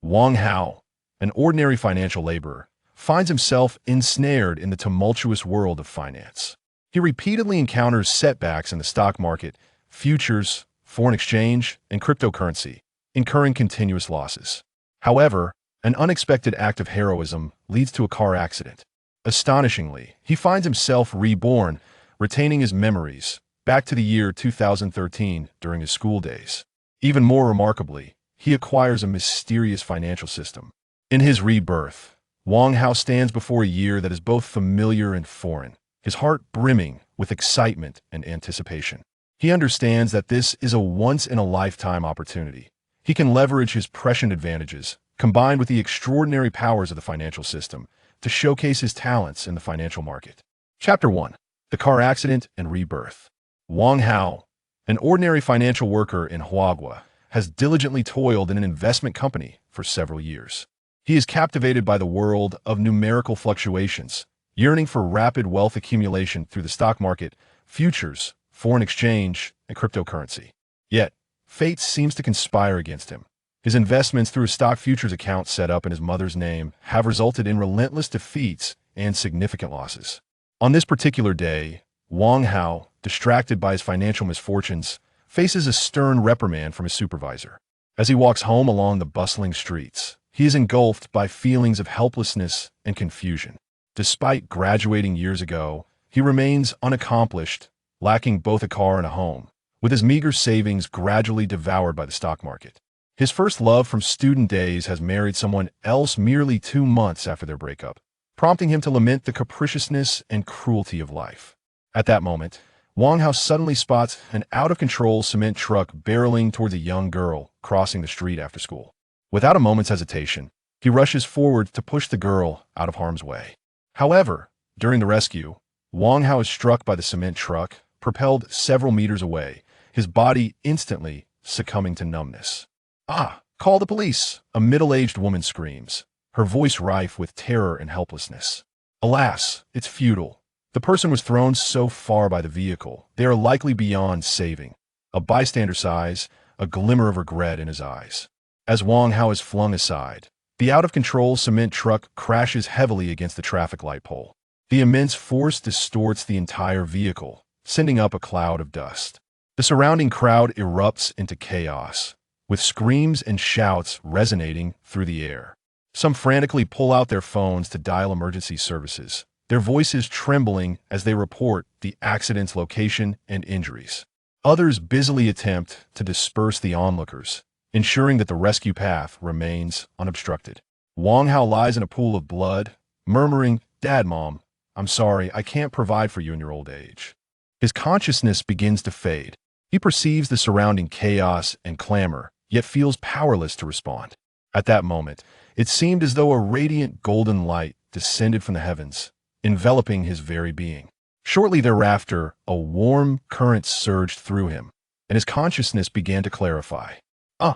Wang Hao, an ordinary financial laborer, finds himself ensnared in the tumultuous world of finance. He repeatedly encounters setbacks in the stock market, futures, foreign exchange, and cryptocurrency, incurring continuous losses. However, an unexpected act of heroism leads to a car accident. Astonishingly, he finds himself reborn, retaining his memories back to the year 2013 during his school days. Even more remarkably, he acquires a mysterious financial system. In his rebirth, Wang Hao stands before a year that is both familiar and foreign, his heart brimming with excitement and anticipation. He understands that this is a once-in-a-lifetime opportunity. He can leverage his prescient advantages, combined with the extraordinary powers of the financial system, to showcase his talents in the financial market. Chapter 1. The Car Accident and Rebirth. Wang Hao, an ordinary financial worker in Huagua, has diligently toiled in an investment company for several years. He is captivated by the world of numerical fluctuations, yearning for rapid wealth accumulation through the stock market, futures, foreign exchange, and cryptocurrency. Yet, fate seems to conspire against him. His investments through a stock futures account set up in his mother's name have resulted in relentless defeats and significant losses. On this particular day, Wang Hao, distracted by his financial misfortunes, faces a stern reprimand from his supervisor. As he walks home along the bustling streets, he is engulfed by feelings of helplessness and confusion. Despite graduating years ago, he remains unaccomplished, lacking both a car and a home, with his meager savings gradually devoured by the stock market. His first love from student days has married someone else merely 2 months after their breakup, prompting him to lament the capriciousness and cruelty of life. At that moment, Wang Hao suddenly spots an out-of-control cement truck barreling towards a young girl crossing the street after school. Without a moment's hesitation, he rushes forward to push the girl out of harm's way. However, during the rescue, Wang Hao is struck by the cement truck, propelled several meters away, his body instantly succumbing to numbness. "Ah, call the police!" a middle-aged woman screams, her voice rife with terror and helplessness. Alas, it's futile. The person was thrown so far by the vehicle, they are likely beyond saving. A bystander sighs, a glimmer of regret in his eyes. As Wang Hao is flung aside, the out-of-control cement truck crashes heavily against the traffic light pole. The immense force distorts the entire vehicle, sending up a cloud of dust. The surrounding crowd erupts into chaos, with screams and shouts resonating through the air. Some frantically pull out their phones to dial emergency services, their voices trembling as they report the accident's location and injuries. Others busily attempt to disperse the onlookers, ensuring that the rescue path remains unobstructed. Wang Hao lies in a pool of blood, murmuring, "Dad, Mom, I'm sorry, I can't provide for you in your old age." His consciousness begins to fade. He perceives the surrounding chaos and clamor, yet feels powerless to respond. At that moment, it seemed as though a radiant golden light descended from the heavens, enveloping his very being. Shortly thereafter, a warm current surged through him, and his consciousness began to clarify. "Ah!"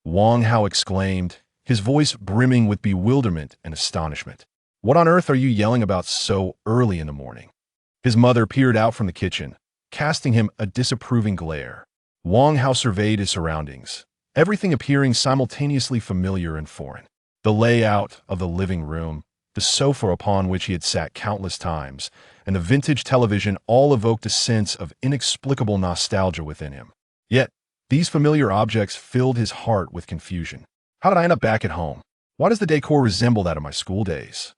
Wang Hao exclaimed, his voice brimming with bewilderment and astonishment. "What on earth are you yelling about so early in the morning?" His mother peered out from the kitchen, casting him a disapproving glare. Wang Hao surveyed his surroundings, everything appearing simultaneously familiar and foreign. The layout of the living room, the sofa upon which he had sat countless times, and the vintage television all evoked a sense of inexplicable nostalgia within him. Yet, these familiar objects filled his heart with confusion. How did I end up back at home? Why does the decor resemble that of my school days?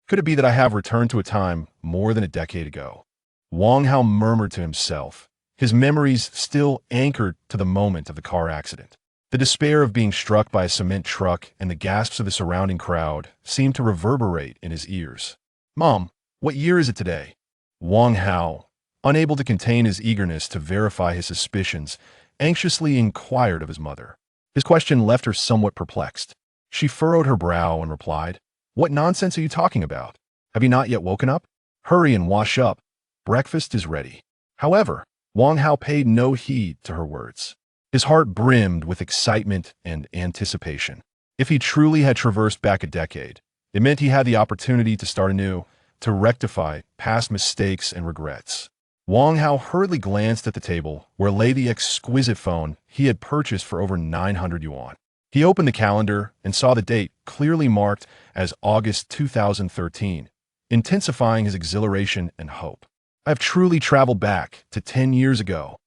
Could it be that I have returned to a time more than a decade ago? Wang Hao murmured to himself, his memories still anchored to the moment of the car accident. The despair of being struck by a cement truck and the gasps of the surrounding crowd seemed to reverberate in his ears. "Mom, what year is it today?" Wang Hao, unable to contain his eagerness to verify his suspicions, anxiously inquired of his mother. His question left her somewhat perplexed. She furrowed her brow and replied, "What nonsense are you talking about? Have you not yet woken up? Hurry and wash up. Breakfast is ready." However, Wang Hao paid no heed to her words. His heart brimmed with excitement and anticipation. If he truly had traversed back a decade, it meant he had the opportunity to start anew, to rectify past mistakes and regrets. Wang Hao hurriedly glanced at the table where lay the exquisite phone he had purchased for over 900 yuan. He opened the calendar and saw the date clearly marked as August 2013, intensifying his exhilaration and hope. I have truly traveled back to 10 years ago.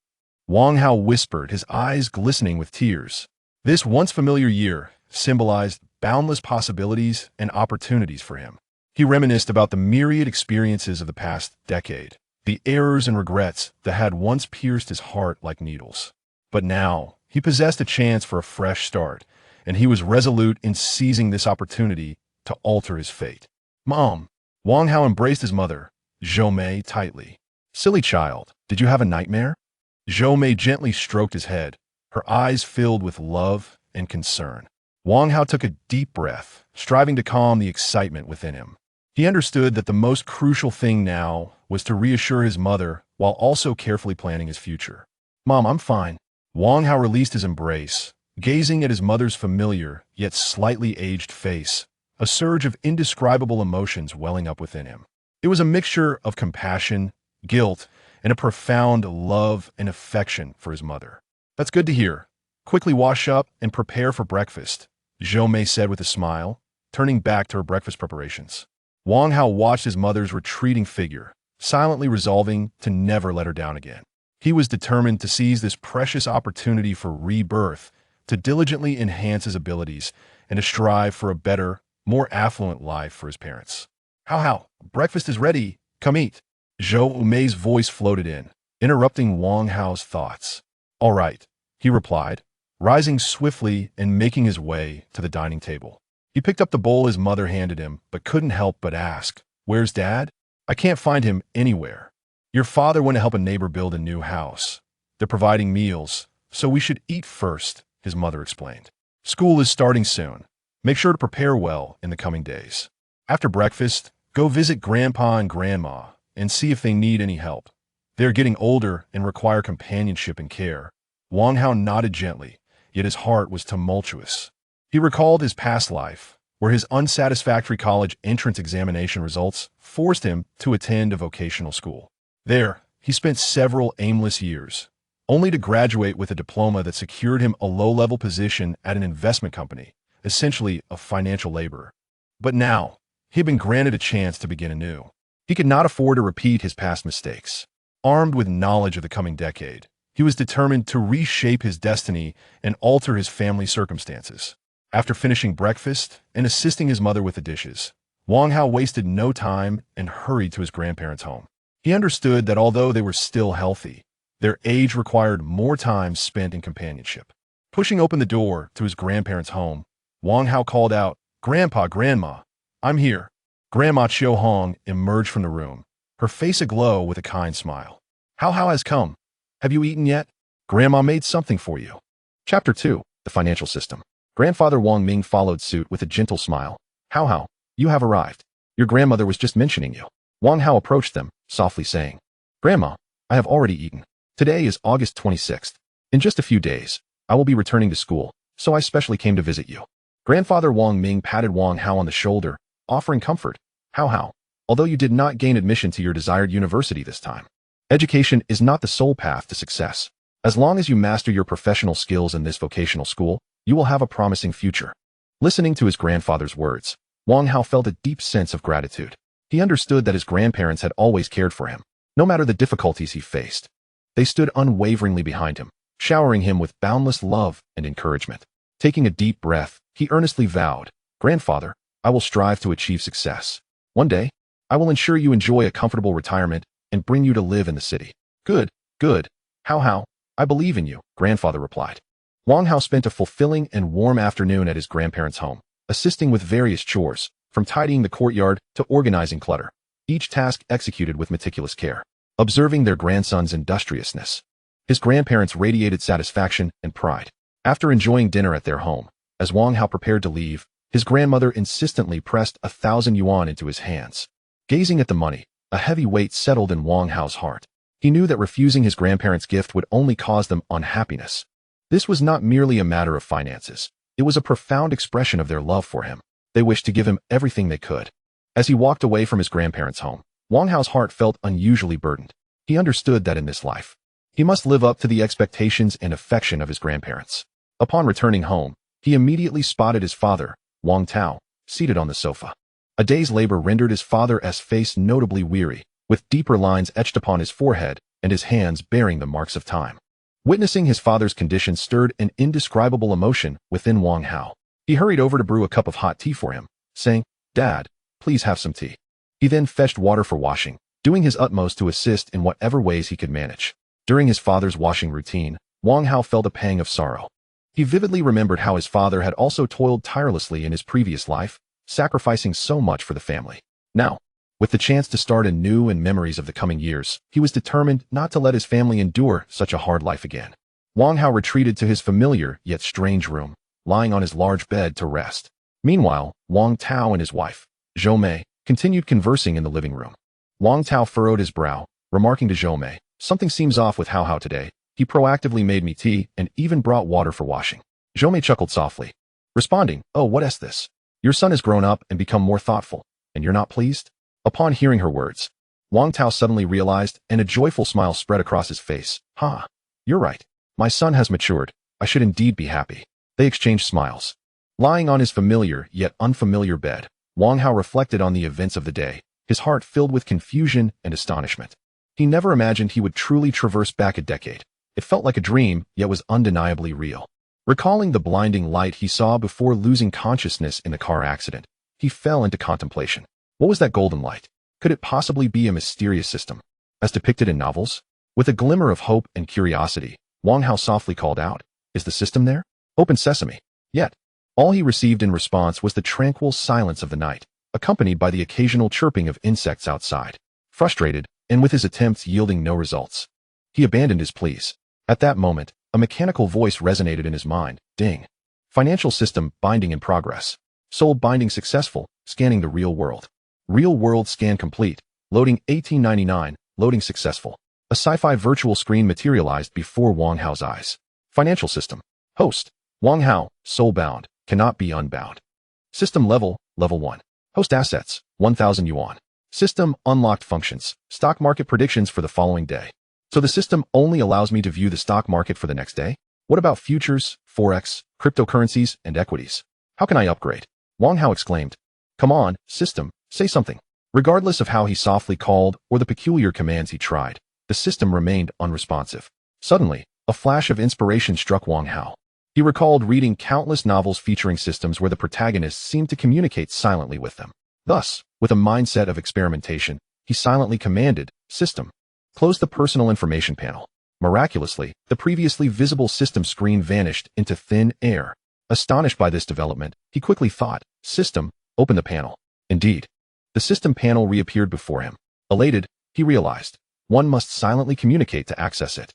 Wang Hao whispered, his eyes glistening with tears. This once familiar year symbolized boundless possibilities and opportunities for him. He reminisced about the myriad experiences of the past decade, the errors and regrets that had once pierced his heart like needles. But now, he possessed a chance for a fresh start, and he was resolute in seizing this opportunity to alter his fate. Mom! Wang Hao embraced his mother, Zhou Mei, tightly. Silly child, did you have a nightmare? Zhou Mei gently stroked his head, her eyes filled with love and concern. Wang Hao took a deep breath, striving to calm the excitement within him. He understood that the most crucial thing now was to reassure his mother while also carefully planning his future. Mom, I'm fine. Wang Hao released his embrace, gazing at his mother's familiar yet slightly aged face, a surge of indescribable emotions welling up within him. It was a mixture of compassion, guilt, and a profound love and affection for his mother. That's good to hear. Quickly wash up and prepare for breakfast, Zhou Mei said with a smile, turning back to her breakfast preparations. Wang Hao watched his mother's retreating figure, silently resolving to never let her down again. He was determined to seize this precious opportunity for rebirth, to diligently enhance his abilities, and to strive for a better, more affluent life for his parents. How, breakfast is ready. Come eat. Zhou Mei's voice floated in, interrupting Wang Hao's thoughts. All right, he replied, rising swiftly and making his way to the dining table. He picked up the bowl his mother handed him, but couldn't help but ask, "Where's Dad? I can't find him anywhere." Your father went to help a neighbor build a new house. They're providing meals, so we should eat first, his mother explained. School is starting soon. Make sure to prepare well in the coming days. After breakfast, go visit Grandpa and Grandma and see if they need any help. They're getting older and require companionship and care. Wang Hao nodded gently, yet his heart was tumultuous. He recalled his past life, where his unsatisfactory college entrance examination results forced him to attend a vocational school. There, he spent several aimless years, only to graduate with a diploma that secured him a low-level position at an investment company, essentially a financial laborer. But now, he had been granted a chance to begin anew. He could not afford to repeat his past mistakes. Armed with knowledge of the coming decade, he was determined to reshape his destiny and alter his family circumstances. After finishing breakfast and assisting his mother with the dishes, Wang Hao wasted no time and hurried to his grandparents' home. He understood that although they were still healthy, their age required more time spent in companionship. Pushing open the door to his grandparents' home, Wang Hao called out, "Grandpa, Grandma, I'm here." Grandma Chiu Hong emerged from the room, her face aglow with a kind smile. How has come? Have you eaten yet? Grandma made something for you. Chapter 2, The Financial System. Grandfather Wang Ming followed suit with a gentle smile. How, you have arrived. Your grandmother was just mentioning you. Wang Hao approached them, softly saying, Grandma, I have already eaten. Today is August 26th. In just a few days, I will be returning to school, so I specially came to visit you. Grandfather Wang Ming patted Wang Hao on the shoulder, offering comfort. How, although you did not gain admission to your desired university this time. Education is not the sole path to success. As long as you master your professional skills in this vocational school, you will have a promising future. Listening to his grandfather's words, Wang Hao felt a deep sense of gratitude. He understood that his grandparents had always cared for him, no matter the difficulties he faced. They stood unwaveringly behind him, showering him with boundless love and encouragement. Taking a deep breath, he earnestly vowed, Grandfather, I will strive to achieve success. One day, I will ensure you enjoy a comfortable retirement and bring you to live in the city. Good. How, I believe in you, Grandfather replied. Wang Hao spent a fulfilling and warm afternoon at his grandparents' home, assisting with various chores, from tidying the courtyard to organizing clutter, each task executed with meticulous care. Observing their grandson's industriousness, his grandparents radiated satisfaction and pride. After enjoying dinner at their home, as Wang Hao prepared to leave, his grandmother insistently pressed 1,000 yuan into his hands. Gazing at the money, a heavy weight settled in Wang Hao's heart. He knew that refusing his grandparents' gift would only cause them unhappiness. This was not merely a matter of finances. It was a profound expression of their love for him. They wished to give him everything they could. As he walked away from his grandparents' home, Wang Hao's heart felt unusually burdened. He understood that in this life, he must live up to the expectations and affection of his grandparents. Upon returning home, He immediately spotted his father, Wang Hao, seated on the sofa. A day's labor rendered his father's face notably weary, with deeper lines etched upon his forehead and his hands bearing the marks of time. Witnessing his father's condition stirred an indescribable emotion within Wang Hao. He hurried over to brew a cup of hot tea for him, saying, "Dad, please have some tea." He then fetched water for washing, doing his utmost to assist in whatever ways he could manage. During his father's washing routine, Wang Hao felt a pang of sorrow. He vividly remembered how his father had also toiled tirelessly in his previous life, sacrificing so much for the family. Now, with the chance to start anew and memories of the coming years, he was determined not to let his family endure such a hard life again. Wang Hao retreated to his familiar yet strange room, lying on his large bed to rest. Meanwhile, Wang Hao and his wife, Zhou Mei, continued conversing in the living room. Wang Hao furrowed his brow, remarking to Zhou Mei, "Something seems off with Hao today. He proactively made me tea and even brought water for washing." Zhou Mei chuckled softly, responding, "Oh, what is this? Your son has grown up and become more thoughtful, and you're not pleased?" Upon hearing her words, Wang Hao suddenly realized, and a joyful smile spread across his face. "Ha! You're right. My son has matured. I should indeed be happy." They exchanged smiles. Lying on his familiar yet unfamiliar bed, Wang Hao reflected on the events of the day, his heart filled with confusion and astonishment. He never imagined he would truly traverse back a decade. It felt like a dream, yet was undeniably real. Recalling the blinding light he saw before losing consciousness in the car accident, he fell into contemplation. What was that golden light? Could it possibly be a mysterious system, as depicted in novels? With a glimmer of hope and curiosity, Wang Hao softly called out, "Is the system there? Open sesame." Yet, all he received in response was the tranquil silence of the night, accompanied by the occasional chirping of insects outside. Frustrated, and with his attempts yielding no results, he abandoned his pleas. At that moment, a mechanical voice resonated in his mind. Ding. Financial system binding in progress. Soul binding successful, scanning the real world. Real world scan complete. Loading 1899, loading successful. A sci-fi virtual screen materialized before Wang Hao's eyes. Financial system. Host. Wang Hao, soul bound, cannot be unbound. System level, level 1. Host assets, 1,000 yuan. System unlocked functions. Stock market predictions for the following day. So the system only allows me to view the stock market for the next day? What about futures, forex, cryptocurrencies, and equities? How can I upgrade? Wang Hao exclaimed. "Come on, system, say something." Regardless of how he softly called or the peculiar commands he tried, the system remained unresponsive. Suddenly, a flash of inspiration struck Wang Hao. He recalled reading countless novels featuring systems where the protagonists seemed to communicate silently with them. Thus, with a mindset of experimentation, he silently commanded, "System, close the personal information panel." Miraculously, the previously visible system screen vanished into thin air. Astonished by this development, he quickly thought, "System, open the panel." Indeed, the system panel reappeared before him. Elated, he realized, one must silently communicate to access it.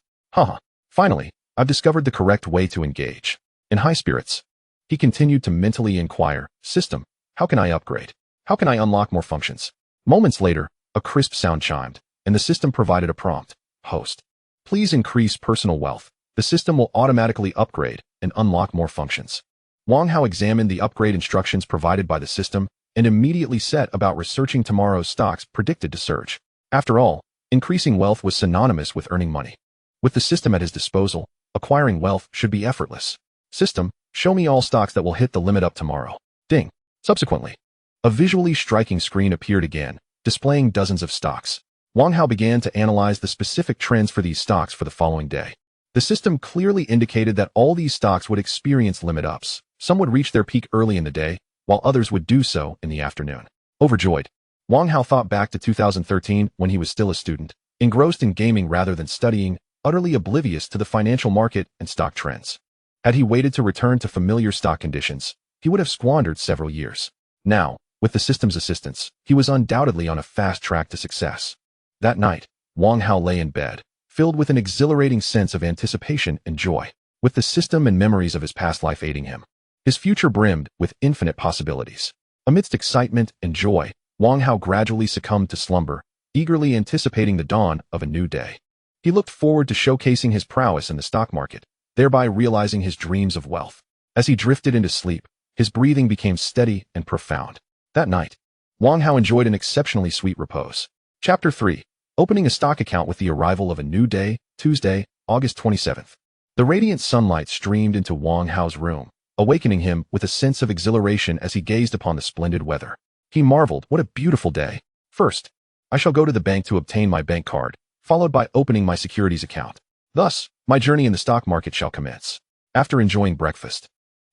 Finally, I've discovered the correct way to engage. In high spirits, he continued to mentally inquire, "System, how can I upgrade? How can I unlock more functions?" Moments later, a crisp sound chimed, and the system provided a prompt. "Host, please increase personal wealth. The system will automatically upgrade and unlock more functions." Wang Hao examined the upgrade instructions provided by the system and immediately set about researching tomorrow's stocks predicted to surge. After all, increasing wealth was synonymous with earning money. With the system at his disposal, acquiring wealth should be effortless. "System, show me all stocks that will hit the limit up tomorrow." Ding. Subsequently, a visually striking screen appeared again, displaying dozens of stocks. Wang Hao began to analyze the specific trends for these stocks for the following day. The system clearly indicated that all these stocks would experience limit ups. Some would reach their peak early in the day, while others would do so in the afternoon. Overjoyed, Wang Hao thought back to 2013 when he was still a student, engrossed in gaming rather than studying, utterly oblivious to the financial market and stock trends. Had he waited to return to familiar stock conditions, he would have squandered several years. Now, with the system's assistance, he was undoubtedly on a fast track to success. That night, Wang Hao lay in bed, filled with an exhilarating sense of anticipation and joy, with the system and memories of his past life aiding him. His future brimmed with infinite possibilities. Amidst excitement and joy, Wang Hao gradually succumbed to slumber, eagerly anticipating the dawn of a new day. He looked forward to showcasing his prowess in the stock market, thereby realizing his dreams of wealth. As he drifted into sleep, his breathing became steady and profound. That night, Wang Hao enjoyed an exceptionally sweet repose. Chapter 3. Opening a stock account with the arrival of a new day, Tuesday, August 27th. The radiant sunlight streamed into Wang Hao's room, awakening him with a sense of exhilaration as he gazed upon the splendid weather. He marveled, what a beautiful day. First, I shall go to the bank to obtain my bank card, followed by opening my securities account. Thus, my journey in the stock market shall commence. After enjoying breakfast,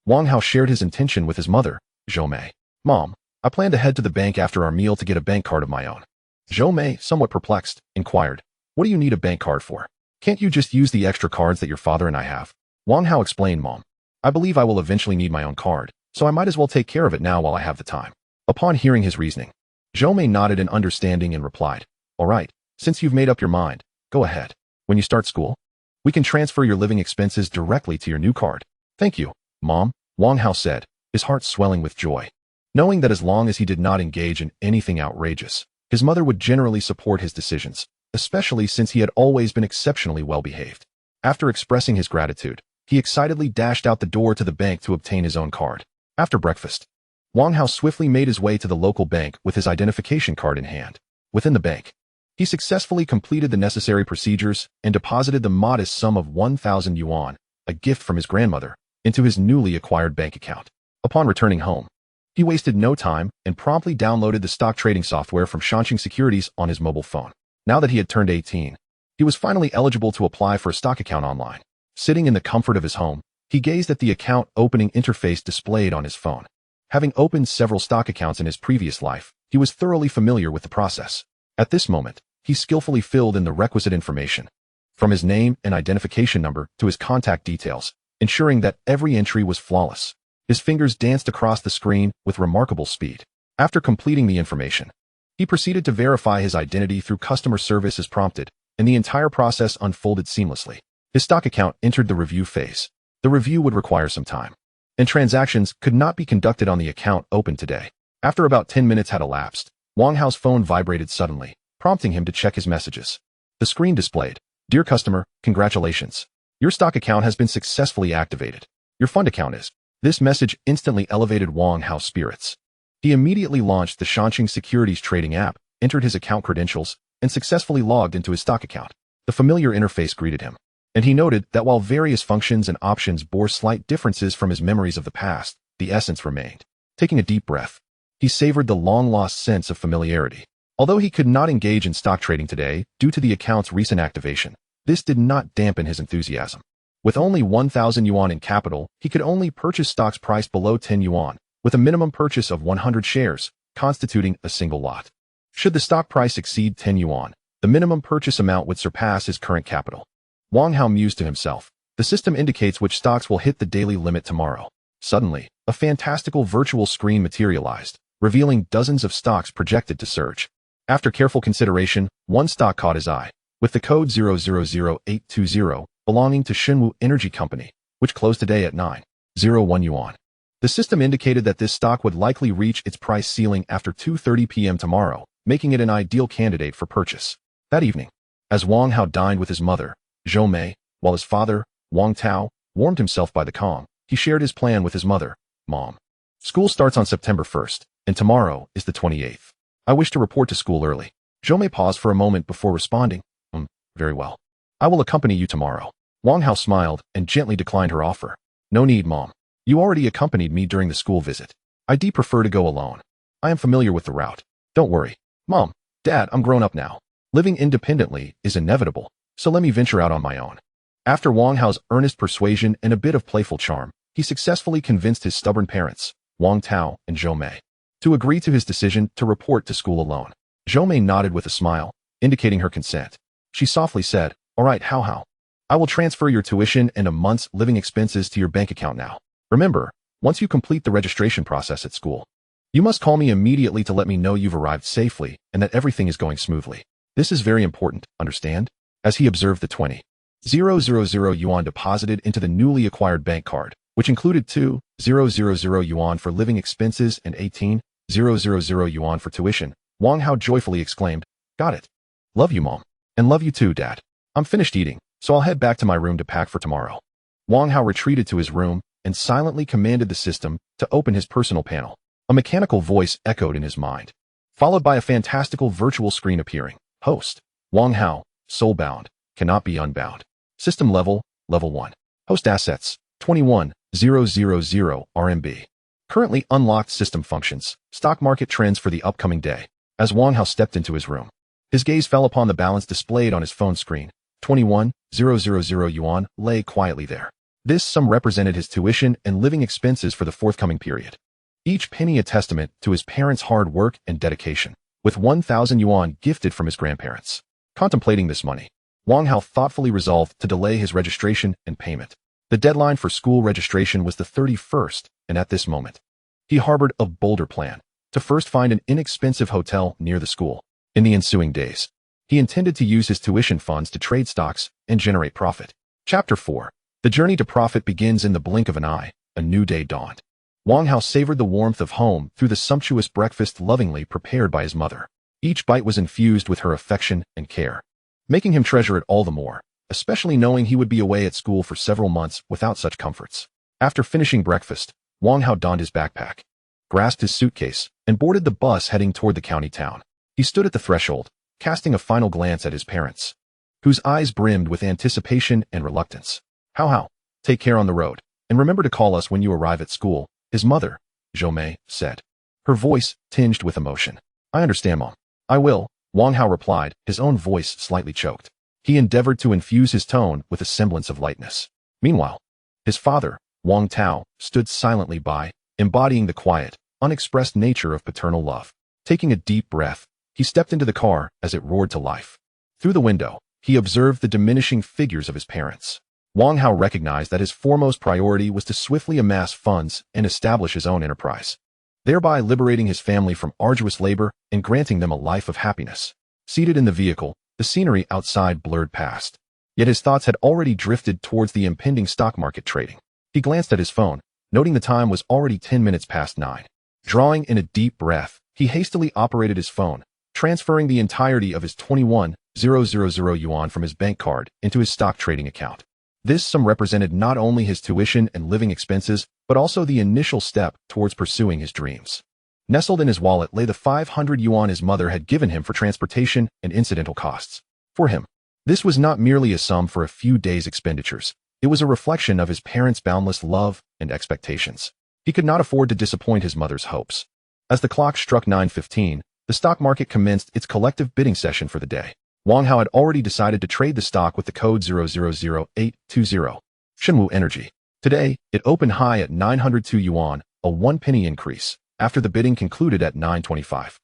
Wang Hao shared his intention with his mother, Zhou Mei. Mom, I plan to head to the bank after our meal to get a bank card of my own. Zhou Mei, somewhat perplexed, inquired, what do you need a bank card for? Can't you just use the extra cards that your father and I have? Wang Hao explained, Mom, I believe I will eventually need my own card, so I might as well take care of it now while I have the time. Upon hearing his reasoning, Zhou Mei nodded in understanding and replied, all right, since you've made up your mind, go ahead. When you start school, we can transfer your living expenses directly to your new card. Thank you, Mom, Wang Hao said, his heart swelling with joy. Knowing that as long as he did not engage in anything outrageous, his mother would generally support his decisions, especially since he had always been exceptionally well-behaved. After expressing his gratitude, he excitedly dashed out the door to the bank to obtain his own card. After breakfast, Wang Hao swiftly made his way to the local bank with his identification card in hand. Within the bank, he successfully completed the necessary procedures and deposited the modest sum of 1,000 yuan, a gift from his grandmother, into his newly acquired bank account. Upon returning home, he wasted no time and promptly downloaded the stock trading software from Shanxing Securities on his mobile phone. Now that he had turned 18, he was finally eligible to apply for a stock account online. Sitting in the comfort of his home, he gazed at the account opening interface displayed on his phone. Having opened several stock accounts in his previous life, he was thoroughly familiar with the process. At this moment, he skillfully filled in the requisite information, from his name and identification number to his contact details, ensuring that every entry was flawless. His fingers danced across the screen with remarkable speed. After completing the information, he proceeded to verify his identity through customer service as prompted, and the entire process unfolded seamlessly. His stock account entered the review phase. The review would require some time, and transactions could not be conducted on the account opened today. After about 10 minutes had elapsed, Wang Hao's phone vibrated suddenly, prompting him to check his messages. The screen displayed, Dear customer, congratulations. Your stock account has been successfully activated. Your fund account is. This message instantly elevated Wang Hao's spirits. He immediately launched the Shanxing Securities trading app, entered his account credentials, and successfully logged into his stock account. The familiar interface greeted him, and he noted that while various functions and options bore slight differences from his memories of the past, the essence remained. Taking a deep breath, he savored the long-lost sense of familiarity. Although he could not engage in stock trading today due to the account's recent activation, this did not dampen his enthusiasm. With only 1,000 yuan in capital, he could only purchase stocks priced below 10 yuan, with a minimum purchase of 100 shares, constituting a single lot. Should the stock price exceed 10 yuan, the minimum purchase amount would surpass his current capital. Wang Hao mused to himself. The system indicates which stocks will hit the daily limit tomorrow. Suddenly, a fantastical virtual screen materialized, revealing dozens of stocks projected to surge. After careful consideration, one stock caught his eye, with the code 000820, belonging to Shinwu Energy Company, which closed today at 9.01 yuan. The system indicated that this stock would likely reach its price ceiling after 2:30 p.m. tomorrow, making it an ideal candidate for purchase. That evening, as Wang Hao dined with his mother, Zhou Mei, while his father, Wang Tao, warmed himself by the calm, he shared his plan with his mother. Mom, school starts on September 1st, and tomorrow is the 28th. I wish to report to school early. Zhou Mei paused for a moment before responding. Very well. I will accompany you tomorrow. Wang Hao smiled and gently declined her offer. No need, Mom. You already accompanied me during the school visit. I'd prefer to go alone. I am familiar with the route. Don't worry. Mom, Dad, I'm grown up now. Living independently is inevitable, so let me venture out on my own. After Wang Hao's earnest persuasion and a bit of playful charm, he successfully convinced his stubborn parents, Wang Tao and Zhou Mei, to agree to his decision to report to school alone. Zhou Mei nodded with a smile, indicating her consent. She softly said, All right, Hao. I will transfer your tuition and a month's living expenses to your bank account now. Remember, once you complete the registration process at school, you must call me immediately to let me know you've arrived safely and that everything is going smoothly. This is very important, understand? As he observed the 20,000 yuan deposited into the newly acquired bank card, which included 2,000 yuan for living expenses and 18,000 yuan for tuition, Wang Hao joyfully exclaimed, Got it. Love you, Mom. And love you too, Dad. I'm finished eating, so I'll head back to my room to pack for tomorrow. Wang Hao retreated to his room and silently commanded the system to open his personal panel. A mechanical voice echoed in his mind, followed by a fantastical virtual screen appearing. Host, Wang Hao, soulbound, cannot be unbound. System level, level 1. Host assets, 21 RMB. Currently unlocked system functions, stock market trends for the upcoming day. As Wang Hao stepped into his room, his gaze fell upon the balance displayed on his phone screen. 21,000 yuan lay quietly there. This sum represented his tuition and living expenses for the forthcoming period. Each penny a testament to his parents' hard work and dedication, with 1,000 yuan gifted from his grandparents. Contemplating this money, Wang Hao thoughtfully resolved to delay his registration and payment. The deadline for school registration was the 31st, and at this moment, he harbored a bolder plan to first find an inexpensive hotel near the school. In the ensuing days, he intended to use his tuition funds to trade stocks and generate profit. Chapter 4. The journey to profit begins in the blink of an eye. A new day dawned. Wang Hao savored the warmth of home through the sumptuous breakfast lovingly prepared by his mother. Each bite was infused with her affection and care, making him treasure it all the more, especially knowing he would be away at school for several months without such comforts. After finishing breakfast, Wang Hao donned his backpack, grasped his suitcase, and boarded the bus heading toward the county town. He stood at the threshold, casting a final glance at his parents, whose eyes brimmed with anticipation and reluctance. Hao, take care on the road, and remember to call us when you arrive at school, his mother, Zhou said, her voice tinged with emotion. I understand, Mom. I will, Wang Hao replied, his own voice slightly choked. He endeavored to infuse his tone with a semblance of lightness. Meanwhile, his father, Wang Tao, stood silently by, embodying the quiet, unexpressed nature of paternal love. Taking a deep breath, he stepped into the car as it roared to life. Through the window, he observed the diminishing figures of his parents. Wang Hao recognized that his foremost priority was to swiftly amass funds and establish his own enterprise, thereby liberating his family from arduous labor and granting them a life of happiness. Seated in the vehicle, the scenery outside blurred past, yet his thoughts had already drifted towards the impending stock market trading. He glanced at his phone, noting the time was already 10 minutes past 9. Drawing in a deep breath, he hastily operated his phone, transferring the entirety of his 21,000 yuan from his bank card into his stock trading account. This sum represented not only his tuition and living expenses, but also the initial step towards pursuing his dreams. Nestled in his wallet lay the 500 yuan his mother had given him for transportation and incidental costs. For him, this was not merely a sum for a few days' expenditures. It was a reflection of his parents' boundless love and expectations. He could not afford to disappoint his mother's hopes. As the clock struck 9:15, the stock market commenced its collective bidding session for the day. Wang Hao had already decided to trade the stock with the code 000820. Shenwu Energy. Today, it opened high at 902 yuan, a 1 penny increase, after the bidding concluded at 925.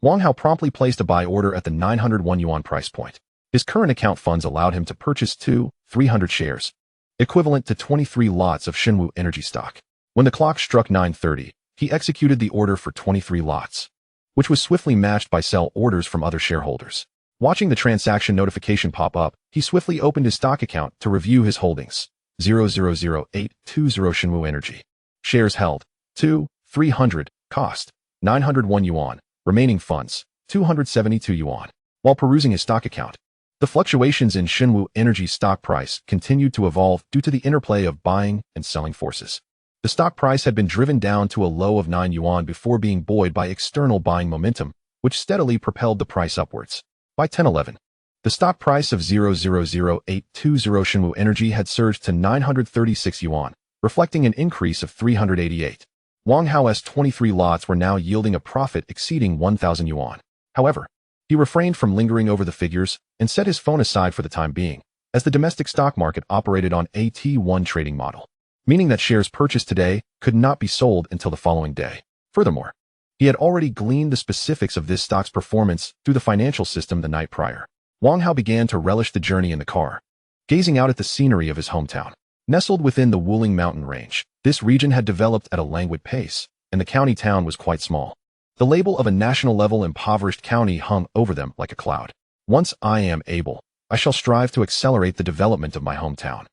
Wang Hao promptly placed a buy order at the 901 yuan price point. His current account funds allowed him to purchase 300 shares, equivalent to 23 lots of Shenwu Energy stock. When the clock struck 9:30, he executed the order for 23 lots, which was swiftly matched by sell orders from other shareholders. Watching the transaction notification pop up, he swiftly opened his stock account to review his holdings. 000820 Shenwu Energy. Shares held. 300. Cost. 901 yuan. Remaining funds. 272 yuan. While perusing his stock account, the fluctuations in Shenwu Energy's stock price continued to evolve due to the interplay of buying and selling forces. The stock price had been driven down to a low of 9 yuan before being buoyed by external buying momentum, which steadily propelled the price upwards. By 10:11, the stock price of 000820 Shenwu Energy had surged to 936 yuan, reflecting an increase of 388. Wang Hao's 23 lots were now yielding a profit exceeding 1,000 yuan. However, he refrained from lingering over the figures and set his phone aside for the time being, as the domestic stock market operated on a T1 trading model, meaning that shares purchased today could not be sold until the following day. Furthermore, he had already gleaned the specifics of this stock's performance through the financial system the night prior. Wang Hao began to relish the journey in the car, gazing out at the scenery of his hometown. Nestled within the Wuling mountain range, this region had developed at a languid pace, and the county town was quite small. The label of a national-level impoverished county hung over them like a cloud. Once I am able, I shall strive to accelerate the development of my hometown,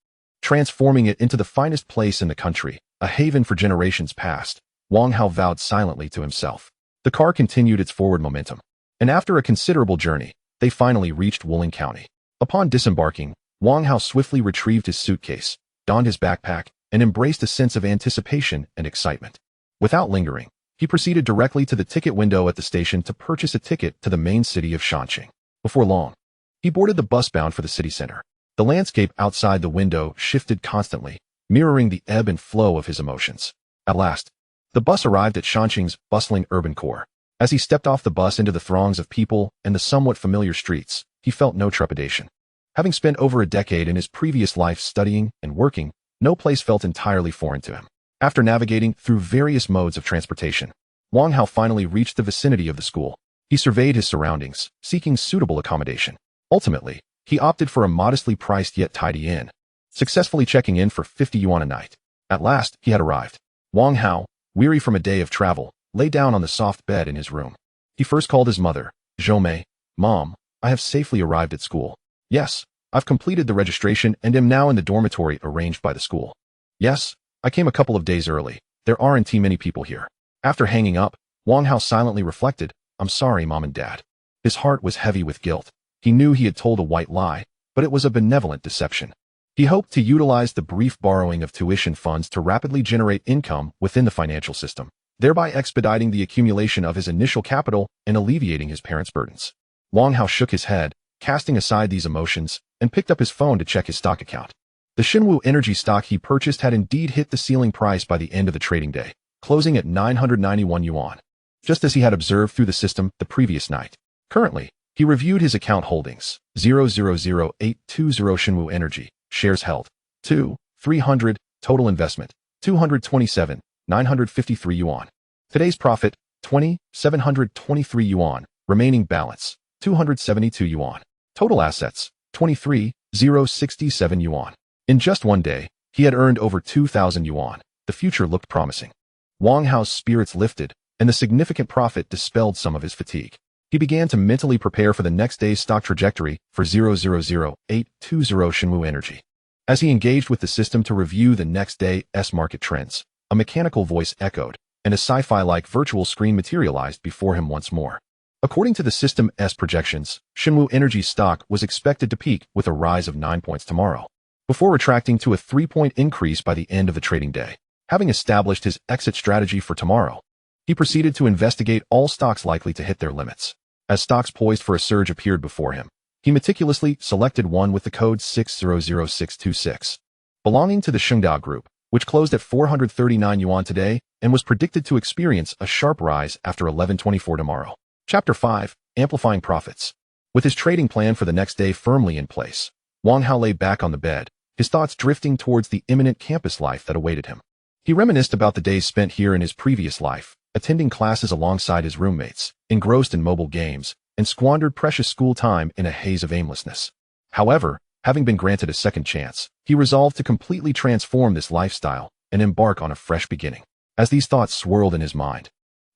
transforming it into the finest place in the country, a haven for generations past. Wang Hao vowed silently to himself. The car continued its forward momentum, and after a considerable journey, they finally reached Wuling County. Upon disembarking, Wang Hao swiftly retrieved his suitcase, donned his backpack, and embraced a sense of anticipation and excitement. Without lingering, he proceeded directly to the ticket window at the station to purchase a ticket to the main city of Shanqing. Before long, he boarded the bus bound for the city center. The landscape outside the window shifted constantly, mirroring the ebb and flow of his emotions. At last, the bus arrived at Shanqing's bustling urban core. As he stepped off the bus into the throngs of people and the somewhat familiar streets, he felt no trepidation. Having spent over a decade in his previous life studying and working, no place felt entirely foreign to him. After navigating through various modes of transportation, Wang Hao finally reached the vicinity of the school. He surveyed his surroundings, seeking suitable accommodation. Ultimately, he opted for a modestly priced yet tidy inn, successfully checking in for 50 yuan a night. At last, he had arrived. Wang Hao, weary from a day of travel, lay down on the soft bed in his room. He first called his mother, Zhou. "Mom, I have safely arrived at school. Yes, I've completed the registration and am now in the dormitory arranged by the school. Yes, I came a couple of days early. There aren't too many people here." After hanging up, Wang Hao silently reflected, "I'm sorry, Mom and Dad." His heart was heavy with guilt. He knew he had told a white lie, but it was a benevolent deception. He hoped to utilize the brief borrowing of tuition funds to rapidly generate income within the financial system, thereby expediting the accumulation of his initial capital and alleviating his parents' burdens. Wang Hao shook his head, casting aside these emotions, and picked up his phone to check his stock account. The Xinwu Energy stock he purchased had indeed hit the ceiling price by the end of the trading day, closing at 991 yuan, just as he had observed through the system the previous night. Currently, he reviewed his account holdings. 000820 Xinwu Energy, shares held. 300, total investment. 227, 953 yuan. Today's profit, 723 yuan. Remaining balance, 272 yuan. Total assets, 067 yuan. In just one day, he had earned over 2,000 yuan. The future looked promising. Wang Hao's spirits lifted, and the significant profit dispelled some of his fatigue. He began to mentally prepare for the next day's stock trajectory for 000820 Xinwu Energy. As he engaged with the system to review the next day's market trends, a mechanical voice echoed, and a sci-fi-like virtual screen materialized before him once more. According to the system's projections, Xinwu Energy's stock was expected to peak with a rise of 9 points tomorrow, before retracting to a 3-point increase by the end of the trading day. Having established his exit strategy for tomorrow, he proceeded to investigate all stocks likely to hit their limits. As stocks poised for a surge appeared before him, he meticulously selected one with the code 600626, belonging to the Shengdao Group, which closed at 439 yuan today and was predicted to experience a sharp rise after 11:24 tomorrow. Chapter 5, Amplifying Profits. With his trading plan for the next day firmly in place, Wang Hao lay back on the bed, his thoughts drifting towards the imminent campus life that awaited him. He reminisced about the days spent here in his previous life, attending classes alongside his roommates, engrossed in mobile games, and squandered precious school time in a haze of aimlessness. However, having been granted a second chance, he resolved to completely transform this lifestyle and embark on a fresh beginning. As these thoughts swirled in his mind,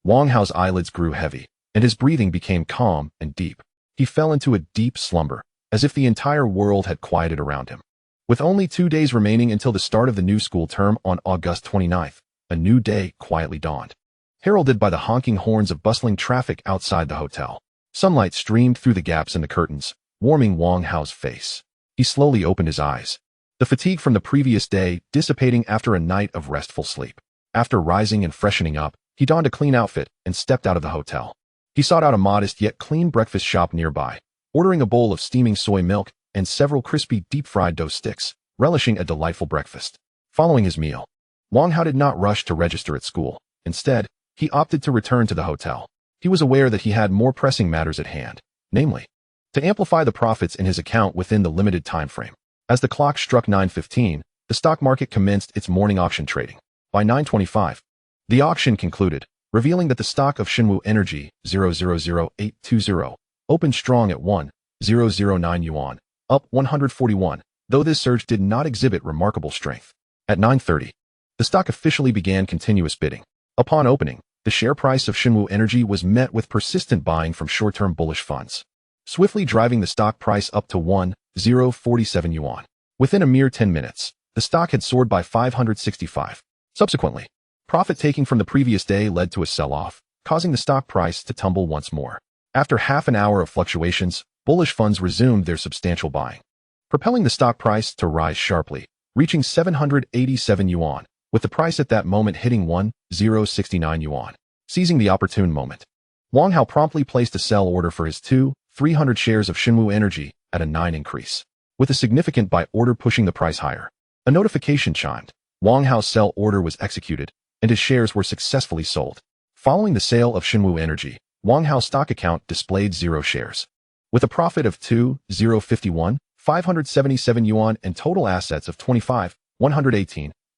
Wang Hao's eyelids grew heavy, and his breathing became calm and deep. He fell into a deep slumber, as if the entire world had quieted around him. With only 2 days remaining until the start of the new school term on August 29th, a new day quietly dawned. Heralded by the honking horns of bustling traffic outside the hotel, sunlight streamed through the gaps in the curtains, warming Wang Hao's face. He slowly opened his eyes, the fatigue from the previous day dissipating after a night of restful sleep. After rising and freshening up, he donned a clean outfit and stepped out of the hotel. He sought out a modest yet clean breakfast shop nearby, ordering a bowl of steaming soy milk and several crispy deep-fried dough sticks, relishing a delightful breakfast. Following his meal, Wang Hao did not rush to register at school. Instead, he opted to return to the hotel. He was aware that he had more pressing matters at hand, namely, to amplify the profits in his account within the limited time frame. As the clock struck 9:15, the stock market commenced its morning auction trading. By 9:25, the auction concluded, revealing that the stock of Xinwu Energy 000820 opened strong at 1,009 yuan, up 141, though this surge did not exhibit remarkable strength. At 9:30, the stock officially began continuous bidding. Upon opening, the share price of Xinwu Energy was met with persistent buying from short-term bullish funds, swiftly driving the stock price up to 1,047 yuan. Within a mere 10 minutes, the stock had soared by 565. Subsequently, profit-taking from the previous day led to a sell-off, causing the stock price to tumble once more. After half an hour of fluctuations, bullish funds resumed their substantial buying, propelling the stock price to rise sharply, reaching 787 yuan, with the price at that moment hitting 1,069 yuan. Seizing the opportune moment, Wang Hao promptly placed a sell order for his 300 shares of Xinwu Energy at a 9 increase, with a significant buy order pushing the price higher. A notification chimed, Wang Hao's sell order was executed, and his shares were successfully sold. Following the sale of Shenwu Energy, Wang Hao's stock account displayed 0 shares. With a profit of 577 yuan and total assets of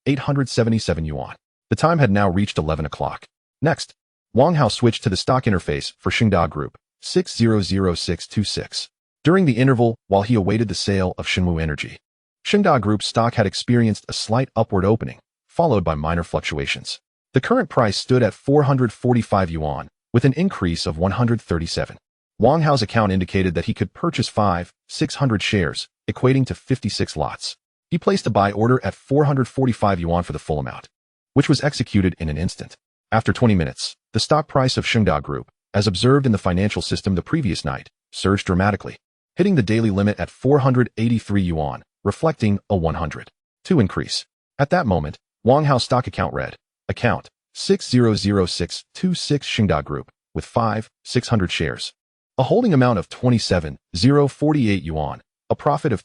877 yuan. The time had now reached 11 o'clock. Next, Wang Hao switched to the stock interface for Xingda Group, 600626. During the interval, while he awaited the sale of Shenwu Energy, Xingda Group's stock had experienced a slight upward opening, followed by minor fluctuations. The current price stood at 445 yuan, with an increase of 137. Wang Hao's account indicated that he could purchase 600 shares, equating to 56 lots. He placed a buy order at 445 yuan for the full amount, which was executed in an instant. After 20 minutes, the stock price of Xingda Group, as observed in the financial system the previous night, surged dramatically, hitting the daily limit at 483 yuan, reflecting a 102 increase. At that moment, Wang Hao's stock account read, account 600626 Xingda Group, with 600 shares. A holding amount of 27,048 yuan, a profit of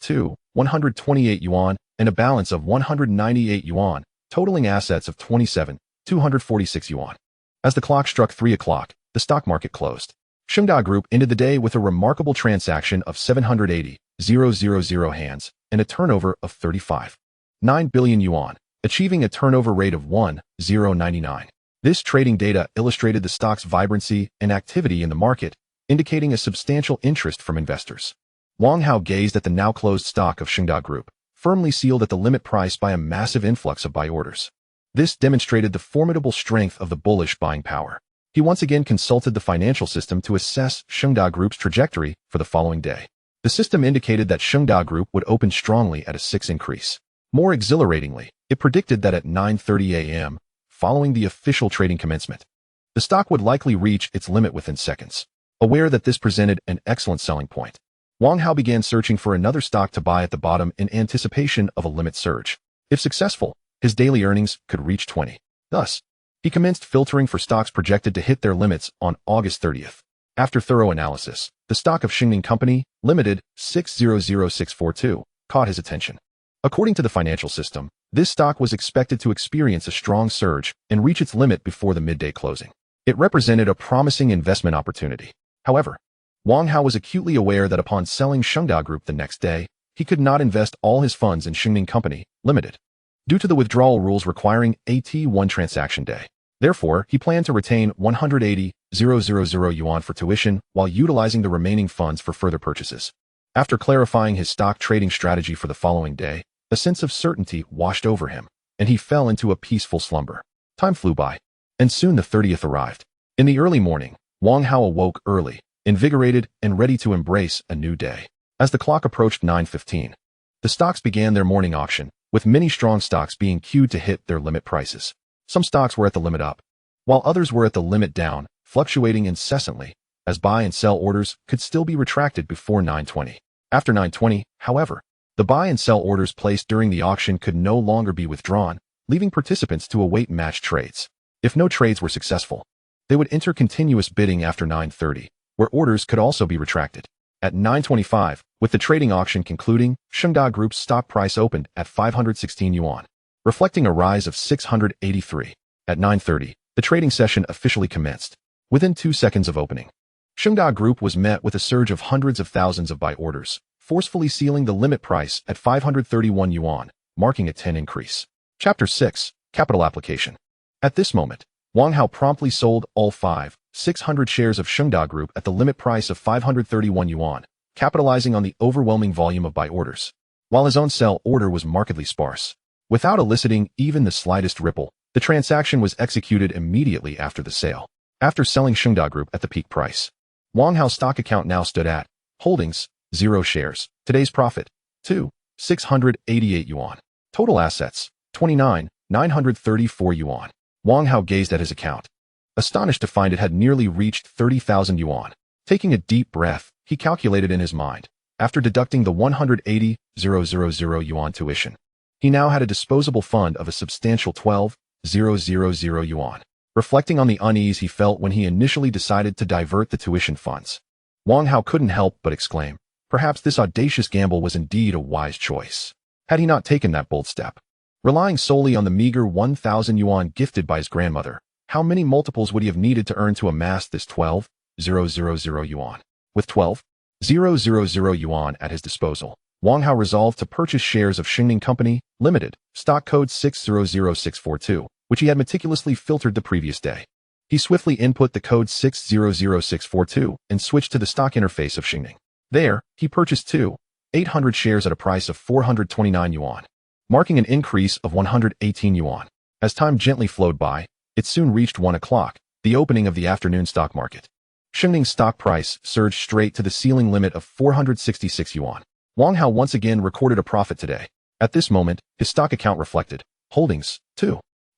128 yuan, and a balance of 198 yuan, totaling assets of 27,246 yuan. As the clock struck 3 o'clock, the stock market closed. Xingda Group ended the day with a remarkable transaction of 780,000 hands and a turnover of 35.9 billion yuan, achieving a turnover rate of 1,099. This trading data illustrated the stock's vibrancy and activity in the market, indicating a substantial interest from investors. Wang Hao gazed at the now-closed stock of Xingda Group, firmly sealed at the limit price by a massive influx of buy orders. This demonstrated the formidable strength of the bullish buying power. He once again consulted the financial system to assess Xingda Group's trajectory for the following day. The system indicated that Xingda Group would open strongly at a 6 increase. More exhilaratingly, it predicted that at 9:30 a.m., following the official trading commencement, the stock would likely reach its limit within seconds. Aware that this presented an excellent selling point, Wang Hao began searching for another stock to buy at the bottom in anticipation of a limit surge. If successful, his daily earnings could reach 20. Thus, he commenced filtering for stocks projected to hit their limits on August 30th. After thorough analysis, the stock of Xingning Company, Limited, 600642, caught his attention. According to the financial system, this stock was expected to experience a strong surge and reach its limit before the midday closing. It represented a promising investment opportunity. However, Wang Hao was acutely aware that upon selling Xingda Group the next day, he could not invest all his funds in Xingning Company, Limited, due to the withdrawal rules requiring a T1 transaction day. Therefore, he planned to retain 180,000 yuan for tuition while utilizing the remaining funds for further purchases. After clarifying his stock trading strategy for the following day, a sense of certainty washed over him, and he fell into a peaceful slumber. Time flew by, and soon the 30th arrived. In the early morning, Wang Hao awoke early, invigorated and ready to embrace a new day. As the clock approached 9:15, the stocks began their morning auction, with many strong stocks being queued to hit their limit prices. Some stocks were at the limit up, while others were at the limit down, fluctuating incessantly, as buy and sell orders could still be retracted before 9:20. After 9:20, however, the buy and sell orders placed during the auction could no longer be withdrawn, leaving participants to await matched trades. If no trades were successful, they would enter continuous bidding after 9:30, where orders could also be retracted. At 9:25, with the trading auction concluding, Xingda Group's stock price opened at 516 yuan, reflecting a rise of 683. At 9:30, the trading session officially commenced. Within 2 seconds of opening, Xingda Group was met with a surge of hundreds of thousands of buy orders, forcefully sealing the limit price at 531 yuan, marking a 10 increase. Chapter 6, Capital Application. At this moment, Wang Hao promptly sold all 600 shares of Xingda Group at the limit price of 531 yuan, capitalizing on the overwhelming volume of buy orders, while his own sell order was markedly sparse. Without eliciting even the slightest ripple, the transaction was executed immediately after the sale. After selling Xingda Group at the peak price, Wang Hao's stock account now stood at holdings, 0 shares. Today's profit, 688 yuan. Total assets, 29,934 yuan. Wang Hao gazed at his account, astonished to find it had nearly reached 30,000 yuan. Taking a deep breath, he calculated in his mind. After deducting the 180,000 yuan tuition, he now had a disposable fund of a substantial 12,000 yuan. Reflecting on the unease he felt when he initially decided to divert the tuition funds, Wang Hao couldn't help but exclaim, perhaps this audacious gamble was indeed a wise choice. Had he not taken that bold step, Relying solely on the meager 1,000 yuan gifted by his grandmother, how many multiples would he have needed to earn to amass this 12,000 yuan? With 12,000 yuan at his disposal, Wang Hao resolved to purchase shares of Xingning Company, Limited, stock code 600642, which he had meticulously filtered the previous day. He swiftly input the code 600642 and switched to the stock interface of Xingning. There, he purchased 800 shares at a price of 429 yuan, marking an increase of 118 yuan. As time gently flowed by, it soon reached 1 o'clock, the opening of the afternoon stock market. Xingning's stock price surged straight to the ceiling limit of 466 yuan. Wang Hao once again recorded a profit today. At this moment, his stock account reflected holdings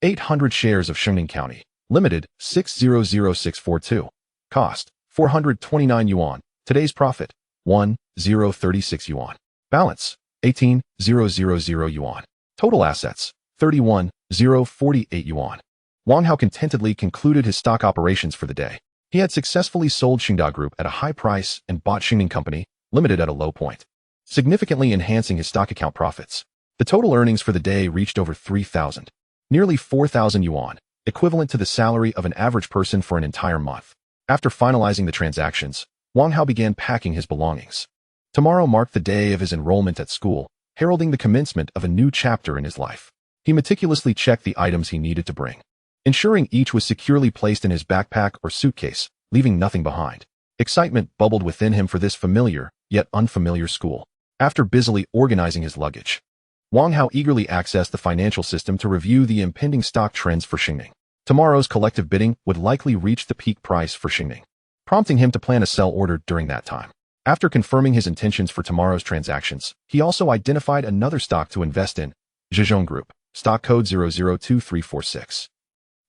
800 shares of Xingning County, Limited, 600642. Cost 429 yuan. Today's profit 1036 yuan. Balance 18,000 yuan. Total assets 31,048 yuan. Wang Hao contentedly concluded his stock operations for the day. He had successfully sold Xingda Group at a high price and bought Xingning Company, Limited at a low point, significantly enhancing his stock account profits. The total earnings for the day reached over 3,000, nearly 4,000 yuan, equivalent to the salary of an average person for an entire month. After finalizing the transactions, Wang Hao began packing his belongings. Tomorrow marked the day of his enrollment at school, heralding the commencement of a new chapter in his life. He meticulously checked the items he needed to bring, ensuring each was securely placed in his backpack or suitcase, leaving nothing behind. Excitement bubbled within him for this familiar, yet unfamiliar school. After busily organizing his luggage, Wang Hao eagerly accessed the financial system to review the impending stock trends for Xingning. Tomorrow's collective bidding would likely reach the peak price for Xingning, prompting him to plan a sell order during that time. After confirming his intentions for tomorrow's transactions, he also identified another stock to invest in, Zhejiang Group, stock code 002346,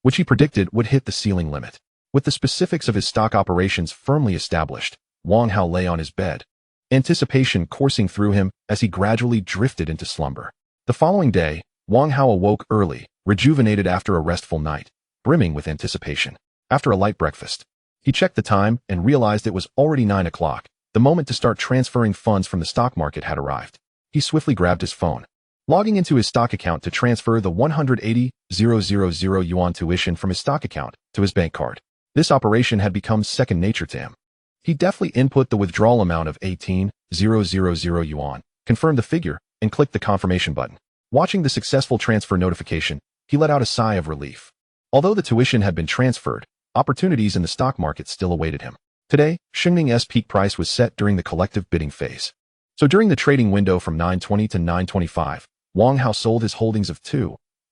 which he predicted would hit the ceiling limit. With the specifics of his stock operations firmly established, Wang Hao lay on his bed, anticipation coursing through him as he gradually drifted into slumber. The following day, Wang Hao awoke early, rejuvenated after a restful night, brimming with anticipation. After a light breakfast, he checked the time and realized it was already 9 o'clock. The moment to start transferring funds from the stock market had arrived. He swiftly grabbed his phone, logging into his stock account to transfer the 180,000 yuan tuition from his stock account to his bank card. This operation had become second nature to him. He deftly input the withdrawal amount of 18,000 yuan, confirmed the figure, and clicked the confirmation button. Watching the successful transfer notification, he let out a sigh of relief. Although the tuition had been transferred, opportunities in the stock market still awaited him. Today, Xingning's peak price was set during the collective bidding phase. So during the trading window from 9:20 to 9:25, Wang Hao sold his holdings of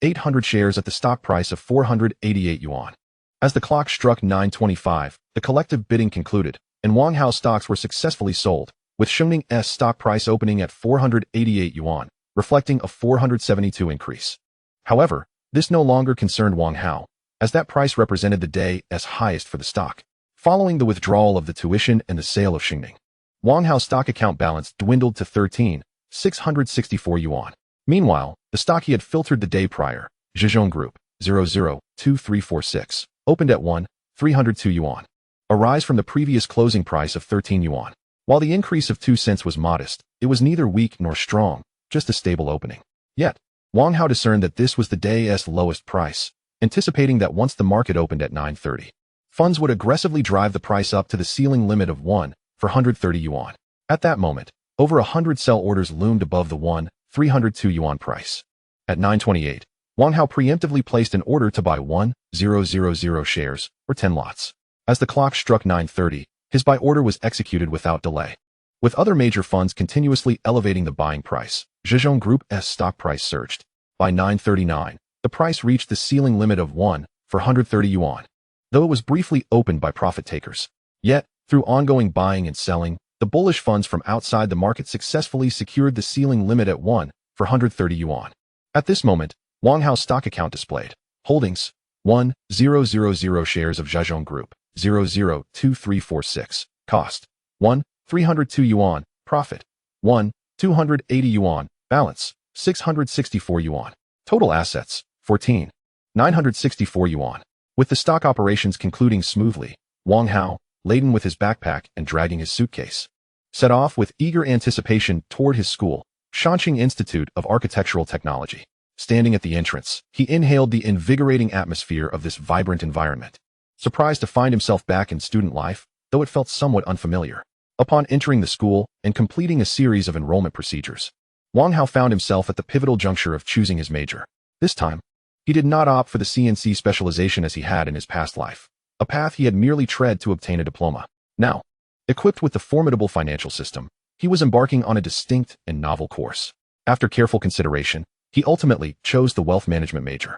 800 shares at the stock price of 488 yuan. As the clock struck 9:25, the collective bidding concluded, and Wang Hao stocks were successfully sold, with Xingning's stock price opening at 488 yuan, reflecting a 472 increase. However, this no longer concerned Wang Hao, as that price represented the day's highest for the stock. Following the withdrawal of the tuition and the sale of Xingning, Wang Hao's stock account balance dwindled to 13,664 yuan. Meanwhile, the stock he had filtered the day prior, Zhejiang Group, 002346, opened at 1,302 yuan, a rise from the previous closing price of 13 yuan. While the increase of 2 cents was modest, it was neither weak nor strong, just a stable opening. Yet, Wang Hao discerned that this was the day's lowest price, anticipating that once the market opened at 9:30, funds would aggressively drive the price up to the ceiling limit of 1,430 yuan. At that moment, over 100 sell orders loomed above the 1,302 yuan price. At 9:28, Wang Hao preemptively placed an order to buy 1,000 shares, or 10 lots. As the clock struck 9:30, his buy order was executed without delay. With other major funds continuously elevating the buying price, Zhejiang Group's stock price surged. By 9:39, the price reached the ceiling limit of 1,430 yuan. Though it was briefly opened by profit takers. Yet, through ongoing buying and selling, the bullish funds from outside the market successfully secured the ceiling limit at 1,430 yuan. At this moment, Wang Hao's stock account displayed holdings 1,000 shares of Zhejiang Group, 002346, cost 1,302 yuan, profit 1,280 yuan, balance 664 yuan, total assets 14,964 yuan. With the stock operations concluding smoothly, Wang Hao, laden with his backpack and dragging his suitcase, set off with eager anticipation toward his school, Shanxing Institute of Architectural Technology. Standing at the entrance, he inhaled the invigorating atmosphere of this vibrant environment. Surprised to find himself back in student life, though it felt somewhat unfamiliar. Upon entering the school and completing a series of enrollment procedures, Wang Hao found himself at the pivotal juncture of choosing his major. This time, he did not opt for the CNC specialization as he had in his past life, a path he had merely tread to obtain a diploma. Now, equipped with the formidable financial system, he was embarking on a distinct and novel course. After careful consideration, he ultimately chose the wealth management major.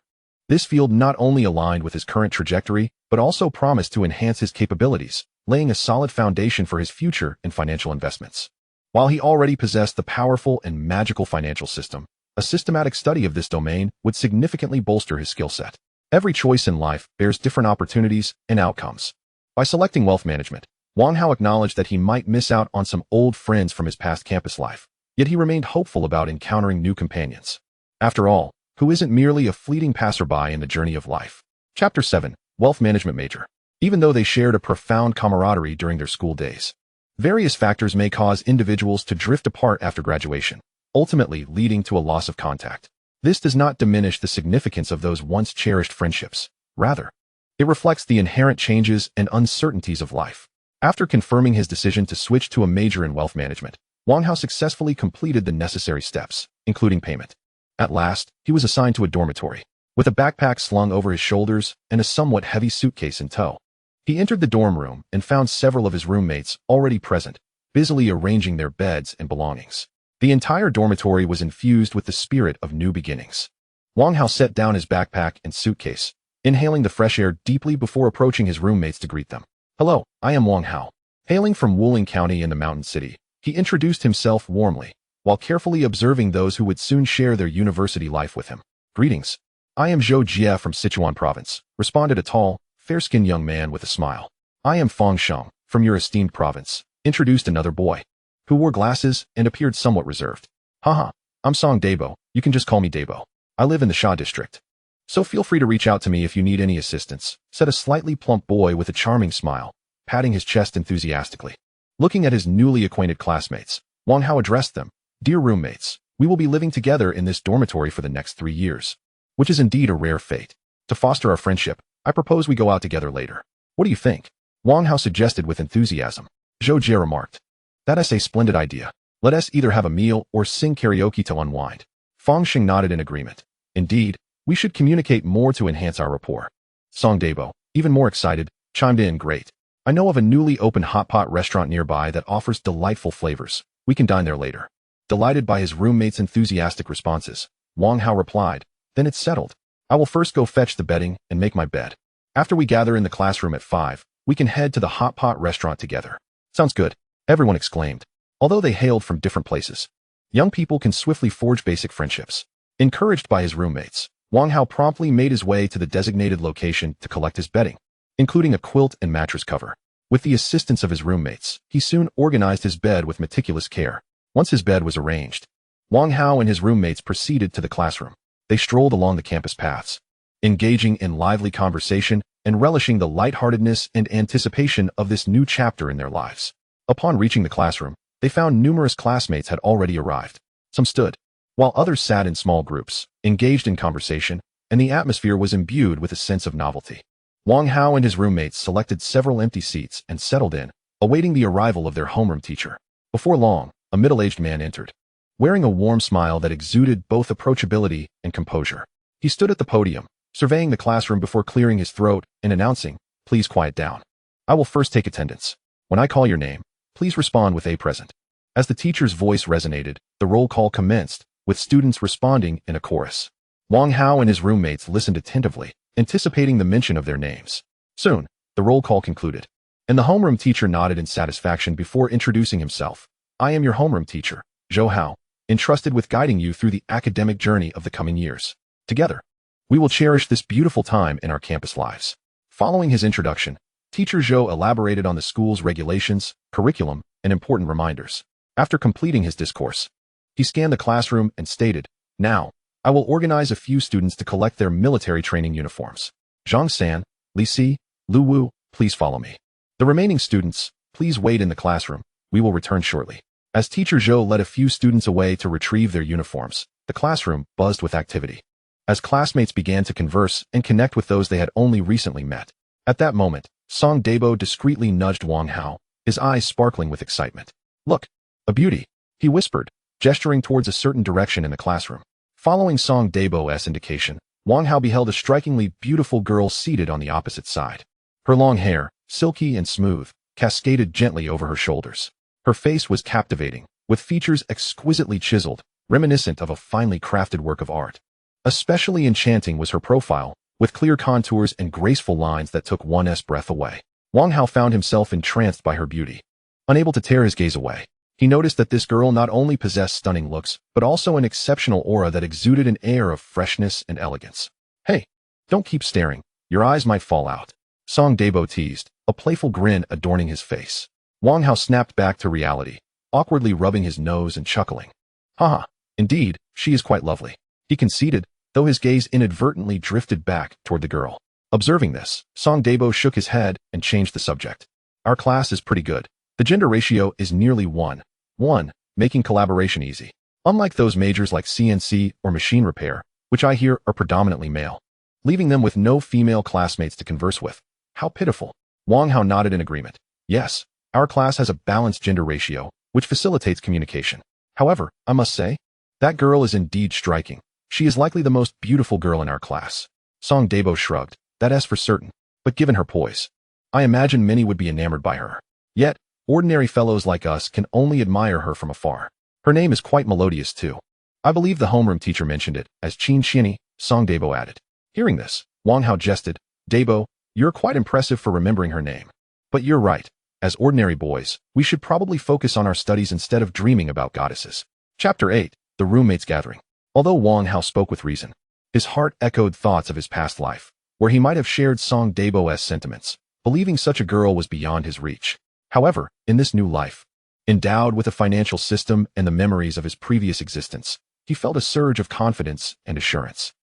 This field not only aligned with his current trajectory, but also promised to enhance his capabilities, laying a solid foundation for his future in financial investments. While he already possessed the powerful and magical financial system, a systematic study of this domain would significantly bolster his skill set. Every choice in life bears different opportunities and outcomes. By selecting wealth management, Wang Hao acknowledged that he might miss out on some old friends from his past campus life, yet he remained hopeful about encountering new companions. After all, who isn't merely a fleeting passerby in the journey of life? Chapter 7. Wealth Management Major. Even though they shared a profound camaraderie during their school days, various factors may cause individuals to drift apart after graduation, ultimately leading to a loss of contact. This does not diminish the significance of those once cherished friendships. Rather, it reflects the inherent changes and uncertainties of life. After confirming his decision to switch to a major in wealth management, Wang Hao successfully completed the necessary steps, including payment. At last, he was assigned to a dormitory, with a backpack slung over his shoulders and a somewhat heavy suitcase in tow. He entered the dorm room and found several of his roommates already present, busily arranging their beds and belongings. The entire dormitory was infused with the spirit of new beginnings. Wang Hao set down his backpack and suitcase, inhaling the fresh air deeply before approaching his roommates to greet them. "Hello, I am Wang Hao." Hailing from Wuling County in the Mountain City, he introduced himself warmly, while carefully observing those who would soon share their university life with him. "Greetings. I am Zhou Jie from Sichuan Province," responded a tall, fair-skinned young man with a smile. "I am Fang Sheng, from your esteemed province," introduced another boy, who wore glasses and appeared somewhat reserved. "Haha, I'm Song Dabo, you can just call me Dabo. I live in the Sha district. So feel free to reach out to me if you need any assistance," said a slightly plump boy with a charming smile, patting his chest enthusiastically. Looking at his newly acquainted classmates, Wang Hao addressed them. "Dear roommates, we will be living together in this dormitory for the next 3 years, which is indeed a rare fate. To foster our friendship, I propose we go out together later. What do you think?" Wang Hao suggested with enthusiasm. Zhou Jie remarked. "That's a splendid idea. Let us either have a meal or sing karaoke to unwind." Fang Sheng nodded in agreement. "Indeed, we should communicate more to enhance our rapport." Song Dabo, even more excited, chimed in. "Great. I know of a newly opened hot pot restaurant nearby that offers delightful flavors. We can dine there later." Delighted by his roommates' enthusiastic responses, Wang Hao replied, "Then it's settled. I will first go fetch the bedding and make my bed. After we gather in the classroom at 5, we can head to the hot pot restaurant together." "Sounds good," everyone exclaimed. Although they hailed from different places, young people can swiftly forge basic friendships. Encouraged by his roommates, Wang Hao promptly made his way to the designated location to collect his bedding, including a quilt and mattress cover. With the assistance of his roommates, he soon organized his bed with meticulous care. Once his bed was arranged, Wang Hao and his roommates proceeded to the classroom. They strolled along the campus paths, engaging in lively conversation and relishing the lightheartedness and anticipation of this new chapter in their lives. Upon reaching the classroom, they found numerous classmates had already arrived. Some stood, while others sat in small groups, engaged in conversation, and the atmosphere was imbued with a sense of novelty. Wang Hao and his roommates selected several empty seats and settled in, awaiting the arrival of their homeroom teacher. Before long, a middle-aged man entered, wearing a warm smile that exuded both approachability and composure. He stood at the podium, surveying the classroom before clearing his throat and announcing, "Please quiet down. I will first take attendance. When I call your name, please respond with a present." As the teacher's voice resonated, the roll call commenced, with students responding in a chorus. Wang Hao and his roommates listened attentively, anticipating the mention of their names. Soon, the roll call concluded, and the homeroom teacher nodded in satisfaction before introducing himself. "I am your homeroom teacher, Zhou Hao, entrusted with guiding you through the academic journey of the coming years. Together, we will cherish this beautiful time in our campus lives." Following his introduction, Teacher Zhou elaborated on the school's regulations, curriculum, and important reminders. After completing his discourse, he scanned the classroom and stated, "Now, I will organize a few students to collect their military training uniforms. Zhang San, Li Si, Lu Wu, please follow me. The remaining students, please wait in the classroom. We will return shortly." As Teacher Zhou led a few students away to retrieve their uniforms, the classroom buzzed with activity. as classmates began to converse and connect with those they had only recently met. At that moment, Song Dabo discreetly nudged Wang Hao, his eyes sparkling with excitement. "Look, a beauty," he whispered, gesturing towards a certain direction in the classroom. Following Song Dabo's indication, Wang Hao beheld a strikingly beautiful girl seated on the opposite side. Her long hair, silky and smooth, cascaded gently over her shoulders. Her face was captivating, with features exquisitely chiseled, reminiscent of a finely crafted work of art. Especially enchanting was her profile, with clear contours and graceful lines that took one's breath away. Wang Hao found himself entranced by her beauty. Unable to tear his gaze away, he noticed that this girl not only possessed stunning looks, but also an exceptional aura that exuded an air of freshness and elegance. "Hey, don't keep staring. Your eyes might fall out," Song Dabo teased, a playful grin adorning his face. Wang Hao snapped back to reality, awkwardly rubbing his nose and chuckling. "Haha, indeed, she is quite lovely," he conceded, though his gaze inadvertently drifted back toward the girl. Observing this, Song Dabo shook his head and changed the subject. "Our class is pretty good. The gender ratio is nearly 1:1, making collaboration easy. Unlike those majors like CNC or machine repair, which I hear are predominantly male, leaving them with no female classmates to converse with. How pitiful." Wang Hao nodded in agreement. "Yes, our class has a balanced gender ratio, which facilitates communication. However, I must say, that girl is indeed striking. She is likely the most beautiful girl in our class." Song Dabo shrugged. "That's for certain. But given her poise, I imagine many would be enamored by her. Yet, ordinary fellows like us can only admire her from afar. Her name is quite melodious too. I believe the homeroom teacher mentioned it as Chin Chini," Song Dabo added. Hearing this, Wang Hao jested. "Dabo, you're quite impressive for remembering her name. But you're right. As ordinary boys, we should probably focus on our studies instead of dreaming about goddesses." Chapter 8. The Roommates Gathering. Although Wang Hao spoke with reason, his heart echoed thoughts of his past life, where he might have shared Song Dabo's sentiments, believing such a girl was beyond his reach. However, in this new life, endowed with a financial system and the memories of his previous existence, he felt a surge of confidence and assurance.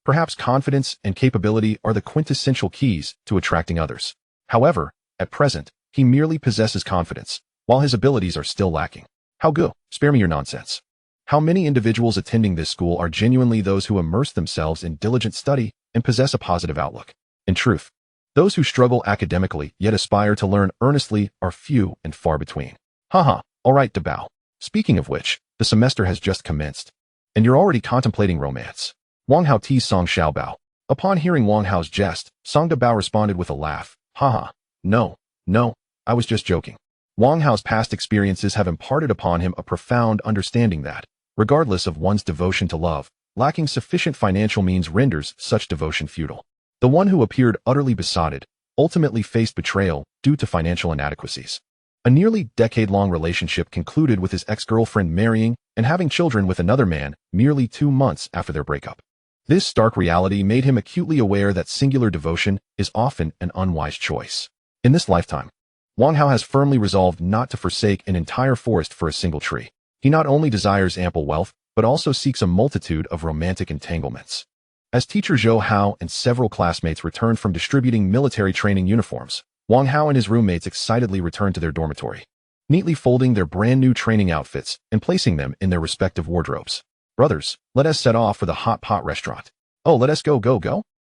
Perhaps confidence and capability are the quintessential keys to attracting others. However, at present, he merely possesses confidence, while his abilities are still lacking. How go? Spare me your nonsense. How many individuals attending this school are genuinely those who immerse themselves in diligent study and possess a positive outlook? In truth, those who struggle academically yet aspire to learn earnestly are few and far between. Haha, all right, Dabao. Speaking of which, the semester has just commenced, and you're already contemplating romance. Wang Hao teased Song Xiaobao. Upon hearing Wang Hao's jest, Song Dabao responded with a laugh. Haha, no, I was just joking. Wang Hao's past experiences have imparted upon him a profound understanding that, regardless of one's devotion to love, lacking sufficient financial means renders such devotion futile. The one who appeared utterly besotted ultimately faced betrayal due to financial inadequacies. A nearly decade-long relationship concluded with his ex-girlfriend marrying and having children with another man merely 2 months after their breakup. This stark reality made him acutely aware that singular devotion is often an unwise choice. In this lifetime, Wang Hao has firmly resolved not to forsake an entire forest for a single tree. He not only desires ample wealth, but also seeks a multitude of romantic entanglements. As teacher Zhou Hao and several classmates returned from distributing military training uniforms, Wang Hao and his roommates excitedly returned to their dormitory, neatly folding their brand new training outfits and placing them in their respective wardrobes. Brothers, let us set off for the hot pot restaurant. Oh, let us go.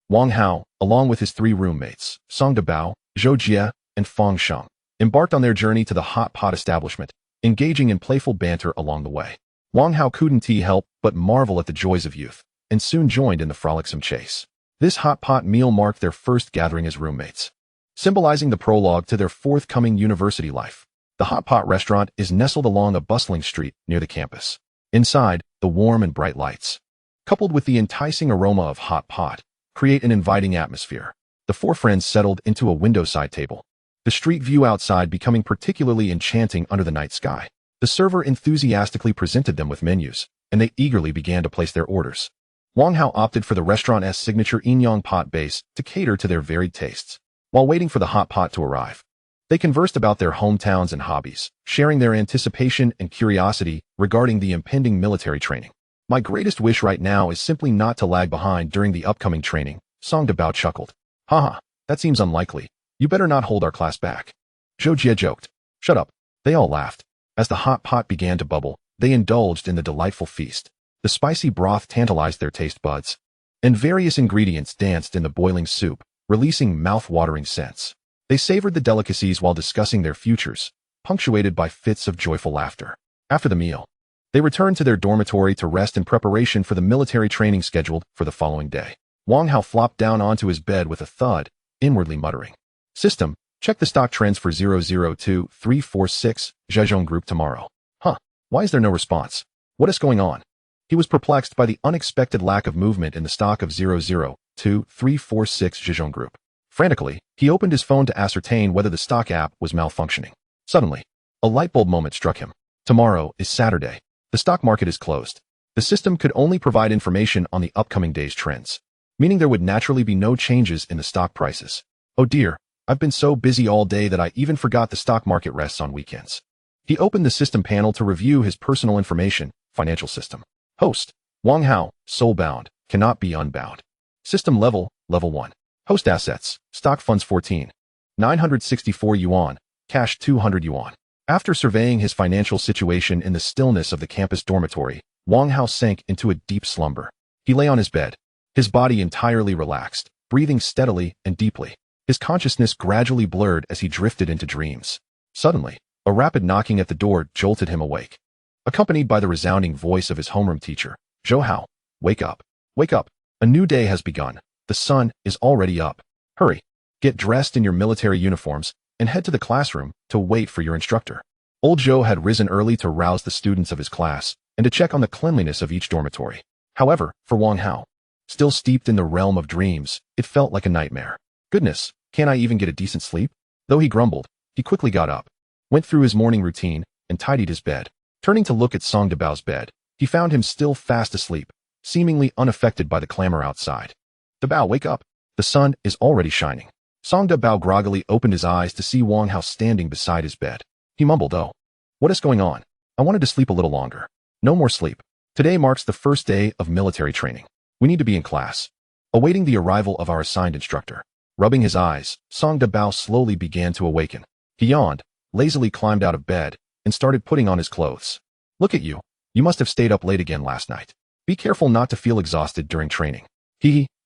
Wang Hao, along with his 3 roommates, Song Dabao, Zhou Jie, and Fang Sheng, embarked on their journey to the hot pot establishment, engaging in playful banter along the way. Wang Hao couldn't help but marvel at the joys of youth, and soon joined in the frolicsome chase. This hot pot meal marked their first gathering as roommates, symbolizing the prologue to their forthcoming university life. The hot pot restaurant is nestled along a bustling street near the campus. Inside, the warm and bright lights, coupled with the enticing aroma of hot pot, create an inviting atmosphere. The 4 friends settled into a window-side table, the street view outside becoming particularly enchanting under the night sky. The server enthusiastically presented them with menus, and they eagerly began to place their orders. Wang Hao opted for the restaurant's signature Inyang pot base to cater to their varied tastes. While waiting for the hot pot to arrive, they conversed about their hometowns and hobbies, sharing their anticipation and curiosity regarding the impending military training. My greatest wish right now is simply not to lag behind during the upcoming training, Song Dabao chuckled. Haha, that seems unlikely. You better not hold our class back. Zhou Jie joked. Shut up. They all laughed. As the hot pot began to bubble, they indulged in the delightful feast. The spicy broth tantalized their taste buds, and various ingredients danced in the boiling soup, releasing mouth-watering scents. They savored the delicacies while discussing their futures, punctuated by fits of joyful laughter. After the meal, they returned to their dormitory to rest in preparation for the military training scheduled for the following day. Wang Hao flopped down onto his bed with a thud, inwardly muttering, "System, check the stock trends for 002346 Zhejiang Group tomorrow." Huh, why is there no response? What is going on? He was perplexed by the unexpected lack of movement in the stock of 002346 Zhejiang Group. Frantically, he opened his phone to ascertain whether the stock app was malfunctioning. Suddenly, a light bulb moment struck him. Tomorrow is Saturday. The stock market is closed. The system could only provide information on the upcoming day's trends, meaning there would naturally be no changes in the stock prices. Oh dear, I've been so busy all day that I even forgot the stock market rests on weekends. He opened the system panel to review his personal information, financial system. Host, Wang Hao, soul-bound, cannot be unbound. System level, level 1. Host assets, stock funds 14. 964 yuan, cash 200 yuan. After surveying his financial situation in the stillness of the campus dormitory, Wang Hao sank into a deep slumber. He lay on his bed, his body entirely relaxed, breathing steadily and deeply. His consciousness gradually blurred as he drifted into dreams. Suddenly, a rapid knocking at the door jolted him awake, accompanied by the resounding voice of his homeroom teacher. "Zhou Hao, wake up. Wake up. A new day has begun. The sun is already up. Hurry. Get dressed in your military uniforms and head to the classroom to wait for your instructor." Old Zhou had risen early to rouse the students of his class and to check on the cleanliness of each dormitory. However, for Wang Hao, still steeped in the realm of dreams, it felt like a nightmare. Goodness, can't I even get a decent sleep? Though he grumbled, he quickly got up, went through his morning routine, and tidied his bed. Turning to look at Song Dabao's bed, he found him still fast asleep, seemingly unaffected by the clamor outside. "Dabao, wake up. The sun is already shining." Song Dabao groggily opened his eyes to see Wang Hao standing beside his bed. He mumbled, "Oh, what is going on? I wanted to sleep a little longer." "No more sleep. Today marks the first day of military training. We need to be in class." Awaiting the arrival of our assigned instructor, rubbing his eyes, Song Dabao slowly began to awaken. He yawned, lazily climbed out of bed, and started putting on his clothes. "Look at you. You must have stayed up late again last night. Be careful not to feel exhausted during training."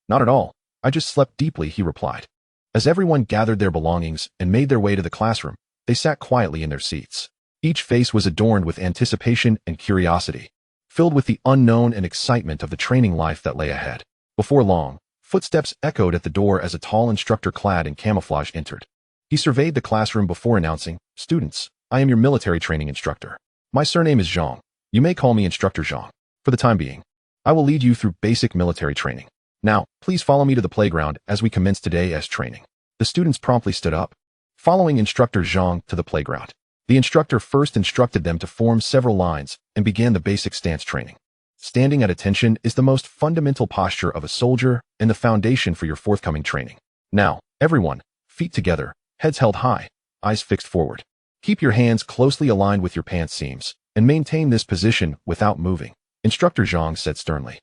Not at all. I just slept deeply," he replied. As everyone gathered their belongings and made their way to the classroom, they sat quietly in their seats. Each face was adorned with anticipation and curiosity, filled with the unknown and excitement of the training life that lay ahead. Before long, footsteps echoed at the door as a tall instructor clad in camouflage entered. He surveyed the classroom before announcing, "Students, I am your military training instructor. My surname is Zhang. You may call me Instructor Zhang. For the time being, I will lead you through basic military training. Now, please follow me to the playground as we commence today's training." The students promptly stood up, following Instructor Zhang to the playground. The instructor first instructed them to form several lines and began the basic stance training. Standing at attention is the most fundamental posture of a soldier and the foundation for your forthcoming training. Now, everyone, feet together, heads held high, eyes fixed forward. Keep your hands closely aligned with your pants seams and maintain this position without moving, Instructor Zhang said sternly.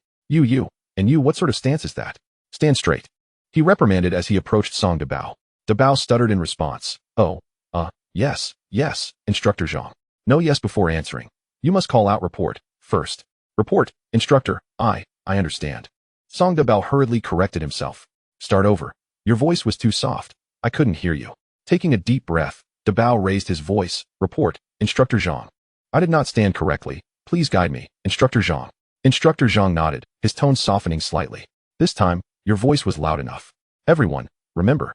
And you, what sort of stance is that? Stand straight. He reprimanded as he approached Song Dabao. Dabao stuttered in response. Yes, Instructor Zhang. No yes before answering. You must call out report first. Report, instructor, I understand. Song Dabao hurriedly corrected himself. Start over. Your voice was too soft. I couldn't hear you. Taking a deep breath, Dabao raised his voice. Report, Instructor Zhang. I did not stand correctly. Please guide me, Instructor Zhang. Instructor Zhang nodded, his tone softening slightly. This time, your voice was loud enough. Everyone, remember,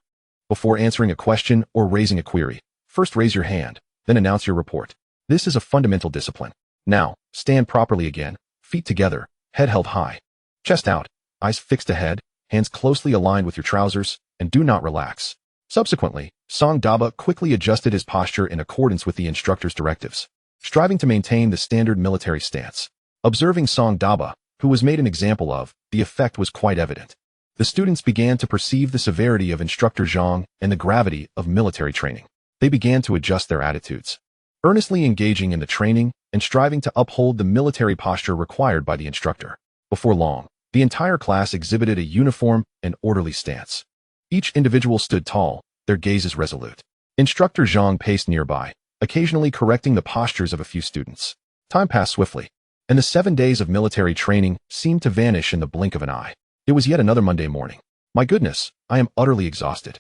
before answering a question or raising a query, first raise your hand, then announce your report. This is a fundamental discipline. Now, stand properly again, feet together, head held high, chest out, eyes fixed ahead, hands closely aligned with your trousers, and do not relax. Subsequently, Song Daba quickly adjusted his posture in accordance with the instructor's directives, striving to maintain the standard military stance. Observing Song Daba, who was made an example of, the effect was quite evident. The students began to perceive the severity of Instructor Zhang and the gravity of military training. They began to adjust their attitudes, earnestly engaging in the training and striving to uphold the military posture required by the instructor. Before long, the entire class exhibited a uniform and orderly stance. Each individual stood tall, their gazes resolute. Instructor Zhang paced nearby, occasionally correcting the postures of a few students. Time passed swiftly, and the 7 days of military training seemed to vanish in the blink of an eye. It was yet another Monday morning. My goodness, I am utterly exhausted.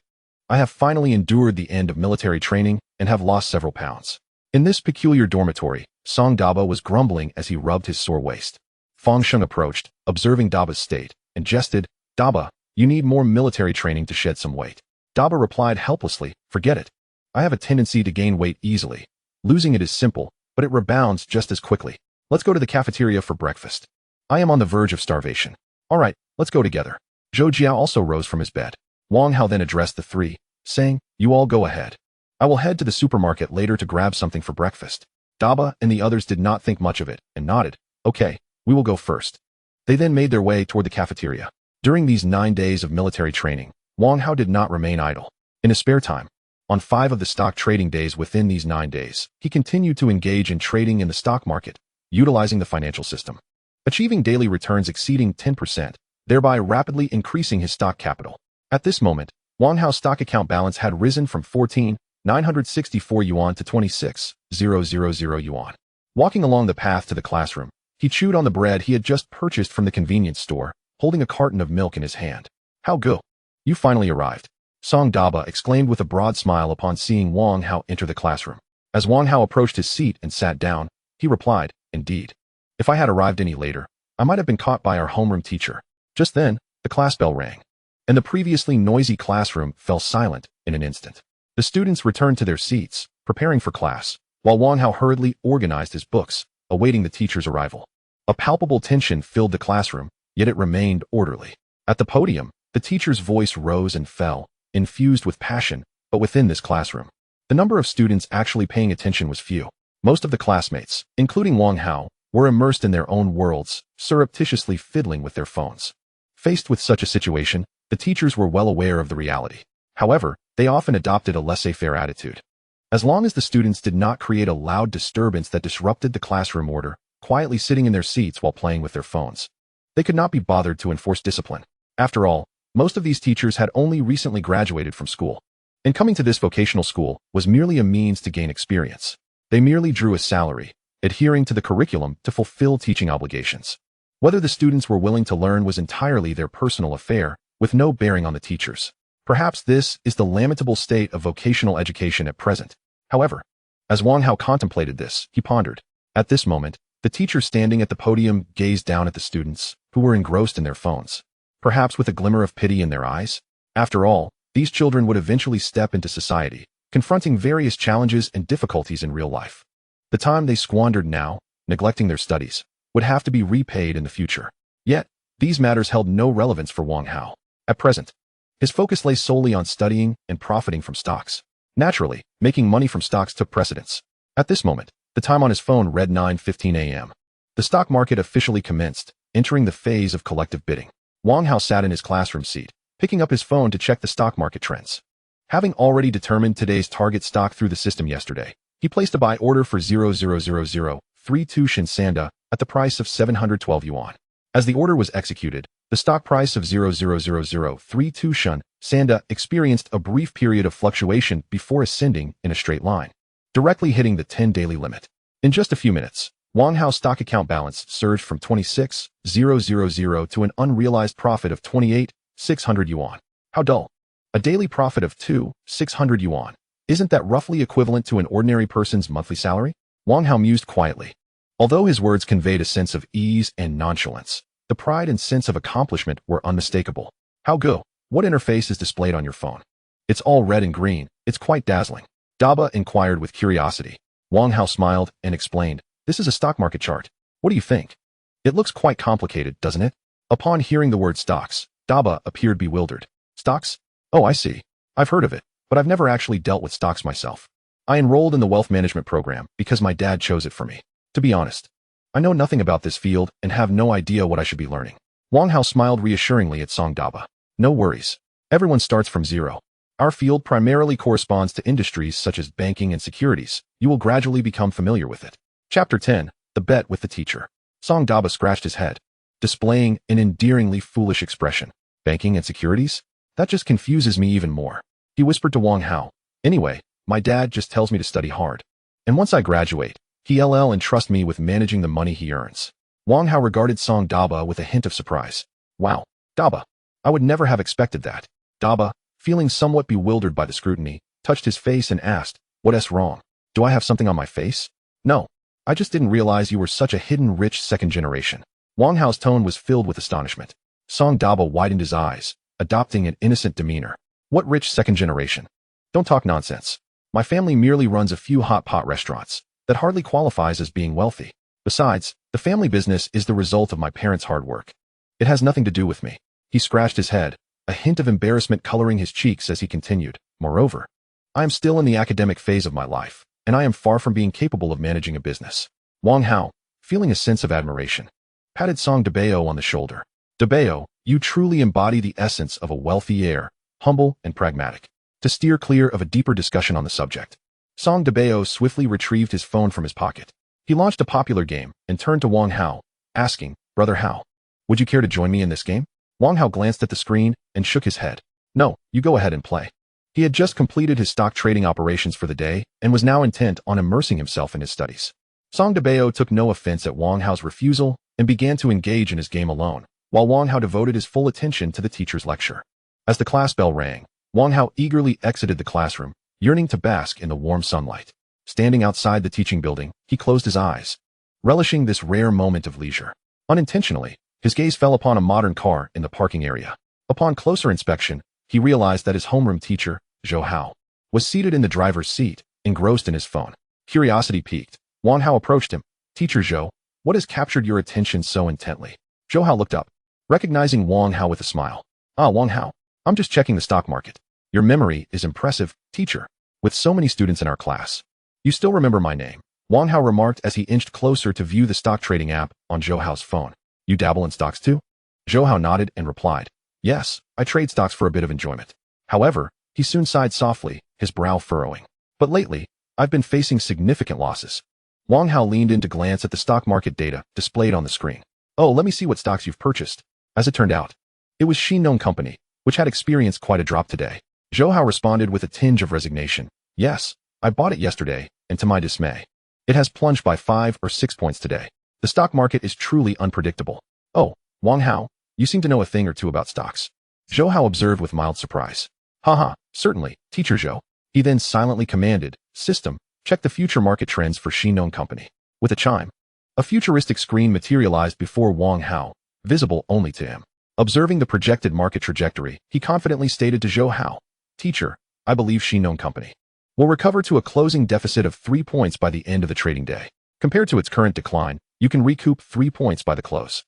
I have finally endured the end of military training and have lost several pounds. In this peculiar dormitory, Song Daba was grumbling as he rubbed his sore waist. Fang Sheng approached, observing Daba's state, and jested, "Daba, you need more military training to shed some weight." Daba replied helplessly, "Forget it. I have a tendency to gain weight easily. Losing it is simple, but it rebounds just as quickly. Let's go to the cafeteria for breakfast. I am on the verge of starvation." "All right, let's go together." Zhou Jiao also rose from his bed. Wang Hao then addressed the three, saying, "You all go ahead. I will head to the supermarket later to grab something for breakfast." Daba and the others did not think much of it and nodded, "Okay, we will go first." They then made their way toward the cafeteria. During these 9 days of military training, Wang Hao did not remain idle. In his spare time, on 5 of the stock trading days within these 9 days, he continued to engage in trading in the stock market, utilizing the financial system, achieving daily returns exceeding 10%, thereby rapidly increasing his stock capital. At this moment, Wang Hao's stock account balance had risen from 14,964 yuan to 26,000 yuan. Walking along the path to the classroom, he chewed on the bread he had just purchased from the convenience store, holding a carton of milk in his hand. "How go? You finally arrived," Song Daba exclaimed with a broad smile upon seeing Wang Hao enter the classroom. As Wang Hao approached his seat and sat down, he replied, "Indeed. If I had arrived any later, I might have been caught by our homeroom teacher." Just then, the class bell rang, and the previously noisy classroom fell silent in an instant. The students returned to their seats, preparing for class, while Wang Hao hurriedly organized his books, awaiting the teacher's arrival. A palpable tension filled the classroom, yet it remained orderly. At the podium, the teacher's voice rose and fell, infused with passion, but within this classroom, the number of students actually paying attention was few. Most of the classmates, including Wang Hao, were immersed in their own worlds, surreptitiously fiddling with their phones. Faced with such a situation, the teachers were well aware of the reality. However, they often adopted a laissez-faire attitude. As long as the students did not create a loud disturbance that disrupted the classroom order, quietly sitting in their seats while playing with their phones, they could not be bothered to enforce discipline. After all, most of these teachers had only recently graduated from school, and coming to this vocational school was merely a means to gain experience. They merely drew a salary, adhering to the curriculum to fulfill teaching obligations. Whether the students were willing to learn was entirely their personal affair, with no bearing on the teachers. Perhaps this is the lamentable state of vocational education at present. However, as Wang Hao contemplated this, he pondered. At this moment, the teacher standing at the podium gazed down at the students, who were engrossed in their phones, perhaps with a glimmer of pity in their eyes. After all, these children would eventually step into society, confronting various challenges and difficulties in real life. The time they squandered now, neglecting their studies, would have to be repaid in the future. Yet, these matters held no relevance for Wang Hao. At present, his focus lay solely on studying and profiting from stocks. Naturally, making money from stocks took precedence. At this moment, the time on his phone read 9:15 a.m. The stock market officially commenced, entering the phase of collective bidding. Wang Hao sat in his classroom seat, picking up his phone to check the stock market trends. Having already determined today's target stock through the system yesterday, he placed a buy order for 0.000032 Shin Sanda at the price of 712 yuan. As the order was executed, the stock price of 0.000032 Shun Sanda experienced a brief period of fluctuation before ascending in a straight line, directly hitting the 10-daily limit. In just a few minutes, Wang Hao's stock account balance surged from 26,000 to an unrealized profit of 28,600 yuan. How dull. A daily profit of 2,600 yuan. Isn't that roughly equivalent to an ordinary person's monthly salary? Wang Hao mused quietly. Although his words conveyed a sense of ease and nonchalance, the pride and sense of accomplishment were unmistakable. How go? What interface is displayed on your phone? It's all red and green. It's quite dazzling. Daba inquired with curiosity. Wang Hao smiled and explained, "This is a stock market chart. What do you think? It looks quite complicated, doesn't it?" Upon hearing the word stocks, Daba appeared bewildered. "Stocks? Oh, I see. I've heard of it, but I've never actually dealt with stocks myself. I enrolled in the wealth management program because my dad chose it for me. To be honest, I know nothing about this field and have no idea what I should be learning." Wang Hao smiled reassuringly at Song Daba. "No worries. Everyone starts from zero. Our field primarily corresponds to industries such as banking and securities. You will gradually become familiar with it." Chapter 10, The Bet with the Teacher. Song Daba scratched his head, displaying an endearingly foolish expression. Banking and securities? That just confuses me even more. He whispered to Wang Hao. "Anyway, my dad just tells me to study hard. And once I graduate, he'll entrust me with managing the money he earns." Wang Hao regarded Song Daba with a hint of surprise. "Wow, Daba. I would never have expected that. Daba, feeling somewhat bewildered by the scrutiny, touched his face and asked, "What's wrong? Do I have something on my face?" "No. I just didn't realize you were such a hidden rich second generation." Wang Hao's tone was filled with astonishment. Song Daba widened his eyes, adopting an innocent demeanor. "What rich second generation? Don't talk nonsense. My family merely runs a few hot pot restaurants. That hardly qualifies as being wealthy. Besides, the family business is the result of my parents' hard work. It has nothing to do with me." He scratched his head, a hint of embarrassment coloring his cheeks as he continued. "Moreover, I am still in the academic phase of my life, and I am far from being capable of managing a business." Wang Hao, feeling a sense of admiration, patted Song Debao on the shoulder. "Debao, you truly embody the essence of a wealthy heir, humble and pragmatic." To steer clear of a deeper discussion on the subject, Song Debao swiftly retrieved his phone from his pocket. He launched a popular game and turned to Wang Hao, asking, "Brother Hao, would you care to join me in this game?" Wang Hao glanced at the screen and shook his head. "No, you go ahead and play." He had just completed his stock trading operations for the day and was now intent on immersing himself in his studies. Song Debao took no offense at Wang Hao's refusal and began to engage in his game alone, while Wang Hao devoted his full attention to the teacher's lecture. As the class bell rang, Wang Hao eagerly exited the classroom, yearning to bask in the warm sunlight. Standing outside the teaching building, he closed his eyes, relishing this rare moment of leisure. Unintentionally, his gaze fell upon a modern car in the parking area. Upon closer inspection, he realized that his homeroom teacher, Zhou Hao, was seated in the driver's seat, engrossed in his phone. Curiosity piqued. Wang Hao approached him. "Teacher Zhou, what has captured your attention so intently?" Zhou Hao looked up, recognizing Wang Hao with a smile. "Ah, Wang Hao, I'm just checking the stock market." "Your memory is impressive, teacher. With so many students in our class, you still remember my name," Wang Hao remarked as he inched closer to view the stock trading app on Zhou Hao's phone. "You dabble in stocks too?" Zhou Hao nodded and replied, "Yes, I trade stocks for a bit of enjoyment." However, he soon sighed softly, his brow furrowing. "But lately, I've been facing significant losses." Wang Hao leaned in to glance at the stock market data displayed on the screen. "Oh, let me see what stocks you've purchased." As it turned out, it was Shinong Company, which had experienced quite a drop today. Zhou Hao responded with a tinge of resignation. "Yes, I bought it yesterday, and to my dismay, it has plunged by 5 or 6 points today. The stock market is truly unpredictable." "Oh, Wang Hao, you seem to know a thing or two about stocks," Zhou Hao observed with mild surprise. "Haha, certainly, teacher Zhou." He then silently commanded, "System, check the future market trends for Shinong Company." With a chime, a futuristic screen materialized before Wang Hao, visible only to him. Observing the projected market trajectory, he confidently stated to Zhou Hao, "Teacher, I believe Shinong Company will recover to a closing deficit of 3 points by the end of the trading day. Compared to its current decline, you can recoup 3 points by the close."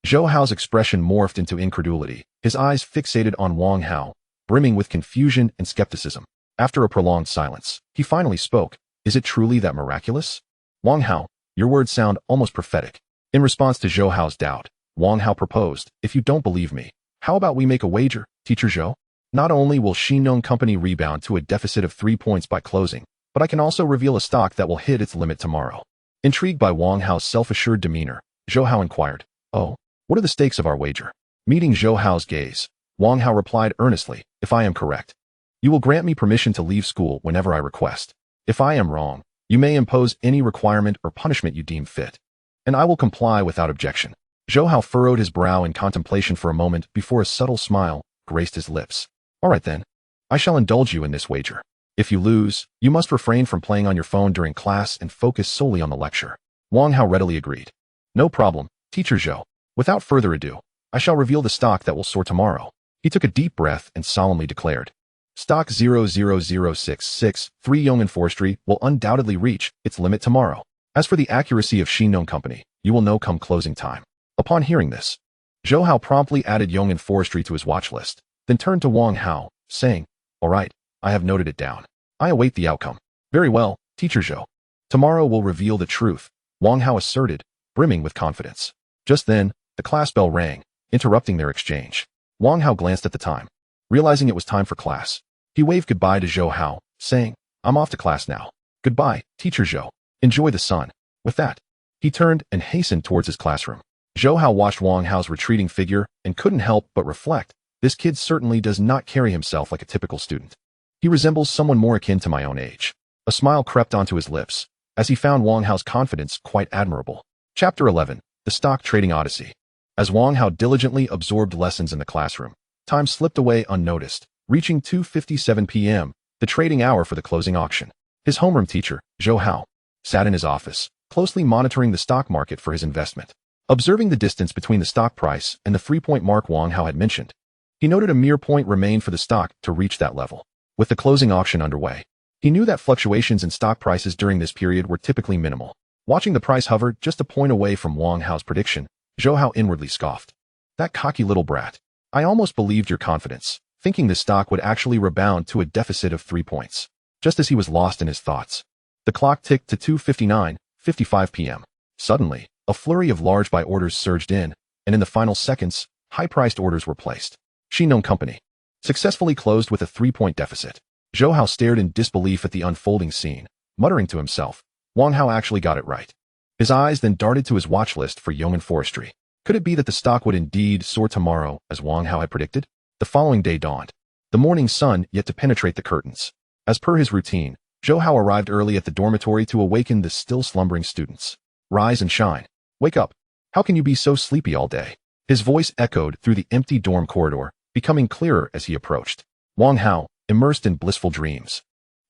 Zhou Hao's expression morphed into incredulity, his eyes fixated on Wang Hao, brimming with confusion and skepticism. After a prolonged silence, he finally spoke. "Is it truly that miraculous? Wang Hao, your words sound almost prophetic." In response to Zhou Hao's doubt, Wang Hao proposed, "If you don't believe me, how about we make a wager, teacher Zhou? Not only will Shinong Company rebound to a deficit of 3 points by closing, but I can also reveal a stock that will hit its limit tomorrow." Intrigued by Wang Hao's self-assured demeanor, Zhou Hao inquired, "Oh, what are the stakes of our wager?" Meeting Zhou Hao's gaze, Wang Hao replied earnestly, "If I am correct, you will grant me permission to leave school whenever I request. If I am wrong, you may impose any requirement or punishment you deem fit, and I will comply without objection." Zhou Hao furrowed his brow in contemplation for a moment before a subtle smile graced his lips. "All right then, I shall indulge you in this wager. If you lose, you must refrain from playing on your phone during class and focus solely on the lecture." Wang Hao readily agreed. "No problem, teacher Zhou. Without further ado, I shall reveal the stock that will soar tomorrow." He took a deep breath and solemnly declared, "Stock 00066 3 Yong'an Forestry will undoubtedly reach its limit tomorrow. As for the accuracy of Shinong Company, you will know come closing time." Upon hearing this, Zhou Hao promptly added Yong'an Forestry to his watch list, then turned to Wang Hao, saying, "All right, I have noted it down. I await the outcome." "Very well, teacher Zhou. Tomorrow will reveal the truth," Wang Hao asserted, brimming with confidence. Just then, the class bell rang, interrupting their exchange. Wang Hao glanced at the time. Realizing it was time for class, he waved goodbye to Zhou Hao, saying, "I'm off to class now. Goodbye, teacher Zhou. Enjoy the sun." With that, he turned and hastened towards his classroom. Zhou Hao watched Wang Hao's retreating figure and couldn't help but reflect, this kid certainly does not carry himself like a typical student. He resembles someone more akin to my own age. A smile crept onto his lips, as he found Wang Hao's confidence quite admirable. Chapter 11, The Stock Trading Odyssey. As Wang Hao diligently absorbed lessons in the classroom, time slipped away unnoticed, reaching 2:57 p.m., the trading hour for the closing auction. His homeroom teacher, Zhou Hao, sat in his office, closely monitoring the stock market for his investment. Observing the distance between the stock price and the 3-point mark Wang Hao had mentioned, he noted a mere point remained for the stock to reach that level. With the closing auction underway, he knew that fluctuations in stock prices during this period were typically minimal. Watching the price hover just a point away from Wang Hao's prediction, Zhou Hao inwardly scoffed. That cocky little brat. I almost believed your confidence, thinking the stock would actually rebound to a deficit of 3 points. Just as he was lost in his thoughts, the clock ticked to 2:55 p.m. Suddenly, a flurry of large buy orders surged in, and in the final seconds, high-priced orders were placed. Xinong Company successfully closed with a 3-point deficit. Zhou Hao stared in disbelief at the unfolding scene, muttering to himself, Wang Hao actually got it right. His eyes then darted to his watch list for Yong'an Forestry. Could it be that the stock would indeed soar tomorrow, as Wang Hao had predicted? The following day dawned. The morning sun yet to penetrate the curtains. As per his routine, Zhou Hao arrived early at the dormitory to awaken the still slumbering students. Rise and shine. Wake up. How can you be so sleepy all day? His voice echoed through the empty dorm corridor, becoming clearer as he approached. Wang Hao, immersed in blissful dreams,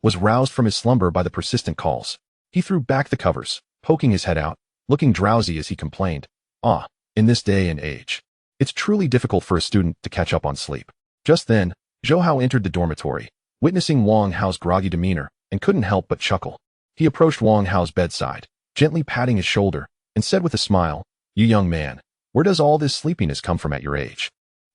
was roused from his slumber by the persistent calls. He threw back the covers, poking his head out, looking drowsy as he complained, in this day and age, it's truly difficult for a student to catch up on sleep. Just then, Zhou Hao entered the dormitory, witnessing Wang Hao's groggy demeanor, and couldn't help but chuckle. He approached Wang Hao's bedside, gently patting his shoulder, and said with a smile, You young man, where does all this sleepiness come from at your age?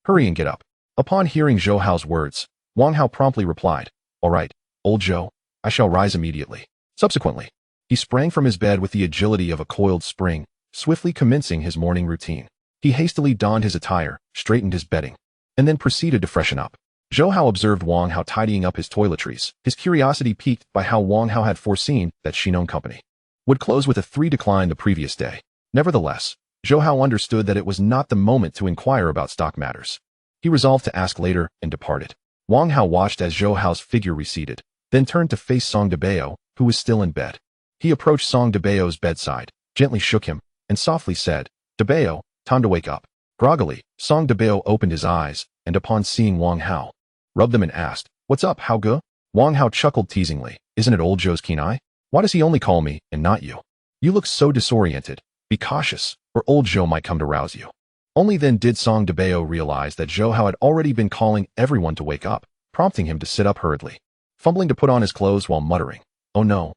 Hurry and get up. Upon hearing Zhou Hao's words, Wang Hao promptly replied, All right, old Zhou, I shall rise immediately. Subsequently, he sprang from his bed with the agility of a coiled spring, swiftly commencing his morning routine. He hastily donned his attire, straightened his bedding, and then proceeded to freshen up. Zhou Hao observed Wang Hao tidying up his toiletries, his curiosity piqued by how Wang Hao had foreseen that Xinong Company would close with a 3 decline the previous day. Nevertheless, Zhou Hao understood that it was not the moment to inquire about stock matters. He resolved to ask later and departed. Wang Hao watched as Zhou Hao's figure receded, then turned to face Song Debao, who was still in bed. He approached Song Debao's bedside, gently shook him, and softly said, Debao, time to wake up. Groggily, Song Debao opened his eyes, and upon seeing Wang Hao, rubbed them and asked, What's up, Hao Ge? Wang Hao chuckled teasingly, Isn't it old Zhou's keen eye? Why does he only call me, and not you? You look so disoriented. Be cautious, or old Zhou might come to rouse you. Only then did Song Debao realize that Zhou Hao had already been calling everyone to wake up, prompting him to sit up hurriedly, fumbling to put on his clothes while muttering, Oh no,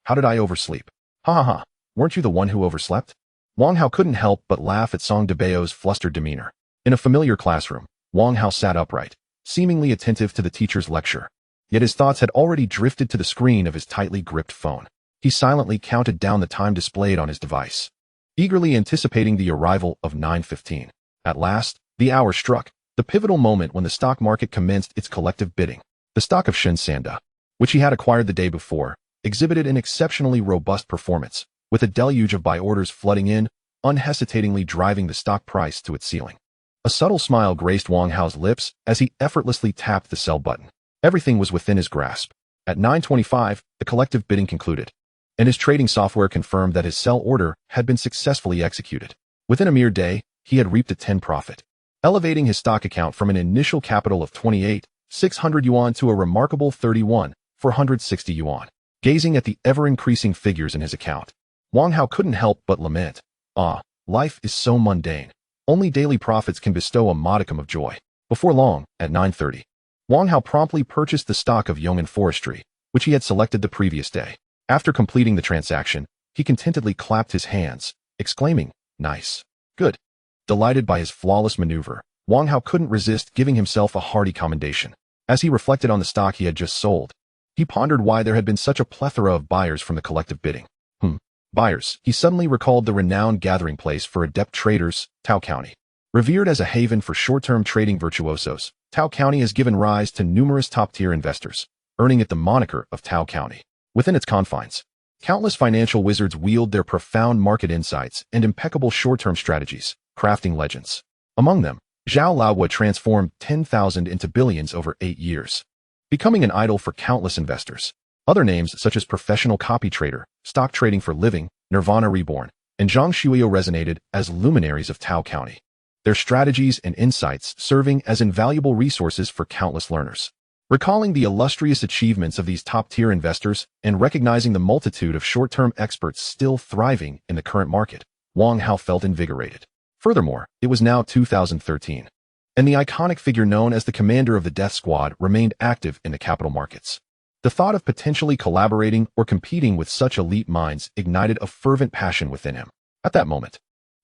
how did I oversleep? Ha ha ha, weren't you the one who overslept? Wang Hao couldn't help but laugh at Song Debao's flustered demeanor. In a familiar classroom, Wang Hao sat upright, seemingly attentive to the teacher's lecture. Yet his thoughts had already drifted to the screen of his tightly gripped phone. He silently counted down the time displayed on his device, eagerly anticipating the arrival of 9:15. At last, the hour struck, the pivotal moment when the stock market commenced its collective bidding. The stock of Shen, which he had acquired the day before, exhibited an exceptionally robust performance, with a deluge of buy orders flooding in, unhesitatingly driving the stock price to its ceiling. A subtle smile graced Wang Hao's lips as he effortlessly tapped the sell button. Everything was within his grasp. At 9:25, the collective bidding concluded, and his trading software confirmed that his sell order had been successfully executed. Within a mere day, he had reaped a 10 profit, elevating his stock account from an initial capital of 28,600 yuan to a remarkable 31,460 yuan. Gazing at the ever-increasing figures in his account, Wang Hao couldn't help but lament, life is so mundane. Only daily profits can bestow a modicum of joy. Before long, at 9:30, Wang Hao promptly purchased the stock of Yong'an Forestry, which he had selected the previous day. After completing the transaction, he contentedly clapped his hands, exclaiming, Nice. Good. Delighted by his flawless maneuver, Wang Hao couldn't resist giving himself a hearty commendation. As he reflected on the stock he had just sold, he pondered why there had been such a plethora of buyers from the collective bidding. Buyers. He suddenly recalled the renowned gathering place for adept traders, Tao County. Revered as a haven for short-term trading virtuosos, Tao County has given rise to numerous top-tier investors, earning it the moniker of Tao County. Within its confines, countless financial wizards wield their profound market insights and impeccable short-term strategies, crafting legends. Among them, Zhao Laowa transformed 10,000 into billions over 8 years, becoming an idol for countless investors. Other names such as professional copy trader, stock trading for living, Nirvana Reborn, and Zhang Shuiao resonated as luminaries of Tao County, their strategies and insights serving as invaluable resources for countless learners. Recalling the illustrious achievements of these top-tier investors and recognizing the multitude of short-term experts still thriving in the current market, Wang Hao felt invigorated. Furthermore, it was now 2013, and the iconic figure known as the commander of the Death Squad remained active in the capital markets. The thought of potentially collaborating or competing with such elite minds ignited a fervent passion within him. At that moment,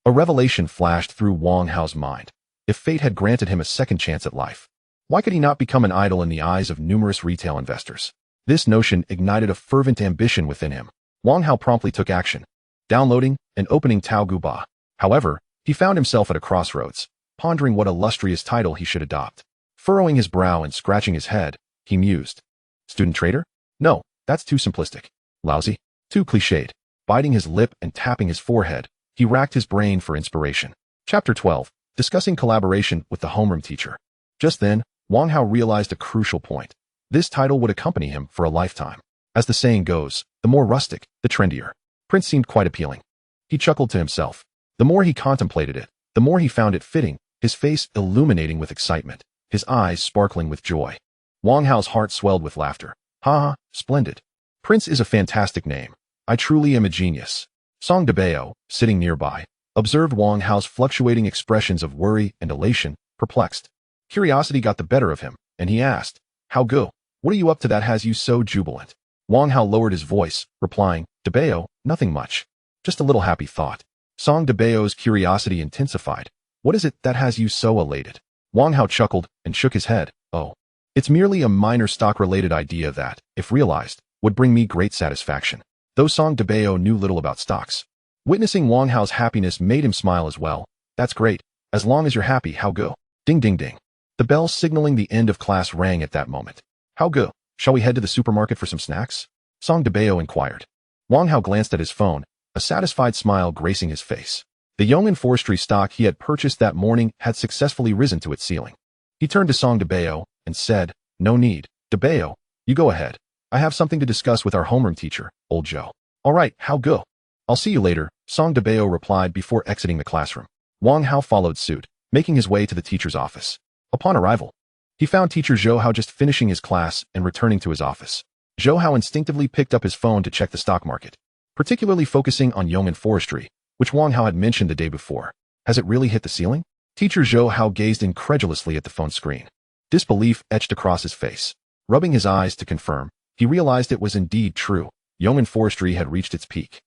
a revelation flashed through Wang Hao's mind. If fate had granted him a second chance at life, why could he not become an idol in the eyes of numerous retail investors? This notion ignited a fervent ambition within him. Wang Hao promptly took action, downloading and opening Tao Guba. However, he found himself at a crossroads, pondering what illustrious title he should adopt. Furrowing his brow and scratching his head, he mused. Student trader? No, that's too simplistic. Lousy? Too cliched. Biting his lip and tapping his forehead, he racked his brain for inspiration. Chapter 12. Discussing collaboration with the homeroom teacher. Just then, Wang Hao realized a crucial point. This title would accompany him for a lifetime. As the saying goes, the more rustic, the trendier. Prince seemed quite appealing. He chuckled to himself. The more he contemplated it, the more he found it fitting, his face illuminating with excitement, his eyes sparkling with joy. Wang Hao's heart swelled with laughter. Ha, splendid. Prince is a fantastic name. I truly am a genius. Song Debao, sitting nearby, observed Wang Hao's fluctuating expressions of worry and elation, perplexed. Curiosity got the better of him, and he asked, How go? What are you up to that has you so jubilant? Wang Hao lowered his voice, replying, Debao, nothing much. Just a little happy thought. Song Debao's curiosity intensified. What is it that has you so elated? Wang Hao chuckled and shook his head. Oh, it's merely a minor stock-related idea that, if realized, would bring me great satisfaction. Though Song Debao knew little about stocks. Witnessing Wang Hao's happiness made him smile as well. That's great. As long as you're happy, how go? Ding ding ding. The bell signaling the end of class rang at that moment. How go? Shall we head to the supermarket for some snacks? Song Debao inquired. Wang Hao glanced at his phone, a satisfied smile gracing his face. The Yong'an Forestry stock he had purchased that morning had successfully risen to its ceiling. He turned to Song Debao and said, No need. Debao, you go ahead. I have something to discuss with our homeroom teacher, old Joe. All right, how go? I'll see you later, Song Debao replied before exiting the classroom. Wang Hao followed suit, making his way to the teacher's office. Upon arrival, he found teacher Zhou Hao just finishing his class and returning to his office. Zhou Hao instinctively picked up his phone to check the stock market, particularly focusing on Yong'an Forestry, which Wang Hao had mentioned the day before. Has it really hit the ceiling? Teacher Zhou Hao gazed incredulously at the phone screen. Disbelief etched across his face. Rubbing his eyes to confirm, he realized it was indeed true. Yong'an Forestry had reached its peak.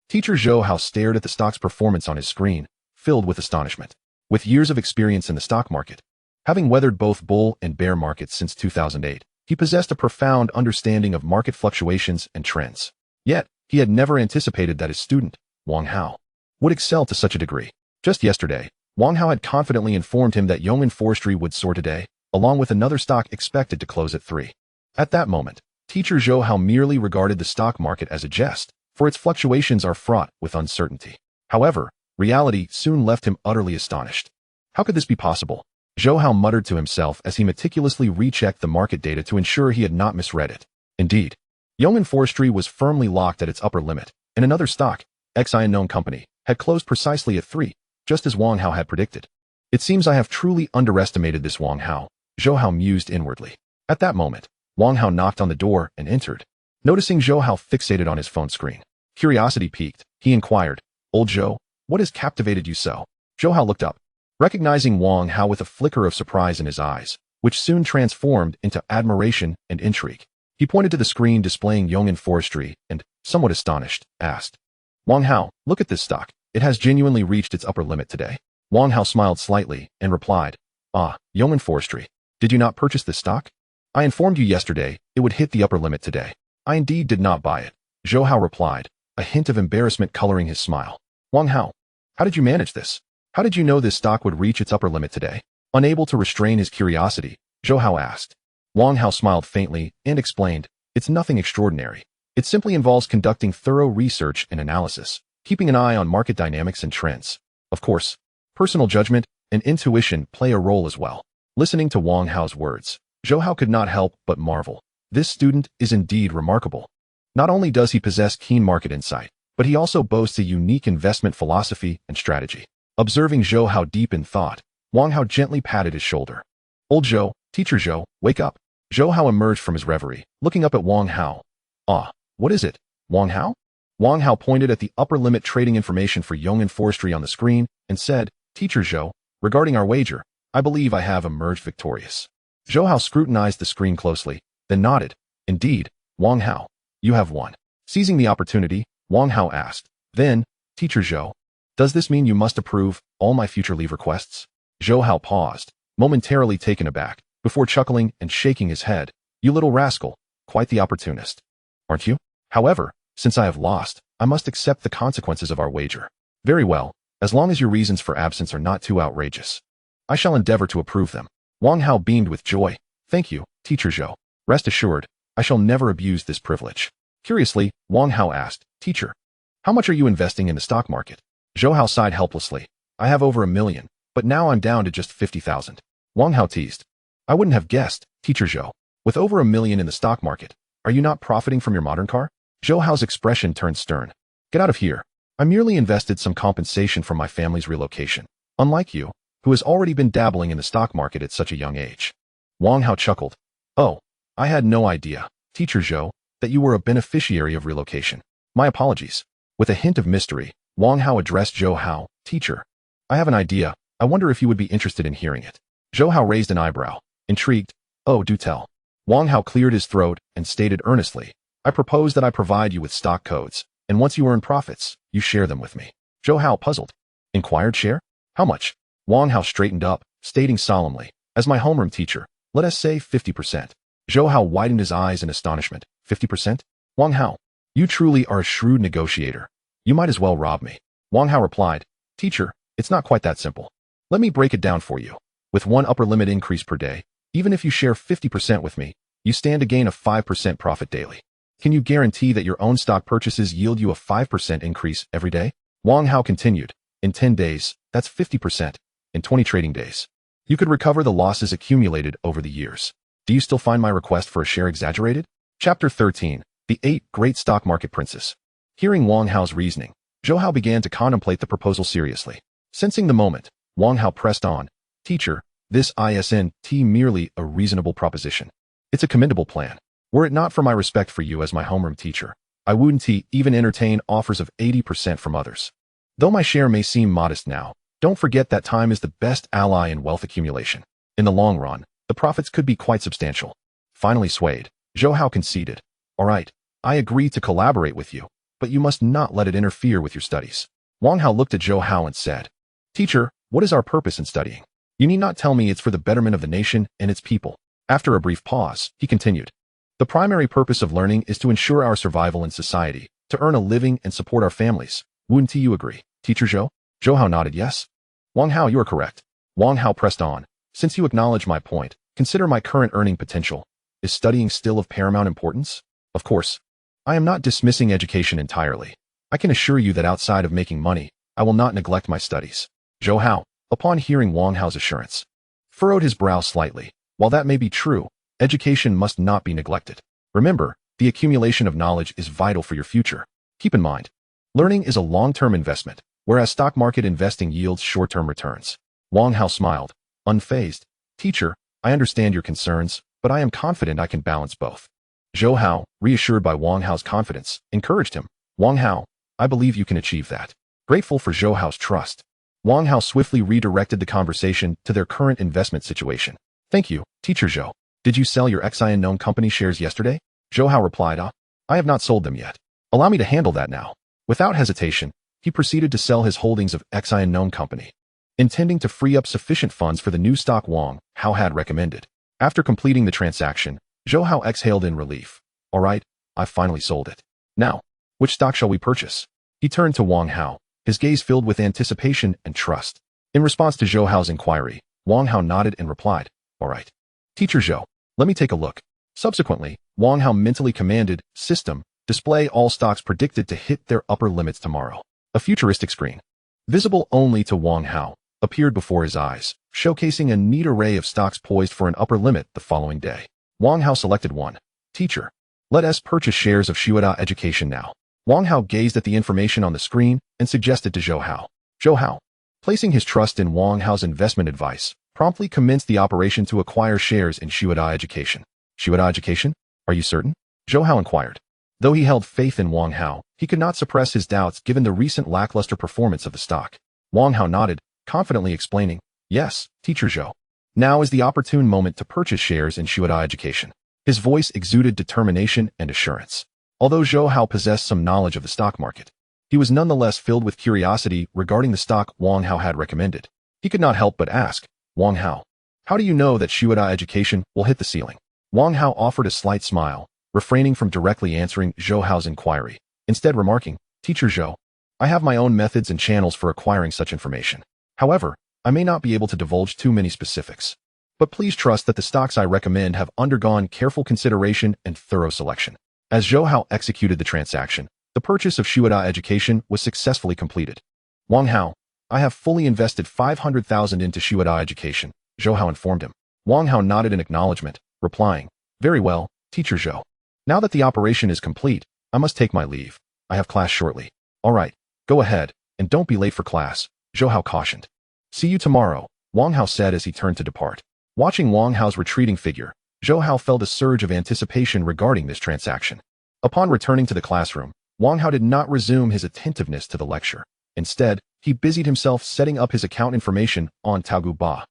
Teacher Zhou Hao stared at the stock's performance on his screen, filled with astonishment. With years of experience in the stock market, having weathered both bull and bear markets since 2008, he possessed a profound understanding of market fluctuations and trends. Yet, he had never anticipated that his student, Wang Hao, would excel to such a degree. Just yesterday, Wang Hao had confidently informed him that Yong'an Forestry would soar today, along with another stock expected to close at 3. At that moment, teacher Zhou Hao merely regarded the stock market as a jest, for its fluctuations are fraught with uncertainty. However, reality soon left him utterly astonished. How could this be possible? Zhou Hao muttered to himself as he meticulously rechecked the market data to ensure he had not misread it. Indeed, Yong'an Forestry was firmly locked at its upper limit, and another stock, XI unknown company, had closed precisely at 3, just as Wang Hao had predicted. It seems I have truly underestimated this Wang Hao, Zhou Hao mused inwardly. At that moment, Wang Hao knocked on the door and entered. Noticing Zhou Hao fixated on his phone screen, curiosity piqued, he inquired, Old Zhou, what has captivated you so? Zhou Hao looked up, recognizing Wang Hao with a flicker of surprise in his eyes, which soon transformed into admiration and intrigue. He pointed to the screen displaying Yong'an Forestry and, somewhat astonished, asked, Wang Hao, look at this stock. It has genuinely reached its upper limit today. Wang Hao smiled slightly and replied, Ah, Yong'an Forestry. Did you not purchase this stock? I informed you yesterday it would hit the upper limit today. I indeed did not buy it. Zhou Hao replied, a hint of embarrassment coloring his smile. Wang Hao, how did you manage this? How did you know this stock would reach its upper limit today? Unable to restrain his curiosity, Zhou Hao asked. Wang Hao smiled faintly and explained, It's nothing extraordinary. It simply involves conducting thorough research and analysis, keeping an eye on market dynamics and trends. Of course, personal judgment and intuition play a role as well. Listening to Wang Hao's words, Zhou Hao could not help but marvel. This student is indeed remarkable. Not only does he possess keen market insight, but he also boasts a unique investment philosophy and strategy. Observing Zhou Hao deep in thought, Wang Hao gently patted his shoulder. Old Zhou, teacher Zhou, wake up. Zhou Hao emerged from his reverie, looking up at Wang Hao. Ah, what is it, Wang Hao? Wang Hao pointed at the upper limit trading information for Yong'an Forestry on the screen and said, Teacher Zhou, regarding our wager, I believe I have emerged victorious. Zhou Hao scrutinized the screen closely, then nodded. Indeed, Wang Hao, you have won. Seizing the opportunity, Wang Hao asked, then, Teacher Zhou, does this mean you must approve all my future leave requests? Zhou Hao paused, momentarily taken aback, before chuckling and shaking his head. You little rascal, quite the opportunist. Aren't you? However, since I have lost, I must accept the consequences of our wager. Very well, as long as your reasons for absence are not too outrageous. I shall endeavor to approve them. Wang Hao beamed with joy. Thank you, Teacher Zhou. Rest assured, I shall never abuse this privilege. Curiously, Wang Hao asked, Teacher, how much are you investing in the stock market? Zhou Hao sighed helplessly. I have over 1 million, but now I'm down to just 50,000. Wang Hao teased. I wouldn't have guessed, Teacher Zhou. With over 1 million in the stock market, are you not profiting from your modern car? Zhou Hao's expression turned stern. Get out of here. I merely invested some compensation from my family's relocation. Unlike you, who has already been dabbling in the stock market at such a young age. Wang Hao chuckled. Oh, I had no idea, Teacher Zhou, that you were a beneficiary of relocation. My apologies. With a hint of mystery, Wang Hao addressed Zhou Hao, Teacher. I have an idea. I wonder if you would be interested in hearing it. Zhou Hao raised an eyebrow, intrigued. Oh, do tell. Wang Hao cleared his throat and stated earnestly, I propose that I provide you with stock codes, and once you earn profits, you share them with me. Zhou Hao puzzled. Inquired share? How much? Wang Hao straightened up, stating solemnly, as my homeroom teacher, let us say 50%. Zhou Hao widened his eyes in astonishment. 50%? Wang Hao, you truly are a shrewd negotiator. You might as well rob me. Wang Hao replied, Teacher, it's not quite that simple. Let me break it down for you. With one upper limit increase per day, even if you share 50% with me, you stand to gain a 5% profit daily. Can you guarantee that your own stock purchases yield you a 5% increase every day? Wang Hao continued, in 10 days, that's 50%. In 20 trading days, you could recover the losses accumulated over the years. Do you still find my request for a share exaggerated? Chapter 13, The 8 Great Stock Market Princes. Hearing Wang Hao's reasoning, Zhou Hao began to contemplate the proposal seriously. Sensing the moment, Wang Hao pressed on, Teacher, this isn't merely a reasonable proposition. It's a commendable plan. Were it not for my respect for you as my homeroom teacher, I wouldn't even entertain offers of 80% from others. Though my share may seem modest now, don't forget that time is the best ally in wealth accumulation. In the long run, the profits could be quite substantial. Finally swayed, Zhou Hao conceded. All right, I agree to collaborate with you, but you must not let it interfere with your studies. Wang Hao looked at Zhou Hao and said, Teacher, what is our purpose in studying? You need not tell me it's for the betterment of the nation and its people. After a brief pause, he continued. The primary purpose of learning is to ensure our survival in society, to earn a living and support our families. Wouldn't you agree, Teacher Zhou? Zhou Hao nodded yes. Wang Hao, you are correct. Wang Hao pressed on. Since you acknowledge my point, consider my current earning potential. Is studying still of paramount importance? Of course. I am not dismissing education entirely. I can assure you that outside of making money, I will not neglect my studies. Zhou Hao, upon hearing Wang Hao's assurance, furrowed his brow slightly. While that may be true, education must not be neglected. Remember, the accumulation of knowledge is vital for your future. Keep in mind, learning is a long-term investment, whereas stock market investing yields short-term returns. Wang Hao smiled, unfazed. Teacher, I understand your concerns, but I am confident I can balance both. Zhou Hao, reassured by Wang Hao's confidence, encouraged him. Wang Hao, I believe you can achieve that. Grateful for Zhou Hao's trust, Wang Hao swiftly redirected the conversation to their current investment situation. Thank you, Teacher Zhou. Did you sell your unknown company shares yesterday? Zhou Hao replied, I have not sold them yet. Allow me to handle that now. Without hesitation, he proceeded to sell his holdings of unknown company, intending to free up sufficient funds for the new stock Wang Hao had recommended. After completing the transaction, Zhou Hao exhaled in relief. All right, I've finally sold it. Now, which stock shall we purchase? He turned to Wang Hao, his gaze filled with anticipation and trust. In response to Zhou Hao's inquiry, Wang Hao nodded and replied, All right. Teacher Zhou, let me take a look. Subsequently, Wang Hao mentally commanded, System, display all stocks predicted to hit their upper limits tomorrow. A futuristic screen, visible only to Wang Hao, appeared before his eyes, showcasing a neat array of stocks poised for an upper limit the following day. Wang Hao selected one. Teacher, let us purchase shares of Shuada Education now. Wang Hao gazed at the information on the screen and suggested to Zhou Hao. Zhou Hao, placing his trust in Wang Hao's investment advice, promptly commenced the operation to acquire shares in Xueda Education. Xueda Education? Are you certain? Zhou Hao inquired. Though he held faith in Wang Hao, he could not suppress his doubts given the recent lackluster performance of the stock. Wang Hao nodded, confidently explaining, "Yes, Teacher Zhou. Now is the opportune moment to purchase shares in Xueda Education." His voice exuded determination and assurance. Although Zhou Hao possessed some knowledge of the stock market, he was nonetheless filled with curiosity regarding the stock Wang Hao had recommended. He could not help but ask, "Wang Hao, how do you know that Xueda Education will hit the ceiling?" Wang Hao offered a slight smile, refraining from directly answering Zhou Hao's inquiry, instead remarking, "Teacher Zhou, I have my own methods and channels for acquiring such information. However, I may not be able to divulge too many specifics. But please trust that the stocks I recommend have undergone careful consideration and thorough selection." As Zhou Hao executed the transaction, the purchase of Xueda Education was successfully completed. "Wang Hao, I have fully invested 500,000 into Xueda Education," Zhou Hao informed him. Wang Hao nodded in acknowledgement, replying, "Very well, Teacher Zhou. Now that the operation is complete, I must take my leave. I have class shortly." "All right, go ahead, and don't be late for class," Zhou Hao cautioned. "See you tomorrow," Wang Hao said as he turned to depart. Watching Wang Hao's retreating figure, Zhou Hao felt a surge of anticipation regarding this transaction. Upon returning to the classroom, Wang Hao did not resume his attentiveness to the lecture. Instead, he busied himself setting up his account information on Taogu,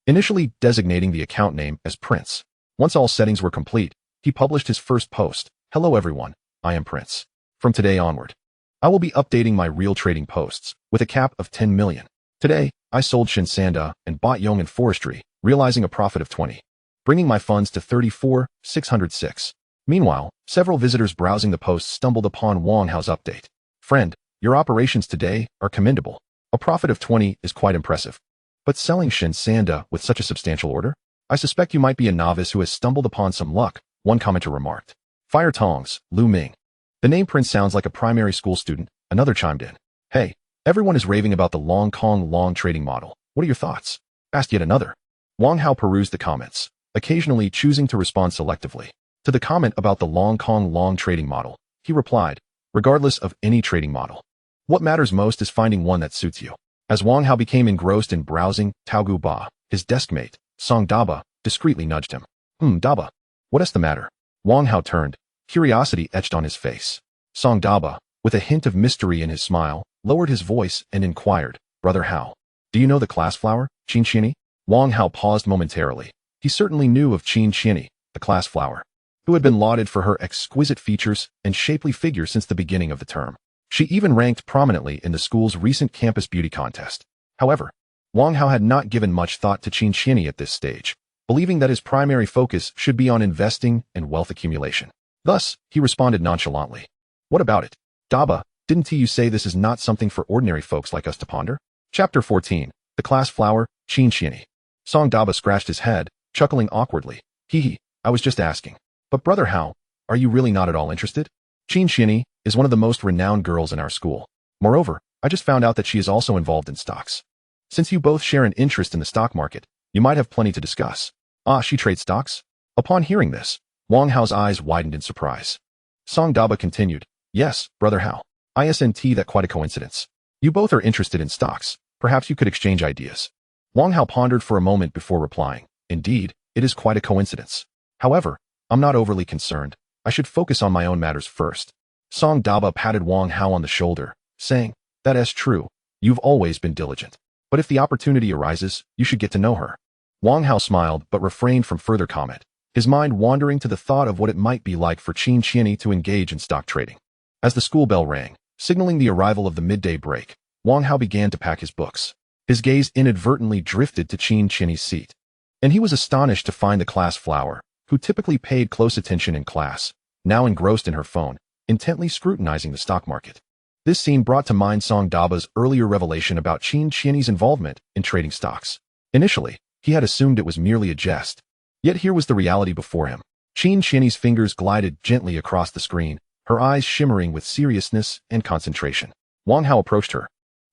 initially designating the account name as Prince. Once all settings were complete, he published his first post. "Hello everyone, I am Prince. From today onward, I will be updating my real trading posts with a cap of 10 million. Today, I sold Shinsanda and bought Yong'an Forestry, realizing a profit of 20, bringing my funds to 34,606. Meanwhile, several visitors browsing the post stumbled upon Wang Hao's update. "Friend, your operations today are commendable. A profit of 20 is quite impressive. But selling Shinsanda with such a substantial order? I suspect you might be a novice who has stumbled upon some luck," one commenter remarked. "Fire tongs, Lu Ming. The name Prince sounds like a primary school student," another chimed in. "Hey, everyone is raving about the Long Kong long trading model. What are your thoughts?" asked yet another. Wang Hao perused the comments, occasionally choosing to respond selectively. To the comment about the Long Kong long trading model, he replied, "Regardless of any trading model, what matters most is finding one that suits you." As Wang Hao became engrossed in browsing Taogu, his deskmate, Song Daba, discreetly nudged him. Daba, what is the matter?" Wang Hao turned, curiosity etched on his face. Song Daba, with a hint of mystery in his smile, lowered his voice and inquired, "Brother Hao, do you know the class flower, Qin Qiani?" Wang Hao paused momentarily. He certainly knew of Qin Qiani, the class flower, who had been lauded for her exquisite features and shapely figure since the beginning of the term. She even ranked prominently in the school's recent campus beauty contest. However, Wang Hao had not given much thought to Qin Qiani at this stage, believing that his primary focus should be on investing and wealth accumulation. Thus, he responded nonchalantly, "What about it? Daba, didn't you say this is not something for ordinary folks like us to ponder?" Chapter 14, The Class Flower, Qin Qiani. Song Daba scratched his head, chuckling awkwardly. "Hee, I was just asking. But Brother Hao, are you really not at all interested? Qin Qiani is one of the most renowned girls in our school. Moreover, I just found out that she is also involved in stocks. Since you both share an interest in the stock market, you might have plenty to discuss." "Ah, she trades stocks?" Upon hearing this, Wang Hao's eyes widened in surprise. Song Daba continued, "Yes, Brother Hao. Isn't that quite a coincidence? You both are interested in stocks. Perhaps you could exchange ideas." Wang Hao pondered for a moment before replying, "Indeed, it is quite a coincidence. However, I'm not overly concerned. I should focus on my own matters first." Song Daba patted Wang Hao on the shoulder, saying, "That is true. You've always been diligent. But if the opportunity arises, you should get to know her." Wang Hao smiled but refrained from further comment, his mind wandering to the thought of what it might be like for Qin Qiani to engage in stock trading. As the school bell rang, signaling the arrival of the midday break, Wang Hao began to pack his books. His gaze inadvertently drifted to Qin Qiani's seat, and he was astonished to find the class flower, who typically paid close attention in class, now engrossed in her phone, intently scrutinizing the stock market. This scene brought to mind Song Daba's earlier revelation about Qin Qiani's involvement in trading stocks. Initially, he had assumed it was merely a jest. Yet here was the reality before him. Qin Qiani's fingers glided gently across the screen, her eyes shimmering with seriousness and concentration. Wang Hao approached her,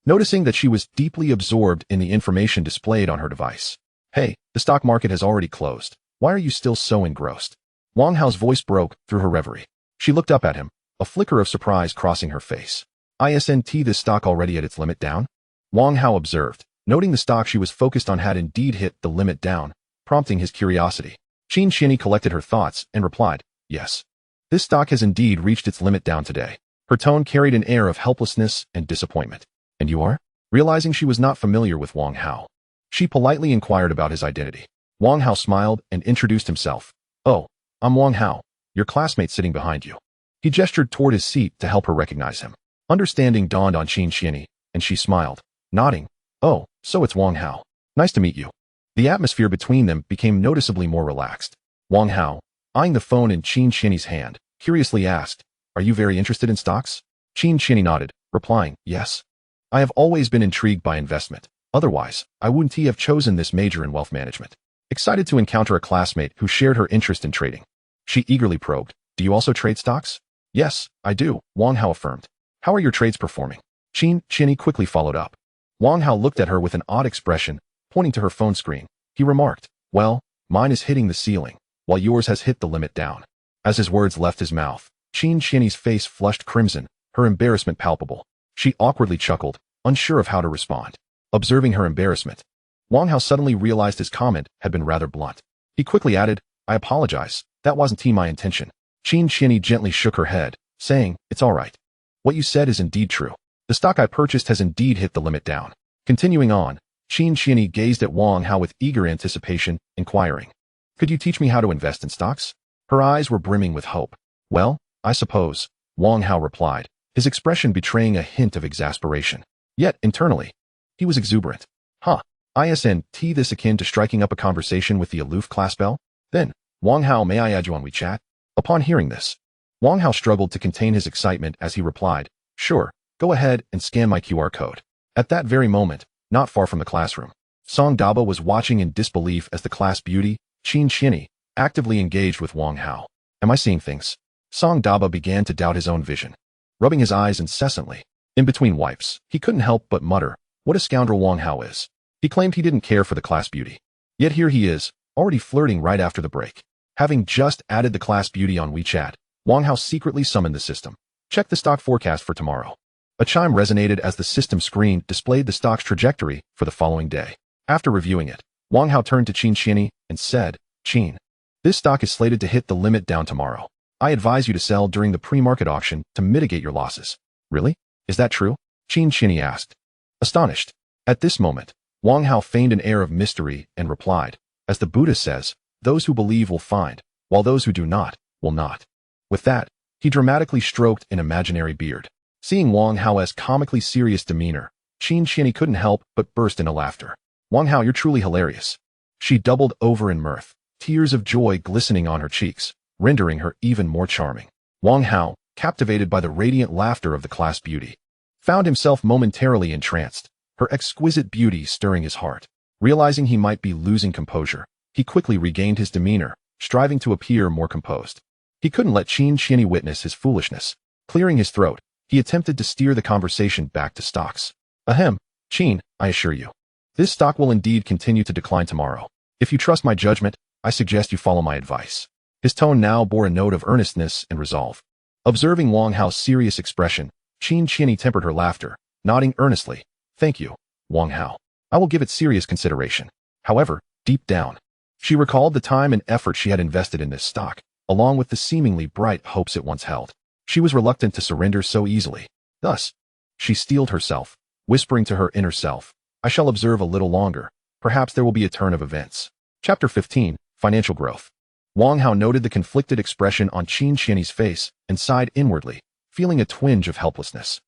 noticing that she was deeply absorbed in the information displayed on her device. "Hey, the stock market has already closed. Why are you still so engrossed?" Wang Hao's voice broke through her reverie. She looked up at him, a flicker of surprise crossing her face. "Isn't this stock already at its limit down?" Wang Hao observed, noting the stock she was focused on had indeed hit the limit down, prompting his curiosity. Qin Xianyi collected her thoughts and replied, "Yes. This stock has indeed reached its limit down today." Her tone carried an air of helplessness and disappointment. "And you are?" Realizing she was not familiar with Wang Hao, she politely inquired about his identity. Wang Hao smiled and introduced himself. "Oh, I'm Wang Hao, your classmate sitting behind you." He gestured toward his seat to help her recognize him. Understanding dawned on Qin Xianyi, and she smiled, nodding. "Oh, so it's Wang Hao. Nice to meet you." The atmosphere between them became noticeably more relaxed. Wang Hao, eyeing the phone in Qin Xianyi's hand, curiously asked, "Are you very interested in stocks?" Qin Xianyi nodded, replying, "Yes. I have always been intrigued by investment. Otherwise, I wouldn't have chosen this major in wealth management." Excited to encounter a classmate who shared her interest in trading, she eagerly probed, "Do you also trade stocks?" "Yes, I do," Wang Hao affirmed. "How are your trades performing?" Qin Xianyi quickly followed up. Wang Hao looked at her with an odd expression, pointing to her phone screen. He remarked, "Well, mine is hitting the ceiling, while yours has hit the limit down." As his words left his mouth, Qin Xianyi's face flushed crimson, her embarrassment palpable. She awkwardly chuckled, unsure of how to respond. Observing her embarrassment, Wang Hao suddenly realized his comment had been rather blunt. He quickly added, "I apologize, that wasn't my intention." Qin Xianyi gently shook her head, saying, "It's all right. What you said is indeed true. The stock I purchased has indeed hit the limit down." Continuing on, Qin Xianyi gazed at Wang Hao with eager anticipation, inquiring, "Could you teach me how to invest in stocks?" Her eyes were brimming with hope. "Well, I suppose," Wang Hao replied, his expression betraying a hint of exasperation. Yet, internally, he was exuberant. "Huh. Isn't this akin to striking up a conversation with the aloof class belle? Then, Wang Hao, may I add you on WeChat?" Upon hearing this, Wang Hao struggled to contain his excitement as he replied, "Sure, go ahead and scan my QR code." At that very moment, not far from the classroom, Song Daba was watching in disbelief as the class beauty, Qin Xianyi, actively engaged with Wang Hao. "Am I seeing things?" Song Daba began to doubt his own vision. Rubbing his eyes incessantly, in between wipes, he couldn't help but mutter, "What a scoundrel Wang Hao is." He claimed he didn't care for the class beauty. Yet here he is, already flirting right after the break. Having just added the class beauty on WeChat, Wang Hao secretly summoned the system. "Check the stock forecast for tomorrow." A chime resonated as the system screen displayed the stock's trajectory for the following day. After reviewing it, Wang Hao turned to Qin Xianyi and said, "Qin, this stock is slated to hit the limit down tomorrow. I advise you to sell during the pre-market auction to mitigate your losses." "Really? Is that true?" Qin Xianyi asked. Astonished. At this moment, Wang Hao feigned an air of mystery and replied, "As the Buddha says, those who believe will find, while those who do not, will not." With that, he dramatically stroked an imaginary beard. Seeing Wang Hao's comically serious demeanor, Qin Xianyi couldn't help but burst into laughter. "Wang Hao, you're truly hilarious." She doubled over in mirth, tears of joy glistening on her cheeks, rendering her even more charming. Wang Hao, captivated by the radiant laughter of the class beauty, found himself momentarily entranced, her exquisite beauty stirring his heart. Realizing he might be losing composure, he quickly regained his demeanor, striving to appear more composed. He couldn't let Qin Xianyi witness his foolishness. Clearing his throat, he attempted to steer the conversation back to stocks. "Ahem, Qin, I assure you, this stock will indeed continue to decline tomorrow. If you trust my judgment, I suggest you follow my advice." His tone now bore a note of earnestness and resolve. Observing Wang Hao's serious expression, Qin Xianyi tempered her laughter, nodding earnestly. "Thank you, Wang Hao. I will give it serious consideration." However, deep down, she recalled the time and effort she had invested in this stock, along with the seemingly bright hopes it once held. She was reluctant to surrender so easily. Thus, she steeled herself, whispering to her inner self, "I shall observe a little longer. Perhaps there will be a turn of events." Chapter 15, Financial Growth. Wang Hao noted the conflicted expression on Qin Xianyi's face and sighed inwardly, feeling a twinge of helplessness.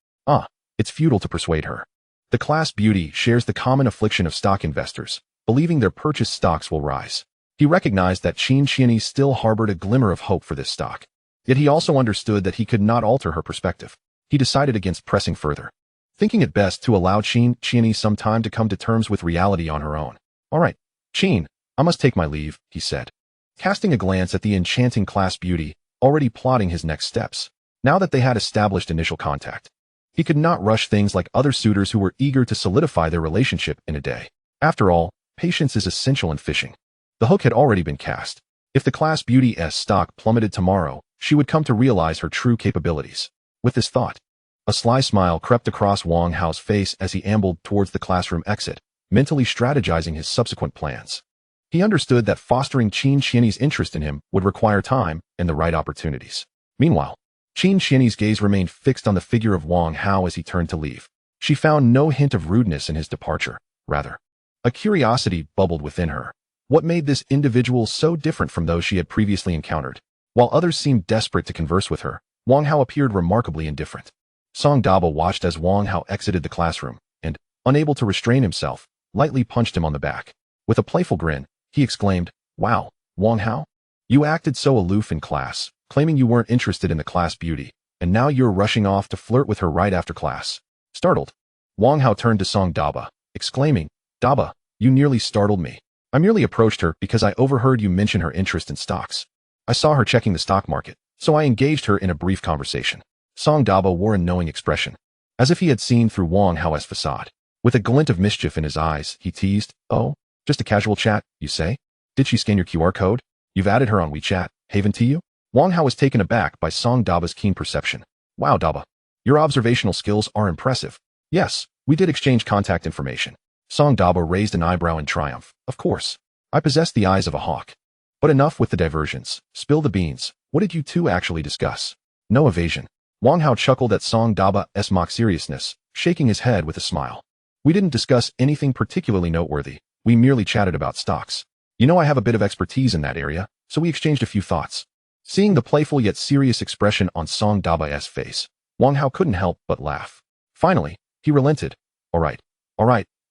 It's futile to persuade her. The class beauty shares the common affliction of stock investors, believing their purchased stocks will rise. He recognized that Qin Xianyi still harbored a glimmer of hope for this stock. Yet he also understood that he could not alter her perspective. He decided against pressing further, thinking it best to allow Qin Xianyi some time to come to terms with reality on her own. "All right, Qin, I must take my leave," he said, casting a glance at the enchanting class beauty, already plotting his next steps. Now that they had established initial contact, he could not rush things like other suitors who were eager to solidify their relationship in a day. After all, patience is essential in fishing. The hook had already been cast. If the class beauty's stock plummeted tomorrow, she would come to realize her true capabilities. With this thought, a sly smile crept across Wang Hao's face as he ambled towards the classroom exit, mentally strategizing his subsequent plans. He understood that fostering Qin Xianyi's interest in him would require time and the right opportunities. Meanwhile, Qin Xianyi's gaze remained fixed on the figure of Wang Hao as he turned to leave. She found no hint of rudeness in his departure. Rather, a curiosity bubbled within her. What made this individual so different from those she had previously encountered? While others seemed desperate to converse with her, Wang Hao appeared remarkably indifferent. Song Daba watched as Wang Hao exited the classroom and, unable to restrain himself, lightly punched him on the back. With a playful grin, he exclaimed, "Wow, Wang Hao? You acted so aloof in class, claiming you weren't interested in the class beauty, and now you're rushing off to flirt with her right after class." Startled, Wang Hao turned to Song Daba, exclaiming, "Daba, you nearly startled me. I merely approached her because I overheard you mention her interest in stocks. I saw her checking the stock market, so I engaged her in a brief conversation." Song Daba wore a knowing expression, as if he had seen through Wang Hao's facade. With a glint of mischief in his eyes, he teased, "Oh, just a casual chat, you say? Did she scan your QR code? You've added her on WeChat, haven't you?" Wang Hao was taken aback by Song Daba's keen perception. "Wow, Daba. Your observational skills are impressive. Yes, we did exchange contact information." Song Daba raised an eyebrow in triumph. "Of course. I possess the eyes of a hawk. But enough with the diversions. Spill the beans. What did you two actually discuss?" "No evasion." Wang Hao chuckled at Song Daba's mock seriousness, shaking his head with a smile. "We didn't discuss anything particularly noteworthy. We merely chatted about stocks. You know I have a bit of expertise in that area, so we exchanged a few thoughts." Seeing the playful yet serious expression on Song Daba's face, Wang Hao couldn't help but laugh. Finally, he relented. All right,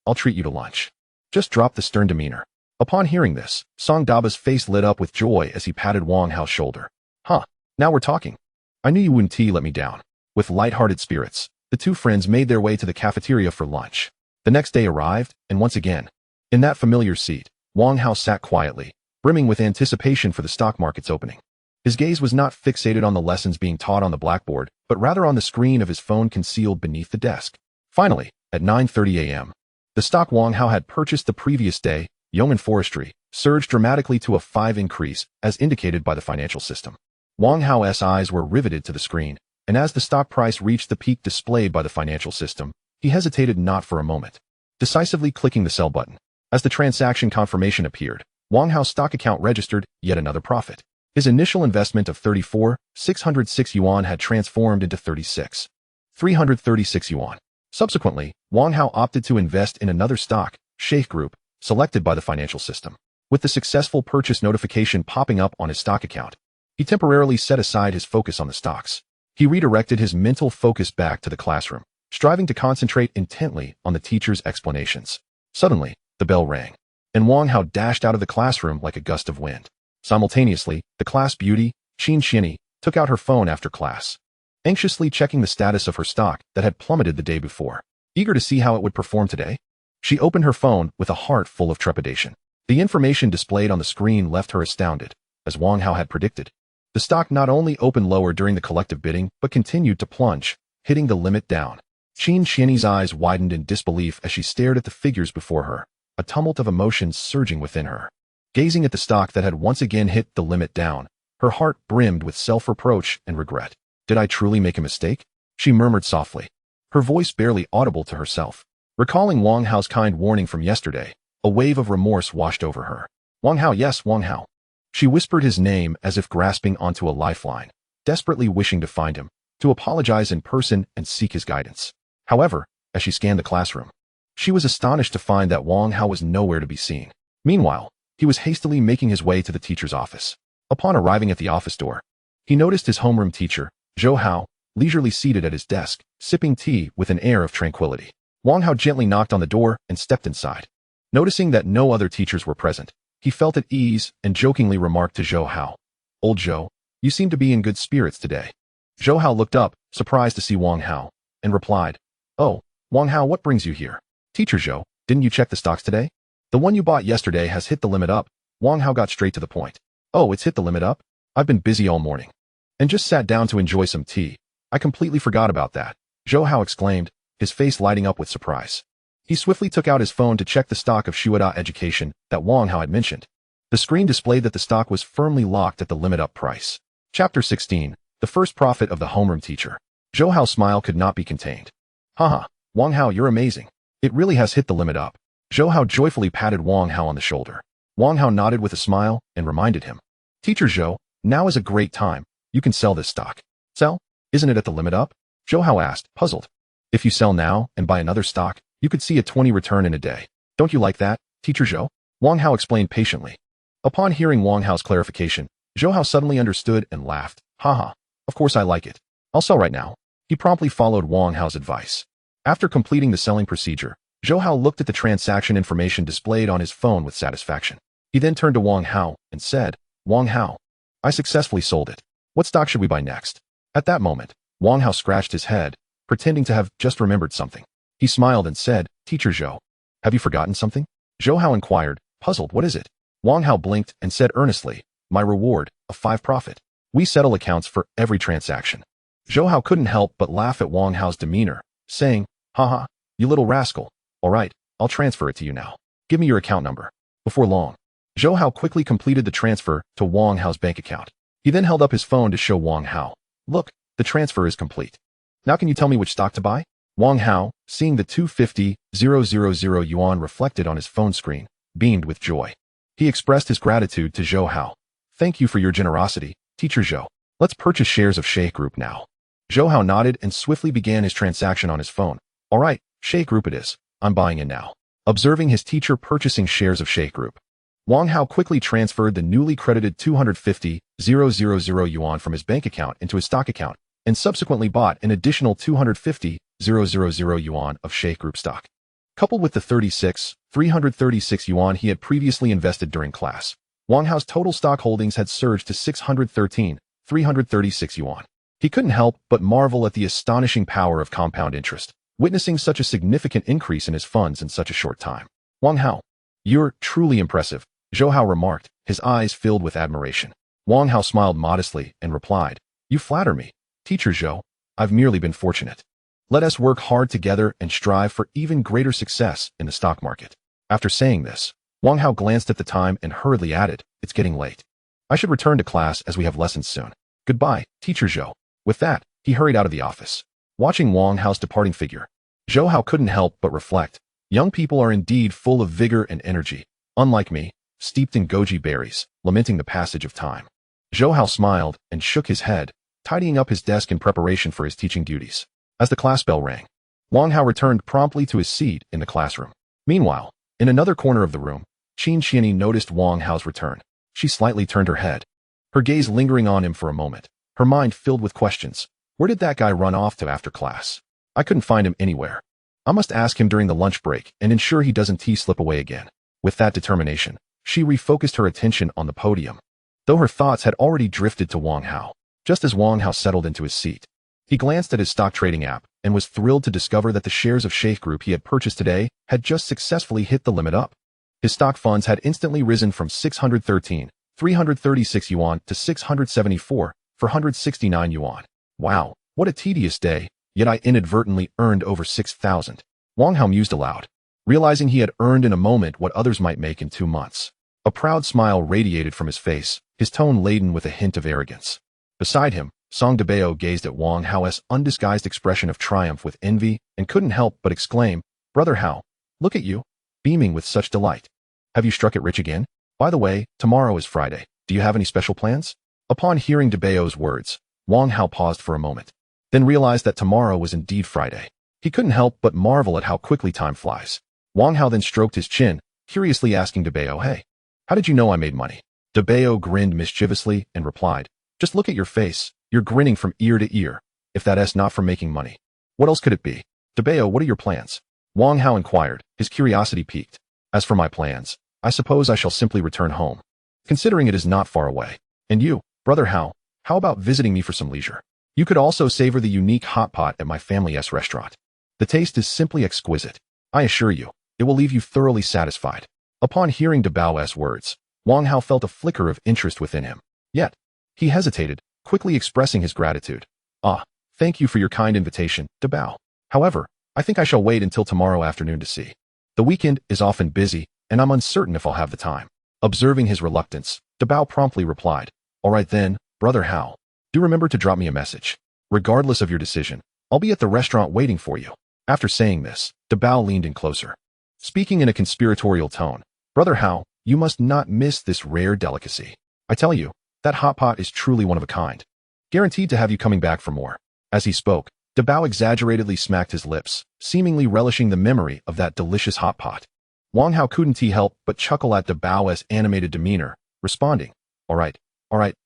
I'll treat you to lunch. Just drop the stern demeanor." Upon hearing this, Song Daba's face lit up with joy as he patted Wang Hao's shoulder. "Huh, now we're talking. I knew you wouldn't let me down." With light-hearted spirits, the two friends made their way to the cafeteria for lunch. The next day arrived, and once again, in that familiar seat, Wang Hao sat quietly, brimming with anticipation for the stock market's opening. His gaze was not fixated on the lessons being taught on the blackboard, but rather on the screen of his phone concealed beneath the desk. Finally, at 9:30 a.m., the stock Wang Hao had purchased the previous day, Yeoman Forestry, surged dramatically to a 5 increase, as indicated by the financial system. Wang Hao's eyes were riveted to the screen, and as the stock price reached the peak displayed by the financial system, he hesitated not for a moment, decisively clicking the sell button. As the transaction confirmation appeared, Wang Hao's stock account registered yet another profit. His initial investment of 34,606 yuan had transformed into 36,336 yuan. Subsequently, Wang Hao opted to invest in another stock, Sheikh Group, selected by the financial system. With the successful purchase notification popping up on his stock account, he temporarily set aside his focus on the stocks. He redirected his mental focus back to the classroom, striving to concentrate intently on the teacher's explanations. Suddenly, the bell rang, and Wang Hao dashed out of the classroom like a gust of wind. Simultaneously, the class beauty, Qin Xianyi, took out her phone after class, anxiously checking the status of her stock that had plummeted the day before. Eager to see how it would perform today, she opened her phone with a heart full of trepidation. The information displayed on the screen left her astounded. As Wang Hao had predicted, the stock not only opened lower during the collective bidding, but continued to plunge, hitting the limit down. Qin Xianyi's eyes widened in disbelief as she stared at the figures before her, a tumult of emotions surging within her. Gazing at the stock that had once again hit the limit down, her heart brimmed with self-reproach and regret. "Did I truly make a mistake?" she murmured softly, her voice barely audible to herself. Recalling Wang Hao's kind warning from yesterday, a wave of remorse washed over her. "Wang Hao, yes, Wang Hao." She whispered his name as if grasping onto a lifeline, desperately wishing to find him, to apologize in person and seek his guidance. However, as she scanned the classroom, she was astonished to find that Wang Hao was nowhere to be seen. Meanwhile, he was hastily making his way to the teacher's office. Upon arriving at the office door, he noticed his homeroom teacher, Zhou Hao, leisurely seated at his desk, sipping tea with an air of tranquility. Wang Hao gently knocked on the door and stepped inside. Noticing that no other teachers were present, he felt at ease and jokingly remarked to Zhou Hao, "Old Zhou, you seem to be in good spirits today." Zhou Hao looked up, surprised to see Wang Hao, and replied, "Oh, Wang Hao, what brings you here?" "Teacher Zhou, didn't you check the stocks today? The one you bought yesterday has hit the limit up." Wang Hao got straight to the point. "Oh, it's hit the limit up? I've been busy all morning, and just sat down to enjoy some tea. I completely forgot about that," Zhou Hao exclaimed, his face lighting up with surprise. He swiftly took out his phone to check the stock of Shuada Education that Wang Hao had mentioned. The screen displayed that the stock was firmly locked at the limit up price. Chapter 16. The First Profit of the Homeroom Teacher. Zhou Hao's smile could not be contained. Haha, Wang Hao, you're amazing. It really has hit the limit up. Zhou Hao joyfully patted Wang Hao on the shoulder. Wang Hao nodded with a smile and reminded him. Teacher Zhou, now is a great time. You can sell this stock. Sell? Isn't it at the limit up? Zhou Hao asked, puzzled. If you sell now and buy another stock, you could see a 20 return in a day. Don't you like that, Teacher Zhou? Wang Hao explained patiently. Upon hearing Wang Hao's clarification, Zhou Hao suddenly understood and laughed. Haha, of course I like it. I'll sell right now. He promptly followed Wang Hao's advice. After completing the selling procedure, Zhou Hao looked at the transaction information displayed on his phone with satisfaction. He then turned to Wang Hao and said, Wang Hao, I successfully sold it. What stock should we buy next? At that moment, Wang Hao scratched his head, pretending to have just remembered something. He smiled and said, Teacher Zhou, have you forgotten something? Zhou Hao inquired, puzzled, what is it? Wang Hao blinked and said earnestly, my reward, a 5 profit. We settle accounts for every transaction. Zhou Hao couldn't help but laugh at Wang Hao's demeanor, saying, haha, you little rascal. All right, I'll transfer it to you now. Give me your account number. Before long, Zhou Hao quickly completed the transfer to Wang Hao's bank account. He then held up his phone to show Wang Hao. Look, the transfer is complete. Now can you tell me which stock to buy? Wang Hao, seeing the 250,000 yuan reflected on his phone screen, beamed with joy. He expressed his gratitude to Zhou Hao. Thank you for your generosity, Teacher Zhou. Let's purchase shares of Sheikh Group now. Zhou Hao nodded and swiftly began his transaction on his phone. All right, Sheikh Group it is. I'm buying in now. Observing his teacher purchasing shares of Sheikh Group, Wang Hao quickly transferred the newly credited 250,000 yuan from his bank account into his stock account and subsequently bought an additional 250,000 yuan of Sheikh Group stock. Coupled with the 336 yuan he had previously invested during class, Wang Hao's total stock holdings had surged to 613,336 yuan. He couldn't help but marvel at the astonishing power of compound interest, witnessing such a significant increase in his funds in such a short time. Wang Hao, you're truly impressive, Zhou Hao remarked, his eyes filled with admiration. Wang Hao smiled modestly and replied, you flatter me, Teacher Zhou. I've merely been fortunate. Let us work hard together and strive for even greater success in the stock market. After saying this, Wang Hao glanced at the time and hurriedly added, it's getting late. I should return to class as we have lessons soon. Goodbye, Teacher Zhou. With that, he hurried out of the office. Watching Wang Hao's departing figure, Zhou Hao couldn't help but reflect, young people are indeed full of vigor and energy, unlike me, steeped in goji berries, lamenting the passage of time. Zhou Hao smiled and shook his head, tidying up his desk in preparation for his teaching duties. As the class bell rang, Wang Hao returned promptly to his seat in the classroom. Meanwhile, in another corner of the room, Qin Xianyi noticed Wang Hao's return. She slightly turned her head, her gaze lingering on him for a moment, her mind filled with questions. Where did that guy run off to after class? I couldn't find him anywhere. I must ask him during the lunch break and ensure he doesn't slip away again. With that determination, she refocused her attention on the podium, though her thoughts had already drifted to Wang Hao. Just as Wang Hao settled into his seat, he glanced at his stock trading app and was thrilled to discover that the shares of Sheikh Group he had purchased today had just successfully hit the limit up. His stock funds had instantly risen from 613,336 yuan to 674,469 yuan. Wow, what a tedious day, yet I inadvertently earned over 6,000. Wang Hao mused aloud, realizing he had earned in a moment what others might make in 2 months. A proud smile radiated from his face, his tone laden with a hint of arrogance. Beside him, Song Debao gazed at Wang Hao's undisguised expression of triumph with envy and couldn't help but exclaim, Brother Hao, look at you, beaming with such delight. Have you struck it rich again? By the way, tomorrow is Friday. Do you have any special plans? Upon hearing Debao's words, Wang Hao paused for a moment, then realized that tomorrow was indeed Friday. He couldn't help but marvel at how quickly time flies. Wang Hao then stroked his chin, curiously asking Debao, hey, how did you know I made money? Debao grinned mischievously and replied, just look at your face. You're grinning from ear to ear. If that's not from making money, what else could it be? Debao, what are your plans? Wang Hao inquired, his curiosity piqued. As for my plans, I suppose I shall simply return home, considering it is not far away. And you, Brother Hao, how about visiting me for some leisure? You could also savor the unique hot pot at my family's restaurant. The taste is simply exquisite. I assure you, it will leave you thoroughly satisfied. Upon hearing Debao's words, Wang Hao felt a flicker of interest within him. Yet, he hesitated, quickly expressing his gratitude. Ah, thank you for your kind invitation, Debao. However, I think I shall wait until tomorrow afternoon to see. The weekend is often busy, and I'm uncertain if I'll have the time. Observing his reluctance, Debao promptly replied, all right then, Brother Hao, Do remember to drop me a message. Regardless of your decision, I'll be at the restaurant waiting for you. After saying this, Dabao leaned in closer. Speaking in a conspiratorial tone, Brother Hao, you must not miss this rare delicacy. I tell you, that hot pot is truly one of a kind. Guaranteed to have you coming back for more. As he spoke, Dabao exaggeratedly smacked his lips, seemingly relishing the memory of that delicious hot pot. Wang Hao couldn't help but chuckle at Dabao's animated demeanor, responding, all right,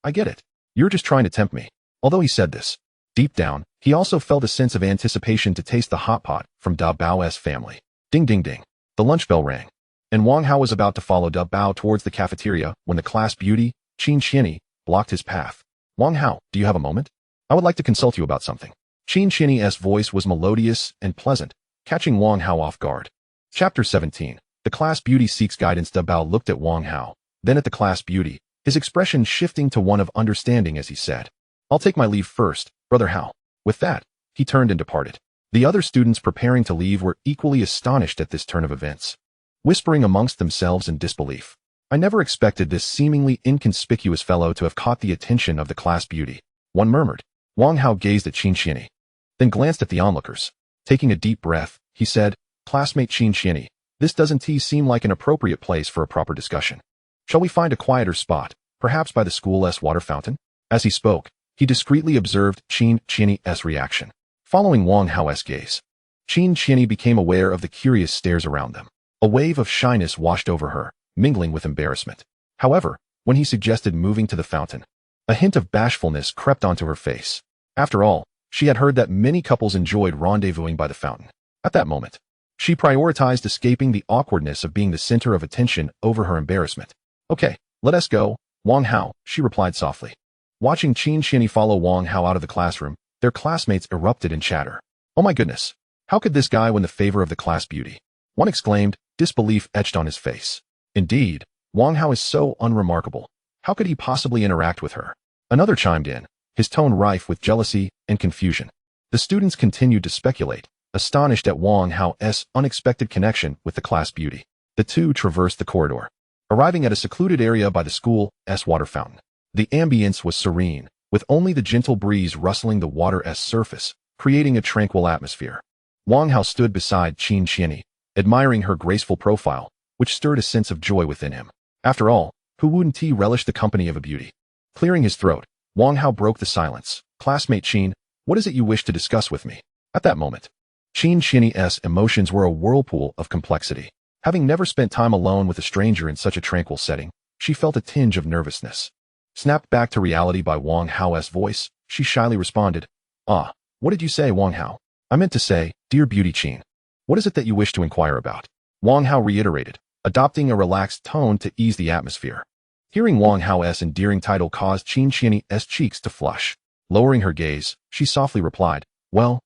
I get it. You're just trying to tempt me. Although he said this, deep down, he also felt a sense of anticipation to taste the hot pot from Dabao's family. Ding ding ding. The lunch bell rang, and Wang Hao was about to follow Dabao towards the cafeteria when the class beauty, Qin Qianyi, blocked his path. Wang Hao, do you have a moment? I would like to consult you about something. Qin Qianyi's voice was melodious and pleasant, catching Wang Hao off guard. Chapter 17. The class beauty seeks guidance. Dabao looked at Wang Hao, then at the class beauty, his expression shifting to one of understanding as he said, I'll take my leave first, Brother Hao. With that, he turned and departed. The other students preparing to leave were equally astonished at this turn of events, whispering amongst themselves in disbelief. I never expected this seemingly inconspicuous fellow to have caught the attention of the class beauty. One murmured. Wang Hao gazed at Qin Qianyi, then glanced at the onlookers. Taking a deep breath, he said, Classmate Qin Qianyi, this doesn't seem like an appropriate place for a proper discussion. Shall we find a quieter spot, perhaps by the school's water fountain? As he spoke, he discreetly observed Qin Qianyi's reaction. Following Wang Hao's gaze, Qin Qianyi became aware of the curious stares around them. A wave of shyness washed over her, mingling with embarrassment. However, when he suggested moving to the fountain, a hint of bashfulness crept onto her face. After all, she had heard that many couples enjoyed rendezvousing by the fountain. At that moment, she prioritized escaping the awkwardness of being the center of attention over her embarrassment. Okay, let us go, Wang Hao, she replied softly. Watching Qin Qianyi follow Wang Hao out of the classroom, their classmates erupted in chatter. Oh my goodness, how could this guy win the favor of the class beauty? One exclaimed, disbelief etched on his face. Indeed, Wang Hao is so unremarkable. How could he possibly interact with her? Another chimed in, his tone rife with jealousy and confusion. The students continued to speculate, astonished at Wang Hao's unexpected connection with the class beauty. The two traversed the corridor, arriving at a secluded area by the school's water fountain. The ambience was serene, with only the gentle breeze rustling the water's surface, creating a tranquil atmosphere. Wang Hao stood beside Qin Qianyi, admiring her graceful profile, which stirred a sense of joy within him. After all, who wouldn't relish the company of a beauty? Clearing his throat, Wang Hao broke the silence. Classmate Qin, what is it you wish to discuss with me? At that moment, Qin Qianyi's emotions were a whirlpool of complexity. Having never spent time alone with a stranger in such a tranquil setting, she felt a tinge of nervousness. Snapped back to reality by Wang Hao's voice, she shyly responded, Ah, what did you say, Wang Hao? I meant to say, dear beauty Qin, what is it that you wish to inquire about? Wang Hao reiterated, adopting a relaxed tone to ease the atmosphere. Hearing Wang Hao's endearing title caused Qin Qianyi's cheeks to flush. Lowering her gaze, she softly replied, Well,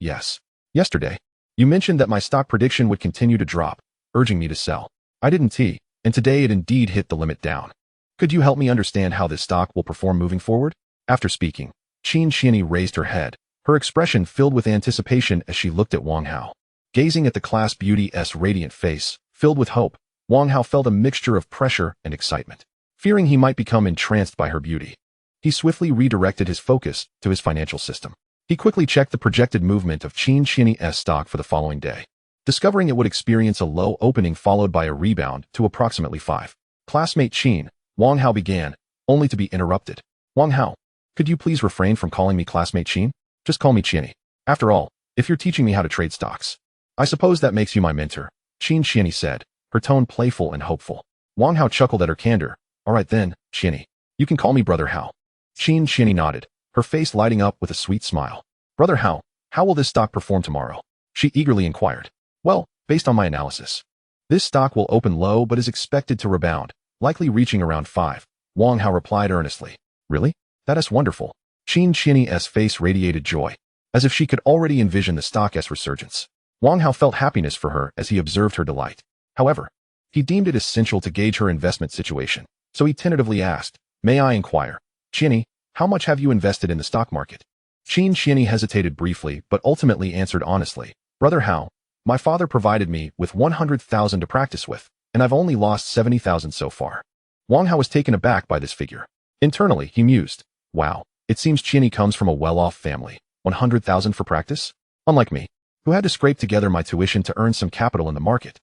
yes. Yesterday, you mentioned that my stock prediction would continue to drop, urging me to sell. I didn't and today it indeed hit the limit down. Could you help me understand how this stock will perform moving forward? After speaking, Qin Qianyi raised her head, her expression filled with anticipation as she looked at Wang Hao. Gazing at the class beauty's radiant face, filled with hope, Wang Hao felt a mixture of pressure and excitement. Fearing he might become entranced by her beauty, he swiftly redirected his focus to his financial system. He quickly checked the projected movement of Qin Qianyi's stock for the following day, discovering it would experience a low opening followed by a rebound to approximately 5. Classmate Qin, Wang Hao began, only to be interrupted. Wang Hao, could you please refrain from calling me Classmate Qin? Just call me Qianyi. After all, if you're teaching me how to trade stocks, I suppose that makes you my mentor, Qin Qianyi said, her tone playful and hopeful. Wang Hao chuckled at her candor. All right then, Qianyi. You can call me Brother Hao. Qin Qianyi nodded, her face lighting up with a sweet smile. Brother Hao, how will this stock perform tomorrow? She eagerly inquired. Well, based on my analysis, this stock will open low but is expected to rebound, likely reaching around 5. Wang Hao replied earnestly. Really? That is wonderful. Qin Qianyi's face radiated joy, as if she could already envision the stock's resurgence. Wang Hao felt happiness for her as he observed her delight. However, he deemed it essential to gauge her investment situation, so he tentatively asked, May I inquire, Qianyi, how much have you invested in the stock market? Qin Qianyi hesitated briefly but ultimately answered honestly, Brother Hao, my father provided me with 100,000 to practice with, and I've only lost 70,000 so far. Wang Hao was taken aback by this figure. Internally, he mused, Wow, It seems Chinny comes from a well-off family. 100,000 for practice? Unlike me, who had to scrape together my tuition to earn some capital in the market.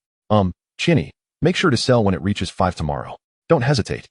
Chinny, make sure to sell when it reaches 5 tomorrow. Don't hesitate.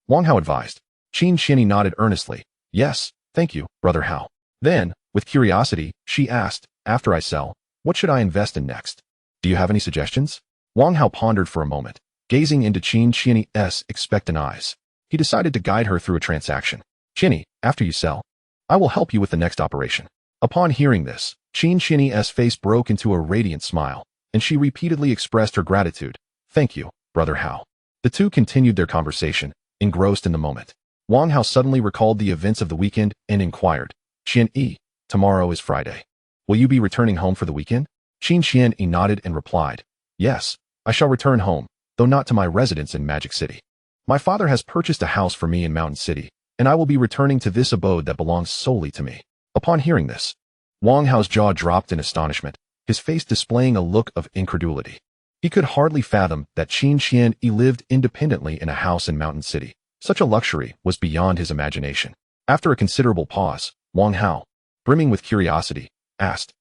Wang Hao advised. Chinny nodded earnestly. Yes, thank you, Brother Hao. Then, with curiosity, she asked, after I sell, what should I invest in next? Do you have any suggestions? Wang Hao pondered for a moment, gazing into Chinny's expectant eyes. He decided to guide her through a transaction. Chinny, after you sell, I will help you with the next operation. Upon hearing this, Chinny's face broke into a radiant smile, and she repeatedly expressed her gratitude. Thank you, Brother Hao. The two continued their conversation, engrossed in the moment. Wang Hao suddenly recalled the events of the weekend and inquired, Chinny, tomorrow is Friday. Will you be returning home for the weekend? Chinny nodded and replied, yes, I shall return home, though not to my residence in Magic City. My father has purchased a house for me in Mountain City, and I will be returning to this abode that belongs solely to me. Upon hearing this, Wang Hao's jaw dropped in astonishment, his face displaying a look of incredulity. He could hardly fathom that Chinny lived independently in a house in Mountain City. Such a luxury was beyond his imagination. After a considerable pause, Wang Hao, brimming with curiosity, asked,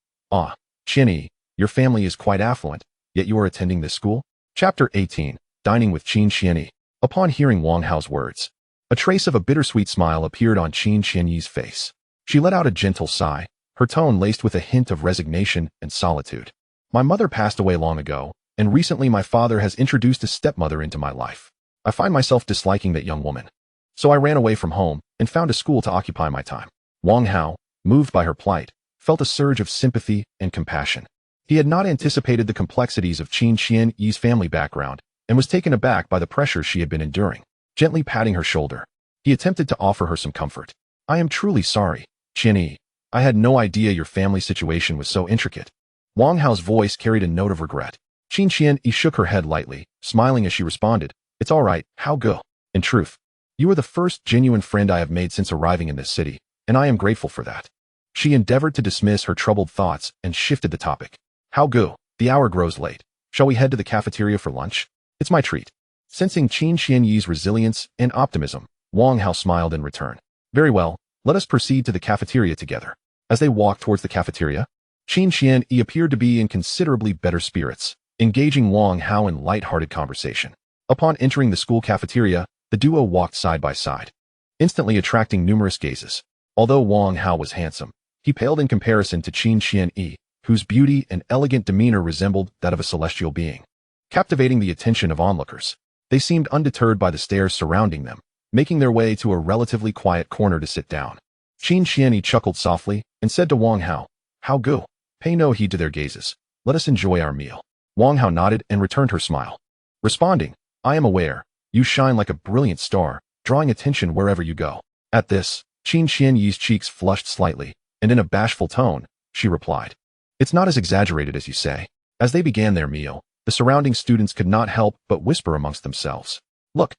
Chinny, your family is quite affluent, yet you are attending this school? Chapter 18, Dining with Chinny. Upon hearing Wang Hao's words, a trace of a bittersweet smile appeared on Chinny's face. She let out a gentle sigh, her tone laced with a hint of resignation and solitude. My mother passed away long ago, and recently my father has introduced a stepmother into my life. I find myself disliking that young woman. So I ran away from home and found a school to occupy my time. Wang Hao, moved by her plight, felt a surge of sympathy and compassion. He had not anticipated the complexities of Chinny's family background and was taken aback by the pressure she had been enduring. Gently patting her shoulder, he attempted to offer her some comfort. I am truly sorry, Chinny. I had no idea your family situation was so intricate. Wang Hao's voice carried a note of regret. Chinny shook her head lightly, smiling as she responded, It's all right, Hao Ge. In truth, you are the first genuine friend I have made since arriving in this city, and I am grateful for that. She endeavored to dismiss her troubled thoughts and shifted the topic. Hao Ge, the hour grows late. Shall we head to the cafeteria for lunch? It's my treat. Sensing Chinny's resilience and optimism, Wang Hao smiled in return. Very well, let us proceed to the cafeteria together. As they walked towards the cafeteria, Chinny appeared to be in considerably better spirits, engaging Wang Hao in light-hearted conversation. Upon entering the school cafeteria, the duo walked side by side, instantly attracting numerous gazes. Although Wang Hao was handsome, he paled in comparison to Chinny, whose beauty and elegant demeanor resembled that of a celestial being. Captivating the attention of onlookers, they seemed undeterred by the stares surrounding them, making their way to a relatively quiet corner to sit down. Chinny chuckled softly and said to Wang Hao, Hao Ge, pay no heed to their gazes. Let us enjoy our meal. Wang Hao nodded and returned her smile, responding, I am aware, you shine like a brilliant star, drawing attention wherever you go. At this, Chinny's cheeks flushed slightly, and in a bashful tone, she replied, It's not as exaggerated as you say. As they began their meal, the surrounding students could not help but whisper amongst themselves. Look,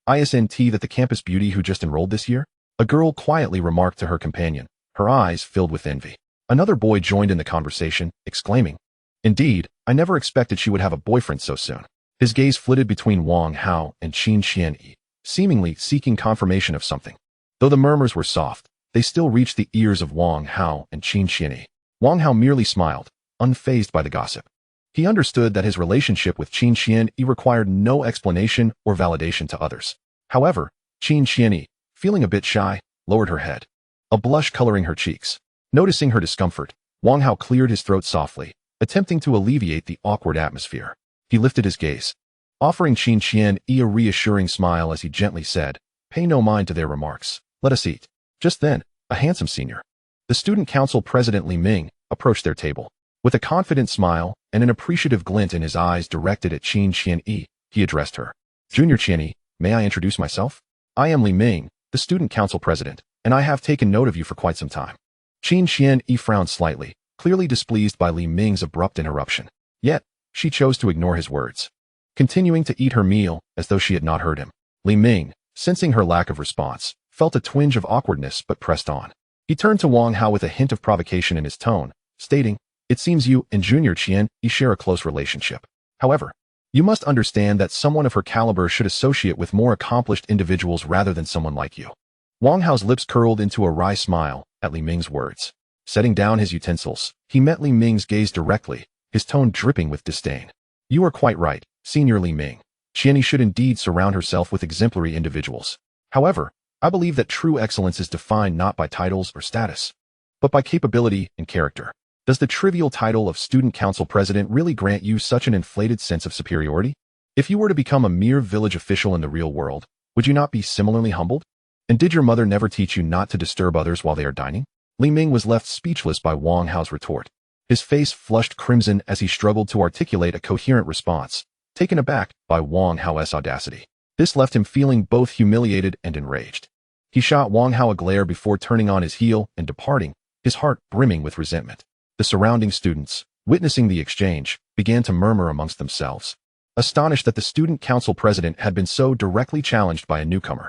isn't that the campus beauty who just enrolled this year? A girl quietly remarked to her companion, her eyes filled with envy. Another boy joined in the conversation, exclaiming, Indeed, I never expected she would have a boyfriend so soon. His gaze flitted between Wang Hao and Chinny, seemingly seeking confirmation of something. Though the murmurs were soft, they still reached the ears of Wang Hao and Chinny. Wang Hao merely smiled, unfazed by the gossip. He understood that his relationship with Chinny required no explanation or validation to others. However, Chinny, feeling a bit shy, lowered her head, a blush coloring her cheeks. Noticing her discomfort, Wang Hao cleared his throat softly, attempting to alleviate the awkward atmosphere. He lifted his gaze, offering Chinny a reassuring smile as he gently said, Pay no mind to their remarks. Let us eat. Just then, a handsome senior, the student council president Li Ming, approached their table. With a confident smile and an appreciative glint in his eyes directed at Chinny, he addressed her. Junior Chinny, may I introduce myself? I am Li Ming, the student council president, and I have taken note of you for quite some time. Chinny frowned slightly, clearly displeased by Li Ming's abrupt interruption. Yet, she chose to ignore his words, continuing to eat her meal as though she had not heard him. Li Ming, sensing her lack of response, felt a twinge of awkwardness but pressed on. He turned to Wang Hao with a hint of provocation in his tone, stating, It seems you and Junior Chinny share a close relationship. However, you must understand that someone of her caliber should associate with more accomplished individuals rather than someone like you. Wang Hao's lips curled into a wry smile at Li Ming's words. Setting down his utensils, he met Li Ming's gaze directly, his tone dripping with disdain. You are quite right, Senior Li Ming. Qianni should indeed surround herself with exemplary individuals. However, I believe that true excellence is defined not by titles or status, but by capability and character. Does the trivial title of Student Council President really grant you such an inflated sense of superiority? If you were to become a mere village official in the real world, would you not be similarly humbled? And did your mother never teach you not to disturb others while they are dining? Li Ming was left speechless by Wang Hao's retort. His face flushed crimson as he struggled to articulate a coherent response, taken aback by Wang Hao's audacity. This left him feeling both humiliated and enraged. He shot Wang Hao a glare before turning on his heel and departing, his heart brimming with resentment. The surrounding students, witnessing the exchange, began to murmur amongst themselves, astonished that the student council president had been so directly challenged by a newcomer.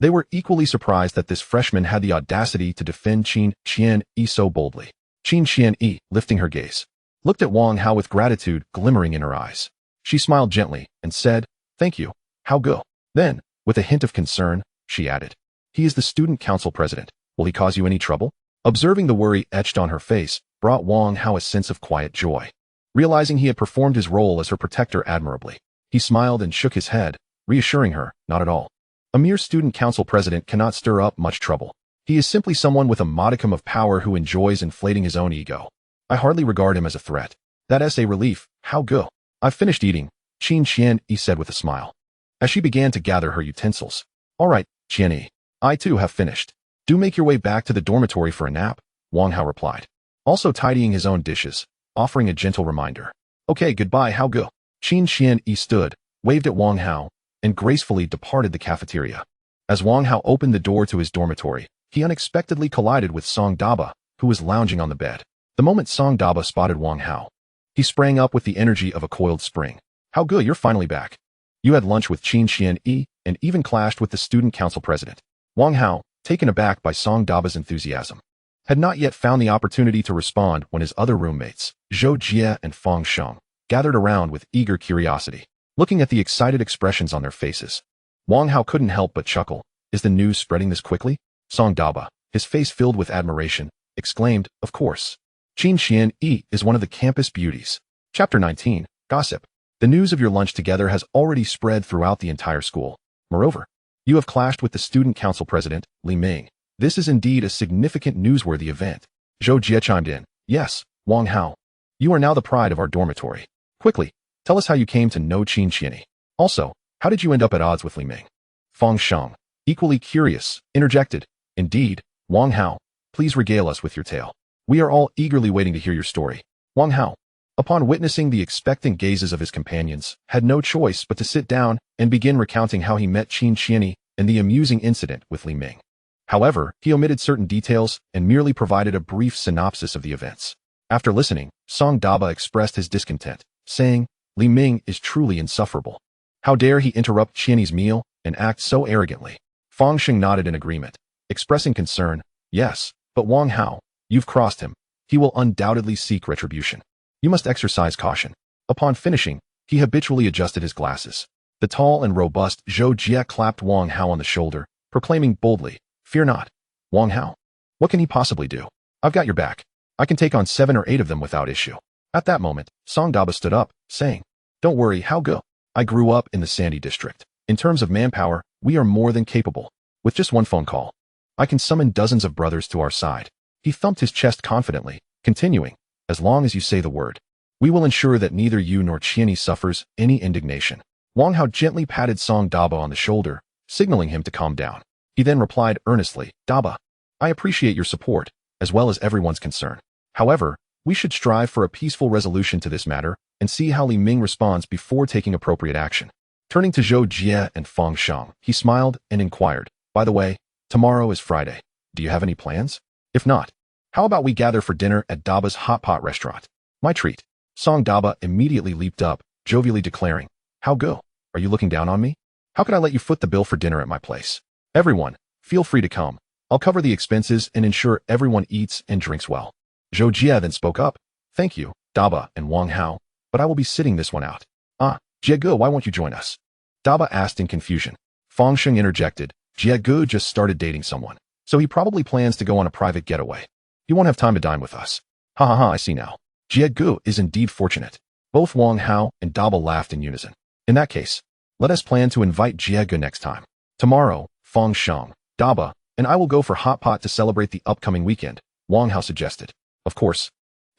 They were equally surprised that this freshman had the audacity to defend Qin Qianyi so boldly. Qin Qianyi, lifting her gaze, looked at Wang Hao with gratitude glimmering in her eyes. She smiled gently and said, "Thank you, Hao Ge." Then, with a hint of concern, she added, "He is the student council president. Will he cause you any trouble?" Observing the worry etched on her face brought Wang Hao a sense of quiet joy. Realizing he had performed his role as her protector admirably, he smiled and shook his head, reassuring her, "Not at all. A mere student council president cannot stir up much trouble. He is simply someone with a modicum of power who enjoys inflating his own ego. I hardly regard him as a threat. That's a relief, Hao Ge." "I've finished eating," Qin Qianyi said with a smile, as she began to gather her utensils. "All right, Qianyi. I too have finished. Do make your way back to the dormitory for a nap," Wang Hao replied, also tidying his own dishes, offering a gentle reminder. "Okay, goodbye, Hao Ge." Qin Qianyi stood, waved at Wang Hao, and gracefully departed the cafeteria. As Wang Hao opened the door to his dormitory, he unexpectedly collided with Song Daba, who was lounging on the bed. The moment Song Daba spotted Wang Hao, he sprang up with the energy of a coiled spring. "Hao Ge, you're finally back. You had lunch with Qin Qianyi and even clashed with the student council president." Wang Hao, taken aback by Song Daba's enthusiasm, had not yet found the opportunity to respond when his other roommates, Zhou Jie and Fang Sheng, gathered around with eager curiosity. Looking at the excited expressions on their faces, Wang Hao couldn't help but chuckle. "Is the news spreading this quickly?" Song Daba, his face filled with admiration, exclaimed, "Of course. Qin Qianyi is one of the campus beauties." Chapter 19, Gossip. The news of your lunch together has already spread throughout the entire school. Moreover, you have clashed with the student council president, Li Ming. This is indeed a significant newsworthy event. Zhou Jie chimed in. "Yes, Wang Hao. You are now the pride of our dormitory. Quickly, tell us how you came to know Qin Qianyi. Also, how did you end up at odds with Li Ming?" Fang Sheng, equally curious, interjected. "Indeed, Wang Hao, please regale us with your tale. We are all eagerly waiting to hear your story." Wang Hao, upon witnessing the expectant gazes of his companions, had no choice but to sit down and begin recounting how he met Qin Qianyi and the amusing incident with Li Ming. However, he omitted certain details and merely provided a brief synopsis of the events. After listening, Song Daba expressed his discontent, saying, "Li Ming is truly insufferable. How dare he interrupt Qianyi's meal and act so arrogantly?" Fang Sheng nodded in agreement, expressing concern. "Yes, but Wang Hao, you've crossed him. He will undoubtedly seek retribution. You must exercise caution." Upon finishing, he habitually adjusted his glasses. The tall and robust Zhou Jie clapped Wang Hao on the shoulder, proclaiming boldly, "Fear not, Wang Hao. What can he possibly do? I've got your back. I can take on 7 or 8 of them without issue." At that moment, Song Daba stood up, saying, "Don't worry, Hao Ge. I grew up in the Sandy district. In terms of manpower, we are more than capable. With just one phone call, I can summon dozens of brothers to our side." He thumped his chest confidently, continuing, "As long as you say the word, we will ensure that neither you nor Qianyi suffers any indignation." Wang Hao gently patted Song Daba on the shoulder, signaling him to calm down. He then replied earnestly, "Daba, I appreciate your support, as well as everyone's concern. However, we should strive for a peaceful resolution to this matter and see how Li Ming responds before taking appropriate action." Turning to Zhou Jie and Fang Sheng, he smiled and inquired, "By the way, tomorrow is Friday. Do you have any plans? If not, how about we gather for dinner at Daba's hot pot restaurant? My treat." Song Daba immediately leaped up, jovially declaring, "Hao Ge, are you looking down on me? How could I let you foot the bill for dinner at my place? Everyone, feel free to come. I'll cover the expenses and ensure everyone eats and drinks well." Zhou Jie then spoke up. "Thank you, Daba and Wang Hao, but I will be sitting this one out." "Ah, Jie Ge, why won't you join us?" Daba asked in confusion. Fang Sheng interjected, Jie Gu just started dating someone, so he probably plans to go on a private getaway. He won't have time to dine with us. Ha ha ha, I see now. Jie Gu is indeed fortunate. Both Wang Hao and Daba laughed in unison. In that case, let us plan to invite Jie Gu next time. Tomorrow, Feng Sheng, Daba, and I will go for hot pot to celebrate the upcoming weekend, Wang Hao suggested. Of course,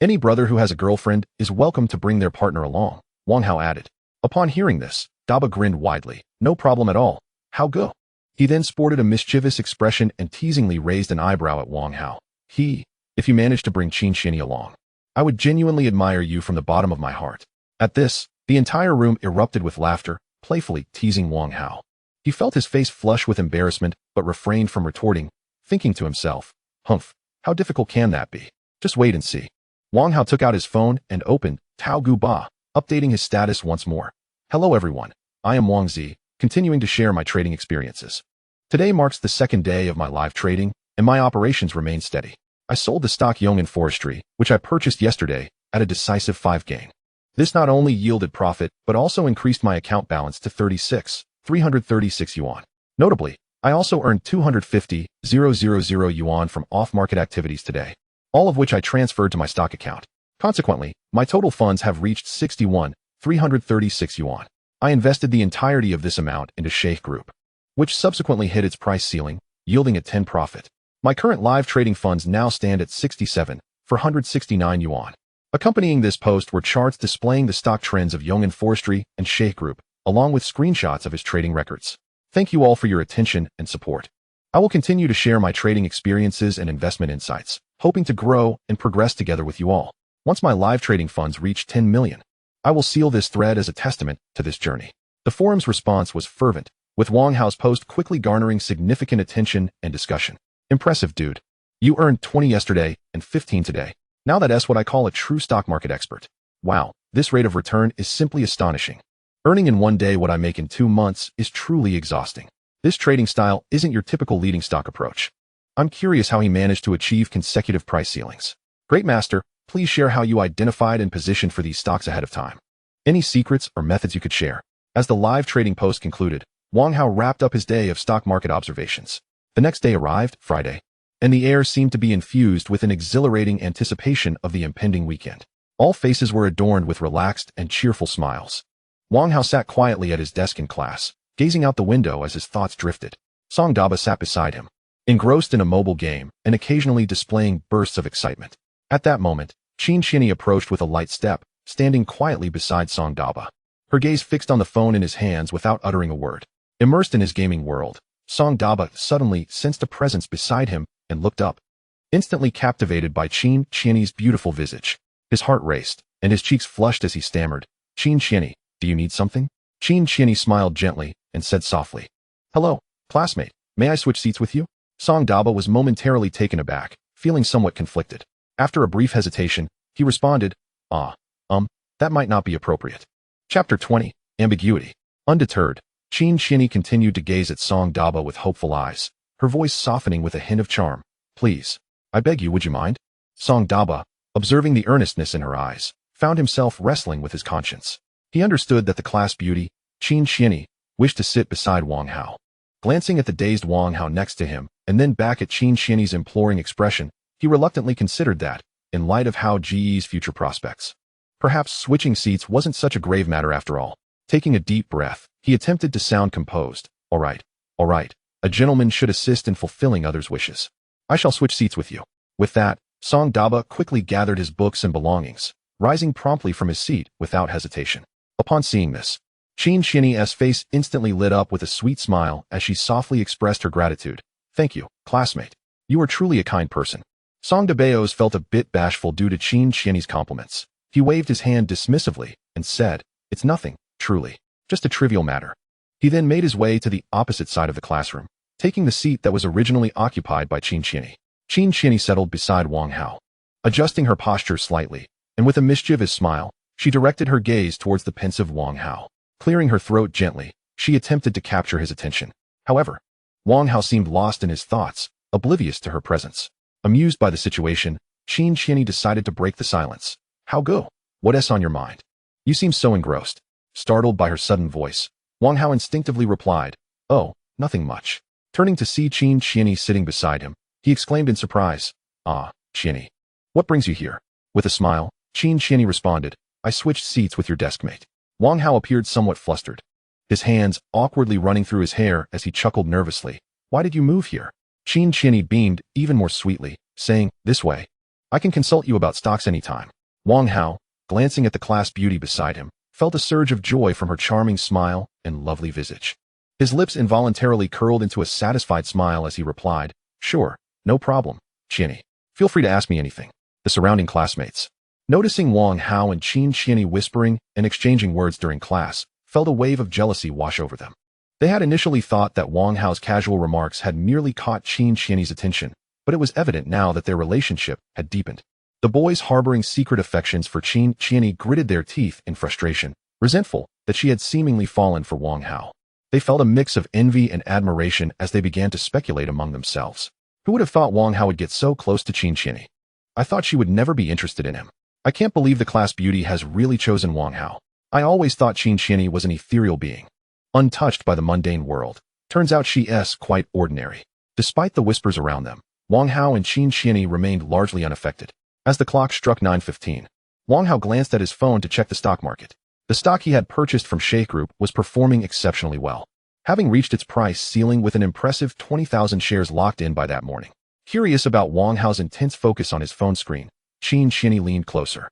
any brother who has a girlfriend is welcome to bring their partner along, Wang Hao added. Upon hearing this, Daba grinned widely. No problem at all. How go? He then sported a mischievous expression and teasingly raised an eyebrow at Wang Hao. If you manage to bring Qin Xini along, I would genuinely admire you from the bottom of my heart. At this, the entire room erupted with laughter, playfully teasing Wang Hao. He felt his face flush with embarrassment, but refrained from retorting, thinking to himself, humph, how difficult can that be? Just wait and see. Wang Hao took out his phone and opened Tao Gu Ba, updating his status once more. Hello everyone, I am Wang Zi, continuing to share my trading experiences. Today marks the second day of my live trading, and my operations remain steady. I sold the stock Yong'an Forestry, which I purchased yesterday, at a decisive 5 gain. This not only yielded profit, but also increased my account balance to 336 yuan. Notably, I also earned 250,000 yuan from off-market activities today, all of which I transferred to my stock account. Consequently, my total funds have reached 336 yuan. I invested the entirety of this amount into Sheikh Group, which subsequently hit its price ceiling, yielding a 10 profit. My current live trading funds now stand at 469 yuan. Accompanying this post were charts displaying the stock trends of Yong'an Forestry and Sheikh Group, along with screenshots of his trading records. Thank you all for your attention and support. I will continue to share my trading experiences and investment insights, hoping to grow and progress together with you all. Once my live trading funds reach 10 million, I will seal this thread as a testament to this journey. The forum's response was fervent, with Wang Hao's post quickly garnering significant attention and discussion. Impressive, dude. You earned 20 yesterday and 15 today. Now that's what I call a true stock market expert. Wow, this rate of return is simply astonishing. Earning in one day what I make in 2 months is truly exhausting. This trading style isn't your typical leading stock approach. I'm curious how he managed to achieve consecutive price ceilings. Great master, please share how you identified and positioned for these stocks ahead of time. Any secrets or methods you could share? As the live trading post concluded, Wang Hao wrapped up his day of stock market observations. The next day arrived, Friday, and the air seemed to be infused with an exhilarating anticipation of the impending weekend. All faces were adorned with relaxed and cheerful smiles. Wang Hao sat quietly at his desk in class, gazing out the window as his thoughts drifted. Song Daba sat beside him, engrossed in a mobile game and occasionally displaying bursts of excitement. At that moment, Qin Xini approached with a light step, standing quietly beside Song Daba, her gaze fixed on the phone in his hands without uttering a word. Immersed in his gaming world, Song Daba suddenly sensed a presence beside him and looked up, instantly captivated by Qin Xini's beautiful visage. His heart raced, and his cheeks flushed as he stammered, Qin Xini, do you need something? Qin Xini smiled gently and said softly, hello, classmate, may I switch seats with you? Song Daba was momentarily taken aback, feeling somewhat conflicted. After a brief hesitation, he responded, that might not be appropriate. Chapter 20, Ambiguity. Undeterred, Qin Xini continued to gaze at Song Daba with hopeful eyes, her voice softening with a hint of charm. Please, I beg you, would you mind? Song Daba, observing the earnestness in her eyes, found himself wrestling with his conscience. He understood that the class beauty, Qin Xini, wished to sit beside Wang Hao. Glancing at the dazed Wang Hao next to him, and then back at Qin Xini's imploring expression, he reluctantly considered that, in light of Hao Ji's future prospects, perhaps switching seats wasn't such a grave matter after all. Taking a deep breath, he attempted to sound composed. All right. A gentleman should assist in fulfilling others' wishes. I shall switch seats with you. With that, Song Daba quickly gathered his books and belongings, rising promptly from his seat without hesitation. Upon seeing this, Qin Xini's face instantly lit up with a sweet smile as she softly expressed her gratitude. Thank you, classmate. You are truly a kind person. Song Dabeos felt a bit bashful due to Qin Xini's compliments. He waved his hand dismissively and said, it's nothing, truly, just a trivial matter. He then made his way to the opposite side of the classroom, taking the seat that was originally occupied by Qin Xini. Qin Xini settled beside Wang Hao. Adjusting her posture slightly, and with a mischievous smile, she directed her gaze towards the pensive Wang Hao. Clearing her throat gently, she attempted to capture his attention. However, Wang Hao seemed lost in his thoughts, oblivious to her presence. Amused by the situation, Qin Xini decided to break the silence. How go? What's on your mind? You seem so engrossed. Startled by her sudden voice, Wang Hao instinctively replied, oh, nothing much. Turning to see Qin Qianni sitting beside him, he exclaimed in surprise, "Ah, Qianni. What brings you here?" With a smile, Qin Qianni responded, "I switched seats with your desk mate." Wang Hao appeared somewhat flustered, his hands awkwardly running through his hair as he chuckled nervously. "Why did you move here?" Qin Qianni beamed even more sweetly, saying, "This way. I can consult you about stocks anytime." Wang Hao, glancing at the class beauty beside him, felt a surge of joy from her charming smile and lovely visage. His lips involuntarily curled into a satisfied smile as he replied, "Sure, no problem, Qianni. Feel free to ask me anything." The surrounding classmates, noticing Wang Hao and Qin Qianni whispering and exchanging words during class, felt a wave of jealousy wash over them. They had initially thought that Wang Hao's casual remarks had merely caught Qin Qianni's attention, but it was evident now that their relationship had deepened. The boys harboring secret affections for Qin Qianni gritted their teeth in frustration, resentful that she had seemingly fallen for Wang Hao. They felt a mix of envy and admiration as they began to speculate among themselves. Who would have thought Wang Hao would get so close to Qin Qianni? I thought she would never be interested in him. I can't believe the class beauty has really chosen Wang Hao. I always thought Qin Qianni was an ethereal being, untouched by the mundane world. Turns out she is quite ordinary. Despite the whispers around them, Wang Hao and Qin Qianni remained largely unaffected. As the clock struck 9:15, Wang Hao glanced at his phone to check the stock market. The stock he had purchased from Sheikh Group was performing exceptionally well, having reached its price ceiling with an impressive 20,000 shares locked in by that morning. Curious about Wang Hao's intense focus on his phone screen, Qin Qianni leaned closer.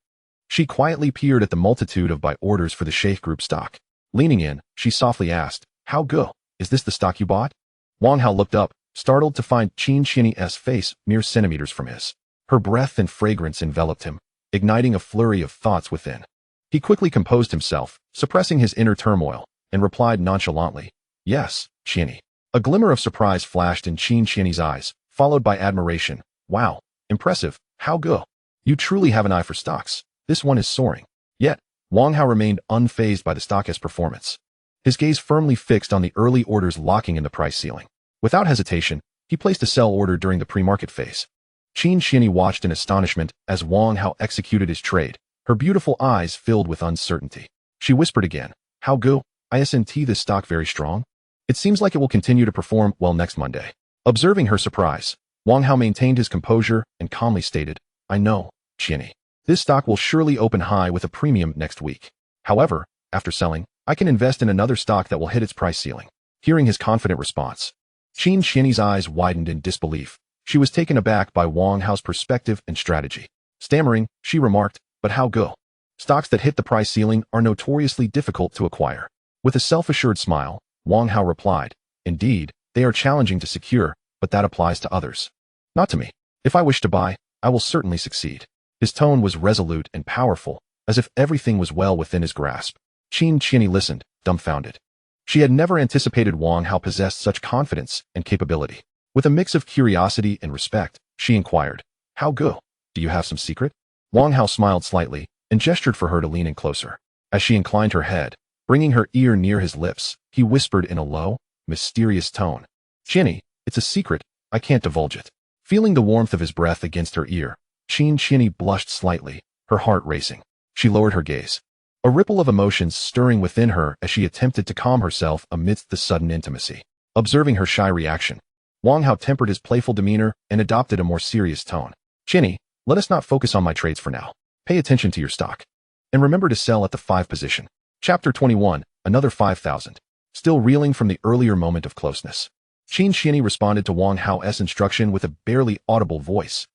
She quietly peered at the multitude of buy orders for the Sheikh Group stock. Leaning in, she softly asked, "How go? Is this the stock you bought?" Wang Hao looked up, startled to find Qin Qianni's face mere centimeters from his. Her breath and fragrance enveloped him, igniting a flurry of thoughts within. He quickly composed himself, suppressing his inner turmoil, and replied nonchalantly, "Yes, Qianni." A glimmer of surprise flashed in Qin Qianni's eyes, followed by admiration. "Wow, impressive, how go? You truly have an eye for stocks. This one is soaring." Yet, Wang Hao remained unfazed by the stock's performance, his gaze firmly fixed on the early orders locking in the price ceiling. Without hesitation, he placed a sell order during the pre-market phase. Qin Qianni watched in astonishment as Wang Hao executed his trade, her beautiful eyes filled with uncertainty. She whispered again, "How go? Isn't this stock very strong? It seems like it will continue to perform well next Monday." Observing her surprise, Wang Hao maintained his composure and calmly stated, "I know, Qianni. This stock will surely open high with a premium next week. However, after selling, I can invest in another stock that will hit its price ceiling." Hearing his confident response, Qin Qianni's eyes widened in disbelief. She was taken aback by Wang Hao's perspective and strategy. Stammering, she remarked, "But how go? Stocks that hit the price ceiling are notoriously difficult to acquire." With a self-assured smile, Wang Hao replied, "Indeed, they are challenging to secure, but that applies to others. Not to me. If I wish to buy, I will certainly succeed." His tone was resolute and powerful, as if everything was well within his grasp. Qin Qianni listened, dumbfounded. She had never anticipated Wang Hao possessed such confidence and capability. With a mix of curiosity and respect, she inquired, "How go? Do you have some secret?" Wang Hao smiled slightly and gestured for her to lean in closer. As she inclined her head, bringing her ear near his lips, he whispered in a low, mysterious tone, "Qianni, it's a secret, I can't divulge it." Feeling the warmth of his breath against her ear, Qin Qianni blushed slightly, her heart racing. She lowered her gaze, a ripple of emotions stirring within her as she attempted to calm herself amidst the sudden intimacy. Observing her shy reaction, Wang Hao tempered his playful demeanor and adopted a more serious tone. "Qianni, let us not focus on my trades for now. Pay attention to your stock. And remember to sell at the 5 position. Chapter 21, another 5,000. Still reeling from the earlier moment of closeness, Qin Qianni responded to Wang Hao's instruction with a barely audible voice.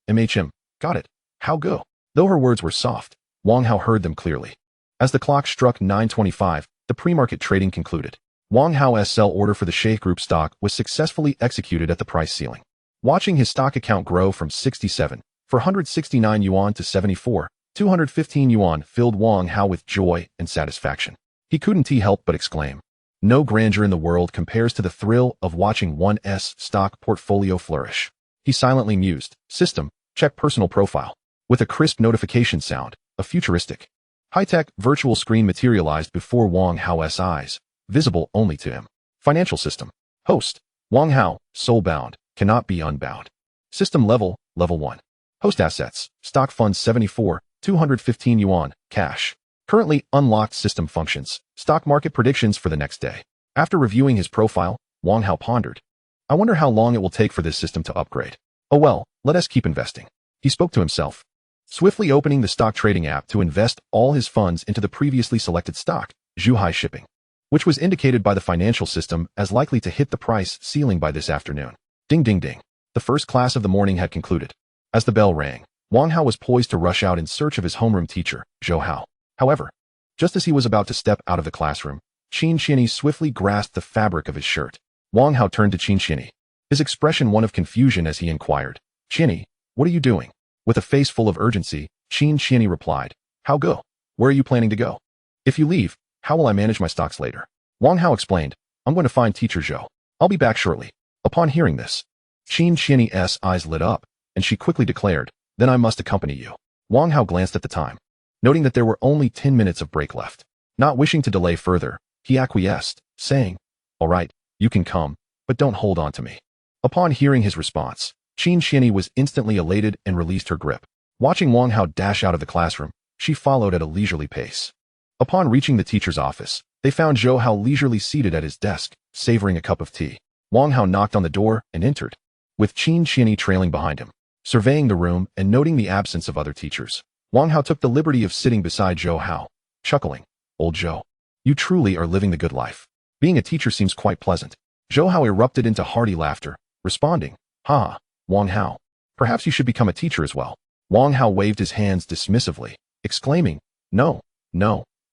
Got it. How go?" Though her words were soft, Wang Hao heard them clearly. As the clock struck 9:25, the pre-market trading concluded. Wang Hao's sell order for the Sheikh Group stock was successfully executed at the price ceiling. Watching his stock account grow from 67,469 yuan to 74,215 yuan filled Wang Hao with joy and satisfaction. He couldn't help but exclaim, "No grandeur in the world compares to the thrill of watching one's stock portfolio flourish." He silently mused, "System, check personal profile." With a crisp notification sound, a futuristic, high-tech virtual screen materialized before Wang Hao's eyes, visible only to him. Financial system. Host, Wang Hao, soul-bound, cannot be unbound. System level, level 1. Host assets, stock funds 74,215 yuan, cash. Currently unlocked system functions, stock market predictions for the next day. After reviewing his profile, Wang Hao pondered, I wonder how long it will take for this system to upgrade. Oh well, let us keep investing. He spoke to himself, swiftly opening the stock trading app to invest all his funds into the previously selected stock, Zhuhai Shipping, which was indicated by the financial system as likely to hit the price ceiling by this afternoon. Ding ding ding. The first class of the morning had concluded. As the bell rang, Wang Hao was poised to rush out in search of his homeroom teacher, Zhou Hao. However, just as he was about to step out of the classroom, Qin Qianyi swiftly grasped the fabric of his shirt. Wang Hao turned to Qin Qianyi, his expression one of confusion as he inquired, "Qianyi, what are you doing?" With a face full of urgency, Qin Qianyi replied, "How go? Where are you planning to go? If you leave, how will I manage my stocks later?" Wang Hao explained, "I'm going to find teacher Zhou. I'll be back shortly." Upon hearing this, Qin Qianyi's eyes lit up, and she quickly declared, "Then I must accompany you." Wang Hao glanced at the time, noting that there were only 10 minutes of break left. Not wishing to delay further, he acquiesced, saying, "All right, you can come, but don't hold on to me." Upon hearing his response, Qin Qianyi was instantly elated and released her grip. Watching Wang Hao dash out of the classroom, she followed at a leisurely pace. Upon reaching the teacher's office, they found Zhou Hao leisurely seated at his desk, savoring a cup of tea. Wang Hao knocked on the door and entered, with Qin Qianyi trailing behind him. Surveying the room and noting the absence of other teachers, Wang Hao took the liberty of sitting beside Zhou Hao, chuckling, "Old Zhou, you truly are living the good life. Being a teacher seems quite pleasant." Zhou Hao erupted into hearty laughter, responding, "Ha, Wang Hao, perhaps you should become a teacher as well." Wang Hao waved his hands dismissively, exclaiming, No,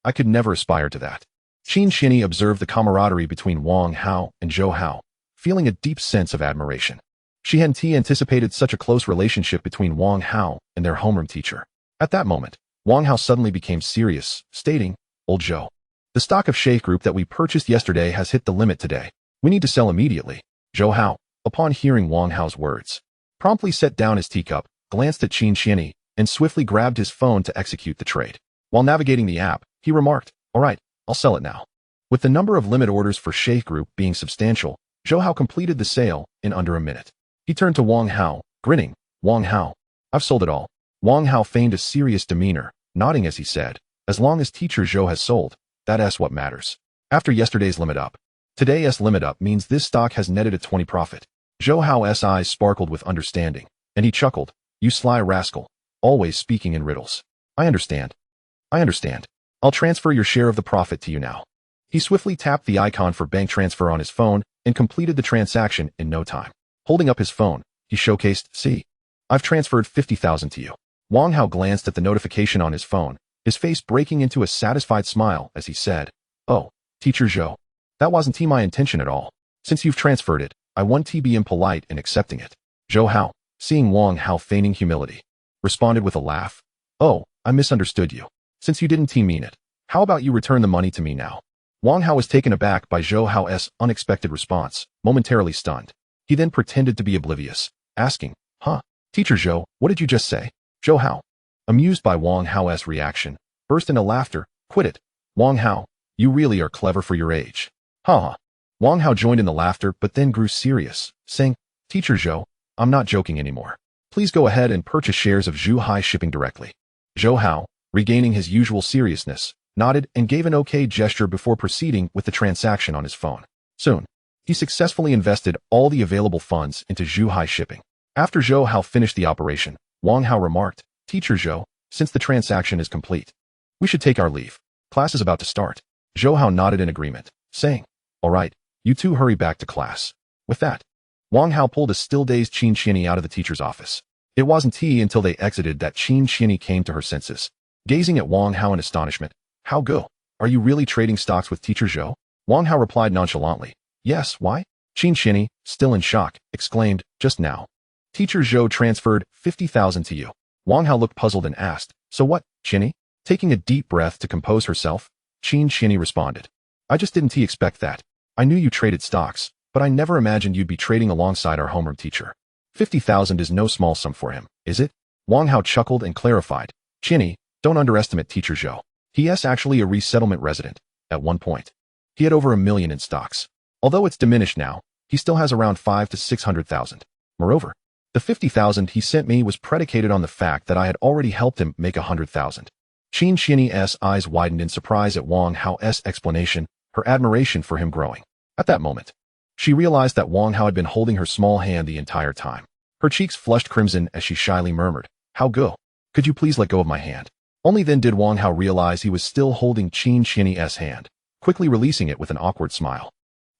I could never aspire to that." Qin Qianyi observed the camaraderie between Wang Hao and Zhou Hao, feeling a deep sense of admiration. She hadn't anticipated such a close relationship between Wang Hao and their homeroom teacher. At that moment, Wang Hao suddenly became serious, stating, "Old Zhou, the stock of Sheikh Group that we purchased yesterday has hit the limit today. We need to sell immediately." Zhou Hao, upon hearing Wang Hao's words, promptly set down his teacup, glanced at Qin Qianyi, and swiftly grabbed his phone to execute the trade. While navigating the app, he remarked, "All right, I'll sell it now." With the number of limit orders for Sheikh Group being substantial, Zhou Hao completed the sale in under a minute. He turned to Wang Hao, grinning, "Wang Hao, I've sold it all." Wang Hao feigned a serious demeanor, nodding as he said, "As long as teacher Zhou has sold, that's what matters." After yesterday's limit up, today's limit up means this stock has netted a 20 profit. Zhou Hao's eyes sparkled with understanding, and he chuckled, "You sly rascal, always speaking in riddles. I understand. I'll transfer your share of the profit to you now." He swiftly tapped the icon for bank transfer on his phone and completed the transaction in no time. Holding up his phone, he showcased, "See, I've transferred 50,000 to you." Wang Hao glanced at the notification on his phone, his face breaking into a satisfied smile as he said, "Oh, teacher Zhou, that wasn't my intention at all. Since you've transferred it, I want to be impolite in accepting it." Zhou Hao, seeing Wang Hao feigning humility, responded with a laugh, "Oh, I misunderstood you. Since you didn't mean it, how about you return the money to me now?" Wang Hao was taken aback by Zhou Hao's unexpected response, momentarily stunned. He then pretended to be oblivious, asking, Teacher Zhou, what did you just say?" Zhou Hao, amused by Wang Hao's reaction, burst into laughter, "Quit it. Wang Hao, you really are clever for your age." Ha. Wang Hao joined in the laughter but then grew serious, saying, "Teacher Zhou, I'm not joking anymore. Please go ahead and purchase shares of Zhuhai Shipping directly." Zhou Hao, regaining his usual seriousness, nodded and gave an okay gesture before proceeding with the transaction on his phone. Soon, he successfully invested all the available funds into Zhuhai Shipping. After Zhou Hao finished the operation, Wang Hao remarked, "Teacher Zhou, since the transaction is complete, we should take our leave. Class is about to start." Zhou Hao nodded in agreement, saying, "All right, you two hurry back to class." With that, Wang Hao pulled a still-dazed Qin Qianyi out of the teacher's office. It wasn't until they exited that Qin Qianyi came to her senses. Gazing at Wang Hao in astonishment, "How go? Are you really trading stocks with teacher Zhou?" Wang Hao replied nonchalantly, "Yes, why?" Qin Qianyi, still in shock, exclaimed, "Just now, teacher Zhou transferred 50,000 to you." Wang Hao looked puzzled and asked, "So what, Qianyi?" Taking a deep breath to compose herself, Qin Qianyi responded, "I just didn't expect that. I knew you traded stocks, but I never imagined you'd be trading alongside our homeroom teacher. 50,000 is no small sum for him, is it?" Wang Hao chuckled and clarified, "Qianyi, don't underestimate teacher Zhou. He's actually a resettlement resident. At one point, he had over $1 million in stocks. Although it's diminished now, he still has around 500 to 600,000. Moreover, the 50,000 he sent me was predicated on the fact that I had already helped him make 100,000. Qin Qianyi's eyes widened in surprise at Wang Hao's explanation, her admiration for him growing. At that moment, She realized that Wang Hao had been holding her small hand the entire time. Her cheeks flushed crimson as she shyly murmured, "How go? Could you please let go of my hand?" Only then did Wang Hao realize he was still holding Qin Qian's hand, quickly releasing it with an awkward smile.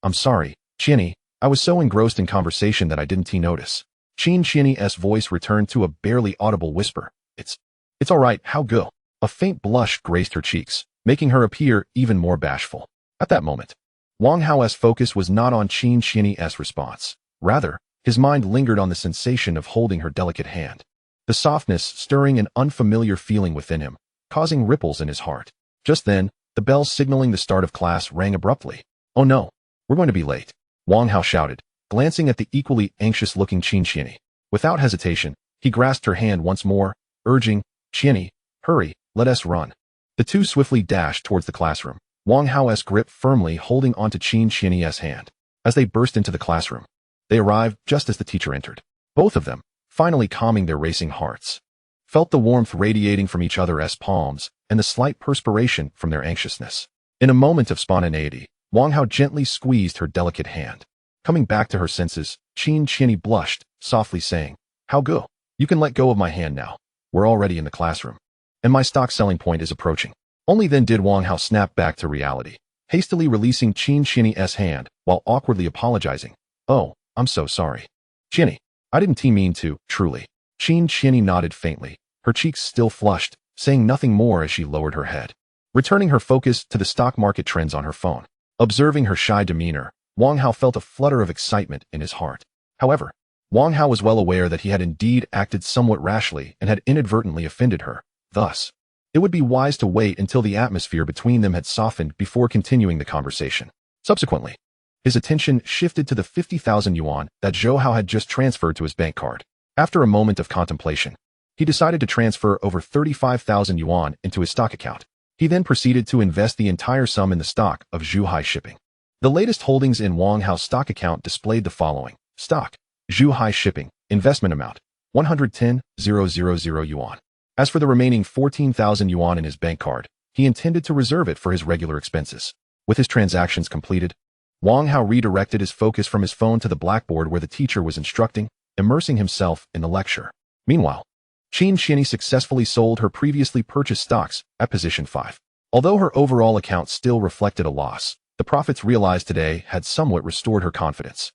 "I'm sorry, Qian. I was so engrossed in conversation that I didn't notice." Qin Qian's voice returned to a barely audible whisper. It's all right, how go?" A faint blush graced her cheeks, making her appear even more bashful. At that moment, Wang Hao's focus was not on Qin Qian's response. Rather, his mind lingered on the sensation of holding her delicate hand. The softness stirring an unfamiliar feeling within him, causing ripples in his heart. Just then, the bell signaling the start of class rang abruptly. "Oh no, we're going to be late," Wang Hao shouted, glancing at the equally anxious-looking Qin Qian. Without hesitation, he grasped her hand once more, urging, "Qian, hurry, let us run." The two swiftly dashed towards the classroom, Wang Hao's grip firmly holding onto Qin Qian's hand. As they burst into the classroom, they arrived just as the teacher entered. Both of them, finally calming their racing hearts, felt the warmth radiating from each other's palms and the slight perspiration from their anxiousness. In a moment of spontaneity, Wang Hao gently squeezed her delicate hand. Coming back to her senses, Qin Qian blushed, softly saying, "How go? You can let go of my hand now. We're already in the classroom, and my stock selling point is approaching." Only then did Wang Hao snap back to reality, hastily releasing Qin Qian's hand while awkwardly apologizing. "Oh, I'm so sorry. Qian, I didn't mean to, truly." Qin Qian nodded faintly, her cheeks still flushed, saying nothing more as she lowered her head, returning her focus to the stock market trends on her phone. Observing her shy demeanor, Wang Hao felt a flutter of excitement in his heart. However, Wang Hao was well aware that he had indeed acted somewhat rashly and had inadvertently offended her. Thus, it would be wise to wait until the atmosphere between them had softened before continuing the conversation. Subsequently, his attention shifted to the 50,000 yuan that Zhou Hao had just transferred to his bank card. After a moment of contemplation, he decided to transfer over 35,000 yuan into his stock account. He then proceeded to invest the entire sum in the stock of Zhuhai Shipping. The latest holdings in Wang Hao's stock account displayed the following. Stock, Zhuhai Shipping, investment amount, 110,000 yuan. As for the remaining 14,000 yuan in his bank card, he intended to reserve it for his regular expenses. With his transactions completed, Wang Hao redirected his focus from his phone to the blackboard where the teacher was instructing, immersing himself in the lecture. Meanwhile, Qin Qian successfully sold her previously purchased stocks at position 5. Although her overall account still reflected a loss, the profits realized today had somewhat restored her confidence.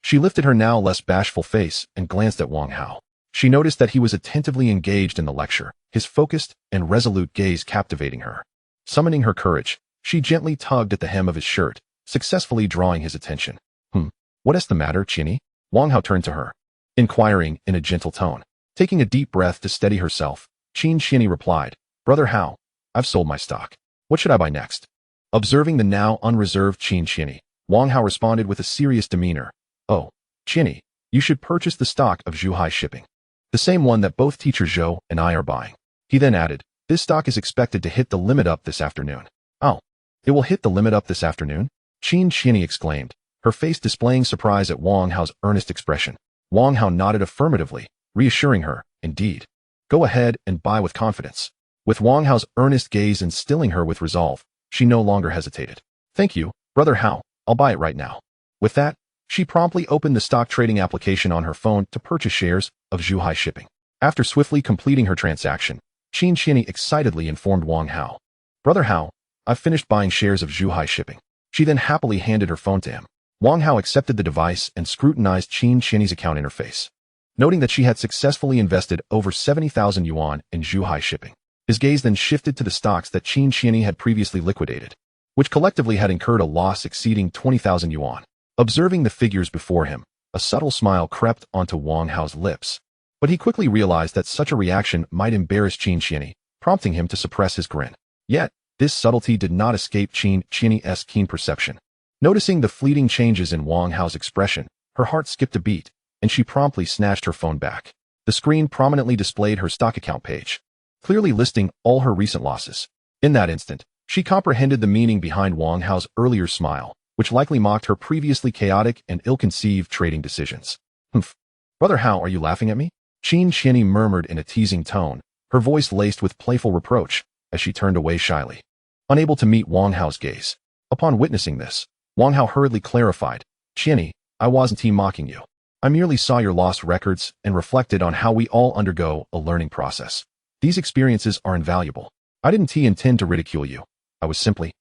She lifted her now less bashful face and glanced at Wang Hao. She noticed that he was attentively engaged in the lecture, his focused and resolute gaze captivating her. Summoning her courage, she gently tugged at the hem of his shirt, successfully drawing his attention. What is the matter, Qian?" Wang Hao turned to her, inquiring in a gentle tone. Taking a deep breath to steady herself, Qin Qian replied, "Brother Hao, I've sold my stock. What should I buy next?" Observing the now unreserved Qin Qian, Wang Hao responded with a serious demeanor. "Oh, Qian, you should purchase the stock of Zhuhai Shipping. The same one that both teacher Zhou and I are buying." He then added, "This stock is expected to hit the limit up this afternoon." "Oh, it will hit the limit up this afternoon?" Qin Qian exclaimed, her face displaying surprise at Wang Hao's earnest expression. Wang Hao nodded affirmatively, reassuring her, "Indeed. Go ahead and buy with confidence." With Wang Hao's earnest gaze instilling her with resolve, she no longer hesitated. "Thank you, Brother Hao, I'll buy it right now." With that, she promptly opened the stock trading application on her phone to purchase shares of Zhuhai Shipping. After swiftly completing her transaction, Qin Qian excitedly informed Wang Hao, "Brother Hao, I've finished buying shares of Zhuhai Shipping." She then happily handed her phone to him. Wang Hao accepted the device and scrutinized Qin Qian's account interface, noting that she had successfully invested over 70,000 yuan in Zhuhai Shipping. His gaze then shifted to the stocks that Qin Qian had previously liquidated, which collectively had incurred a loss exceeding 20,000 yuan. Observing the figures before him, a subtle smile crept onto Wang Hao's lips, but he quickly realized that such a reaction might embarrass Qin Qian, prompting him to suppress his grin. Yet, this subtlety did not escape Qin Qian's keen perception. Noticing the fleeting changes in Wang Hao's expression, her heart skipped a beat, and she promptly snatched her phone back. The screen prominently displayed her stock account page, clearly listing all her recent losses. In that instant, she comprehended the meaning behind Wang Hao's earlier smile, which likely mocked her previously chaotic and ill-conceived trading decisions. "Humph. Brother Hao, are you laughing at me?" Qin Qian murmured in a teasing tone, her voice laced with playful reproach, as she turned away shyly, unable to meet Wang Hao's gaze. Upon witnessing this, Wang Hao hurriedly clarified, Chinny, I wasn't mocking you. I merely saw your lost records and reflected on how we all undergo a learning process. These experiences are invaluable. I didn't intend to ridicule you. I was simply,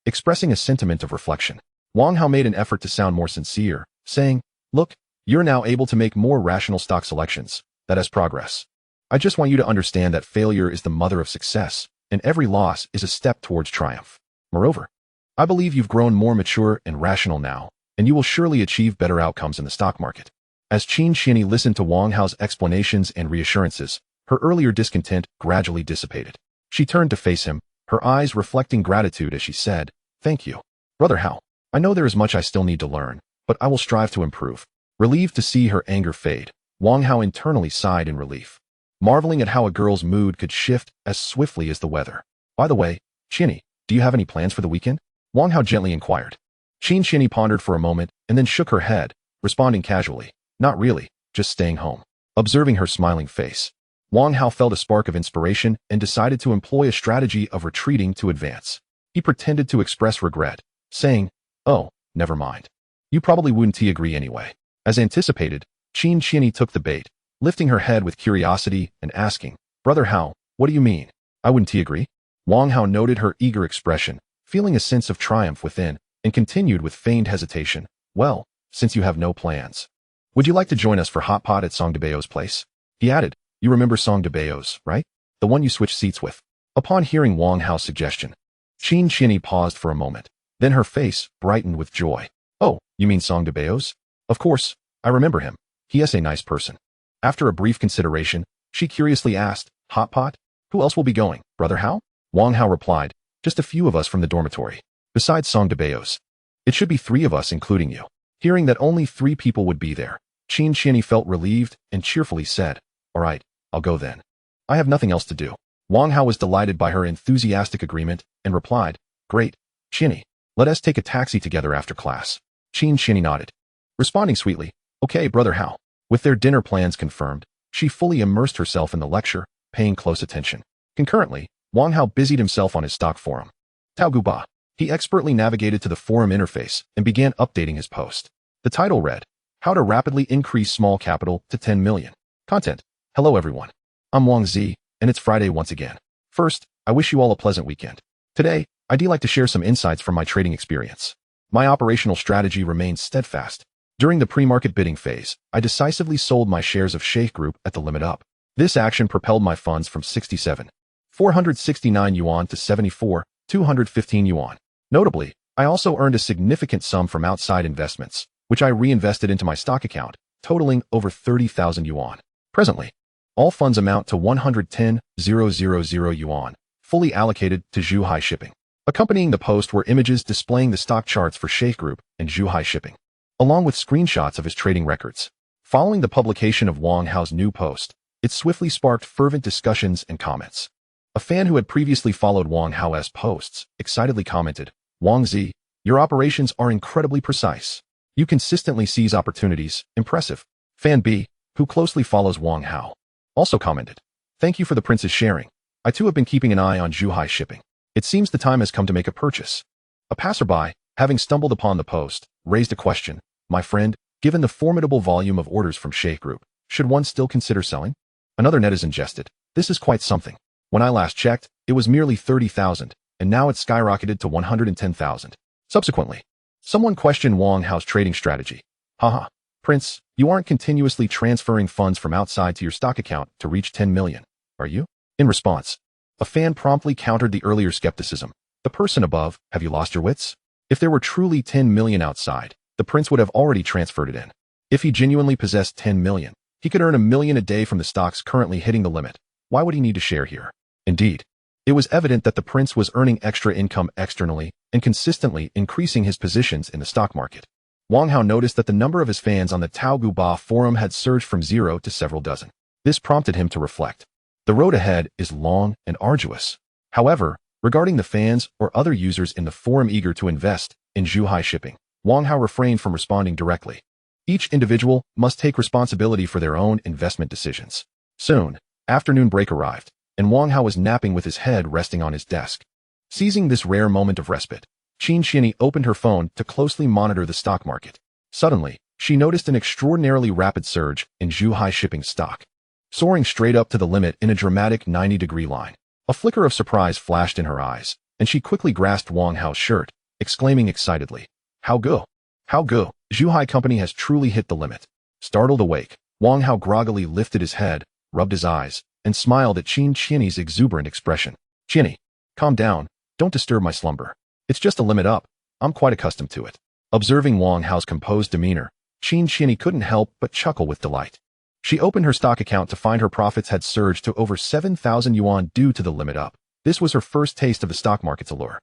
expressing a sentiment of reflection. Wang Hao made an effort to sound more sincere, saying, look, you're now able to make more rational stock selections. That is progress. I just want you to understand that failure is the mother of success, and every loss is a step towards triumph. Moreover, I believe you've grown more mature and rational now, and you will surely achieve better outcomes in the stock market. As Qin Xinyi listened to Wang Hao's explanations and reassurances, her earlier discontent gradually dissipated. She turned to face him, her eyes reflecting gratitude as she said, thank you. Brother Hao, I know there is much I still need to learn, but I will strive to improve. Relieved to see her anger fade, Wang Hao internally sighed in relief, marveling at how a girl's mood could shift as swiftly as the weather. By the way, Qinny, do you have any plans for the weekend? Wang Hao gently inquired. Qin Xinyi pondered for a moment and then shook her head, responding casually, not really, just staying home. Observing her smiling face, Wang Hao felt a spark of inspiration and decided to employ a strategy of retreating to advance. He pretended to express regret, saying, oh, never mind. You probably wouldn't agree anyway. As anticipated, Qin Xinyi took the bait, lifting her head with curiosity and asking, Brother Hao, what do you mean? I wouldn't agree? Wang Hao noted her eager expression, feeling a sense of triumph within, and continued with feigned hesitation, well, since you have no plans. Would you like to join us for hot pot at Song de Bayo's place? He added, you remember Song de Bayo's, right? The one you switched seats with. Upon hearing Wang Hao's suggestion, Qin Xinyi paused for a moment, then her face brightened with joy. Oh, you mean Song de Bayo's? Of course, I remember him. He is a nice person. After a brief consideration, she curiously asked, hot pot? Who else will be going, Brother Hao? Wang Hao replied, just a few of us from the dormitory. Besides Song de Bayo's. It should be 3 of us including you. Hearing that only 3 people would be there, Qin Xinyi felt relieved and cheerfully said, all right, I'll go then. I have nothing else to do. Wang Hao was delighted by her enthusiastic agreement and replied, great, Xinyi, let us take a taxi together after class. Qin Xinyi nodded, responding sweetly, okay, Brother Hao. With their dinner plans confirmed, she fully immersed herself in the lecture, paying close attention. Concurrently, Wang Hao busied himself on his stock forum. Taoguba. He expertly navigated to the forum interface and began updating his post. The title read, How to Rapidly Increase Small Capital to 10 Million. Content. Hello everyone. I'm Wang Zi, and it's Friday once again. First, I wish you all a pleasant weekend. Today, I'd like to share some insights from my trading experience. My operational strategy remains steadfast. During the pre-market bidding phase, I decisively sold my shares of Sheikh Group at the limit up. This action propelled my funds from 67,469 yuan to 74,215 yuan. Notably, I also earned a significant sum from outside investments, which I reinvested into my stock account, totaling over 30,000 yuan. Presently, all funds amount to 110,000 yuan, fully allocated to Zhuhai Shipping. Accompanying the post were images displaying the stock charts for Sheikh Group and Zhuhai Shipping, along with screenshots of his trading records. Following the publication of Wang Hao's new post, it swiftly sparked fervent discussions and comments. A fan who had previously followed Wang Hao's posts excitedly commented, Wang Zi, your operations are incredibly precise. You consistently seize opportunities, impressive. Fan B, who closely follows Wang Hao, also commented, thank you for the prince's sharing. I too have been keeping an eye on Zhuhai Shipping. It seems the time has come to make a purchase. A passerby, having stumbled upon the post, raised a question, my friend, given the formidable volume of orders from Sheikh Group, should one still consider selling? Another netizen jested, this is quite something. When I last checked, it was merely 30,000, and now it's skyrocketed to 110,000. Subsequently, someone questioned Wang Hao's trading strategy. Haha, Prince, you aren't continuously transferring funds from outside to your stock account to reach 10 million, are you? In response, a fan promptly countered the earlier skepticism. The person above, have you lost your wits? If there were truly 10 million outside, the prince would have already transferred it in. If he genuinely possessed 10 million, he could earn 1 million a day from the stocks currently hitting the limit. Why would he need to share here? Indeed, it was evident that the prince was earning extra income externally and consistently increasing his positions in the stock market. Wang Hao noticed that the number of his fans on the Taoguba forum had surged from 0 to several dozen. This prompted him to reflect. The road ahead is long and arduous. However, regarding the fans or other users in the forum eager to invest in Zhuhai Shipping, Wang Hao refrained from responding directly. Each individual must take responsibility for their own investment decisions. Soon, afternoon break arrived, and Wang Hao was napping with his head resting on his desk. Seizing this rare moment of respite, Qin Xianyi opened her phone to closely monitor the stock market. Suddenly, she noticed an extraordinarily rapid surge in Zhuhai shipping stock, soaring straight up to the limit in a dramatic 90-degree line. A flicker of surprise flashed in her eyes, and she quickly grasped Wang Hao's shirt, exclaiming excitedly, "How go? How go? Zhuhai Company has truly hit the limit." Startled awake, Wang Hao groggily lifted his head, rubbed his eyes, and smiled at Qin Xianyi's exuberant expression. "Xianyi, calm down, don't disturb my slumber. It's just a limit up. I'm quite accustomed to it." Observing Wang Hao's composed demeanor, Qin Xianyi couldn't help but chuckle with delight. She opened her stock account to find her profits had surged to over 7,000 yuan due to the limit up. This was her first taste of the stock market's allure.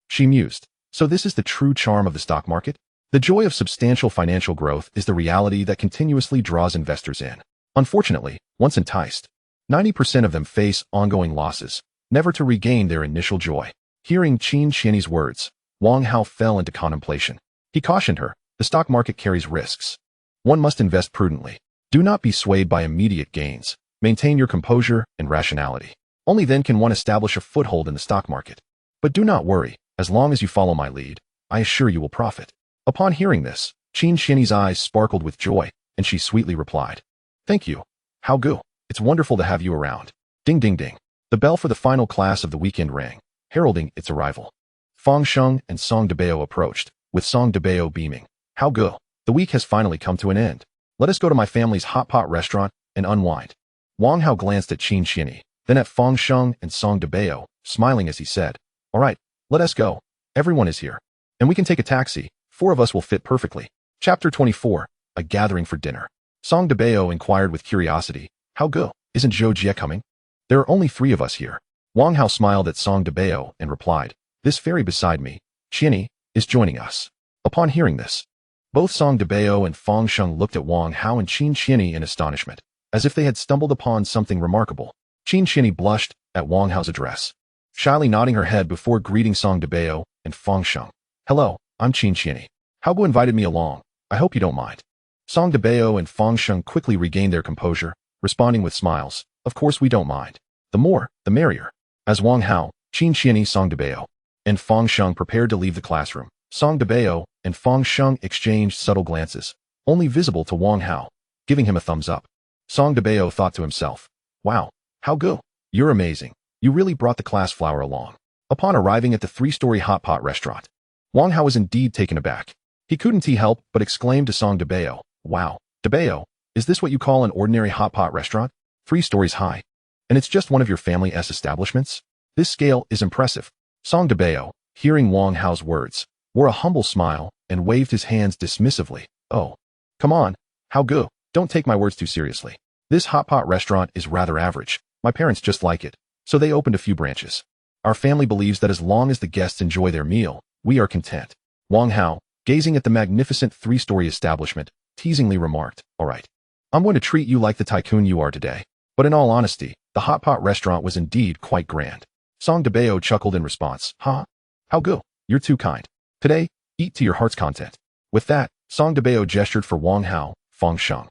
She mused, so this is the true charm of the stock market? The joy of substantial financial growth is the reality that continuously draws investors in. Unfortunately, once enticed, 90% of them face ongoing losses, never to regain their initial joy. Hearing Qin Xianyi's words, Wang Hao fell into contemplation. He cautioned her, the stock market carries risks. One must invest prudently. Do not be swayed by immediate gains. Maintain your composure and rationality. Only then can one establish a foothold in the stock market. But do not worry, as long as you follow my lead, I assure you will profit. Upon hearing this, Qin Xianyi's eyes sparkled with joy, and she sweetly replied, "Thank you. How good. It's wonderful to have you around." Ding ding ding. The bell for the final class of the weekend rang, heralding its arrival. Fang Sheng and Song Debao approached, with Song Debao beaming. "How good. The week has finally come to an end. Let us go to my family's hot pot restaurant and unwind." Wang Hao glanced at Qin Xianyi, then at Fang Sheng and Song Debao, smiling as he said, "All right, let us go. Everyone is here. And we can take a taxi. 4 of us will fit perfectly." Chapter 24, A Gathering for Dinner. Song Debao inquired with curiosity, "How good? Isn't Zhou Jie coming?" "There are only 3 of us here." Wang Hao smiled at Song Debao and replied, "This fairy beside me, Xianyi, is joining us." Upon hearing this, both Song Debao and Fang Sheng looked at Wang Hao and Qin Xianyi in astonishment, as if they had stumbled upon something remarkable. Qin Xianyi blushed at Wang Hao's address, shyly nodding her head before greeting Song Debao and Fang Sheng. "Hello, I'm Qin Xianyi. Hao Gu invited me along. I hope you don't mind." Song Debao and Fang Sheng quickly regained their composure, responding with smiles, "Of course we don't mind. The more, the merrier." As Wang Hao, Qin Xianyi, Song Debao, and Fang Sheng prepared to leave the classroom, Song Debao and Fang Sheng exchanged subtle glances, only visible to Wang Hao, giving him a thumbs up. Song Debao thought to himself, "Wow, How good. You're amazing. You really brought the class flower along." Upon arriving at the 3-story hot pot restaurant, Wang Hao was indeed taken aback. He couldn't help but exclaim to Song Debao, "Wow, Debao, is this what you call an ordinary hot pot restaurant? 3 stories high. And it's just one of your family's establishments? This scale is impressive." Song Debao, hearing Wang Hao's words, wore a humble smile and waved his hands dismissively. "Oh, come on, how good. Don't take my words too seriously. This hot pot restaurant is rather average. My parents just like it, so they opened a few branches. Our family believes that as long as the guests enjoy their meal, we are content." Wang Hao, gazing at the magnificent 3-story establishment, teasingly remarked, "All right, I'm going to treat you like the tycoon you are today." But in all honesty, the hot pot restaurant was indeed quite grand. Song Debao chuckled in response, "Huh? How good. You're too kind. Today, eat to your heart's content." With that, Song Debao gestured for Wang Hao, Fang Sheng,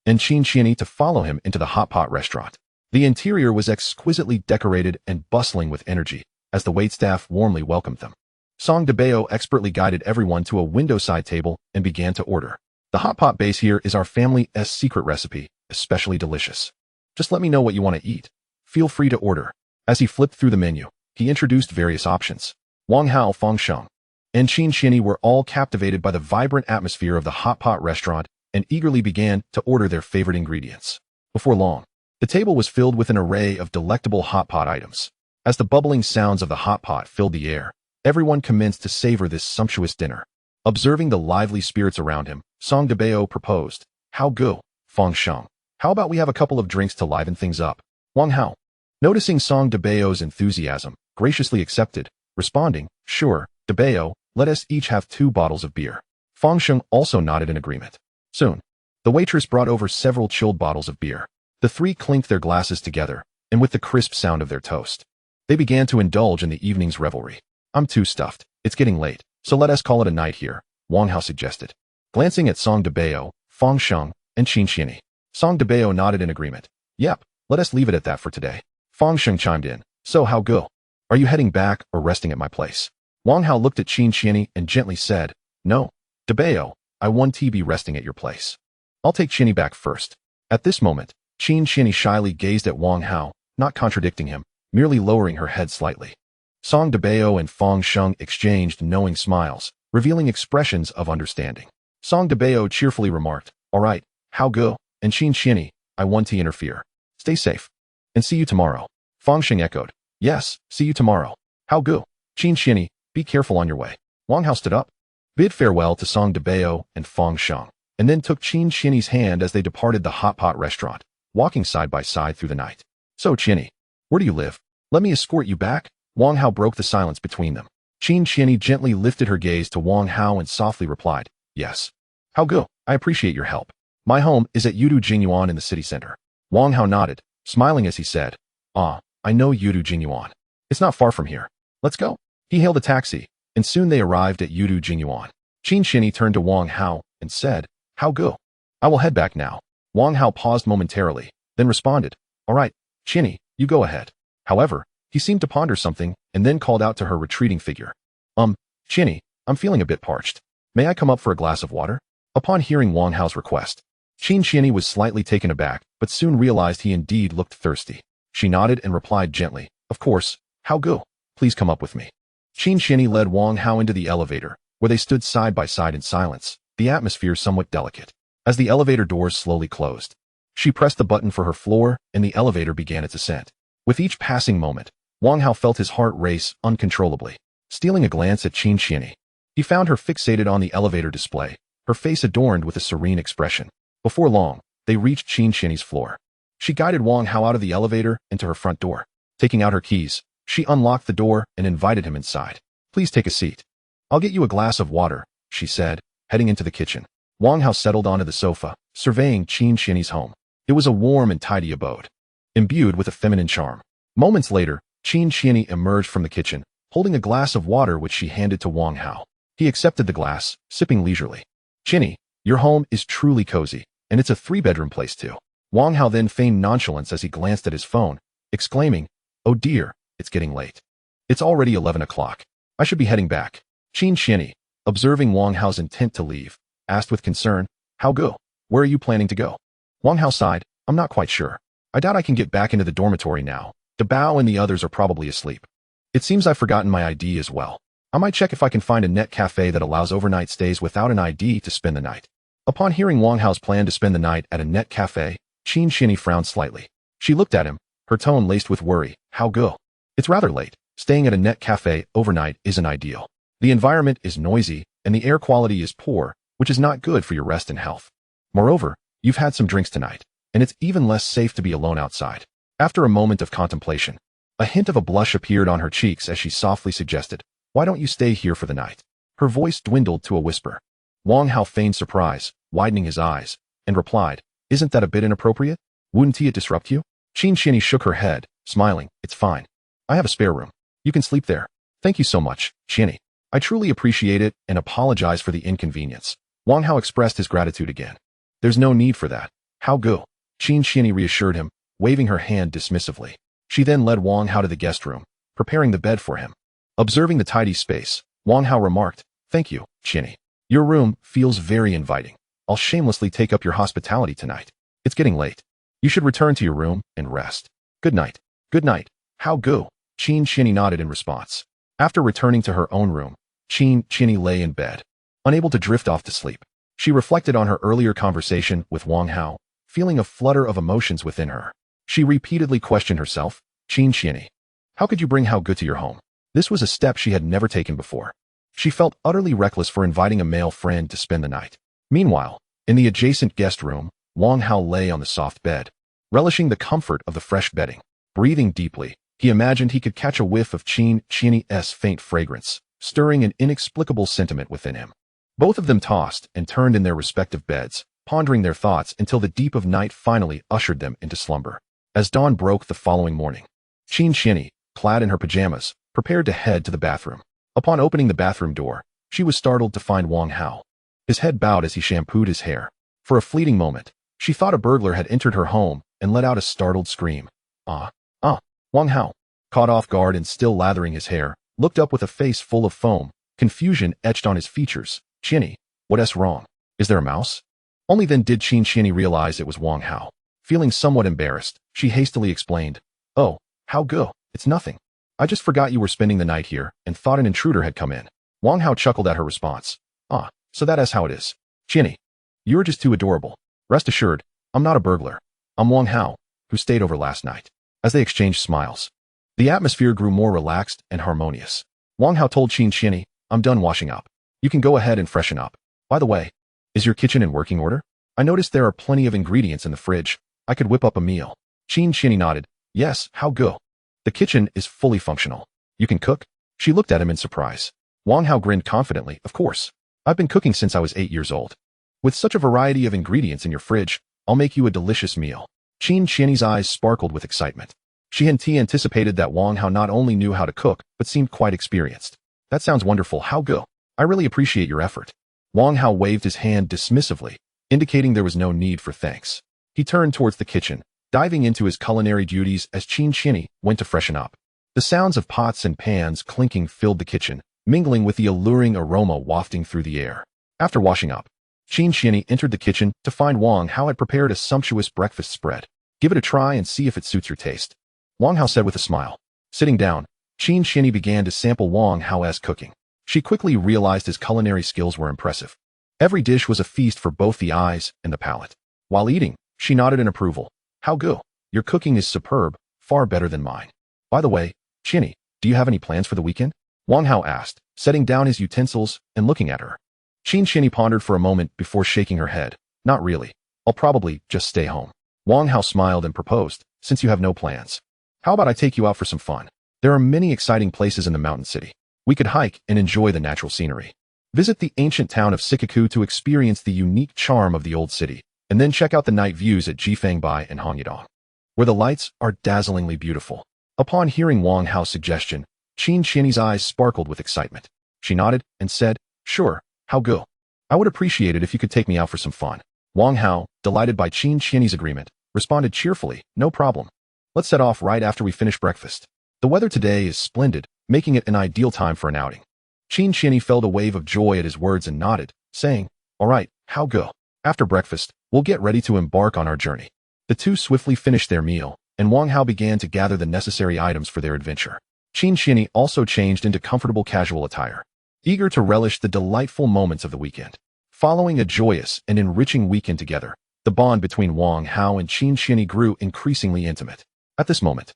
and Qin Xianyi to follow him into the hot pot restaurant. The interior was exquisitely decorated and bustling with energy, as the waitstaff warmly welcomed them. Song Debao expertly guided everyone to a window-side table and began to order. "The hot pot base here is our family's secret recipe, especially delicious. Just let me know what you want to eat. Feel free to order." As he flipped through the menu, he introduced various options. Wang Hao, Fang Sheng, and Qin Xianyi were all captivated by the vibrant atmosphere of the hot pot restaurant and eagerly began to order their favorite ingredients. Before long, the table was filled with an array of delectable hot pot items. As the bubbling sounds of the hot pot filled the air, everyone commenced to savor this sumptuous dinner. Observing the lively spirits around him, Song Debao proposed, "How good, Fang Sheng. How about we have a couple of drinks to liven things up?" Wang Hao, noticing Song Debao's enthusiasm, graciously accepted, responding, "Sure, Debao, let us each have 2 bottles of beer." Fang Sheng also nodded in agreement. Soon, the waitress brought over several chilled bottles of beer. The 3 clinked their glasses together, and with the crisp sound of their toast, they began to indulge in the evening's revelry. "I'm too stuffed. It's getting late, so let us call it a night here," Wang Hao suggested. Glancing at Song Debao, Fang Sheng, and Qin Xianyi, Song Debao nodded in agreement. "Yep, let us leave it at that for today." Fang Sheng chimed in, "So how good? Are you heading back or resting at my place?" Wang Hao looked at Qin Qianni and gently said, "No, Debao, I want to be resting at your place. I'll take Qianni back first." At this moment, Qin Qianni shyly gazed at Wang Hao, not contradicting him, merely lowering her head slightly. Song Debao and Fang Sheng exchanged knowing smiles, revealing expressions of understanding. Song Debao cheerfully remarked, "All right, Hao Go, and Qin Qianni, I want to interfere. Stay safe. And see you tomorrow." Fang Sheng echoed, "Yes, see you tomorrow. Hao Go, Qin Qianni, be careful on your way." Wang Hao stood up, bid farewell to Song Debao and Fang Sheng, and then took Qin Qianni's hand as they departed the hot pot restaurant, walking side by side through the night. "So Qianni, where do you live? Let me escort you back." Wang Hao broke the silence between them. Qin Qianni gently lifted her gaze to Wang Hao and softly replied, "Yes. Hao Go, I appreciate your help. My home is at Yudu Jingyuan in the city center." Wang Hao nodded, smiling as he said, "Ah, I know Yudu Jingyuan. It's not far from here. Let's go." He hailed a taxi, and soon they arrived at Yudu Jingyuan. Qin Qianni turned to Wang Hao and said, "Hao Go, I will head back now." Wang Hao paused momentarily, then responded, "All right, Qianni, you go ahead." However, he seemed to ponder something and then called out to her retreating figure, Qianni, I'm feeling a bit parched. May I come up for a glass of water?" Upon hearing Wang Hao's request, Qin Qianni was slightly taken aback, but soon realized he indeed looked thirsty. She nodded and replied gently, "Of course, Hao Go, please come up with me." Qin Qianni led Wang Hao into the elevator, where they stood side by side in silence, the atmosphere somewhat delicate. As the elevator doors slowly closed, she pressed the button for her floor, and the elevator began its ascent. With each passing moment, Wang Hao felt his heart race uncontrollably. Stealing a glance at Qin Qianni, he found her fixated on the elevator display, her face adorned with a serene expression. Before long, they reached Qin Qianni's floor. She guided Wang Hao out of the elevator and to her front door. Taking out her keys, she unlocked the door and invited him inside. "Please take a seat. I'll get you a glass of water," she said, heading into the kitchen. Wang Hao settled onto the sofa, surveying Qin Qianni's home. It was a warm and tidy abode, imbued with a feminine charm. Moments later, Qin Qianni emerged from the kitchen, holding a glass of water which she handed to Wang Hao. He accepted the glass, sipping leisurely. "Qianni, your home is truly cozy, and it's a 3-bedroom place too." Wang Hao then feigned nonchalance as he glanced at his phone, exclaiming, "Oh dear, it's getting late. It's already 11 o'clock. I should be heading back." Qin Qianni, observing Wang Hao's intent to leave, asked with concern, "Hao Go, where are you planning to go?" Wang Hao sighed, "I'm not quite sure. I doubt I can get back into the dormitory now. Debao and the others are probably asleep. It seems I've forgotten my ID as well. I might check if I can find a net cafe that allows overnight stays without an ID to spend the night." Upon hearing Wang Hao's plan to spend the night at a net cafe, Qin Qianni frowned slightly. She looked at him, her tone laced with worry. "Hao Go, it's rather late. Staying at a net cafe overnight isn't ideal. The environment is noisy, and the air quality is poor, which is not good for your rest and health. Moreover, you've had some drinks tonight, and it's even less safe to be alone outside." After a moment of contemplation, a hint of a blush appeared on her cheeks as she softly suggested, "Why don't you stay here for the night?" Her voice dwindled to a whisper. Wang Hao feigned surprise, widening his eyes, and replied, "Isn't that a bit inappropriate? Wouldn't it disrupt you?" Qin Qianni shook her head, smiling, "It's fine. I have a spare room. You can sleep there." "Thank you so much, Qianni. I truly appreciate it and apologize for the inconvenience." Wang Hao expressed his gratitude again. "There's no need for that. Hao Go," Qin Qianni reassured him, waving her hand dismissively. She then led Wang Hao to the guest room, preparing the bed for him. Observing the tidy space, Wang Hao remarked, "Thank you, Qianni. Your room feels very inviting. I'll shamelessly take up your hospitality tonight. It's getting late. You should return to your room and rest. Good night." "Good night, Hao Go," Qin Qianni nodded in response. After returning to her own room, Qin Qianni lay in bed, unable to drift off to sleep. She reflected on her earlier conversation with Wang Hao, feeling a flutter of emotions within her. She repeatedly questioned herself, "Qin Qianni, how could you bring Hao Go to your home?" This was a step she had never taken before. She felt utterly reckless for inviting a male friend to spend the night. Meanwhile, in the adjacent guest room, Wang Hao lay on the soft bed, relishing the comfort of the fresh bedding. Breathing deeply, he imagined he could catch a whiff of Qin Qianni's faint fragrance, stirring an inexplicable sentiment within him. Both of them tossed and turned in their respective beds, pondering their thoughts until the deep of night finally ushered them into slumber. As dawn broke the following morning, Qin Qianni, clad in her pajamas, prepared to head to the bathroom. Upon opening the bathroom door, she was startled to find Wang Hao. His head bowed as he shampooed his hair. For a fleeting moment, she thought a burglar had entered her home and let out a startled scream. Wang Hao, caught off guard and still lathering his hair, looked up with a face full of foam, confusion etched on his features. "Chinny, what's wrong? Is there a mouse?" Only then did Chinny realize it was Wang Hao. Feeling somewhat embarrassed, she hastily explained, "Oh, how go? It's nothing. I just forgot you were spending the night here and thought an intruder had come in." Wang Hao chuckled at her response. "Ah, so that's how it is. Chinny, you're just too adorable. Rest assured, I'm not a burglar. I'm Wang Hao, who stayed over last night." As they exchanged smiles, the atmosphere grew more relaxed and harmonious. Wang Hao told Chinny, "I'm done washing up. You can go ahead and freshen up. By the way, is your kitchen in working order? I noticed there are plenty of ingredients in the fridge. I could whip up a meal." Chinny nodded. "Yes, how go? The kitchen is fully functional. You can cook?" She looked at him in surprise. Wang Hao grinned confidently. "Of course. I've been cooking since I was 8 years old. With such a variety of ingredients in your fridge, I'll make you a delicious meal." Chinny's eyes sparkled with excitement. She had anticipated that Wang Hao not only knew how to cook, but seemed quite experienced. "That sounds wonderful. How go? I really appreciate your effort." Wang Hao waved his hand dismissively, indicating there was no need for thanks. He turned towards the kitchen, diving into his culinary duties as Chinny went to freshen up. The sounds of pots and pans clinking filled the kitchen, mingling with the alluring aroma wafting through the air. After washing up, Chinny entered the kitchen to find Wang Hao had prepared a sumptuous breakfast spread. "Give it a try and see if it suits your taste," Wang Hao said with a smile. Sitting down, Chinny began to sample Wang Hao's cooking. She quickly realized his culinary skills were impressive. Every dish was a feast for both the eyes and the palate. While eating, she nodded in approval. "How go? Your cooking is superb, far better than mine. By the way, Chinny, do you have any plans for the weekend?" Wang Hao asked, setting down his utensils and looking at her. Chinny pondered for a moment before shaking her head. "Not really. I'll probably just stay home." Wang Hao smiled and proposed, "Since you have no plans, how about I take you out for some fun? There are many exciting places in the mountain city. We could hike and enjoy the natural scenery. Visit the ancient town of Sikaku to experience the unique charm of the old city, and then check out the night views at Jifangbai and Hangyadong, where the lights are dazzlingly beautiful." Upon hearing Wang Hao's suggestion, Chinny's eyes sparkled with excitement. She nodded and said, "Sure, how go? I would appreciate it if you could take me out for some fun." Wang Hao, delighted by Chinny's agreement, responded cheerfully, "No problem. Let's set off right after we finish breakfast. The weather today is splendid, making it an ideal time for an outing." Chinny felt a wave of joy at his words and nodded, saying, "All right, how go? After breakfast, we'll get ready to embark on our journey." The two swiftly finished their meal, and Wang Hao began to gather the necessary items for their adventure. Chinny also changed into comfortable casual attire, eager to relish the delightful moments of the weekend. Following a joyous and enriching weekend together, the bond between Wang Hao and Chinny grew increasingly intimate. At this moment,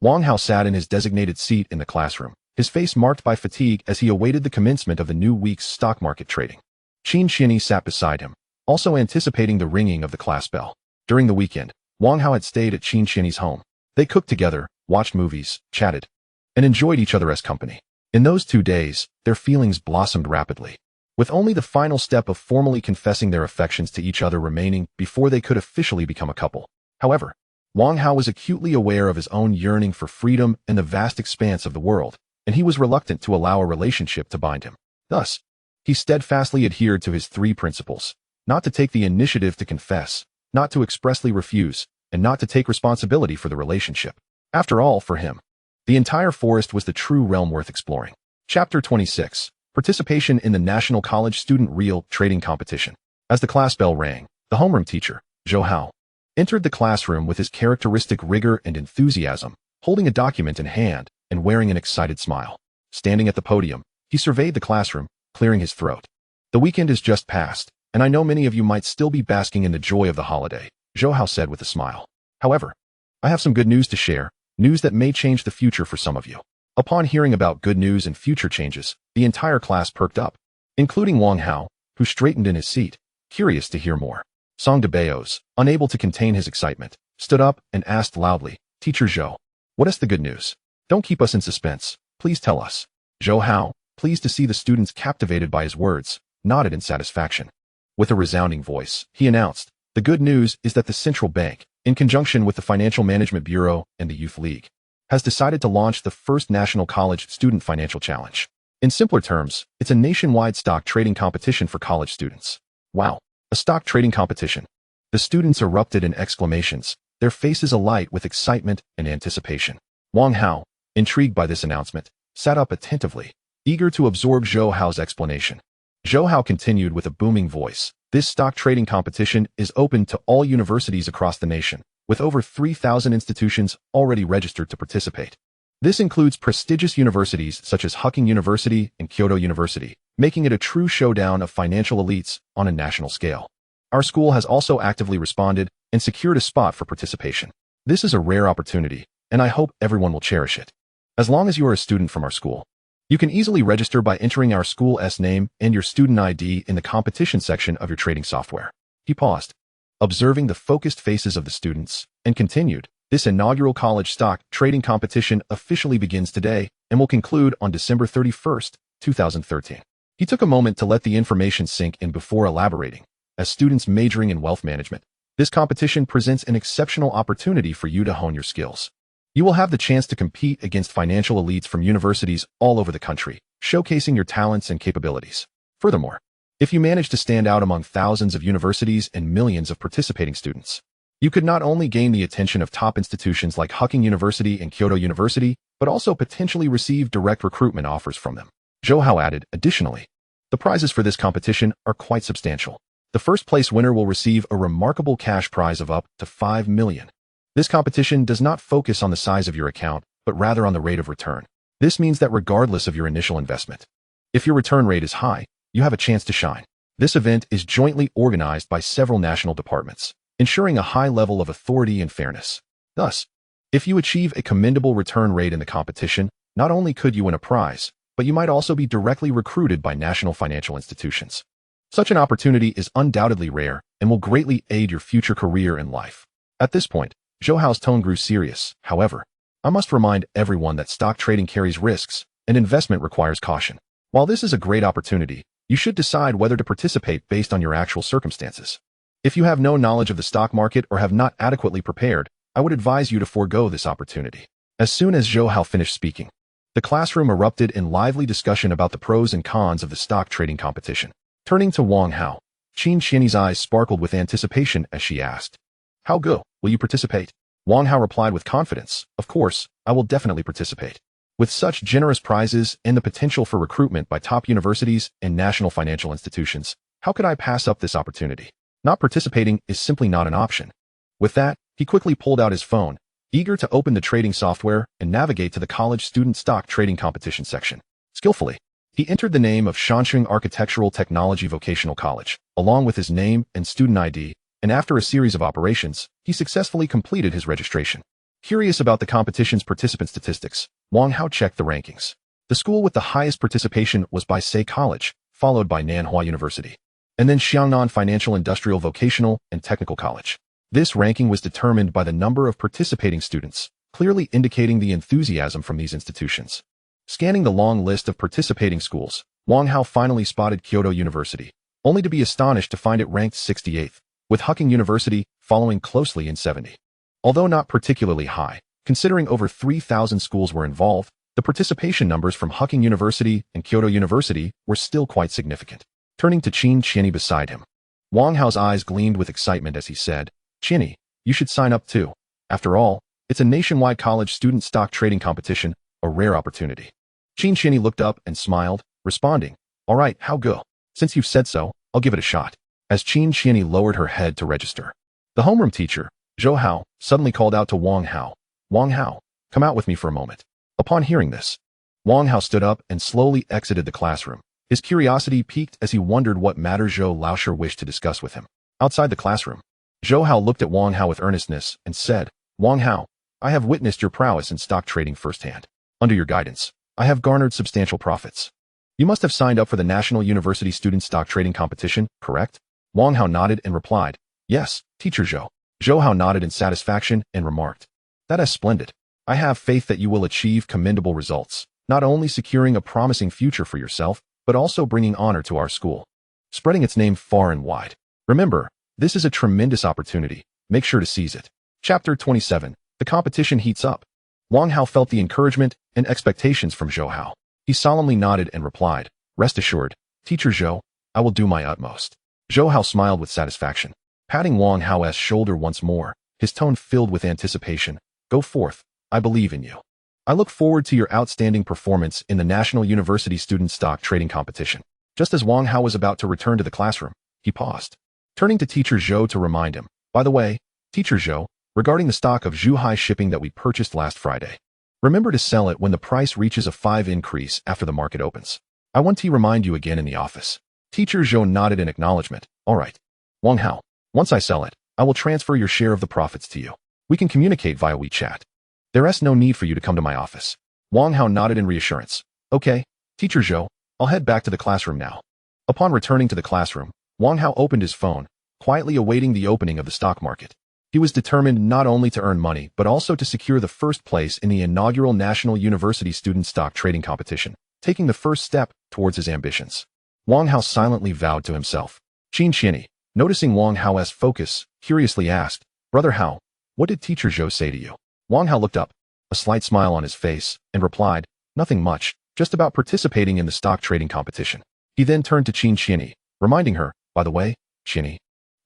Wang Hao sat in his designated seat in the classroom, his face marked by fatigue as he awaited the commencement of the new week's stock market trading. Chinny sat beside him, also anticipating the ringing of the class bell. During the weekend, Wang Hao had stayed at Chinny's home. They cooked together, watched movies, chatted, and enjoyed each other as company. In those 2 days, their feelings blossomed rapidly, with only the final step of formally confessing their affections to each other remaining before they could officially become a couple. However, Wang Hao was acutely aware of his own yearning for freedom and the vast expanse of the world, and he was reluctant to allow a relationship to bind him. Thus, he steadfastly adhered to his 3 principles: not to take the initiative to confess, not to expressly refuse, and not to take responsibility for the relationship. After all, for him, the entire forest was the true realm worth exploring. Chapter 26. Participation in the National College Student Real Trading Competition. As the class bell rang, the homeroom teacher, Zhou Hao, entered the classroom with his characteristic rigor and enthusiasm, holding a document in hand and wearing an excited smile. Standing at the podium, he surveyed the classroom, clearing his throat. "The weekend is just past, and I know many of you might still be basking in the joy of the holiday," Zhou Hao said with a smile. "However, I have some good news to share, news that may change the future for some of you." Upon hearing about good news and future changes, the entire class perked up, including Wang Hao, who straightened in his seat, curious to hear more. Song de Bayos, unable to contain his excitement, stood up and asked loudly, "Teacher Zhou, what is the good news? Don't keep us in suspense, please tell us." Zhou Hao, pleased to see the students captivated by his words, nodded in satisfaction. With a resounding voice, he announced, "The good news is that the Central Bank, in conjunction with the Financial Management Bureau and the Youth League, has decided to launch the first National College Student Financial Challenge. In simpler terms, it's a nationwide stock trading competition for college students." Wow, a stock trading competition. The students erupted in exclamations, their faces alight with excitement and anticipation. Wang Hao, intrigued by this announcement, sat up attentively, eager to absorb Zhou Hao's explanation. Zhou Hao continued with a booming voice. This stock trading competition is open to all universities across the nation, with over 3,000 institutions already registered to participate. This includes prestigious universities such as Hucking University and Kyoto University, making it a true showdown of financial elites on a national scale. Our school has also actively responded and secured a spot for participation. This is a rare opportunity, and I hope everyone will cherish it. As long as you are a student from our school, you can easily register by entering our school's name and your student ID in the competition section of your trading software. He paused, observing the focused faces of the students, and continued. This inaugural college stock trading competition officially begins today and will conclude on December 31st, 2013. He took a moment to let the information sink in before elaborating. As students majoring in wealth management, this competition presents an exceptional opportunity for you to hone your skills. You will have the chance to compete against financial elites from universities all over the country, showcasing your talents and capabilities. Furthermore, if you manage to stand out among thousands of universities and millions of participating students, you could not only gain the attention of top institutions like Hucking University and Kyoto University, but also potentially receive direct recruitment offers from them. Zhou Hao added, additionally, the prizes for this competition are quite substantial. The first place winner will receive a remarkable cash prize of up to 5 million. This competition does not focus on the size of your account, but rather on the rate of return. This means that regardless of your initial investment, if your return rate is high, you have a chance to shine. This event is jointly organized by several national departments, ensuring a high level of authority and fairness. Thus, if you achieve a commendable return rate in the competition, not only could you win a prize, but you might also be directly recruited by national financial institutions. Such an opportunity is undoubtedly rare and will greatly aid your future career in life. At this point, Zhou Hao's tone grew serious. However, I must remind everyone that stock trading carries risks and investment requires caution. While this is a great opportunity, you should decide whether to participate based on your actual circumstances. If you have no knowledge of the stock market or have not adequately prepared, I would advise you to forego this opportunity. As soon as Zhou Hao finished speaking, the classroom erupted in lively discussion about the pros and cons of the stock trading competition. Turning to Wang Hao, Qin Qian's eyes sparkled with anticipation as she asked, "How go? Will you participate?" Wang Hao replied with confidence, "Of course, I will definitely participate. With such generous prizes and the potential for recruitment by top universities and national financial institutions, how could I pass up this opportunity? Not participating is simply not an option." With that, he quickly pulled out his phone, eager to open the trading software and navigate to the college student stock trading competition section. Skillfully, he entered the name of Shansheng Architectural Technology Vocational College, along with his name and student ID, and after a series of operations, he successfully completed his registration. Curious about the competition's participant statistics, Wang Hao checked the rankings. The school with the highest participation was Baisei College, followed by Nanhua University, and then Xiangnan Financial Industrial Vocational and Technical College. This ranking was determined by the number of participating students, clearly indicating the enthusiasm from these institutions. Scanning the long list of participating schools, Wang Hao finally spotted Kyoto University, only to be astonished to find it ranked 68th, with Hucking University following closely in 70. Although not particularly high, considering over 3,000 schools were involved, the participation numbers from Hucking University and Kyoto University were still quite significant. Turning to Qin Qian beside him, Wang Hao's eyes gleamed with excitement as he said, "Qian, you should sign up too. After all, it's a nationwide college student stock trading competition, a rare opportunity." Qin Qian looked up and smiled, responding, "All right, how go? Since you've said so, I'll give it a shot." As Qin Qian lowered her head to register, the homeroom teacher, Zhou Hao, suddenly called out to Wang Hao, "Wang Hao, come out with me for a moment." Upon hearing this, Wang Hao stood up and slowly exited the classroom. His curiosity piqued as he wondered what matter Zhou Laoshe wished to discuss with him. Outside the classroom, Zhou Hao looked at Wang Hao with earnestness and said, "Wang Hao, I have witnessed your prowess in stock trading firsthand. Under your guidance, I have garnered substantial profits. You must have signed up for the National University Student Stock Trading Competition, correct?" Wang Hao nodded and replied, "Yes, Teacher Zhou." Zhou Hao nodded in satisfaction and remarked, "That is splendid. I have faith that you will achieve commendable results, not only securing a promising future for yourself, but also bringing honor to our school, spreading its name far and wide. Remember, this is a tremendous opportunity. Make sure to seize it." Chapter 27. The competition heats up. Wang Hao felt the encouragement and expectations from Zhou Hao. He solemnly nodded and replied, "Rest assured, Teacher Zhou, I will do my utmost." Zhou Hao smiled with satisfaction, patting Wang Hao's shoulder once more, his tone filled with anticipation. "Go forth, I believe in you." I look forward to your outstanding performance in the National University Student Stock Trading Competition. Just as Wang Hao was about to return to the classroom, he paused, turning to Teacher Zhou to remind him, by the way, Teacher Zhou, regarding the stock of Zhuhai Shipping that we purchased last Friday. Remember to sell it when the price reaches a 5 increase after the market opens. I want to remind you again in the office. Teacher Zhou nodded in acknowledgement. All right. Wang Hao, once I sell it, I will transfer your share of the profits to you. We can communicate via WeChat. There's no need for you to come to my office. Wang Hao nodded in reassurance. Okay, Teacher Zhou, I'll head back to the classroom now. Upon returning to the classroom, Wang Hao opened his phone, quietly awaiting the opening of the stock market. He was determined not only to earn money, but also to secure the first place in the inaugural National University Student Stock Trading Competition, taking the first step towards his ambitions. Wang Hao silently vowed to himself. Qin Qianyi, noticing Wang Hao's focus, curiously asked, Brother Hao, what did Teacher Zhou say to you? Wang Hao looked up, a slight smile on his face, and replied, nothing much, just about participating in the stock trading competition. He then turned to Qin Qianyi, reminding her, by the way, Qianyi,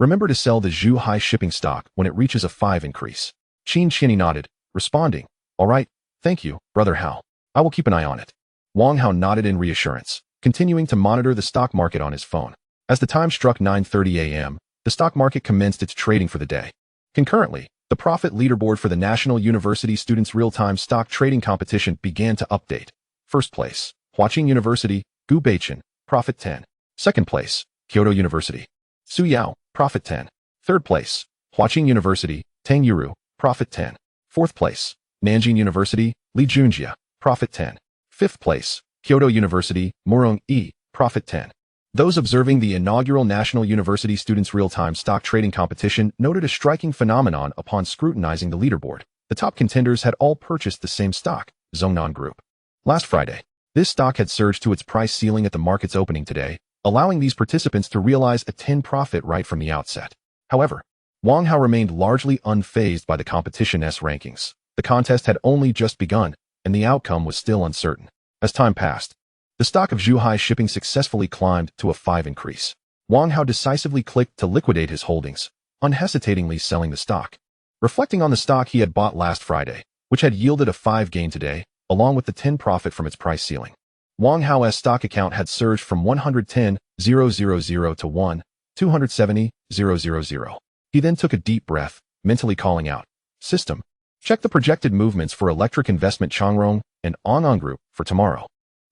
remember to sell the Zhuhai Shipping stock when it reaches a 5 increase. Qin Qianyi nodded, responding, all right, thank you, Brother Hao. I will keep an eye on it. Wang Hao nodded in reassurance, continuing to monitor the stock market on his phone. As the time struck 9:30 a.m., the stock market commenced its trading for the day. Concurrently, the profit leaderboard for the National University Students Real-Time Stock Trading Competition began to update. First place, Huaqing University, Gu Beichen, profit 10. Second place, Kyoto University, Su Yao, profit 10. Third place, Huaqing University, Tang Yuru, profit 10. Fourth place, Nanjing University, Li Junjia, profit 10. Fifth place, Kyoto University, Murong Yi, profit 10. Those observing the inaugural National University Students Real-Time Stock Trading Competition noted a striking phenomenon upon scrutinizing the leaderboard. The top contenders had all purchased the same stock, Zhongnan Group. Last Friday, this stock had surged to its price ceiling at the market's opening today, allowing these participants to realize a 10 profit right from the outset. However, Wang Hao remained largely unfazed by the competition's rankings. The contest had only just begun, and the outcome was still uncertain. As time passed, the stock of Zhuhai Shipping successfully climbed to a 5 increase. Wang Hao decisively clicked to liquidate his holdings, unhesitatingly selling the stock. Reflecting on the stock he had bought last Friday, which had yielded a 5 gain today, along with the 10 profit from its price ceiling, Wang Hao's stock account had surged from 110,000 to 1,270,000. He then took a deep breath, mentally calling out, System, check the projected movements for Electric Investment Changrong and Awakens Group for tomorrow.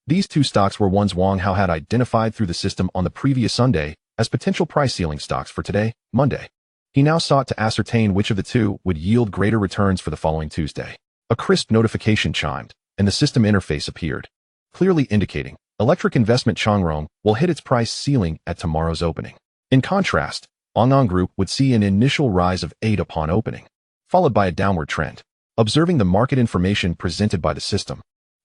These two stocks were ones Wang Hao had identified through the system on the previous Sunday as potential price ceiling stocks for today, Monday. He now sought to ascertain which of the two would yield greater returns for the following Tuesday. A crisp notification chimed, and the system interface appeared, clearly indicating Electric Investment Changrong will hit its price ceiling at tomorrow's opening. In contrast, Awakens Group would see an initial rise of 8 upon opening, followed by a downward trend. Observing the market information presented by the system,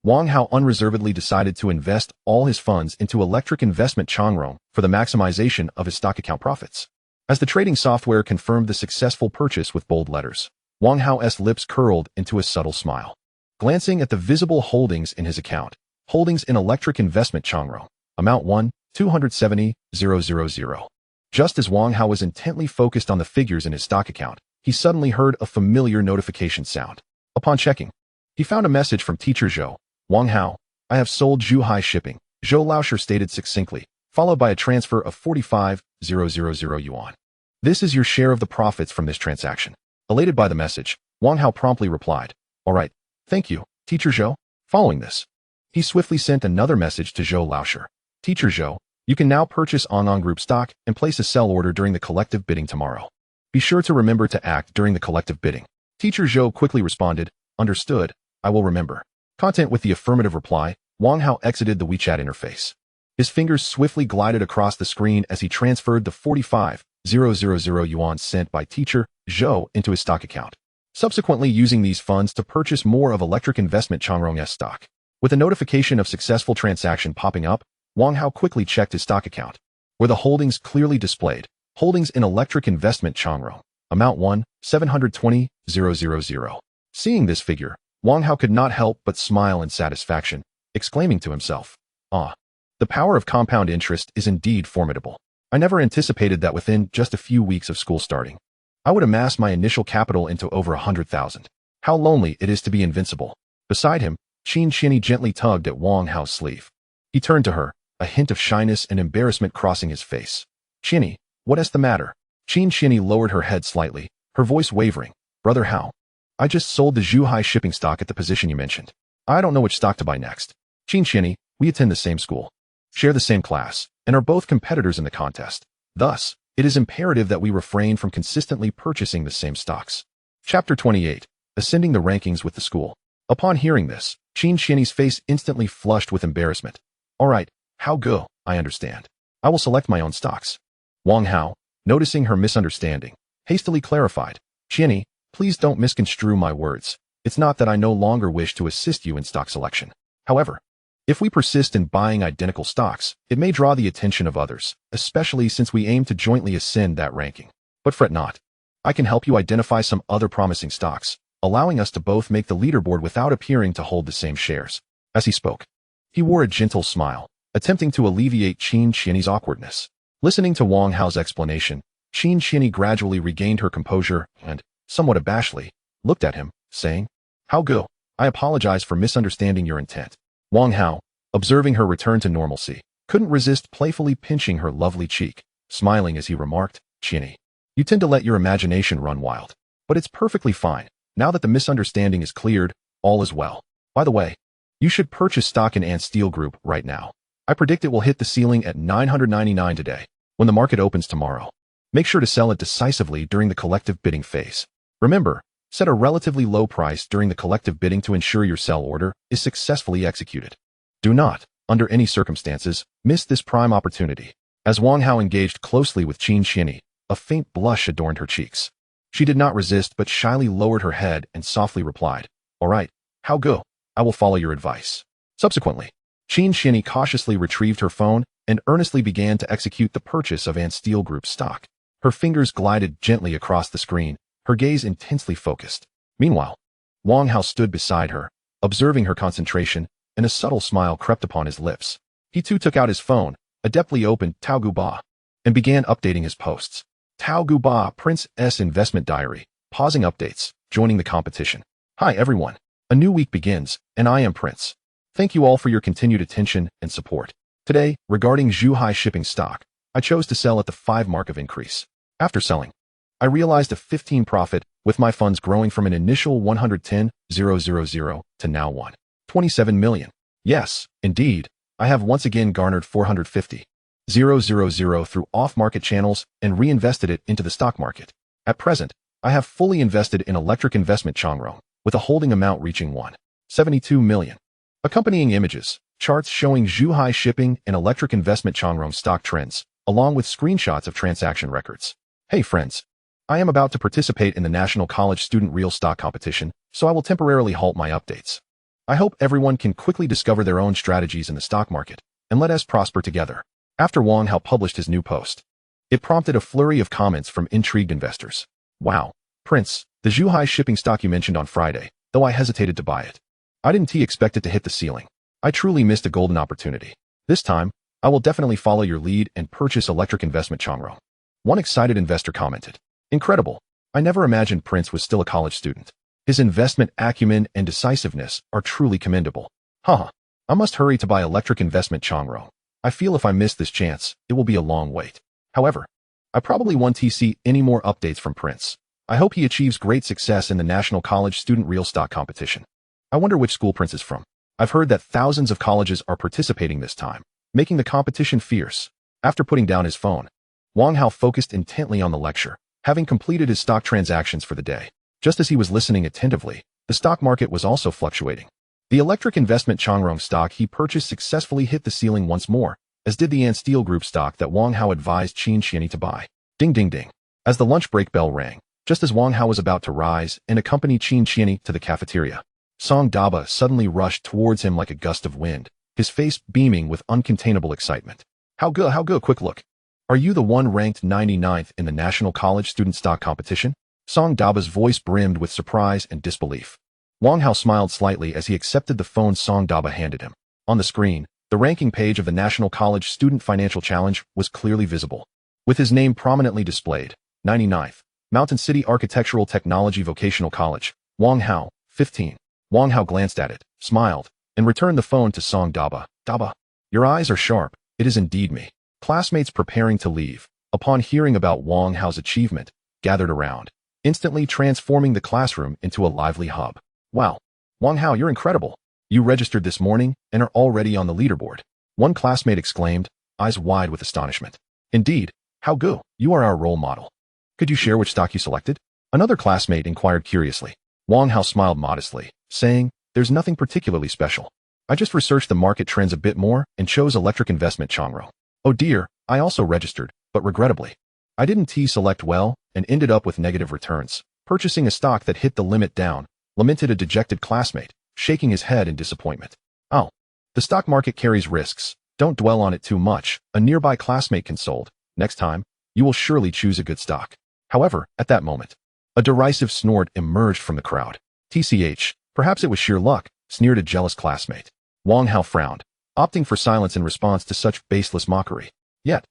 Wang Hao unreservedly decided to invest all his funds into Electric Investment Changrong for the maximization of his stock account profits. As the trading software confirmed the successful purchase with bold letters, Wang Hao's lips curled into a subtle smile. Glancing at the visible holdings in his account, holdings in Electric Investment Changrong, amount 1,270,000. Just as Wang Hao was intently focused on the figures in his stock account, he suddenly heard a familiar notification sound. Upon checking, he found a message from Teacher Zhou. Wang Hao, I have sold Zhuhai Shipping, Zhou Laosher stated succinctly, followed by a transfer of 45,000 yuan. This is your share of the profits from this transaction. Elated by the message, Wang Hao promptly replied, all right, thank you, Teacher Zhou. Following this, he swiftly sent another message to Zhou Laosher. Teacher Zhou, you can now purchase Awakens Group stock and place a sell order during the collective bidding tomorrow. Be sure to remember to act during the collective bidding. Teacher Zhou quickly responded, understood, I will remember. Content with the affirmative reply, Wang Hao exited the WeChat interface. His fingers swiftly glided across the screen as he transferred the 45,000 yuan sent by Teacher Zhou into his stock account, subsequently using these funds to purchase more of Electric Investment Changrong's stock. With a notification of successful transaction popping up, Wang Hao quickly checked his stock account, where the holdings clearly displayed, holdings in Electric Investment Changrong, amount 1,720,000. Seeing this figure, Wang Hao could not help but smile in satisfaction, exclaiming to himself, ah, the power of compound interest is indeed formidable. I never anticipated that within just a few weeks of school starting, I would amass my initial capital into over 100,000. How lonely it is to be invincible. Beside him, Qin Shinny gently tugged at Wang Hao's sleeve. He turned to her, a hint of shyness and embarrassment crossing his face. Shinny, what's the matter? Qin Shinny lowered her head slightly, her voice wavering. Brother Hao, I just sold the Zhuhai shipping stock at the position you mentioned. I don't know which stock to buy next. Qin Shinny, we attend the same school, share the same class, and are both competitors in the contest. Thus, it is imperative that we refrain from consistently purchasing the same stocks. Chapter 28. Ascending the rankings with the school. Upon hearing this, Qin Shinny's face instantly flushed with embarrassment. All right, Hao go, I understand. I will select my own stocks. Wang Hao, noticing her misunderstanding, hastily clarified. Shinny, please don't misconstrue my words. It's not that I no longer wish to assist you in stock selection. However, if we persist in buying identical stocks, it may draw the attention of others, especially since we aim to jointly ascend that ranking. But fret not. I can help you identify some other promising stocks, allowing us to both make the leaderboard without appearing to hold the same shares. As he spoke, he wore a gentle smile, attempting to alleviate Qin Shinny's awkwardness. Listening to Wang Hao's explanation, Qin Shinny gradually regained her composure and, somewhat abashedly, looked at him, saying, Hao go, I apologize for misunderstanding your intent. Wang Hao, observing her return to normalcy, couldn't resist playfully pinching her lovely cheek, smiling as he remarked, Shinny, you tend to let your imagination run wild. But it's perfectly fine. Now that the misunderstanding is cleared, all is well. By the way, you should purchase stock in Ant Steel Group right now. I predict it will hit the ceiling at $999 today, when the market opens tomorrow. Make sure to sell it decisively during the collective bidding phase. Remember, set a relatively low price during the collective bidding to ensure your sell order is successfully executed. Do not, under any circumstances, miss this prime opportunity. As Wang Hao engaged closely with Qin Shinny, a faint blush adorned her cheeks. She did not resist but shyly lowered her head and softly replied, All right, Hao go, I will follow your advice. Subsequently, Qin Shinny cautiously retrieved her phone and earnestly began to execute the purchase of Ant Steel Group stock. Her fingers glided gently across the screen, her gaze intensely focused. Meanwhile, Wang Hao stood beside her, observing her concentration, and a subtle smile crept upon his lips. He too took out his phone, adeptly opened Tao Gu Ba, and began updating his posts. Tao Gu Ba, Prince S. Investment Diary, pausing updates, joining the competition. Hi everyone, a new week begins, and I am Prince. Thank you all for your continued attention and support. Today, regarding Zhuhai shipping stock, I chose to sell at the 5 mark of increase. After selling, I realized a 15 profit, with my funds growing from an initial 110,000 to now 127 million. Yes, indeed, I have once again garnered 450,000 through off-market channels and reinvested it into the stock market. At present, I have fully invested in electric investment Changrong, with a holding amount reaching 172 million. Accompanying images, charts showing Zhuhai shipping and electric investment Changrong stock trends, along with screenshots of transaction records. Hey friends, I am about to participate in the National College Student Real Stock Competition, so I will temporarily halt my updates. I hope everyone can quickly discover their own strategies in the stock market, and let us prosper together. After Wang Hao published his new post, it prompted a flurry of comments from intrigued investors. Wow, Prince, the Zhuhai shipping stock you mentioned on Friday, though I hesitated to buy it. I didn't expect it to hit the ceiling. I truly missed a golden opportunity. This time, I will definitely follow your lead and purchase electric investment Changrong. One excited investor commented, Incredible. I never imagined Prince was still a college student. His investment acumen and decisiveness are truly commendable. Haha. I must hurry to buy electric investment Changrong. I feel if I miss this chance, it will be a long wait. However, I probably won't see any more updates from Prince. I hope he achieves great success in the National College Student Real Stock Competition. I wonder which school Prince is from. I've heard that thousands of colleges are participating this time, making the competition fierce. After putting down his phone, Wang Hao focused intently on the lecture, having completed his stock transactions for the day. Just as he was listening attentively, the stock market was also fluctuating. The electric investment Changrong stock he purchased successfully hit the ceiling once more, as did the Ant Steel Group stock that Wang Hao advised Qin Shinny to buy. Ding ding ding. As the lunch break bell rang, just as Wang Hao was about to rise and accompany Qin Shinny to the cafeteria, Song Daba suddenly rushed towards him like a gust of wind, his face beaming with uncontainable excitement. How good, quick look. Are you the one ranked 99th in the National College Student Stock Competition? Song Daba's voice brimmed with surprise and disbelief. Wang Hao smiled slightly as he accepted the phone Song Daba handed him. On the screen, the ranking page of the National College Student Financial Challenge was clearly visible, with his name prominently displayed. 99th, Mountain City Architectural Technology Vocational College, Wang Hao, 15. Wang Hao glanced at it, smiled, and returned the phone to Song Daba. Daba, your eyes are sharp. It is indeed me. Classmates preparing to leave, upon hearing about Wang Hao's achievement, gathered around, instantly transforming the classroom into a lively hub. Wow, Wang Hao, you're incredible. You registered this morning and are already on the leaderboard. One classmate exclaimed, eyes wide with astonishment. Indeed, how good. You are our role model. Could you share which stock you selected? Another classmate inquired curiously. Wang Hao smiled modestly, saying, there's nothing particularly special. I just researched the market trends a bit more and chose electric investment Changro. Oh dear, I also registered, but regrettably, I didn't select well and ended up with negative returns. Purchasing a stock that hit the limit down, lamented a dejected classmate, shaking his head in disappointment. Oh, the stock market carries risks. Don't dwell on it too much, a nearby classmate consoled. Next time, you will surely choose a good stock. However, at that moment, a derisive snort emerged from the crowd. TCH, perhaps it was sheer luck, sneered a jealous classmate. Wang Hao frowned, opting for silence in response to such baseless mockery. Yet,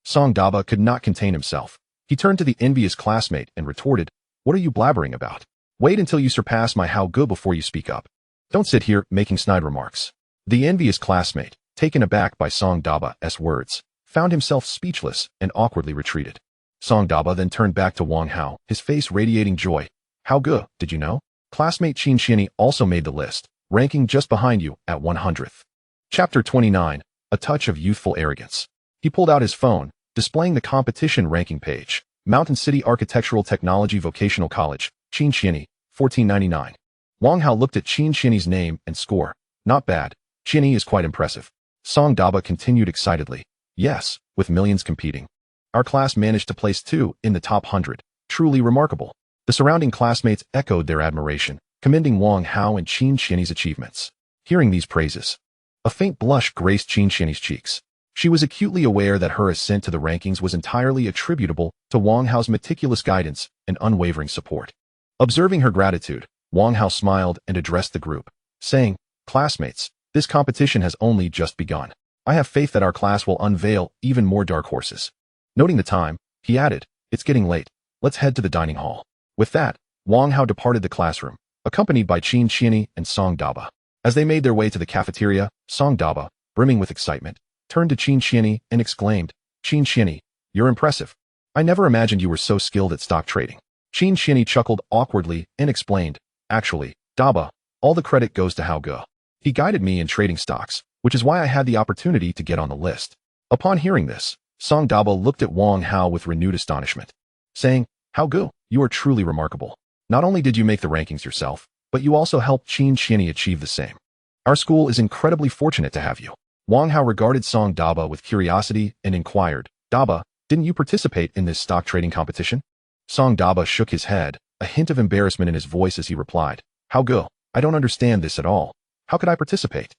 Song Daba could not contain himself. He turned to the envious classmate and retorted, what are you blabbering about? Wait until you surpass my how good before you speak up. Don't sit here making snide remarks. The envious classmate, taken aback by Song Daba's words, found himself speechless and awkwardly retreated. Song Daba then turned back to Wang Hao, his face radiating joy. How good, did you know? Classmate Qin Xianyi also made the list, ranking just behind you at 100th. Chapter 29, A Touch of Youthful Arrogance. He pulled out his phone, displaying the competition ranking page. Mountain City Architectural Technology Vocational College, Qin Xianyi, 1499. Wang Hao looked at Qin Xianyi's name and score. Not bad. Xianyi is quite impressive. Song Daba continued excitedly. Yes, with millions competing. Our class managed to place 2 in the top 100. Truly remarkable. The surrounding classmates echoed their admiration, commending Wang Hao and Qin Xianyi's achievements. Hearing these praises, a faint blush graced Qin Xianyi's cheeks. She was acutely aware that her ascent to the rankings was entirely attributable to Wang Hao's meticulous guidance and unwavering support. Observing her gratitude, Wang Hao smiled and addressed the group, saying, classmates, this competition has only just begun. I have faith that our class will unveil even more dark horses. Noting the time, he added, it's getting late. Let's head to the dining hall. With that, Wang Hao departed the classroom, accompanied by Qin Xianyi and Song Daba. As they made their way to the cafeteria, Song Daba, brimming with excitement, turned to Qin Xianyi and exclaimed, Qin Xianyi, you're impressive. I never imagined you were so skilled at stock trading. Qin Xianyi chuckled awkwardly and explained, actually, Daba, all the credit goes to Hao Ge. He guided me in trading stocks, which is why I had the opportunity to get on the list. Upon hearing this, Song Daba looked at Wang Hao with renewed astonishment, saying, Hao Ge, you are truly remarkable. Not only did you make the rankings yourself, but you also helped Qin Xianyi achieve the same. Our school is incredibly fortunate to have you. Wang Hao regarded Song Daba with curiosity and inquired, Daba, didn't you participate in this stock trading competition? Song Daba shook his head, a hint of embarrassment in his voice as he replied, Hao Ge, I don't understand this at all. How could I participate?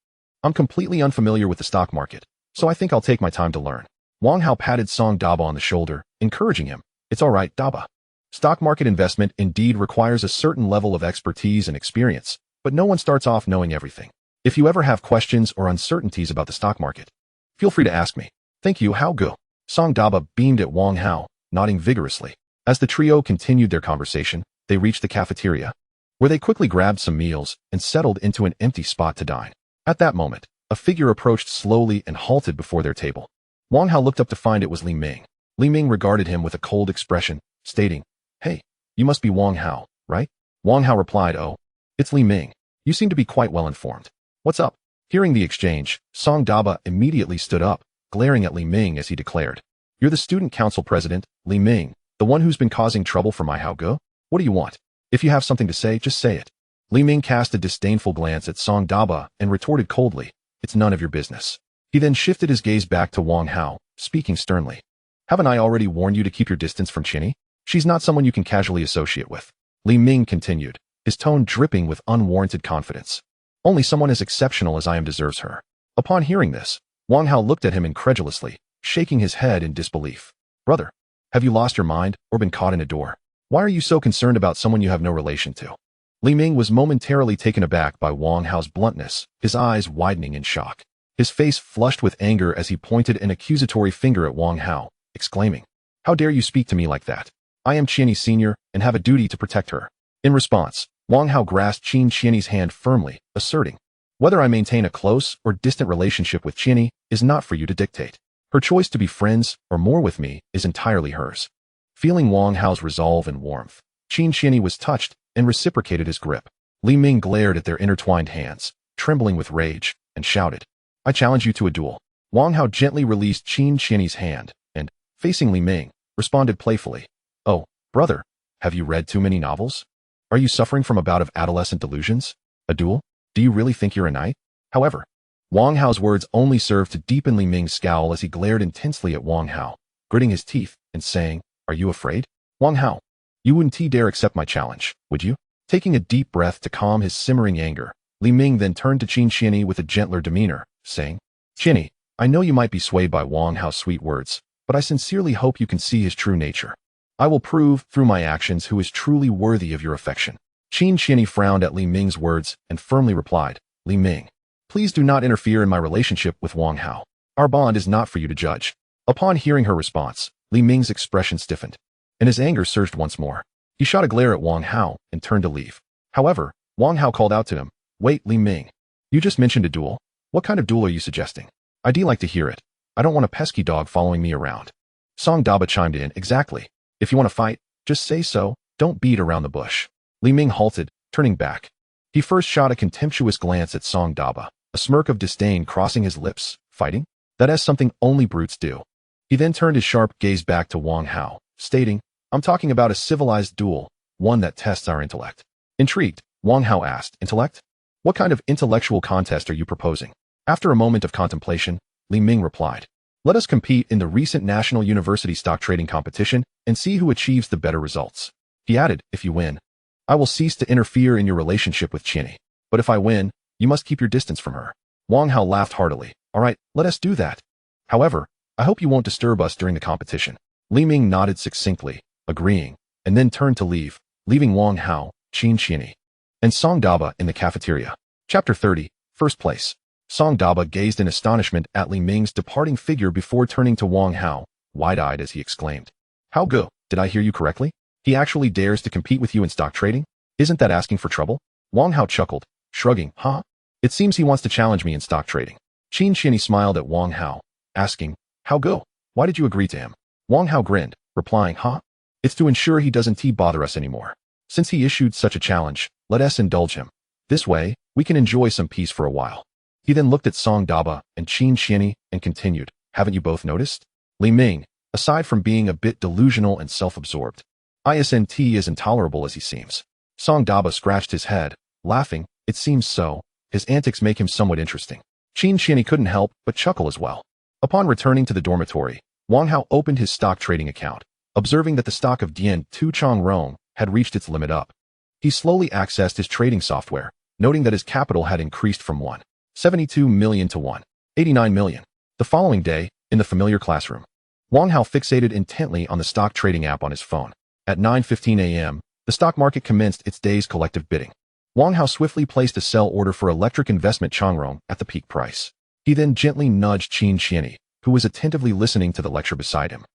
I'm completely unfamiliar with the stock market, so I think I'll take my time to learn. Wang Hao patted Song Daba on the shoulder, encouraging him, it's all right, Daba. Stock market investment indeed requires a certain level of expertise and experience, but no one starts off knowing everything. If you ever have questions or uncertainties about the stock market, feel free to ask me. Thank you, Hao Ge. Song Daba beamed at Wang Hao, nodding vigorously. As the trio continued their conversation, they reached the cafeteria, where they quickly grabbed some meals and settled into an empty spot to dine. At that moment, a figure approached slowly and halted before their table. Wang Hao looked up to find it was Li Ming. Li Ming regarded him with a cold expression, stating, Hey, you must be Wang Hao, right? Wang Hao replied, Oh, it's Li Ming. You seem to be quite well informed. What's up? Hearing the exchange, Song Daba immediately stood up, glaring at Li Ming as he declared, You're the student council president, Li Ming, the one who's been causing trouble for my Hao Ge? What do you want? If you have something to say, just say it. Li Ming cast a disdainful glance at Song Daba and retorted coldly, It's none of your business. He then shifted his gaze back to Wang Hao, speaking sternly. Haven't I already warned you to keep your distance from Xianyi? She's not someone you can casually associate with. Li Ming continued, his tone dripping with unwarranted confidence. Only someone as exceptional as I am deserves her. Upon hearing this, Wang Hao looked at him incredulously, shaking his head in disbelief. Brother, have you lost your mind or been caught in a door? Why are you so concerned about someone you have no relation to? Li Ming was momentarily taken aback by Wang Hao's bluntness, his eyes widening in shock. His face flushed with anger as he pointed an accusatory finger at Wang Hao, exclaiming, How dare you speak to me like that? I am Qianyi Sr. and have a duty to protect her. In response, Wang Hao grasped Qin Qian's hand firmly, asserting, "Whether I maintain a close or distant relationship with Qian is not for you to dictate. Her choice to be friends or more with me is entirely hers." Feeling Wang Hao's resolve and warmth, Qin Qian was touched and reciprocated his grip. Li Ming glared at their intertwined hands, trembling with rage, and shouted, "I challenge you to a duel." Wang Hao gently released Qin Qian's hand and, facing Li Ming, responded playfully, "Oh, brother, have you read too many novels? Are you suffering from a bout of adolescent delusions? A duel? Do you really think you're a knight?" However, Wang Hao's words only served to deepen Li Ming's scowl as he glared intensely at Wang Hao, gritting his teeth and saying, "Are you afraid? Wang Hao, you wouldn't dare accept my challenge, would you?" Taking a deep breath to calm his simmering anger, Li Ming then turned to Qin Qian with a gentler demeanor, saying, "Qian, I know you might be swayed by Wang Hao's sweet words, but I sincerely hope you can see his true nature. I will prove, through my actions, who is truly worthy of your affection." Qin Qian frowned at Li Ming's words and firmly replied, "Li Ming, please do not interfere in my relationship with Wang Hao. Our bond is not for you to judge." Upon hearing her response, Li Ming's expression stiffened, and his anger surged once more. He shot a glare at Wang Hao and turned to leave. However, Wang Hao called out to him, "Wait, Li Ming. You just mentioned a duel. What kind of duel are you suggesting? I'd like to hear it. I don't want a pesky dog following me around." Song Daba chimed in, "Exactly. If you want to fight, just say so. Don't beat around the bush." Li Ming halted, turning back. He first shot a contemptuous glance at Song Daba, a smirk of disdain crossing his lips. "Fighting? That is something only brutes do." He then turned his sharp gaze back to Wang Hao, stating, "I'm talking about a civilized duel, one that tests our intellect." Intrigued, Wang Hao asked, "Intellect? What kind of intellectual contest are you proposing?" After a moment of contemplation, Li Ming replied, "Let us compete in the recent National University stock trading competition and see who achieves the better results." He added, "If you win, I will cease to interfere in your relationship with Qian. But if I win, you must keep your distance from her." Wang Hao laughed heartily. "All right, let us do that. However, I hope you won't disturb us during the competition." Li Ming nodded succinctly, agreeing, and then turned to leave, leaving Wang Hao, Qin Qian, and Song Daba in the cafeteria. Chapter 30, First Place. Song Daba gazed in astonishment at Li Ming's departing figure before turning to Wang Hao, wide-eyed as he exclaimed, "How go? Did I hear you correctly? He actually dares to compete with you in stock trading? Isn't that asking for trouble?" Wang Hao chuckled, shrugging, "Huh? It seems he wants to challenge me in stock trading." Qin Qian smiled at Wang Hao, asking, "How go? Why did you agree to him?" Wang Hao grinned, replying, "Huh? It's to ensure he doesn't bother us anymore. Since he issued such a challenge, let us indulge him. This way, we can enjoy some peace for a while." He then looked at Song Daba and Qin Qian and continued, "Haven't you both noticed? Li Ming, aside from being a bit delusional and self-absorbed, isn't as intolerable as he seems." Song Daba scratched his head, laughing, "It seems so. His antics make him somewhat interesting." Qin Qian couldn't help but chuckle as well. Upon returning to the dormitory, Wang Hao opened his stock trading account, observing that the stock of Dian Tu Chong Rong had reached its limit up. He slowly accessed his trading software, noting that his capital had increased from 172 million to 189 million. The following day, in the familiar classroom, Wang Hao fixated intently on the stock trading app on his phone. At 9:15 a.m., the stock market commenced its day's collective bidding. Wang Hao swiftly placed a sell order for electric investment Changrong at the peak price. He then gently nudged Qin Qian, who was attentively listening to the lecture beside him,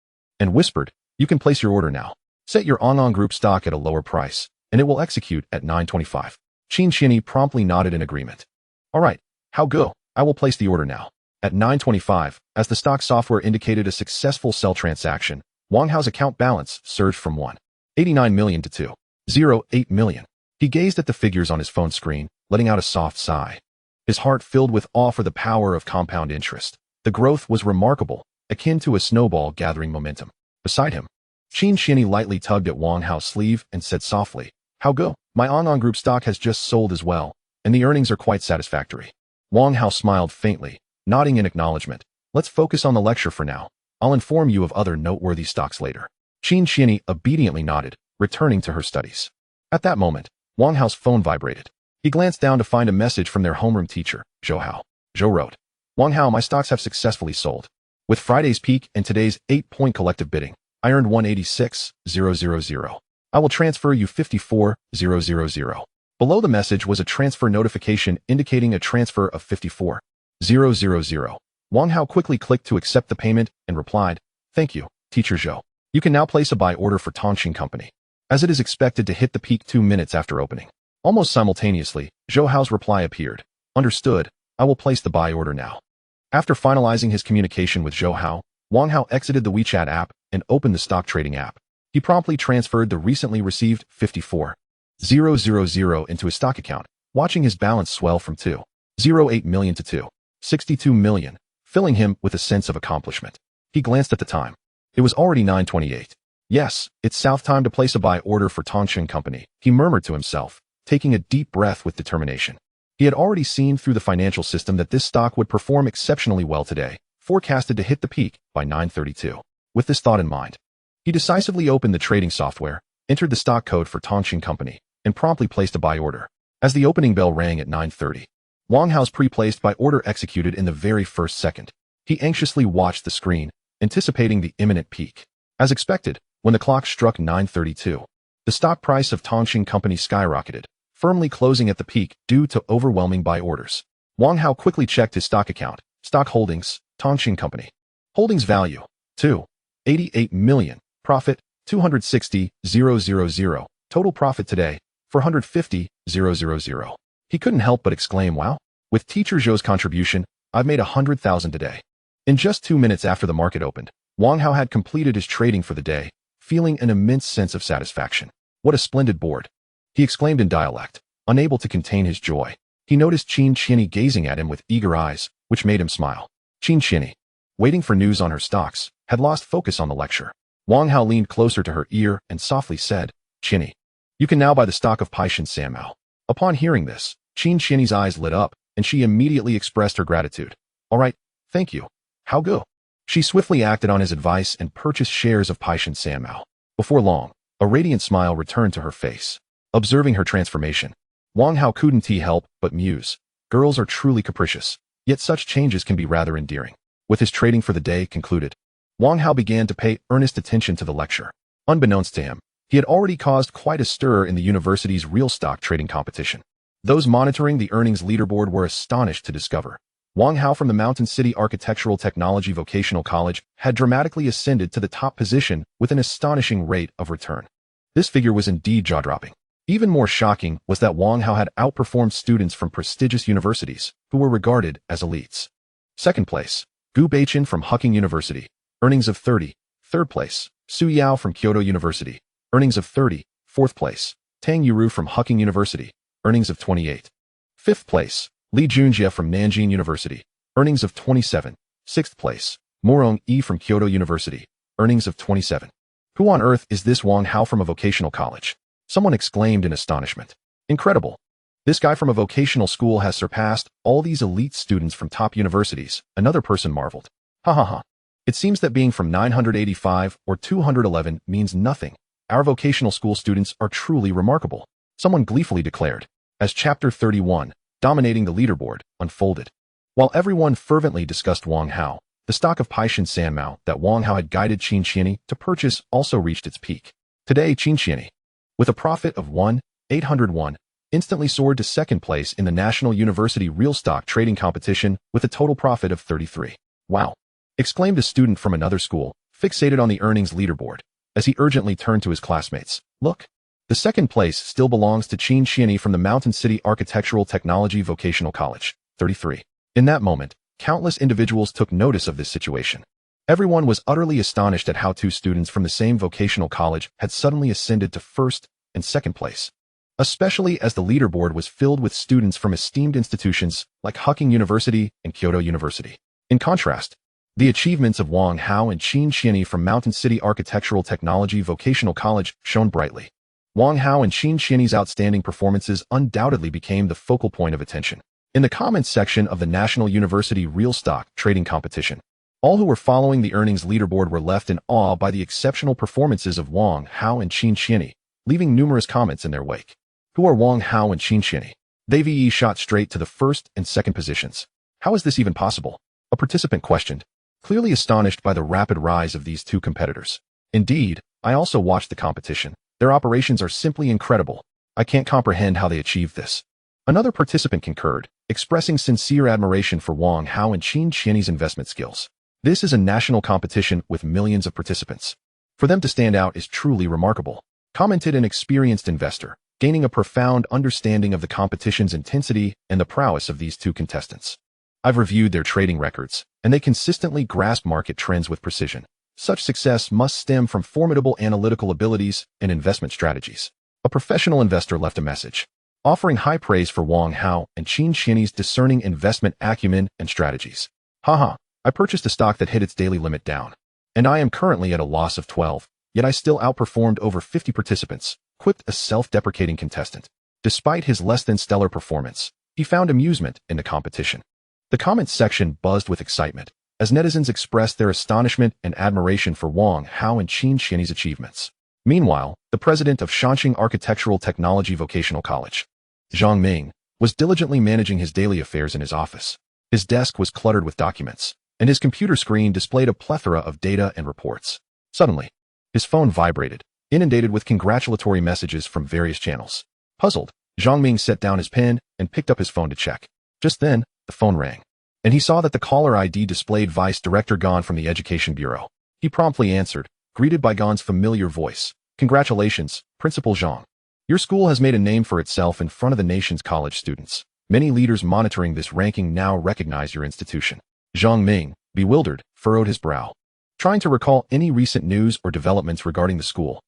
and whispered, "You can place your order now. Set your Ong Group stock at a lower price, and it will execute at 9:25. Qin Qian promptly nodded in agreement. "All right, how go? I will place the order now." At 9:25, as the stock software indicated a successful sell transaction, Wang Hao's account balance surged from 189 million to 208 million. He gazed at the figures on his phone screen, letting out a soft sigh. His heart filled with awe for the power of compound interest. The growth was remarkable, akin to a snowball gathering momentum. Beside him, Qin Qian lightly tugged at Wang Hao's sleeve and said softly, "How go? My Ong Group stock has just sold as well, and the earnings are quite satisfactory." Wang Hao smiled faintly, nodding in acknowledgement. "Let's focus on the lecture for now. I'll inform you of other noteworthy stocks later." Qin Qian obediently nodded, returning to her studies. At that moment, Wang Hao's phone vibrated. He glanced down to find a message from their homeroom teacher, Zhou Hao. Zhou wrote, "Wang Hao, my stocks have successfully sold. With Friday's peak and today's 8-point collective bidding, I earned 186,000. I will transfer you 54,000. Below the message was a transfer notification indicating a transfer of 54,000. Wang Hao quickly clicked to accept the payment and replied, "Thank you, Teacher Zhou. You can now place a buy order for Tongxing Company, as it is expected to hit the peak 2 minutes after opening." Almost simultaneously, Zhou Hao's reply appeared. Understood. I will place the buy order now. After finalizing his communication with Zhou Hao, Wang Hao exited the WeChat app and opened the stock trading app. He promptly transferred the recently received 54,000 into his stock account, watching his balance swell from 2.08 million to 2.62 million, filling him with a sense of accomplishment. He glanced at the time. It was already 9:28. Yes, it's South time to place a buy order for Tongxin Company, he murmured to himself, taking a deep breath with determination. He had already seen through the financial system that this stock would perform exceptionally well today, forecasted to hit the peak by 9:32. With this thought in mind, he decisively opened the trading software, entered the stock code for Tongxin Company, and promptly placed a buy order. As the opening bell rang at 9:30, Wang Hao's pre-placed buy order executed in the very first second. He anxiously watched the screen, anticipating the imminent peak. As expected, when the clock struck 9:32, the stock price of Tongxin Company skyrocketed, firmly closing at the peak due to overwhelming buy orders. Wang Hao quickly checked his stock account. Stock holdings, Tongxin Company. Holdings value, 288 million. Profit, 260,000. Total profit today, 450,000. He couldn't help but exclaim, wow. With teacher Zhou's contribution, I've made 100,000 today. In just 2 minutes after the market opened, Wang Hao had completed his trading for the day, feeling an immense sense of satisfaction. What a splendid board! He exclaimed in dialect, unable to contain his joy. He noticed Qin Qianni gazing at him with eager eyes, which made him smile. Qin Qianni, waiting for news on her stocks, had lost focus on the lecture. Wang Hao leaned closer to her ear and softly said, Qianni, you can now buy the stock of Paishan Sanmao. Upon hearing this, Qin Qianni's eyes lit up, and she immediately expressed her gratitude. All right, thank you. How go? She swiftly acted on his advice and purchased shares of Paishan Sanmao. Before long, a radiant smile returned to her face. Observing her transformation, Wang Hao couldn't help but muse. Girls are truly capricious, yet such changes can be rather endearing. With his trading for the day concluded, Wang Hao began to pay earnest attention to the lecture. Unbeknownst to him, he had already caused quite a stir in the university's real stock trading competition. Those monitoring the earnings leaderboard were astonished to discover Wang Hao from the Mountain City Architectural Technology Vocational College had dramatically ascended to the top position with an astonishing rate of return. This figure was indeed jaw-dropping. Even more shocking was that Wang Hao had outperformed students from prestigious universities who were regarded as elites. Second place, Gu Beichen from Huqing University, earnings of 30. Third place, Su Yao from Kyoto University, earnings of 30. Fourth place, Tang Yuru from Huqing University, earnings of 28. Fifth place, Li Junjie from Nanjing University, earnings of 27. Sixth place, Morong Yi from Kyoto University, earnings of 27. Who on earth is this Wang Hao from a vocational college? Someone exclaimed in astonishment. Incredible. This guy from a vocational school has surpassed all these elite students from top universities, another person marveled. Ha ha ha. It seems that being from 985 or 211 means nothing. Our vocational school students are truly remarkable, someone gleefully declared, as Chapter 31, dominating the leaderboard, unfolded. While everyone fervently discussed Wang Hao, the stock of Paishan Sanmao that Wang Hao had guided Qin Qianni to purchase also reached its peak. Today, Qin Qianni, with a profit of 1,801, instantly soared to second place in the National University Real Stock Trading Competition with a total profit of 33. Wow! Exclaimed a student from another school, fixated on the earnings leaderboard, as he urgently turned to his classmates. Look! The second place still belongs to Qin Qianni from the Mountain City Architectural Technology Vocational College, 33. In that moment, countless individuals took notice of this situation. Everyone was utterly astonished at how two students from the same vocational college had suddenly ascended to first and second place, especially as the leaderboard was filled with students from esteemed institutions like Huqing University and Kyoto University. In contrast, the achievements of Wang Hao and Qin Qianni from Mountain City Architectural Technology Vocational College shone brightly. Wang Hao and Qin Qianni's outstanding performances undoubtedly became the focal point of attention. In the comments section of the National University Real Stock Trading Competition, all who were following the earnings leaderboard were left in awe by the exceptional performances of Wang Hao and Qin Qianni, leaving numerous comments in their wake. Who are Wang Hao and Qin Qianni? They shot straight to the first and second positions. How is this even possible? A participant questioned, clearly astonished by the rapid rise of these two competitors. Indeed, I also watched the competition. Their operations are simply incredible. I can't comprehend how they achieved this. Another participant concurred, expressing sincere admiration for Wang Hao and Qin Qianni's investment skills. This is a national competition with millions of participants. For them to stand out is truly remarkable, commented an experienced investor, gaining a profound understanding of the competition's intensity and the prowess of these two contestants. I've reviewed their trading records, and they consistently grasp market trends with precision. Such success must stem from formidable analytical abilities and investment strategies. A professional investor left a message, offering high praise for Wang Hao and Qin Xian's discerning investment acumen and strategies. Haha, I purchased a stock that hit its daily limit down, and I am currently at a loss of 12, yet I still outperformed over 50 participants, quipped a self-deprecating contestant. Despite his less-than-stellar performance, he found amusement in the competition. The comments section buzzed with excitement, as netizens expressed their astonishment and admiration for Wang Hao and Qin Xian's achievements. Meanwhile, the president of Shanxing Architectural Technology Vocational College, Zhang Ming, was diligently managing his daily affairs in his office. His desk was cluttered with documents, and his computer screen displayed a plethora of data and reports. Suddenly, his phone vibrated, inundated with congratulatory messages from various channels. Puzzled, Zhang Ming set down his pen and picked up his phone to check. Just then, the phone rang, and he saw that the caller ID displayed Vice Director Gan from the Education Bureau. He promptly answered, greeted by Gan's familiar voice. Congratulations, Principal Zhang. Your school has made a name for itself in front of the nation's college students. Many leaders monitoring this ranking now recognize your institution. Zhang Ming, bewildered, furrowed his brow, trying to recall any recent news or developments regarding the school.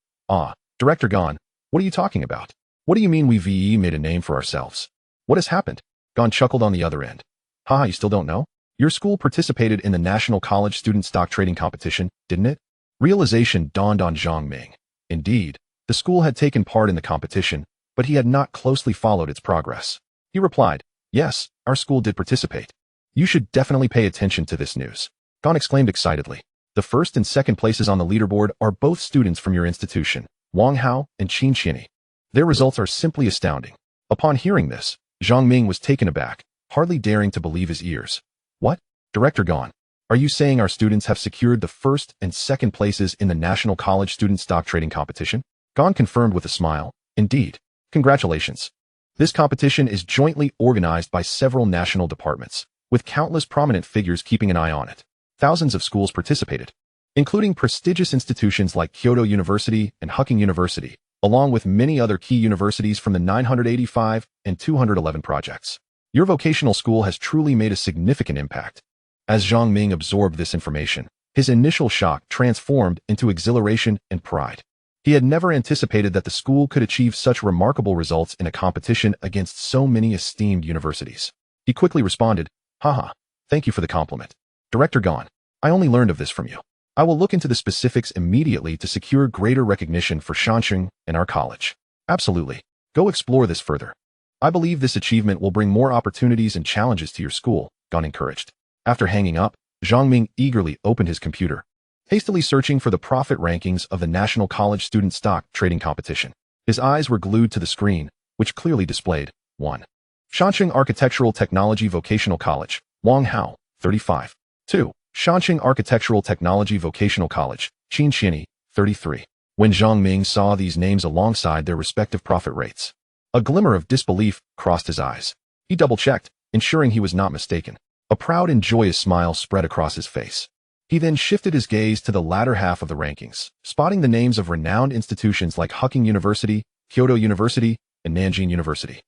Director Gan, what are you talking about? What do you mean we've made a name for ourselves? What has happened? Gan chuckled on the other end. Haha, you still don't know? Your school participated in the National College Student Stock Trading Competition, didn't it? Realization dawned on Zhang Ming. Indeed, the school had taken part in the competition, but he had not closely followed its progress. He replied, yes, our school did participate. You should definitely pay attention to this news. Gan exclaimed excitedly. The first and second places on the leaderboard are both students from your institution, Wang Hao and Qin Xian. Their results are simply astounding. Upon hearing this, Zhang Ming was taken aback, hardly daring to believe his ears. What? Director Gan, are you saying our students have secured the first and second places in the National College Student Stock Trading Competition? Gan confirmed with a smile. Indeed. Congratulations. This competition is jointly organized by several national departments, with countless prominent figures keeping an eye on it. Thousands of schools participated, including prestigious institutions like Kyoto University and Huqing University, along with many other key universities from the 985 and 211 projects. Your vocational school has truly made a significant impact. As Zhang Ming absorbed this information, his initial shock transformed into exhilaration and pride. He had never anticipated that the school could achieve such remarkable results in a competition against so many esteemed universities. He quickly responded, haha, thank you for the compliment. Director Gan, I only learned of this from you. I will look into the specifics immediately to secure greater recognition for Shanxing and our college. Absolutely. Go explore this further. I believe this achievement will bring more opportunities and challenges to your school, Gan encouraged. After hanging up, Zhang Ming eagerly opened his computer, hastily searching for the profit rankings of the National College Student Stock Trading Competition. His eyes were glued to the screen, which clearly displayed 1. Shanxing Architectural Technology Vocational College, Wang Hao, 35. 2. Shanxing Architectural Technology Vocational College, Qin Xian, 33. When Zhang Ming saw these names alongside their respective profit rates, a glimmer of disbelief crossed his eyes. He double-checked, ensuring he was not mistaken. A proud and joyous smile spread across his face. He then shifted his gaze to the latter half of the rankings, spotting the names of renowned institutions like Huqing University, Kyoto University, and Nanjing University.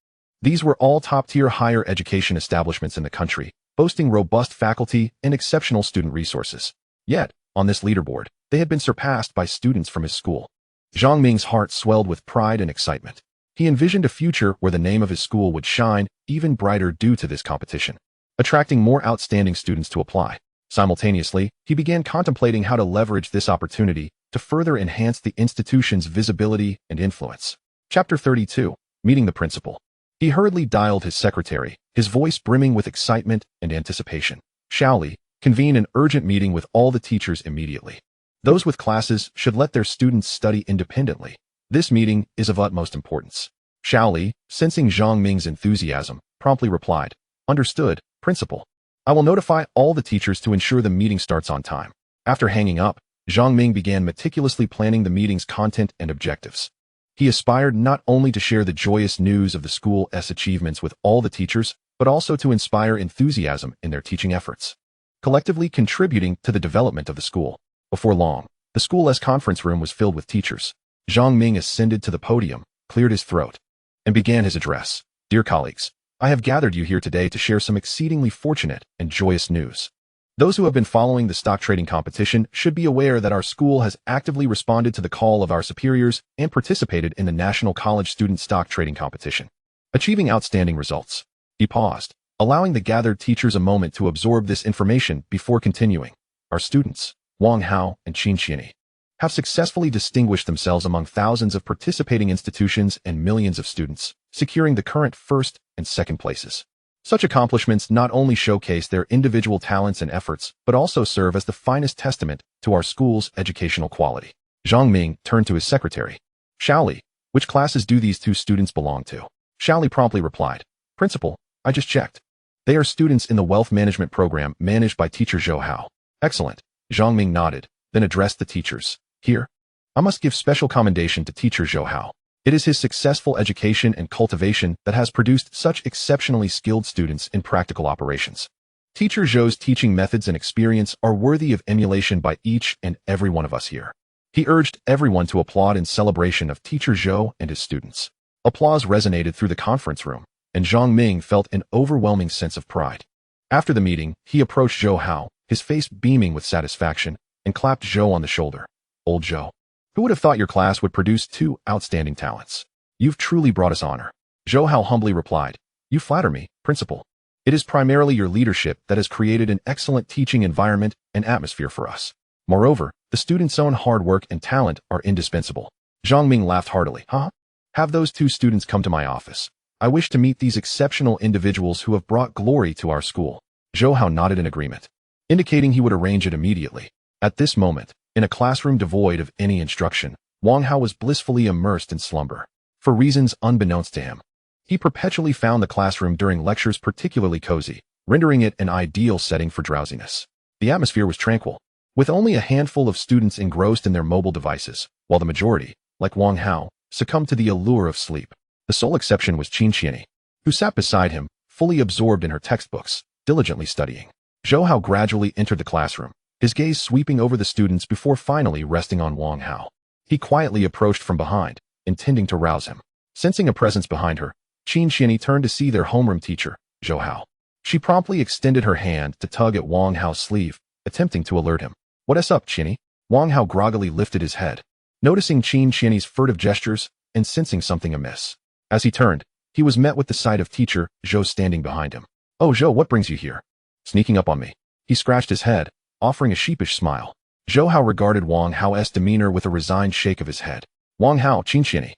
These were all top-tier higher education establishments in the country, boasting robust faculty and exceptional student resources. Yet, on this leaderboard, they had been surpassed by students from his school. Zhang Ming's heart swelled with pride and excitement. He envisioned a future where the name of his school would shine even brighter due to this competition, attracting more outstanding students to apply. Simultaneously, he began contemplating how to leverage this opportunity to further enhance the institution's visibility and influence. Chapter 32. Meeting the Principal. He hurriedly dialed his secretary, his voice brimming with excitement and anticipation. Shaoli, convene an urgent meeting with all the teachers immediately. Those with classes should let their students study independently. This meeting is of utmost importance. Shaoli, sensing Zhang Ming's enthusiasm, promptly replied, Understood, Principal. I will notify all the teachers to ensure the meeting starts on time. After hanging up, Zhang Ming began meticulously planning the meeting's content and objectives. He aspired not only to share the joyous news of the school's achievements with all the teachers, but also to inspire enthusiasm in their teaching efforts, collectively contributing to the development of the school. Before long, the school's conference room was filled with teachers. Zhang Ming ascended to the podium, cleared his throat, and began his address. Dear colleagues, I have gathered you here today to share some exceedingly fortunate and joyous news. Those who have been following the stock trading competition should be aware that our school has actively responded to the call of our superiors and participated in the National College Student Stock Trading Competition, achieving outstanding results. He paused, allowing the gathered teachers a moment to absorb this information before continuing. Our students, Wang Hao and Qin Xiani, have successfully distinguished themselves among thousands of participating institutions and millions of students, securing the current first and second places. Such accomplishments not only showcase their individual talents and efforts, but also serve as the finest testament to our school's educational quality. Zhang Ming turned to his secretary. Shaoli, which classes do these two students belong to? Shaoli promptly replied, Principal, I just checked. They are students in the wealth management program managed by teacher Zhou Hao. Excellent. Zhang Ming nodded, then addressed the teachers. Here, I must give special commendation to teacher Zhou Hao. It is his successful education and cultivation that has produced such exceptionally skilled students in practical operations. Teacher Zhou's teaching methods and experience are worthy of emulation by each and every one of us here. He urged everyone to applaud in celebration of teacher Zhou and his students. Applause resonated through the conference room, and Zhang Ming felt an overwhelming sense of pride. After the meeting, he approached Zhou Hao, his face beaming with satisfaction, and clapped Zhou on the shoulder. Old Zhou, who would have thought your class would produce two outstanding talents? You've truly brought us honor. Zhou Hao humbly replied, You flatter me, Principal. It is primarily your leadership that has created an excellent teaching environment and atmosphere for us. Moreover, the students' own hard work and talent are indispensable. Zhang Ming laughed heartily. Huh? Have those two students come to my office. I wish to meet these exceptional individuals who have brought glory to our school. Zhou Hao nodded in agreement, indicating he would arrange it immediately. At this moment, in a classroom devoid of any instruction, Wang Hao was blissfully immersed in slumber. For reasons unbeknownst to him, he perpetually found the classroom during lectures particularly cozy, rendering it an ideal setting for drowsiness. The atmosphere was tranquil, with only a handful of students engrossed in their mobile devices, while the majority, like Wang Hao, succumbed to the allure of sleep. The sole exception was Qin Xiani, who sat beside him, fully absorbed in her textbooks, diligently studying. Zhou Hao gradually entered the classroom, his gaze sweeping over the students before finally resting on Wang Hao. He quietly approached from behind, intending to rouse him. Sensing a presence behind her, Qin Xiani turned to see their homeroom teacher, Zhou Hao. She promptly extended her hand to tug at Wang Hao's sleeve, attempting to alert him. What's up, Xiani? Wang Hao groggily lifted his head, noticing Qin Xiani's furtive gestures and sensing something amiss. As he turned, he was met with the sight of teacher Zhou standing behind him. Oh, Zhou, what brings you here? Sneaking up on me. He scratched his head, offering a sheepish smile. Zhou Hao regarded Wang Hao's demeanor with a resigned shake of his head. Wang Hao, Qin Xiani,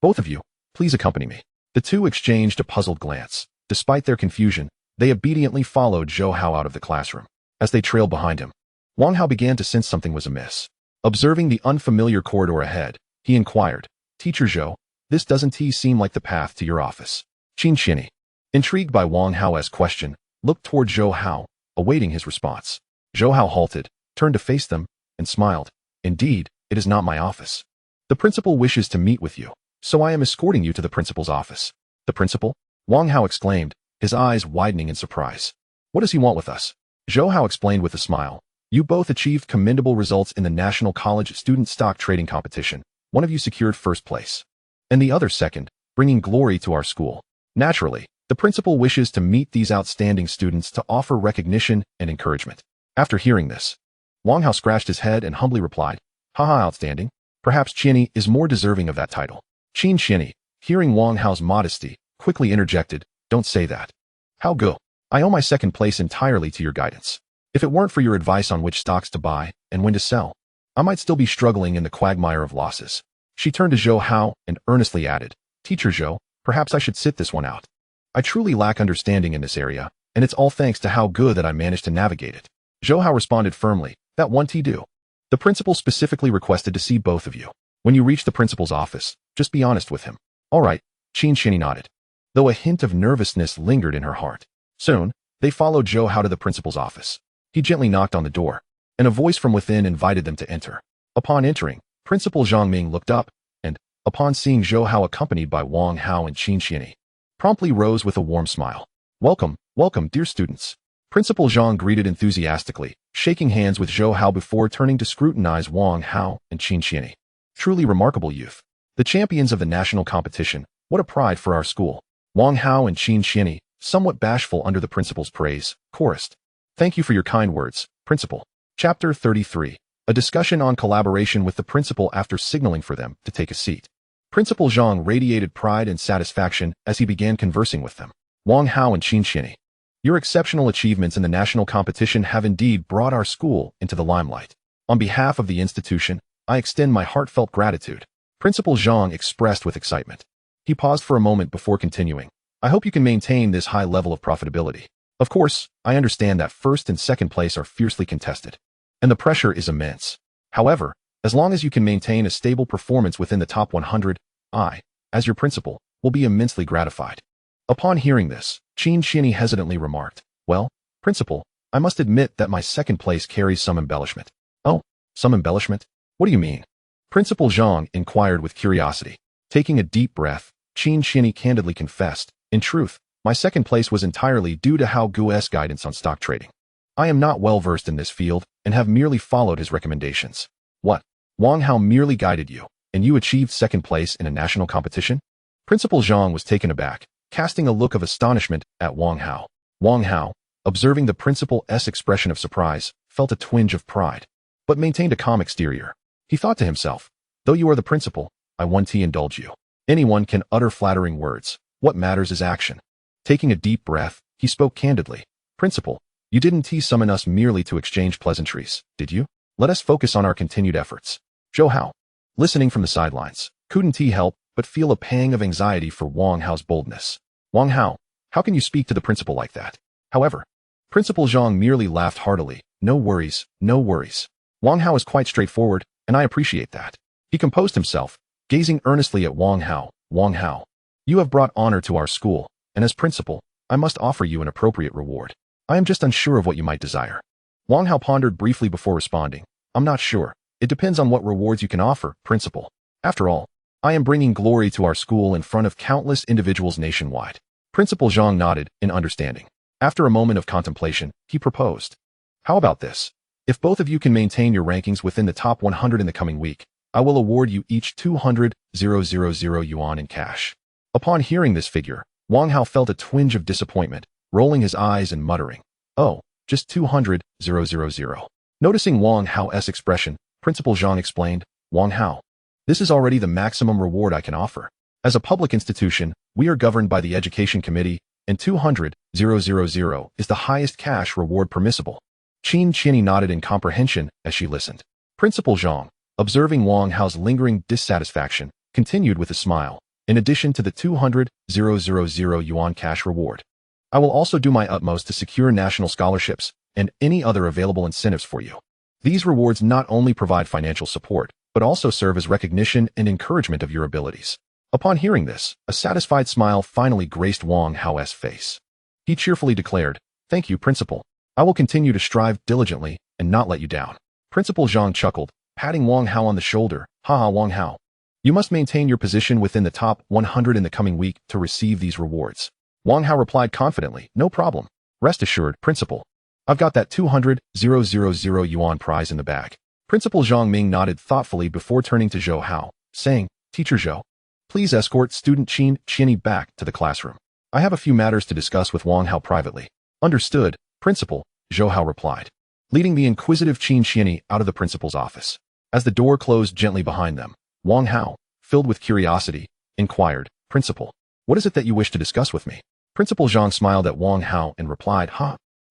both of you, please accompany me. The two exchanged a puzzled glance. Despite their confusion, they obediently followed Zhou Hao out of the classroom. As they trailed behind him, Wang Hao began to sense something was amiss. Observing the unfamiliar corridor ahead, he inquired, Teacher Zhou, this doesn't seem like the path to your office. Qin Xiani, intrigued by Wang Hao's question, looked toward Zhou Hao, awaiting his response. Zhou Hao halted, turned to face them, and smiled. Indeed, it is not my office. The principal wishes to meet with you, so I am escorting you to the principal's office. The principal? Wang Hao exclaimed, his eyes widening in surprise. What does he want with us? Zhou Hao explained with a smile. You both achieved commendable results in the National College Student Stock Trading Competition. One of you secured first place, and the other second, bringing glory to our school. Naturally, the principal wishes to meet these outstanding students to offer recognition and encouragement. After hearing this, Wang Hao scratched his head and humbly replied, Haha, outstanding. Perhaps Xiani is more deserving of that title. Qin Xiani, hearing Wang Hao's modesty, quickly interjected, Don't say that. How go? I owe my second place entirely to your guidance. If it weren't for your advice on which stocks to buy and when to sell, I might still be struggling in the quagmire of losses. She turned to Zhou Hao and earnestly added, Teacher Zhou, perhaps I should sit this one out. I truly lack understanding in this area, and it's all thanks to how good that I managed to navigate it. Zhou Hao responded firmly, That won't do. The principal specifically requested to see both of you. When you reach the principal's office, just be honest with him. All right, Qin Xiani nodded, though a hint of nervousness lingered in her heart. Soon, they followed Zhou Hao to the principal's office. He gently knocked on the door, and a voice from within invited them to enter. Upon entering, Principal Zhang Ming looked up, and, upon seeing Zhou Hao accompanied by Wang Hao and Qin Xiani, promptly rose with a warm smile. Welcome, welcome, dear students. Principal Zhang greeted enthusiastically, shaking hands with Zhou Hao before turning to scrutinize Wang Hao and Qin Xiani. Truly remarkable youth. The champions of the national competition, What a pride for our school. Wang Hao and Qin Xianyi, somewhat bashful under the principal's praise, chorused. Thank you for your kind words, Principal. Chapter 33. A discussion on collaboration with the principal after signaling for them to take a seat. Principal Zhang radiated pride and satisfaction as he began conversing with them. Wang Hao and Qin Xianyi, your exceptional achievements in the national competition have indeed brought our school into the limelight. On behalf of the institution, I extend my heartfelt gratitude. Principal Zhang expressed with excitement. He paused for a moment before continuing. I hope you can maintain this high level of profitability. Of course, I understand that first and second place are fiercely contested, and the pressure is immense. However, as long as you can maintain a stable performance within the top 100, I, as your principal, will be immensely gratified. Upon hearing this, Qin Xianyi hesitantly remarked, well, Principal, I must admit that my second place carries some embellishment. Oh, some embellishment? What do you mean? Principal Zhang inquired with curiosity. Taking a deep breath, Qin Xianyi candidly confessed, in truth, my second place was entirely due to Hao Guo's guidance on stock trading. I am not well versed in this field and have merely followed his recommendations. What? Wang Hao merely guided you, and you achieved second place in a national competition? Principal Zhang was taken aback, casting a look of astonishment at Wang Hao. Wang Hao, observing the principal's expression of surprise, felt a twinge of pride, but maintained a calm exterior. He thought to himself, though you are the principal, I want to indulge you. Anyone can utter flattering words. What matters is action. Taking a deep breath, he spoke candidly. Principal, you didn't summon us merely to exchange pleasantries, did you? Let us focus on our continued efforts. Zhou Hao, listening from the sidelines, couldn't help but feel a pang of anxiety for Wang Hao's boldness. Wang Hao, how can you speak to the principal like that? However, Principal Zhang merely laughed heartily. No worries, no worries. Wang Hao is quite straightforward, and I appreciate that. He composed himself, gazing earnestly at Wang Hao. Wang Hao, you have brought honor to our school, and as principal, I must offer you an appropriate reward. I am just unsure of what you might desire. Wang Hao pondered briefly before responding. I'm not sure. It depends on what rewards you can offer, Principal. After all, I am bringing glory to our school in front of countless individuals nationwide. Principal Zhang nodded in understanding. After a moment of contemplation, he proposed. How about this? If both of you can maintain your rankings within the top 100 in the coming week, I will award you each 200,000 yuan in cash. Upon hearing this figure, Wang Hao felt a twinge of disappointment, rolling his eyes and muttering, oh, just 200,000. Noticing Wang Hao's expression, Principal Zhang explained, Wang Hao, this is already the maximum reward I can offer. As a public institution, we are governed by the Education Committee, and 200,000 is the highest cash reward permissible. Qin Xianyi nodded in comprehension as she listened. Principal Zhang, observing Wang Hao's lingering dissatisfaction, continued with a smile. In addition to the 200,000 yuan cash reward, I will also do my utmost to secure national scholarships and any other available incentives for you. These rewards not only provide financial support, but also serve as recognition and encouragement of your abilities. Upon hearing this, a satisfied smile finally graced Wang Hao's face. He cheerfully declared, thank you, Principal. I will continue to strive diligently and not let you down. Principal Zhang chuckled, patting Wang Hao on the shoulder. Haha, Wang Hao. You must maintain your position within the top 100 in the coming week to receive these rewards. Wang Hao replied confidently, no problem. Rest assured, Principal. I've got that 200,000 yuan prize in the bag. Principal Zhang Ming nodded thoughtfully before turning to Zhou Hao, saying, Teacher Zhou, please escort student Qin Xianyi back to the classroom. I have a few matters to discuss with Wang Hao privately. Understood, Principal, Zhou Hao replied, leading the inquisitive Qin Xianyi out of the principal's office. As the door closed gently behind them, Wang Hao, filled with curiosity, inquired, Principal, what is it that you wish to discuss with me? Principal Zhang smiled at Wang Hao and replied,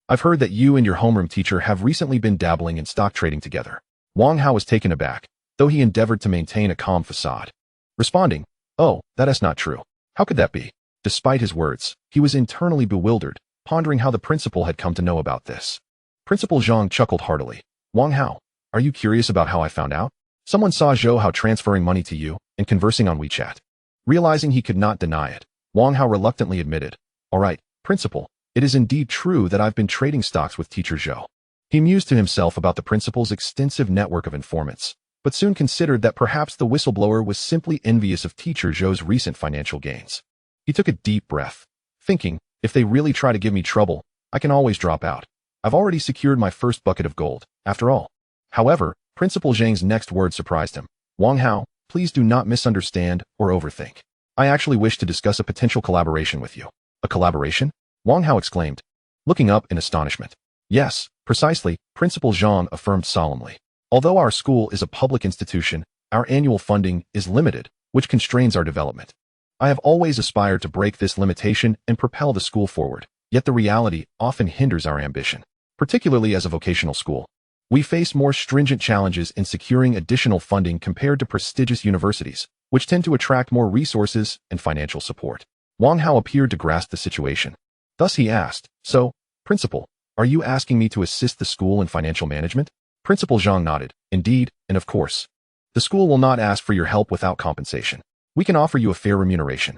I've heard that you and your homeroom teacher have recently been dabbling in stock trading together. Wang Hao was taken aback, though he endeavored to maintain a calm facade. Responding, oh, that is not true. How could that be? Despite his words, he was internally bewildered, pondering how the principal had come to know about this. Principal Zhang chuckled heartily. Wang Hao, are you curious about how I found out? Someone saw Zhou Hao transferring money to you and conversing on WeChat. Realizing he could not deny it, Wang Hao reluctantly admitted, all right, Principal, it is indeed true that I've been trading stocks with Teacher Zhou. He mused to himself about the principal's extensive network of informants, but soon considered that perhaps the whistleblower was simply envious of Teacher Zhou's recent financial gains. He took a deep breath, thinking, if they really try to give me trouble, I can always drop out. I've already secured my first bucket of gold, after all. However, Principal Zhang's next word surprised him. Wang Hao, please do not misunderstand or overthink. I actually wish to discuss a potential collaboration with you. A collaboration? Wang Hao exclaimed, looking up in astonishment. Yes, precisely, Principal Zhang affirmed solemnly. Although our school is a public institution, our annual funding is limited, which constrains our development. I have always aspired to break this limitation and propel the school forward, yet the reality often hinders our ambition, particularly as a vocational school. We face more stringent challenges in securing additional funding compared to prestigious universities, which tend to attract more resources and financial support. Wang Hao appeared to grasp the situation. Thus he asked, "So, Principal, are you asking me to assist the school in financial management?" Principal Zhang nodded. "Indeed, and of course. The school will not ask for your help without compensation. We can offer you a fair remuneration.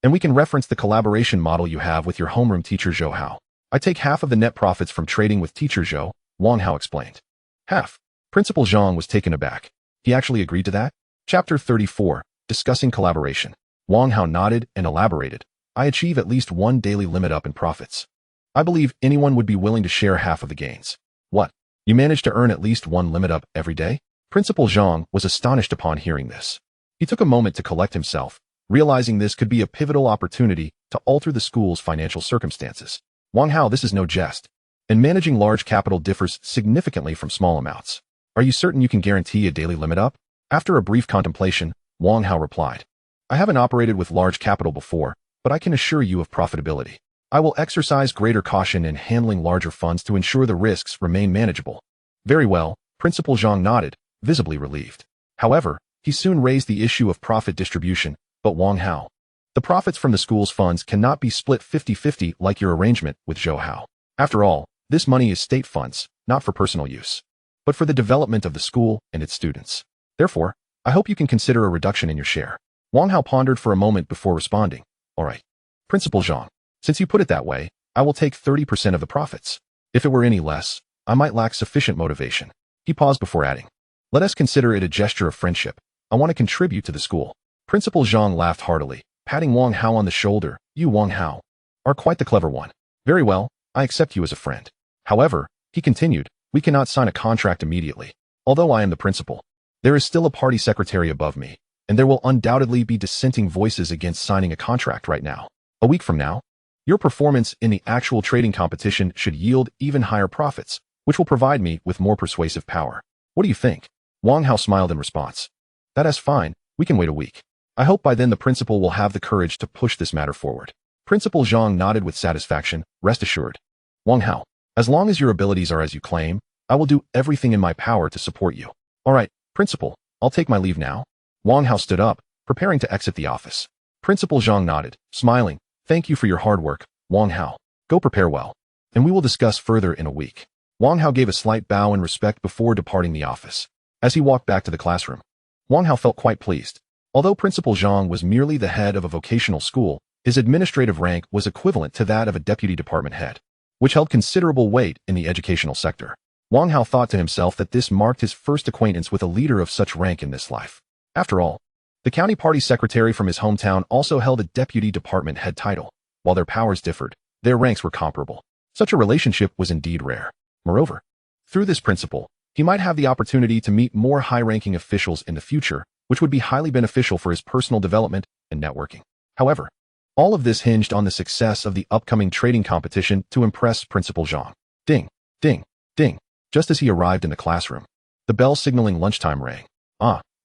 And we can reference the collaboration model you have with your homeroom teacher Zhou Hao. I take half of the net profits from trading with teacher Zhou," Wang Hao explained. Half. Principal Zhang was taken aback. He actually agreed to that? Chapter 34, Discussing Collaboration. Wang Hao nodded and elaborated. "I achieve at least one daily limit up in profits. I believe anyone would be willing to share half of the gains." "What? You managed to earn at least one limit up every day?" Principal Zhang was astonished upon hearing this. He took a moment to collect himself, realizing this could be a pivotal opportunity to alter the school's financial circumstances. "Wang Hao, this is no jest. And managing large capital differs significantly from small amounts. Are you certain you can guarantee a daily limit up?" After a brief contemplation, Wang Hao replied, "I haven't operated with large capital before, but I can assure you of profitability. I will exercise greater caution in handling larger funds to ensure the risks remain manageable." "Very well," Principal Zhang nodded, visibly relieved. However, he soon raised the issue of profit distribution. "But Wang Hao, the profits from the school's funds cannot be split 50-50 like your arrangement with Zhou Hao. After all, this money is state funds, not for personal use, but for the development of the school and its students. Therefore, I hope you can consider a reduction in your share." Wang Hao pondered for a moment before responding. "All right, Principal Zhang, since you put it that way, I will take 30% of the profits. If it were any less, I might lack sufficient motivation." He paused before adding, "Let us consider it a gesture of friendship. I want to contribute to the school." Principal Zhang laughed heartily, patting Wang Hao on the shoulder. "You, Wang Hao, are quite the clever one. Very well, I accept you as a friend. However," he continued, "we cannot sign a contract immediately. Although I am the principal, there is still a party secretary above me, and there will undoubtedly be dissenting voices against signing a contract right now. A week from now, your performance in the actual trading competition should yield even higher profits, which will provide me with more persuasive power. What do you think?" Wang Hao smiled in response. "That is fine, we can wait a week. I hope by then the principal will have the courage to push this matter forward." Principal Zhang nodded with satisfaction. "Rest assured, Wang Hao, as long as your abilities are as you claim, I will do everything in my power to support you." "All right, Principal, I'll take my leave now." Wang Hao stood up, preparing to exit the office. Principal Zhang nodded, smiling. "Thank you for your hard work, Wang Hao. Go prepare well, and we will discuss further in a week." Wang Hao gave a slight bow in respect before departing the office. As he walked back to the classroom, Wang Hao felt quite pleased. Although Principal Zhang was merely the head of a vocational school, his administrative rank was equivalent to that of a deputy department head, which held considerable weight in the educational sector. Wang Hao thought to himself that this marked his first acquaintance with a leader of such rank in this life. After all, the county party secretary from his hometown also held a deputy department head title. While their powers differed, their ranks were comparable. Such a relationship was indeed rare. Moreover, through this principle, he might have the opportunity to meet more high-ranking officials in the future, which would be highly beneficial for his personal development and networking. However, all of this hinged on the success of the upcoming trading competition to impress Principal Zhang. Ding, ding, ding. Just as he arrived in the classroom, the bell signaling lunchtime rang.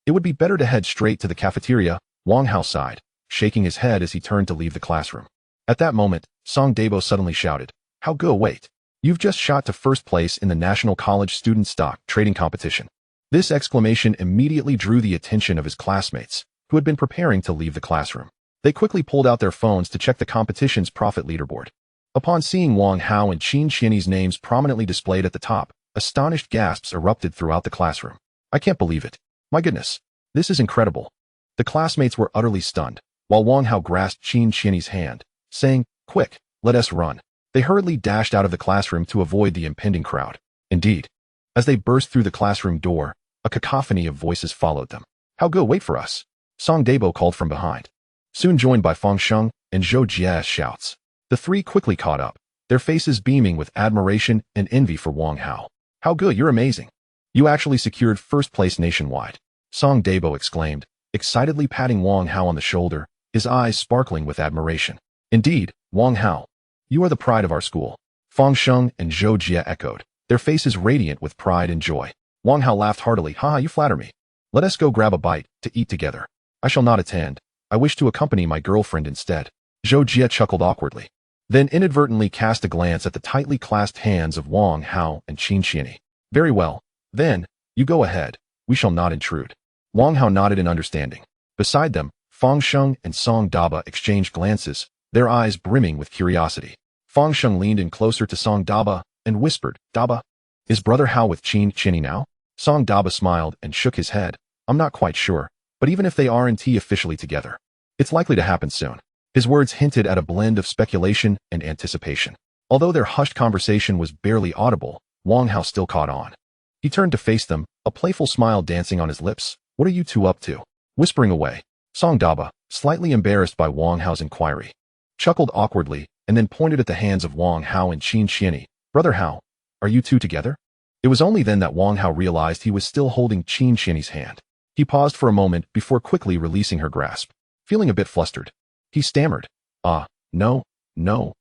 It would be better to head straight to the cafeteria, Wang Hao sighed, shaking his head as he turned to leave the classroom. At that moment, Song Dabo suddenly shouted, "How go, wait. You've just shot to first place in the National College Student Stock Trading Competition." This exclamation immediately drew the attention of his classmates, who had been preparing to leave the classroom. They quickly pulled out their phones to check the competition's profit leaderboard. Upon seeing Wang Hao and Qin Xianyi's names prominently displayed at the top, astonished gasps erupted throughout the classroom. "I can't believe it. My goodness, this is incredible." The classmates were utterly stunned, while Wang Hao grasped Qin Xianyi's hand, saying, "Quick, let us run." They hurriedly dashed out of the classroom to avoid the impending crowd. Indeed, as they burst through the classroom door, a cacophony of voices followed them. "How go, wait for us," Song Dabo called from behind, soon joined by Fang Sheng and Zhou Jia's shouts. The three quickly caught up, their faces beaming with admiration and envy for Wang Hao. "How good, you're amazing. You actually secured first place nationwide," Song Dabo exclaimed, excitedly patting Wang Hao on the shoulder. his eyes sparkling with admiration. Indeed, Wang Hao, you are the pride of our school. Fang Sheng and Zhou Jie echoed, their faces radiant with pride and joy. Wang Hao laughed heartily. Haha, you flatter me. Let us go grab a bite to eat together. I shall not attend. I wish to accompany my girlfriend instead. Zhou Jie chuckled awkwardly, then inadvertently cast a glance at the tightly clasped hands of Wang Hao and Qin Qianyi. Very well. Then, you go ahead. We shall not intrude. Wang Hao nodded in understanding. Beside them, Fang Sheng and Song Daba exchanged glances, their eyes brimming with curiosity. Fang Sheng leaned in closer to Song Daba and whispered, Daba, is Brother Hao with Qin Qianyi now? Song Daba smiled and shook his head. I'm not quite sure, but even if they aren't officially together, it's likely to happen soon. His words hinted at a blend of speculation and anticipation. Although their hushed conversation was barely audible, Wang Hao still caught on. He turned to face them, a playful smile dancing on his lips. What are you two up to? Whispering away, Song Daba, slightly embarrassed by Wang Hao's inquiry, chuckled awkwardly and then pointed at the hands of Wang Hao and Qin Qianyi. Brother Hao, are you two together? It was only then that Wang Hao realized he was still holding Qin Qianyi's hand. He paused for a moment before quickly releasing her grasp. Feeling a bit flustered, he stammered, no,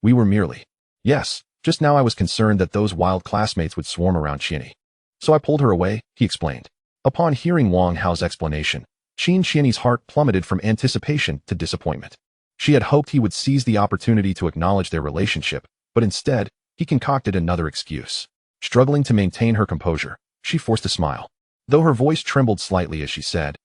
we were merely. Yes, just now I was concerned that those wild classmates would swarm around Qianyi. So I pulled her away, he explained. Upon hearing Wang Hao's explanation, Qin Qianyi's heart plummeted from anticipation to disappointment. She had hoped he would seize the opportunity to acknowledge their relationship, but instead, he concocted another excuse. Struggling to maintain her composure, she forced a smile, though her voice trembled slightly as she said,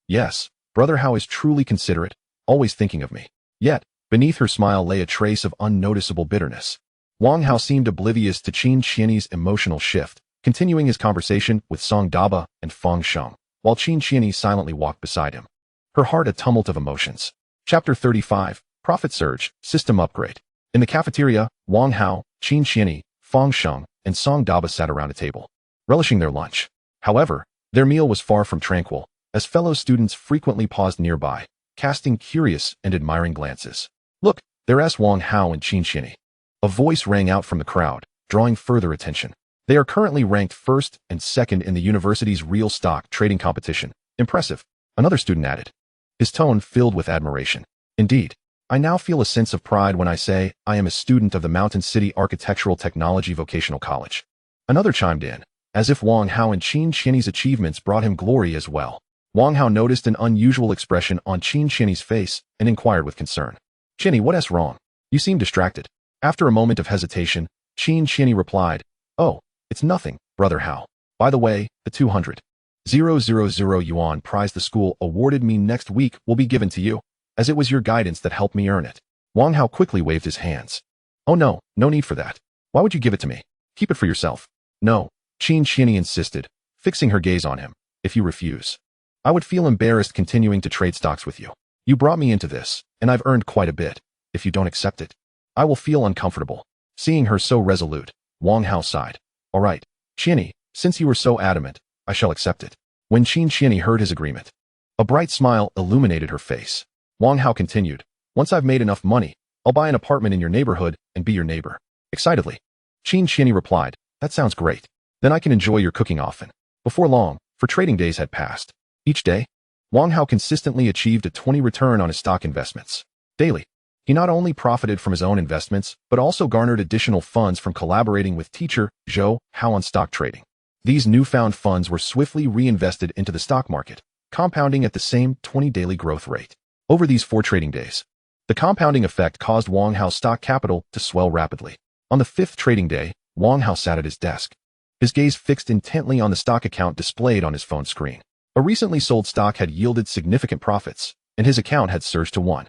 yes, Brother Hao is truly considerate, always thinking of me. Yet, beneath her smile lay a trace of unnoticeable bitterness. Wang Hao seemed oblivious to Qin Qianyi's emotional shift, continuing his conversation with Song Daba and Fang Sheng, while Qin Qianyi silently walked beside him. Her heart a tumult of emotions. Chapter 35, Profit Surge, System Upgrade. In the cafeteria, Wang Hao, Qin Qianyi, Fang Sheng, and Song Daba sat around a table, relishing their lunch. However, their meal was far from tranquil, as fellow students frequently paused nearby, casting curious and admiring glances. Look, there, asked Wang Hao and Qin Qianyi. A voice rang out from the crowd, drawing further attention. They are currently ranked first and second in the university's real stock trading competition. Impressive, another student added, his tone filled with admiration. Indeed, I now feel a sense of pride when I say I am a student of the Mountain City Architectural Technology Vocational College. Another chimed in, as if Wang Hao and Qin Qianyi's achievements brought him glory as well. Wang Hao noticed an unusual expression on Qin Qianyi's face and inquired with concern. Qianyi, what's wrong? You seem distracted. After a moment of hesitation, Qin Qianyi replied, Oh, it's nothing, Brother Hao. By the way, the 200,000 yuan prize the school awarded me next week will be given to you, as it was your guidance that helped me earn it. Wang Hao quickly waved his hands. Oh no need for that. Why would you give it to me? Keep it for yourself. No, Qin Qianyi insisted, fixing her gaze on him. If you refuse, I would feel embarrassed continuing to trade stocks with you. You brought me into this, and I've earned quite a bit. If you don't accept it, I will feel uncomfortable. Seeing her so resolute, Wang Hao sighed. All right, Qianyi, since you were so adamant, I shall accept it. When Qin Qianyi heard his agreement, a bright smile illuminated her face. Wang Hao continued, Once I've made enough money, I'll buy an apartment in your neighborhood and be your neighbor. Excitedly, Qin Qianyi replied, That sounds great. Then I can enjoy your cooking often. Before long, for trading days had passed. Each day, Wang Hao consistently achieved a 20% return on his stock investments. Daily, he not only profited from his own investments, but also garnered additional funds from collaborating with teacher Zhou Hao on stock trading. These newfound funds were swiftly reinvested into the stock market, compounding at the same 20 daily growth rate. Over these 4 trading days, the compounding effect caused Wang Hao's stock capital to swell rapidly. On the 5th trading day, Wang Hao sat at his desk, his gaze fixed intently on the stock account displayed on his phone screen. A recently sold stock had yielded significant profits, and his account had surged to 1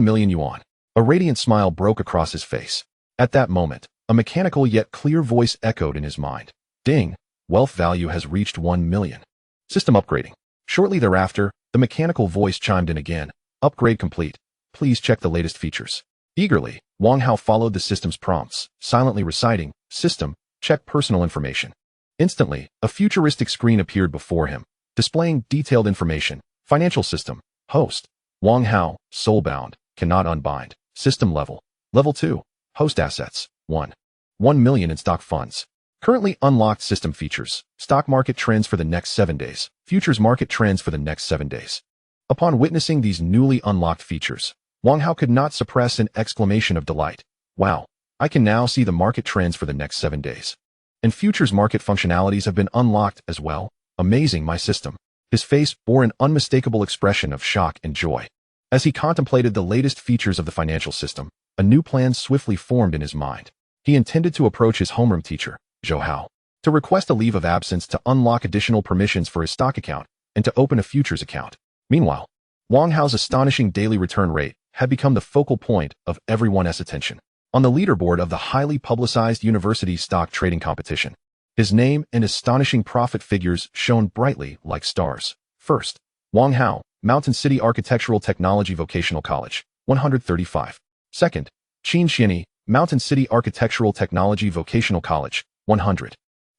million yuan. A radiant smile broke across his face. At that moment, a mechanical yet clear voice echoed in his mind. Ding! Wealth value has reached 1 million. System upgrading. Shortly thereafter, the mechanical voice chimed in again. Upgrade complete. Please check the latest features. Eagerly, Wang Hao followed the system's prompts, silently reciting, System, check personal information. Instantly, a futuristic screen appeared before him, displaying detailed information. Financial system. Host. Wang Hao, soulbound, cannot unbind. System level. Level 2. Host assets. 1 million in stock funds. Currently unlocked system features. Stock market trends for the next 7 days. Futures market trends for the next 7 days. Upon witnessing these newly unlocked features, Wang Hao could not suppress an exclamation of delight. Wow, I can now see the market trends for the next 7 days. And futures market functionalities have been unlocked as well. Amazing, my system. His face bore an unmistakable expression of shock and joy. As he contemplated the latest features of the financial system, a new plan swiftly formed in his mind. He intended to approach his homeroom teacher, Zhou Hao, to request a leave of absence to unlock additional permissions for his stock account and to open a futures account. Meanwhile, Wang Hao's astonishing daily return rate had become the focal point of everyone's attention. On the leaderboard of the highly publicized university stock trading competition, his name and astonishing profit figures shone brightly like stars. First, Wang Hao, Mountain City Architectural Technology Vocational College, 135. Second, Qin Xianyi, Mountain City Architectural Technology Vocational College, 100.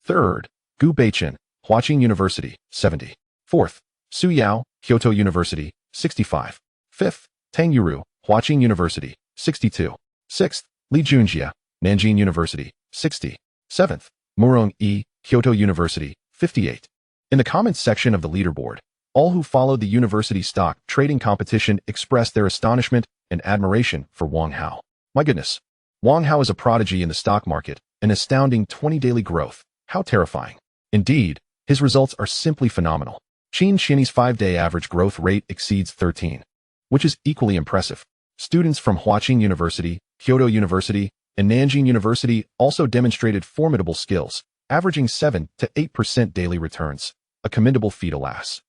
Third, Gu Beichen, Huaqing University, 70. Fourth, Su Yao, Kyoto University, 65. Fifth, Tang Yuru, Huaqing University, 62. Sixth, Li Junjia, Nanjing University, 60. Seventh, Murong Yi, Kyoto University, 58. In the comments section of the leaderboard, all who followed the university stock trading competition expressed their astonishment and admiration for Wang Hao. My goodness, Wang Hao is a prodigy in the stock market, an astounding 20 daily growth. How terrifying. Indeed, his results are simply phenomenal. Qin Xianyi's 5-day average growth rate exceeds 13, which is equally impressive. Students from Huaqing University, Kyoto University, and Nanjing University also demonstrated formidable skills, averaging 7 to 8% daily returns, a commendable feat alas.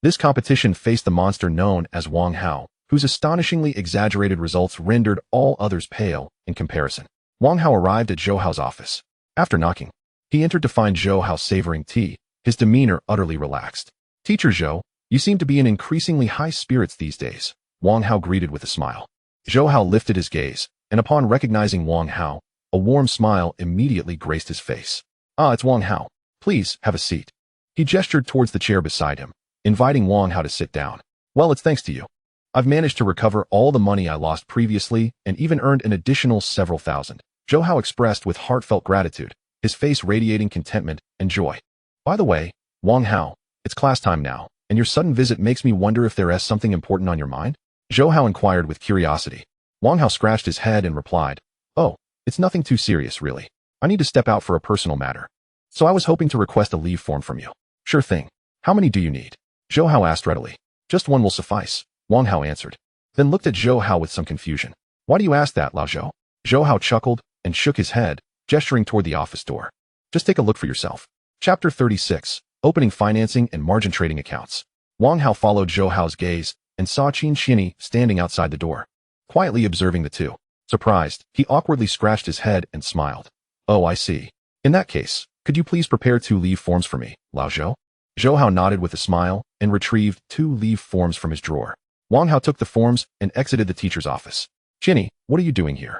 This competition faced the monster known as Wang Hao, whose astonishingly exaggerated results rendered all others pale in comparison. Wang Hao arrived at Zhou Hao's office. After knocking, he entered to find Zhou Hao savoring tea, his demeanor utterly relaxed. Teacher Zhou, you seem to be in increasingly high spirits these days, Wang Hao greeted with a smile. Zhou Hao lifted his gaze, and upon recognizing Wang Hao, a warm smile immediately graced his face. Ah, it's Wang Hao. Please, have a seat. He gestured towards the chair beside him, inviting Wang Hao to sit down. Well, it's thanks to you. I've managed to recover all the money I lost previously and even earned an additional several thousand. Zhou Hao expressed with heartfelt gratitude, his face radiating contentment and joy. By the way, Wang Hao, it's class time now, and your sudden visit makes me wonder if there is something important on your mind? Zhou Hao inquired with curiosity. Wang Hao scratched his head and replied, Oh, it's nothing too serious, really. I need to step out for a personal matter. So I was hoping to request a leave form from you. Sure thing. How many do you need? Zhou Hao asked readily. Just one will suffice, Wang Hao answered. Then looked at Zhou Hao with some confusion. Why do you ask that, Lao Zhou? Zhou Hao chuckled and shook his head, gesturing toward the office door. Just take a look for yourself. Chapter 36. Opening financing and margin trading accounts. Wang Hao followed Zhou Hao's gaze and saw Qin Xianyi standing outside the door, quietly observing the two. Surprised, he awkwardly scratched his head and smiled. Oh, I see. In that case, could you please prepare 2 leave forms for me, Lao Zhou? Zhou Hao nodded with a smile and retrieved 2 leave forms from his drawer. Wang Hao took the forms and exited the teacher's office. Xianyi, what are you doing here?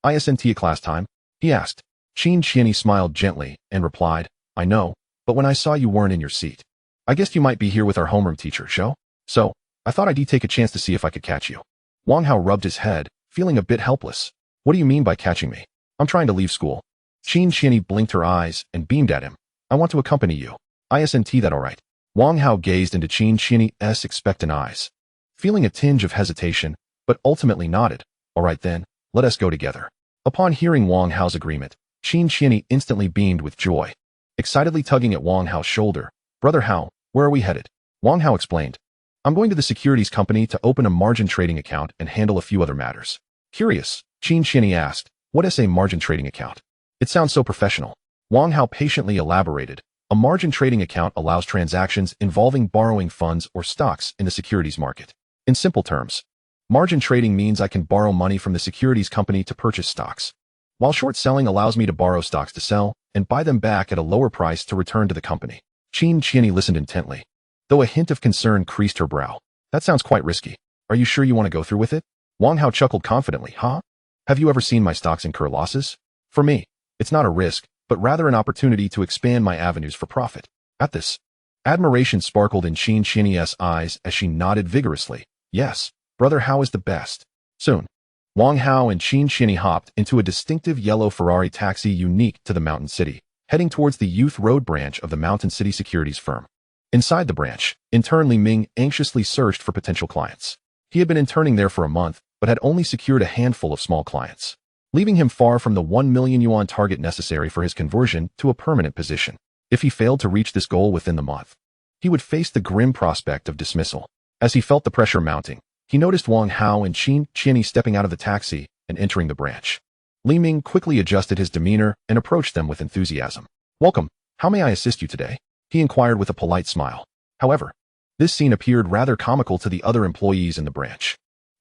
Isn't it class time? He asked. Qin Xianyi smiled gently and replied, I know, but when I saw you weren't in your seat, I guessed you might be here with our homeroom teacher, Zhou. So, I thought I'd take a chance to see if I could catch you. Wang Hao rubbed his head, feeling a bit helpless. What do you mean by catching me? I'm trying to leave school. Qin Xianyi blinked her eyes and beamed at him. I want to accompany you. Isn't that all right? Wang Hao gazed into Qin Xianyi's expectant eyes, feeling a tinge of hesitation, but ultimately nodded. All right then, let us go together. Upon hearing Wang Hao's agreement, Qin Xianyi instantly beamed with joy. Excitedly tugging at Wang Hao's shoulder, Brother Hao, where are we headed? Wang Hao explained. I'm going to the securities company to open a margin trading account and handle a few other matters. Curious, Qin Xianyi asked, what is a margin trading account? It sounds so professional. Wang Hao patiently elaborated. A margin trading account allows transactions involving borrowing funds or stocks in the securities market. In simple terms, margin trading means I can borrow money from the securities company to purchase stocks, while short selling allows me to borrow stocks to sell and buy them back at a lower price to return to the company. Qin Xianyi listened intently, though a hint of concern creased her brow. That sounds quite risky. Are you sure you want to go through with it? Wang Hao chuckled confidently. Huh? Have you ever seen my stocks incur losses? For me, it's not a risk, but rather an opportunity to expand my avenues for profit. At this, admiration sparkled in Qin Xianyi's eyes as she nodded vigorously. Yes, Brother Hao is the best. Soon, Wang Hao and Qin Xianyi hopped into a distinctive yellow Ferrari taxi unique to the Mountain City, heading towards the Youth Road branch of the Mountain City securities firm. Inside the branch, intern Li Ming anxiously searched for potential clients. He had been interning there for a month, but had only secured a handful of small clients, leaving him far from the 1 million yuan target necessary for his conversion to a permanent position. If he failed to reach this goal within the month, he would face the grim prospect of dismissal. As he felt the pressure mounting, he noticed Wang Hao and Qin Qianyi stepping out of the taxi and entering the branch. Li Ming quickly adjusted his demeanor and approached them with enthusiasm. "Welcome. How may I assist you today?" he inquired with a polite smile. However, this scene appeared rather comical to the other employees in the branch.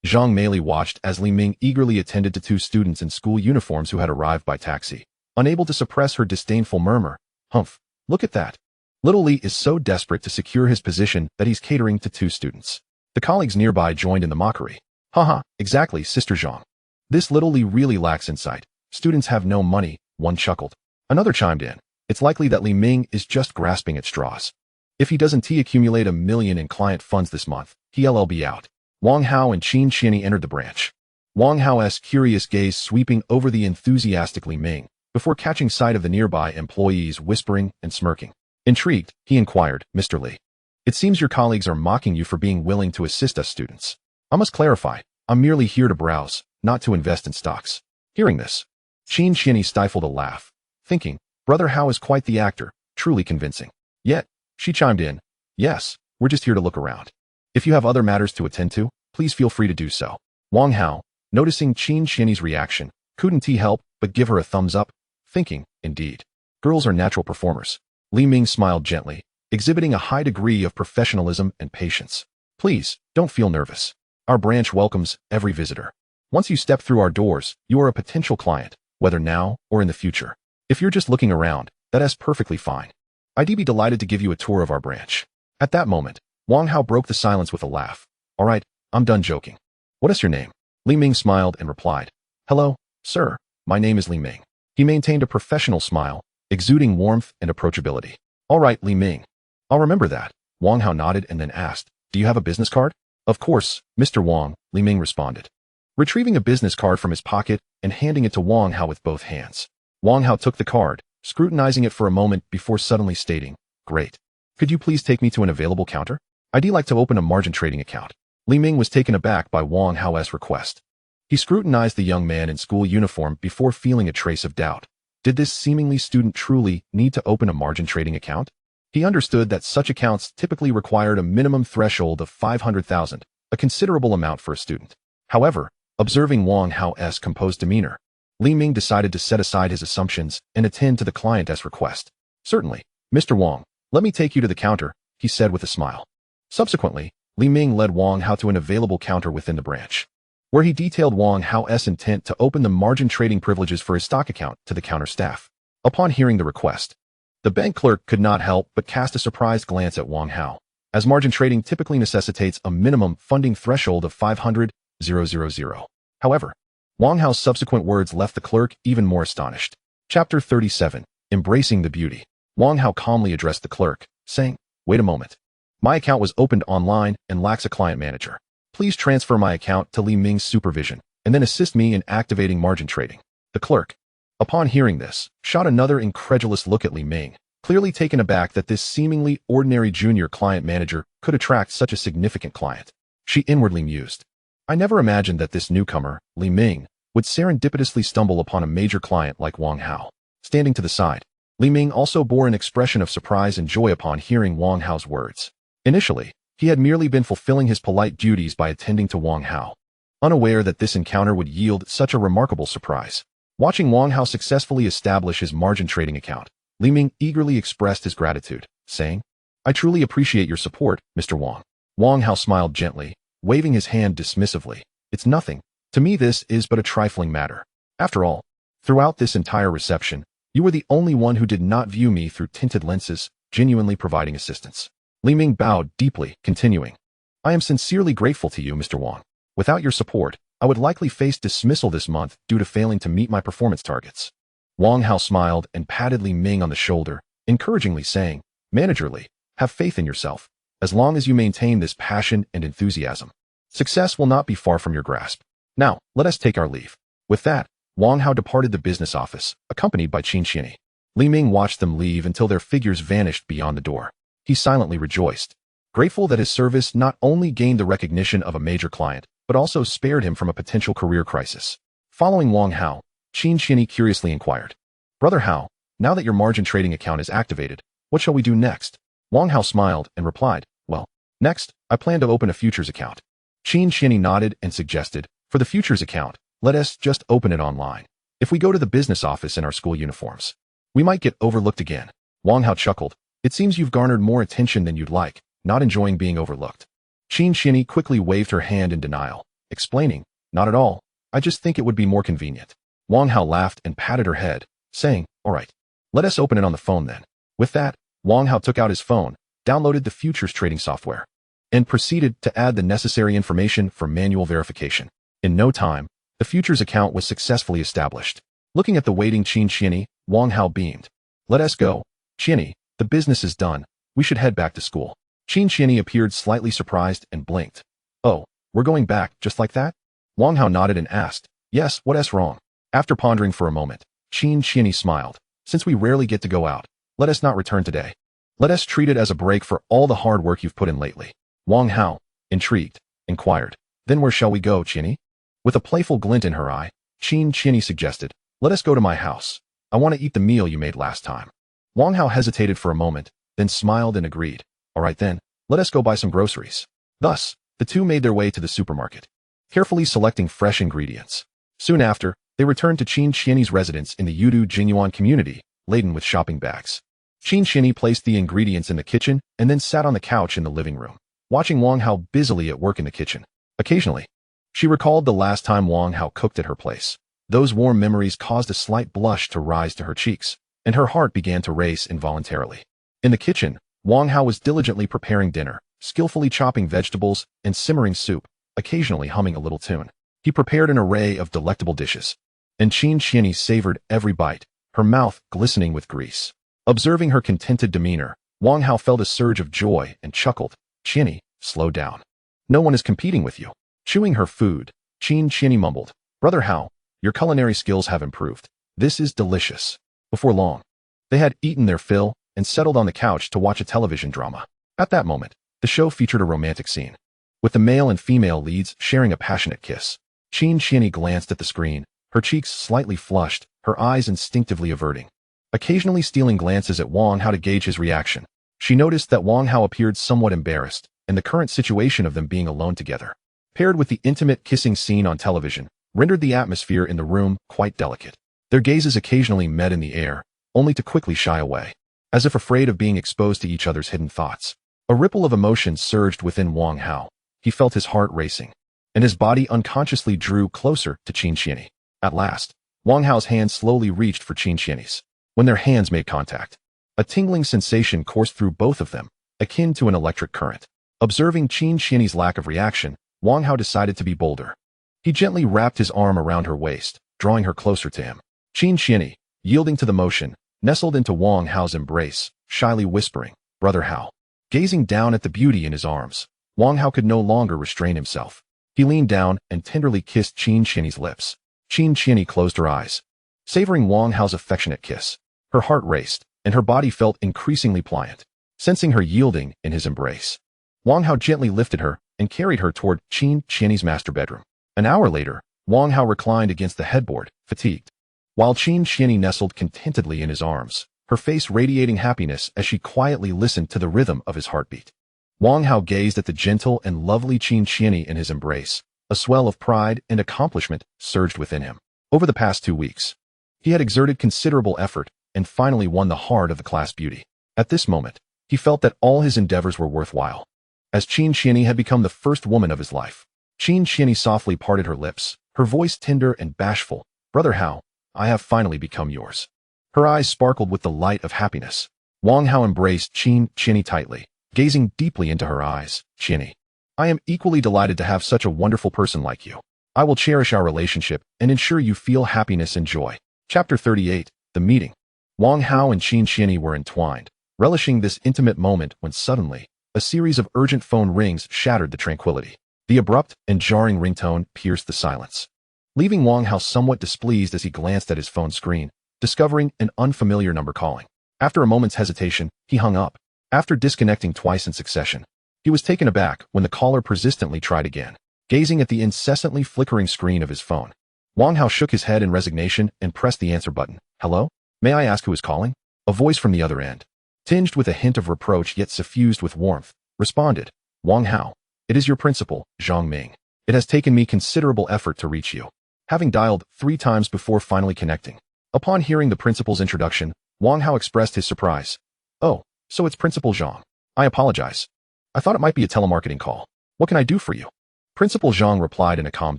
Zhang Meili watched as Li Ming eagerly attended to two students in school uniforms who had arrived by taxi. Unable to suppress her disdainful murmur, "Humph, look at that. Little Li is so desperate to secure his position that he's catering to two students." The colleagues nearby joined in the mockery. "Haha, exactly, Sister Zhang. This little Li really lacks insight. Students have no money," one chuckled. Another chimed in. "It's likely that Li Ming is just grasping at straws. If he doesn't accumulate 1 million in client funds this month, he'll be out." Wang Hao and Qin Qianyi entered the branch. Wang Hao's curious gaze sweeping over the enthusiastic Li Ming, before catching sight of the nearby employees whispering and smirking. Intrigued, he inquired, "Mr. Li, it seems your colleagues are mocking you for being willing to assist us students. I must clarify, I'm merely here to browse, not to invest in stocks." Hearing this, Qin Qianyi stifled a laugh, thinking, Brother Hao is quite the actor, truly convincing. Yet, she chimed in, "Yes, we're just here to look around. If you have other matters to attend to, please feel free to do so." Wang Hao, noticing Qin Qianyi's reaction, couldn't he help but give her a thumbs up, thinking, indeed, girls are natural performers. Li Ming smiled gently, exhibiting a high degree of professionalism and patience. "Please, don't feel nervous. Our branch welcomes every visitor. Once you step through our doors, you are a potential client, whether now or in the future. If you're just looking around, that's perfectly fine. I'd be delighted to give you a tour of our branch." At that moment, Wang Hao broke the silence with a laugh. "All right, I'm done joking. What is your name?" Li Ming smiled and replied, "Hello, sir, my name is Li Ming." He maintained a professional smile, exuding warmth and approachability. "All right, Li Ming. I'll remember that." Wang Hao nodded and then asked, "Do you have a business card?" "Of course, Mr. Wang," Li Ming responded, retrieving a business card from his pocket and handing it to Wang Hao with both hands. Wang Hao took the card, scrutinizing it for a moment before suddenly stating, "Great. Could you please take me to an available counter? I'd like to open a margin trading account." Li Ming was taken aback by Wang Hao's request. He scrutinized the young man in school uniform before feeling a trace of doubt. Did this seemingly student truly need to open a margin trading account? He understood that such accounts typically required a minimum threshold of 500,000, a considerable amount for a student. However, observing Wang Hao's composed demeanor, Li Ming decided to set aside his assumptions and attend to the client's request. "Certainly, Mr. Wang, let me take you to the counter," he said with a smile. Subsequently, Li Ming led Wang Hao to an available counter within the branch, where he detailed Wang Hao's intent to open the margin trading privileges for his stock account to the counter staff. Upon hearing the request, the bank clerk could not help but cast a surprised glance at Wang Hao, as margin trading typically necessitates a minimum funding threshold of 500,000. However, Wang Hao's subsequent words left the clerk even more astonished. Chapter 37, Embracing the Beauty. Wang Hao calmly addressed the clerk, saying, "Wait a moment. My account was opened online and lacks a client manager. Please transfer my account to Li Ming's supervision, and then assist me in activating margin trading." The clerk, upon hearing this, shot another incredulous look at Li Ming, clearly taken aback that this seemingly ordinary junior client manager could attract such a significant client. She inwardly mused, "I never imagined that this newcomer, Li Ming, would serendipitously stumble upon a major client like Wang Hao." Standing to the side, Li Ming also bore an expression of surprise and joy upon hearing Wang Hao's words. Initially, he had merely been fulfilling his polite duties by attending to Wang Hao, unaware that this encounter would yield such a remarkable surprise. Watching Wang Hao successfully establish his margin trading account, Li Ming eagerly expressed his gratitude, saying, "I truly appreciate your support, Mr. Wang." Wang Hao smiled gently, waving his hand dismissively. "It's nothing. To me this is but a trifling matter. After all, throughout this entire reception, you were the only one who did not view me through tinted lenses, genuinely providing assistance." Li Ming bowed deeply, continuing, "I am sincerely grateful to you, Mr. Wang. Without your support, I would likely face dismissal this month due to failing to meet my performance targets." Wang Hao smiled and patted Li Ming on the shoulder, encouragingly saying, "Manager Li, have faith in yourself. As long as you maintain this passion and enthusiasm, success will not be far from your grasp. Now, let us take our leave." With that, Wang Hao departed the business office, accompanied by Qin Qianyi. Li Ming watched them leave until their figures vanished beyond the door. He silently rejoiced, grateful that his service not only gained the recognition of a major client, but also spared him from a potential career crisis. Following Wang Hao, Qin Qianyi curiously inquired, "Brother Hao, now that your margin trading account is activated, what shall we do next?" Wang Hao smiled and replied, "Well, next, I plan to open a futures account." Qin Qianyi nodded and suggested, "For the futures account, let us just open it online. If we go to the business office in our school uniforms, we might get overlooked again." Wang Hao chuckled, "It seems you've garnered more attention than you'd like, not enjoying being overlooked." Qin Qianyi quickly waved her hand in denial, explaining, "Not at all. I just think it would be more convenient." Wang Hao laughed and patted her head, saying, "All right, let us open it on the phone then." With that, Wang Hao took out his phone, downloaded the futures trading software, and proceeded to add the necessary information for manual verification. In no time, the futures account was successfully established. Looking at the waiting Qin Qianyi, Wang Hao beamed. "Let us go. Qianyi, the business is done. We should head back to school." Qin Qianyi appeared slightly surprised and blinked. "Oh, we're going back just like that?" Wang Hao nodded and asked, "Yes, what's wrong?" After pondering for a moment, Qin Qianyi smiled. "Since we rarely get to go out, let us not return today. Let us treat it as a break for all the hard work you've put in lately." Wang Hao, intrigued, inquired, "Then where shall we go, Qianyi?" With a playful glint in her eye, Qin Qianyi suggested, "Let us go to my house. I want to eat the meal you made last time." Wang Hao hesitated for a moment, then smiled and agreed. "All right then, let us go buy some groceries." Thus, the two made their way to the supermarket, carefully selecting fresh ingredients. Soon after, they returned to Qin Qianyi's residence in the Yudu Jinyuan community, laden with shopping bags. Qin Qianyi placed the ingredients in the kitchen and then sat on the couch in the living room, watching Wang Hao busily at work in the kitchen. Occasionally, she recalled the last time Wang Hao cooked at her place. Those warm memories caused a slight blush to rise to her cheeks, and her heart began to race involuntarily. In the kitchen, Wang Hao was diligently preparing dinner, skillfully chopping vegetables and simmering soup, occasionally humming a little tune. He prepared an array of delectable dishes, and Qin Qianyi savored every bite, her mouth glistening with grease. Observing her contented demeanor, Wang Hao felt a surge of joy and chuckled, "Qianyi, slow down. No one is competing with you." Chewing her food, Qin Qianyi mumbled, "Brother Hao, your culinary skills have improved. This is delicious." Before long, they had eaten their fill and settled on the couch to watch a television drama. At that moment, the show featured a romantic scene, with the male and female leads sharing a passionate kiss. Qin Qianyi glanced at the screen, her cheeks slightly flushed, her eyes instinctively averting, occasionally stealing glances at Wang Hao to gauge his reaction. She noticed that Wang Hao appeared somewhat embarrassed, and the current situation of them being alone together, paired with the intimate kissing scene on television, rendered the atmosphere in the room quite delicate. Their gazes occasionally met in the air, only to quickly shy away, as if afraid of being exposed to each other's hidden thoughts. A ripple of emotion surged within Wang Hao. He felt his heart racing, and his body unconsciously drew closer to Qin Qianyi. At last, Wang Hao's hand slowly reached for Qin Qianyi's. When their hands made contact, a tingling sensation coursed through both of them, akin to an electric current. Observing Qin Qianyi's lack of reaction, Wang Hao decided to be bolder. He gently wrapped his arm around her waist, drawing her closer to him. Qin Qianyi, yielding to the motion, nestled into Wang Hao's embrace, shyly whispering, "Brother Hao." Gazing down at the beauty in his arms, Wang Hao could no longer restrain himself. He leaned down and tenderly kissed Qin Qianyi's lips. Qin Qianyi closed her eyes, savoring Wang Hao's affectionate kiss. Her heart raced, and her body felt increasingly pliant, sensing her yielding in his embrace. Wang Hao gently lifted her and carried her toward Qin Qianyi's master bedroom. An hour later, Wang Hao reclined against the headboard, fatigued, while Qin Qianyi nestled contentedly in his arms, her face radiating happiness as she quietly listened to the rhythm of his heartbeat. Wang Hao gazed at the gentle and lovely Qin Qianyi in his embrace. A swell of pride and accomplishment surged within him. Over the past 2 weeks, he had exerted considerable effort and finally won the heart of the class beauty. At this moment, he felt that all his endeavors were worthwhile, as Qin Qianyi had become the first woman of his life. Qin Qianyi softly parted her lips, her voice tender and bashful. "Brother Hao, I have finally become yours." Her eyes sparkled with the light of happiness. Wang Hao embraced Qin Qianyi tightly, gazing deeply into her eyes. "Qianyi, I am equally delighted to have such a wonderful person like you. I will cherish our relationship and ensure you feel happiness and joy." Chapter 38, The Meeting. Wang Hao and Qin Qianyi were entwined, relishing this intimate moment when suddenly, a series of urgent phone rings shattered the tranquility. The abrupt and jarring ringtone pierced the silence, leaving Wang Hao somewhat displeased as he glanced at his phone screen, discovering an unfamiliar number calling. After a moment's hesitation, he hung up, After disconnecting twice in succession, he was taken aback when the caller persistently tried again, gazing at the incessantly flickering screen of his phone. Wang Hao shook his head in resignation and pressed the answer button. Hello? May I ask who is calling? A voice from the other end, tinged with a hint of reproach yet suffused with warmth, responded. Wang Hao, it is your principal, Zhang Ming. It has taken me considerable effort to reach you. Having dialed 3 times before finally connecting. Upon hearing the principal's introduction, Wang Hao expressed his surprise. Oh, so it's Principal Zhang. I apologize. I thought it might be a telemarketing call. What can I do for you? Principal Zhang replied in a calm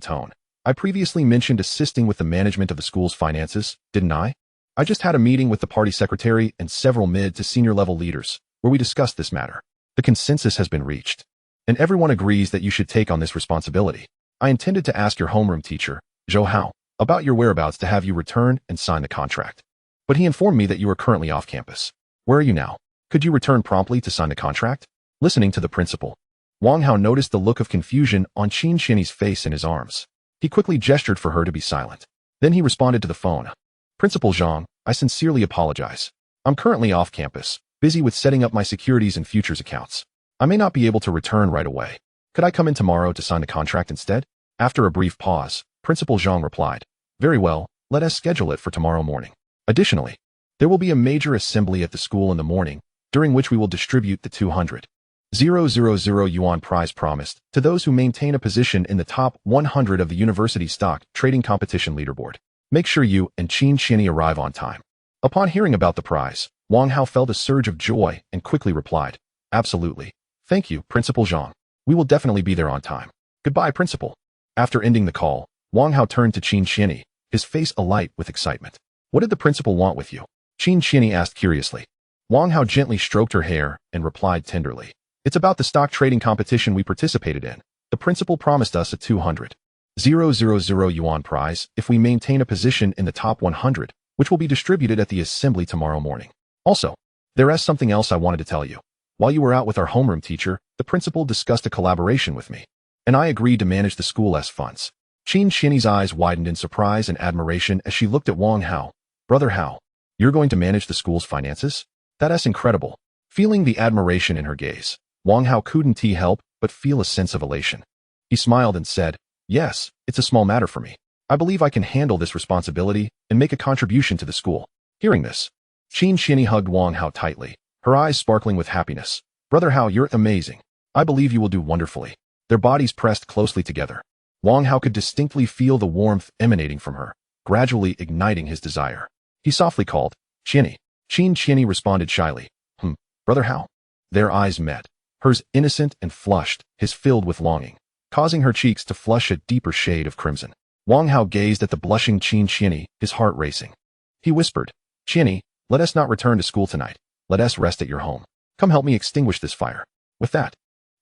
tone. I previously mentioned assisting with the management of the school's finances, didn't I? I just had a meeting with the party secretary and several mid to senior level leaders, where we discussed this matter. The consensus has been reached, and everyone agrees that you should take on this responsibility. I intended to ask your homeroom teacher, Zhou Hao, about your whereabouts to have you return and sign the contract. But he informed me that you are currently off campus. Where are you now? Could you return promptly to sign the contract? Listening to the principal, Wang Hao noticed the look of confusion on Qin Xian's face and his arms. He quickly gestured for her to be silent. Then he responded to the phone. Principal Zhang, I sincerely apologize. I'm currently off campus, busy with setting up my securities and futures accounts. I may not be able to return right away. Could I come in tomorrow to sign the contract instead? After a brief pause, Principal Zhang replied. Very well, let us schedule it for tomorrow morning. Additionally, there will be a major assembly at the school in the morning, during which we will distribute the 200,000 yuan prize promised to those who maintain a position in the top 100 of the university stock trading competition leaderboard. Make sure you and Qin Xian arrive on time. Upon hearing about the prize, Wang Hao felt a surge of joy and quickly replied, Absolutely. Thank you, Principal Zhang. We will definitely be there on time. Goodbye, Principal. After ending the call, Wang Hao turned to Qin Xian, his face alight with excitement. What did the principal want with you? Qin Xian asked curiously. Wang Hao gently stroked her hair and replied tenderly. It's about the stock trading competition we participated in. The principal promised us a 200,000 yuan prize if we maintain a position in the top 100, which will be distributed at the assembly tomorrow morning. Also, there is something else I wanted to tell you. While you were out with our homeroom teacher, the principal discussed a collaboration with me, and I agreed to manage the school's funds. Qin Xian's eyes widened in surprise and admiration as she looked at Wang Hao. Brother Hao, you're going to manage the school's finances? That's incredible. Feeling the admiration in her gaze, Wang Hao couldn't help but feel a sense of elation. He smiled and said, Yes, it's a small matter for me. I believe I can handle this responsibility and make a contribution to the school. Hearing this, Qin Xian hugged Wang Hao tightly, her eyes sparkling with happiness. Brother Hao, you're amazing. I believe you will do wonderfully. Their bodies pressed closely together. Wang Hao could distinctly feel the warmth emanating from her, gradually igniting his desire. He softly called, Xian. Qin Xian responded shyly, Brother Hao. Their eyes met, hers innocent and flushed, his filled with longing, causing her cheeks to flush a deeper shade of crimson. Wang Hao gazed at the blushing Qin Xian, his heart racing. He whispered, Xian, let us not return to school tonight. Let us rest at your home. Come help me extinguish this fire. With that,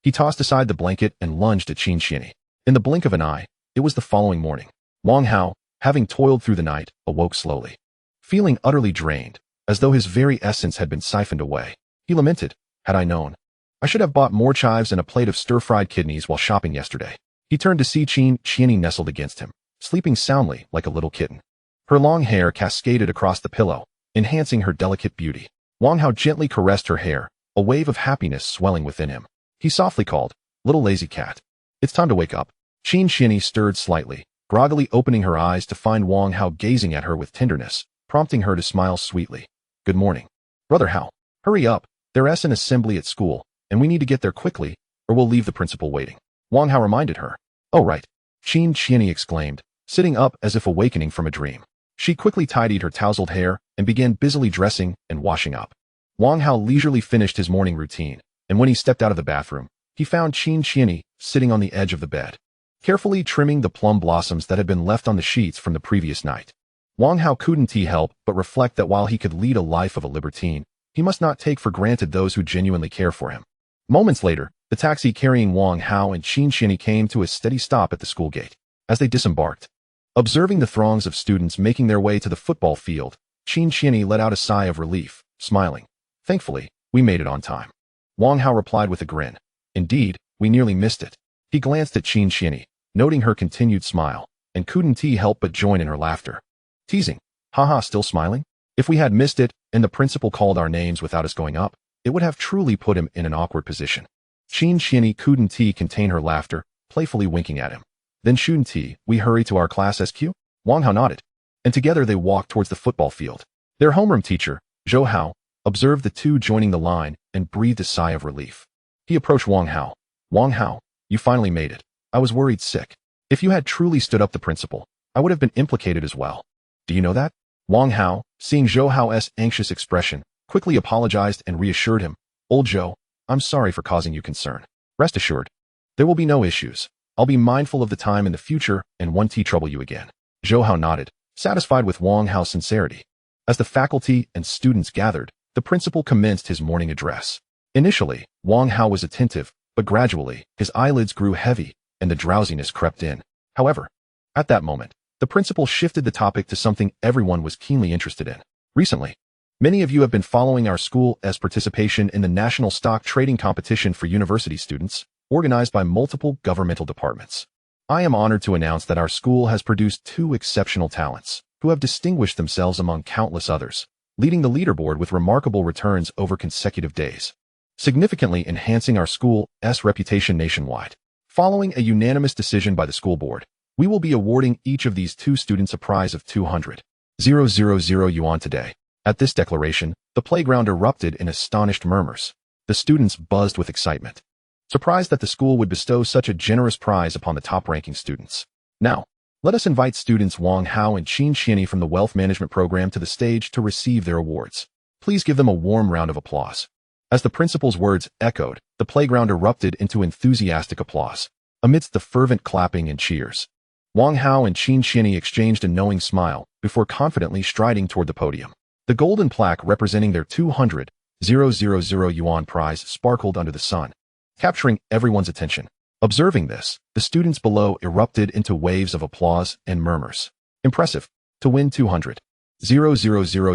he tossed aside the blanket and lunged at Qin Xian. In the blink of an eye, it was the following morning. Wang Hao, having toiled through the night, awoke slowly. Feeling utterly drained, as though his very essence had been siphoned away, he lamented, Had I known, I should have bought more chives and a plate of stir-fried kidneys while shopping yesterday. He turned to see Qin Xian nestled against him, sleeping soundly like a little kitten. Her long hair cascaded across the pillow, enhancing her delicate beauty. Wang Hao gently caressed her hair, a wave of happiness swelling within him. He softly called, Little lazy cat. It's time to wake up. Qin Xian stirred slightly, groggily opening her eyes to find Wang Hao gazing at her with tenderness, prompting her to smile sweetly. Good morning. Brother Hao, hurry up. There's an assembly at school, and we need to get there quickly, or we'll leave the principal waiting. Wang Hao reminded her. Oh right. Qin Xian exclaimed, sitting up as if awakening from a dream. She quickly tidied her tousled hair and began busily dressing and washing up. Wang Hao leisurely finished his morning routine, and when he stepped out of the bathroom, he found Qin Xian sitting on the edge of the bed, carefully trimming the plum blossoms that had been left on the sheets from the previous night. Wang Hao couldn't help but reflect that while he could lead a life of a libertine, he must not take for granted those who genuinely care for him. Moments later, the taxi carrying Wang Hao and Qin Xian came to a steady stop at the school gate. As they disembarked, observing the throngs of students making their way to the football field, Qin Xian let out a sigh of relief, smiling. Thankfully, we made it on time. Wang Hao replied with a grin. Indeed, we nearly missed it. He glanced at Qin Xian, noting her continued smile, and couldn't help but join in her laughter. Teasing, haha, still smiling? If we had missed it, and the principal called our names without us going up, it would have truly put him in an awkward position. Qin Qianni couldn't contain her laughter, playfully winking at him. Then shouldn't we hurry to our class SQ? Wang Hao nodded, and together they walked towards the football field. Their homeroom teacher, Zhou Hao, observed the two joining the line and breathed a sigh of relief. He approached Wang Hao. Wang Hao, you finally made it. I was worried sick. If you had truly stood up the principal, I would have been implicated as well. Do you know that? Wang Hao, seeing Zhou Hao's anxious expression, quickly apologized and reassured him. Old Zhou, I'm sorry for causing you concern. Rest assured, there will be no issues. I'll be mindful of the time in the future and won't trouble you again. Zhou Hao nodded, satisfied with Wang Hao's sincerity. As the faculty and students gathered, the principal commenced his morning address. Initially, Wang Hao was attentive, but gradually, his eyelids grew heavy and the drowsiness crept in. However, at that moment, the principal shifted the topic to something everyone was keenly interested in. Recently, many of you have been following our school's participation in the National Stock Trading Competition for University Students, organized by multiple governmental departments. I am honored to announce that our school has produced two exceptional talents, who have distinguished themselves among countless others, leading the leaderboard with remarkable returns over consecutive days, significantly enhancing our school's reputation nationwide. Following a unanimous decision by the school board, we will be awarding each of these two students a prize of 200,000 yuan today. At this declaration, the playground erupted in astonished murmurs. The students buzzed with excitement, surprised that the school would bestow such a generous prize upon the top-ranking students. Now, let us invite students Wang Hao and Qin Qianni from the Wealth Management Program to the stage to receive their awards. Please give them a warm round of applause. As the principal's words echoed, the playground erupted into enthusiastic applause. Amidst the fervent clapping and cheers, Wang Hao and Qin Qianni exchanged a knowing smile before confidently striding toward the podium. The golden plaque representing their 200,000 yuan prize sparkled under the sun, capturing everyone's attention. Observing this, the students below erupted into waves of applause and murmurs. Impressive. To win 200,000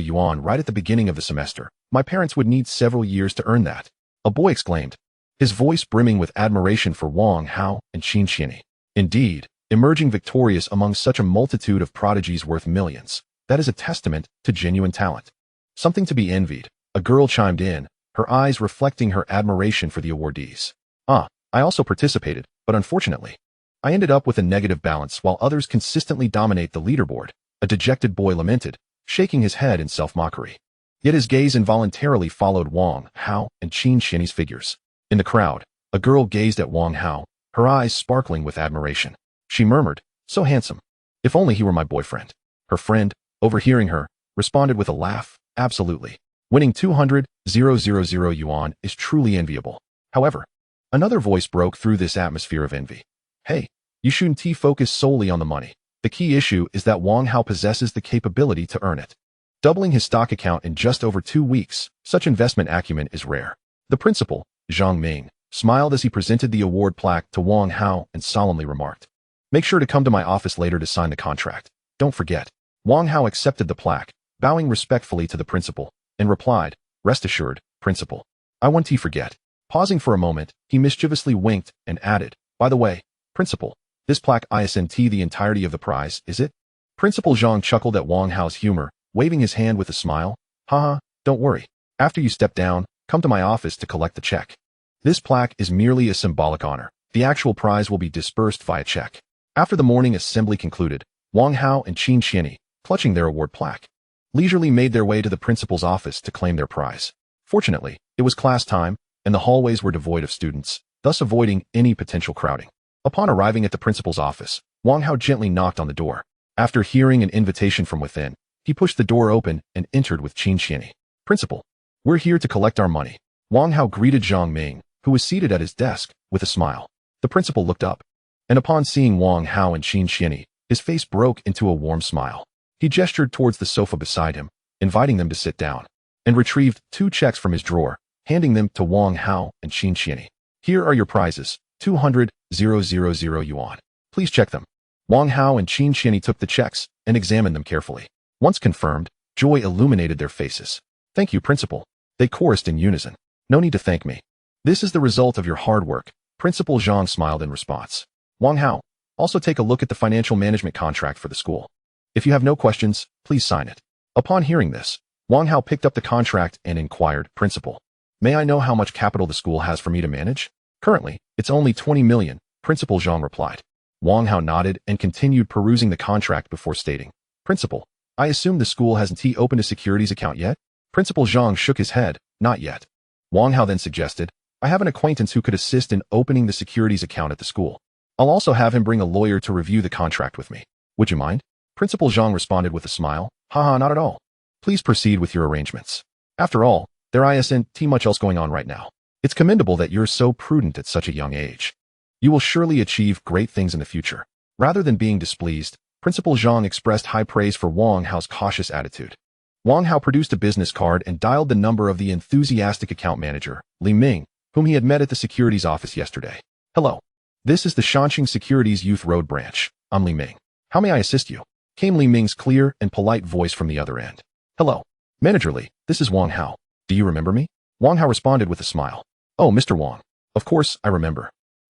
yuan right at the beginning of the semester. My parents would need several years to earn that. A boy exclaimed, his voice brimming with admiration for Wang Hao and Qin Qianni. Indeed, emerging victorious among such a multitude of prodigies worth millions, that is a testament to genuine talent. Something to be envied, a girl chimed in, her eyes reflecting her admiration for the awardees. I also participated, but unfortunately, I ended up with a negative balance while others consistently dominate the leaderboard, a dejected boy lamented, shaking his head in self-mockery. Yet his gaze involuntarily followed Wang Hao and Qin Qianni's figures. In the crowd, a girl gazed at Wang Hao, her eyes sparkling with admiration. She murmured, so handsome. If only he were my boyfriend. Her friend, overhearing her, responded with a laugh, absolutely. Winning 200,000 yuan is truly enviable. However, another voice broke through this atmosphere of envy. Hey, you shouldn't focus solely on the money. The key issue is that Wang Hao possesses the capability to earn it. Doubling his stock account in just over 2 weeks, such investment acumen is rare. The principal, Zhang Ming, smiled as he presented the award plaque to Wang Hao and solemnly remarked, make sure to come to my office later to sign the contract. Don't forget. Wang Hao accepted the plaque, bowing respectfully to the principal, and replied, rest assured, principal. I won't forget. Pausing for a moment, he mischievously winked and added, by the way, principal, this plaque isn't the entirety of the prize, is it? Principal Zhang chuckled at Wang Hao's humor, waving his hand with a smile. Haha, don't worry. After you step down, come to my office to collect the check. This plaque is merely a symbolic honor. The actual prize will be dispersed via check. After the morning assembly concluded, Wang Hao and Qin Qianni, clutching their award plaque, leisurely made their way to the principal's office to claim their prize. Fortunately, it was class time, and the hallways were devoid of students, thus avoiding any potential crowding. Upon arriving at the principal's office, Wang Hao gently knocked on the door. After hearing an invitation from within, he pushed the door open and entered with Qin Qianni. Principal, we're here to collect our money. Wang Hao greeted Zhang Ming, who was seated at his desk, with a smile. The principal looked up, and upon seeing Wang Hao and Qin Qianni, his face broke into a warm smile. He gestured towards the sofa beside him, inviting them to sit down, and retrieved 2 checks from his drawer, handing them to Wang Hao and Qin Qianni. Here are your prizes, 200,000 yuan. Please check them. Wang Hao and Qin Qianni took the checks and examined them carefully. Once confirmed, joy illuminated their faces. Thank you, principal. They chorused in unison. No need to thank me. This is the result of your hard work. Principal Zhang smiled in response. Wang Hao, also take a look at the financial management contract for the school. If you have no questions, please sign it. Upon hearing this, Wang Hao picked up the contract and inquired, Principal, May I know how much capital the school has for me to manage? Currently, it's only 20 million, Principal Zhang replied. Wang Hao nodded and continued perusing the contract before stating, Principal, I assume the school hasn't opened a securities account yet? Principal Zhang shook his head, not yet. Wang Hao then suggested, I have an acquaintance who could assist in opening the securities account at the school. I'll also have him bring a lawyer to review the contract with me. Would you mind? Principal Zhang responded with a smile, haha, not at all. Please proceed with your arrangements. After all, there isn't much else going on right now. It's commendable that you're so prudent at such a young age. You will surely achieve great things in the future. Rather than being displeased, Principal Zhang expressed high praise for Wang Hao's cautious attitude. Wang Hao produced a business card and dialed the number of the enthusiastic account manager, Li Ming, whom he had met at the securities office yesterday. Hello. This is the Shanxing Securities Youth Road branch. I'm Li Ming. How may I assist you? Came Li Ming's clear and polite voice from the other end. Hello. Manager Li, this is Wang Hao. Do you remember me? Wang Hao responded with a smile. Oh, Mr. Wang. Of course, I remember.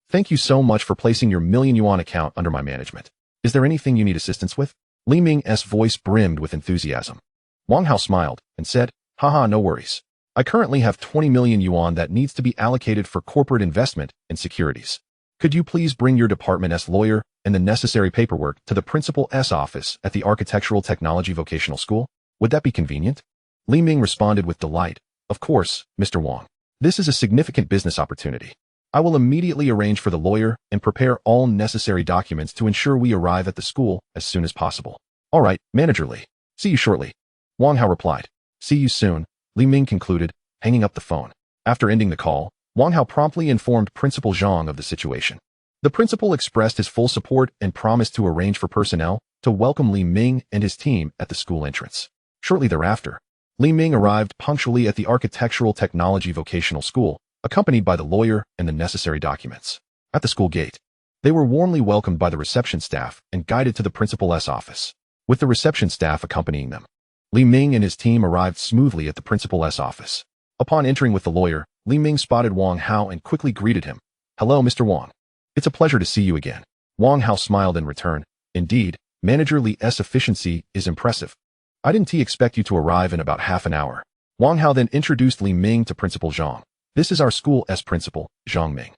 Thank you so much for placing your million yuan account under my management. Is there anything you need assistance with? Li Ming's voice brimmed with enthusiasm. Wang Hao smiled and said, haha, no worries. I currently have 20 million yuan that needs to be allocated for corporate investment and securities. Could you please bring your department's lawyer and the necessary paperwork to the principal's office at the Architectural Technology Vocational School? Would that be convenient? Li Ming responded with delight. Of course, Mr. Wang. This is a significant business opportunity. I will immediately arrange for the lawyer and prepare all necessary documents to ensure we arrive at the school as soon as possible. All right, Manager Li. See you shortly. Wang Hao replied. See you soon, Li Ming concluded, hanging up the phone. After ending the call, Wang Hao promptly informed Principal Zhang of the situation. The principal expressed his full support and promised to arrange for personnel to welcome Li Ming and his team at the school entrance. Shortly thereafter, Li Ming arrived punctually at the Architectural Technology Vocational School, accompanied by the lawyer and the necessary documents. At the school gate, they were warmly welcomed by the reception staff and guided to the principal's office, with the reception staff accompanying them. Li Ming and his team arrived smoothly at the principal's office. Upon entering with the lawyer, Li Ming spotted Wang Hao and quickly greeted him. Hello, Mr. Wang. It's a pleasure to see you again. Wang Hao smiled in return. Indeed, Manager Li's efficiency is impressive. I didn't expect you to arrive in about half an hour. Wang Hao then introduced Li Ming to Principal Zhang. This is our school's principal, Zhang Ming.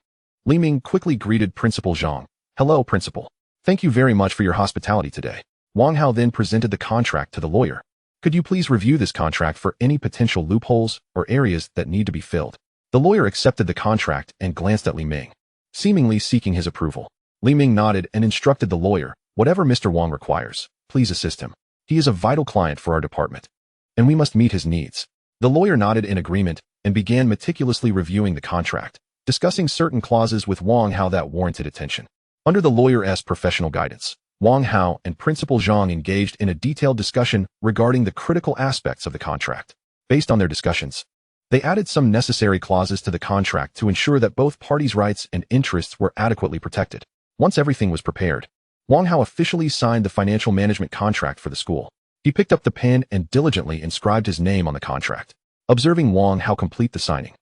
Li Ming quickly greeted Principal Zhang. Hello, Principal. Thank you very much for your hospitality today. Wang Hao then presented the contract to the lawyer. Could you please review this contract for any potential loopholes or areas that need to be filled? The lawyer accepted the contract and glanced at Li Ming, seemingly seeking his approval. Li Ming nodded and instructed the lawyer, whatever Mr. Wang requires, please assist him. He is a vital client for our department, and we must meet his needs. The lawyer nodded in agreement and began meticulously reviewing the contract, discussing certain clauses with Wang Hao that warranted attention. Under the lawyer's professional guidance, Wang Hao and Principal Zhang engaged in a detailed discussion regarding the critical aspects of the contract. Based on their discussions, they added some necessary clauses to the contract to ensure that both parties' rights and interests were adequately protected. Once everything was prepared, Wang Hao officially signed the financial management contract for the school. He picked up the pen and diligently inscribed his name on the contract. Observing Wang Hao complete the signing,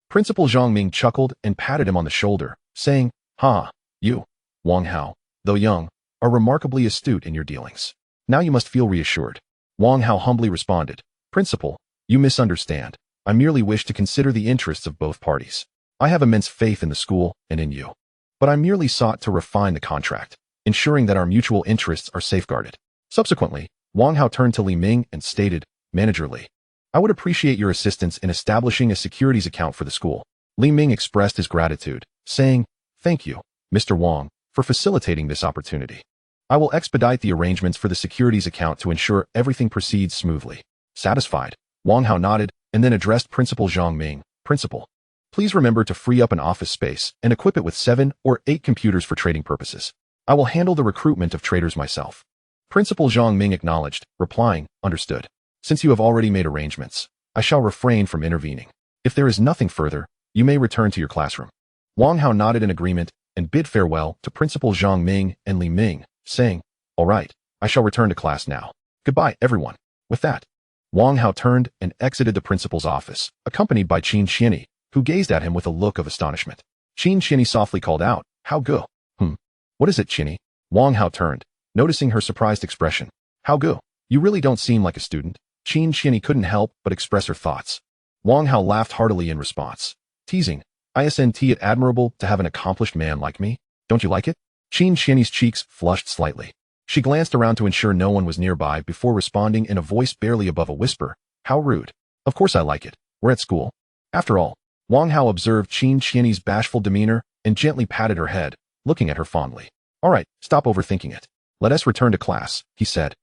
Principal Zhang Ming chuckled and patted him on the shoulder, saying, you, Wang Hao, though young, are remarkably astute in your dealings. Now you must feel reassured. Wang Hao humbly responded, Principal, you misunderstand. I merely wish to consider the interests of both parties. I have immense faith in the school and in you. But I merely sought to refine the contract, ensuring that our mutual interests are safeguarded. Subsequently, Wang Hao turned to Li Ming and stated, Manager Li, I would appreciate your assistance in establishing a securities account for the school. Li Ming expressed his gratitude, saying, Thank you, Mr. Wang, for facilitating this opportunity. I will expedite the arrangements for the securities account to ensure everything proceeds smoothly. Satisfied, Wang Hao nodded and then addressed Principal Zhang Ming. Principal, please remember to free up an office space and equip it with 7 or 8 computers for trading purposes. I will handle the recruitment of traders myself. Principal Zhang Ming acknowledged, replying, Understood. Since you have already made arrangements, I shall refrain from intervening. If there is nothing further, you may return to your classroom. Wang Hao nodded in agreement and bid farewell to Principal Zhang Ming and Li Ming, saying, All right, I shall return to class now. Goodbye, everyone. With that, Wang Hao turned and exited the principal's office, accompanied by Qin Xianyi, who gazed at him with a look of astonishment. Qin Xianyi softly called out, How go? What is it, Xianyi? Wang Hao turned, noticing her surprised expression. How go? You really don't seem like a student. Qin Xianyi couldn't help but express her thoughts. Wang Hao laughed heartily in response, teasing, "Isn't it admirable to have an accomplished man like me? Don't you like it?" Qin Qian's cheeks flushed slightly. She glanced around to ensure no one was nearby before responding in a voice barely above a whisper, "How rude. Of course I like it. We're at school." After all, Wang Hao observed Qin Qian's bashful demeanor and gently patted her head, looking at her fondly. "All right, stop overthinking it. Let us return to class," he said,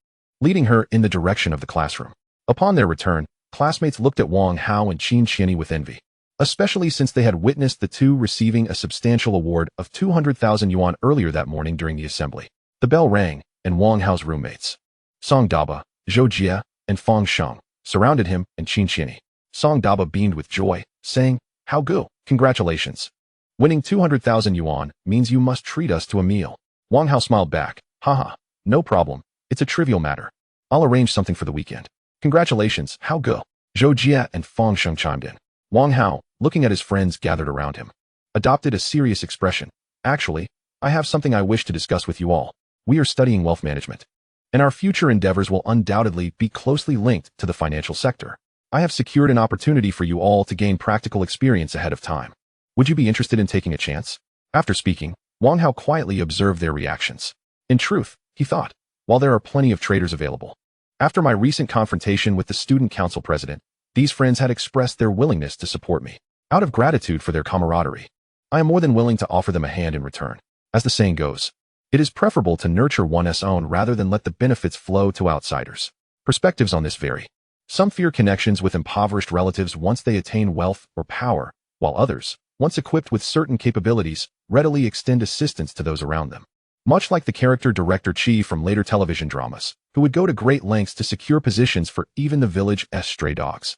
leading her in the direction of the classroom. Upon their return, classmates looked at Wang Hao and Qin Qian with envy, especially since they had witnessed the two receiving a substantial award of 200,000 yuan earlier that morning during the assembly. The bell rang, and Wang Hao's roommates, Song Daba, Zhou Jie, and Fang Sheng, surrounded him and Qin Qian. Song Daba beamed with joy, saying, "How good! Congratulations! Winning 200,000 yuan means you must treat us to a meal." Wang Hao smiled back, "Haha, no problem. It's a trivial matter. I'll arrange something for the weekend." "Congratulations, how good!" Zhou Jie and Fang Sheng chimed in. Wang Hao, looking at his friends gathered around him, adopted a serious expression. "Actually, I have something I wish to discuss with you all. We are studying wealth management, and our future endeavors will undoubtedly be closely linked to the financial sector. I have secured an opportunity for you all to gain practical experience ahead of time. Would you be interested in taking a chance?" After speaking, Wang Hao quietly observed their reactions. In truth, he thought, while there are plenty of traders available, after my recent confrontation with the student council president, these friends had expressed their willingness to support me. Out of gratitude for their camaraderie, I am more than willing to offer them a hand in return. As the saying goes, it is preferable to nurture one's own rather than let the benefits flow to outsiders. Perspectives on this vary. Some fear connections with impoverished relatives once they attain wealth or power, while others, once equipped with certain capabilities, readily extend assistance to those around them. Much like the character Director Chi from later television dramas, who would go to great lengths to secure positions for even the village's stray dogs.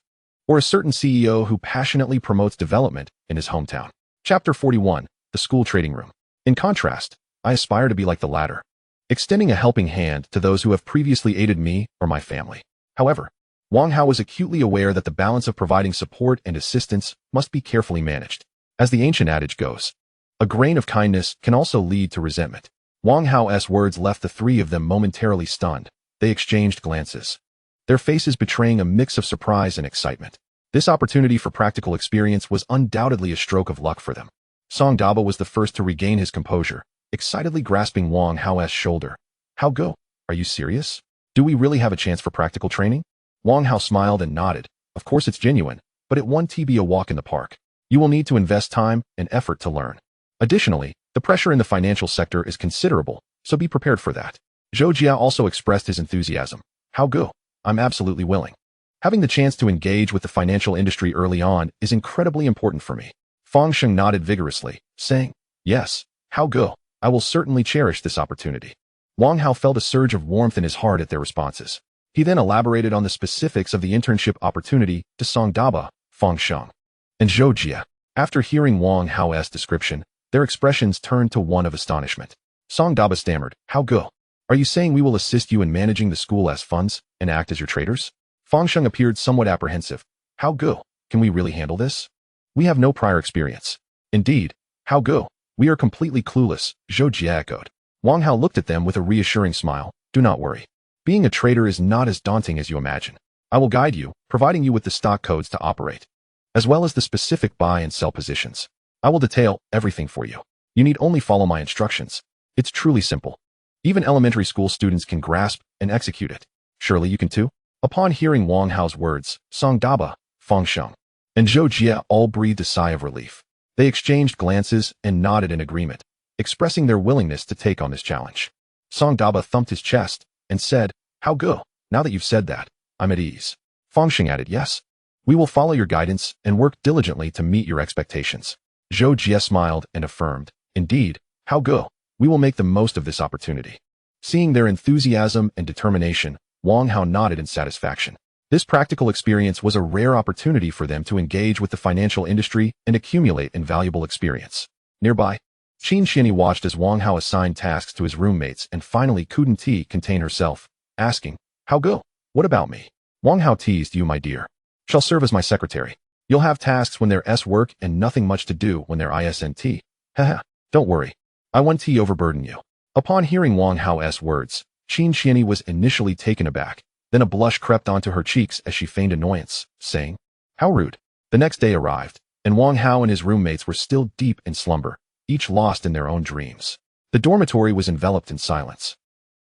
Or a certain CEO who passionately promotes development in his hometown. Chapter 41, The School Trading Room. In contrast, I aspire to be like the latter, extending a helping hand to those who have previously aided me or my family. However, Wang Hao was acutely aware that the balance of providing support and assistance must be carefully managed. As the ancient adage goes, a grain of kindness can also lead to resentment. Wang Hao's words left the three of them momentarily stunned. They exchanged glances, their faces betraying a mix of surprise and excitement. This opportunity for practical experience was undoubtedly a stroke of luck for them. Song Daba was the first to regain his composure, excitedly grasping Wang Hao's shoulder. "How go? Are you serious? Do we really have a chance for practical training?" Wang Hao smiled and nodded. "Of course it's genuine, but it won't be a walk in the park. You will need to invest time and effort to learn. Additionally, the pressure in the financial sector is considerable, so be prepared for that." Zhou Jia also expressed his enthusiasm. "How go? I'm absolutely willing. Having the chance to engage with the financial industry early on is incredibly important for me." Fang Sheng nodded vigorously, saying, "Yes, how go? I will certainly cherish this opportunity." Wang Hao felt a surge of warmth in his heart at their responses. He then elaborated on the specifics of the internship opportunity to Song Daba, Fang Sheng, and Zhou Jia. After hearing Wang Hao's description, their expressions turned to one of astonishment. Song Daba stammered, "How go? Are you saying we will assist you in managing the school as funds and act as your traders?" Fang Sheng appeared somewhat apprehensive. "How go? Can we really handle this? We have no prior experience." "Indeed, how go? We are completely clueless," Zhou Jia echoed. Wang Hao looked at them with a reassuring smile. "Do not worry. Being a trader is not as daunting as you imagine. I will guide you, providing you with the stock codes to operate, as well as the specific buy and sell positions. I will detail everything for you. You need only follow my instructions. It's truly simple. Even elementary school students can grasp and execute it. Surely you can too?" Upon hearing Wang Hao's words, Song Daba, Fang Sheng, and Zhou Jie all breathed a sigh of relief. They exchanged glances and nodded in agreement, expressing their willingness to take on this challenge. Song Daba thumped his chest and said, "How go? Now that you've said that, I'm at ease." Fang Sheng added, "Yes. We will follow your guidance and work diligently to meet your expectations." Zhou Jie smiled and affirmed, "Indeed, how go? We will make the most of this opportunity." Seeing their enthusiasm and determination, Wang Hao nodded in satisfaction. This practical experience was a rare opportunity for them to engage with the financial industry and accumulate invaluable experience. Nearby, Qin Qian watched as Wang Hao assigned tasks to his roommates and finally couldn't contain herself, asking, "How go? What about me?" Wang Hao teased, "You, my dear, shall serve as my secretary. You'll have tasks when there's work and nothing much to do when there isn't. Haha, don't worry. I won't overburden you." Upon hearing Wang Hao's words, Qin Qian was initially taken aback, then a blush crept onto her cheeks as she feigned annoyance, saying, "How rude. The next day arrived, and Wang Hao and his roommates were still deep in slumber, each lost in their own dreams. The dormitory was enveloped in silence,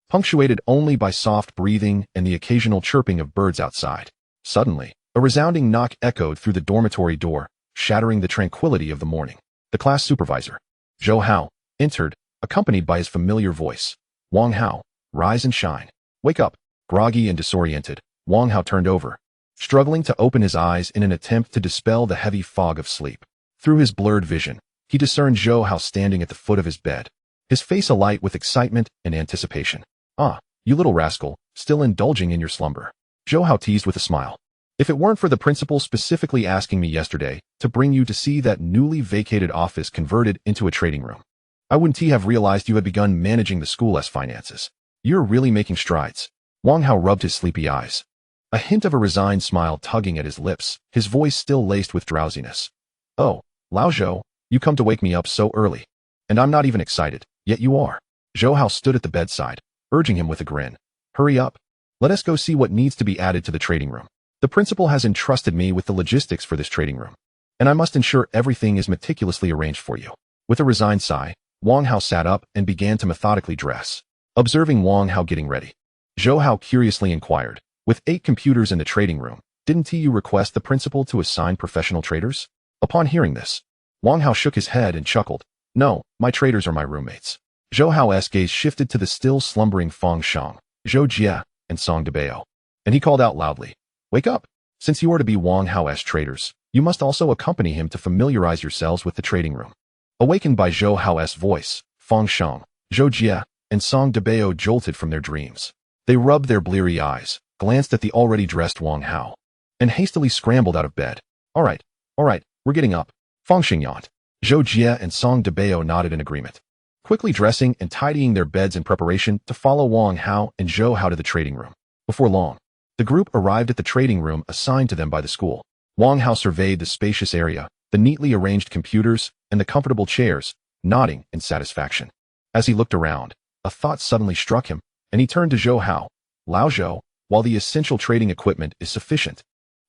punctuated only by soft breathing and the occasional chirping of birds outside. Suddenly, a resounding knock echoed through the dormitory door, shattering the tranquility of the morning. The class supervisor, Zhou Hao, entered, accompanied by his familiar voice. Wang Hao, rise and shine. Wake up. Groggy and disoriented, Wang Hao turned over, struggling to open his eyes in an attempt to dispel the heavy fog of sleep. Through his blurred vision, he discerned Zhou Hao standing at the foot of his bed, his face alight with excitement and anticipation. Ah, you little rascal, still indulging in your slumber. Zhou Hao teased with a smile. If it weren't for the principal specifically asking me yesterday to bring you to see that newly vacated office converted into a trading room, I wouldn't have realized you had begun managing the school's finances. You're really making strides. Wang Hao rubbed his sleepy eyes, a hint of a resigned smile tugging at his lips, his voice still laced with drowsiness. Oh, Lao Zhou, you come to wake me up so early. And I'm not even excited, yet you are. Zhou Hao stood at the bedside, urging him with a grin. Hurry up. Let us go see what needs to be added to the trading room. The principal has entrusted me with the logistics for this trading room, and I must ensure everything is meticulously arranged for you. With a resigned sigh, Wang Hao sat up and began to methodically dress. Observing Wang Hao getting ready, Zhou Hao curiously inquired, with 8 computers in the trading room, didn't you request the principal to assign professional traders? Upon hearing this, Wang Hao shook his head and chuckled. No, my traders are my roommates. Zhou Hao's gaze shifted to the still slumbering Fang Shang, Zhou Jie, and Song Debao, and he called out loudly, Wake up! Since you are to be Wang Hao's traders, you must also accompany him to familiarize yourselves with the trading room. Awakened by Zhou Hao's voice, Fang Shang, Zhou Jie, and Song Debao jolted from their dreams. They rubbed their bleary eyes, glanced at the already dressed Wang Hao, and hastily scrambled out of bed. All right, we're getting up. Fang Shing yawned. Zhou Jie and Song Debao nodded in agreement, quickly dressing and tidying their beds in preparation to follow Wang Hao and Zhou Hao to the trading room. Before long, the group arrived at the trading room assigned to them by the school. Wang Hao surveyed the spacious area, the neatly arranged computers, and the comfortable chairs, nodding in satisfaction. As he looked around, a thought suddenly struck him, and he turned to Zhou Hao. Lao Zhou, while the essential trading equipment is sufficient,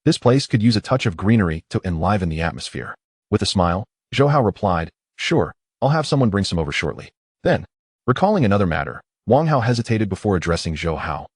this place could use a touch of greenery to enliven the atmosphere. With a smile, Zhou Hao replied, Sure, I'll have someone bring some over shortly. Then, recalling another matter, Wang Hao hesitated before addressing Zhou Hao.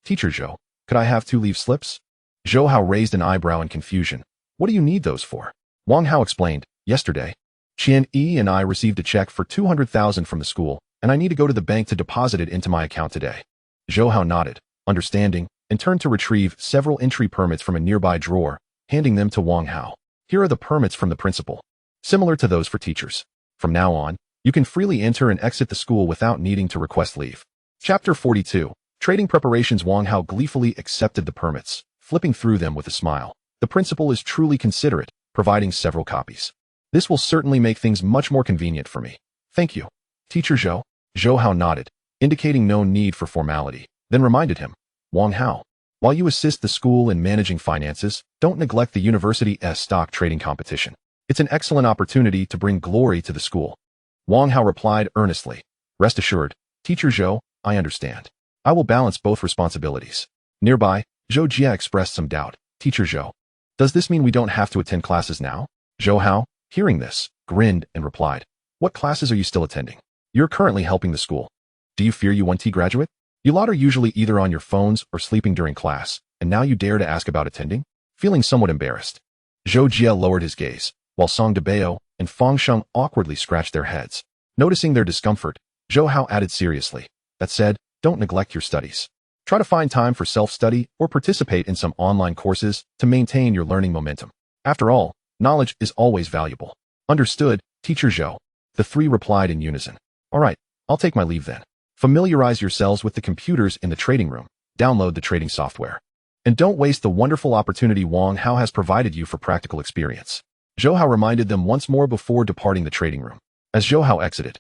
Teacher Zhou, could I have 2 leave slips? Zhou Hao raised an eyebrow in confusion. What do you need those for? Wang Hao explained, Yesterday, Qian Yi and I received a check for 200,000 from the school, and I need to go to the bank to deposit it into my account today. Zhou Hao nodded, understanding, and turned to retrieve several entry permits from a nearby drawer, handing them to Wang Hao. Here are the permits from the principal, similar to those for teachers. From now on, you can freely enter and exit the school without needing to request leave. Chapter 42. Trading preparations. Wang Hao gleefully accepted the permits, flipping through them with a smile. The principal is truly considerate, providing several copies. This will certainly make things much more convenient for me. Thank you. Teacher Zhou. Zhou Hao nodded, indicating no need for formality, then reminded him, Wang Hao, while you assist the school in managing finances, don't neglect the university's stock trading competition. It's an excellent opportunity to bring glory to the school. Wang Hao replied earnestly, Rest assured, Teacher Zhou, I understand. I will balance both responsibilities. Nearby, Zhou Jie expressed some doubt. Teacher Zhou, does this mean we don't have to attend classes now? Zhou Hao, hearing this, grinned and replied, What classes are you still attending? You're currently helping the school. Do you fear you 1T graduate? You lot are usually either on your phones or sleeping during class, and now you dare to ask about attending? Feeling somewhat embarrassed, Zhou Jie lowered his gaze, while Song Debao and Fang Sheng awkwardly scratched their heads. Noticing their discomfort, Zhou Hao added seriously, That said, don't neglect your studies. Try to find time for self-study or participate in some online courses to maintain your learning momentum. After all, knowledge is always valuable. Understood, Teacher Zhou. The 3 replied in unison. All right, I'll take my leave then. Familiarize yourselves with the computers in the trading room. Download the trading software. And don't waste the wonderful opportunity Wang Hao has provided you for practical experience. Zhou Hao reminded them once more before departing the trading room. As Zhou Hao exited,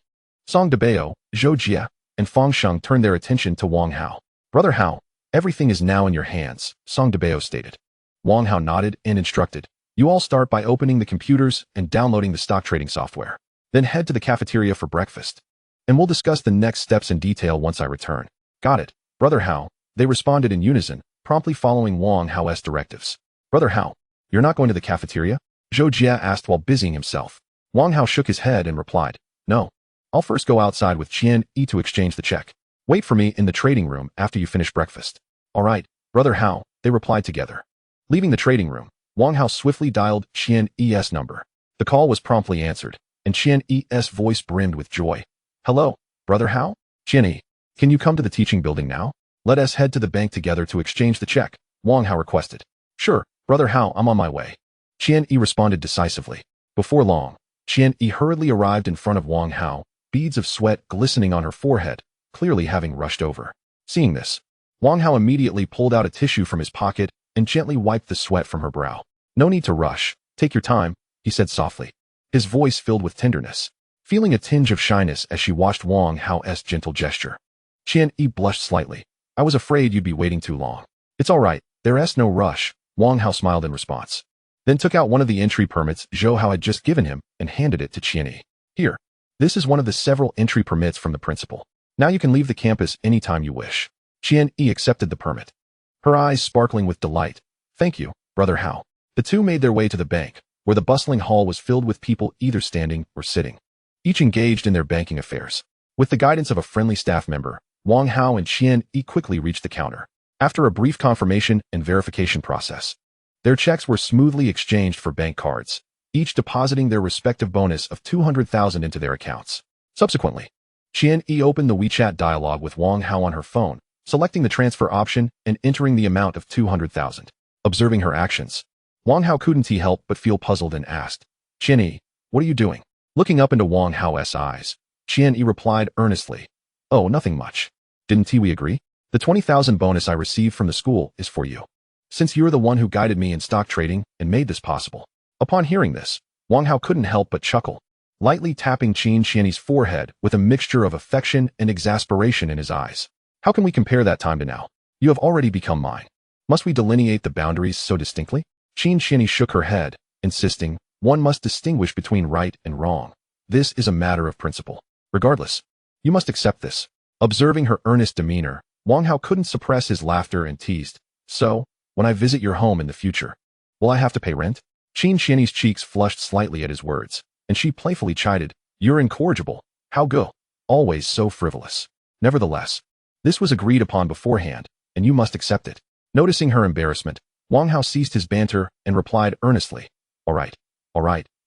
Song Debao, Zhou Jie, and Fang Sheng turned their attention to Wang Hao. Brother Hao, everything is now in your hands, Song Debao stated. Wang Hao nodded and instructed, You all start by opening the computers and downloading the stock trading software. Then head to the cafeteria for breakfast. And we'll discuss the next steps in detail once I return. Got it, Brother Hao, they responded in unison, promptly following Wang Hao's directives. Brother Hao, You're not going to the cafeteria? Zhou Jia asked while busying himself. Wang Hao shook his head and replied, No. I'll first go outside with Qian Yi to exchange the check. Wait for me in the trading room after you finish breakfast. All right, Brother Hao, they replied together. Leaving the trading room, Wang Hao swiftly dialed Qian Yi's number. The call was promptly answered, and Qian Yi's voice brimmed with joy. Hello, Brother Hao? Qian Yi, can you come to the teaching building now? Let us head to the bank together to exchange the check, Wang Hao requested. Sure, Brother Hao, I'm on my way. Qian Yi responded decisively. Before long, Qian Yi hurriedly arrived in front of Wang Hao, beads of sweat glistening on her forehead, clearly having rushed over. Seeing this, Wang Hao immediately pulled out a tissue from his pocket and gently wiped the sweat from her brow. No need to rush. Take your time, he said softly, his voice filled with tenderness, feeling a tinge of shyness as she watched Wang Hao's gentle gesture. Qian Yi blushed slightly. I was afraid you'd be waiting too long. It's all right, there's no rush, Wang Hao smiled in response, then took out one of the entry permits Zhou Hao had just given him and handed it to Qian Yi. Here, this is one of the several entry permits from the principal. Now you can leave the campus anytime you wish. Qian Yi accepted the permit, her eyes sparkling with delight. Thank you, Brother Hao. The two made their way to the bank, where the bustling hall was filled with people either standing or sitting, each engaged in their banking affairs. With the guidance of a friendly staff member, Wang Hao and Qian Yi quickly reached the counter. After a brief confirmation and verification process, their checks were smoothly exchanged for bank cards, each depositing their respective bonus of 200,000 into their accounts. Subsequently, Qian Yi opened the WeChat dialogue with Wang Hao on her phone, selecting the transfer option and entering the amount of 200,000. Observing her actions, Wang Hao couldn't help but feel puzzled and asked, Qian Yi, what are you doing? Looking up into Wang Hao's eyes, Qian Yi replied earnestly, Oh, nothing much. Didn't we agree? The 20,000 bonus I received from the school is for you, since you're the one who guided me in stock trading and made this possible. Upon hearing this, Wang Hao couldn't help but chuckle, lightly tapping Qian Yi's forehead with a mixture of affection and exasperation in his eyes. How can we compare that time to now? You have already become mine. Must we delineate the boundaries so distinctly? Qian Yi shook her head, insisting, one must distinguish between right and wrong. This is a matter of principle. Regardless, you must accept this. Observing her earnest demeanor, Wang Hao couldn't suppress his laughter and teased, So, when I visit your home in the future, will I have to pay rent? Qian Yi's cheeks flushed slightly at his words, and she playfully chided, You're incorrigible. How go? Always so frivolous. Nevertheless, this was agreed upon beforehand, and you must accept it. Noticing her embarrassment, Wang Hao ceased his banter and replied earnestly, All right,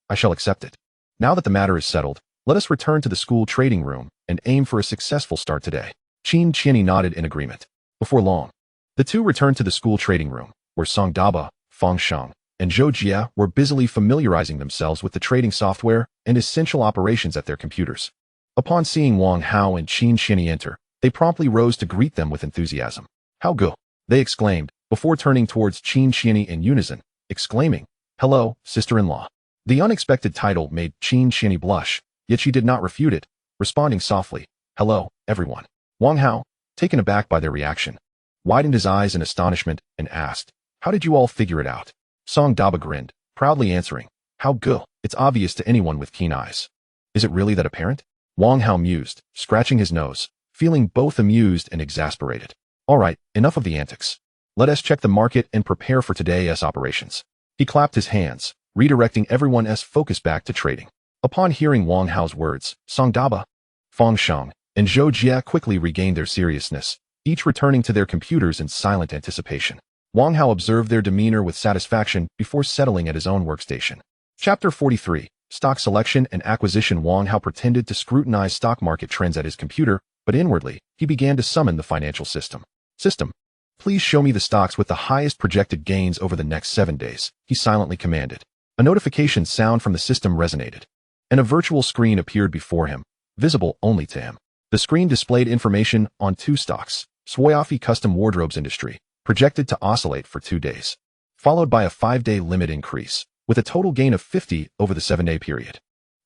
I shall accept it. Now that the matter is settled, let us return to the school trading room and aim for a successful start today. Qian Yi nodded in agreement. Before long, the two returned to the school trading room, where Song Daba, Feng Sheng, and Zhou Jia were busily familiarizing themselves with the trading software and essential operations at their computers. Upon seeing Wang Hao and Qian Yi enter, they promptly rose to greet them with enthusiasm. How go? They exclaimed, before turning towards Qian Yi in unison, exclaiming, Hello, sister-in-law. The unexpected title made Qian Yi blush, yet she did not refute it, responding softly, Hello, everyone. Wang Hao, taken aback by their reaction, widened his eyes in astonishment and asked, How did you all figure it out? Song Daba grinned, proudly answering, How go? It's obvious to anyone with keen eyes. Is it really that apparent? Wang Hao mused, scratching his nose, feeling both amused and exasperated. All right, enough of the antics. Let us check the market and prepare for today's operations. He clapped his hands, redirecting everyone's focus back to trading. Upon hearing Wang Hao's words, Song Daba, Feng Sheng, and Zhou Jia quickly regained their seriousness, each returning to their computers in silent anticipation. Wang Hao observed their demeanor with satisfaction before settling at his own workstation. Chapter 43, Stock Selection and Acquisition. Wang Hao pretended to scrutinize stock market trends at his computer, but inwardly, he began to summon the financial system. System, please show me the stocks with the highest projected gains over the next 7 days, he silently commanded. A notification sound from the system resonated, and a virtual screen appeared before him, visible only to him. The screen displayed information on 2 stocks, Swayafi Custom Wardrobes Industry, projected to oscillate for 2 days, followed by a 5-day limit increase, with a total gain of 50 over the 7-day period.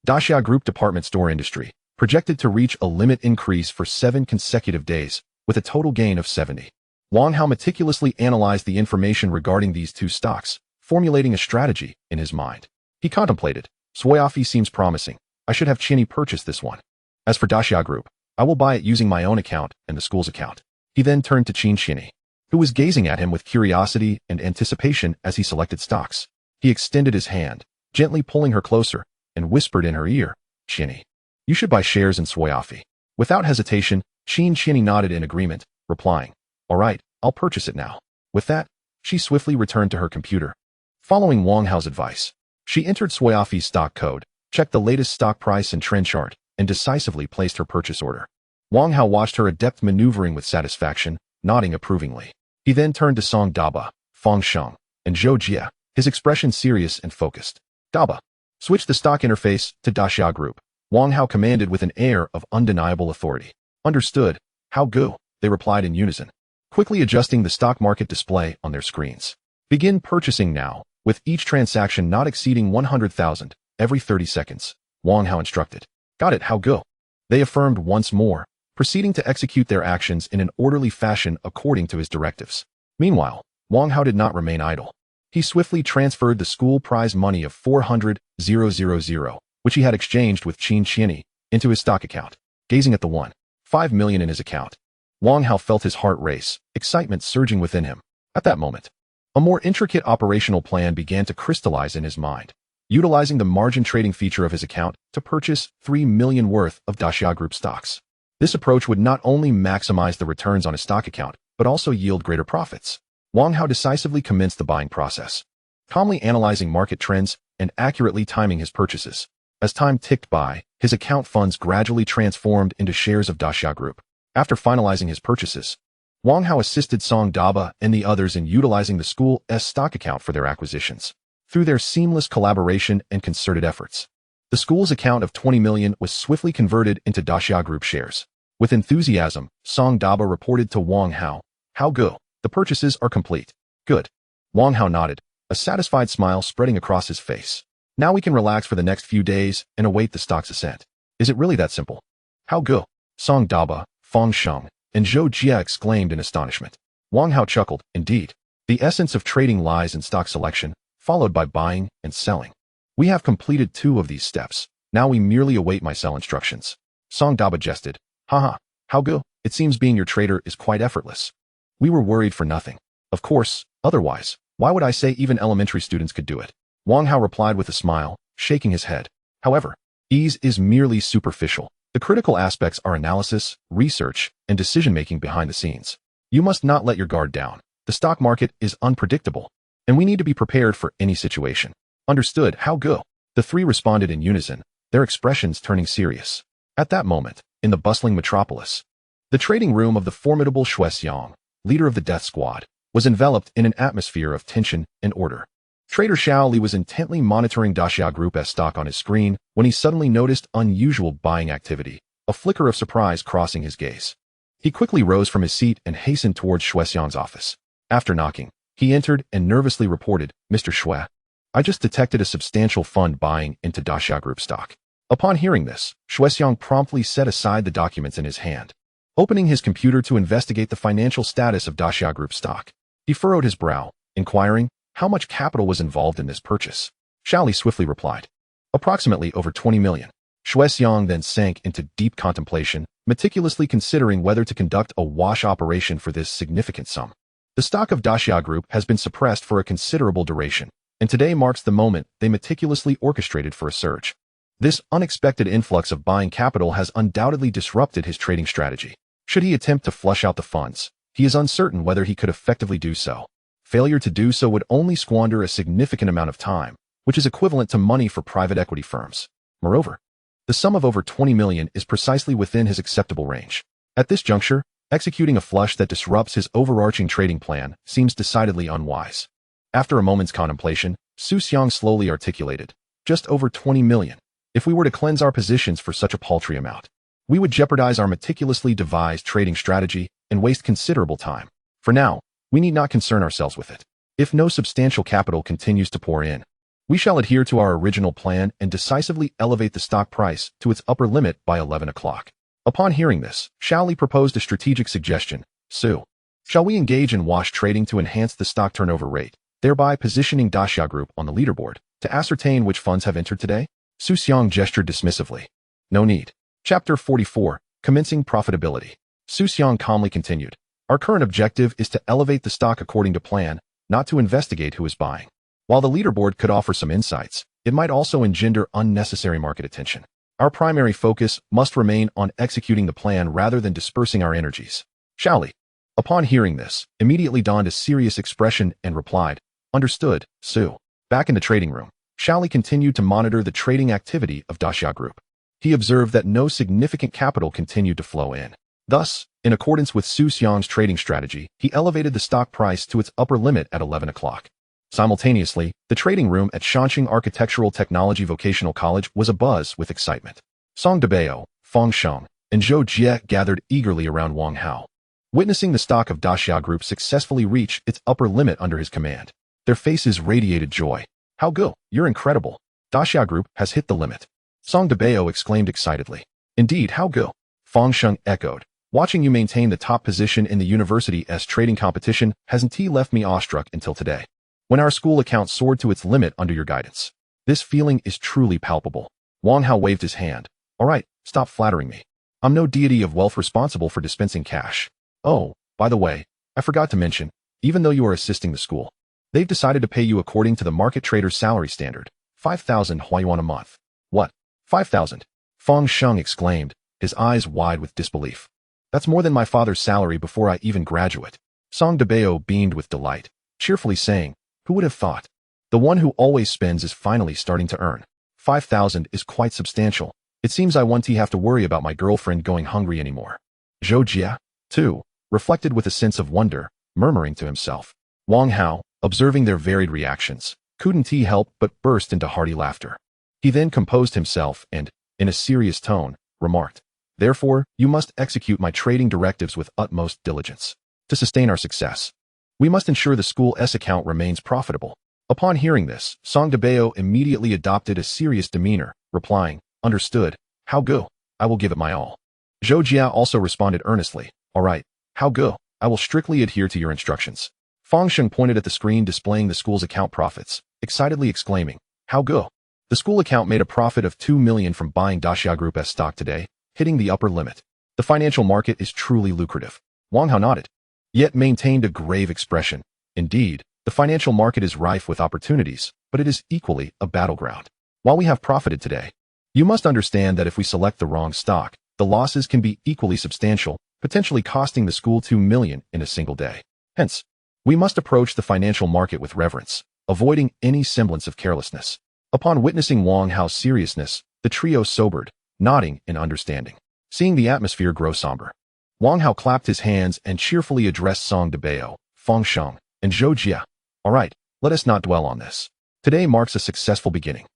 Daxia Group Department Store Industry, projected to reach a limit increase for 7 consecutive days, with a total gain of 70. Wang Hao meticulously analyzed the information regarding these 2 stocks, formulating a strategy in his mind. He contemplated, Swayafi seems promising. I should have Qian Yi purchase this one. As for Daxia Group, I will buy it using my own account and the school's account. He then turned to Qian Yi, who was gazing at him with curiosity and anticipation as he selected stocks. He extended his hand, gently pulling her closer, and whispered in her ear, "Chinny, you should buy shares in Swayafi." Without hesitation, Chinny nodded in agreement, replying, "All right, I'll purchase it now." With that, she swiftly returned to her computer. Following Wang Hao's advice, she entered Swayafi's stock code, checked the latest stock price and trend chart, and decisively placed her purchase order. Wang Hao watched her adept maneuvering with satisfaction, nodding approvingly. He then turned to Song Daba, Feng Sheng, and Zhou Jia, his expression serious and focused. "Daba, switch the stock interface to Daxia Group," Wang Hao commanded with an air of undeniable authority. "Understood, Hao Gu," they replied in unison, quickly adjusting the stock market display on their screens. "Begin purchasing now, with each transaction not exceeding 100,000 every 30 seconds, Wang Hao instructed. "Got it, Hao Gu," they affirmed once more, proceeding to execute their actions in an orderly fashion according to his directives. Meanwhile, Wang Hao did not remain idle. He swiftly transferred the school prize money of 400,000, which he had exchanged with Chinny, into his stock account. Gazing at the 1.5 million in his account, Wang Hao felt his heart race, excitement surging within him. At that moment, a more intricate operational plan began to crystallize in his mind, utilizing the margin trading feature of his account to purchase 3 million worth of Daxia Group stocks. This approach would not only maximize the returns on his stock account, but also yield greater profits. Wang Hao decisively commenced the buying process, calmly analyzing market trends and accurately timing his purchases. As time ticked by, his account funds gradually transformed into shares of Daxia Group. After finalizing his purchases, Wang Hao assisted Song Daba and the others in utilizing the school's stock account for their acquisitions. Through their seamless collaboration and concerted efforts, the school's account of 20 million was swiftly converted into Daxia Group shares. With enthusiasm, Song Daba reported to Wang Hao, "Hao Gu, the purchases are complete." "Good." Wang Hao nodded, a satisfied smile spreading across his face. "Now we can relax for the next few days and await the stock's ascent." "Is it really that simple?" "Hao Gu," Song Daba, Feng Sheng, and Zhou Jia exclaimed in astonishment. Wang Hao chuckled, "Indeed, the essence of trading lies in stock selection, followed by buying and selling. We have completed 2 of these steps. Now we merely await my sell instructions." Song Daba jested, "Haha, Hao Gu, it seems being your trader is quite effortless. We were worried for nothing. Of course, otherwise, why would I say even elementary students could do it?" Wang Hao replied with a smile, shaking his head. "However, ease is merely superficial. The critical aspects are analysis, research, and decision-making behind the scenes. You must not let your guard down. The stock market is unpredictable, and we need to be prepared for any situation." "Understood, Hao Gu," the 3 responded in unison, their expressions turning serious. At that moment, in the bustling metropolis, the trading room of the formidable Shuexiang, leader of the death squad, was enveloped in an atmosphere of tension and order. Trader Xiao Li was intently monitoring Daxia Group's stock on his screen when he suddenly noticed unusual buying activity, a flicker of surprise crossing his gaze. He quickly rose from his seat and hastened towards Shuexiang's office. After knocking, he entered and nervously reported, "Mr. Xue, I just detected a substantial fund buying into Daxia Group stock." Upon hearing this, Shuexiang promptly set aside the documents in his hand. Opening his computer to investigate the financial status of Daxia Group stock, he furrowed his brow, inquiring how much capital was involved in this purchase. Xiao Li swiftly replied, "Approximately over 20 million. Shuexiang then sank into deep contemplation, meticulously considering whether to conduct a wash operation for this significant sum. The stock of Daxia Group has been suppressed for a considerable duration, and today marks the moment they meticulously orchestrated for a surge. This unexpected influx of buying capital has undoubtedly disrupted his trading strategy. Should he attempt to flush out the funds, he is uncertain whether he could effectively do so. Failure to do so would only squander a significant amount of time, which is equivalent to money for private equity firms. Moreover, the sum of over 20 million is precisely within his acceptable range. At this juncture, executing a flush that disrupts his overarching trading plan seems decidedly unwise." After a moment's contemplation, Su Xiang slowly articulated, "Just over 20 million. If we were to cleanse our positions for such a paltry amount, we would jeopardize our meticulously devised trading strategy and waste considerable time. For now, we need not concern ourselves with it. If no substantial capital continues to pour in, we shall adhere to our original plan and decisively elevate the stock price to its upper limit by 11 o'clock. Upon hearing this, Xiao Li proposed a strategic suggestion. "Su, shall we engage in wash trading to enhance the stock turnover rate, thereby positioning Daxia Group on the leaderboard to ascertain which funds have entered today?" Su Xiang gestured dismissively. "No need." Chapter 44, Commencing Profitability. Su Xiang calmly continued, "Our current objective is to elevate the stock according to plan, not to investigate who is buying. While the leaderboard could offer some insights, it might also engender unnecessary market attention. Our primary focus must remain on executing the plan rather than dispersing our energies. Xiaoli, upon hearing this, immediately donned a serious expression and replied, "Understood, Su." Back in the trading room, Xiaoli continued to monitor the trading activity of Daxia Group. He observed that no significant capital continued to flow in. Thus, in accordance with Su Xiang's trading strategy, he elevated the stock price to its upper limit at 11 o'clock. Simultaneously, the trading room at Shanxing Architectural Technology Vocational College was abuzz with excitement. Song Debao, Feng Sheng, and Zhou Jie gathered eagerly around Wang Hao. Witnessing the stock of Daxia Group successfully reach its upper limit under his command, their faces radiated joy. "How go? You're incredible. Daxia Group has hit the limit." Song Debao exclaimed excitedly. "Indeed, how go?" Feng Sheng echoed. "Watching you maintain the top position in the university's trading competition hasn't left me awestruck until today. When our school account soared to its limit under your guidance. This feeling is truly palpable." Wang Hao waved his hand. "All right, stop flattering me. I'm no deity of wealth responsible for dispensing cash. Oh, by the way, I forgot to mention, even though you are assisting the school, they've decided to pay you according to the market trader's salary standard, 5,000 Huayuan a month." "What? 5,000? Feng Sheng exclaimed, his eyes wide with disbelief. "That's more than my father's salary before I even graduate." Song Debao beamed with delight, cheerfully saying, "Who would have thought? The one who always spends is finally starting to earn. 5,000 is quite substantial. It seems I won't have to worry about my girlfriend going hungry anymore." Zhou Jie, too, reflected with a sense of wonder, murmuring to himself. Wang Hao, observing their varied reactions, couldn't help but burst into hearty laughter. He then composed himself and, in a serious tone, remarked, "Therefore, you must execute my trading directives with utmost diligence. To sustain our success, we must ensure the school's account remains profitable." Upon hearing this, Song Debao immediately adopted a serious demeanor, replying, "Understood, how go? I will give it my all." Zhou Jia also responded earnestly, "All right, how go? I will strictly adhere to your instructions." Feng Sheng pointed at the screen displaying the school's account profits, excitedly exclaiming, "How go? The school account made a profit of 2 million from buying Daxia Group's stock today, hitting the upper limit. The financial market is truly lucrative." Wang Hao nodded, yet maintained a grave expression. "Indeed, the financial market is rife with opportunities, but it is equally a battleground. While we have profited today, you must understand that if we select the wrong stock, the losses can be equally substantial, potentially costing the school 2 million in a single day. Hence, we must approach the financial market with reverence, avoiding any semblance of carelessness." Upon witnessing Wang Hao's seriousness, the trio sobered, nodding in understanding. Seeing the atmosphere grow somber, Wang Hao clapped his hands and cheerfully addressed Song Debao, Feng Sheng, and Zhou Jia. "All right, let us not dwell on this. Today marks a successful beginning.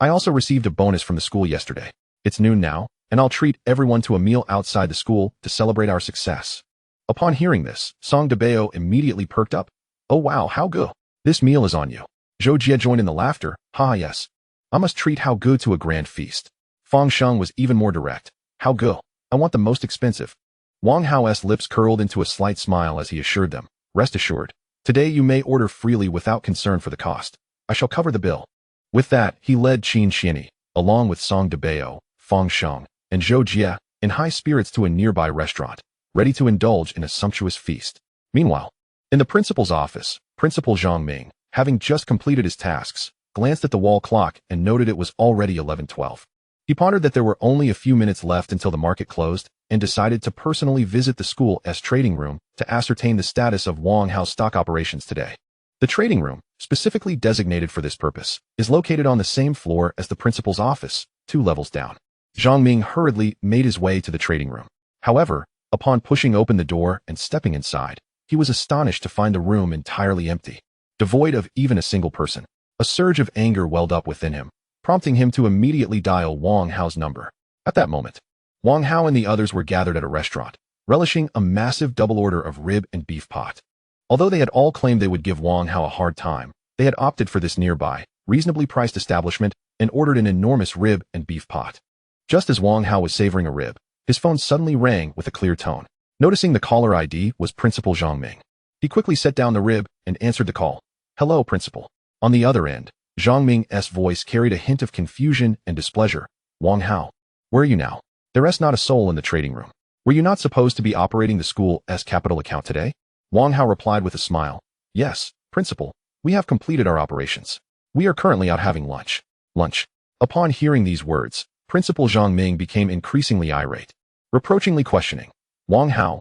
I also received a bonus from the school yesterday. It's noon now, and I'll treat everyone to a meal outside the school to celebrate our success." Upon hearing this, Song Debao immediately perked up. "Oh wow, how good. This meal is on you." Zhou Jie joined in the laughter. "Ha yes. I must treat How Good to a grand feast." Feng Sheng was even more direct. "How good? I want the most expensive." Wang Hao's lips curled into a slight smile as he assured them, "Rest assured, today you may order freely without concern for the cost. I shall cover the bill." With that, he led Qin Xianyi, along with Song Debao, Feng Sheng, and Zhou Jie, in high spirits to a nearby restaurant, ready to indulge in a sumptuous feast. Meanwhile, in the principal's office, Principal Zhang Ming, having just completed his tasks, glanced at the wall clock and noted it was already 11:12. He pondered that there were only a few minutes left until the market closed and decided to personally visit the school's trading room to ascertain the status of Wang Hao's stock operations today. The trading room, specifically designated for this purpose, is located on the same floor as the principal's office, 2 levels down. Zhang Ming hurriedly made his way to the trading room. However, upon pushing open the door and stepping inside, he was astonished to find the room entirely empty, devoid of even a single person. A surge of anger welled up within him, prompting him to immediately dial Wang Hao's number. At that moment, Wang Hao and the others were gathered at a restaurant, relishing a massive double order of rib and beef pot. Although they had all claimed they would give Wang Hao a hard time, they had opted for this nearby, reasonably priced establishment and ordered an enormous rib and beef pot. Just as Wang Hao was savoring a rib, his phone suddenly rang with a clear tone. Noticing the caller ID was Principal Zhang Ming. He quickly set down the rib and answered the call. "Hello, Principal." On the other end, Zhang Ming's voice carried a hint of confusion and displeasure. "Wang Hao, where are you now? There's not a soul in the trading room. Were you not supposed to be operating the school's capital account today?" Wang Hao replied with a smile. "Yes, Principal, We have completed our operations. We are currently out having lunch. Lunch. Upon hearing these words, Principal Zhang Ming became increasingly irate, reproachingly questioning. Wang Hao,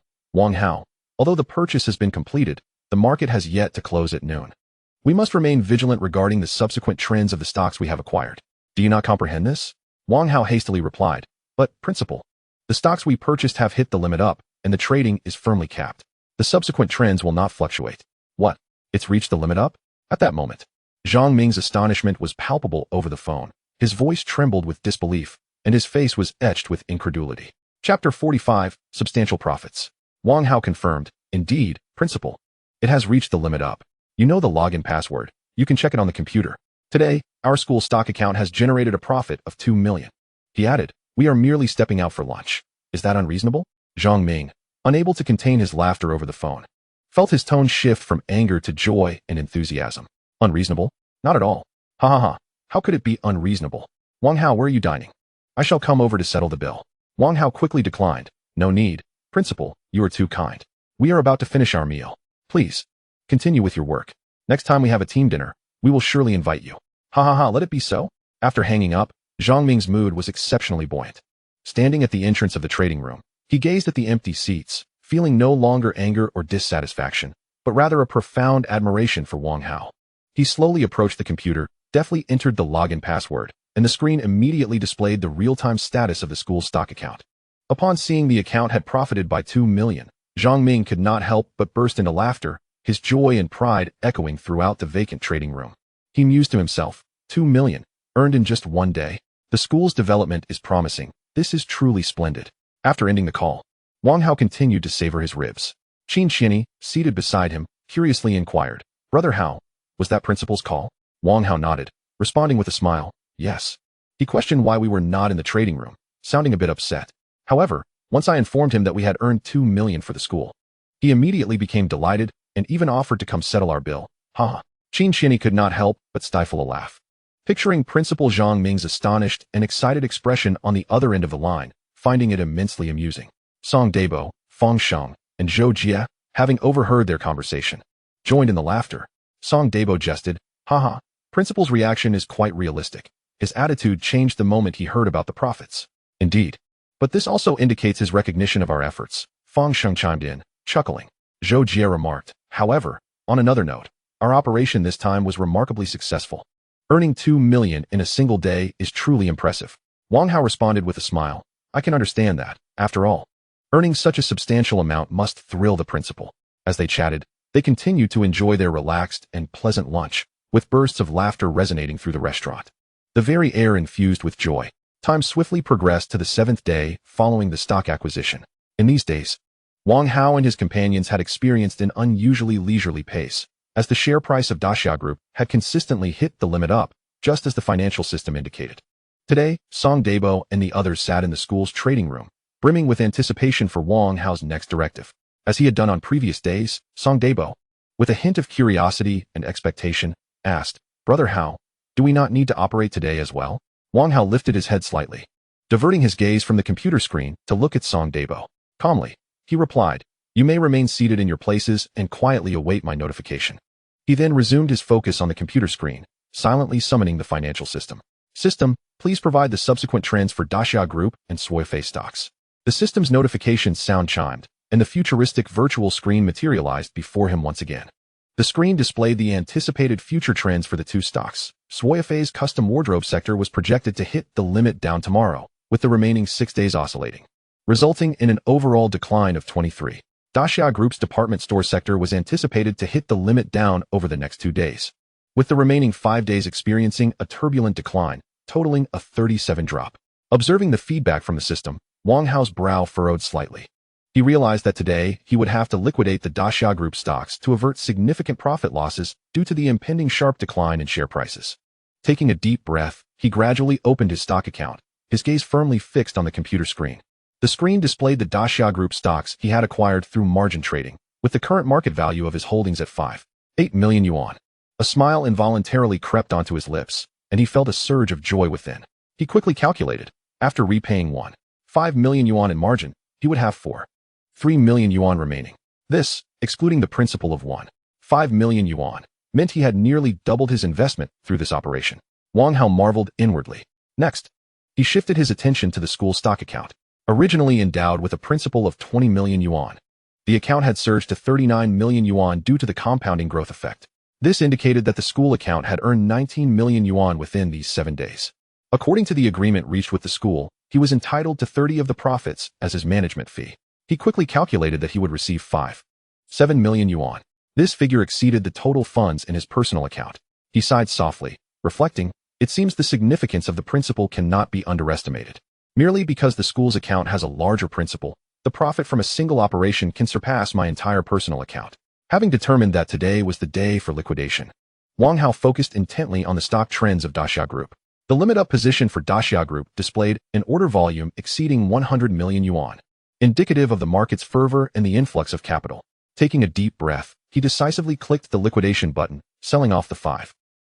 although the purchase has been completed, the market has yet to close at noon. We must remain vigilant regarding the subsequent trends of the stocks we have acquired. Do you not comprehend this? Wang Hao hastily replied. But, Principal, the stocks we purchased have hit the limit up, and the trading is firmly capped. The subsequent trends will not fluctuate. What? It's reached the limit up? At that moment, Zhang Ming's astonishment was palpable over the phone. His voice trembled with disbelief, and his face was etched with incredulity. Chapter 45, Substantial Profits. Wang Hao confirmed, Indeed, Principal. It has reached the limit up. You know the login password. You can check it on the computer. Today, our school stock account has generated a profit of 2 million. He added, We are merely stepping out for lunch. Is that unreasonable? Zhang Ming, unable to contain his laughter over the phone, felt his tone shift from anger to joy and enthusiasm. Unreasonable? Not at all. Ha ha ha. How could it be unreasonable? Wang Hao, where are you dining? I shall come over to settle the bill. Wang Hao quickly declined. No need. Principal, you are too kind. We are about to finish our meal. Please, continue with your work. Next time we have a team dinner, we will surely invite you. Ha ha ha, let it be so. After hanging up, Zhang Ming's mood was exceptionally buoyant. Standing at the entrance of the trading room, he gazed at the empty seats, feeling no longer anger or dissatisfaction, but rather a profound admiration for Wang Hao. He slowly approached the computer, deftly entered the login password, and the screen immediately displayed the real-time status of the school's stock account. Upon seeing the account had profited by 2 million, Zhang Ming could not help but burst into laughter, his joy and pride echoing throughout the vacant trading room. He mused to himself, 2 million, earned in just one day. The school's development is promising. This is truly splendid. After ending the call, Wang Hao continued to savor his ribs. Qin Qianyi, seated beside him, curiously inquired, Brother Hao, was that Principal's call? Wang Hao nodded, responding with a smile, Yes. He questioned why we were not in the trading room, sounding a bit upset. However, once I informed him that we had earned 2 million for the school, he immediately became delighted and even offered to come settle our bill. Ha! Qin Qianyi could not help but stifle a laugh. Picturing Principal Zhang Ming's astonished and excited expression on the other end of the line, finding it immensely amusing. Song Debo, Fang Sheng, and Zhou Jie, having overheard their conversation, joined in the laughter. Song Debo jested, Haha, Principal's reaction is quite realistic. His attitude changed the moment he heard about the profits. Indeed. But this also indicates his recognition of our efforts. Fang Sheng chimed in, chuckling. Zhou Jie remarked, However, on another note, our operation this time was remarkably successful. Earning 2 million in a single day is truly impressive. Wang Hao responded with a smile. I can understand that. After all, earning such a substantial amount must thrill the principal. As they chatted, they continued to enjoy their relaxed and pleasant lunch, with bursts of laughter resonating through the restaurant. The very air infused with joy. Time swiftly progressed to the 7th day following the stock acquisition. In these days, Wang Hao and his companions had experienced an unusually leisurely pace, as the share price of Daxia Group had consistently hit the limit up, just as the financial system indicated. Today, Song Debo and the others sat in the school's trading room, brimming with anticipation for Wang Hao's next directive. As he had done on previous days, Song Debo, with a hint of curiosity and expectation, asked, Brother Hao, do we not need to operate today as well? Wang Hao lifted his head slightly, diverting his gaze from the computer screen to look at Song Debo. Calmly, he replied, You may remain seated in your places and quietly await my notification. He then resumed his focus on the computer screen, silently summoning the financial system. System, please provide the subsequent trends for Daxia Group and Suifei stocks. The system's notification sound chimed, and the futuristic virtual screen materialized before him once again. The screen displayed the anticipated future trends for the two stocks. Suifei's custom wardrobe sector was projected to hit the limit down tomorrow, with the remaining 6 days oscillating, resulting in an overall decline of 23. Daxia Group's department store sector was anticipated to hit the limit down over the next 2 days, with the remaining 5 days experiencing a turbulent decline, totaling a 37 drop. Observing the feedback from the system, Wang Hao's brow furrowed slightly. He realized that today he would have to liquidate the Daxia Group stocks to avert significant profit losses due to the impending sharp decline in share prices. Taking a deep breath, he gradually opened his stock account, his gaze firmly fixed on the computer screen. The screen displayed the Daxia Group stocks he had acquired through margin trading, with the current market value of his holdings at 5.8 million yuan. A smile involuntarily crept onto his lips, and he felt a surge of joy within. He quickly calculated, after repaying 1.5 million yuan in margin, he would have 4.3 million yuan remaining. This, excluding the principal of 1.5 million yuan, meant he had nearly doubled his investment through this operation. Wang Hao marveled inwardly. Next, he shifted his attention to the school stock account. Originally endowed with a principal of 20 million yuan, the account had surged to 39 million yuan due to the compounding growth effect. This indicated that the school account had earned 19 million yuan within these 7 days. According to the agreement reached with the school, he was entitled to 30 of the profits as his management fee. He quickly calculated that he would receive 7 million yuan. This figure exceeded the total funds in his personal account. He sighed softly, reflecting, it seems the significance of the principal cannot be underestimated. Merely because the school's account has a larger principal, the profit from a single operation can surpass my entire personal account. Having determined that today was the day for liquidation, Wang Hao focused intently on the stock trends of Daxia Group. The limit-up position for Daxia Group displayed an order volume exceeding 100 million yuan, indicative of the market's fervor and the influx of capital. Taking a deep breath, he decisively clicked the liquidation button, selling off the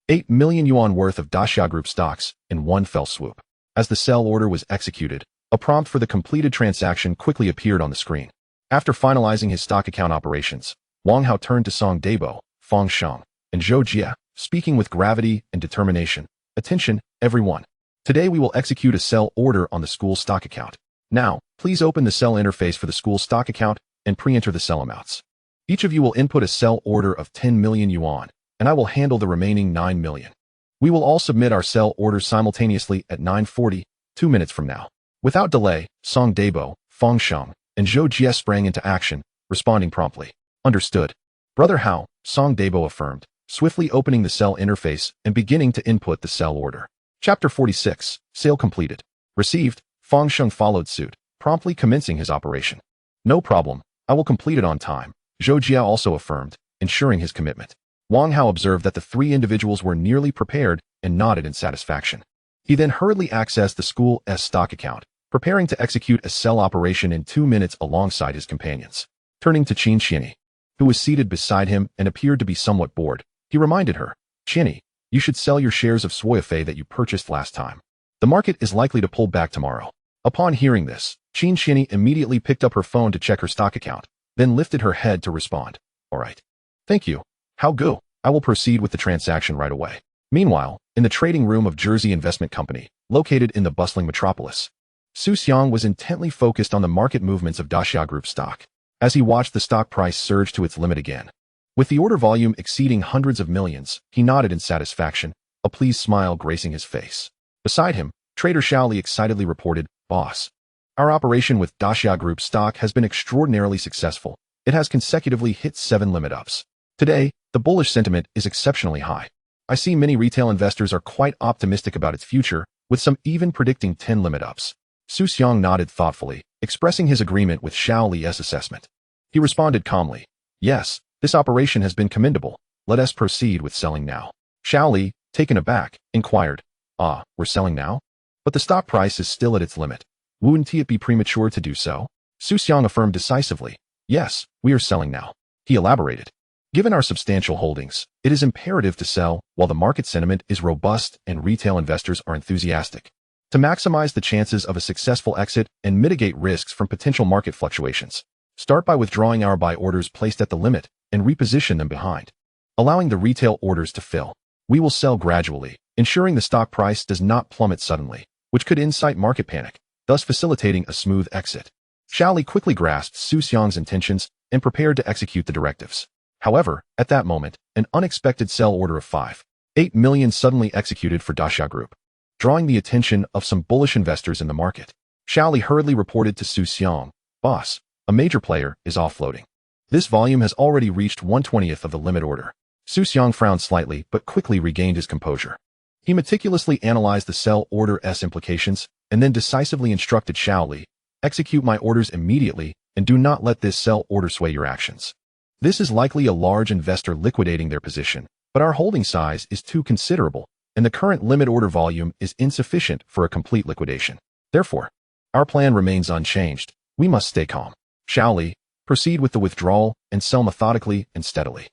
8 million yuan worth of Daxia Group stocks in one fell swoop. As the sell order was executed, a prompt for the completed transaction quickly appeared on the screen. After finalizing his stock account operations, Wang Hao turned to Song Dabo, Feng Sheng, and Zhou Jie, speaking with gravity and determination. Attention, everyone. Today we will execute a sell order on the school stock account. Now, please open the sell interface for the school stock account and pre-enter the sell amounts. Each of you will input a sell order of 10 million yuan, and I will handle the remaining 9 million. We will all submit our sell orders simultaneously at 9:40, 2 minutes from now. Without delay, Song Dabo, Feng Sheng, and Zhou Jie sprang into action, responding promptly. Understood. Brother Hao, Song Dabo affirmed, swiftly opening the sell interface and beginning to input the sell order. Chapter 46, Sale completed. Received, Feng Sheng followed suit, promptly commencing his operation. No problem, I will complete it on time, Zhou Jie also affirmed, ensuring his commitment. Wang Hao observed that the 3 individuals were nearly prepared and nodded in satisfaction. He then hurriedly accessed the school's stock account, preparing to execute a sell operation in 2 minutes alongside his companions. Turning to Qin Qianyi, who was seated beside him and appeared to be somewhat bored, he reminded her, Qianyi, you should sell your shares of Swayafei that you purchased last time. The market is likely to pull back tomorrow. Upon hearing this, Qin Qianyi immediately picked up her phone to check her stock account, then lifted her head to respond. All right. Thank you. How good. I will proceed with the transaction right away. Meanwhile, in the trading room of Jersey Investment Company, located in the bustling metropolis, Su Xiang was intently focused on the market movements of Daxia Group stock, as he watched the stock price surge to its limit again. With the order volume exceeding hundreds of millions, he nodded in satisfaction, a pleased smile gracing his face. Beside him, Trader Xiaoli excitedly reported, Boss, our operation with Daxia Group stock has been extraordinarily successful. It has consecutively hit 7 limit-ups. Today, the bullish sentiment is exceptionally high. I see many retail investors are quite optimistic about its future, with some even predicting 10 limit-ups. Su Xiang nodded thoughtfully, expressing his agreement with Xiaoli's assessment. He responded calmly, Yes, this operation has been commendable. Let us proceed with selling now. Xiaoli, taken aback, inquired, we're selling now? But the stock price is still at its limit. Wouldn't it be premature to do so? Su Xiang affirmed decisively, Yes, we are selling now. He elaborated. Given our substantial holdings, it is imperative to sell while the market sentiment is robust and retail investors are enthusiastic. To maximize the chances of a successful exit and mitigate risks from potential market fluctuations, start by withdrawing our buy orders placed at the limit and reposition them behind, allowing the retail orders to fill. We will sell gradually, ensuring the stock price does not plummet suddenly, which could incite market panic, thus facilitating a smooth exit. Xiaoli quickly grasped Su Xiang's intentions and prepared to execute the directives. However, at that moment, an unexpected sell order of 8 million suddenly executed for Daxia Group, drawing the attention of some bullish investors in the market. Xiaoli hurriedly reported to Su Xiang, Boss, a major player is offloading. This volume has already reached 1/20th of the limit order. Su Xiang frowned slightly but quickly regained his composure. He meticulously analyzed the sell order's implications and then decisively instructed Xiaoli, execute my orders immediately and do not let this sell order sway your actions. This is likely a large investor liquidating their position, but our holding size is too considerable, and the current limit order volume is insufficient for a complete liquidation. Therefore, our plan remains unchanged. We must stay calm. Xiaoli, proceed with the withdrawal and sell methodically and steadily.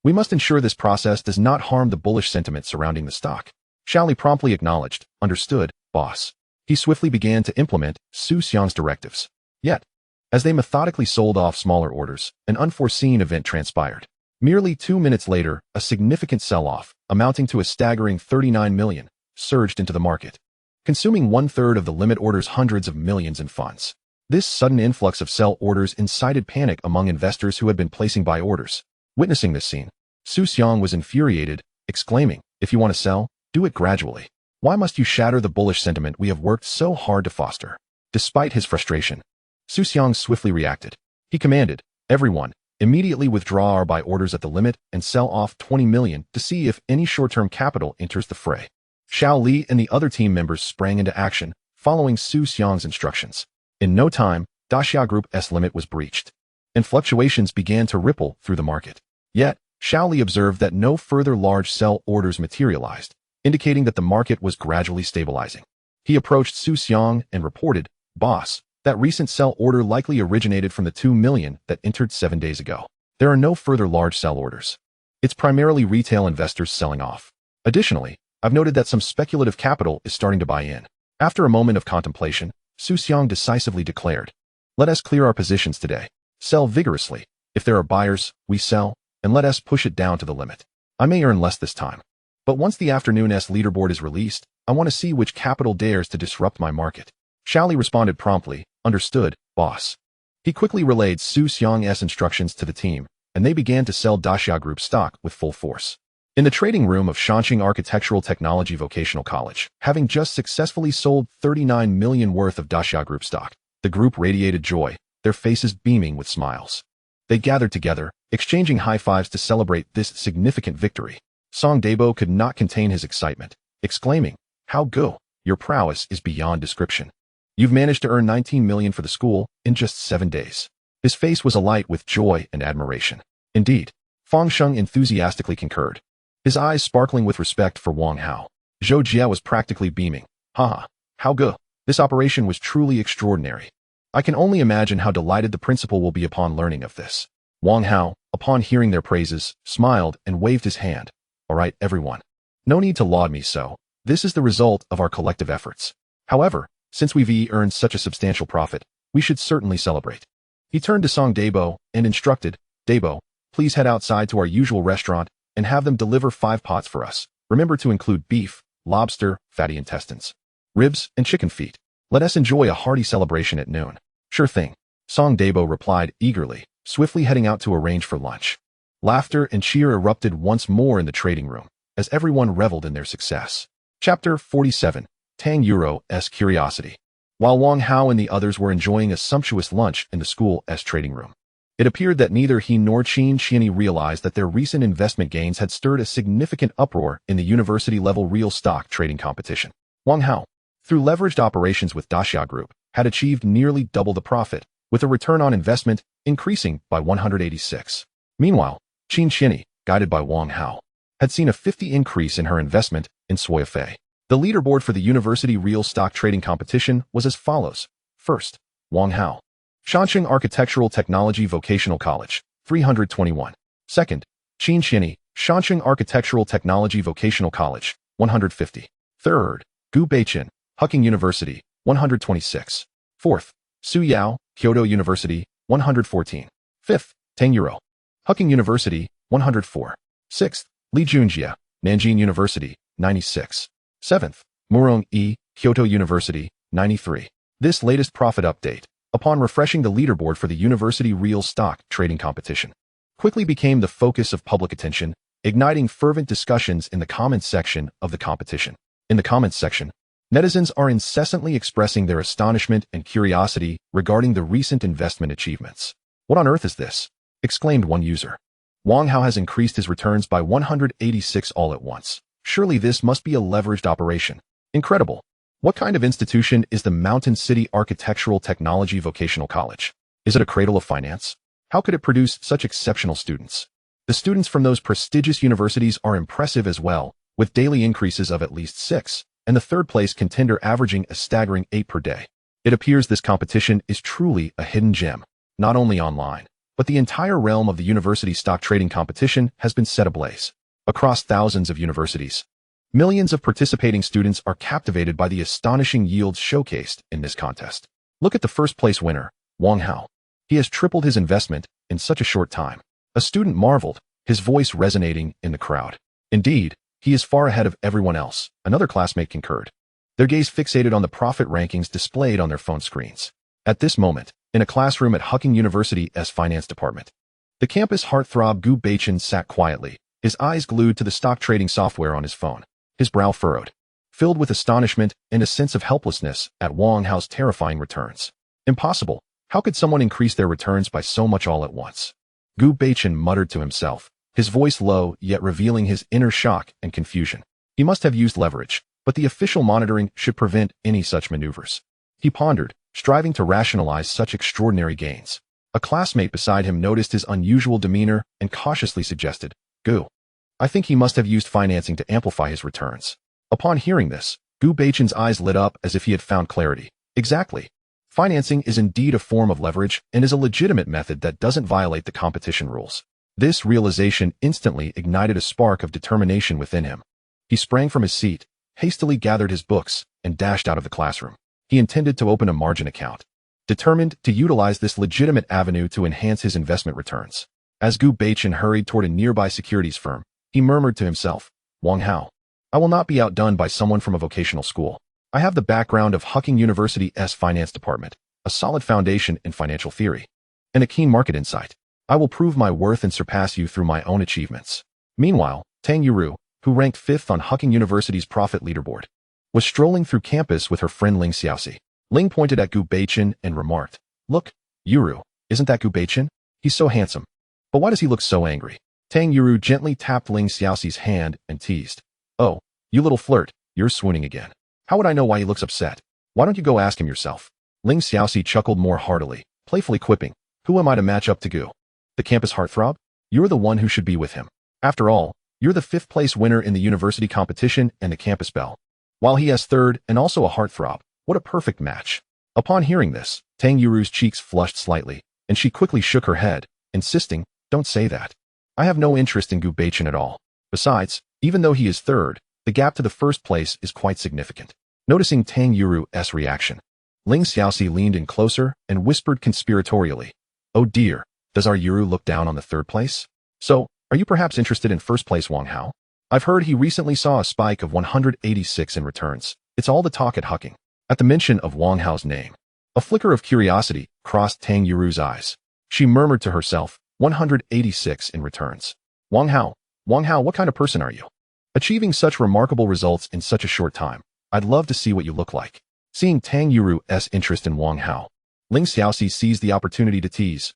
We must ensure this process does not harm the bullish sentiment surrounding the stock. Xiaoli promptly acknowledged, Understood, boss. He swiftly began to implement Su Xiang's directives. Yet, as they methodically sold off smaller orders, an unforeseen event transpired. Merely 2 minutes later, a significant sell-off, amounting to a staggering 39 million, surged into the market, consuming one-third of the limit order's hundreds of millions in funds. This sudden influx of sell orders incited panic among investors who had been placing buy orders. Witnessing this scene, Su Xiang was infuriated, exclaiming, "If you want to sell, do it gradually. Why must you shatter the bullish sentiment we have worked so hard to foster?" Despite his frustration, Su Xiang swiftly reacted. He commanded, "Everyone, immediately withdraw our buy orders at the limit and sell off 20 million to see if any short-term capital enters the fray." Xiao Li and the other team members sprang into action, following Su Xiang's instructions. In no time, Daxia Group's limit was breached, and fluctuations began to ripple through the market. Yet, Xiao Li observed that no further large sell orders materialized, indicating that the market was gradually stabilizing. He approached Su Xiang and reported, "Boss, that recent sell order likely originated from the 2 million that entered 7 days ago. There are no further large sell orders. It's primarily retail investors selling off. Additionally, I've noted that some speculative capital is starting to buy in." After a moment of contemplation, Su Xiang decisively declared, "Let us clear our positions today. Sell vigorously. If there are buyers, we sell, and let us push it down to the limit. I may earn less this time. But once the afternoon's leaderboard is released, I want to see which capital dares to disrupt my market." Xiao Li responded promptly, "Understood, boss." He quickly relayed Su Xiang's instructions to the team, and they began to sell Daxia Group stock with full force. In the trading room of Shanxing Architectural Technology Vocational College, having just successfully sold 39 million worth of Daxia Group stock, the group radiated joy, their faces beaming with smiles. They gathered together, exchanging high fives to celebrate this significant victory. Song Dabo could not contain his excitement, exclaiming, "How go? Your prowess is beyond description. You've managed to earn 19 million for the school in just 7 days." His face was alight with joy and admiration. Indeed, Fang Sheng enthusiastically concurred, his eyes sparkling with respect for Wang Hao. Zhou Jia was practically beaming. "Haha, how go? This operation was truly extraordinary. I can only imagine how delighted the principal will be upon learning of this." Wang Hao, upon hearing their praises, smiled and waved his hand. "All right, everyone. No need to laud me so. This is the result of our collective efforts. However, since we've earned such a substantial profit, we should certainly celebrate." He turned to Song Dabo and instructed, "Dabo, please head outside to our usual restaurant and have them deliver 5 pots for us. Remember to include beef, lobster, fatty intestines, ribs, and chicken feet. Let us enjoy a hearty celebration at noon." "Sure thing," Song Dabo replied eagerly, swiftly heading out to arrange for lunch. Laughter and cheer erupted once more in the trading room, as everyone reveled in their success. Chapter 47. Tang Euro's Curiosity. While Wang Hao and the others were enjoying a sumptuous lunch in the school's trading room, it appeared that neither he nor Qin Xianyi realized that their recent investment gains had stirred a significant uproar in the university-level real stock trading competition. Wang Hao, through leveraged operations with Daxia Group, had achieved nearly double the profit, with a return on investment increasing by 186. Meanwhile, Qin Xianyi, guided by Wang Hao, had seen a 50 increase in her investment in Suifei. The leaderboard for the university real stock trading competition was as follows. First, Wang Hao, Shanxing Architectural Technology Vocational College, 321. Second, Qin Xianyi, Shanxing Architectural Technology Vocational College, 150. Third, Gu Beichen, Huqing University, 126. Fourth, Su Yao, Kyoto University, 114. Fifth, Tang Euro, Huqing University, 104. Sixth, Li Junjia, Nanjing University, 96. Seventh, Murong E, Kyoto University, 93. This latest profit update, upon refreshing the leaderboard for the university real stock trading competition, quickly became the focus of public attention, igniting fervent discussions in the comments section of the competition. In the comments section, netizens are incessantly expressing their astonishment and curiosity regarding the recent investment achievements. "What on earth is this?" exclaimed one user. "Wang Hao has increased his returns by 186 all at once. Surely this must be a leveraged operation. Incredible. What kind of institution is the Mountain City Architectural Technology Vocational College? Is it a cradle of finance? How could it produce such exceptional students? The students from those prestigious universities are impressive as well, with daily increases of at least 6, and the third-place contender averaging a staggering 8 per day. It appears this competition is truly a hidden gem, not only online, but the entire realm of the university stock trading competition has been set ablaze. Across thousands of universities, millions of participating students are captivated by the astonishing yields showcased in this contest. Look at the first-place winner, Wang Hao. He has tripled his investment in such a short time. A student marveled, his voice resonating in the crowd. Indeed, he is far ahead of everyone else, another classmate concurred, their gaze fixated on the profit rankings displayed on their phone screens. At this moment, in a classroom at Hucking University's finance department, the campus heartthrob Gu Baichen sat quietly, his eyes glued to the stock trading software on his phone, his brow furrowed, filled with astonishment and a sense of helplessness at Wang Hao's terrifying returns. Impossible. How could someone increase their returns by so much all at once? Gu Baichen muttered to himself, his voice low yet revealing his inner shock and confusion. He must have used leverage, but the official monitoring should prevent any such maneuvers. He pondered, striving to rationalize such extraordinary gains. A classmate beside him noticed his unusual demeanor and cautiously suggested, Gu, I think he must have used financing to amplify his returns. Upon hearing this, Gu Baichen's eyes lit up as if he had found clarity. Exactly. Financing is indeed a form of leverage and is a legitimate method that doesn't violate the competition rules. This realization instantly ignited a spark of determination within him. He sprang from his seat, hastily gathered his books, and dashed out of the classroom. He intended to open a margin account, determined to utilize this legitimate avenue to enhance his investment returns. As Gu Baichen hurried toward a nearby securities firm, he murmured to himself, Wang Hao, I will not be outdone by someone from a vocational school. I have the background of Hucking University's finance department, a solid foundation in financial theory, and a keen market insight. I will prove my worth and surpass you through my own achievements. Meanwhile, Tang Yuru, who ranked 5th on Hucking University's profit leaderboard, was strolling through campus with her friend Ling Xiaoxi. Ling pointed at Gu Baichen and remarked, Look, Yuru, isn't that Gu Baichen? He's so handsome. But why does he look so angry? Tang Yuru gently tapped Ling Xiaoxi's hand and teased, Oh, you little flirt, you're swooning again. How would I know why he looks upset? Why don't you go ask him yourself? Ling Xiaoxi chuckled more heartily, playfully quipping, Who am I to match up to Gu? The campus heartthrob? You're the one who should be with him. After all, you're the 5th place winner in the university competition and the campus belle. While he has 3rd and also a heartthrob, what a perfect match. Upon hearing this, Tang Yuru's cheeks flushed slightly, and she quickly shook her head, insisting, Don't say that. I have no interest in Gu Baichen at all. Besides, even though he is 3rd, the gap to the 1st place is quite significant. Noticing Tang Yuru's reaction, Ling Xiaoxi leaned in closer and whispered conspiratorially, Oh dear, does our Yuru look down on the 3rd place? So, are you perhaps interested in 1st place Wang Hao? I've heard he recently saw a spike of 186 in returns. It's all the talk at Hucking. At the mention of Wang Hao's name, a flicker of curiosity crossed Tang Yuru's eyes. She murmured to herself, 186 in returns. Wang Hao, what kind of person are you? Achieving such remarkable results in such a short time, I'd love to see what you look like. Seeing Tang Yuru's interest in Wang Hao, Ling Xiaoxi seized the opportunity to tease,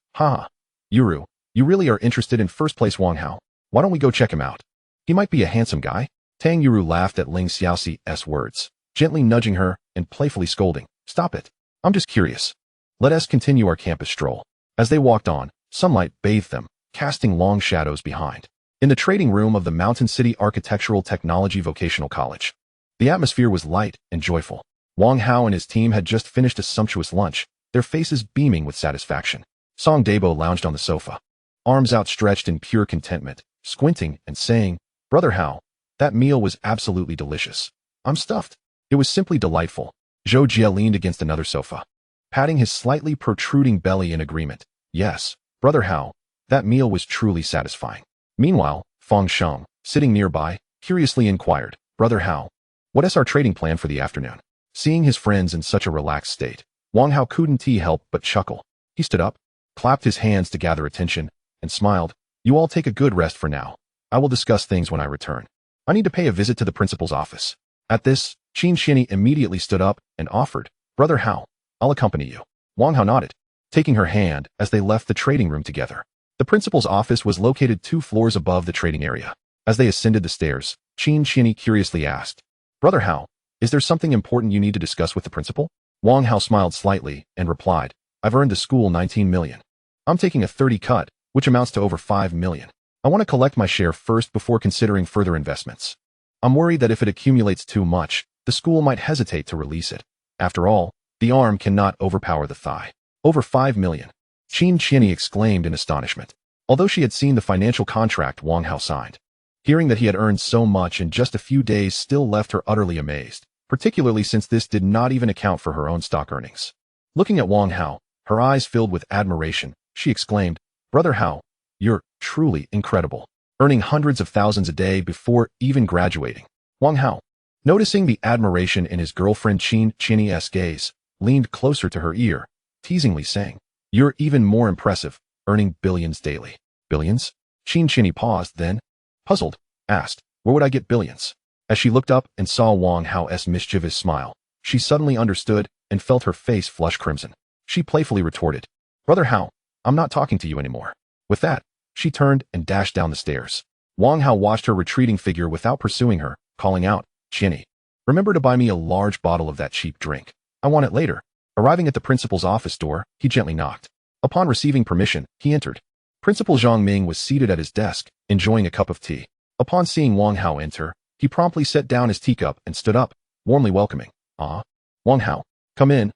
Yuru, you really are interested in 1st place Wang Hao? Why don't we go check him out? He might be a handsome guy. Tang Yuru laughed at Ling Xiaoxi's words, gently nudging her and playfully scolding, Stop it. I'm just curious. Let us continue our campus stroll. As they walked on, sunlight bathed them, casting long shadows behind. In the trading room of the Mountain City Architectural Technology Vocational College, the atmosphere was light and joyful. Wang Hao and his team had just finished a sumptuous lunch, their faces beaming with satisfaction. Song Dabo lounged on the sofa, arms outstretched in pure contentment, squinting and saying, Brother Hao, that meal was absolutely delicious. I'm stuffed. It was simply delightful. Zhou Jie leaned against another sofa, patting his slightly protruding belly in agreement. Yes, Brother Hao, that meal was truly satisfying. Meanwhile, Feng Sheng, sitting nearby, curiously inquired, Brother Hao, what is our trading plan for the afternoon? Seeing his friends in such a relaxed state, Wang Hao couldn't help but chuckle. He stood up, clapped his hands to gather attention, and smiled, You all take a good rest for now. I will discuss things when I return. I need to pay a visit to the principal's office. At this, Qin Xianyi immediately stood up and offered, Brother Hao, I'll accompany you. Wang Hao nodded, taking her hand as they left the trading room together. The principal's office was located 2 floors above the trading area. As they ascended the stairs, Qin Xianyi curiously asked, Brother Hao, is there something important you need to discuss with the principal? Wang Hao smiled slightly and replied, I've earned the school 19 million. I'm taking a 30 cut, which amounts to over 5 million. I want to collect my share first before considering further investments. I'm worried that if it accumulates too much, the school might hesitate to release it. After all, the arm cannot overpower the thigh. Over 5 million. Qin Xianyi exclaimed in astonishment, although she had seen the financial contract Wang Hao signed. Hearing that he had earned so much in just a few days still left her utterly amazed, particularly since this did not even account for her own stock earnings. Looking at Wang Hao, her eyes filled with admiration, she exclaimed, Brother Hao, you're truly incredible. earning hundreds of thousands a day before even graduating. Wang Hao, noticing the admiration in his girlfriend Qin's gaze, leaned closer to her ear, teasingly saying, "You're even more impressive, earning billions daily." Billions? Qin paused, then, puzzled, asked, "Where would I get billions?" As she looked up and saw Wang Hao's mischievous smile, she suddenly understood and felt her face flush crimson. She playfully retorted, "Brother Hao, I'm not talking to you anymore." With that, she turned and dashed down the stairs. Wang Hao watched her retreating figure without pursuing her, calling out, "Qin, remember to buy me a large bottle of that cheap drink. I want it later." Arriving at the principal's office door, he gently knocked. Upon receiving permission, he entered. Principal Zhang Ming was seated at his desk, enjoying a cup of tea. Upon seeing Wang Hao enter, he promptly set down his teacup and stood up, warmly welcoming. "Ah, Wang Hao, come in,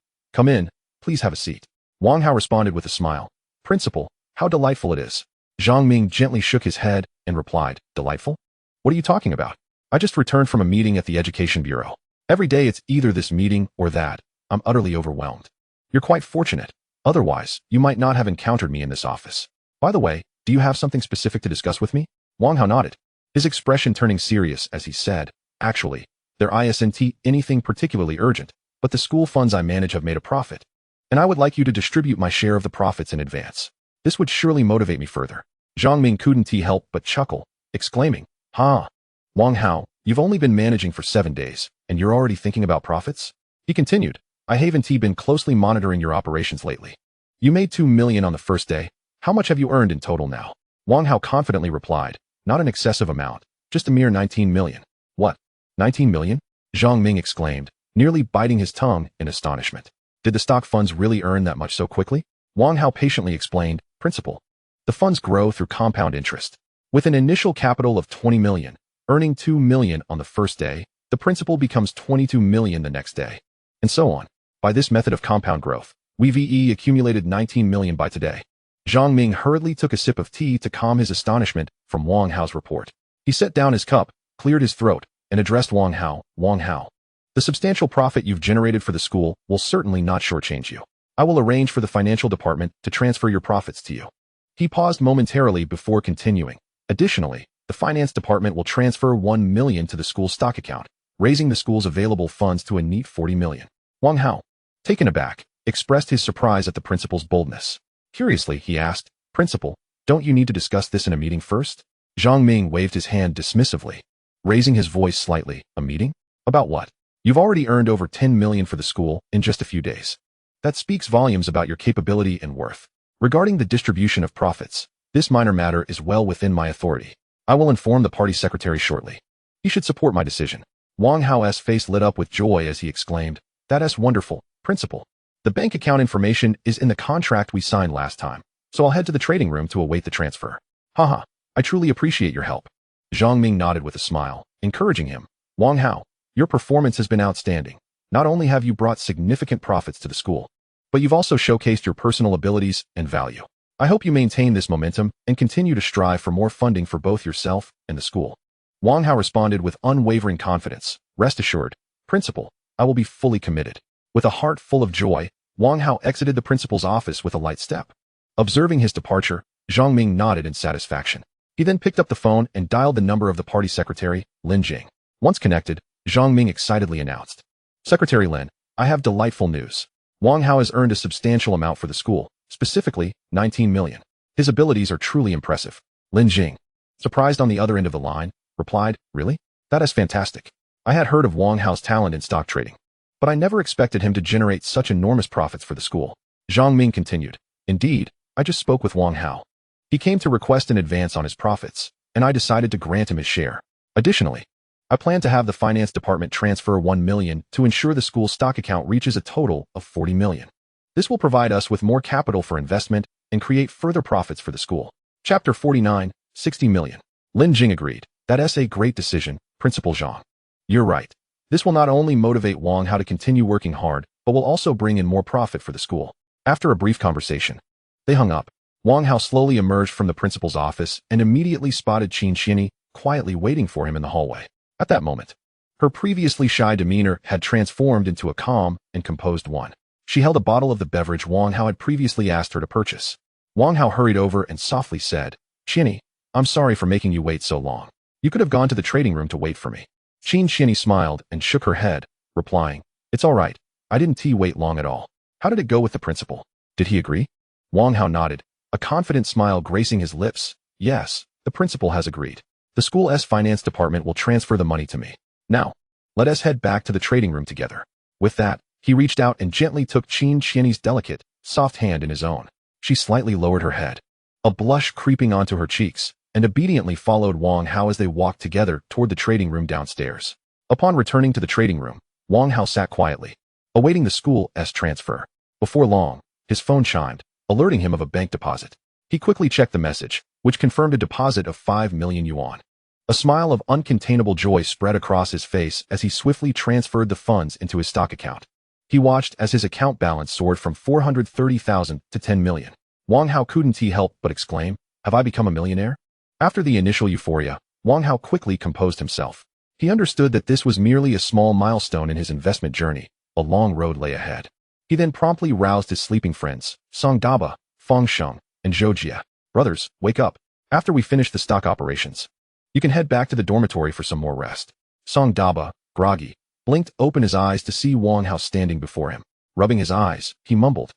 please have a seat." Wang Hao responded with a smile. "Principal, how delightful it is." Zhang Ming gently shook his head and replied, "Delightful? What are you talking about? I just returned from a meeting at the Education Bureau. Every day it's either this meeting or that. I'm utterly overwhelmed. You're quite fortunate. Otherwise, you might not have encountered me in this office. By the way, do you have something specific to discuss with me?" Wang Hao nodded, his expression turning serious as he said, "Actually, there isn't anything particularly urgent, but the school funds I manage have made a profit, and I would like you to distribute my share of the profits in advance. This would surely motivate me further." Zhang Ming couldn't help but chuckle, exclaiming, "Ha! Wang Hao, you've only been managing for 7 days, and you're already thinking about profits?" He continued, "I haven't been closely monitoring your operations lately. You made 2 million on the first day. How much have you earned in total now?" Wang Hao confidently replied, "Not an excessive amount, just a mere 19 million. "What? 19 million? Zhang Ming exclaimed, nearly biting his tongue in astonishment. Did the stock funds really earn that much so quickly? Wang Hao patiently explained, "Principal, the funds grow through compound interest. With an initial capital of 20 million, earning 2 million on the first day, the principal becomes 22 million the next day, and so on. By this method of compound growth, we've accumulated 19 million by today." Zhang Ming hurriedly took a sip of tea to calm his astonishment from Wang Hao's report. He set down his cup, cleared his throat, and addressed Wang Hao. "Wang Hao, the substantial profit you've generated for the school will certainly not shortchange you. I will arrange for the financial department to transfer your profits to you." He paused momentarily before continuing. "Additionally, the finance department will transfer 1 million to the school's stock account, raising the school's available funds to a neat 40 million. Wang Hao, taken aback, expressed his surprise at the principal's boldness. Curiously, he asked, "Principal, don't you need to discuss this in a meeting first?" Zhang Ming waved his hand dismissively, raising his voice slightly. "A meeting? About what? You've already earned over 10 million for the school in just a few days. That speaks volumes about your capability and worth. Regarding the distribution of profits, this minor matter is well within my authority. I will inform the party secretary shortly. He should support my decision." Wang Hao's face lit up with joy as he exclaimed, "That's wonderful, Principal. The bank account information is in the contract we signed last time, so I'll head to the trading room to await the transfer." "Haha, I truly appreciate your help." Zhang Ming nodded with a smile, encouraging him. "Wang Hao, your performance has been outstanding. Not only have you brought significant profits to the school, but you've also showcased your personal abilities and value. I hope you maintain this momentum and continue to strive for more funding for both yourself and the school." Wang Hao responded with unwavering confidence, "Rest assured, Principal, I will be fully committed." With a heart full of joy, Wang Hao exited the principal's office with a light step. Observing his departure, Zhang Ming nodded in satisfaction. He then picked up the phone and dialed the number of the party secretary, Lin Jing. Once connected, Zhang Ming excitedly announced, "Secretary Lin, I have delightful news. Wang Hao has earned a substantial amount for the school, specifically 19 million. His abilities are truly impressive." Lin Jing, surprised on the other end of the line, replied, "Really? That is fantastic. I had heard of Wang Hao's talent in stock trading, but I never expected him to generate such enormous profits for the school." Zhang Ming continued, "Indeed, I just spoke with Wang Hao. He came to request an advance on his profits, and I decided to grant him his share. Additionally, I plan to have the finance department transfer 1 million to ensure the school's stock account reaches a total of 40 million. This will provide us with more capital for investment and create further profits for the school." Chapter 49, 60 million. Lin Jing agreed, "That's a great decision, Principal Zhang. You're right. This will not only motivate Wang Hao to continue working hard, but will also bring in more profit for the school." After a brief conversation, they hung up. Wang Hao slowly emerged from the principal's office and immediately spotted Qin quietly waiting for him in the hallway. At that moment, her previously shy demeanor had transformed into a calm and composed one. She held a bottle of the beverage Wang Hao had previously asked her to purchase. Wang Hao hurried over and softly said, "Qin, I'm sorry for making you wait so long. You could have gone to the trading room to wait for me. Qin Xianyi smiled and shook her head, replying, It's all right. I didn't wait long at all. How did it go with the principal? Did he agree? Wang Hao nodded, a confident smile gracing his lips. Yes, the principal has agreed. The school's finance department will transfer the money to me. Now, let us head back to the trading room together. With that, he reached out and gently took Qin Xianyi's delicate, soft hand in his own. She slightly lowered her head, a blush creeping onto her cheeks, and obediently followed Wang Hao as they walked together toward the trading room downstairs. Upon returning to the trading room, Wang Hao sat quietly, awaiting the school's transfer. Before long, his phone chimed, alerting him of a bank deposit. He quickly checked the message, which confirmed a deposit of 5 million yuan. A smile of uncontainable joy spread across his face as he swiftly transferred the funds into his stock account. He watched as his account balance soared from 430,000 to 10 million. Wang Hao couldn't help but exclaim, Have I become a millionaire? After the initial euphoria, Wang Hao quickly composed himself. He understood that this was merely a small milestone in his investment journey. A long road lay ahead. He then promptly roused his sleeping friends, Song Daba, Feng Sheng, and Zhou Jia. Brothers, wake up. After we finish the stock operations, you can head back to the dormitory for some more rest. Song Daba, groggy, blinked open his eyes to see Wang Hao standing before him. Rubbing his eyes, he mumbled,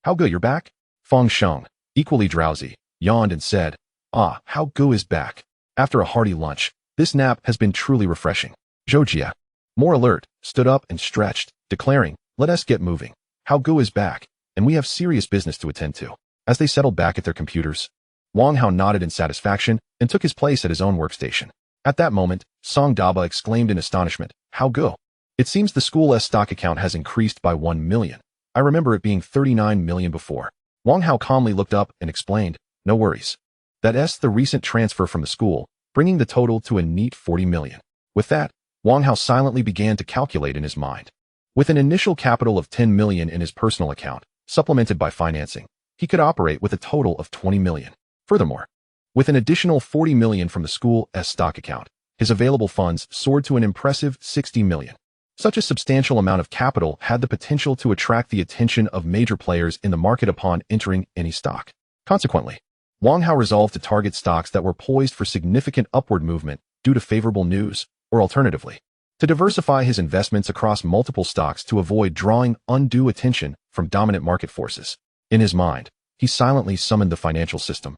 How good, you're back? Feng Sheng, equally drowsy, yawned and said, Ah, How Gu is back. After a hearty lunch, this nap has been truly refreshing. Zhou Jia, more alert, stood up and stretched, declaring, Let us get moving. How Gu is back, and we have serious business to attend to. As they settled back at their computers, Wang Hao nodded in satisfaction and took his place at his own workstation. At that moment, Song Daba exclaimed in astonishment, How Gu? It seems the school's stock account has increased by 1 million. I remember it being 39 million before. Wang Hao calmly looked up and explained, No worries. That's the recent transfer from the school, bringing the total to a neat 40 million. With that, Wang Hao silently began to calculate in his mind. With an initial capital of 10 million in his personal account, supplemented by financing, he could operate with a total of 20 million. Furthermore, with an additional 40 million from the school's stock account, his available funds soared to an impressive 60 million. Such a substantial amount of capital had the potential to attract the attention of major players in the market upon entering any stock. Consequently, Wang Hao resolved to target stocks that were poised for significant upward movement due to favorable news, or alternatively, to diversify his investments across multiple stocks to avoid drawing undue attention from dominant market forces. In his mind, he silently summoned the financial system.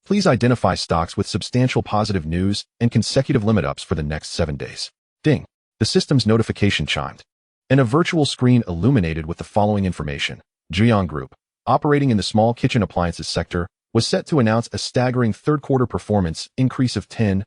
Please identify stocks with substantial positive news and consecutive limit ups for the next 7 days. Ding. The system's notification chimed, and a virtual screen illuminated with the following information. Jiang Group, operating in the small kitchen appliances sector, was set to announce a staggering third-quarter performance increase of 10,000,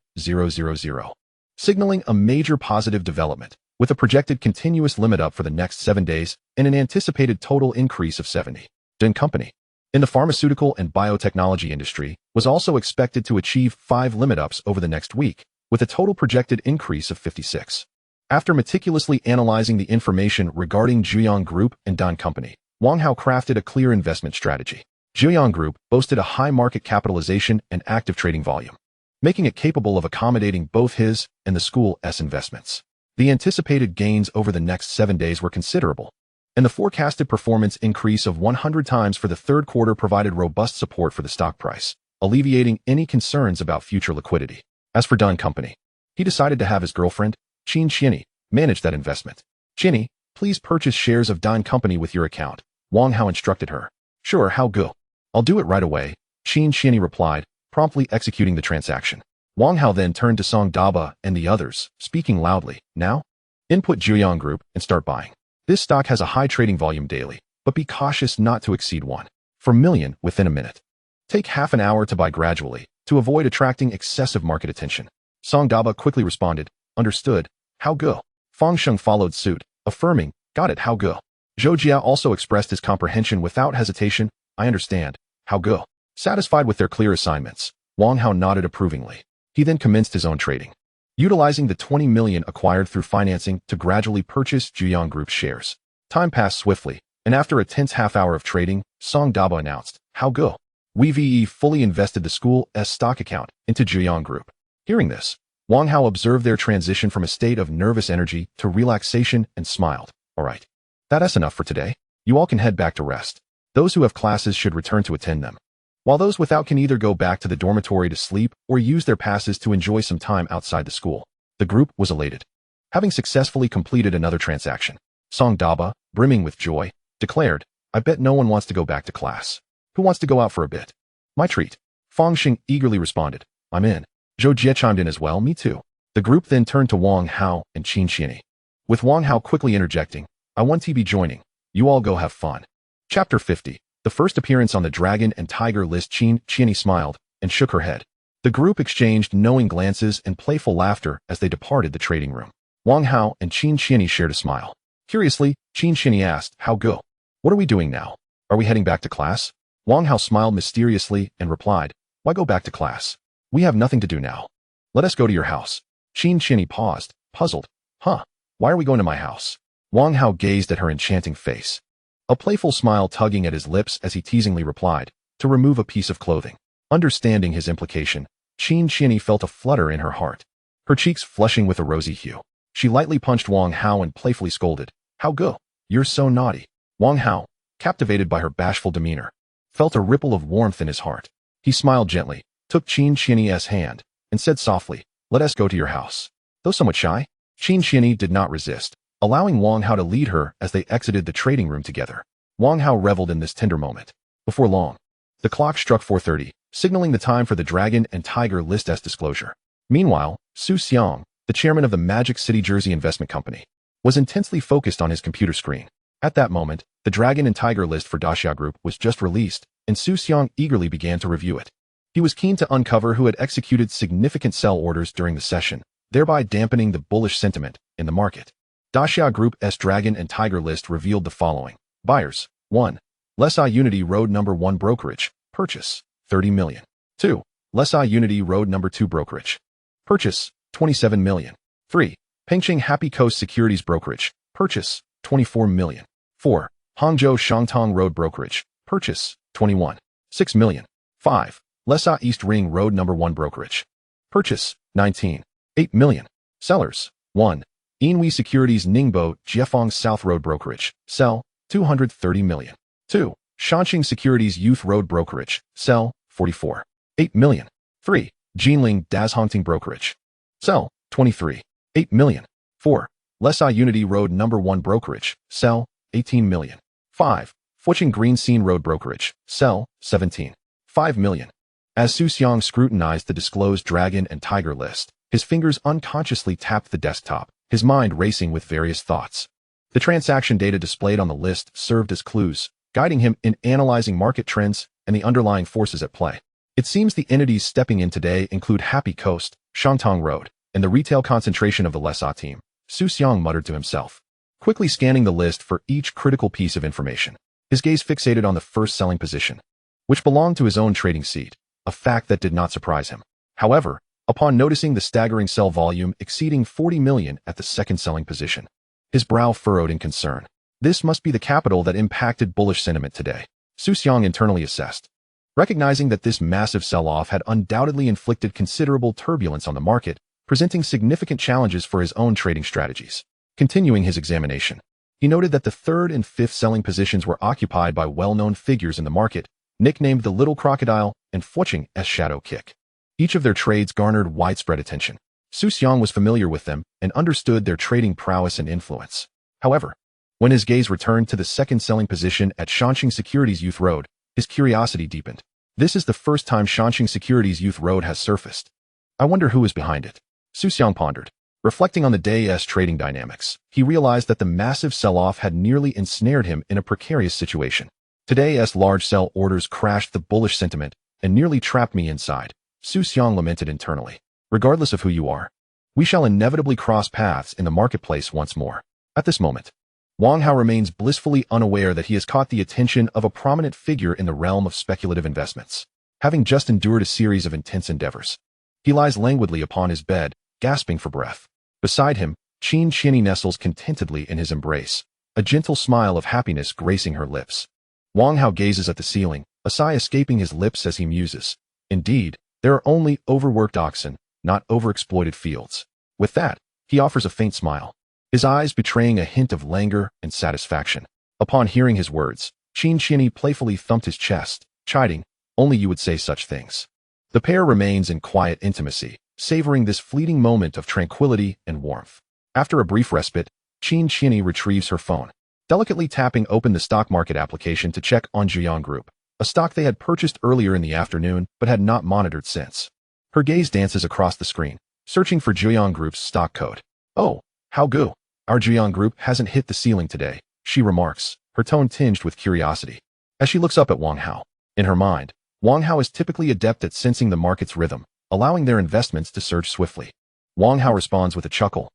signaling a major positive development, with a projected continuous limit up for the next 7 days and an anticipated total increase of 70. Ding Company, in the pharmaceutical and biotechnology industry, was also expected to achieve 5 limit ups over the next week, with a total projected increase of 56. After meticulously analyzing the information regarding Jiang Group and Dan Company, Wang Hao crafted a clear investment strategy. Jiang Group boasted a high market capitalization and active trading volume, making it capable of accommodating both his and the school's investments. The anticipated gains over the next 7 days were considerable, and the forecasted performance increase of 100 times for the third quarter provided robust support for the stock price, alleviating any concerns about future liquidity. As for Dan Company, he decided to have his girlfriend, Qin Xianyi, manage that investment. Xianyi, please purchase shares of Dan Company with your account, Wang Hao instructed her. Sure, How Gu. I'll do it right away, Qin Xianyi replied, promptly executing the transaction. Wang Hao then turned to Song Daba and the others, speaking loudly. Now, input Jiang Group and start buying. This stock has a high trading volume daily, but be cautious not to exceed 1 million within a minute. Take half an hour to buy gradually, to avoid attracting excessive market attention. Song Daba quickly responded, Understood, How Gu. Feng Sheng followed suit, affirming, Got it, How Gu. Zhou Jia also expressed his comprehension without hesitation. I understand, How Gu. Satisfied with their clear assignments, Wang Hao nodded approvingly. He then commenced his own trading, utilizing the 20 million acquired through financing to gradually purchase Jiang Group's shares. Time passed swiftly, and after a tense half-hour of trading, Song Daba announced, How Gu. We fully invested the school's stock account into Jiang Group. Hearing this, Wang Hao observed their transition from a state of nervous energy to relaxation and smiled. All right. That's enough for today. You all can head back to rest. Those who have classes should return to attend them. while those without can either go back to the dormitory to sleep or use their passes to enjoy some time outside the school. The group was elated, having successfully completed another transaction. Song Daba, brimming with joy, declared, "I bet no one wants to go back to class. Who wants to go out for a bit?" "My treat." Fong Xing eagerly responded, "I'm in." Zhou Jie chimed in as well, "Me too." The group then turned to Wang Hao and Qin Qianyi, with Wang Hao quickly interjecting, "I want to be joining. You all go have fun." Chapter 50. The first appearance on the Dragon and Tiger list. Qin Qianyi smiled and shook her head. The group exchanged knowing glances and playful laughter as they departed the trading room. Wang Hao and Qin Qianyi shared a smile. Curiously, Qin Qianyi asked, "How go? What are we doing now? Are we heading back to class?" Wang Hao smiled mysteriously and replied, "Why go back to class? We have nothing to do now. Let us go to your house." Qin Qianyi paused, puzzled. "Huh? Why are we going to my house?" Wang Hao gazed at her enchanting face, a playful smile tugging at his lips as he teasingly replied, "To remove a piece of clothing." Understanding his implication, Qin Qianyi felt a flutter in her heart, her cheeks flushing with a rosy hue. She lightly punched Wang Hao and playfully scolded, "How go? You're so naughty." Wang Hao, captivated by her bashful demeanor, felt a ripple of warmth in his heart. He smiled gently, took Qin Qianyi's hand, and said softly, "Let us go to your house." Though somewhat shy, Qin Qianyi did not resist, allowing Wang Hao to lead her as they exited the trading room together. Wang Hao reveled in this tender moment. Before long, the clock struck 4:30, signaling the time for the Dragon and Tiger list as disclosure. Meanwhile, Su Xiang, the chairman of the Magic City Jersey Investment Company, was intensely focused on his computer screen. At that moment, the Dragon and Tiger list for Daxia Group was just released, and Su Xiang eagerly began to review it. He was keen to uncover who had executed significant sell orders during the session, thereby dampening the bullish sentiment in the market. Daxia Group's Dragon and Tiger list revealed the following. Buyers: 1. Lesai Unity Road No. 1 Brokerage, purchase, 30 million. 2. Lesai Unity Road No. 2 Brokerage, purchase, 27 million. 3. Pengcheng Happy Coast Securities Brokerage, purchase, 24 million. 4. Hangzhou Shangtong Road Brokerage, purchase, 21.6 million. 5. Lesai East Ring Road No. 1 Brokerage, purchase, 19.8 million. Sellers: 1. Inwi Securities Ningbo Jiefang South Road Brokerage, sell, 230 million. 2. Shanxing Securities Youth Road Brokerage, sell, 44.8 million. 3. Jinling Dazhongting Brokerage, sell, 23.8 million. 4. Lesai Unity Road No. 1 Brokerage, sell, 18 million. 5. Fuching Green Scene Road Brokerage, sell, 17.5 million. As Su Xiang scrutinized the disclosed Dragon and Tiger list, his fingers unconsciously tapped the desktop, his mind racing with various thoughts. The transaction data displayed on the list served as clues, guiding him in analyzing market trends and the underlying forces at play. It seems the entities stepping in today include Happy Coast, Shangtong Road, and the retail concentration of the Lesai team, Su Xiang muttered to himself, quickly scanning the list for each critical piece of information. His gaze fixated on the first selling position, which belonged to his own trading seat, a fact that did not surprise him. However, upon noticing the staggering sell volume exceeding 40 million at the second selling position, his brow furrowed in concern. This must be the capital that impacted bullish sentiment today, Su Xiang internally assessed. Recognizing that this massive sell-off had undoubtedly inflicted considerable turbulence on the market, presenting significant challenges for his own trading strategies. Continuing his examination, he noted that the third and fifth selling positions were occupied by well-known figures in the market, nicknamed the Little Crocodile and Fuching's Shadow Kick. Each of their trades garnered widespread attention. Su Xiang was familiar with them and understood their trading prowess and influence. However, when his gaze returned to the second selling position at Shanxing Securities Youth Road, his curiosity deepened. This is the first time Shanxing Securities Youth Road has surfaced. I wonder who is behind it. Su Xiang pondered. Reflecting on the day's trading dynamics, he realized that the massive sell-off had nearly ensnared him in a precarious situation. Today's large sell orders crashed the bullish sentiment and nearly trapped me inside, Su Xiang lamented internally. Regardless of who you are, we shall inevitably cross paths in the marketplace once more. At this moment, Wang Hao remains blissfully unaware that he has caught the attention of a prominent figure in the realm of speculative investments. Having just endured a series of intense endeavors, he lies languidly upon his bed, gasping for breath. Beside him, Qin Qianyi nestles contentedly in his embrace, a gentle smile of happiness gracing her lips. Wang Hao gazes at the ceiling, a sigh escaping his lips as he muses. Indeed, there are only overworked oxen, not overexploited fields. With that, he offers a faint smile, his eyes betraying a hint of languor and satisfaction. Upon hearing his words, Qin Qianyi playfully thumped his chest, chiding, Only you would say such things. The pair remains in quiet intimacy, savoring this fleeting moment of tranquility and warmth. After a brief respite, Qin Qianyi retrieves her phone, delicately tapping open the stock market application to check on Zhuyang Group, a stock they had purchased earlier in the afternoon but had not monitored since. Her gaze dances across the screen, searching for Zhuyang Group's stock code. "Oh, how go? Our Zhuyang Group hasn't hit the ceiling today," she remarks, her tone tinged with curiosity. As she looks up at Wang Hao. In her mind, Wang Hao is typically adept at sensing the market's rhythm, allowing their investments to surge swiftly. Wang Hao responds with a chuckle.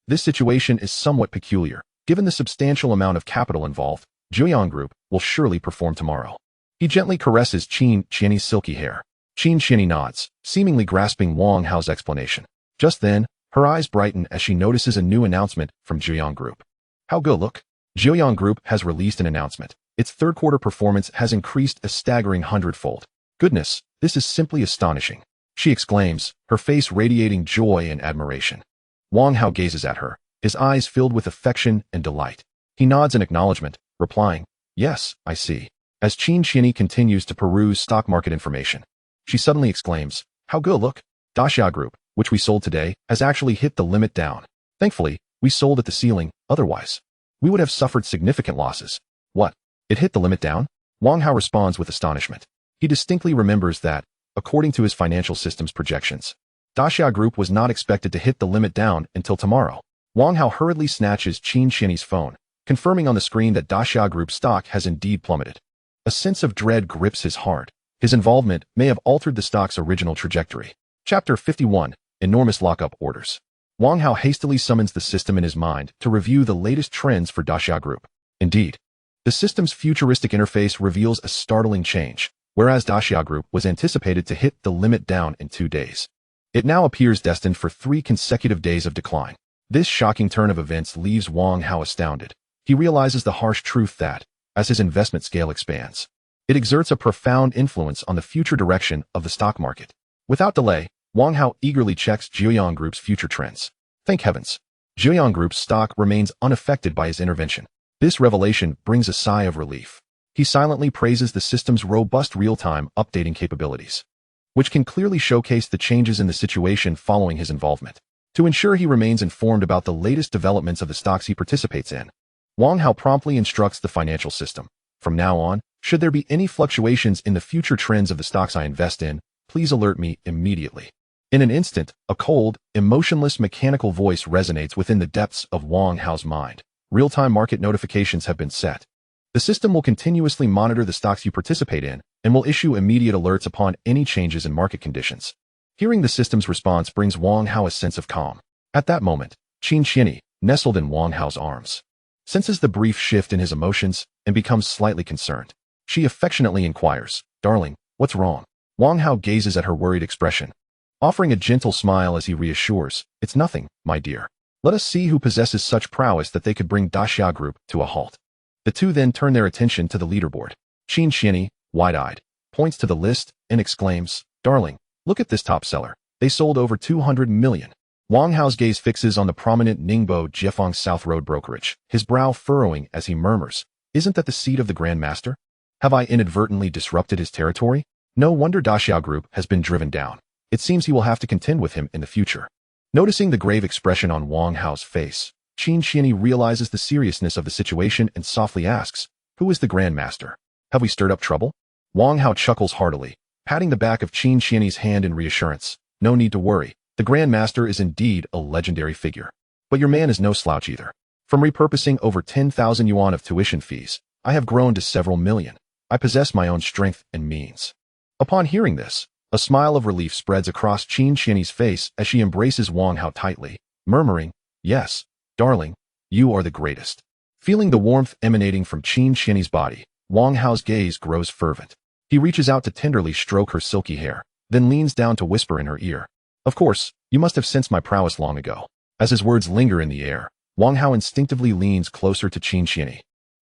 This situation is somewhat peculiar. Given the substantial amount of capital involved, Zhuyang Group will surely perform tomorrow. He gently caresses Qin Qianyi's silky hair. Qin Qianyi nods, seemingly grasping Wang Hao's explanation. Just then, her eyes brighten as she notices a new announcement from Zhuyang Group. "How go look? Zhuyang Group has released an announcement. Its third-quarter performance has increased a staggering 100-fold. Goodness, this is simply astonishing," she exclaims, her face radiating joy and admiration. Wang Hao gazes at her, his eyes filled with affection and delight. He nods in acknowledgement, replying, "Yes, I see." As Qin Qianyi continues to peruse stock market information, she suddenly exclaims, "How go look? Daxia Group, which we sold today, has actually hit the limit down. Thankfully, we sold at the ceiling, otherwise we would have suffered significant losses." "What? It hit the limit down?" Wang Hao responds with astonishment. He distinctly remembers that, according to his financial system's projections, Daxia Group was not expected to hit the limit down until tomorrow. Wang Hao hurriedly snatches Qin Qianyi's phone, confirming on the screen that Daxia Group stock has indeed plummeted. A sense of dread grips his heart. His involvement may have altered the stock's original trajectory. Chapter 51. Enormous Lockup Orders. Wang Hao hastily summons the system in his mind to review the latest trends for Daxia Group. Indeed, the system's futuristic interface reveals a startling change. Whereas Daxia Group was anticipated to hit the limit down in 2 days, it now appears destined for 3 consecutive days of decline. This shocking turn of events leaves Wang Hao astounded. He realizes the harsh truth that, as his investment scale expands, it exerts a profound influence on the future direction of the stock market. Without delay, Wang Hao eagerly checks Zhuyang Group's future trends. Thank heavens, Zhuyang Group's stock remains unaffected by his intervention. This revelation brings a sigh of relief. He silently praises the system's robust real-time updating capabilities, which can clearly showcase the changes in the situation following his involvement. To ensure he remains informed about the latest developments of the stocks he participates in, Wang Hao promptly instructs the financial system. "From now on, should there be any fluctuations in the future trends of the stocks I invest in, please alert me immediately." In an instant, a cold, emotionless mechanical voice resonates within the depths of Wang Hao's mind. Real-time market notifications have been set. The system will continuously monitor the stocks you participate in and will issue immediate alerts upon any changes in market conditions. Hearing the system's response brings Wang Hao a sense of calm. At that moment, Qin Qianyi, nestled in Wang Hao's arms, senses the brief shift in his emotions and becomes slightly concerned. She affectionately inquires, "Darling, what's wrong?" Wang Hao gazes at her worried expression, offering a gentle smile as he reassures, "It's nothing, my dear. Let us see who possesses such prowess that they could bring Daxia Group to a halt." The two then turn their attention to the leaderboard. Qin Qianyi, wide-eyed, points to the list and exclaims, "Darling, look at this top seller. They sold over 200 million. Wang Hao's gaze fixes on the prominent Ningbo Jiefeng South Road brokerage, his brow furrowing as he murmurs, "Isn't that the seat of the Grand Master? Have I inadvertently disrupted his territory? No wonder Daxia Group has been driven down. It seems he will have to contend with him in the future." Noticing the grave expression on Wang Hao's face, Qin Qianyi realizes the seriousness of the situation and softly asks, "Who is the Grand Master? Have we stirred up trouble?" Wang Hao chuckles heartily, patting the back of Qin Qianyi's hand in reassurance. "No need to worry. The Grand Master is indeed a legendary figure. But your man is no slouch either. From repurposing over 10,000 yuan of tuition fees, I have grown to several million. I possess my own strength and means." Upon hearing this, a smile of relief spreads across Qin Qianyi's face as she embraces Wang Hao tightly, murmuring, "Yes, darling, you are the greatest." Feeling the warmth emanating from Qin Qianyi's body, Wang Hao's gaze grows fervent. He reaches out to tenderly stroke her silky hair, then leans down to whisper in her ear, "Of course, you must have sensed my prowess long ago." As his words linger in the air, Wang Hao instinctively leans closer to Qin Qianyi,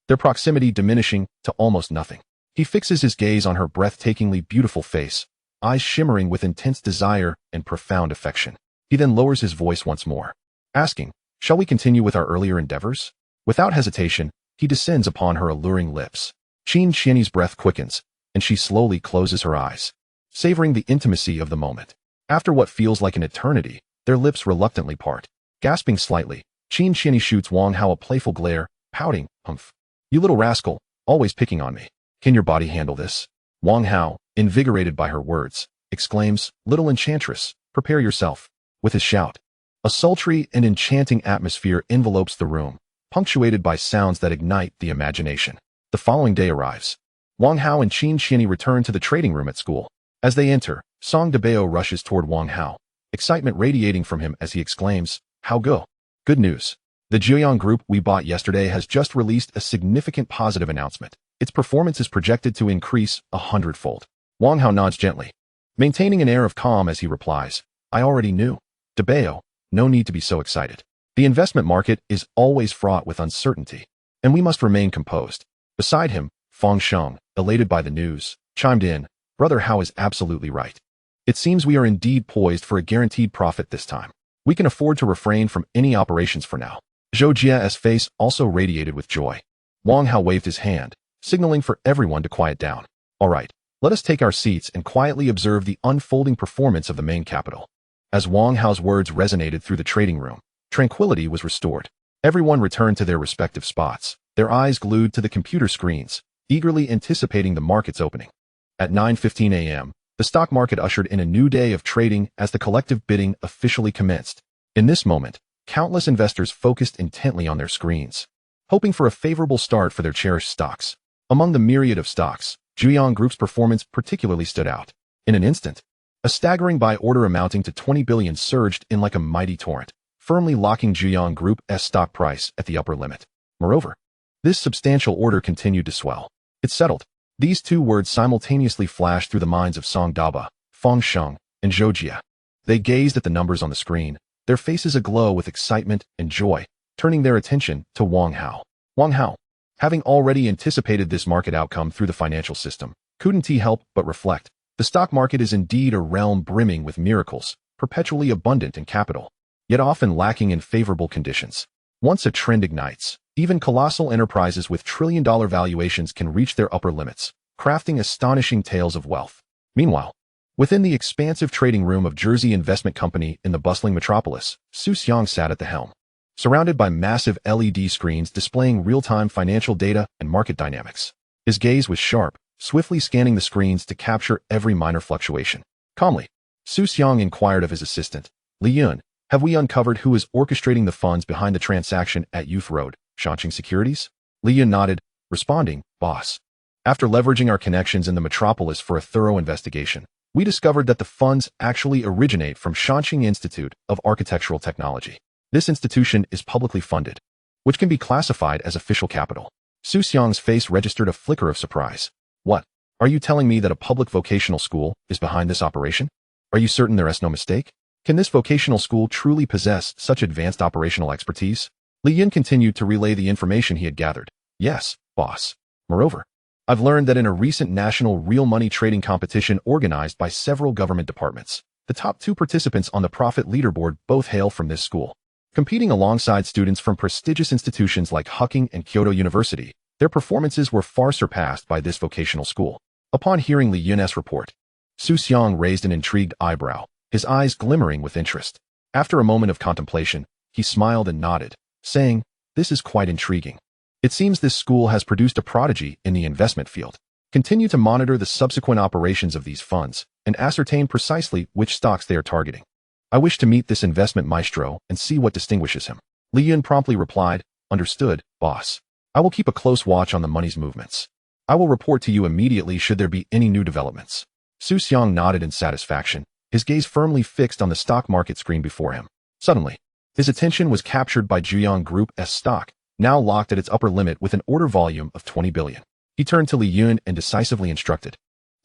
their proximity diminishing to almost nothing. He fixes his gaze on her breathtakingly beautiful face, eyes shimmering with intense desire and profound affection. He then lowers his voice once more, asking, "Shall we continue with our earlier endeavors?" Without hesitation, he descends upon her alluring lips. Qin Qianyi's breath quickens, and she slowly closes her eyes, savoring the intimacy of the moment. After what feels like an eternity, their lips reluctantly part. Gasping slightly, Qin Qianni shoots Wang Hao a playful glare, pouting, "Humph. You little rascal, always picking on me. Can your body handle this?" Wang Hao, invigorated by her words, exclaims, "Little enchantress, prepare yourself." With his shout, a sultry and enchanting atmosphere envelopes the room, punctuated by sounds that ignite the imagination. The following day arrives. Wang Hao and Qin Qianni return to the trading room at school. As they enter, Song Debao rushes toward Wang Hao, excitement radiating from him as he exclaims, "How go? Good news. The Jiuyang group we bought yesterday has just released a significant positive announcement. Its performance is projected to increase 100-fold. Wang Hao nods gently, maintaining an air of calm as he replies, "I already knew. Debao, no need to be so excited. The investment market is always fraught with uncertainty, and we must remain composed." Beside him, Feng Sheng, elated by the news, chimed in, "Brother Hao is absolutely right. It seems we are indeed poised for a guaranteed profit this time. We can afford to refrain from any operations for now." Zhou Jia's face also radiated with joy. Wang Hao waved his hand, signaling for everyone to quiet down. "All right, let us take our seats and quietly observe the unfolding performance of the main capital." As Wang Hao's words resonated through the trading room, tranquility was restored. Everyone returned to their respective spots, their eyes glued to the computer screens, eagerly anticipating the market's opening. At 9:15 a.m., the stock market ushered in a new day of trading as the collective bidding officially commenced. In this moment, countless investors focused intently on their screens, hoping for a favorable start for their cherished stocks. Among the myriad of stocks, Jiuyang Group's performance particularly stood out. In an instant, a staggering buy order amounting to 20 billion surged in like a mighty torrent, firmly locking Jiuyang Group's stock price at the upper limit. Moreover, this substantial order continued to swell. It settled. These two words simultaneously flashed through the minds of Song Daba, Feng Sheng, and Zhou Jia. They gazed at the numbers on the screen, their faces aglow with excitement and joy, turning their attention to Wang Hao. Wang Hao, having already anticipated this market outcome through the financial system, couldn't he help but reflect. The stock market is indeed a realm brimming with miracles, perpetually abundant in capital, yet often lacking in favorable conditions. Once a trend ignites, even colossal enterprises with trillion-dollar valuations can reach their upper limits, crafting astonishing tales of wealth. Meanwhile, within the expansive trading room of Jersey Investment Company in the bustling metropolis, Su Xiang sat at the helm, surrounded by massive LED screens displaying real-time financial data and market dynamics. His gaze was sharp, swiftly scanning the screens to capture every minor fluctuation. Calmly, Su Xiang inquired of his assistant, "Li Yun, have we uncovered who is orchestrating the funds behind the transaction at Youth Road, Shanqing Securities?" Li Yun nodded, responding, "Boss. After leveraging our connections in the metropolis for a thorough investigation, we discovered that the funds actually originate from Shanqing Institute of Architectural Technology. This institution is publicly funded, which can be classified as official capital." Su Xiang's face registered a flicker of surprise. "What? Are you telling me that a public vocational school is behind this operation? Are you certain there is no mistake? Can this vocational school truly possess such advanced operational expertise?" Li Yun continued to relay the information he had gathered. "Yes, boss. Moreover, I've learned that in a recent national real money trading competition organized by several government departments, the top two participants on the profit leaderboard both hail from this school. Competing alongside students from prestigious institutions like Hucking and Kyoto University, their performances were far surpassed by this vocational school." Upon hearing Li Yun's report, Su Xiang raised an intrigued eyebrow, his eyes glimmering with interest. After a moment of contemplation, he smiled and nodded, saying, "This is quite intriguing. It seems this school has produced a prodigy in the investment field. Continue to monitor the subsequent operations of these funds and ascertain precisely which stocks they are targeting. I wish to meet this investment maestro and see what distinguishes him." Li Yun promptly replied, "Understood, boss. I will keep a close watch on the money's movements. I will report to you immediately should there be any new developments." Su Xiang nodded in satisfaction, his gaze firmly fixed on the stock market screen before him. Suddenly, his attention was captured by Jiuyang Group's stock, now locked at its upper limit with an order volume of 20 billion. He turned to Li Yun and decisively instructed,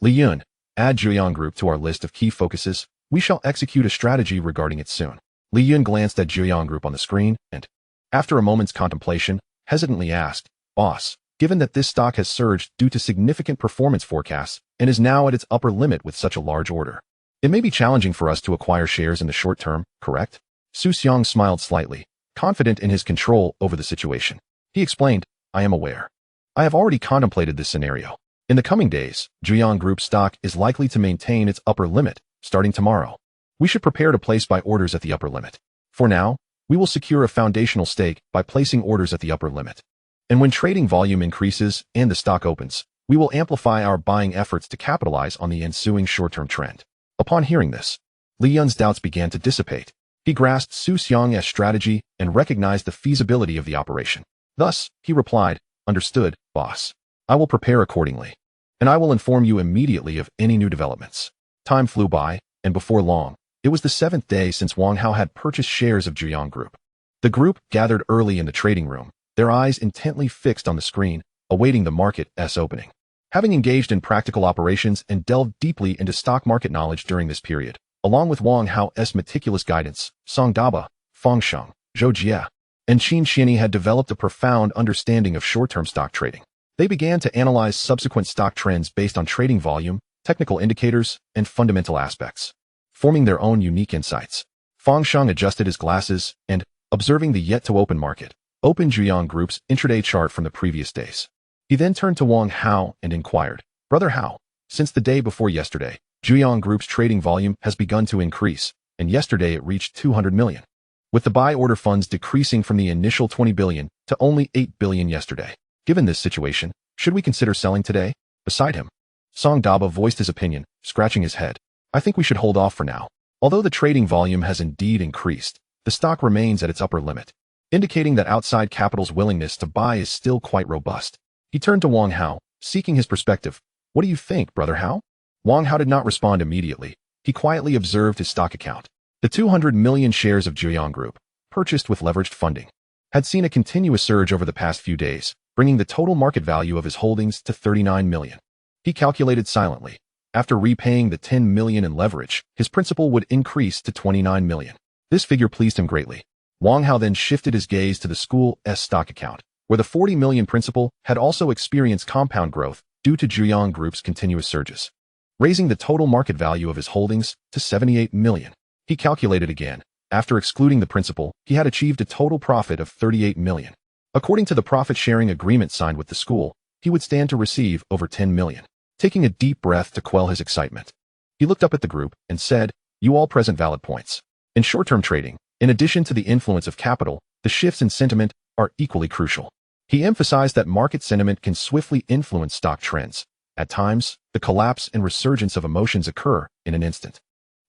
"Li Yun, add Jiuyang Group to our list of key focuses. We shall execute a strategy regarding it soon." Li Yun glanced at Jiuyang Group on the screen and, after a moment's contemplation, hesitantly asked, "Boss, given that this stock has surged due to significant performance forecasts and is now at its upper limit with such a large order, it may be challenging for us to acquire shares in the short term, correct?" Su Xiang smiled slightly, confident in his control over the situation. He explained, "I am aware. I have already contemplated this scenario. In the coming days, Zhuyang Group stock is likely to maintain its upper limit, starting tomorrow. We should prepare to place buy orders at the upper limit. For now, we will secure a foundational stake by placing orders at the upper limit. And when trading volume increases and the stock opens, we will amplify our buying efforts to capitalize on the ensuing short-term trend. Upon hearing this, Li Yun's doubts began to dissipate. He grasped Su Xiang's strategy and recognized the feasibility of the operation. Thus, he replied, "Understood, boss. I will prepare accordingly, and I will inform you immediately of any new developments." Time flew by, and before long, it was the 7th day since Wang Hao had purchased shares of Zhuyang Group. The group gathered early in the trading room, their eyes intently fixed on the screen, awaiting the market's opening. Having engaged in practical operations and delved deeply into stock market knowledge during this period, along with Wang Hao's meticulous guidance, Song Daba, Feng Sheng, Zhou Jie, and Qin Xianyi had developed a profound understanding of short-term stock trading. They began to analyze subsequent stock trends based on trading volume, technical indicators, and fundamental aspects, forming their own unique insights. Feng Sheng adjusted his glasses and, observing the yet-to-open market, opened Zhuyang Group's intraday chart from the previous days. He then turned to Wang Hao and inquired, "Brother Hao, since the day before yesterday, Zhuyang Group's trading volume has begun to increase, and yesterday it reached 200 million. With the buy order funds decreasing from the initial 20 billion to only 8 billion yesterday. Given this situation, should we consider selling today?" Beside him, Song Daba voiced his opinion, scratching his head. "I think we should hold off for now. Although the trading volume has indeed increased, the stock remains at its upper limit, indicating that outside capital's willingness to buy is still quite robust." He turned to Wang Hao, seeking his perspective. "What do you think, Brother Hao?" Wang Hao did not respond immediately. He quietly observed his stock account. The 200 million shares of Zhuyang Group, purchased with leveraged funding, had seen a continuous surge over the past few days, bringing the total market value of his holdings to 39 million. He calculated silently. After repaying the 10 million in leverage, his principal would increase to 29 million. This figure pleased him greatly. Wang Hao then shifted his gaze to the school's stock account, where the 40 million principal had also experienced compound growth due to Zhuyang Group's continuous surges, raising the total market value of his holdings to 78 million. He calculated again. After excluding the principal, he had achieved a total profit of 38 million. According to the profit-sharing agreement signed with the school, he would stand to receive over 10 million. Taking a deep breath to quell his excitement, he looked up at the group and said, "You all present valid points. In short-term trading, in addition to the influence of capital, the shifts in sentiment are equally crucial." He emphasized that market sentiment can swiftly influence stock trends. At times, the collapse and resurgence of emotions occur in an instant,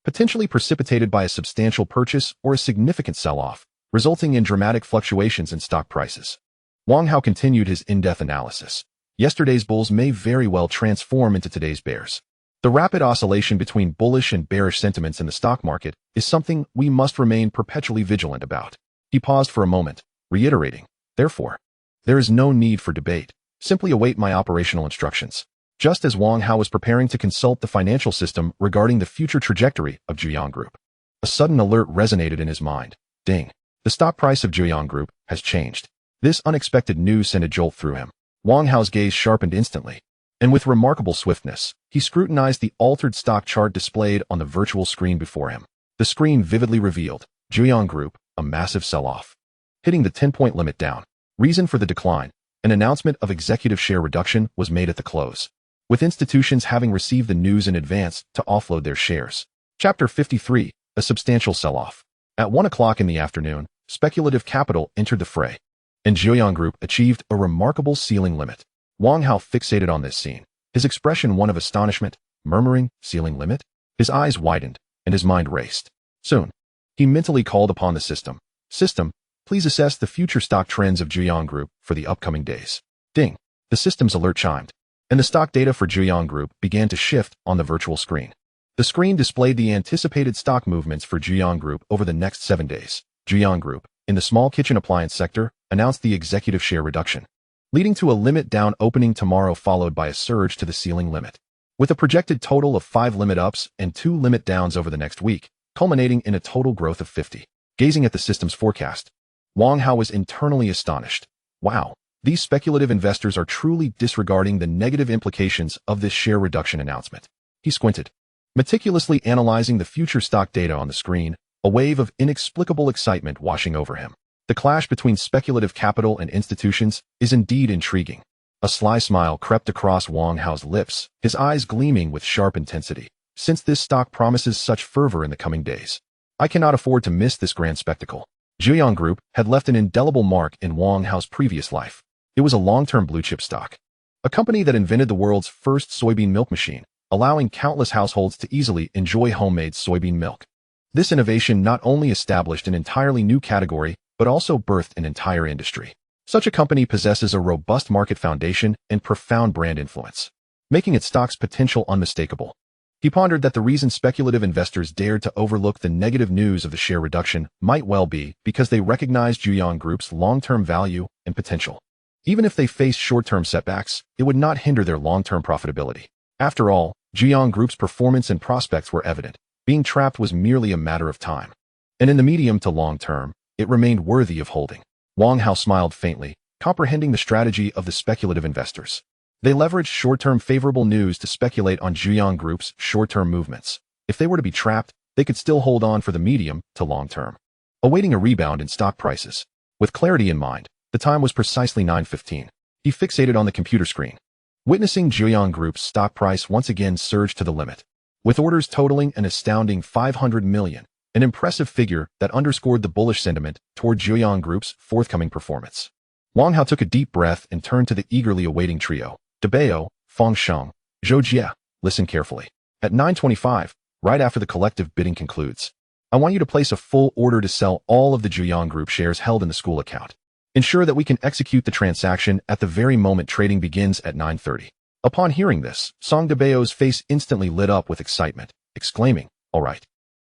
potentially precipitated by a substantial purchase or a significant sell-off, resulting in dramatic fluctuations in stock prices. Wang Hao continued his in-depth analysis. Yesterday's bulls may very well transform into today's bears. The rapid oscillation between bullish and bearish sentiments in the stock market is something we must remain perpetually vigilant about. He paused for a moment, reiterating, "Therefore, there is no need for debate. Simply await my operational instructions." Just as Wang Hao was preparing to consult the financial system regarding the future trajectory of Zhuyang Group, a sudden alert resonated in his mind. Ding! The stock price of Zhuyang Group has changed. This unexpected news sent a jolt through him. Wang Hao's gaze sharpened instantly, and with remarkable swiftness, he scrutinized the altered stock chart displayed on the virtual screen before him. The screen vividly revealed Zhuyang Group, a massive sell-off, hitting the 10-point limit down. Reason for the decline: an announcement of executive share reduction was made at the close, with institutions having received the news in advance to offload their shares. Chapter 53, a substantial sell-off. At 1 o'clock in the afternoon, speculative capital entered the fray, and Zhuyang Group achieved a remarkable ceiling limit. Wang Hao fixated on this scene, his expression one of astonishment, murmuring, "Ceiling limit?" His eyes widened, and his mind raced. Soon, he mentally called upon the system. "System, please assess the future stock trends of Zhuyang Group for the upcoming days." Ding! The system's alert chimed, and the stock data for Zhuyang Group began to shift on the virtual screen. The screen displayed the anticipated stock movements for Zhuyang Group over the next 7 days. Zhuyang Group, in the small kitchen appliance sector, announced the executive share reduction, leading to a limit down opening tomorrow followed by a surge to the ceiling limit, with a projected total of 5 limit ups and 2 limit downs over the next week, culminating in a total growth of 50. Gazing at the system's forecast, Wang Hao was internally astonished. Wow, these speculative investors are truly disregarding the negative implications of this share reduction announcement. He squinted, meticulously analyzing the future stock data on the screen, a wave of inexplicable excitement washing over him. The clash between speculative capital and institutions is indeed intriguing. A sly smile crept across Wang Hao's lips, his eyes gleaming with sharp intensity. Since this stock promises such fervor in the coming days, I cannot afford to miss this grand spectacle. Zhejiang Group had left an indelible mark in Wang Hao's previous life. It was a long-term blue-chip stock. A company that invented the world's first soybean milk machine, allowing countless households to easily enjoy homemade soybean milk. This innovation not only established an entirely new category, but also birthed an entire industry. Such a company possesses a robust market foundation and profound brand influence, making its stock's potential unmistakable. He pondered that the reason speculative investors dared to overlook the negative news of the share reduction might well be because they recognized Zhejiang Group's long-term value and potential. Even if they faced short-term setbacks, it would not hinder their long-term profitability. After all, Zhejiang Group's performance and prospects were evident. Being trapped was merely a matter of time. And in the medium to long term, it remained worthy of holding. Wang Hao smiled faintly, comprehending the strategy of the speculative investors. They leveraged short-term favorable news to speculate on Zhejiang Group's short-term movements. If they were to be trapped, they could still hold on for the medium to long term, awaiting a rebound in stock prices. With clarity in mind, the time was precisely 9:15. He fixated on the computer screen, witnessing Zhejiang Group's stock price once again surge to the limit, with orders totaling an astounding 500 million, an impressive figure that underscored the bullish sentiment toward Zhejiang Group's forthcoming performance. Wang Hao took a deep breath and turned to the eagerly awaiting trio. Debao, Feng Sheng, Zhou Jie, listen carefully. At 9:25, right after the collective bidding concludes, I want you to place a full order to sell all of the Zhejiang Group shares held in the school account. Ensure that we can execute the transaction at the very moment trading begins at 9:30. Upon hearing this, Song Debao's face instantly lit up with excitement, exclaiming, all right.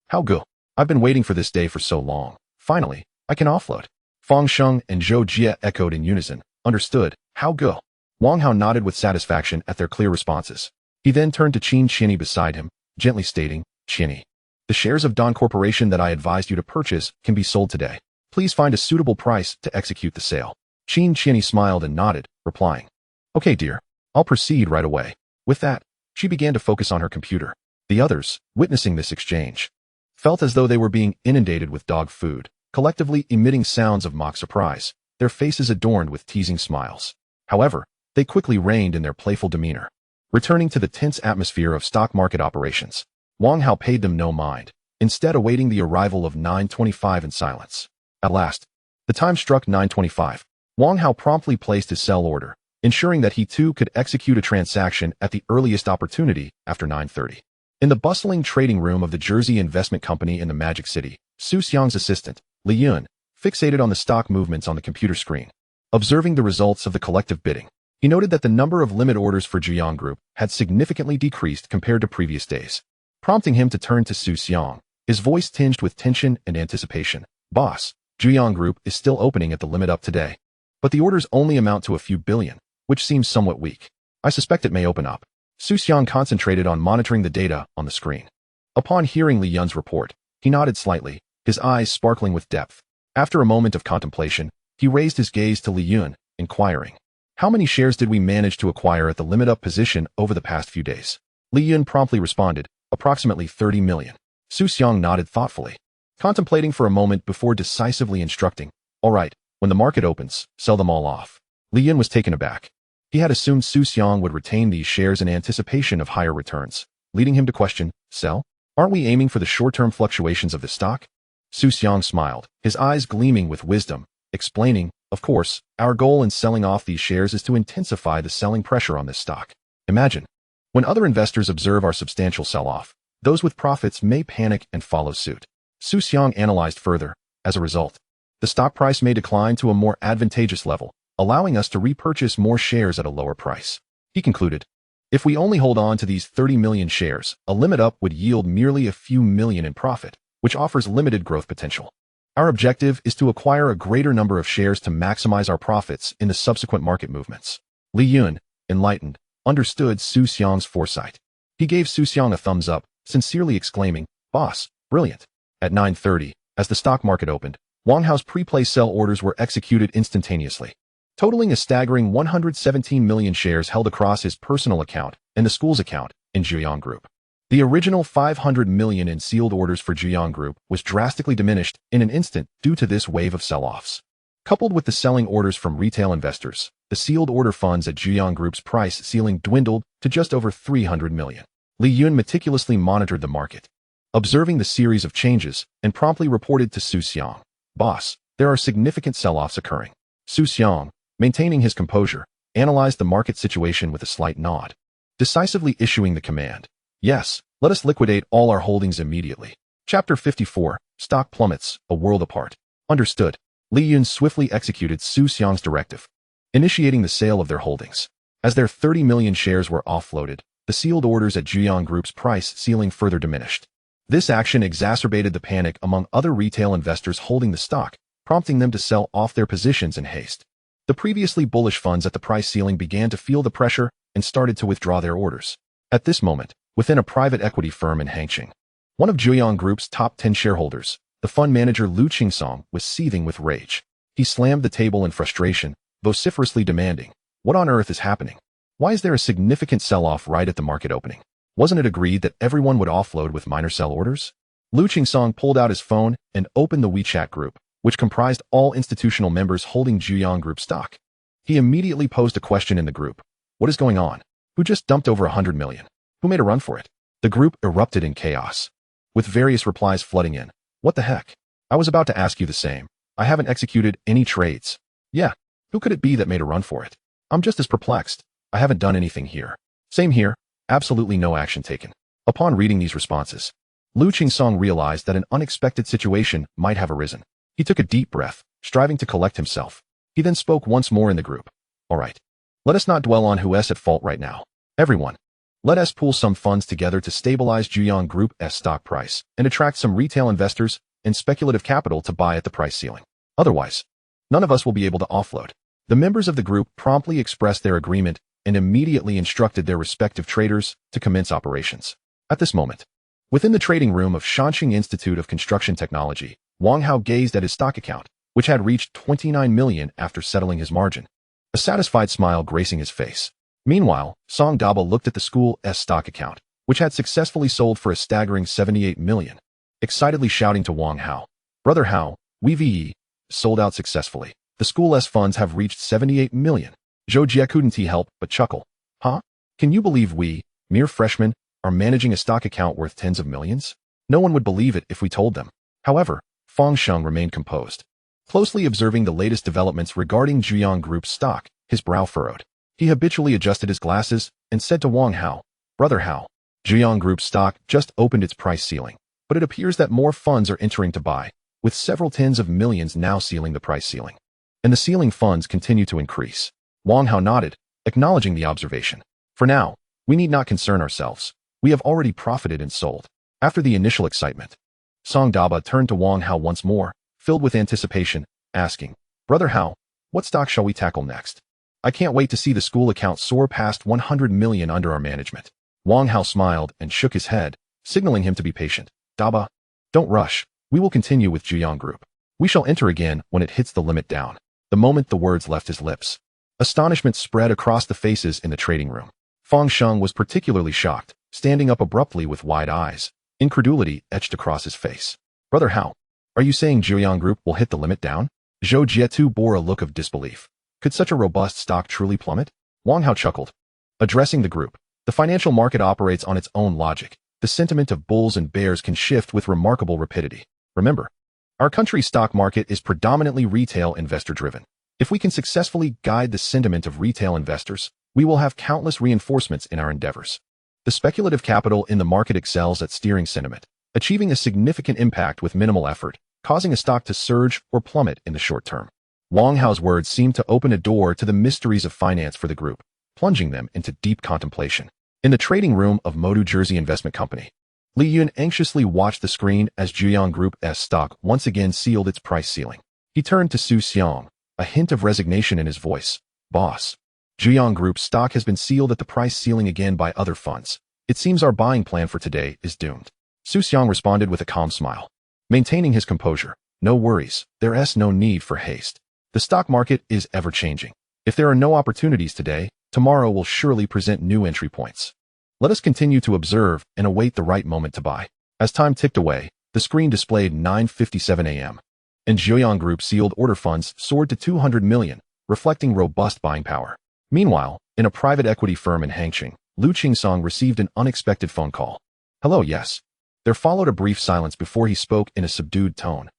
How good. I've been waiting for this day for so long. Finally, I can offload. Feng Sheng and Zhou Jie echoed in unison. Understood. How good. Wang Hao nodded with satisfaction at their clear responses. He then turned to Qin Qianni beside him, gently stating, Qianni, the shares of Don Corporation that I advised you to purchase can be sold today. Please find a suitable price to execute the sale. Qin Qianni smiled and nodded, replying, okay, dear. I'll proceed right away. With that, she began to focus on her computer. The others, witnessing this exchange, felt as though they were being inundated with dog food, collectively emitting sounds of mock surprise, their faces adorned with teasing smiles. However, they quickly reined in their playful demeanor. Returning to the tense atmosphere of stock market operations, Wang Hao paid them no mind, instead awaiting the arrival of 9:25 in silence. At last, the time struck 9:25. Wang Hao promptly placed his sell order, ensuring that he too could execute a transaction at the earliest opportunity after 9:30. In the bustling trading room of the Jersey Investment Company in the Magic City, Su Xiang's assistant, Li Yun, fixated on the stock movements on the computer screen. Observing the results of the collective bidding, he noted that the number of limit orders for Zhejiang Group had significantly decreased compared to previous days, prompting him to turn to Su Xiang, his voice tinged with tension and anticipation. Boss, Zhejiang Group is still opening at the limit up today, but the orders only amount to a few billion, which seems somewhat weak. I suspect it may open up. Su Xiang concentrated on monitoring the data on the screen. Upon hearing Li Yun's report, he nodded slightly, his eyes sparkling with depth. After a moment of contemplation, he raised his gaze to Li Yun, inquiring, how many shares did we manage to acquire at the limit up position over the past few days? Li Yun promptly responded, approximately 30 million. Su Xiang nodded thoughtfully, contemplating for a moment before decisively instructing, all right, when the market opens, sell them all off. Li Yun was taken aback. He had assumed Su Xiang would retain these shares in anticipation of higher returns, leading him to question, sell? Aren't we aiming for the short-term fluctuations of this stock? Su Xiang smiled, his eyes gleaming with wisdom, explaining, of course, our goal in selling off these shares is to intensify the selling pressure on this stock. Imagine, when other investors observe our substantial sell-off, those with profits may panic and follow suit. Su Xiang analyzed further. As a result, the stock price may decline to a more advantageous level, allowing us to repurchase more shares at a lower price. He concluded, if we only hold on to these 30 million shares, a limit up would yield merely a few million in profit, which offers limited growth potential. Our objective is to acquire a greater number of shares to maximize our profits in the subsequent market movements. Li Yun, enlightened, understood Su Xiang's foresight. He gave Su Xiang a thumbs up, sincerely exclaiming, boss, brilliant. At 9:30, as the stock market opened, Wang Hao's pre-placed sell orders were executed instantaneously, totaling a staggering 117 million shares held across his personal account and the school's account in Zhejiang Group. The original 500 million in sealed orders for Zhejiang Group was drastically diminished in an instant due to this wave of sell-offs. Coupled with the selling orders from retail investors, the sealed order funds at Zhuyang Group's price ceiling dwindled to just over 300 million. Li Yun meticulously monitored the market, observing the series of changes, and promptly reported to Su Xiang, "Boss, there are significant sell-offs occurring." Su Xiang, maintaining his composure, analyzed the market situation with a slight nod, decisively issuing the command, "Yes, let us liquidate all our holdings immediately." Chapter 54, Stock Plummets, A World Apart. Understood. Li Yun swiftly executed Su Xiang's directive, initiating the sale of their holdings. As their 30 million shares were offloaded, the sealed orders at Zhuyang Group's price ceiling further diminished. This action exacerbated the panic among other retail investors holding the stock, prompting them to sell off their positions in haste. The previously bullish funds at the price ceiling began to feel the pressure and started to withdraw their orders. At this moment, within a private equity firm in Hangqing, one of Zhuyang Group's top 10 shareholders, the fund manager Lu Qingsong, was seething with rage. He slammed the table in frustration, vociferously demanding, "What on earth is happening? Why is there a significant sell-off right at the market opening? Wasn't it agreed that everyone would offload with minor sell orders?" Lu Qingsong pulled out his phone and opened the WeChat group, which comprised all institutional members holding Zhuyang Group stock. He immediately posed a question in the group. "What is going on? Who just dumped over 100 million? Who made a run for it?" The group erupted in chaos, with various replies flooding in. "What the heck? I was about to ask you the same. I haven't executed any trades." "Yeah, who could it be that made a run for it? I'm just as perplexed. I haven't done anything here." "Same here. Absolutely no action taken." Upon reading these responses, Lu Qingsong realized that an unexpected situation might have arisen. He took a deep breath, striving to collect himself. He then spoke once more in the group. "All right. Let us not dwell on who's at fault right now. Everyone, let us pool some funds together to stabilize Zhuyang Group's stock price and attract some retail investors and speculative capital to buy at the price ceiling. Otherwise, none of us will be able to offload." The members of the group promptly expressed their agreement and immediately instructed their respective traders to commence operations. At this moment, within the trading room of Shanxing Institute of Construction Technology, Wang Hao gazed at his stock account, which had reached 29 million after settling his margin, a satisfied smile gracing his face. Meanwhile, Song Daba looked at the school's stock account, which had successfully sold for a staggering 78 million, excitedly shouting to Wang Hao, "Brother Hao, we've sold out successfully. The school's funds have reached 78 million. Zhou Jie couldn't help but chuckle. "Huh? Can you believe we, mere freshmen, are managing a stock account worth tens of millions? No one would believe it if we told them." However, Fang Sheng remained composed, closely observing the latest developments regarding Zhuyang Group's stock. His brow furrowed. He habitually adjusted his glasses and said to Wang Hao, "Brother Hao, Zhuyang Group's stock just opened its price ceiling, but it appears that more funds are entering to buy, with several tens of millions now sealing the price ceiling. And the ceiling funds continue to increase." Wang Hao nodded, acknowledging the observation. "For now, we need not concern ourselves. We have already profited and sold." After the initial excitement, Song Daba turned to Wang Hao once more, filled with anticipation, asking, "Brother Hao, what stock shall we tackle next? I can't wait to see the school account soar past 100 million under our management." Wang Hao smiled and shook his head, signaling him to be patient. "Daba, don't rush. We will continue with Zhuyang Group. We shall enter again when it hits the limit down." The moment the words left his lips, astonishment spread across the faces in the trading room. Fang Sheng was particularly shocked, standing up abruptly with wide eyes, incredulity etched across his face. "Brother Hao, are you saying Zhuyang Group will hit the limit down?" Zhou Jietu bore a look of disbelief. Could such a robust stock truly plummet? Wang Hao chuckled, addressing the group. "The financial market operates on its own logic. The sentiment of bulls and bears can shift with remarkable rapidity. Remember, our country's stock market is predominantly retail investor-driven. If we can successfully guide the sentiment of retail investors, we will have countless reinforcements in our endeavors. The speculative capital in the market excels at steering sentiment, achieving a significant impact with minimal effort, causing a stock to surge or plummet in the short term." Wang Hao's words seemed to open a door to the mysteries of finance for the group, plunging them into deep contemplation. In the trading room of Modu Jersey Investment Company, Li Yun anxiously watched the screen as Zhuyang Group's stock once again sealed its price ceiling. He turned to Su Xiang, a hint of resignation in his voice. "Boss, Zhuyang Group's stock has been sealed at the price ceiling again by other funds. It seems our buying plan for today is doomed." Su Xiang responded with a calm smile, maintaining his composure. "No worries, there's no need for haste. The stock market is ever-changing. If there are no opportunities today, tomorrow will surely present new entry points. Let us continue to observe and await the right moment to buy." As time ticked away, the screen displayed 9:57 a.m., and Zhuyang Group sealed order funds soared to 200 million, reflecting robust buying power. Meanwhile, in a private equity firm in Hangzhou, Lu Qingsong received an unexpected phone call. Hello, yes. There followed a brief silence before he spoke in a subdued tone.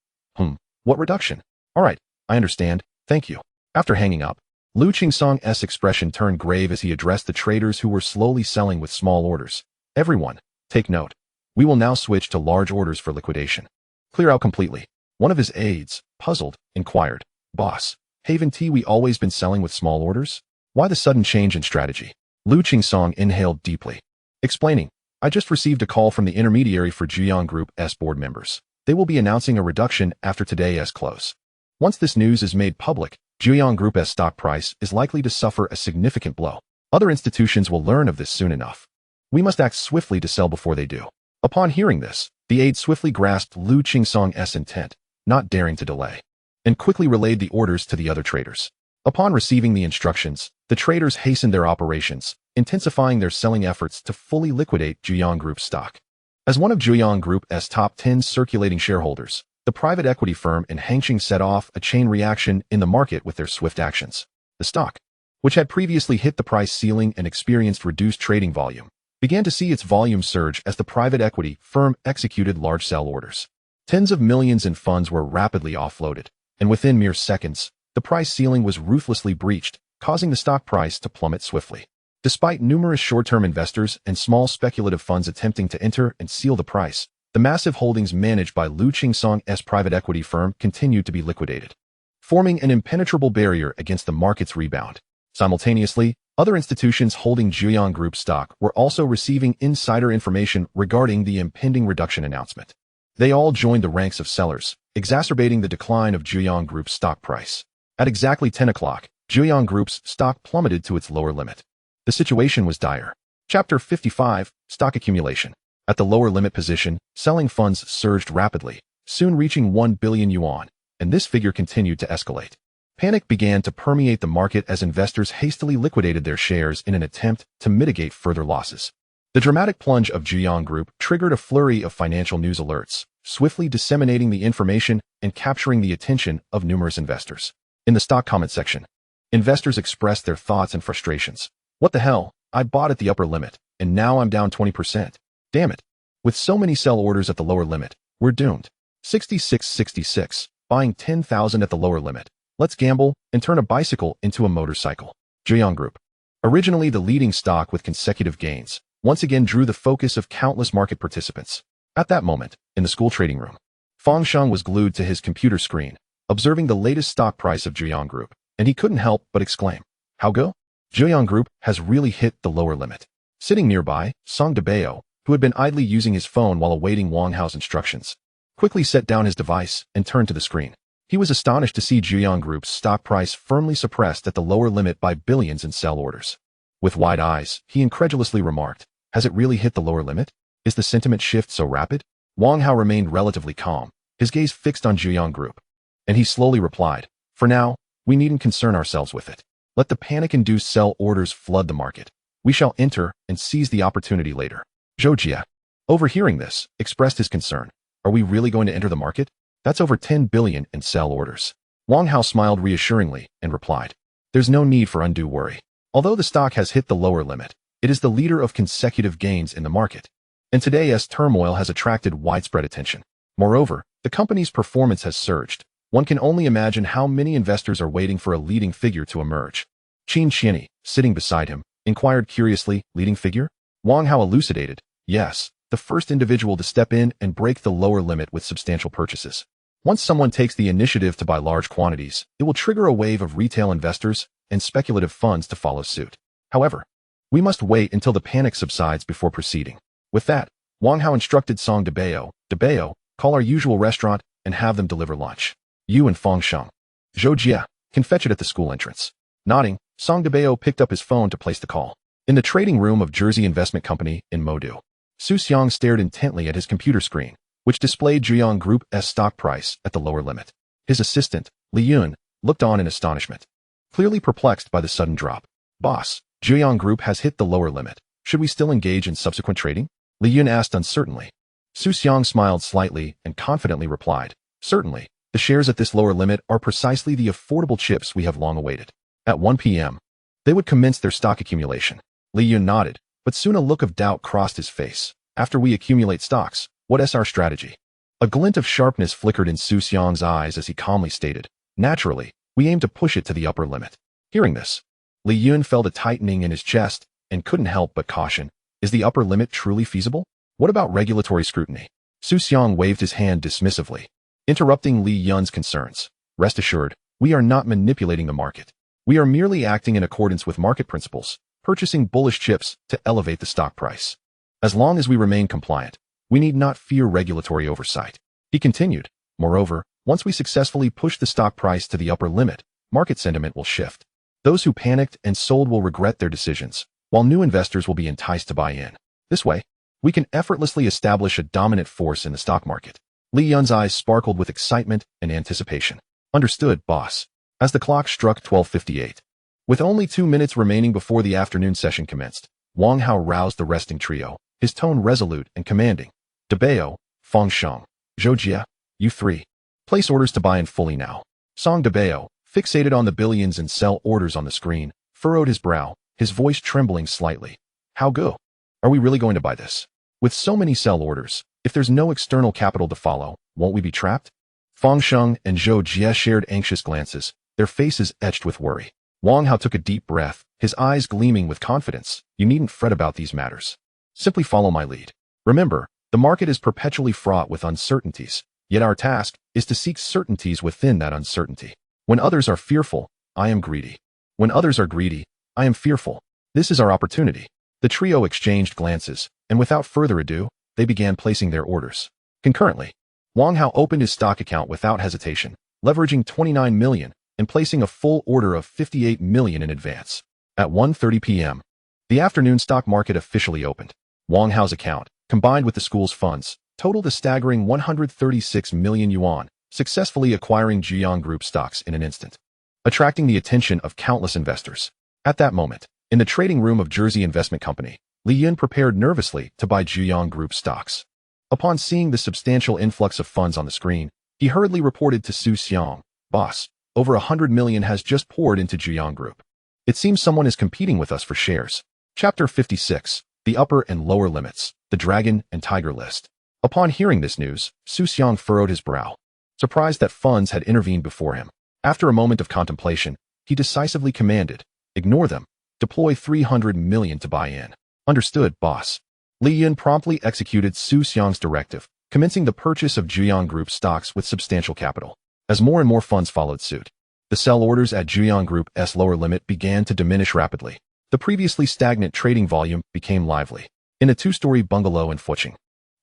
What reduction? All right, I understand, thank you. After hanging up, Lu Qingsong's expression turned grave as he addressed the traders who were slowly selling with small orders. Everyone, take note. We will now switch to large orders for liquidation. Clear out completely. One of his aides, puzzled, inquired. Boss, haven't we always been selling with small orders? Why the sudden change in strategy? Lu Qingsong inhaled deeply, explaining, I just received a call from the intermediary for Jiang Group's board members. They will be announcing a reduction after today's close. Once this news is made public, Jiang Group's stock price is likely to suffer a significant blow. Other institutions will learn of this soon enough. We must act swiftly to sell before they do. Upon hearing this, the aide swiftly grasped Lu Qingsong's intent, not daring to delay, and quickly relayed the orders to the other traders. Upon receiving the instructions, the traders hastened their operations, intensifying their selling efforts to fully liquidate Jiang Group's stock. As one of Jiang Group's top 10 circulating shareholders, the private equity firm in Hangzhou set off a chain reaction in the market with their swift actions. The stock, which had previously hit the price ceiling and experienced reduced trading volume, began to see its volume surge as the private equity firm executed large sell orders. Tens of millions in funds were rapidly offloaded, and within mere seconds, the price ceiling was ruthlessly breached, causing the stock price to plummet swiftly. Despite numerous short-term investors and small speculative funds attempting to enter and seal the price, the massive holdings managed by Lu Qingsong's private equity firm continued to be liquidated, forming an impenetrable barrier against the market's rebound. Simultaneously, other institutions holding Jiang Group stock were also receiving insider information regarding the impending reduction announcement. They all joined the ranks of sellers, exacerbating the decline of Jiang Group's stock price. At exactly 10 o'clock, Jiang Group's stock plummeted to its lower limit. The situation was dire. Chapter 55, Stock Accumulation. At the lower limit position, selling funds surged rapidly, soon reaching 1 billion yuan, and this figure continued to escalate. Panic began to permeate the market as investors hastily liquidated their shares in an attempt to mitigate further losses. The dramatic plunge of Jiang Group triggered a flurry of financial news alerts, swiftly disseminating the information and capturing the attention of numerous investors. In the stock comment section, investors expressed their thoughts and frustrations. What the hell? I bought at the upper limit, and now I'm down 20%. Damn it. With so many sell orders at the lower limit, we're doomed. 6666, buying 10,000 at the lower limit. Let's gamble and turn a bicycle into a motorcycle. Jiang Group, originally the leading stock with consecutive gains, once again drew the focus of countless market participants. At that moment, in the school trading room, Fang Sheng was glued to his computer screen, observing the latest stock price of Jiang Group, and he couldn't help but exclaim, "How go? Jiang Group has really hit the lower limit." Sitting nearby, Song Debao, who had been idly using his phone while awaiting Wang Hao's instructions, quickly set down his device and turned to the screen. He was astonished to see Jiang Group's stock price firmly suppressed at the lower limit by billions in sell orders. With wide eyes, he incredulously remarked, "Has it really hit the lower limit? Is the sentiment shift so rapid?" Wang Hao remained relatively calm, his gaze fixed on Jiang Group, and he slowly replied, "For now, we needn't concern ourselves with it. Let the panic-induced sell orders flood the market. We shall enter and seize the opportunity later." Zhou Jie, overhearing this, expressed his concern. "Are we really going to enter the market? That's over 10 billion in sell orders." Wang Hao smiled reassuringly and replied, "There's no need for undue worry. Although the stock has hit the lower limit, it is the leader of consecutive gains in the market, and today's turmoil has attracted widespread attention. Moreover, the company's performance has surged. One can only imagine how many investors are waiting for a leading figure to emerge." Qin Qianyi, sitting beside him, inquired curiously, "Leading figure?" Wang Hao elucidated, "Yes, the first individual to step in and break the lower limit with substantial purchases. Once someone takes the initiative to buy large quantities, it will trigger a wave of retail investors and speculative funds to follow suit. However, we must wait until the panic subsides before proceeding." With that, Wang Hao instructed Song Debao, "Call our usual restaurant and have them deliver lunch. You and Fang Sheng, Zhou Jie, can fetch it at the school entrance." Nodding, Song Debao picked up his phone to place the call. In the trading room of Jersey Investment Company in Modu, Su Xiang stared intently at his computer screen, which displayed Jiang Group's stock price at the lower limit. His assistant, Li Yun, looked on in astonishment, clearly perplexed by the sudden drop. "Boss, Jiang Group has hit the lower limit. Should we still engage in subsequent trading?" Li Yun asked uncertainly. Su Xiang smiled slightly and confidently replied, "Certainly, the shares at this lower limit are precisely the affordable chips we have long awaited. At 1 p.m., they would commence their stock accumulation. Li Yun nodded, but soon a look of doubt crossed his face. After we accumulate stocks, what's our strategy? A glint of sharpness flickered in Su Xiang's eyes as he calmly stated, naturally, we aim to push it to the upper limit. Hearing this, Li Yun felt a tightening in his chest and couldn't help but caution, is the upper limit truly feasible? What about regulatory scrutiny? Su Xiang waved his hand dismissively, interrupting Li Yun's concerns. Rest assured, we are not manipulating the market. We are merely acting in accordance with market principles, purchasing bullish chips to elevate the stock price. As long as we remain compliant, we need not fear regulatory oversight. He continued, moreover, once we successfully push the stock price to the upper limit, market sentiment will shift. Those who panicked and sold will regret their decisions, while new investors will be enticed to buy in. This way, we can effortlessly establish a dominant force in the stock market. Li Yun's eyes sparkled with excitement and anticipation. Understood, boss. As the clock struck 12:58. With only 2 minutes remaining before the afternoon session commenced, Wang Hao roused the resting trio, his tone resolute and commanding. Debao, Feng Sheng, Zhou Jie, you three. Place orders to buy in fully now. Song Debao, fixated on the billions and sell orders on the screen, furrowed his brow, his voice trembling slightly. How go? Are we really going to buy this? With so many sell orders, if there's no external capital to follow, won't we be trapped? Feng Sheng and Zhou Jie shared anxious glances, their faces etched with worry. Wang Hao took a deep breath, his eyes gleaming with confidence. You needn't fret about these matters. Simply follow my lead. Remember, the market is perpetually fraught with uncertainties, yet our task is to seek certainties within that uncertainty. When others are fearful, I am greedy. When others are greedy, I am fearful. This is our opportunity. The trio exchanged glances, and without further ado, they began placing their orders. Concurrently, Wang Hao opened his stock account without hesitation, leveraging 29 million and placing a full order of 58 million in advance. At 1:30 p.m., the afternoon stock market officially opened. Wang Hao's account, combined with the school's funds, totaled a staggering 136 million yuan, successfully acquiring Jiang Group stocks in an instant, attracting the attention of countless investors. At that moment, in the trading room of Jersey Investment Company, Li Yun prepared nervously to buy Jiang Group stocks. Upon seeing the substantial influx of funds on the screen, he hurriedly reported to Su Xiang, boss, over 100 million has just poured into Jiang Group. It seems someone is competing with us for shares. Chapter 56, The Upper and Lower Limits, the Dragon and Tiger List. Upon hearing this news, Su Xiang furrowed his brow, surprised that funds had intervened before him. After a moment of contemplation, he decisively commanded, ignore them, deploy 300 million to buy in. Understood, boss. Li Yun promptly executed Su Xiang's directive, commencing the purchase of Jiang Group stocks with substantial capital. As more and more funds followed suit, the sell orders at Jiang Group's lower limit began to diminish rapidly. The previously stagnant trading volume became lively. In a 2-story bungalow in Fuching,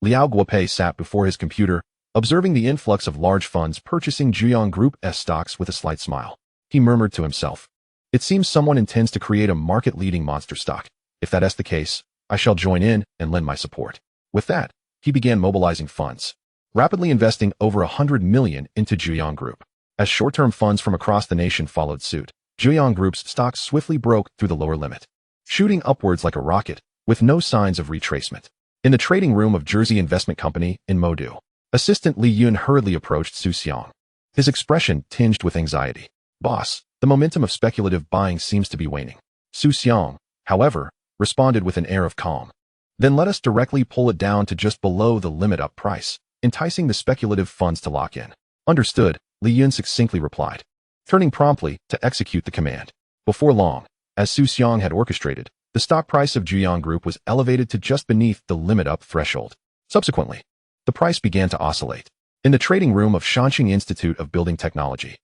Liao Guopei sat before his computer, observing the influx of large funds purchasing Jiang Group's stocks with a slight smile. He murmured to himself, it seems someone intends to create a market-leading monster stock. If that is the case, I shall join in and lend my support. With that, he began mobilizing funds, rapidly investing over 100 million into Jiang Group. As short-term funds from across the nation followed suit, Jiang Group's stocks swiftly broke through the lower limit, shooting upwards like a rocket, with no signs of retracement. In the trading room of Jersey Investment Company in Modu, Assistant Li Yun hurriedly approached Su Xiang, his expression tinged with anxiety. Boss, the momentum of speculative buying seems to be waning. Su Xiang, however, responded with an air of calm. Then let us directly pull it down to just below the limit up price, enticing the speculative funds to lock in. Understood, Li Yun succinctly replied, turning promptly to execute the command. Before long, as Su Xiang had orchestrated, the stock price of Jiang Group was elevated to just beneath the limit up threshold. Subsequently, the price began to oscillate. In the trading room of Shanxing Institute of Building Technology,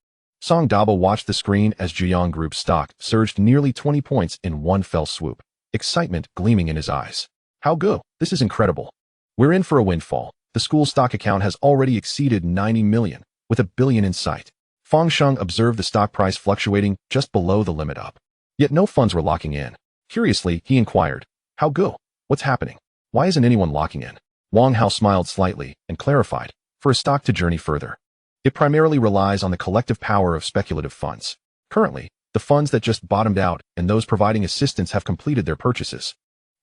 Song Dabo watched the screen as Jiang Group's stock surged nearly 20 points in one fell swoop, excitement gleaming in his eyes. How go? This is incredible. We're in for a windfall. The school stock account has already exceeded 90 million, with $1 billion in sight. Feng Sheng observed the stock price fluctuating just below the limit up. Yet no funds were locking in. Curiously, he inquired, how go? What's happening? Why isn't anyone locking in? Wang Hao smiled slightly and clarified, for a stock to journey further, it primarily relies on the collective power of speculative funds. Currently, the funds that just bottomed out and those providing assistance have completed their purchases.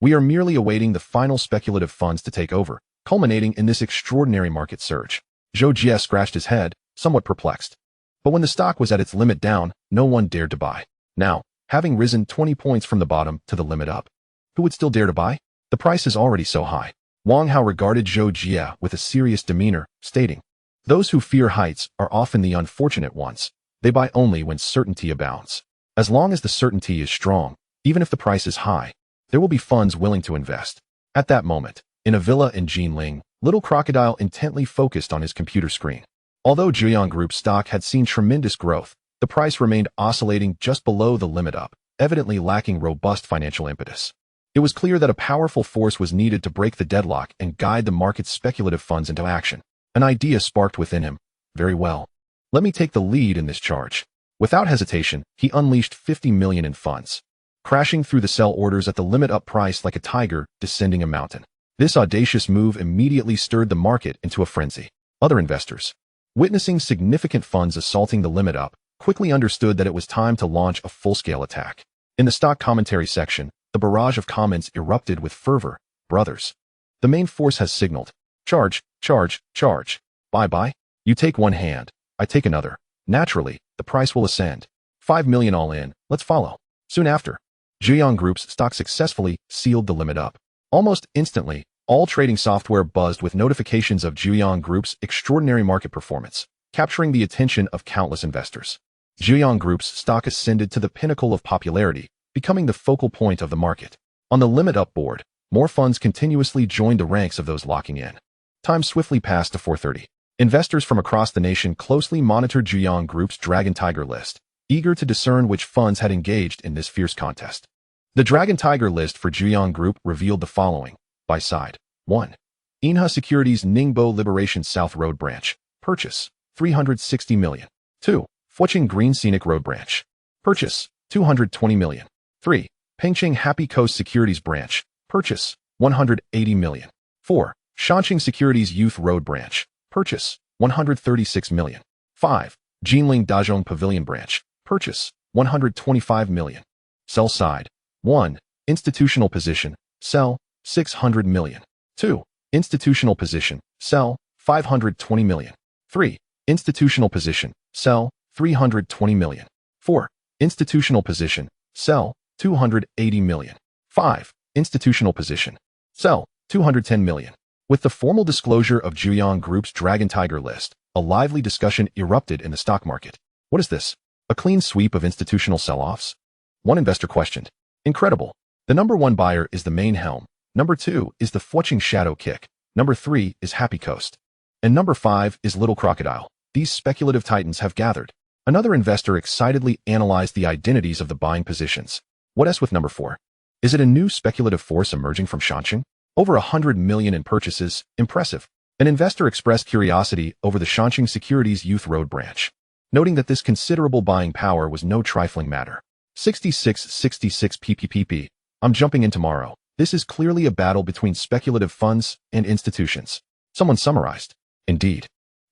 We are merely awaiting the final speculative funds to take over, culminating in this extraordinary market surge. Zhou Jie scratched his head, somewhat perplexed. But when the stock was at its limit down, no one dared to buy. Now, having risen 20 points from the bottom to the limit up, who would still dare to buy? The price is already so high. Wang Hao regarded Zhou Jia with a serious demeanor, stating, "Those who fear heights are often the unfortunate ones. They buy only when certainty abounds. As long as the certainty is strong, even if the price is high, there will be funds willing to invest." At that moment, in a villa in Jinling, Little Crocodile intently focused on his computer screen. Although Zhejiang Group stock had seen tremendous growth, the price remained oscillating just below the limit up, evidently lacking robust financial impetus. It was clear that a powerful force was needed to break the deadlock and guide the market's speculative funds into action. An idea sparked within him. Very well. Let me take the lead in this charge. Without hesitation, he unleashed 50 million in funds, crashing through the sell orders at the limit up price like a tiger descending a mountain. This audacious move immediately stirred the market into a frenzy. Other investors, witnessing significant funds assaulting the limit up, quickly understood that it was time to launch a full-scale attack. In the stock commentary section, the barrage of comments erupted with fervor. "Brothers, the main force has signaled. Charge, charge, charge. Bye-bye. You take one hand, I take another. Naturally, the price will ascend. 5 million all in, let's follow." Soon after, Zhejiang Group's stock successfully sealed the limit up. Almost instantly, all trading software buzzed with notifications of Zhejiang Group's extraordinary market performance, capturing the attention of countless investors. Zhejiang Group's stock ascended to the pinnacle of popularity, becoming the focal point of the market. On the limit up board, more funds continuously joined the ranks of those locking in. Time swiftly passed to 4:30. Investors from across the nation closely monitored Zhejiang Group's Dragon Tiger list, eager to discern which funds had engaged in this fierce contest. The Dragon Tiger list for Zhejiang Group revealed the following. By side. 1. Inha Securities Ningbo Liberation South Road Branch. Purchase, 360 million. 2. Fucheng Green Scenic Road Branch. Purchase, 220 million. 3. Pengcheng Happy Coast Securities Branch. Purchase, 180 million. 4. Shanqing Securities Youth Road Branch. Purchase, 136 million. 5. Jinling Dazhong Pavilion Branch. Purchase, 125 million. Sell side. 1. Institutional position. Sell, 600 million. 2. Institutional position. Sell, 520 million. 3. Institutional position. Sell, 320 million. 4. Institutional position. Sell, 280 million. 5. Institutional position. Sell, 210 million. With the formal disclosure of Zhejiang Group's Dragon Tiger list, a lively discussion erupted in the stock market. What is this? A clean sweep of institutional sell-offs? One investor questioned. Incredible. The number 1 buyer is the main helm. Number 2 is the Fucheng Shadow Kick. Number 3 is Happy Coast. And number 5 is Little Crocodile. These speculative titans have gathered. Another investor excitedly analyzed the identities of the buying positions. What else with number 4? Is it a new speculative force emerging from Shanqing? Over 100 million in purchases. Impressive. An investor expressed curiosity over the Shanqing Securities Youth Road Branch, noting that this considerable buying power was no trifling matter. 66 pppp. I'm jumping in tomorrow. This is clearly a battle between speculative funds and institutions. Someone summarized. Indeed.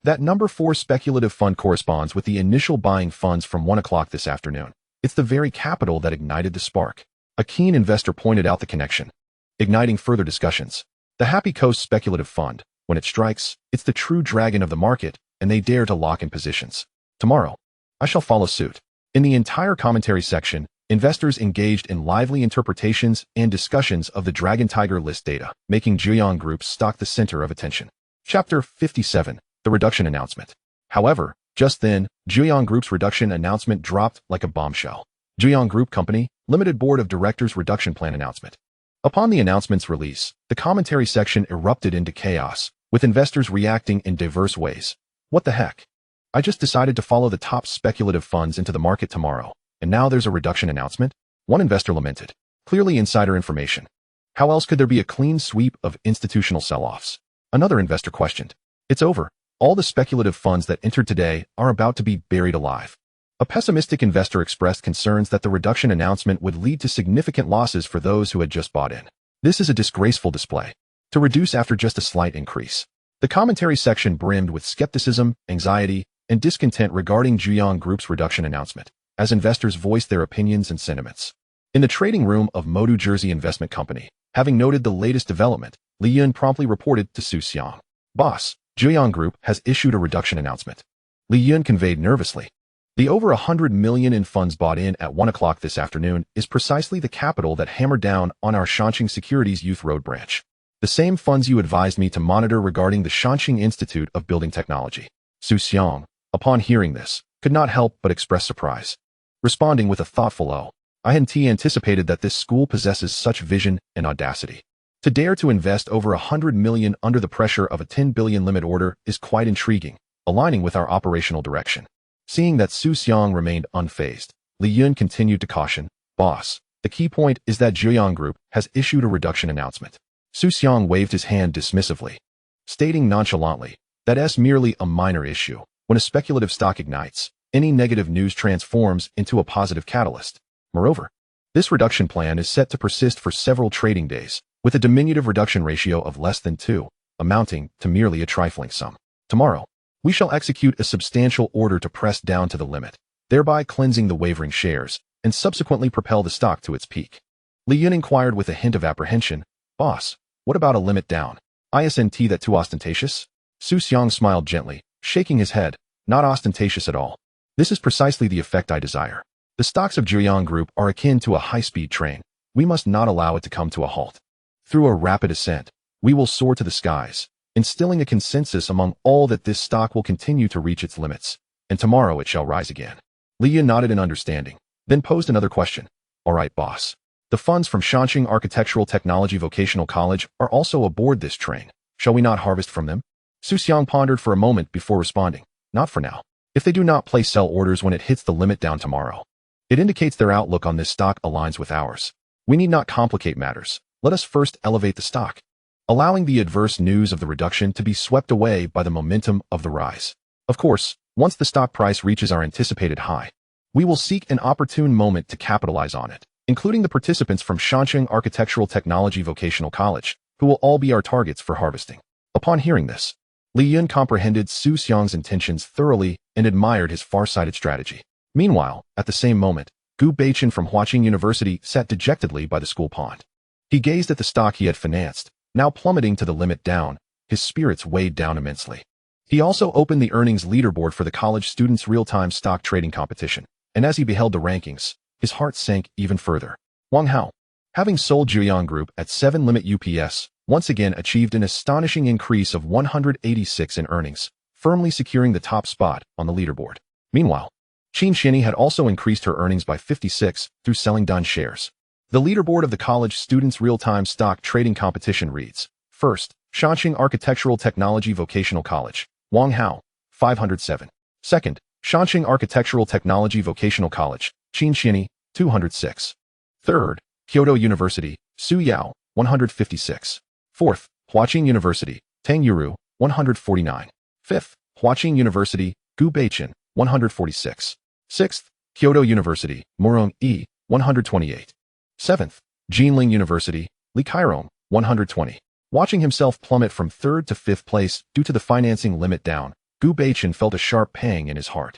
That number 4 speculative fund corresponds with the initial buying funds from 1 o'clock this afternoon. It's the very capital that ignited the spark. A keen investor pointed out the connection, igniting further discussions. The Happy Coast Speculative Fund, when it strikes, it's the true dragon of the market, and they dare to lock in positions. Tomorrow, I shall follow suit. In the entire commentary section, investors engaged in lively interpretations and discussions of the Dragon Tiger list data, making Zhejiang Group's stock the center of attention. Chapter 57. The Reduction Announcement. However, just then, Zhejiang Group's reduction announcement dropped like a bombshell. Zhejiang Group Company, Limited Board of Directors Reduction Plan Announcement. Upon the announcement's release, the commentary section erupted into chaos, with investors reacting in diverse ways. What the heck? I just decided to follow the top speculative funds into the market tomorrow, and now there's a reduction announcement? One investor lamented. Clearly insider information. How else could there be a clean sweep of institutional sell-offs? Another investor questioned. It's over. All the speculative funds that entered today are about to be buried alive. A pessimistic investor expressed concerns that the reduction announcement would lead to significant losses for those who had just bought in. This is a disgraceful display. To reduce after just a slight increase. The commentary section brimmed with skepticism, anxiety, and discontent regarding Zhejiang Group's reduction announcement, as investors voiced their opinions and sentiments. In the trading room of Modu Jersey Investment Company, having noted the latest development, Li Yun promptly reported to Su Xiang. Boss, Zhejiang Group has issued a reduction announcement. Li Yun conveyed nervously. The over 100 million in funds bought in at 1 o'clock this afternoon is precisely the capital that hammered down on our Shanxing Securities Youth Road branch. The same funds you advised me to monitor regarding the Shanxing Institute of Building Technology. Su Xiang, upon hearing this, could not help but express surprise. Responding with a thoughtful "Oh, I hadn't anticipated that this school possesses such vision and audacity. To dare to invest over 100 million under the pressure of a 10 billion limit order is quite intriguing, aligning with our operational direction." Seeing that Su Xiang remained unfazed, Li Yun continued to caution, "Boss, the key point is that Zhejiang Group has issued a reduction announcement." Su Xiang waved his hand dismissively, stating nonchalantly, "That's merely a minor issue. When a speculative stock ignites, any negative news transforms into a positive catalyst. Moreover, this reduction plan is set to persist for several trading days, with a diminutive reduction ratio of less than 2, amounting to merely a trifling sum. Tomorrow, we shall execute a substantial order to press down to the limit, thereby cleansing the wavering shares, and subsequently propel the stock to its peak." Li Yun inquired with a hint of apprehension, "Boss, what about a limit down? Isn't that too ostentatious?" Su Xiang smiled gently, shaking his head, "Not ostentatious at all. This is precisely the effect I desire. The stocks of Zhejiang Group are akin to a high-speed train. We must not allow it to come to a halt. Through a rapid ascent, we will soar to the skies, instilling a consensus among all that this stock will continue to reach its limits, and tomorrow it shall rise again." Li Yun nodded in understanding, then posed another question. "All right, boss. The funds from Shanxing Architectural Technology Vocational College are also aboard this train. Shall we not harvest from them?" Su Xiang pondered for a moment before responding, "Not for now. If they do not place sell orders when it hits the limit down tomorrow, it indicates their outlook on this stock aligns with ours. We need not complicate matters. Let us first elevate the stock, allowing the adverse news of the reduction to be swept away by the momentum of the rise. Of course, once the stock price reaches our anticipated high, we will seek an opportune moment to capitalize on it, including the participants from Shanxing Architectural Technology Vocational College, who will all be our targets for harvesting." Upon hearing this, Li Yun comprehended Su Xiang's intentions thoroughly and admired his far-sighted strategy. Meanwhile, at the same moment, Gu Beichen from Huaqing University sat dejectedly by the school pond. He gazed at the stock he had financed, now plummeting to the limit down. His spirits weighed down immensely. He also opened the earnings leaderboard for the college students' real-time stock trading competition, and as he beheld the rankings, his heart sank even further. Wang Hao, having sold Zhejiang Group at 7 limit UPS, once again achieved an astonishing increase of 186 in earnings, firmly securing the top spot on the leaderboard. Meanwhile, Qin Xianyi had also increased her earnings by 56 through selling done shares. The leaderboard of the college students' real-time stock trading competition reads: First, Shanxing Architectural Technology Vocational College, Wang Hao, 507. Second, Shanxing Architectural Technology Vocational College, Qin Xianyi, 206. Third, Kyoto University, Su Yao, 156. Fourth, Huaqing University, Tang Yuru, 149. Fifth, Huaqing University, Gu Beichen, 146. Sixth, Kyoto University, Morong E, 128. Seventh, Jinling University, Li Kairong, 120. Watching himself plummet from third to fifth place due to the financing limit down, Gu Beichen felt a sharp pang in his heart.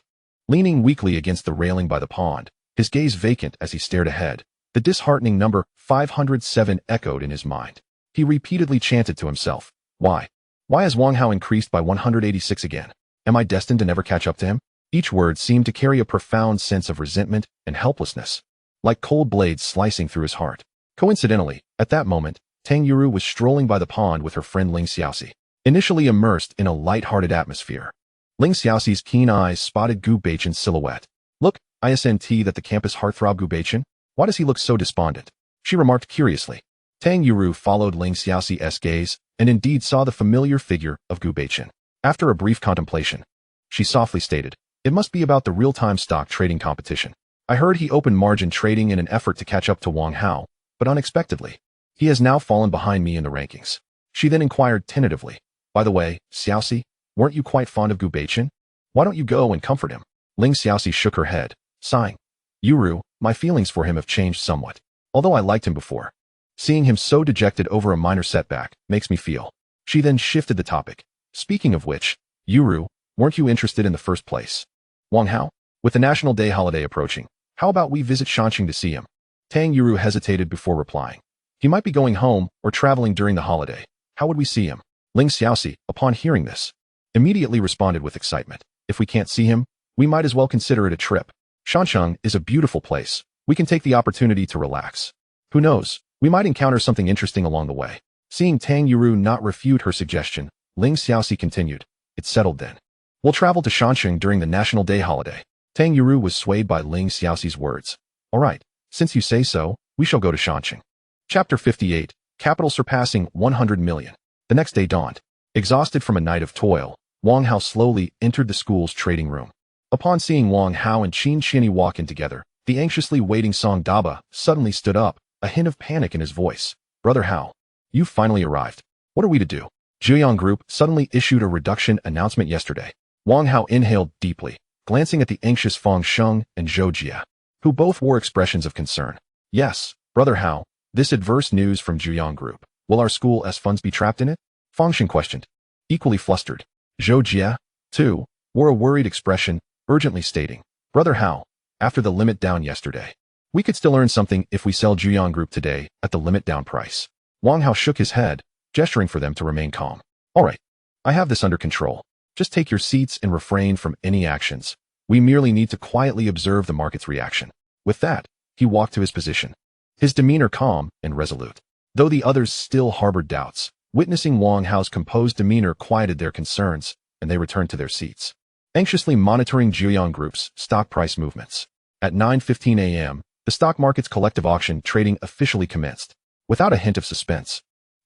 Leaning weakly against the railing by the pond, his gaze vacant as he stared ahead, the disheartening number 507 echoed in his mind. He repeatedly chanted to himself, Why has Wang Hao increased by 186 again? Am I destined to never catch up to him?" Each word seemed to carry a profound sense of resentment and helplessness, like cold blades slicing through his heart. Coincidentally, at that moment, Tang Yuru was strolling by the pond with her friend Ling Xiaoxi, initially immersed in a light-hearted atmosphere. Ling Xiaoxi's keen eyes spotted Gu Beichen's silhouette. "Look, isn't that the campus heartthrob Gu Beichen? Why does he look so despondent?" she remarked curiously. Tang Yuru followed Ling Xiaoxi's gaze and indeed saw the familiar figure of Gu Beichen. After a brief contemplation, she softly stated, "It must be about the real-time stock trading competition. I heard he opened margin trading in an effort to catch up to Wang Hao, but unexpectedly, he has now fallen behind me in the rankings." She then inquired tentatively, "By the way, Xiaoxi, weren't you quite fond of Gu Beichen? Why don't you go and comfort him?" Ling Xiaoxi shook her head, sighing. "Yuru, my feelings for him have changed somewhat, although I liked him before. Seeing him so dejected over a minor setback makes me feel." She then shifted the topic. "Speaking of which, Yuru, weren't you interested in the first place? Wang Hao? With the National Day holiday approaching, how about we visit Shanxing to see him?" Tang Yuru hesitated before replying. "He might be going home or traveling during the holiday. How would we see him?" Ling Xiaoxi, upon hearing this, immediately responded with excitement. "If we can't see him, We might as well consider it a trip. Shansheng is a beautiful place. We can take the opportunity to relax. Who knows, we might encounter something interesting along the way. Seeing Tang Yuru not refute her suggestion, Ling Xiaoxi continued, "It's settled then. We'll travel to Shansheng during the National Day holiday." Tang Yuru was swayed by Ling Xiaoxi's words. "All right, since you say so, we shall go to Shansheng." Chapter 58, Capital surpassing 100 million. The next day dawned. Exhausted from a night of toil, Wang Hao slowly entered the school's trading room. Upon seeing Wang Hao and Qin Qianyi walk in together, the anxiously waiting Song Daba suddenly stood up, a hint of panic in his voice. "Brother Hao, you've finally arrived. What are we to do?" Zhuyang Group suddenly issued a reduction announcement yesterday. Wang Hao inhaled deeply, glancing at the anxious Fang Sheng and Zhou Jia, who both wore expressions of concern. "Yes, Brother Hao, this adverse news from Zhuyang Group. Will our school's funds be trapped in it?" Fang Sheng questioned. Equally flustered, Zhou Jia, too, wore a worried expression, urgently stating, "Brother Hao, after the limit down yesterday, we could still earn something if we sell Zhuyang Group today at the limit down price." Wang Hao shook his head, gesturing for them to remain calm. "All right, I have this under control. Just take your seats and refrain from any actions. We merely need to quietly observe the market's reaction." With that, he walked to his position, his demeanor calm and resolute. Though the others still harbored doubts, witnessing Wang Hao's composed demeanor quieted their concerns, and they returned to their seats, anxiously monitoring Zhuyang Group's stock price movements. At 9:15 a.m., the stock market's collective auction trading officially commenced. Without a hint of suspense,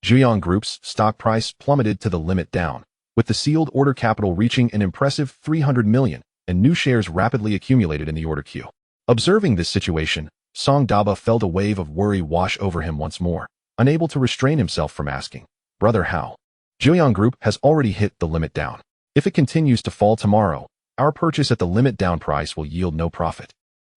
Zhuyang Group's stock price plummeted to the limit down, with the sealed order capital reaching an impressive 300 million, and new shares rapidly accumulated in the order queue. Observing this situation, Song Daba felt a wave of worry wash over him once more, unable to restrain himself from asking, "Brother Hao, Zhuyang Group has already hit the limit down. If it continues to fall tomorrow, our purchase at the limit down price will yield no profit,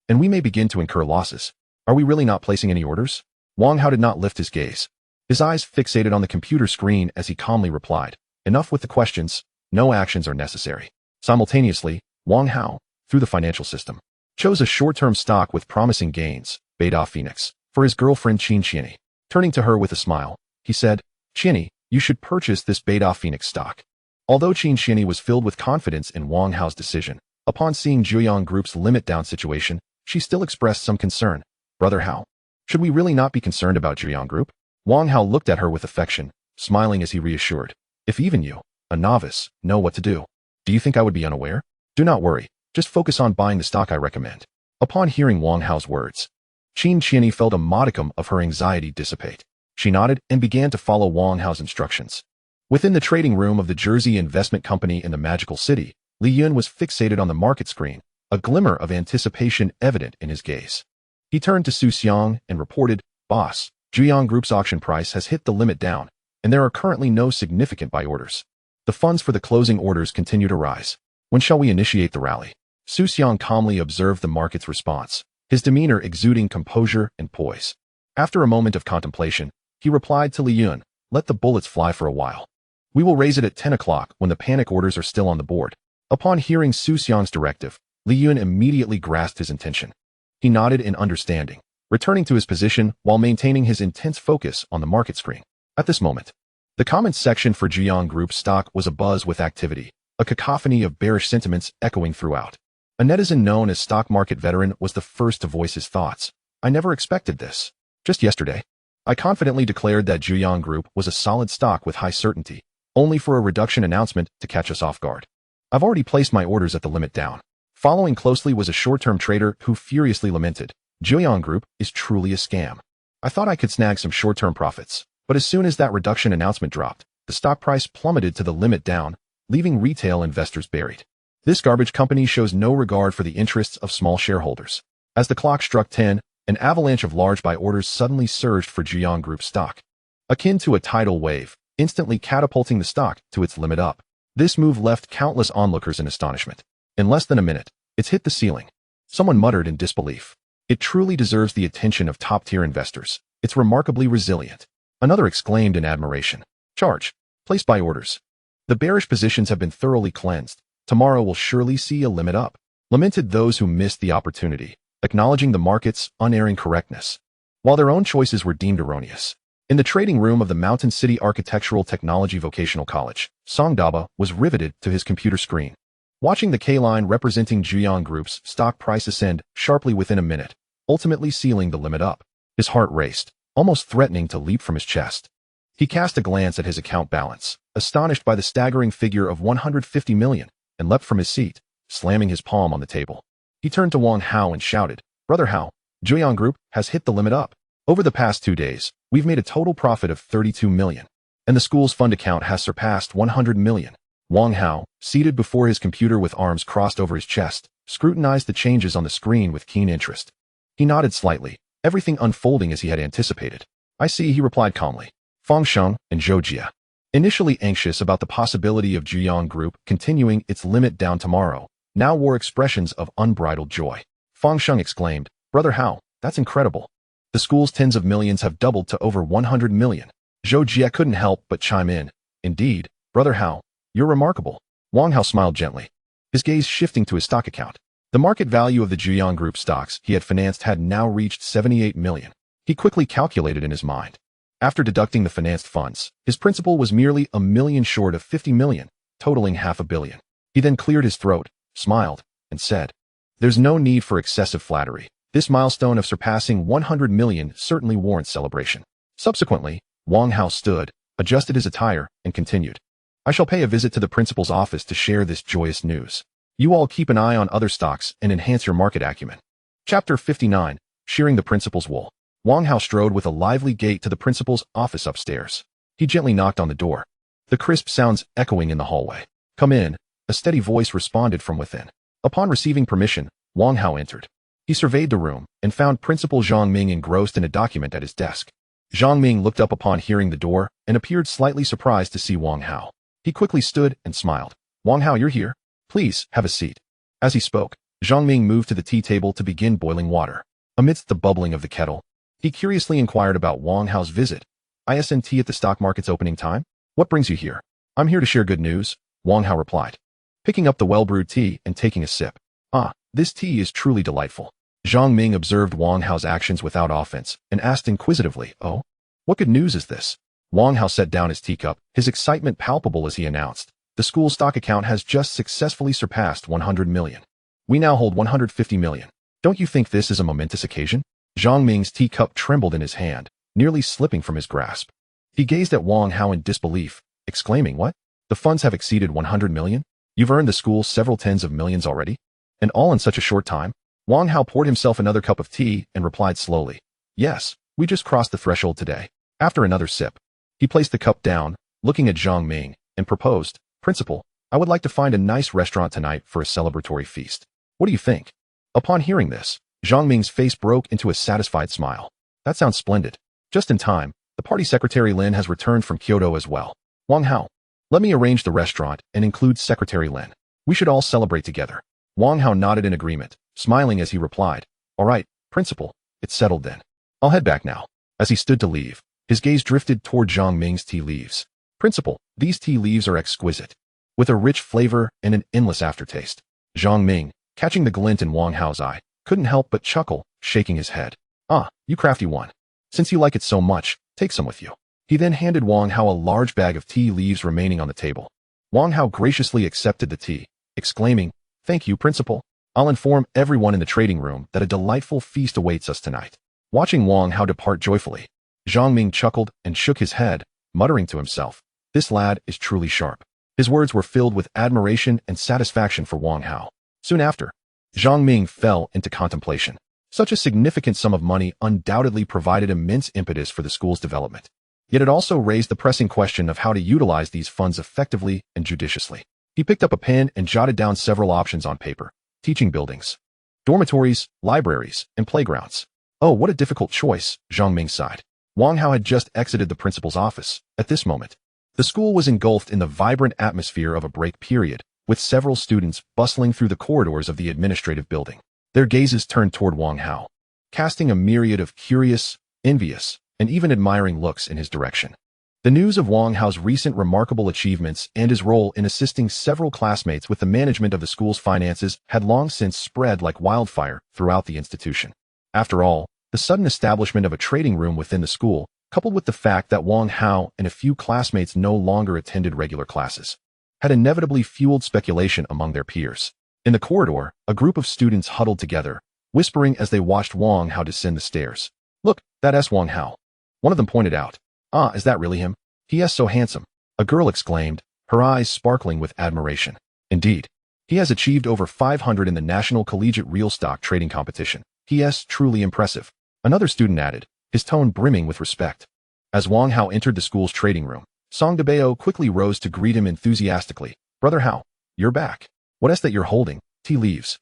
and we may begin to incur losses. Are we really not placing any orders?" Wang Hao did not lift his gaze, his eyes fixated on the computer screen as he calmly replied, "Enough with the questions, no actions are necessary." Simultaneously, Wang Hao, through the financial system, chose a short-term stock with promising gains, Beta Phoenix, for his girlfriend Qin Qianyi. Turning to her with a smile, he said, "Qianyi, you should purchase this Beta Phoenix stock." Although Qin Qianyi was filled with confidence in Wang Hao's decision, upon seeing Zhuyang Group's limit-down situation, she still expressed some concern. "Brother Hao, should we really not be concerned about Zhuyang Group?" Wang Hao looked at her with affection, smiling as he reassured, "If even you, a novice, know what to do, do you think I would be unaware? Do not worry, just focus on buying the stock I recommend." Upon hearing Wang Hao's words, Qin Qianyi felt a modicum of her anxiety dissipate. She nodded and began to follow Wang Hao's instructions. Within the trading room of the Jersey Investment Company in the Magical City, Li Yun was fixated on the market screen, a glimmer of anticipation evident in his gaze. He turned to Su Xiang and reported, "Boss, Zhuyang Group's auction price has hit the limit down, and there are currently no significant buy orders. The funds for the closing orders continue to rise. When shall we initiate the rally?" Su Xiang calmly observed the market's response, his demeanor exuding composure and poise. After a moment of contemplation, he replied to Li Yun, "Let the bullets fly for a while. We will raise it at 10 o'clock when the panic orders are still on the board." Upon hearing Su Xiang's directive, Li Yun immediately grasped his intention. He nodded in understanding, returning to his position while maintaining his intense focus on the market screen. At this moment, the comments section for Zhuyang Group stock was abuzz with activity, a cacophony of bearish sentiments echoing throughout. A netizen known as Stock Market Veteran was the first to voice his thoughts. "I never expected this. Just yesterday, I confidently declared that Zhuyang Group was a solid stock with high certainty, only for a reduction announcement to catch us off guard. I've already placed my orders at the limit down." Following closely was a short-term trader who furiously lamented, "Zhuyang Group is truly a scam. I thought I could snag some short-term profits, but as soon as that reduction announcement dropped, the stock price plummeted to the limit down, leaving retail investors buried. This garbage company shows no regard for the interests of small shareholders." As the clock struck 10, an avalanche of large buy orders suddenly surged for Zhuyang Group stock, akin to a tidal wave, instantly catapulting the stock to its limit up. This move left countless onlookers in astonishment. In less than a minute, it's hit the ceiling. Someone muttered in disbelief, "It truly deserves the attention of top-tier investors. It's remarkably resilient." Another exclaimed in admiration, "Charge, place buy orders. The bearish positions have been thoroughly cleansed. Tomorrow will surely see a limit up." Lamented those who missed the opportunity, acknowledging the market's unerring correctness, while their own choices were deemed erroneous. In the trading room of the Mountain City Architectural Technology Vocational College, Song Daba was riveted to his computer screen. watching the K-line representing Zhuyang Group's stock price ascend sharply within a minute, ultimately sealing the limit up. His heart raced, almost threatening to leap from his chest. He cast a glance at his account balance, astonished by the staggering figure of 150 million, and leapt from his seat, slamming his palm on the table. He turned to Wang Hao and shouted, "Brother Hao, Zhuyang Group has hit the limit up. Over the past 2 days, we've made a total profit of 32 million, and the school's fund account has surpassed 100 million. Wang Hao, seated before his computer with arms crossed over his chest, scrutinized the changes on the screen with keen interest. He nodded slightly, everything unfolding as he had anticipated. "I see," he replied calmly. Fang Sheng and Zhou Jia, initially anxious about the possibility of Zhuyang Group continuing its limit down tomorrow, now wore expressions of unbridled joy. Fang Sheng exclaimed, "Brother Hao, that's incredible. The school's tens of millions have doubled to over 100 million. Zhou Jia couldn't help but chime in. "Indeed, Brother Hao, you're remarkable." Wang Hao smiled gently, his gaze shifting to his stock account. The market value of the Zhuyang Group stocks he had financed had now reached 78 million. He quickly calculated in his mind. After deducting the financed funds, his principal was merely 1 million short of 50 million, totaling half a billion. He then cleared his throat, smiled, and said, "There's no need for excessive flattery. This milestone of surpassing 100 million certainly warrants celebration." Subsequently, Wang Hao stood, adjusted his attire, and continued, "I shall pay a visit to the principal's office to share this joyous news. You all keep an eye on other stocks and enhance your market acumen." Chapter 59, Shearing the Principal's Wool. Wang Hao strode with a lively gait to the principal's office upstairs. He gently knocked on the door, the crisp sounds echoing in the hallway. "Come in," a steady voice responded from within. Upon receiving permission, Wang Hao entered. He surveyed the room and found Principal Zhang Ming engrossed in a document at his desk. Zhang Ming looked up upon hearing the door and appeared slightly surprised to see Wang Hao. He quickly stood and smiled. "Wang Hao, you're here. Please, have a seat." As he spoke, Zhang Ming moved to the tea table to begin boiling water. Amidst the bubbling of the kettle, he curiously inquired about Wang Hao's visit. "Isn't tea at the stock market's opening time? What brings you here?" "I'm here to share good news," Wang Hao replied, picking up the well-brewed tea and taking a sip. "Ah, this tea is truly delightful." Zhang Ming observed Wang Hao's actions without offense and asked inquisitively, "Oh, what good news is this?" Wang Hao set down his teacup, his excitement palpable as he announced, "The school stock account has just successfully surpassed 100 million. We now hold 150 million. Don't you think this is a momentous occasion?" Zhang Ming's teacup trembled in his hand, nearly slipping from his grasp. He gazed at Wang Hao in disbelief, exclaiming, "What? The funds have exceeded 100 million? You've earned the school several tens of millions already? And all in such a short time?" Wang Hao poured himself another cup of tea and replied slowly, "Yes, we just crossed the threshold today." After another sip, he placed the cup down, looking at Zhang Ming, and proposed, "Principal, I would like to find a nice restaurant tonight for a celebratory feast. What do you think?" Upon hearing this, Zhang Ming's face broke into a satisfied smile. "That sounds splendid. Just in time, the party secretary Lin has returned from Kyoto as well. Wang Hao, let me arrange the restaurant and include Secretary Lin. We should all celebrate together." Wang Hao nodded in agreement, smiling as he replied, "All right, Principal, it's settled then. I'll head back now." As he stood to leave, his gaze drifted toward Zhang Ming's tea leaves. "Principal, these tea leaves are exquisite, with a rich flavor and an endless aftertaste." Zhang Ming, catching the glint in Wang Hao's eye, couldn't help but chuckle, shaking his head. "Ah, you crafty one. Since you like it so much, take some with you." He then handed Wang Hao a large bag of tea leaves remaining on the table. Wang Hao graciously accepted the tea, exclaiming, "Thank you, Principal. I'll inform everyone in the trading room that a delightful feast awaits us tonight." Watching Wang Hao depart joyfully, Zhang Ming chuckled and shook his head, muttering to himself, "This lad is truly sharp." His words were filled with admiration and satisfaction for Wang Hao. Soon after, Zhang Ming fell into contemplation. Such a significant sum of money undoubtedly provided immense impetus for the school's development. Yet it also raised the pressing question of how to utilize these funds effectively and judiciously. He picked up a pen and jotted down several options on paper: teaching buildings, dormitories, libraries, and playgrounds. "Oh, what a difficult choice," Zhang Ming sighed. Wang Hao had just exited the principal's office. At this moment, the school was engulfed in the vibrant atmosphere of a break period, with several students bustling through the corridors of the administrative building. Their gazes turned toward Wang Hao, casting a myriad of curious, envious, and even admiring looks in his direction. The news of Wang Hao's recent remarkable achievements and his role in assisting several classmates with the management of the school's finances had long since spread like wildfire throughout the institution. After all, the sudden establishment of a trading room within the school, coupled with the fact that Wang Hao and a few classmates no longer attended regular classes, had inevitably fueled speculation among their peers. In the corridor, a group of students huddled together, whispering as they watched Wang Hao descend the stairs. "Look, that's Wang Hao." One of them pointed out. "Ah, is that really him? He is so handsome," a girl exclaimed, her eyes sparkling with admiration. "Indeed. He has achieved over 500 in the National Collegiate Real Stock Trading Competition. He is truly impressive," another student added, his tone brimming with respect. As Wang Hao entered the school's trading room, Song Debao quickly rose to greet him enthusiastically. "Brother Hao, you're back. What is that you're holding? Tea leaves?"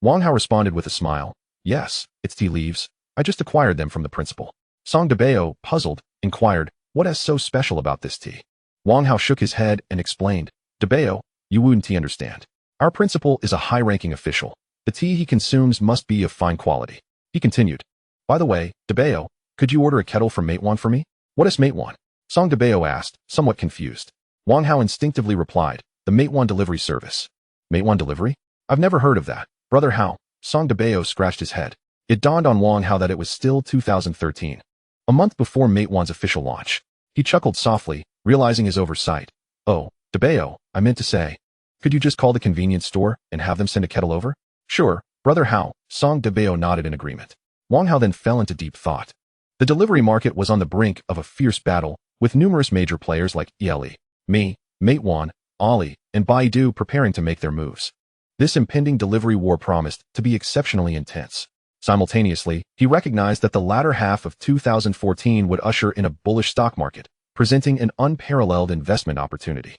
Wang Hao responded with a smile. "Yes, it's tea leaves. I just acquired them from the principal." Song Debao, puzzled, inquired, "What is so special about this tea?" Wang Hao shook his head and explained, "Debao, you wouldn't understand. Our principal is a high-ranking official. The tea he consumes must be of fine quality." He continued, "By the way, Debao, could you order a kettle from Matewan for me?" "What is Matewan?" Song Debao asked, somewhat confused. Wang Hao instinctively replied, "The Matewan delivery service." "Matewan delivery? I've never heard of that." "Brother Hao," Song Debao scratched his head. It dawned on Wang Hao that it was still 2013, a month before Matewan's official launch. He chuckled softly, realizing his oversight. "Oh, Debao, I meant to say, could you just call the convenience store and have them send a kettle over?" "Sure, Brother Hao," Song Debao nodded in agreement. Wang Hao then fell into deep thought. The delivery market was on the brink of a fierce battle, with numerous major players like ELE, Me, Matewan, Ali, and Baidu preparing to make their moves. This impending delivery war promised to be exceptionally intense. Simultaneously, he recognized that the latter half of 2014 would usher in a bullish stock market, presenting an unparalleled investment opportunity.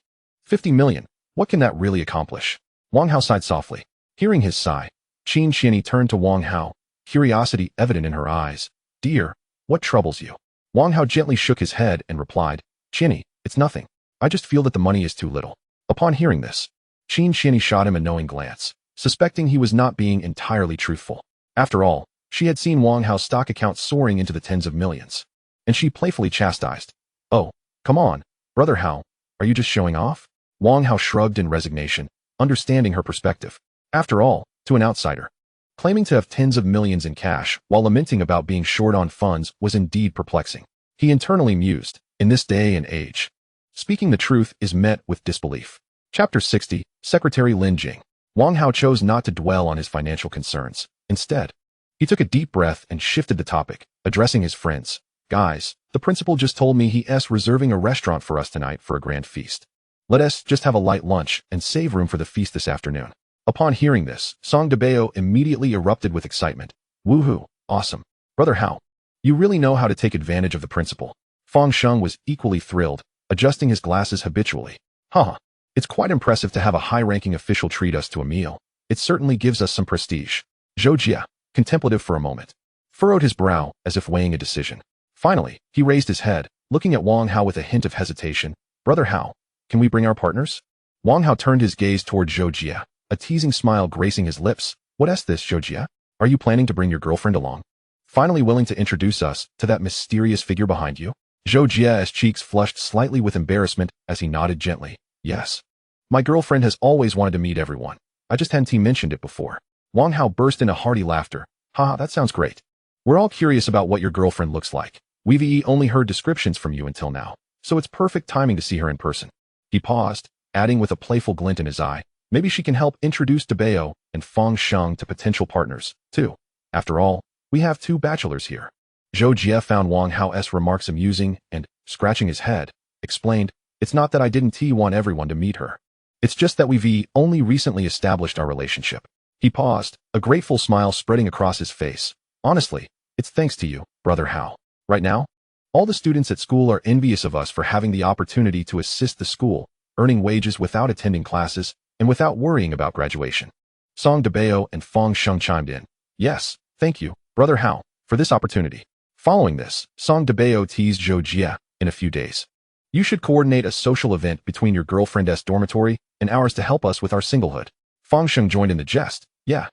50 million. What can that really accomplish? Wang Hao sighed softly. Hearing his sigh, Qin Xianyi turned to Wang Hao, curiosity evident in her eyes. "Dear, what troubles you?" Wang Hao gently shook his head and replied, "Xianyi, it's nothing. I just feel that the money is too little." Upon hearing this, Qin Xianyi shot him a knowing glance, suspecting he was not being entirely truthful. After all, she had seen Wang Hao's stock account soaring into the tens of millions. And she playfully chastised, "Oh, come on, Brother Hao, are you just showing off?" Wang Hao shrugged in resignation, understanding her perspective. After all, to an outsider, claiming to have tens of millions in cash while lamenting about being short on funds was indeed perplexing. He internally mused, in this day and age, speaking the truth is met with disbelief. Chapter 60, Secretary Lin Jing. Wang Hao chose not to dwell on his financial concerns. Instead, he took a deep breath and shifted the topic, addressing his friends. "Guys, the principal just told me he's reserving a restaurant for us tonight for a grand feast. Let us just have a light lunch and save room for the feast this afternoon." Upon hearing this, Song Debao immediately erupted with excitement. "Woohoo, awesome. Brother Hao, you really know how to take advantage of the principal." Fang Sheng was equally thrilled, adjusting his glasses habitually. "Haha, it's quite impressive to have a high-ranking official treat us to a meal. It certainly gives us some prestige." Zhou Jia, contemplative for a moment, furrowed his brow as if weighing a decision. Finally, he raised his head, looking at Wang Hao with a hint of hesitation. "Brother Hao, can we bring our partners?" Wang Hao turned his gaze toward Zhou Jia, a teasing smile gracing his lips. "What is this, Zhou Jia? Are you planning to bring your girlfriend along? Finally willing to introduce us to that mysterious figure behind you?" Zhou Jia's cheeks flushed slightly with embarrassment as he nodded gently. "Yes. My girlfriend has always wanted to meet everyone. I just hadn't mentioned it before." Wang Hao burst into hearty laughter. "Haha, that sounds great. We're all curious about what your girlfriend looks like. We've only heard descriptions from you until now, so it's perfect timing to see her in person." He paused, adding with a playful glint in his eye, "Maybe she can help introduce Debao and Fang Sheng to potential partners, too. After all, we have two bachelors here." Zhou Jia found Wang Hao's remarks amusing and, scratching his head, explained, "It's not that I didn't want everyone to meet her. It's just that we've only recently established our relationship." He paused, a grateful smile spreading across his face. "Honestly, it's thanks to you, Brother Hao. Right now, all the students at school are envious of us for having the opportunity to assist the school, earning wages without attending classes and without worrying about graduation." Song Debao and Fang Sheng chimed in. "Yes, thank you, Brother Hao, for this opportunity." Following this, Song Debao teased Zhou Jia, "In a few days, you should coordinate a social event between your girlfriend's dormitory and ours to help us with our singlehood." Fang Sheng joined in the jest. Yeah,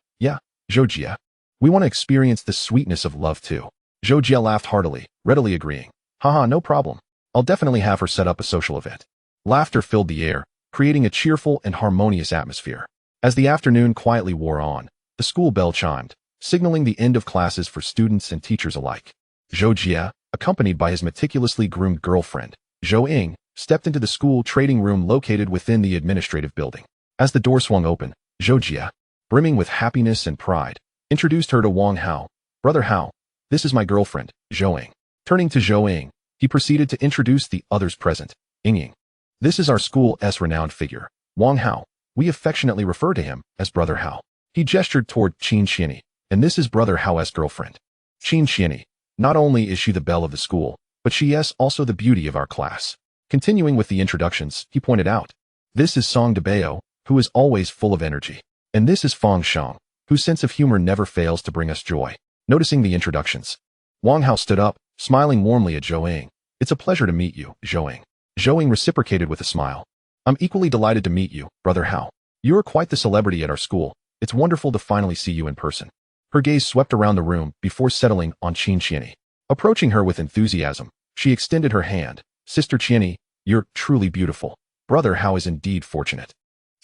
Zhou Jia. We want to experience the sweetness of love too." Zhou Jia laughed heartily, readily agreeing. "Haha, no problem. I'll definitely have her set up a social event." Laughter filled the air, creating a cheerful and harmonious atmosphere. As the afternoon quietly wore on, the school bell chimed, signaling the end of classes for students and teachers alike. Zhou Jia, accompanied by his meticulously groomed girlfriend, Zhou Ying, stepped into the school trading room located within the administrative building. As the door swung open, Zhou Jia, brimming with happiness and pride, introduced her to Wang Hao. Brother Hao, this is my girlfriend, Zhou. Turning to Zhou, he proceeded to introduce the others present. Ying. This is our school's renowned figure, Wang Hao. We affectionately refer to him as Brother Hao. He gestured toward Qin Qianyi, and this is Brother Hao's girlfriend. Qin Qianyi. Not only is she the belle of the school, but she is also the beauty of our class. Continuing with the introductions, he pointed out, this is Song Debao, who is always full of energy. And this is Fang Shang, whose sense of humor never fails to bring us joy. Noticing the introductions, Wang Hao stood up, smiling warmly at Zhou. It's a pleasure to meet you, Zhou. Zhou reciprocated with a smile. I'm equally delighted to meet you, Brother Hao. You are quite the celebrity at our school. It's wonderful to finally see you in person. Her gaze swept around the room before settling on Qin Qianyi. Approaching her with enthusiasm, she extended her hand. Sister Qianyi, you're truly beautiful. Brother Hao is indeed fortunate.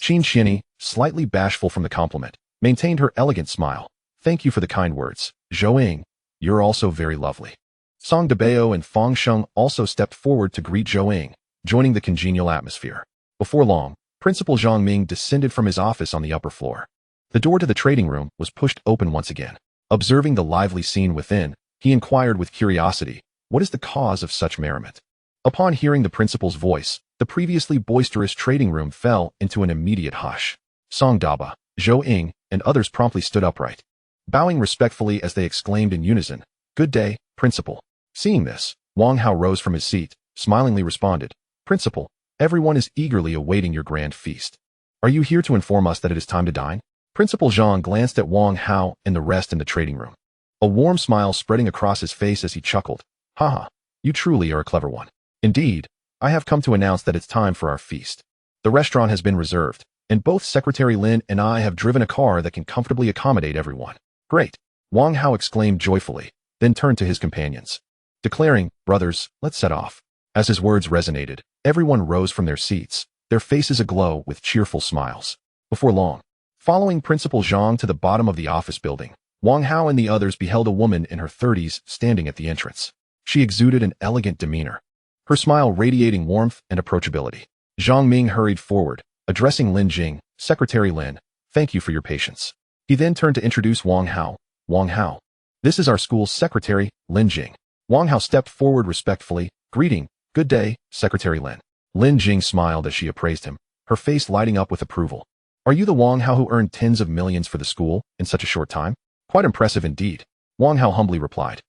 Qin Qianyi, slightly bashful from the compliment, maintained her elegant smile. Thank you for the kind words. Zhou, you're also very lovely. Song Debao and Fang Sheng also stepped forward to greet Zhou, joining the congenial atmosphere. Before long, Principal Zhang Ming descended from his office on the upper floor. The door to the trading room was pushed open once again. Observing the lively scene within, he inquired with curiosity, what is the cause of such merriment? Upon hearing the principal's voice, the previously boisterous trading room fell into an immediate hush. Song Daba, Zhou, and others promptly stood upright, bowing respectfully as they exclaimed in unison, Good day, Principal. Seeing this, Wang Hao rose from his seat, smilingly responded, Principal, everyone is eagerly awaiting your grand feast. Are you here to inform us that it is time to dine? Principal Zhang glanced at Wang Hao and the rest in the trading room, a warm smile spreading across his face as he chuckled. Haha, you truly are a clever one. Indeed, I have come to announce that it's time for our feast. The restaurant has been reserved, and both Secretary Lin and I have driven a car that can comfortably accommodate everyone. Great, Wang Hao exclaimed joyfully, then turned to his companions, declaring, Brothers, let's set off. As his words resonated, everyone rose from their seats, their faces aglow with cheerful smiles. Before long, following Principal Zhang to the bottom of the office building, Wang Hao and the others beheld a woman in her 30s standing at the entrance. She exuded an elegant demeanor, her smile radiating warmth and approachability. Zhang Ming hurried forward, addressing Lin Jing, Secretary Lin, thank you for your patience. He then turned to introduce Wang Hao. Wang Hao, this is our school's secretary, Lin Jing. Wang Hao stepped forward respectfully, greeting, Good day, Secretary Lin. Lin Jing smiled as she appraised him, her face lighting up with approval. Are you the Wang Hao who earned tens of millions for the school in such a short time? Quite impressive indeed. Wang Hao humbly replied.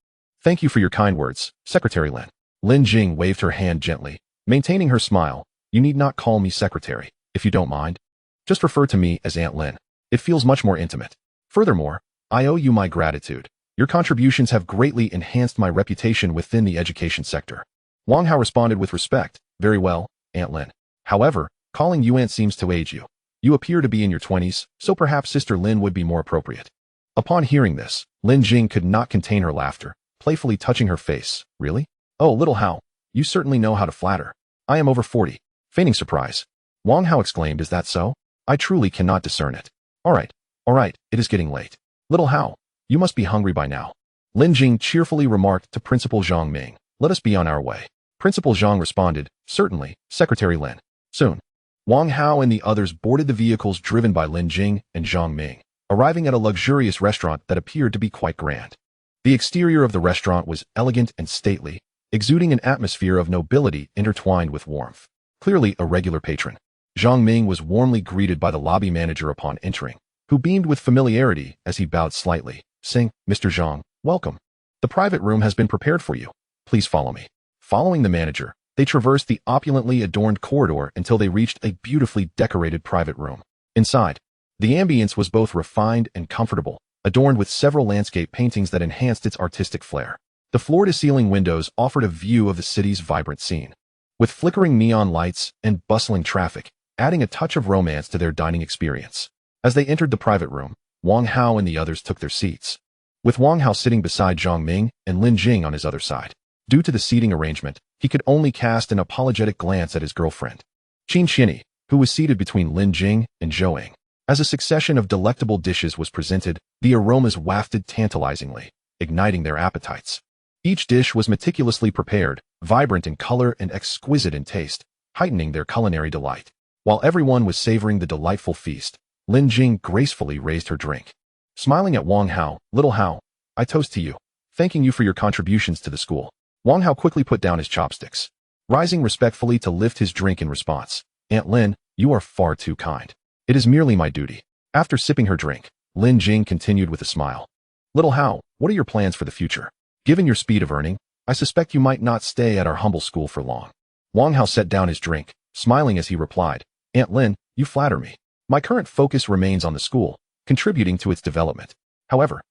Thank you for your kind words, Secretary Lin. Lin Jing waved her hand gently, maintaining her smile. You need not call me secretary, if you don't mind. Just refer to me as Aunt Lin. It feels much more intimate. Furthermore, I owe you my gratitude. Your contributions have greatly enhanced my reputation within the education sector. Wang Hao responded with respect. Very well, Aunt Lin. However, calling you Aunt seems to age you. You appear to be in your 20s, so perhaps Sister Lin would be more appropriate. Upon hearing this, Lin Jing could not contain her laughter, playfully touching her face. Really? Oh, little Hao, you certainly know how to flatter. I am over 40. Feigning surprise, Wang Hao exclaimed, Is that so? I truly cannot discern it. All right, it is getting late. Little Hao, you must be hungry by now. Lin Jing cheerfully remarked to Principal Zhang Ming, Let us be on our way. Principal Zhang responded, Certainly, Secretary Lin. Soon, Wang Hao and the others boarded the vehicles driven by Lin Jing and Zhang Ming, arriving at a luxurious restaurant that appeared to be quite grand. The exterior of the restaurant was elegant and stately, exuding an atmosphere of nobility intertwined with warmth. Clearly a regular patron, Zhang Ming was warmly greeted by the lobby manager upon entering, who beamed with familiarity as he bowed slightly, saying, Mr. Zhang, welcome. The private room has been prepared for you. Please follow me. Following the manager, they traversed the opulently adorned corridor until they reached a beautifully decorated private room. Inside, the ambience was both refined and comfortable, adorned with several landscape paintings that enhanced its artistic flair. The floor-to-ceiling windows offered a view of the city's vibrant scene, with flickering neon lights and bustling traffic, adding a touch of romance to their dining experience. As they entered the private room, Wang Hao and the others took their seats, with Wang Hao sitting beside Zhang Ming and Lin Jing on his other side. Due to the seating arrangement, he could only cast an apologetic glance at his girlfriend, Qin Qianyi, who was seated between Lin Jing and Zhou. As a succession of delectable dishes was presented, the aromas wafted tantalizingly, igniting their appetites. Each dish was meticulously prepared, vibrant in color and exquisite in taste, heightening their culinary delight. While everyone was savoring the delightful feast, Lin Jing gracefully raised her drink. Smiling at Wang Hao, "Little Hao, I toast to you, thanking you for your contributions to the school." Wang Hao quickly put down his chopsticks, rising respectfully to lift his drink in response. "Aunt Lin, you are far too kind. It is merely my duty." After sipping her drink, Lin Jing continued with a smile. "Little Hao, what are your plans for the future? Given your speed of earning, I suspect you might not stay at our humble school for long." Wang Hao set down his drink, smiling as he replied, "Aunt Lin, you flatter me. My current focus remains on the school, contributing to its development. However,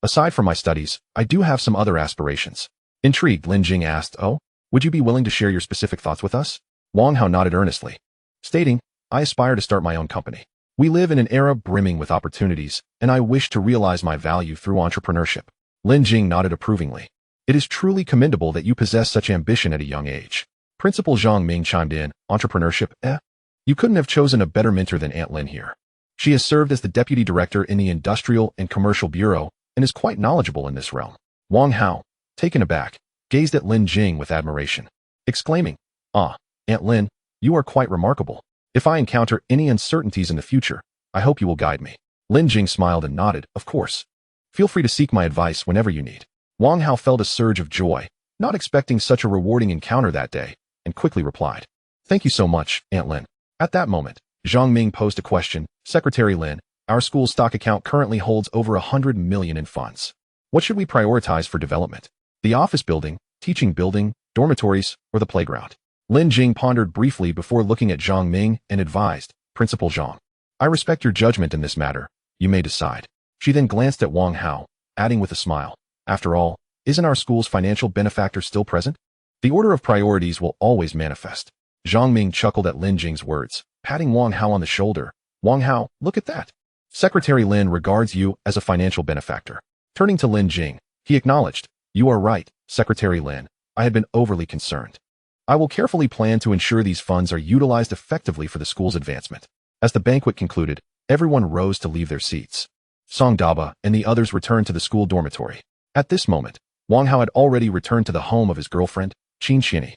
aside from my studies, I do have some other aspirations." Intrigued, Lin Jing asked, "Oh, would you be willing to share your specific thoughts with us?" Wang Hao nodded earnestly, stating, "I aspire to start my own company. We live in an era brimming with opportunities, and I wish to realize my value through entrepreneurship." Lin Jing nodded approvingly. "It is truly commendable that you possess such ambition at a young age." Principal Zhang Ming chimed in, "Entrepreneurship, eh? You couldn't have chosen a better mentor than Aunt Lin here. She has served as the deputy director in the Industrial and Commercial Bureau and is quite knowledgeable in this realm." Wang Hao, taken aback, gazed at Lin Jing with admiration, exclaiming, "Ah, Aunt Lin, you are quite remarkable. If I encounter any uncertainties in the future, I hope you will guide me." Lin Jing smiled and nodded, "Of course. Feel free to seek my advice whenever you need." Wang Hao felt a surge of joy, not expecting such a rewarding encounter that day, and quickly replied, "Thank you so much, Aunt Lin." At that moment, Zhang Ming posed a question, "Secretary Lin, our school's stock account currently holds over 100 million in funds. What should we prioritize for development? The office building, teaching building, dormitories, or the playground?" Lin Jing pondered briefly before looking at Zhang Ming and advised, "Principal Zhang, I respect your judgment in this matter. You may decide." She then glanced at Wang Hao, adding with a smile, "After all, isn't our school's financial benefactor still present? The order of priorities will always manifest." Zhang Ming chuckled at Lin Jing's words, patting Wang Hao on the shoulder. "Wang Hao, look at that. Secretary Lin regards you as a financial benefactor." Turning to Lin Jing, he acknowledged, "You are right, Secretary Lin. I had been overly concerned. I will carefully plan to ensure these funds are utilized effectively for the school's advancement." As the banquet concluded, everyone rose to leave their seats. Song Daba and the others returned to the school dormitory. At this moment, Wang Hao had already returned to the home of his girlfriend, Qin Xianyi,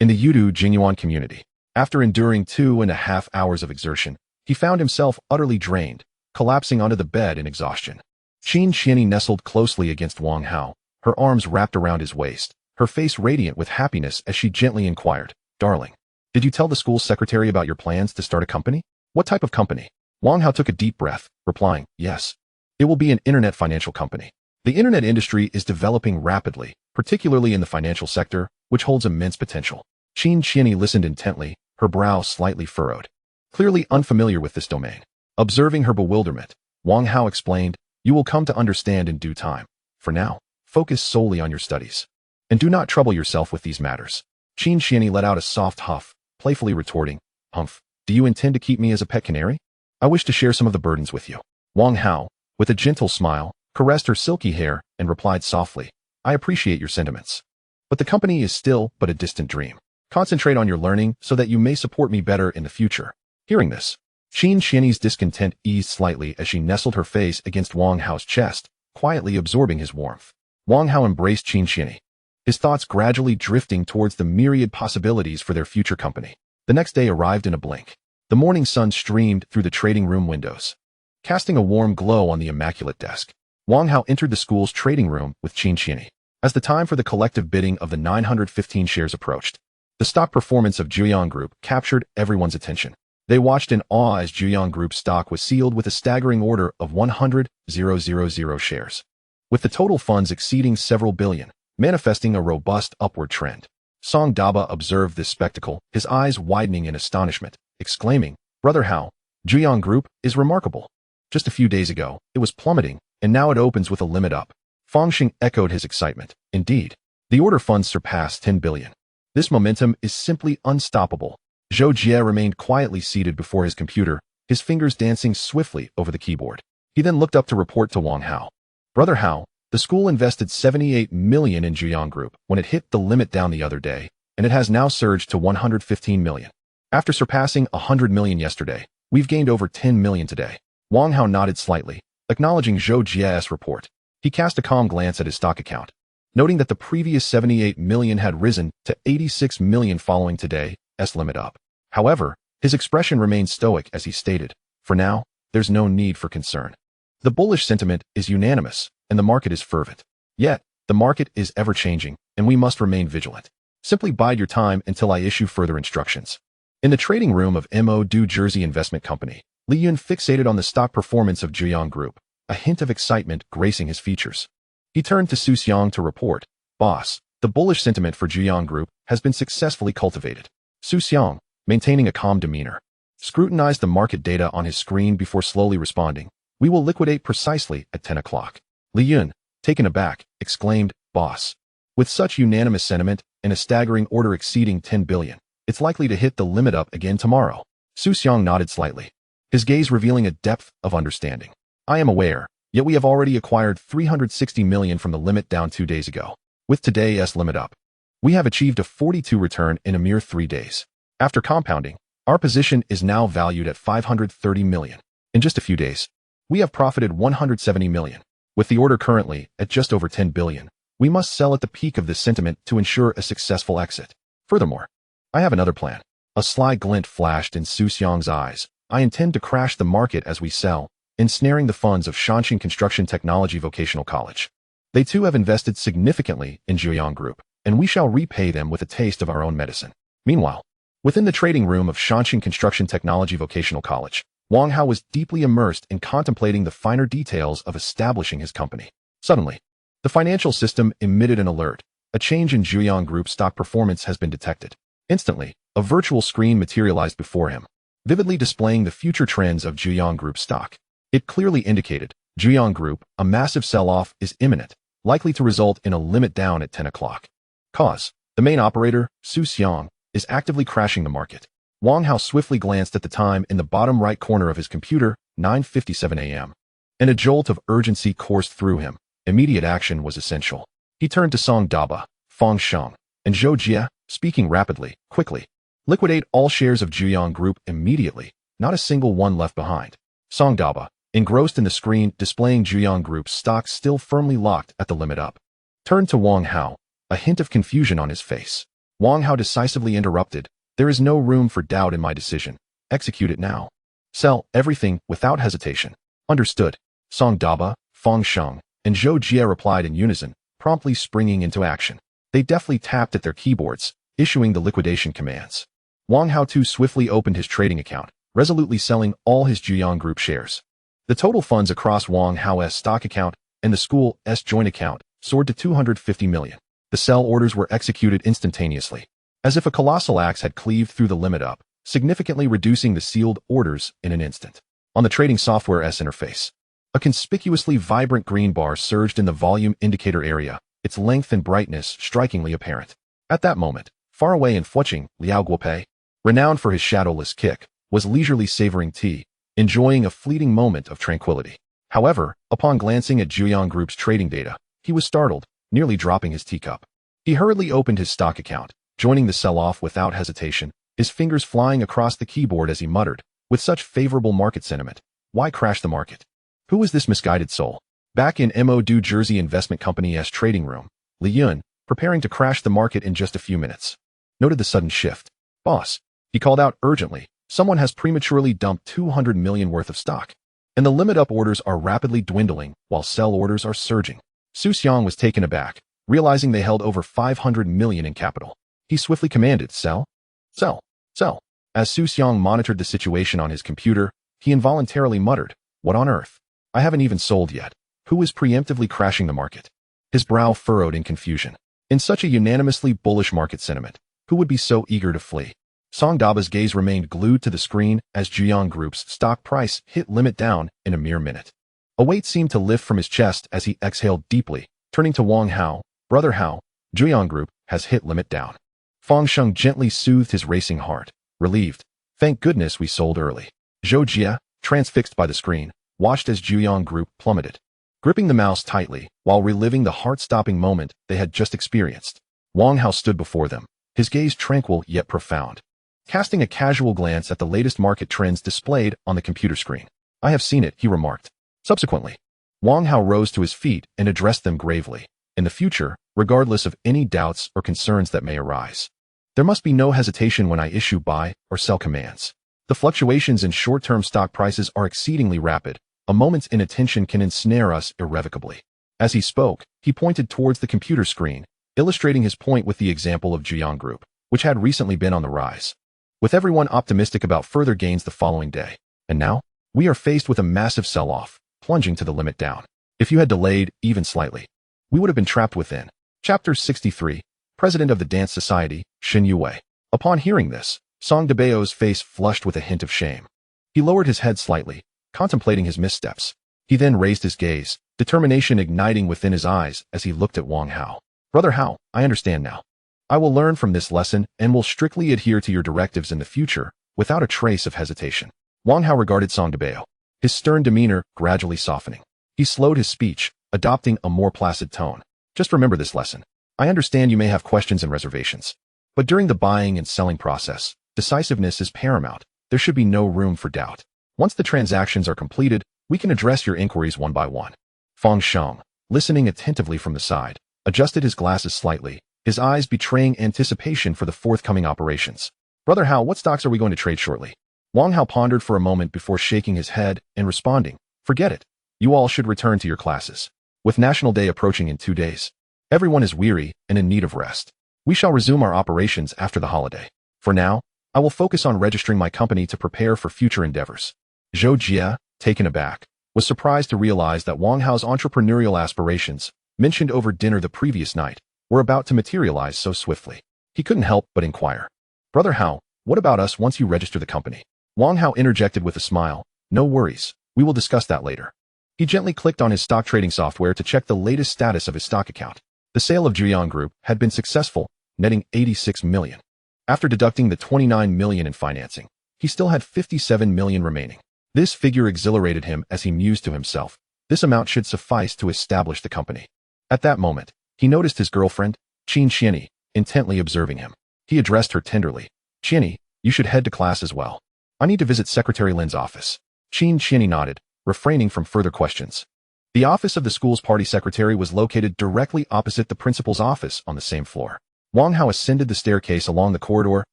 in the Yudu Jingyuan community. After enduring 2.5 hours of exertion, he found himself utterly drained, collapsing onto the bed in exhaustion. Qin Xianyi nestled closely against Wang Hao, her arms wrapped around his waist, her face radiant with happiness as she gently inquired, "Darling, did you tell the school secretary about your plans to start a company? What type of company?" Wang Hao took a deep breath, replying, "Yes. It will be an internet financial company. The internet industry is developing rapidly, particularly in the financial sector, which holds immense potential." Qin Xianyi listened intently, her brow slightly furrowed, clearly unfamiliar with this domain. Observing her bewilderment, Wang Hao explained, "You will come to understand in due time. For now, focus solely on your studies. And do not trouble yourself with these matters." Qin Xianyi let out a soft huff, playfully retorting, "Humph, do you intend to keep me as a pet canary? I wish to share some of the burdens with you." Wang Hao, with a gentle smile, caressed her silky hair and replied softly, "I appreciate your sentiments. But the company is still but a distant dream. Concentrate on your learning so that you may support me better in the future." Hearing this, Qin Xianyi's discontent eased slightly as she nestled her face against Wang Hao's chest, quietly absorbing his warmth. Wang Hao embraced Qin Xianyi, his thoughts gradually drifting towards the myriad possibilities for their future company. The next day arrived in a blink. The morning sun streamed through the trading room windows, casting a warm glow on the immaculate desk. Wang Hao entered the school's trading room with Qin Xianyi. As the time for the collective bidding of the 915 shares approached, the stock performance of Juyang Group captured everyone's attention. They watched in awe as Juyang Group's stock was sealed with a staggering order of 100,000 shares, with the total funds exceeding several billion, manifesting a robust upward trend. Song Daba observed this spectacle, his eyes widening in astonishment, exclaiming, "Brother Hao, Juyang Group is remarkable. Just a few days ago, it was plummeting, and now it opens with a limit up." Fangxing echoed his excitement. "Indeed, the order funds surpassed 10 billion. This momentum is simply unstoppable." Zhou Jie remained quietly seated before his computer, his fingers dancing swiftly over the keyboard. He then looked up to report to Wang Hao, "Brother Hao, the school invested 78 million in Juyang Group when it hit the limit down the other day, and it has now surged to 115 million. After surpassing 100 million yesterday, we've gained over 10 million today." Wang Hao nodded slightly, acknowledging Zhou Jie's report. He cast a calm glance at his stock account, noting that the previous 78 million had risen to 86 million following today's limit up. However, his expression remained stoic as he stated, "For now, there's no need for concern. The bullish sentiment is unanimous, and the market is fervent. Yet, the market is ever-changing, and we must remain vigilant. Simply bide your time until I issue further instructions." In the trading room of New Jersey Investment Company, Li Yun fixated on the stock performance of Zhejiang Group, a hint of excitement gracing his features. He turned to Su Xiang to report, "Boss, the bullish sentiment for Zhejiang Group has been successfully cultivated." Su Xiang, maintaining a calm demeanor, scrutinized the market data on his screen before slowly responding, "We will liquidate precisely at 10 o'clock. Li Yun, taken aback, exclaimed, "Boss, with such unanimous sentiment and a staggering order exceeding 10 billion, it's likely to hit the limit up again tomorrow." Su Xiang nodded slightly, his gaze revealing a depth of understanding. "I am aware, yet we have already acquired 360 million from the limit down 2 days ago. With today's limit up, we have achieved a 42 return in a mere 3 days. After compounding, our position is now valued at 530 million. In just a few days, we have profited 170 million. With the order currently at just over 10 billion, we must sell at the peak of this sentiment to ensure a successful exit. Furthermore, I have another plan." A sly glint flashed in Su Xiang's eyes. "I intend to crash the market as we sell, ensnaring the funds of Shaanxi Construction Technology Vocational College. They too have invested significantly in Zhejiang Group, and we shall repay them with a taste of our own medicine." Meanwhile, within the trading room of Shaanxi Construction Technology Vocational College, Wang Hao was deeply immersed in contemplating the finer details of establishing his company. Suddenly, the financial system emitted an alert. A change in Zhejiang Group stock performance has been detected. Instantly, a virtual screen materialized before him, vividly displaying the future trends of Zhejiang Group stock. It clearly indicated, Zhejiang Group, a massive sell-off is imminent, likely to result in a limit down at 10 o'clock. Cause, the main operator, Su Xiang, is actively crashing the market. Wang Hao swiftly glanced at the time in the bottom right corner of his computer, 9:57 a.m. And a jolt of urgency coursed through him. Immediate action was essential. He turned to Song Daba, Fang Sheng, and Zhou Jie, speaking rapidly, "Quickly. Liquidate all shares of Zhejiang Group immediately, not a single one left behind." Song Daba, engrossed in the screen displaying Zhejiang Group's stock still firmly locked at the limit up, turned to Wang Hao, a hint of confusion on his face. Wang Hao decisively interrupted, "There is no room for doubt in my decision. Execute it now. Sell everything without hesitation." "Understood." Song Daba, Fang Sheng, and Zhou Jie replied in unison, promptly springing into action. They deftly tapped at their keyboards, issuing the liquidation commands. Wang Hao too swiftly opened his trading account, resolutely selling all his Zhejiang Group shares. The total funds across Wang Hao's stock account and the school's joint account soared to 250 million. The sell orders were executed instantaneously, as if a colossal axe had cleaved through the limit up, significantly reducing the sealed orders in an instant. On the trading software's interface, a conspicuously vibrant green bar surged in the volume indicator area, its length and brightness strikingly apparent. At that moment, far away in Fuqing, Liao Guopei, renowned for his shadowless kick, was leisurely savoring tea, enjoying a fleeting moment of tranquility. However, upon glancing at Zhejiang Group's trading data, he was startled, nearly dropping his teacup. He hurriedly opened his stock account, joining the sell-off without hesitation, his fingers flying across the keyboard as he muttered, "With such favorable market sentiment, why crash the market? Who is this misguided soul?" Back in New Jersey Investment Company's trading room, Li Yun, preparing to crash the market in just a few minutes, noted the sudden shift. "Boss," he called out urgently, "someone has prematurely dumped 200 million worth of stock, and the limit-up orders are rapidly dwindling while sell orders are surging." Su Xiang was taken aback, realizing they held over 500 million in capital. He swiftly commanded, "Sell, sell, sell." As Su Xiang monitored the situation on his computer, he involuntarily muttered, "What on earth? I haven't even sold yet. Who is preemptively crashing the market?" His brow furrowed in confusion. In such a unanimously bullish market sentiment, who would be so eager to flee? Song Daba's gaze remained glued to the screen as Zhejiang Group's stock price hit limit down in a mere minute. A weight seemed to lift from his chest as he exhaled deeply, turning to Wang Hao, "Brother Hao, Zhejiang Group has hit limit down." Fang Sheng gently soothed his racing heart, relieved. "Thank goodness we sold early." Zhou Jie, transfixed by the screen, watched as Zhejiang Group plummeted, gripping the mouse tightly while reliving the heart-stopping moment they had just experienced. Wang Hao stood before them, his gaze tranquil yet profound, casting a casual glance at the latest market trends displayed on the computer screen. "I have seen it," he remarked. Subsequently, Wang Hao rose to his feet and addressed them gravely. "In the future, regardless of any doubts or concerns that may arise. There must be no hesitation when I issue buy or sell commands. The fluctuations in short-term stock prices are exceedingly rapid. A moment's inattention can ensnare us irrevocably. As he spoke, he pointed towards the computer screen, illustrating his point with the example of Jiang Group, which had recently been on the rise, with everyone optimistic about further gains the following day. And now, we are faced with a massive sell-off, plunging to the limit down. If you had delayed, even slightly, we would have been trapped within. Chapter 63, President of the Dance Society, Xin Yue. Upon hearing this, Song Debao's face flushed with a hint of shame. He lowered his head slightly, contemplating his missteps. He then raised his gaze, determination igniting within his eyes as he looked at Wang Hao. Brother Hao, I understand now. I will learn from this lesson and will strictly adhere to your directives in the future, without a trace of hesitation. Wang Hao regarded Song Debao, his stern demeanor gradually softening. He slowed his speech, adopting a more placid tone. Just remember this lesson. I understand you may have questions and reservations, but during the buying and selling process, decisiveness is paramount. There should be no room for doubt. Once the transactions are completed, we can address your inquiries one by one. Fang Sheng, listening attentively from the side, adjusted his glasses slightly, his eyes betraying anticipation for the forthcoming operations. Brother Hao, what stocks are we going to trade shortly? Wang Hao pondered for a moment before shaking his head and responding, forget it. You all should return to your classes. With National Day approaching in 2 days, everyone is weary and in need of rest. We shall resume our operations after the holiday. For now, I will focus on registering my company to prepare for future endeavors. Zhou Jie, taken aback, was surprised to realize that Wang Hao's entrepreneurial aspirations, mentioned over dinner the previous night, were about to materialize so swiftly. He couldn't help but inquire. Brother Hao, what about us once you register the company? Wang Hao interjected with a smile. No worries, we will discuss that later. He gently clicked on his stock trading software to check the latest status of his stock account. The sale of Jiang Group had been successful, netting 86 million. After deducting the 29 million in financing, he still had 57 million remaining. This figure exhilarated him as he mused to himself. This amount should suffice to establish the company. At that moment, he noticed his girlfriend, Qin Qianni, intently observing him. He addressed her tenderly. Qianni, you should head to class as well. I need to visit Secretary Lin's office. Qin Qianni nodded, refraining from further questions. The office of the school's party secretary was located directly opposite the principal's office on the same floor. Wang Hao ascended the staircase along the corridor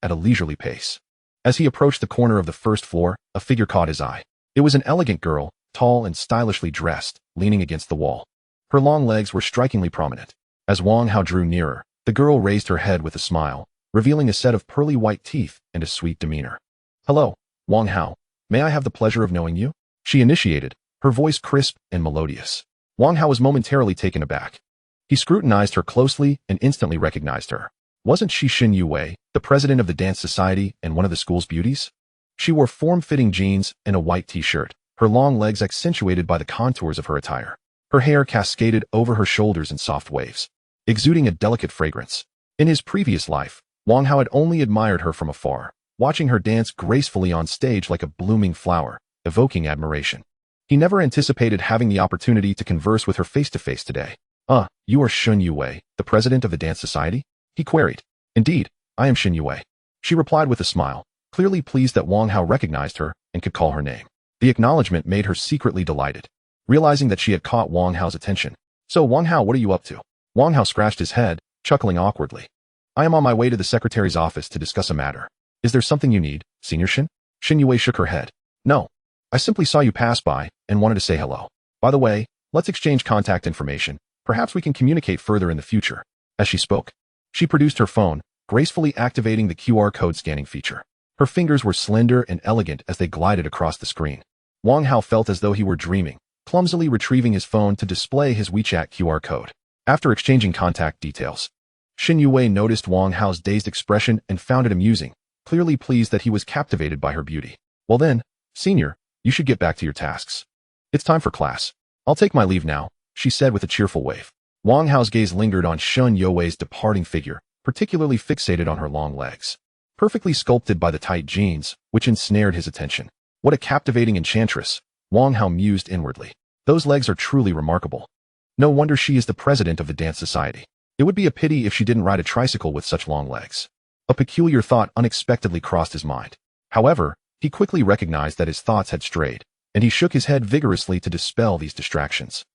at a leisurely pace. As he approached the corner of the first floor, a figure caught his eye. It was an elegant girl, tall and stylishly dressed, leaning against the wall. Her long legs were strikingly prominent. As Wang Hao drew nearer, the girl raised her head with a smile, revealing a set of pearly white teeth and a sweet demeanor. Hello, Wang Hao. May I have the pleasure of knowing you? She initiated, her voice crisp and melodious. Wang Hao was momentarily taken aback. He scrutinized her closely and instantly recognized her. Wasn't she Xin Yue, the president of the dance society and one of the school's beauties? She wore form-fitting jeans and a white t-shirt, her long legs accentuated by the contours of her attire. Her hair cascaded over her shoulders in soft waves, exuding a delicate fragrance. In his previous life, Wang Hao had only admired her from afar, watching her dance gracefully on stage like a blooming flower, evoking admiration. He never anticipated having the opportunity to converse with her face-to-face today. You are Xin Yue, the president of the dance society? He queried. Indeed, I am Xin Yue. She replied with a smile, clearly pleased that Wang Hao recognized her and could call her name. The acknowledgement made her secretly delighted, realizing that she had caught Wang Hao's attention. So Wang Hao, what are you up to? Wang Hao scratched his head, chuckling awkwardly. I am on my way to the secretary's office to discuss a matter. Is there something you need, Senior Xin? Xin Yue shook her head. No. I simply saw you pass by and wanted to say hello. By the way, let's exchange contact information. Perhaps we can communicate further in the future. As she spoke, she produced her phone, gracefully activating the QR code scanning feature. Her fingers were slender and elegant as they glided across the screen. Wang Hao felt as though he were dreaming, clumsily retrieving his phone to display his WeChat QR code. After exchanging contact details, Xin Yue noticed Wang Hao's dazed expression and found it amusing, clearly pleased that he was captivated by her beauty. Well then, Senior, you should get back to your tasks. It's time for class. I'll take my leave now, she said with a cheerful wave. Wang Hao's gaze lingered on Xin Yue's departing figure, particularly fixated on her long legs, perfectly sculpted by the tight jeans, which ensnared his attention. What a captivating enchantress, Wang Hao mused inwardly. Those legs are truly remarkable. No wonder she is the president of the dance society. It would be a pity if she didn't ride a tricycle with such long legs. A peculiar thought unexpectedly crossed his mind. However, he quickly recognized that his thoughts had strayed, and he shook his head vigorously to dispel these distractions.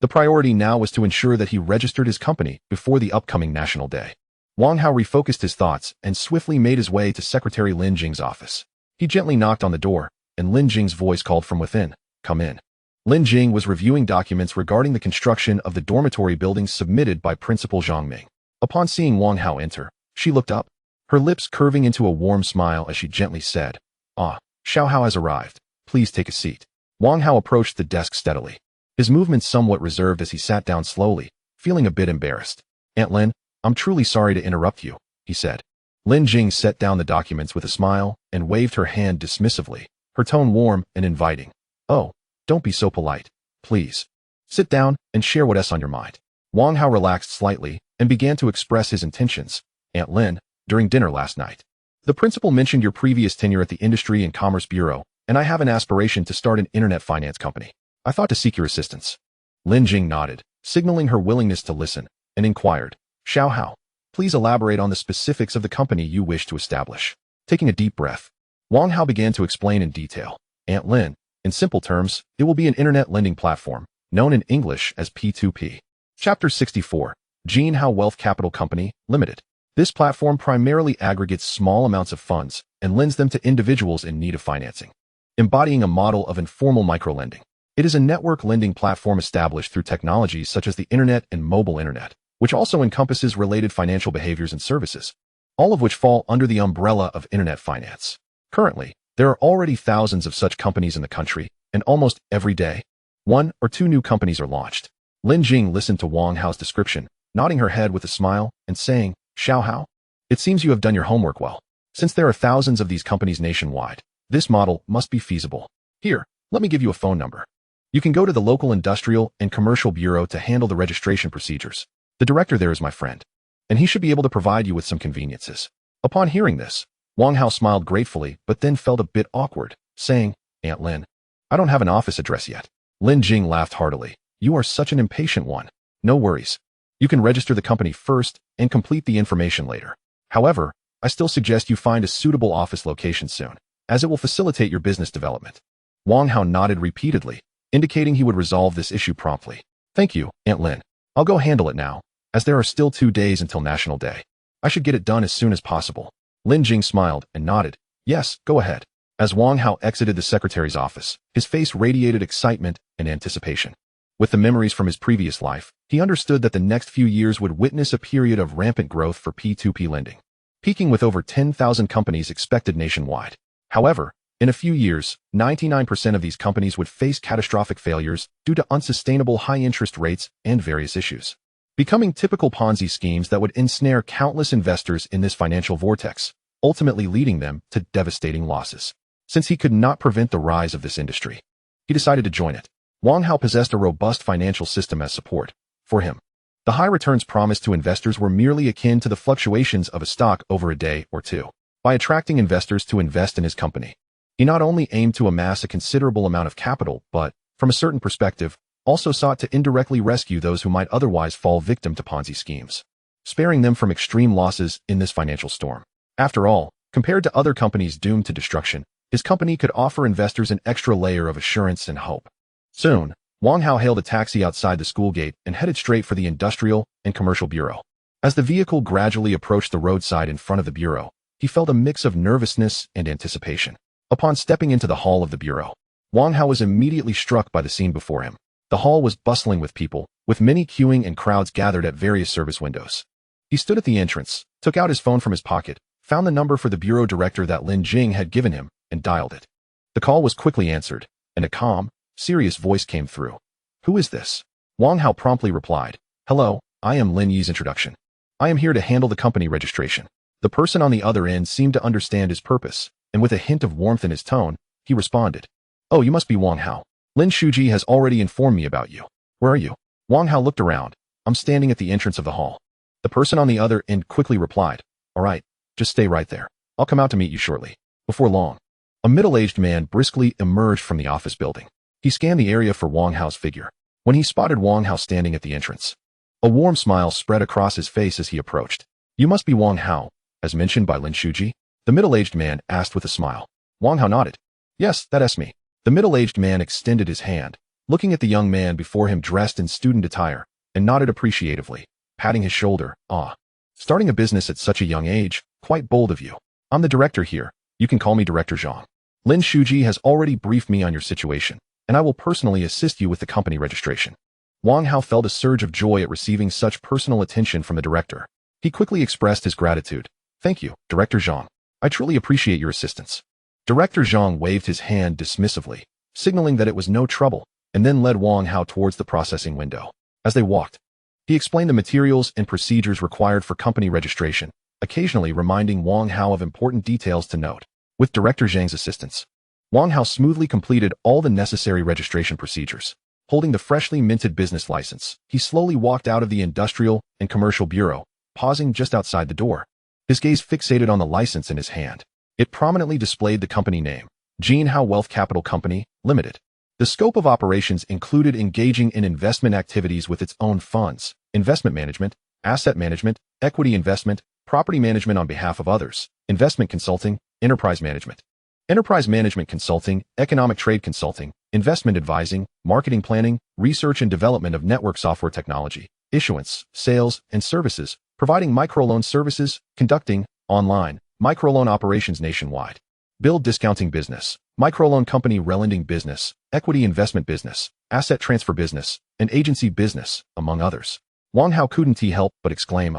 The priority now was to ensure that he registered his company before the upcoming National Day. Wang Hao refocused his thoughts and swiftly made his way to Secretary Lin Jing's office. He gently knocked on the door, and Lin Jing's voice called from within, "Come in." Lin Jing was reviewing documents regarding the construction of the dormitory buildings submitted by Principal Zhang Ming. Upon seeing Wang Hao enter, she looked up, her lips curving into a warm smile as she gently said, "Ah, Xiao Hao has arrived. Please take a seat." Wang Hao approached the desk steadily, his movements somewhat reserved as he sat down slowly, feeling a bit embarrassed. "Aunt Lin, I'm truly sorry to interrupt you," he said. Lin Jing set down the documents with a smile and waved her hand dismissively, her tone warm and inviting. "Oh, don't be so polite. Please. Sit down and share what's on your mind." Wang Hao relaxed slightly and began to express his intentions. "Aunt Lin, during dinner last night, the principal mentioned your previous tenure at the Industry and Commerce Bureau, and I have an aspiration to start an internet finance company. I thought to seek your assistance." Lin Jing nodded, signaling her willingness to listen, and inquired, "Xiao Hao, please elaborate on the specifics of the company you wish to establish." Taking a deep breath, Wang Hao began to explain in detail. "Aunt Lin, in simple terms, it will be an internet lending platform, known in English as P2P. Chapter 64, Jin Hao Wealth Capital Company, Limited. This platform primarily aggregates small amounts of funds and lends them to individuals in need of financing, embodying a model of informal microlending. It is a network lending platform established through technologies such as the internet and mobile internet, which also encompasses related financial behaviors and services, all of which fall under the umbrella of internet finance. Currently, there are already thousands of such companies in the country, and almost every day, 1 or 2 new companies are launched." Lin Jing listened to Wang Hao's description, nodding her head with a smile and saying, "Xiao Hao, it seems you have done your homework well. Since there are thousands of these companies nationwide, this model must be feasible. Here, let me give you a phone number. You can go to the local industrial and commercial bureau to handle the registration procedures. The director there is my friend, and he should be able to provide you with some conveniences." Upon hearing this, Wang Hao smiled gratefully but then felt a bit awkward, saying, "Aunt Lin, I don't have an office address yet." Lin Jing laughed heartily. "You are such an impatient one. No worries. You can register the company first and complete the information later. However, I still suggest you find a suitable office location soon, as it will facilitate your business development." Wang Hao nodded repeatedly, indicating he would resolve this issue promptly. "Thank you, Aunt Lin. I'll go handle it now, as there are still 2 days until National Day. I should get it done as soon as possible." Lin Jing smiled and nodded. "Yes, go ahead." As Wang Hao exited the secretary's office, his face radiated excitement and anticipation. With the memories from his previous life, he understood that the next few years would witness a period of rampant growth for P2P lending, peaking with over 10,000 companies expected nationwide. However, in a few years, 99% of these companies would face catastrophic failures due to unsustainable high interest rates and various issues, becoming typical Ponzi schemes that would ensnare countless investors in this financial vortex, ultimately leading them to devastating losses. Since he could not prevent the rise of this industry, he decided to join it. Wang Hao possessed a robust financial system as support for him. The high returns promised to investors were merely akin to the fluctuations of a stock over a day or two. By attracting investors to invest in his company, he not only aimed to amass a considerable amount of capital, but, from a certain perspective, also sought to indirectly rescue those who might otherwise fall victim to Ponzi schemes, sparing them from extreme losses in this financial storm. After all, compared to other companies doomed to destruction, his company could offer investors an extra layer of assurance and hope. Soon, Wang Hao hailed a taxi outside the school gate and headed straight for the Industrial and Commercial Bureau. As the vehicle gradually approached the roadside in front of the bureau, he felt a mix of nervousness and anticipation. Upon stepping into the hall of the bureau, Wang Hao was immediately struck by the scene before him. The hall was bustling with people, with many queuing and crowds gathered at various service windows. He stood at the entrance, took out his phone from his pocket, found the number for the bureau director that Lin Jing had given him, and dialed it. The call was quickly answered, and a calm, serious voice came through. "Who is this?" Wang Hao promptly replied, "Hello, I am Lin Yi's introduction. I am here to handle the company registration." The person on the other end seemed to understand his purpose, and with a hint of warmth in his tone, he responded, "Oh, you must be Wang Hao. Lin Shuji has already informed me about you. Where are you?" Wang Hao looked around. "I'm standing at the entrance of the hall." The person on the other end quickly replied, "All right, just stay right there. I'll come out to meet you shortly." Before long, a middle-aged man briskly emerged from the office building. He scanned the area for Wang Hao's figure. When he spotted Wang Hao standing at the entrance, a warm smile spread across his face as he approached. "You must be Wang Hao, as mentioned by Lin Shuji?" the middle-aged man asked with a smile. Wang Hao nodded. "Yes, that's me." The middle-aged man extended his hand, looking at the young man before him dressed in student attire, and nodded appreciatively, patting his shoulder. Ah, starting a business at such a young age, quite bold of you. I'm the director here. You can call me Director Zhang. Lin Shuji has already briefed me on your situation, and I will personally assist you with the company registration. Wang Hao felt a surge of joy at receiving such personal attention from the director. He quickly expressed his gratitude. Thank you, Director Zhang. I truly appreciate your assistance. Director Zhang waved his hand dismissively, signaling that it was no trouble, and then led Wang Hao towards the processing window. As they walked, he explained the materials and procedures required for company registration, occasionally reminding Wang Hao of important details to note. With Director Zhang's assistance, Wang Hao smoothly completed all the necessary registration procedures. Holding the freshly minted business license, he slowly walked out of the Industrial and Commercial Bureau, pausing just outside the door. His gaze fixated on the license in his hand. It prominently displayed the company name, Wang Hao Wealth Capital Company, Limited. The scope of operations included engaging in investment activities with its own funds, investment management, asset management, equity investment, property management on behalf of others, investment consulting, enterprise management consulting, economic trade consulting, investment advising, marketing planning, research and development of network software technology, issuance, sales, and services, providing microloan services, conducting, online, microloan operations nationwide, bill discounting business, microloan company relending business, equity investment business, asset transfer business, and agency business, among others. Wang Hao couldn't help but exclaim,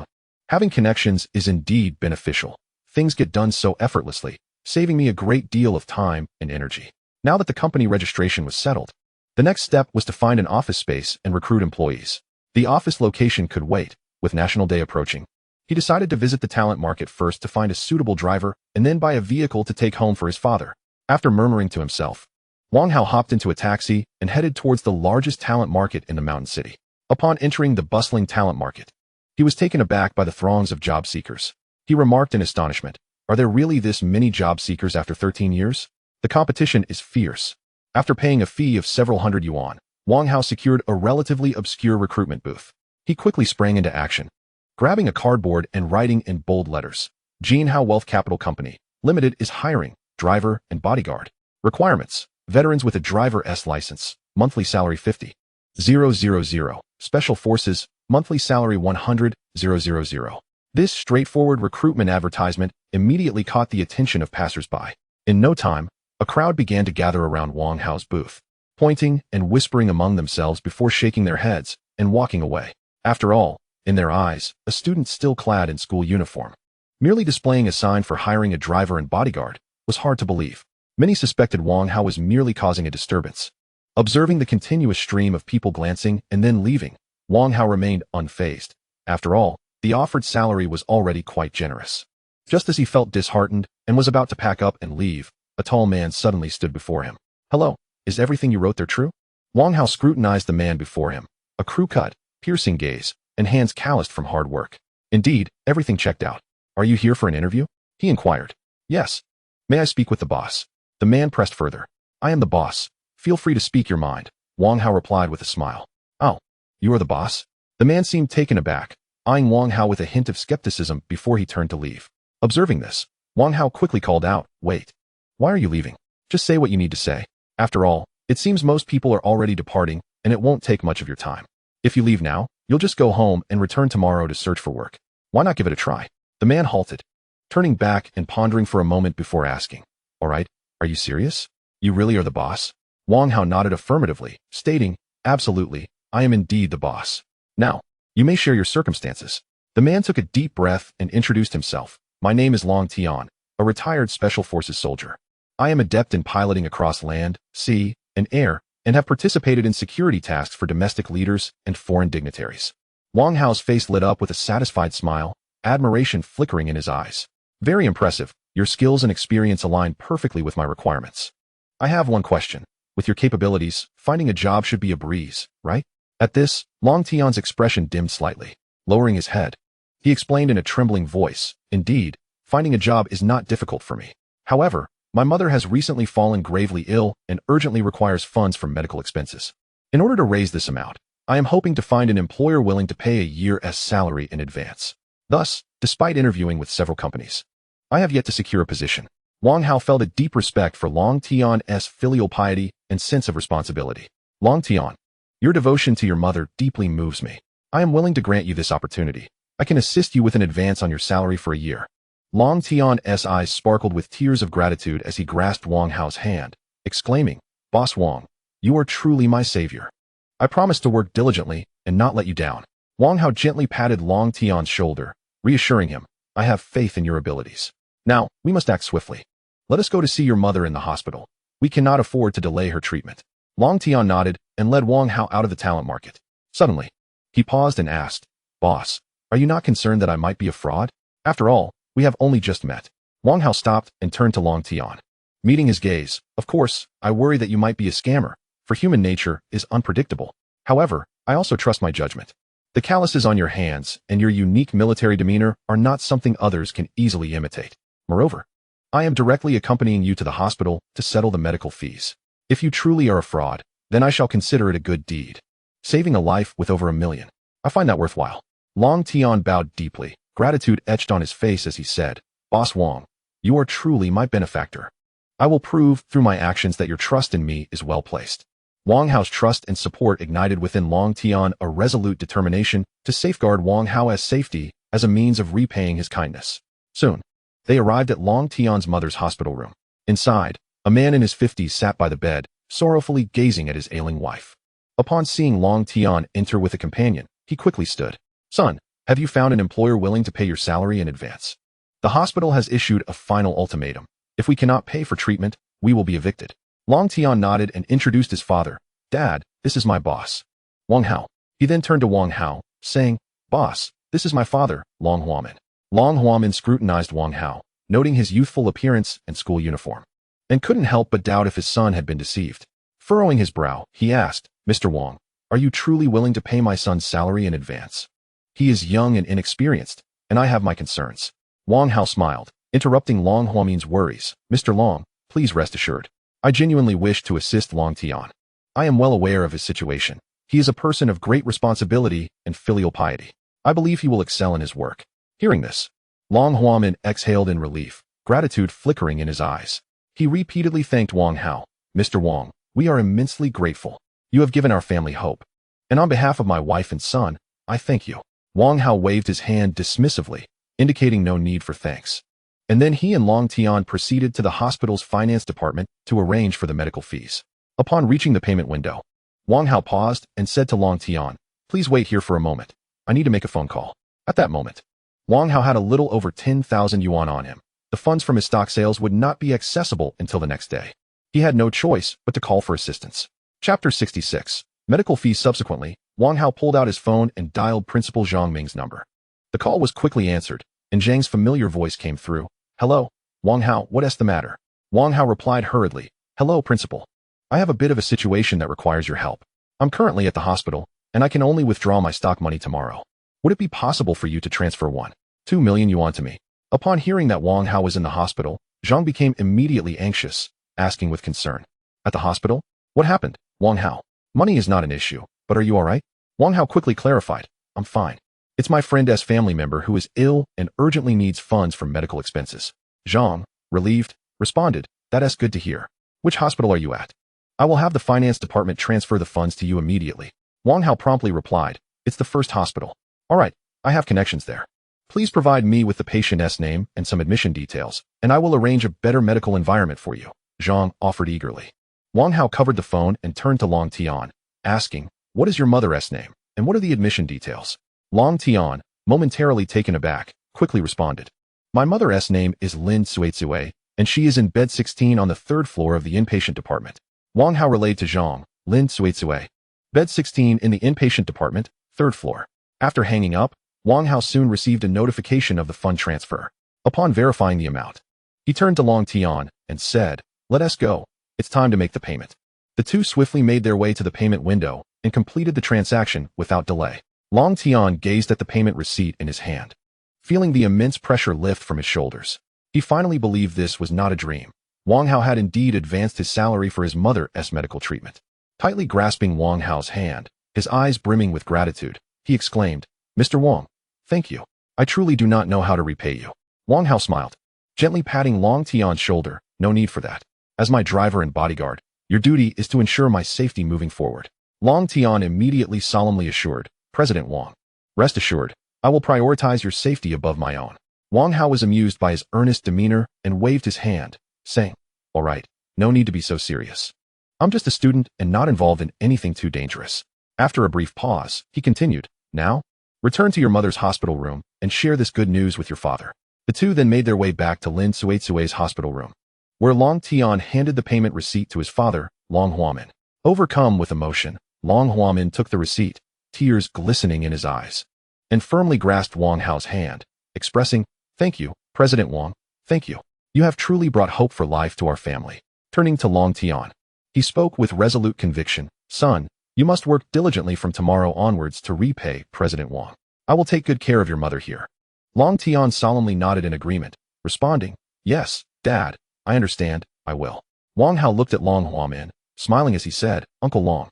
having connections is indeed beneficial. Things get done so effortlessly, saving me a great deal of time and energy. Now that the company registration was settled, the next step was to find an office space and recruit employees. The office location could wait, with National Day approaching. He decided to visit the talent market first to find a suitable driver and then buy a vehicle to take home for his father. After murmuring to himself, Wang Hao hopped into a taxi and headed towards the largest talent market in the mountain city. Upon entering the bustling talent market, he was taken aback by the throngs of job seekers. He remarked in astonishment, are there really this many job seekers after 13 years? The competition is fierce. After paying a fee of several hundred yuan, Wang Hao secured a relatively obscure recruitment booth. He quickly sprang into action, grabbing a cardboard and writing in bold letters, Wang Hao Wealth Capital Company, Limited is hiring, driver and bodyguard. Requirements, veterans with a driver S license, monthly salary 50,000, special forces, monthly salary 100,000. This straightforward recruitment advertisement immediately caught the attention of passers-by. In no time, a crowd began to gather around Wang Hao's booth, pointing and whispering among themselves before shaking their heads and walking away. After all, in their eyes, a student still clad in school uniform, merely displaying a sign for hiring a driver and bodyguard, was hard to believe. Many suspected Wang Hao was merely causing a disturbance. Observing the continuous stream of people glancing and then leaving, Wang Hao remained unfazed. After all, the offered salary was already quite generous. Just as he felt disheartened and was about to pack up and leave, a tall man suddenly stood before him. Hello, is everything you wrote there true? Wang Hao scrutinized the man before him, a crew-cut, piercing gaze, and hands calloused from hard work. Indeed, everything checked out. Are you here for an interview? He inquired. Yes. May I speak with the boss? The man pressed further. I am the boss. Feel free to speak your mind, Wang Hao replied with a smile. Oh, you are the boss? The man seemed taken aback, eyeing Wang Hao with a hint of skepticism before he turned to leave. Observing this, Wang Hao quickly called out, wait. Why are you leaving? Just say what you need to say. After all, it seems most people are already departing, and it won't take much of your time. If you leave now, you'll just go home and return tomorrow to search for work. Why not give it a try? The man halted, turning back and pondering for a moment before asking, all right, are you serious? You really are the boss? Wang Hao nodded affirmatively, stating, absolutely, I am indeed the boss. Now, you may share your circumstances. The man took a deep breath and introduced himself. My name is Long Tian, a retired Special Forces soldier. I am adept in piloting across land, sea, and air, and have participated in security tasks for domestic leaders and foreign dignitaries. Wang Hao's face lit up with a satisfied smile, admiration flickering in his eyes. Very impressive. Your skills and experience align perfectly with my requirements. I have one question. With your capabilities, finding a job should be a breeze, right? At this, Long Tian's expression dimmed slightly. Lowering his head, he explained in a trembling voice, indeed, finding a job is not difficult for me. However, my mother has recently fallen gravely ill and urgently requires funds for medical expenses. In order to raise this amount, I am hoping to find an employer willing to pay a year's salary in advance. Thus, despite interviewing with several companies, I have yet to secure a position. Wang Hao felt a deep respect for Long Tian's filial piety and sense of responsibility. Long Tian, your devotion to your mother deeply moves me. I am willing to grant you this opportunity. I can assist you with an advance on your salary for a year. Long Tian's eyes sparkled with tears of gratitude as he grasped Wang Hao's hand, exclaiming, Boss Wang, you are truly my savior. I promise to work diligently and not let you down. Wang Hao gently patted Long Tian's shoulder, reassuring him, I have faith in your abilities. Now, we must act swiftly. Let us go to see your mother in the hospital. We cannot afford to delay her treatment. Long Tian nodded and led Wang Hao out of the talent market. Suddenly, he paused and asked, Boss, are you not concerned that I might be a fraud? After all, we have only just met. Wang Hao stopped and turned to Long Tian. Meeting his gaze, of course, I worry that you might be a scammer, for human nature is unpredictable. However, I also trust my judgment. The calluses on your hands and your unique military demeanor are not something others can easily imitate. Moreover, I am directly accompanying you to the hospital to settle the medical fees. If you truly are a fraud, then I shall consider it a good deed. Saving a life with over 1 million. I find that worthwhile. Long Tian bowed deeply, gratitude etched on his face as he said, Boss Wang, you are truly my benefactor. I will prove through my actions that your trust in me is well placed. Wang Hao's trust and support ignited within Long Tian a resolute determination to safeguard Wang Hao's safety as a means of repaying his kindness. Soon, they arrived at Long Tian's mother's hospital room. Inside, a man in his 50s sat by the bed, sorrowfully gazing at his ailing wife. Upon seeing Long Tian enter with a companion, he quickly stood. Son, have you found an employer willing to pay your salary in advance? The hospital has issued a final ultimatum. If we cannot pay for treatment, we will be evicted. Long Tian nodded and introduced his father. Dad, this is my boss, Wang Hao. He then turned to Wang Hao, saying, Boss, this is my father, Long Huamin. Long Huamin scrutinized Wang Hao, noting his youthful appearance and school uniform, and couldn't help but doubt if his son had been deceived. Furrowing his brow, he asked, Mr. Wang, are you truly willing to pay my son's salary in advance? He is young and inexperienced, and I have my concerns. Wang Hao smiled, interrupting Long Huamin's worries. Mr. Long, please rest assured. I genuinely wish to assist Long Tian. I am well aware of his situation. He is a person of great responsibility and filial piety. I believe he will excel in his work. Hearing this, Long Huamin exhaled in relief, gratitude flickering in his eyes. He repeatedly thanked Wang Hao. Mr. Wang, we are immensely grateful. You have given our family hope. And on behalf of my wife and son, I thank you. Wang Hao waved his hand dismissively, indicating no need for thanks. And then he and Long Tian proceeded to the hospital's finance department to arrange for the medical fees. Upon reaching the payment window, Wang Hao paused and said to Long Tian, Please wait here for a moment. I need to make a phone call. At that moment, Wang Hao had a little over 10,000 yuan on him. The funds from his stock sales would not be accessible until the next day. He had no choice but to call for assistance. Chapter 66. Medical fees. Subsequently, Wang Hao pulled out his phone and dialed Principal Zhang Ming's number. The call was quickly answered, and Zhang's familiar voice came through. Hello, Wang Hao, what's the matter? Wang Hao replied hurriedly. Hello, Principal. I have a bit of a situation that requires your help. I'm currently at the hospital, and I can only withdraw my stock money tomorrow. Would it be possible for you to transfer 1.2 million yuan to me? Upon hearing that Wang Hao was in the hospital, Zhang became immediately anxious, asking with concern. At the hospital? What happened, Wang Hao? Money is not an issue, but are you alright? Wang Hao quickly clarified. I'm fine. It's my friend's family member who is ill and urgently needs funds for medical expenses. Zhang, relieved, responded, That's good to hear. Which hospital are you at? I will have the finance department transfer the funds to you immediately. Wang Hao promptly replied, It's the first hospital. Alright, I have connections there. Please provide me with the patient's name and some admission details, and I will arrange a better medical environment for you, Zhang offered eagerly. Wang Hao covered the phone and turned to Long Tian, asking, What is your mother's name, and what are the admission details? Long Tian, momentarily taken aback, quickly responded. My mother's name is Lin Suizue, and she is in bed 16 on the 3rd floor of the inpatient department. Wang Hao relayed to Zhang, Lin Suizue. Bed 16 in the inpatient department, 3rd floor. After hanging up, Wang Hao soon received a notification of the fund transfer. Upon verifying the amount, he turned to Long Tian and said, Let us go. It's time to make the payment. The two swiftly made their way to the payment window and completed the transaction without delay. Long Tian gazed at the payment receipt in his hand, feeling the immense pressure lift from his shoulders. He finally believed this was not a dream. Wang Hao had indeed advanced his salary for his mother's medical treatment. Tightly grasping Wang Hao's hand, his eyes brimming with gratitude, he exclaimed, Mr. Wang, thank you. I truly do not know how to repay you. Wang Hao smiled, gently patting Long Tian's shoulder. No need for that. As my driver and bodyguard, Your duty is to ensure my safety moving forward. Long Tian immediately solemnly assured President Wang. Rest assured, I will prioritize your safety above my own. Wang Hao was amused by his earnest demeanor and waved his hand, saying, All right, no need to be so serious. I'm just a student and not involved in anything too dangerous. After a brief pause, he continued, Now, return to your mother's hospital room and share this good news with your father. The two then made their way back to Lin Suetsue's hospital room, where Long Tian handed the payment receipt to his father, Long Huamin. Overcome with emotion, Long Huamin took the receipt, tears glistening in his eyes, and firmly grasped Wang Hao's hand, expressing, Thank you, President Wang, thank you. You have truly brought hope for life to our family. Turning to Long Tian, he spoke with resolute conviction, Son, you must work diligently from tomorrow onwards to repay President Wang. I will take good care of your mother here. Long Tian solemnly nodded in agreement, responding, Yes, Dad, I understand, I will. Wang Hao looked at Long Huamin, smiling as he said, Uncle Long,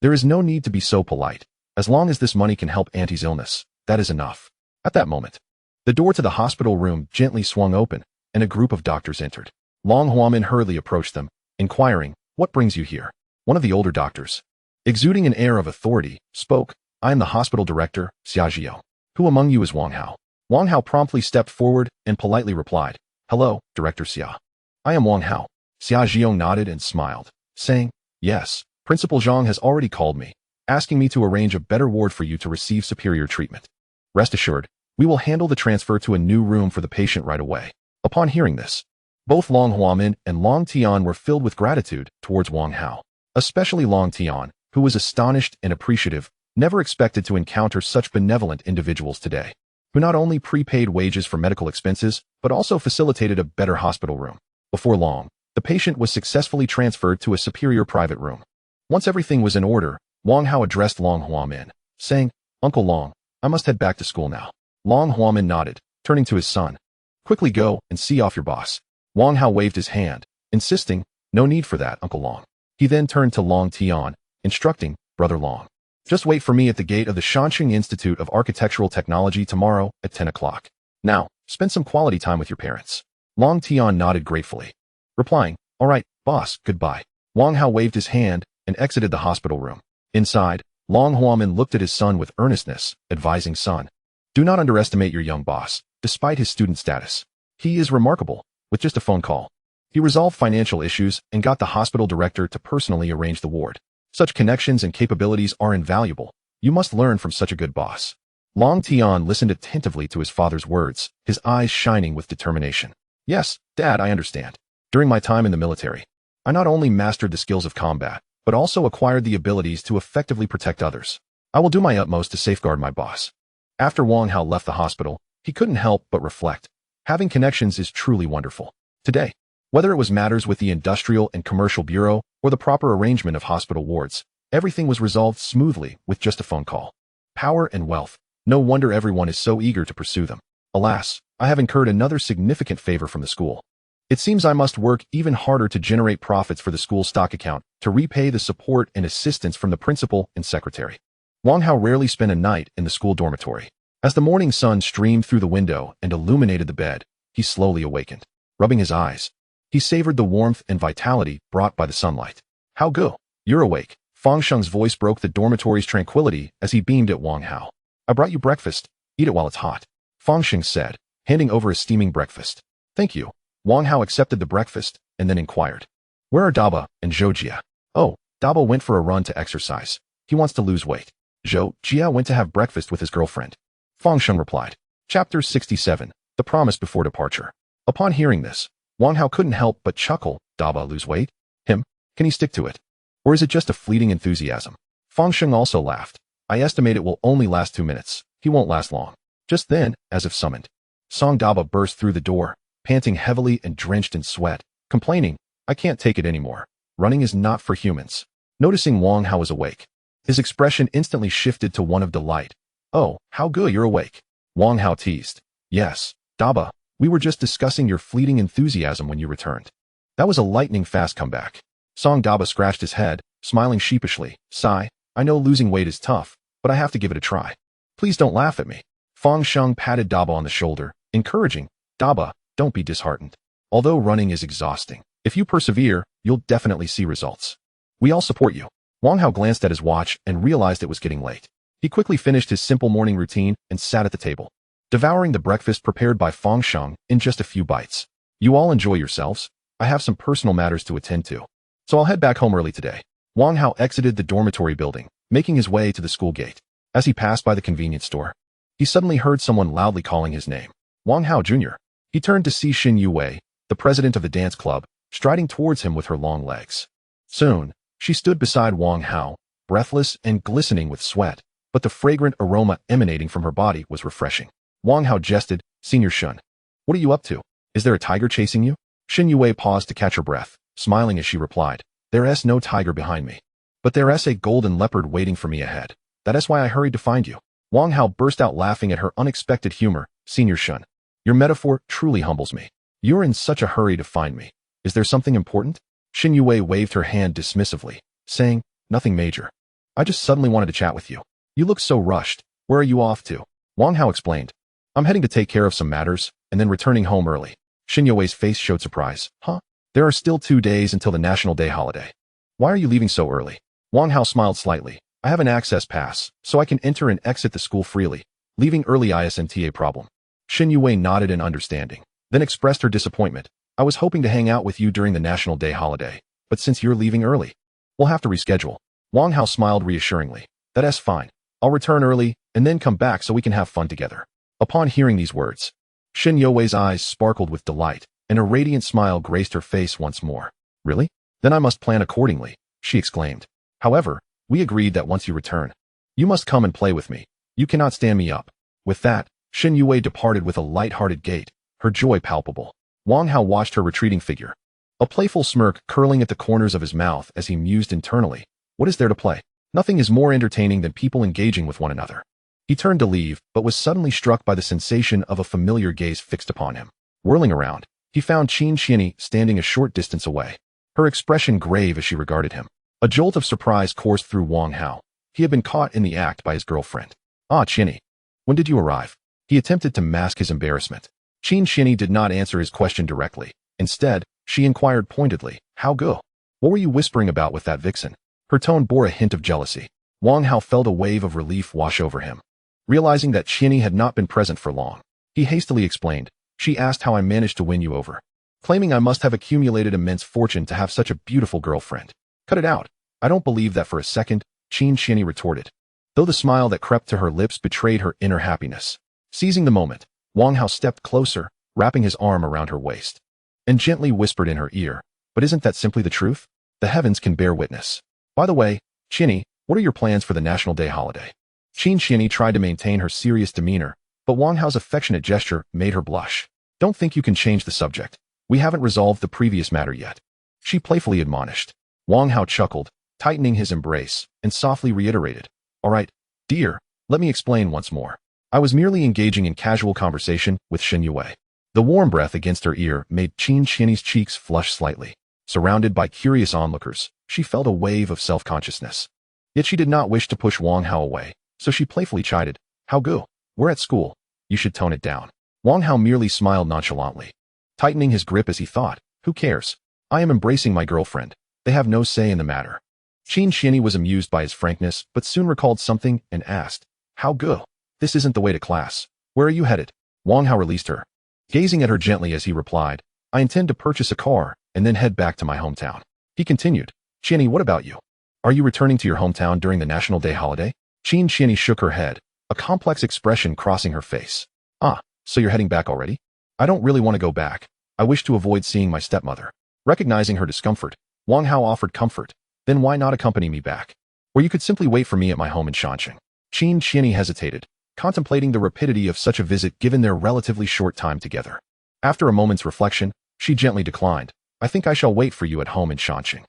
there is no need to be so polite. As long as this money can help Auntie's illness, that is enough. At that moment, the door to the hospital room gently swung open, and a group of doctors entered. Long Huamin hurriedly approached them, inquiring, What brings you here? One of the older doctors, exuding an air of authority, spoke, I am the hospital director, Xia Jiao. Who among you is Wang Hao? Wang Hao promptly stepped forward and politely replied, Hello, Director Xia. I am Wang Hao. Xia Jiao nodded and smiled, saying, Yes, Principal Zhang has already called me, asking me to arrange a better ward for you to receive superior treatment. Rest assured, we will handle the transfer to a new room for the patient right away. Upon hearing this, both Long Huamin and Long Tian were filled with gratitude towards Wang Hao, especially Long Tian, who was astonished and appreciative, never expected to encounter such benevolent individuals today, who not only prepaid wages for medical expenses, but also facilitated a better hospital room. Before long, the patient was successfully transferred to a superior private room. Once everything was in order, Wang Hao addressed Long Huamin, saying, Uncle Long, I must head back to school now. Long Huamin nodded, turning to his son. Quickly go and see off your boss. Wang Hao waved his hand, insisting, No need for that, Uncle Long. He then turned to Long Tian, instructing, Brother Long, just wait for me at the gate of the Shanxing Institute of Architectural Technology tomorrow at 10 o'clock. Now, spend some quality time with your parents. Long Tian nodded gratefully, replying, All right, boss, goodbye. Wang Hao waved his hand and exited the hospital room. Inside, Long Huamin looked at his son with earnestness, advising Son, Do not underestimate your young boss, despite his student status. He is remarkable. With just a phone call, he resolved financial issues and got the hospital director to personally arrange the ward. Such connections and capabilities are invaluable. You must learn from such a good boss. Long Tian listened attentively to his father's words, his eyes shining with determination. Yes, Dad, I understand. During my time in the military, I not only mastered the skills of combat, but also acquired the abilities to effectively protect others. I will do my utmost to safeguard my boss. After Wang Hao left the hospital, he couldn't help but reflect. Having connections is truly wonderful. Today, whether it was matters with the Industrial and Commercial Bureau or the proper arrangement of hospital wards, everything was resolved smoothly with just a phone call. Power and wealth. No wonder everyone is so eager to pursue them. Alas, I have incurred another significant favor from the school. It seems I must work even harder to generate profits for the school stock account to repay the support and assistance from the principal and secretary. Wang Hao rarely spent a night in the school dormitory. As the morning sun streamed through the window and illuminated the bed, he slowly awakened. Rubbing his eyes, he savored the warmth and vitality brought by the sunlight. How go? You're awake. Fang Sheng's voice broke the dormitory's tranquility as he beamed at Wang Hao. I brought you breakfast. Eat it while it's hot. Fang Sheng said, handing over a steaming breakfast. Thank you. Wang Hao accepted the breakfast and then inquired, Where are Daba and Zhou Jia? Oh, Daba went for a run to exercise. He wants to lose weight. Zhou Jia went to have breakfast with his girlfriend. Fang Sheng replied. Chapter 67. The Promise Before Departure. Upon hearing this, Wang Hao couldn't help but chuckle. Daba lose weight? Him? Can he stick to it? Or is it just a fleeting enthusiasm? Fang Sheng also laughed. I estimate it will only last 2 minutes. He won't last long. Just then, as if summoned, Song Daba burst through the door, panting heavily and drenched in sweat, complaining, I can't take it anymore. Running is not for humans. Noticing Wang Hao was awake, his expression instantly shifted to one of delight. Oh, how good you're awake. Wang Hao teased. Yes, Daba, we were just discussing your fleeting enthusiasm when you returned. That was a lightning-fast comeback. Song Daba scratched his head, smiling sheepishly. Sigh, I know losing weight is tough, but I have to give it a try. Please don't laugh at me. Fang Sheng patted Daba on the shoulder, encouraging, Daba, don't be disheartened. Although running is exhausting, if you persevere, you'll definitely see results. We all support you. Wang Hao glanced at his watch and realized it was getting late. He quickly finished his simple morning routine and sat at the table, devouring the breakfast prepared by Feng Sheng in just a few bites. You all enjoy yourselves. I have some personal matters to attend to, so I'll head back home early today. Wang Hao exited the dormitory building, making his way to the school gate. As he passed by the convenience store, he suddenly heard someone loudly calling his name. Wang Hao Jr. He turned to see Xin Yue, the president of the dance club, striding towards him with her long legs. Soon, she stood beside Wang Hao, breathless and glistening with sweat, but the fragrant aroma emanating from her body was refreshing. Wang Hao jested, "Senior Shun, what are you up to? Is there a tiger chasing you?" Xin Yue paused to catch her breath, smiling as she replied, "There's no tiger behind me, but there's a golden leopard waiting for me ahead. That's why I hurried to find you." Wang Hao burst out laughing at her unexpected humor. "Senior Shun, your metaphor truly humbles me. You're in such a hurry to find me. Is there something important?" Xin Yue waved her hand dismissively, saying, "Nothing major. I just suddenly wanted to chat with you. You look so rushed. Where are you off to?" Wang Hao explained, "I'm heading to take care of some matters, and then returning home early." Xin Yue's face showed surprise. "Huh? There are still 2 days until the National Day holiday. Why are you leaving so early?" Wang Hao smiled slightly. "I have an access pass, so I can enter and exit the school freely. Leaving early isn't a problem." Xin Yue nodded in understanding, then expressed her disappointment. "I was hoping to hang out with you during the National Day holiday, but since you're leaving early, we'll have to reschedule." Wang Hao smiled reassuringly. "That's fine. I'll return early and then come back so we can have fun together." Upon hearing these words, Xin Yue's eyes sparkled with delight, and a radiant smile graced her face once more. "Really? Then I must plan accordingly," she exclaimed. "However, we agreed that once you return, you must come and play with me. You cannot stand me up." With that, Xin Yue departed with a light-hearted gait, her joy palpable. Wang Hao watched her retreating figure, a playful smirk curling at the corners of his mouth as he mused internally. What is there to play? Nothing is more entertaining than people engaging with one another. He turned to leave, but was suddenly struck by the sensation of a familiar gaze fixed upon him. Whirling around, he found Qin Xianyi standing a short distance away, her expression grave as she regarded him. A jolt of surprise coursed through Wang Hao. He had been caught in the act by his girlfriend. "Ah, Xianyi, when did you arrive?" He attempted to mask his embarrassment. Qin Xianyi did not answer his question directly. Instead, she inquired pointedly, "How go? What were you whispering about with that vixen?" Her tone bore a hint of jealousy. Wang Hao felt a wave of relief wash over him. Realizing that Xianyi had not been present for long, he hastily explained, "She asked how I managed to win you over, claiming I must have accumulated immense fortune to have such a beautiful girlfriend." "Cut it out. I don't believe that for a second," Qin Xianyi retorted, though the smile that crept to her lips betrayed her inner happiness. Seizing the moment, Wang Hao stepped closer, wrapping his arm around her waist, and gently whispered in her ear, "But isn't that simply the truth? The heavens can bear witness. By the way, Xianyi, what are your plans for the National Day holiday?" Qin Xianyi tried to maintain her serious demeanor, but Wang Hao's affectionate gesture made her blush. "Don't think you can change the subject. We haven't resolved the previous matter yet," she playfully admonished. Wang Hao chuckled, tightening his embrace, and softly reiterated, "All right, dear, let me explain once more. I was merely engaging in casual conversation with Xin Yue." The warm breath against her ear made Qin Xianyi's cheeks flush slightly. Surrounded by curious onlookers, she felt a wave of self-consciousness. Yet she did not wish to push Wang Hao away, so she playfully chided, "How go? We're at school. You should tone it down." Wang Hao merely smiled nonchalantly, tightening his grip as he thought, "Who cares? I am embracing my girlfriend. They have no say in the matter." Qin Xianyi was amused by his frankness, but soon recalled something and asked, "How go? This isn't the way to class. Where are you headed?" Wang Hao released her, gazing at her gently as he replied, "I intend to purchase a car and then head back to my hometown." He continued, "Xianyi, what about you? Are you returning to your hometown during the National Day holiday?" Qin Xianyi shook her head, a complex expression crossing her face. "Ah, so you're heading back already?" "I don't really want to go back. I wish to avoid seeing my stepmother." Recognizing her discomfort, Wang Hao offered comfort. "Then why not accompany me back? Or you could simply wait for me at my home in Shanxing." Qin Xianyi hesitated, contemplating the rapidity of such a visit given their relatively short time together. After a moment's reflection, she gently declined, "I think I shall wait for you at home in Shanxing.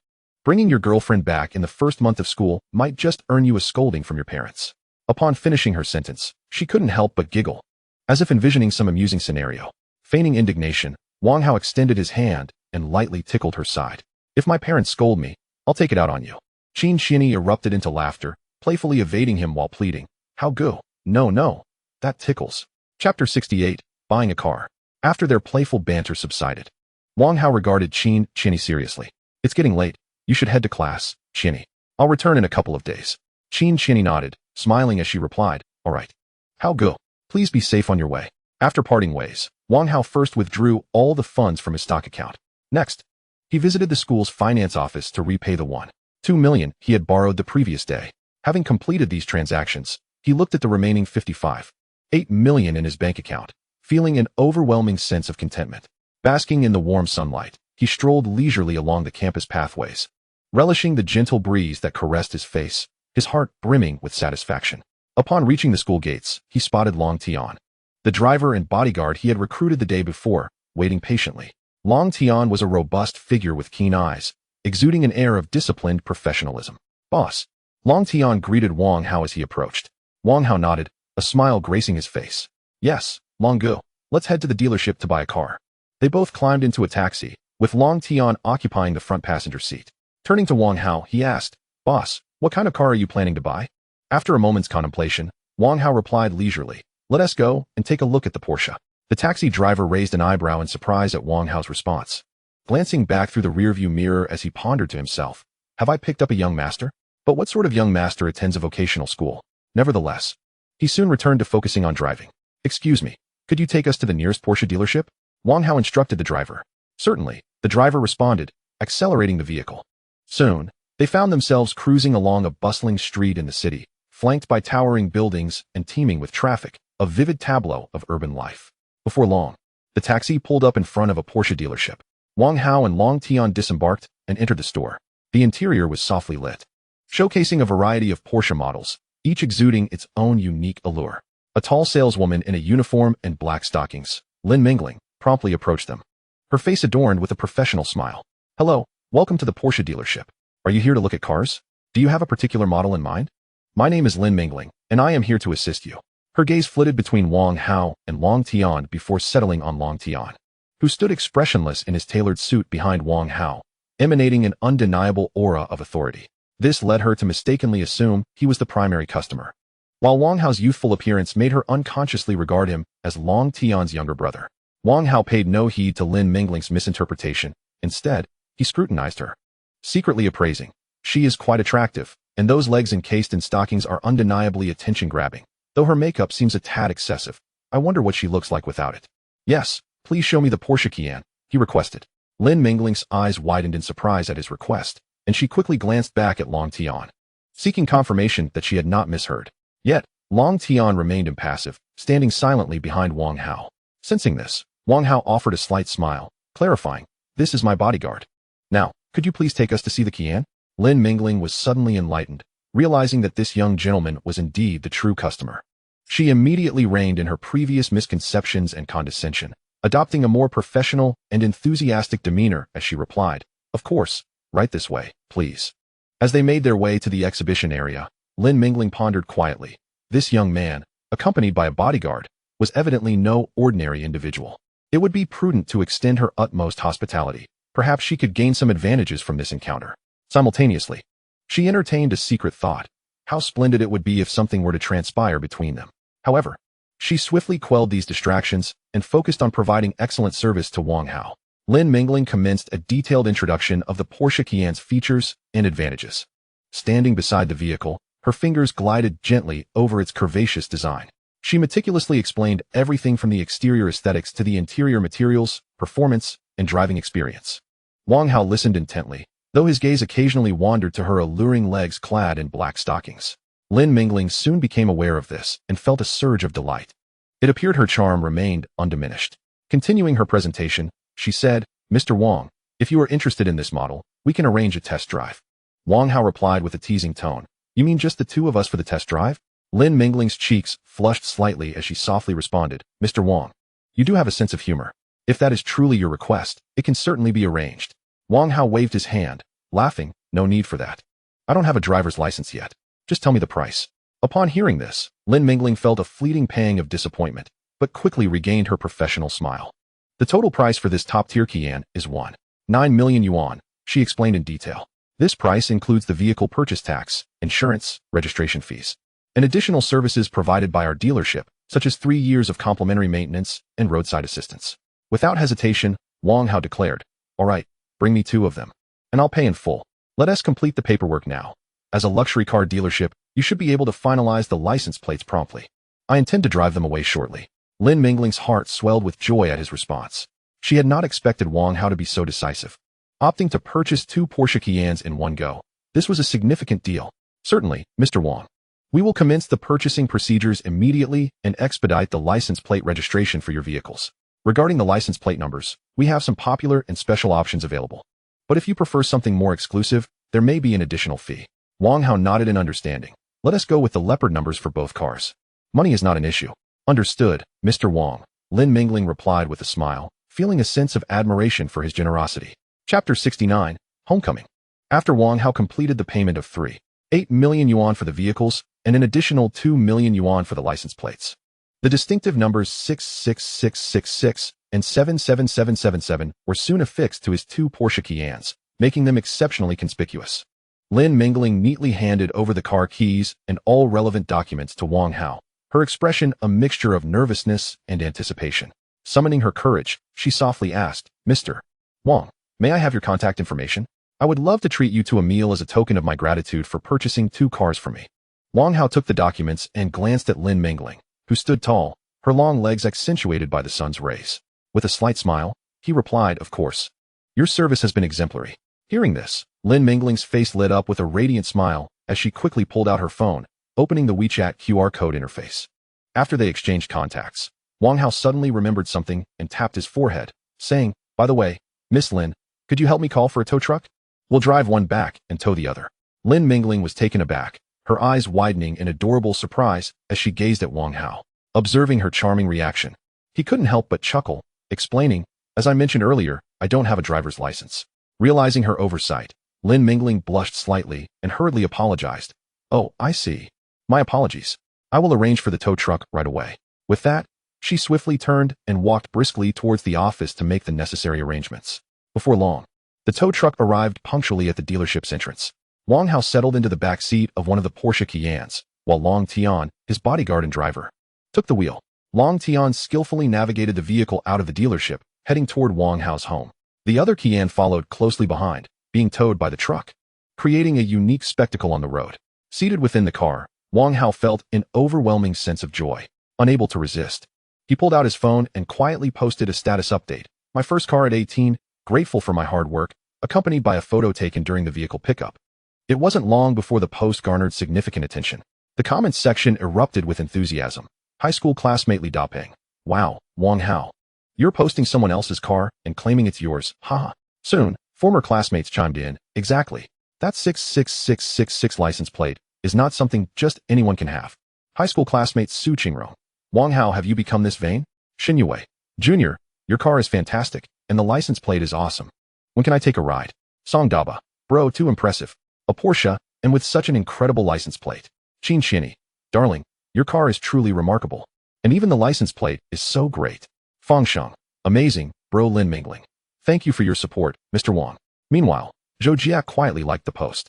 Bringing your girlfriend back in the first month of school might just earn you a scolding from your parents." Upon finishing her sentence, she couldn't help but giggle, as if envisioning some amusing scenario. Feigning indignation, Wang Hao extended his hand and lightly tickled her side. "If my parents scold me, I'll take it out on you." Qin Xianyi erupted into laughter, playfully evading him while pleading, "How go? No, that tickles." Chapter 68, Buying a Car. After their playful banter subsided, Wang Hao regarded Qin Xianyi seriously. "It's getting late. You should head to class. Chinny. I'll return in a couple of days. Chinny nodded, smiling as she replied, all right. How go? Please be safe on your way. After parting ways, Wang Hao first withdrew all the funds from his stock account. Next, he visited the school's finance office to repay the 1.2 million he had borrowed the previous day. Having completed these transactions, he looked at the remaining 55.8 million in his bank account, feeling an overwhelming sense of contentment. Basking in the warm sunlight, he strolled leisurely along the campus pathways, relishing the gentle breeze that caressed his face, his heart brimming with satisfaction. Upon reaching the school gates, he spotted Long Tian, the driver and bodyguard he had recruited the day before, waiting patiently. Long Tian was a robust figure with keen eyes, exuding an air of disciplined professionalism. Boss. Long Tian greeted Wang Hao as he approached. Wang Hao nodded, a smile gracing his face. Yes, Long Go. Let's head to the dealership to buy a car. They both climbed into a taxi, with Long Tian occupying the front passenger seat. Turning to Wang Hao, he asked, Boss, what kind of car are you planning to buy? After a moment's contemplation, Wang Hao replied leisurely, let us go and take a look at the Porsche. The taxi driver raised an eyebrow in surprise at Wang Hao's response. Glancing back through the rearview mirror as he pondered to himself, have I picked up a young master? But what sort of young master attends a vocational school? Nevertheless, he soon returned to focusing on driving. Excuse me, could you take us to the nearest Porsche dealership? Wang Hao instructed the driver. Certainly, the driver responded, accelerating the vehicle. Soon, they found themselves cruising along a bustling street in the city, flanked by towering buildings and teeming with traffic, a vivid tableau of urban life. Before long, the taxi pulled up in front of a Porsche dealership. Wang Hao and Long Tian disembarked and entered the store. The interior was softly lit, showcasing a variety of Porsche models, each exuding its own unique allure. A tall saleswoman in a uniform and black stockings, Lin Mingling, promptly approached them, her face adorned with a professional smile. Hello, welcome to the Porsche dealership. Are you here to look at cars? Do you have a particular model in mind? My name is Lin Mingling, and I am here to assist you. Her gaze flitted between Wang Hao and Long Tian before settling on Long Tian, who stood expressionless in his tailored suit behind Wang Hao, emanating an undeniable aura of authority. This led her to mistakenly assume he was the primary customer, while Wang Hao's youthful appearance made her unconsciously regard him as Long Tian's younger brother. Wang Hao paid no heed to Lin Mingling's misinterpretation. Instead, he scrutinized her, secretly appraising. She is quite attractive, and those legs encased in stockings are undeniably attention-grabbing. Though her makeup seems a tad excessive, I wonder what she looks like without it. Yes, please show me the Porsche Cayenne, he requested. Lin Mingling's eyes widened in surprise at his request, and she quickly glanced back at Long Tian, seeking confirmation that she had not misheard. Yet, Long Tian remained impassive, standing silently behind Wang Hao. Sensing this, Wang Hao offered a slight smile, clarifying, this is my bodyguard. Now, could you please take us to see the Cayenne? Lin Mingling was suddenly enlightened, realizing that this young gentleman was indeed the true customer. She immediately reined in her previous misconceptions and condescension, adopting a more professional and enthusiastic demeanor as she replied, of course, right this way, please. As they made their way to the exhibition area, Lin Mingling pondered quietly. This young man, accompanied by a bodyguard, was evidently no ordinary individual. It would be prudent to extend her utmost hospitality. Perhaps she could gain some advantages from this encounter. Simultaneously, she entertained a secret thought. How splendid it would be if something were to transpire between them. However, she swiftly quelled these distractions and focused on providing excellent service to Wang Hao. Lin Mingling commenced a detailed introduction of the Porsche Cayenne's features and advantages. Standing beside the vehicle, her fingers glided gently over its curvaceous design. She meticulously explained everything from the exterior aesthetics to the interior materials, performance, and driving experience. Wang Hao listened intently, though his gaze occasionally wandered to her alluring legs clad in black stockings. Lin Mingling soon became aware of this and felt a surge of delight. It appeared her charm remained undiminished. Continuing her presentation, she said, Mr. Wang, if you are interested in this model, we can arrange a test drive. Wang Hao replied with a teasing tone, you mean just the two of us for the test drive? Lin Mingling's cheeks flushed slightly as she softly responded, Mr. Wang, you do have a sense of humor. If that is truly your request, it can certainly be arranged. Wang Hao waved his hand, laughing, no need for that. I don't have a driver's license yet. Just tell me the price. Upon hearing this, Lin Mingling felt a fleeting pang of disappointment, but quickly regained her professional smile. The total price for this top-tier Cayenne is 1.9 million yuan, she explained in detail. This price includes the vehicle purchase tax, insurance, registration fees, and additional services provided by our dealership, such as 3 years of complimentary maintenance and roadside assistance. Without hesitation, Wang Hao declared, all right, bring me 2 of them, and I'll pay in full. Let us complete the paperwork now. As a luxury car dealership, you should be able to finalize the license plates promptly. I intend to drive them away shortly. Lin Mingling's heart swelled with joy at his response. She had not expected Wang Hao to be so decisive. Opting to purchase 2 Porsche Cayennes in one go. This was a significant deal. Certainly, Mr. Wang. We will commence the purchasing procedures immediately and expedite the license plate registration for your vehicles. Regarding the license plate numbers, we have some popular and special options available. But if you prefer something more exclusive, there may be an additional fee. Wang Hao nodded in understanding. Let us go with the leopard numbers for both cars. Money is not an issue. Understood, Mr. Wang. Lin Mingling replied with a smile, feeling a sense of admiration for his generosity. Chapter 69, Homecoming. After Wang Hao completed the payment of 3.8 million yuan for the vehicles and an additional 2 million yuan for the license plates, the distinctive numbers 66666 and 77777 were soon affixed to his 2 Porsche Cayennes, making them exceptionally conspicuous. Lin Mingling neatly handed over the car keys and all relevant documents to Wang Hao, her expression a mixture of nervousness and anticipation. Summoning her courage, she softly asked, Mr. Wang, may I have your contact information? I would love to treat you to a meal as a token of my gratitude for purchasing 2 cars for me. Wang Hao took the documents and glanced at Lin Mingling, who stood tall, her long legs accentuated by the sun's rays. With a slight smile, he replied, of course. Your service has been exemplary. Hearing this, Lin Mingling's face lit up with a radiant smile as she quickly pulled out her phone, opening the WeChat QR code interface. After they exchanged contacts, Wang Hao suddenly remembered something and tapped his forehead, saying, by the way, Miss Lin, could you help me call for a tow truck? We'll drive one back and tow the other. Lin Mingling was taken aback, her eyes widening in adorable surprise as she gazed at Wang Hao. Observing her charming reaction, he couldn't help but chuckle, explaining, as I mentioned earlier, I don't have a driver's license. Realizing her oversight, Lin Mingling blushed slightly and hurriedly apologized. Oh, I see. My apologies. I will arrange for the tow truck right away. With that, she swiftly turned and walked briskly towards the office to make the necessary arrangements. Before long, the tow truck arrived punctually at the dealership's entrance. Wang Hao settled into the back seat of one of the Porsche Cayennes, while Long Tian, his bodyguard and driver, took the wheel. Long Tian skillfully navigated the vehicle out of the dealership, heading toward Wang Hao's home. The other Cayenne followed closely behind, being towed by the truck, creating a unique spectacle on the road. Seated within the car, Wang Hao felt an overwhelming sense of joy, unable to resist. He pulled out his phone and quietly posted a status update. My first car at 18, grateful for my hard work, accompanied by a photo taken during the vehicle pickup. It wasn't long before the post garnered significant attention. The comments section erupted with enthusiasm. High school classmate Li Dapeng. Wow, Wang Hao. You're posting someone else's car and claiming it's yours, haha. Soon, former classmates chimed in, exactly. That 66666 license plate is not something just anyone can have. High school classmate Su Qingrong. Wang Hao, have you become this vain? Xin Yue. Junior, your car is fantastic, and the license plate is awesome. When can I take a ride? Song Daba. Bro, too impressive. A Porsche, and with such an incredible license plate. Qin Xini. Darling, your car is truly remarkable. And even the license plate is so great. Fang Sheng. Amazing, bro. Lin Mingling. Thank you for your support, Mr. Wang. Meanwhile, Zhou Jia quietly liked the post.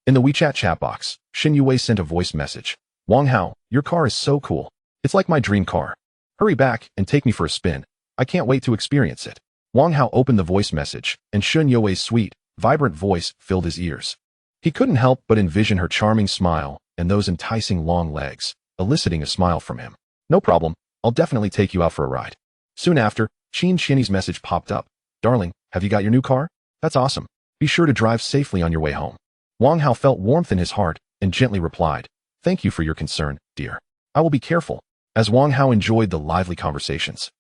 In the WeChat chat box, Xin Yue sent a voice message. Wang Hao, your car is so cool. It's like my dream car. Hurry back and take me for a spin. I can't wait to experience it. Wang Hao opened the voice message, and Xin Yue's sweet, vibrant voice filled his ears. He couldn't help but envision her charming smile and those enticing long legs, eliciting a smile from him. No problem, I'll definitely take you out for a ride. Soon after, Qin Xini's message popped up. Darling, have you got your new car? That's awesome. Be sure to drive safely on your way home. Wang Hao felt warmth in his heart and gently replied, thank you for your concern, dear. I will be careful. As Wang Hao enjoyed the lively conversations,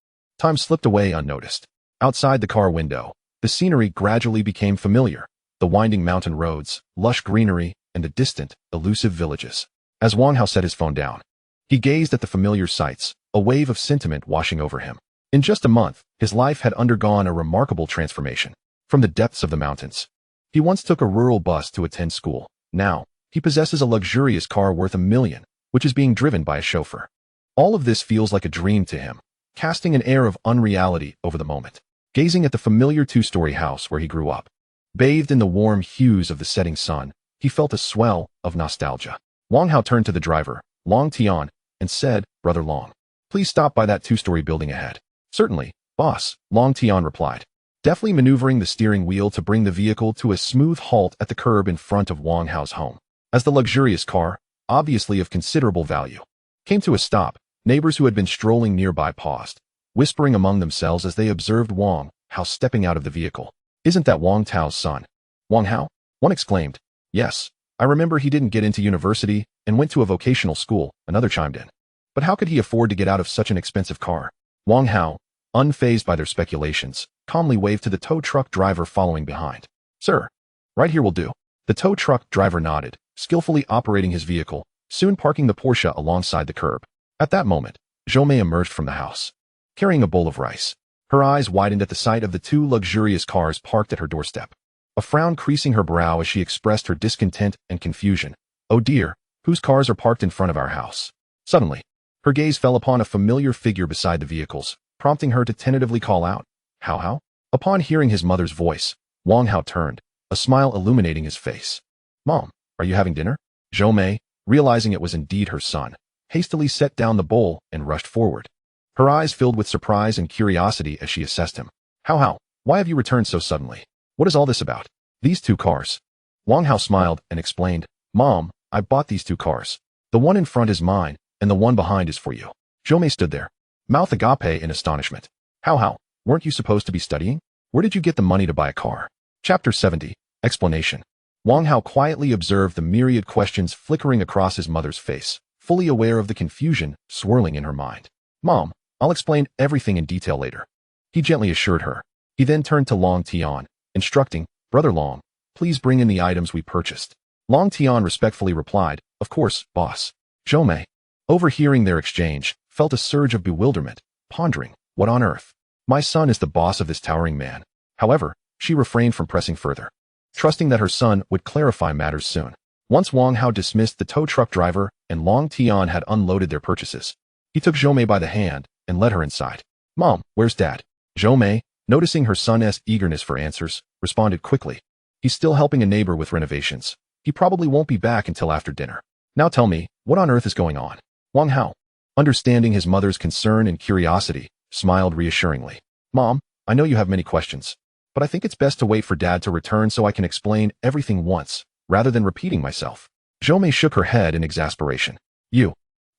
time slipped away unnoticed. Outside the car window, the scenery gradually became familiar. The winding mountain roads, lush greenery, and the distant, elusive villages. As Wang Hao set his phone down, he gazed at the familiar sights, a wave of sentiment washing over him. In just a month, his life had undergone a remarkable transformation. From the depths of the mountains, he once took a rural bus to attend school. Now, he possesses a luxurious car worth $1 million, which is being driven by a chauffeur. All of this feels like a dream to him, casting an air of unreality over the moment. Gazing at the familiar 2-story house where he grew up, bathed in the warm hues of the setting sun, he felt a swell of nostalgia. Wang Hao turned to the driver, Long Tian, and said, Brother Long, please stop by that 2-story building ahead. Certainly, boss, Long Tian replied. deftly maneuvering the steering wheel to bring the vehicle to a smooth halt at the curb in front of Wang Hao's home. As the luxurious car, obviously of considerable value, came to a stop, neighbors who had been strolling nearby paused, whispering among themselves as they observed Wang Hao stepping out of the vehicle. "Isn't that Wang Tao's son?" "Wang Hao?" one exclaimed. "Yes, I remember he didn't get into university and went to a vocational school," another chimed in. "But how could he afford to get out of such an expensive car?" Wang Hao, unfazed by their speculations, calmly waved to the tow truck driver following behind. "Sir, right here will do." The tow truck driver nodded, skillfully operating his vehicle, soon parking the Porsche alongside the curb. At that moment, Zhou Mei emerged from the house, carrying a bowl of rice. Her eyes widened at the sight of the two luxurious cars parked at her doorstep, a frown creasing her brow as she expressed her discontent and confusion. "Oh dear, whose cars are parked in front of our house?" Suddenly, her gaze fell upon a familiar figure beside the vehicles, prompting her to tentatively call out, "Hao Hao?" Upon hearing his mother's voice, Wang Hao turned, a smile illuminating his face. "Mom, are you having dinner?" Zhou Mei, realizing it was indeed her son, hastily set down the bowl and rushed forward. Her eyes filled with surprise and curiosity as she assessed him. "Hao Hao, why have you returned so suddenly? What is all this about?" "These two cars." Wang Hao smiled and explained, "Mom, I bought these two cars. The one in front is mine, and the one behind is for you." Zhou Mei stood there, mouth agape in astonishment. "Hao Hao, weren't you supposed to be studying? Where did you get the money to buy a car?" Chapter 70. Explanation. Wang Hao quietly observed the myriad questions flickering across his mother's face, fully aware of the confusion swirling in her mind. "Mom, I'll explain everything in detail later," he gently assured her. He then turned to Long Tian, instructing, "Brother Long, please bring in the items we purchased." Long Tian respectfully replied, "Of course, boss." Zhou Mei, overhearing their exchange, felt a surge of bewilderment, pondering, what on earth? My son is the boss of this towering man. However, she refrained from pressing further, trusting that her son would clarify matters soon. Once Wang Hao dismissed the tow truck driver and Long Tian had unloaded their purchases, he took Zhou Mei by the hand and led her inside. "Mom, where's Dad?" Zhou Mei, noticing her son's eagerness for answers, responded quickly. "He's still helping a neighbor with renovations. He probably won't be back until after dinner. Now tell me, what on earth is going on?" Wang Hao, understanding his mother's concern and curiosity, smiled reassuringly. "Mom, I know you have many questions, but I think it's best to wait for Dad to return so I can explain everything once, rather than repeating myself." Zhou Mei shook her head in exasperation.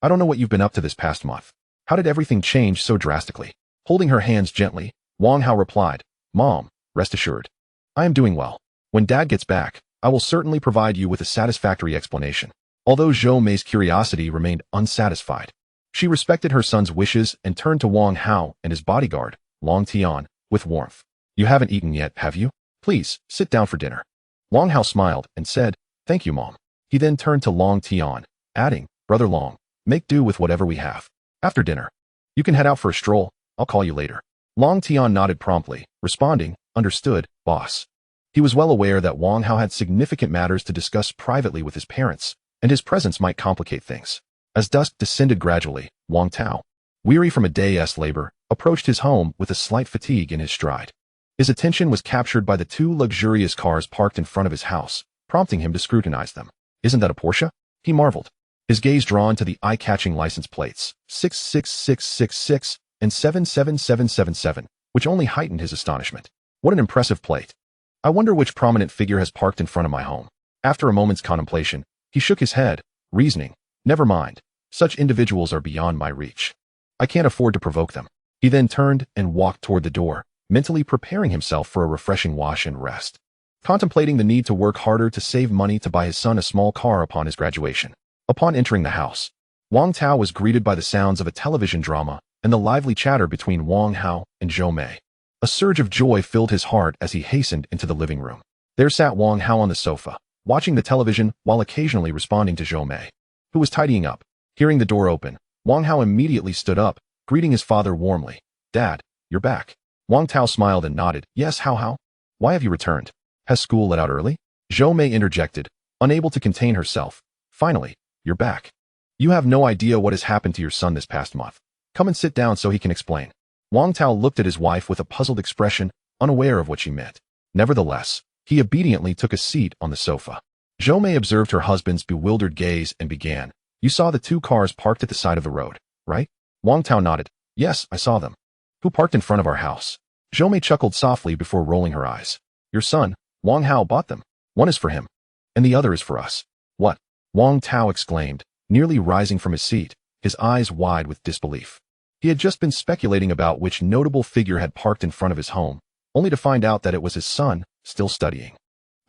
I don't know what you've been up to this past month. How did everything change so drastically?" Holding her hands gently, Wang Hao replied, "Mom, rest assured. I am doing well. When Dad gets back, I will certainly provide you with a satisfactory explanation." Although Zhou Mei's curiosity remained unsatisfied, she respected her son's wishes and turned to Wang Hao and his bodyguard, Long Tian, with warmth. "You haven't eaten yet, have you? Please, sit down for dinner." Wang Hao smiled and said, "Thank you, Mom." He then turned to Long Tian, adding, "Brother Long, make do with whatever we have. After dinner, you can head out for a stroll. I'll call you later." Long Tian nodded promptly, responding, "Understood, boss." He was well aware that Wang Hao had significant matters to discuss privately with his parents, and his presence might complicate things. As dusk descended gradually, Wang Tao, weary from a day's labor, approached his home with a slight fatigue in his stride. His attention was captured by the two luxurious cars parked in front of his house, prompting him to scrutinize them. "Isn't that a Porsche?" he marveled, his gaze drawn to the eye-catching license plates, 66666 and 77777, which only heightened his astonishment. "What an impressive plate. I wonder which prominent figure has parked in front of my home." After a moment's contemplation, he shook his head, reasoning, "Never mind, such individuals are beyond my reach. I can't afford to provoke them." He then turned and walked toward the door, mentally preparing himself for a refreshing wash and rest, contemplating the need to work harder to save money to buy his son a small car upon his graduation. Upon entering the house, Wang Tao was greeted by the sounds of a television drama and the lively chatter between Wang Hao and Zhou Mei. A surge of joy filled his heart as he hastened into the living room. There sat Wang Hao on the sofa, watching the television while occasionally responding to Zhou Mei, who was tidying up. Hearing the door open, Wang Hao immediately stood up, greeting his father warmly. "Dad, you're back." Wang Tao smiled and nodded. "Yes, Hao. Why have you returned? Has school let out early?" Zhou Mei interjected, unable to contain herself. "Finally, you're back. You have no idea what has happened to your son this past month. Come and sit down so he can explain." Wang Tao looked at his wife with a puzzled expression, unaware of what she meant. Nevertheless, he obediently took a seat on the sofa. Zhou Mei observed her husband's bewildered gaze and began, "You saw the two cars parked at the side of the road, right?" Wang Tao nodded. "Yes, I saw them." "Who parked in front of our house?" Zhou chuckled softly before rolling her eyes. Your son, Wang Hao, bought them. One is for him, and the other is for us. What? Wang Tao exclaimed, nearly rising from his seat, his eyes wide with disbelief. He had just been speculating about which notable figure had parked in front of his home, only to find out that it was his son, still studying,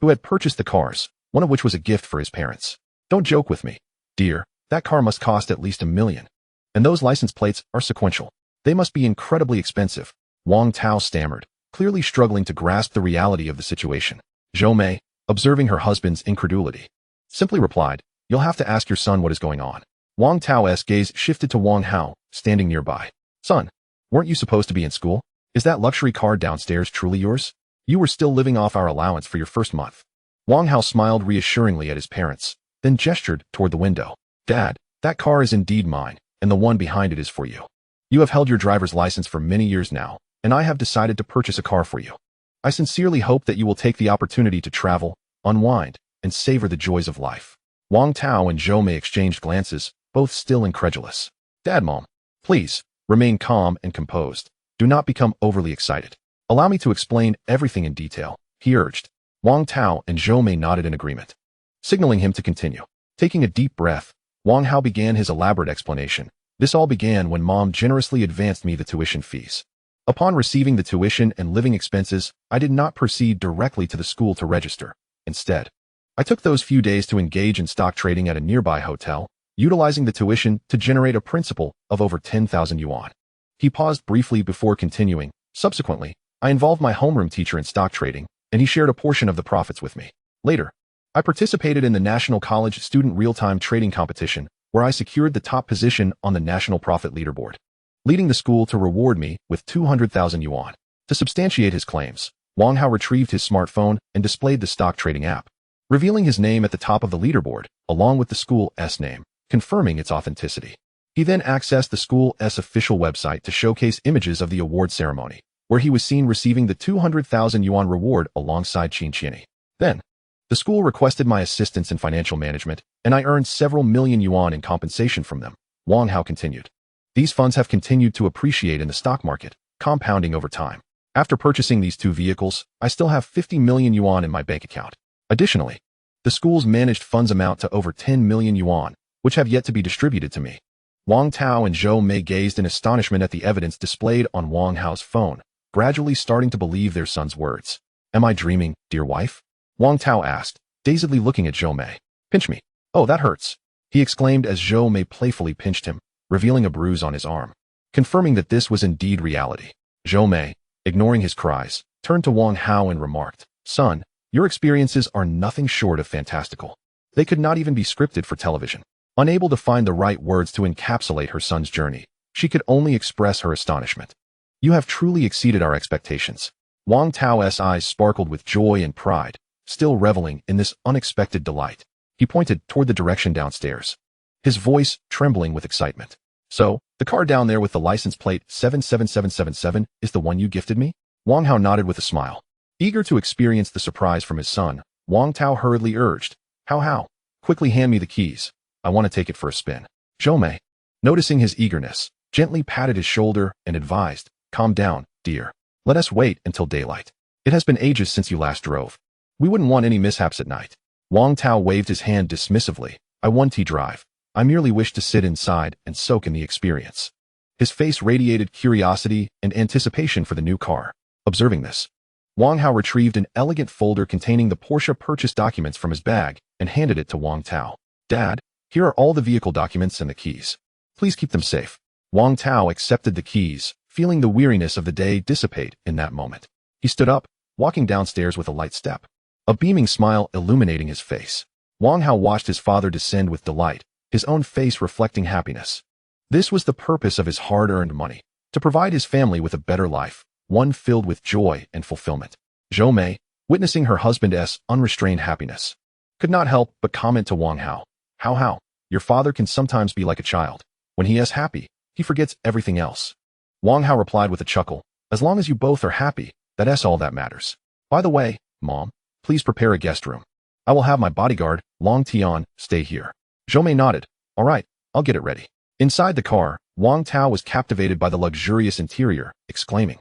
who had purchased the cars, one of which was a gift for his parents. Don't joke with me, dear. That car must cost at least $1 million. And those license plates are sequential. They must be incredibly expensive. Wang Tao stammered, clearly struggling to grasp the reality of the situation. Zhou, observing her husband's incredulity, simply replied, You'll have to ask your son what is going on. Wang Tao's gaze shifted to Wang Hao, standing nearby. Son, weren't you supposed to be in school? Is that luxury car downstairs truly yours? You were still living off our allowance for your first month. Wang Hao smiled reassuringly at his parents, then gestured toward the window. Dad, that car is indeed mine, and the one behind it is for you. You have held your driver's license for many years now, and I have decided to purchase a car for you. I sincerely hope that you will take the opportunity to travel, unwind, and savor the joys of life. Wang Tao and Zhou exchanged glances, both still incredulous. Dad, Mom, please, remain calm and composed. Do not become overly excited. Allow me to explain everything in detail, he urged. Wang Tao and Zhou nodded in agreement, signaling him to continue. Taking a deep breath, Wang Hao began his elaborate explanation. This all began when Mom generously advanced me the tuition fees. Upon receiving the tuition and living expenses, I did not proceed directly to the school to register. Instead, I took those few days to engage in stock trading at a nearby hotel, utilizing the tuition to generate a principal of over 10,000 yuan. He paused briefly before continuing. Subsequently, I involved my homeroom teacher in stock trading, and he shared a portion of the profits with me. Later, I participated in the National College Student Real-Time Trading Competition, where I secured the top position on the National Profit Leaderboard, leading the school to reward me with 200,000 yuan. To substantiate his claims, Wang Hao retrieved his smartphone and displayed the stock trading app, revealing his name at the top of the leaderboard, along with the school's name, confirming its authenticity. He then accessed the school's official website to showcase images of the award ceremony, where he was seen receiving the 200,000 yuan reward alongside Qin Qianyi. Then, the school requested my assistance in financial management, and I earned several million yuan in compensation from them. Wang Hao continued. These funds have continued to appreciate in the stock market, compounding over time. After purchasing these two vehicles, I still have 50 million yuan in my bank account. Additionally, the school's managed funds amount to over 10 million yuan, which have yet to be distributed to me. Wang Tao and Zhou gazed in astonishment at the evidence displayed on Wang Hao's phone, gradually starting to believe their son's words. Am I dreaming, dear wife? Wang Tao asked, dazedly looking at Zhou. Pinch me. Oh, that hurts, he exclaimed as Zhou playfully pinched him, revealing a bruise on his arm. Confirming that this was indeed reality, Zhou, ignoring his cries, turned to Wang Hao and remarked, Son, your experiences are nothing short of fantastical. They could not even be scripted for television. Unable to find the right words to encapsulate her son's journey, she could only express her astonishment. You have truly exceeded our expectations. Wang Tao's eyes sparkled with joy and pride, still reveling in this unexpected delight. He pointed toward the direction downstairs, his voice trembling with excitement. So, the car down there with the license plate 77777 is the one you gifted me? Wang Hao nodded with a smile. Eager to experience the surprise from his son, Wang Tao hurriedly urged, How? Quickly hand me the keys. I want to take it for a spin. Zhou, noticing his eagerness, gently patted his shoulder and advised, Calm down, dear. Let us wait until daylight. It has been ages since you last drove. We wouldn't want any mishaps at night. Wang Tao waved his hand dismissively. I won't drive. I merely wish to sit inside and soak in the experience. His face radiated curiosity and anticipation for the new car. Observing this, Wang Hao retrieved an elegant folder containing the Porsche purchase documents from his bag and handed it to Wang Tao. Dad, here are all the vehicle documents and the keys. Please keep them safe. Wang Tao accepted the keys, feeling the weariness of the day dissipate in that moment. He stood up, walking downstairs with a light step, a beaming smile illuminating his face. Wang Hao watched his father descend with delight, his own face reflecting happiness. This was the purpose of his hard-earned money, to provide his family with a better life, one filled with joy and fulfillment. Zhou, witnessing her husband's unrestrained happiness, could not help but comment to Wang Hao, How, your father can sometimes be like a child. When he is happy, he forgets everything else. Wang Hao replied with a chuckle, As long as you both are happy, that's all that matters. By the way, Mom, please prepare a guest room. I will have my bodyguard, Long Tian, stay here. Zhou nodded. All right, I'll get it ready. Inside the car, Wang Tao was captivated by the luxurious interior, exclaiming,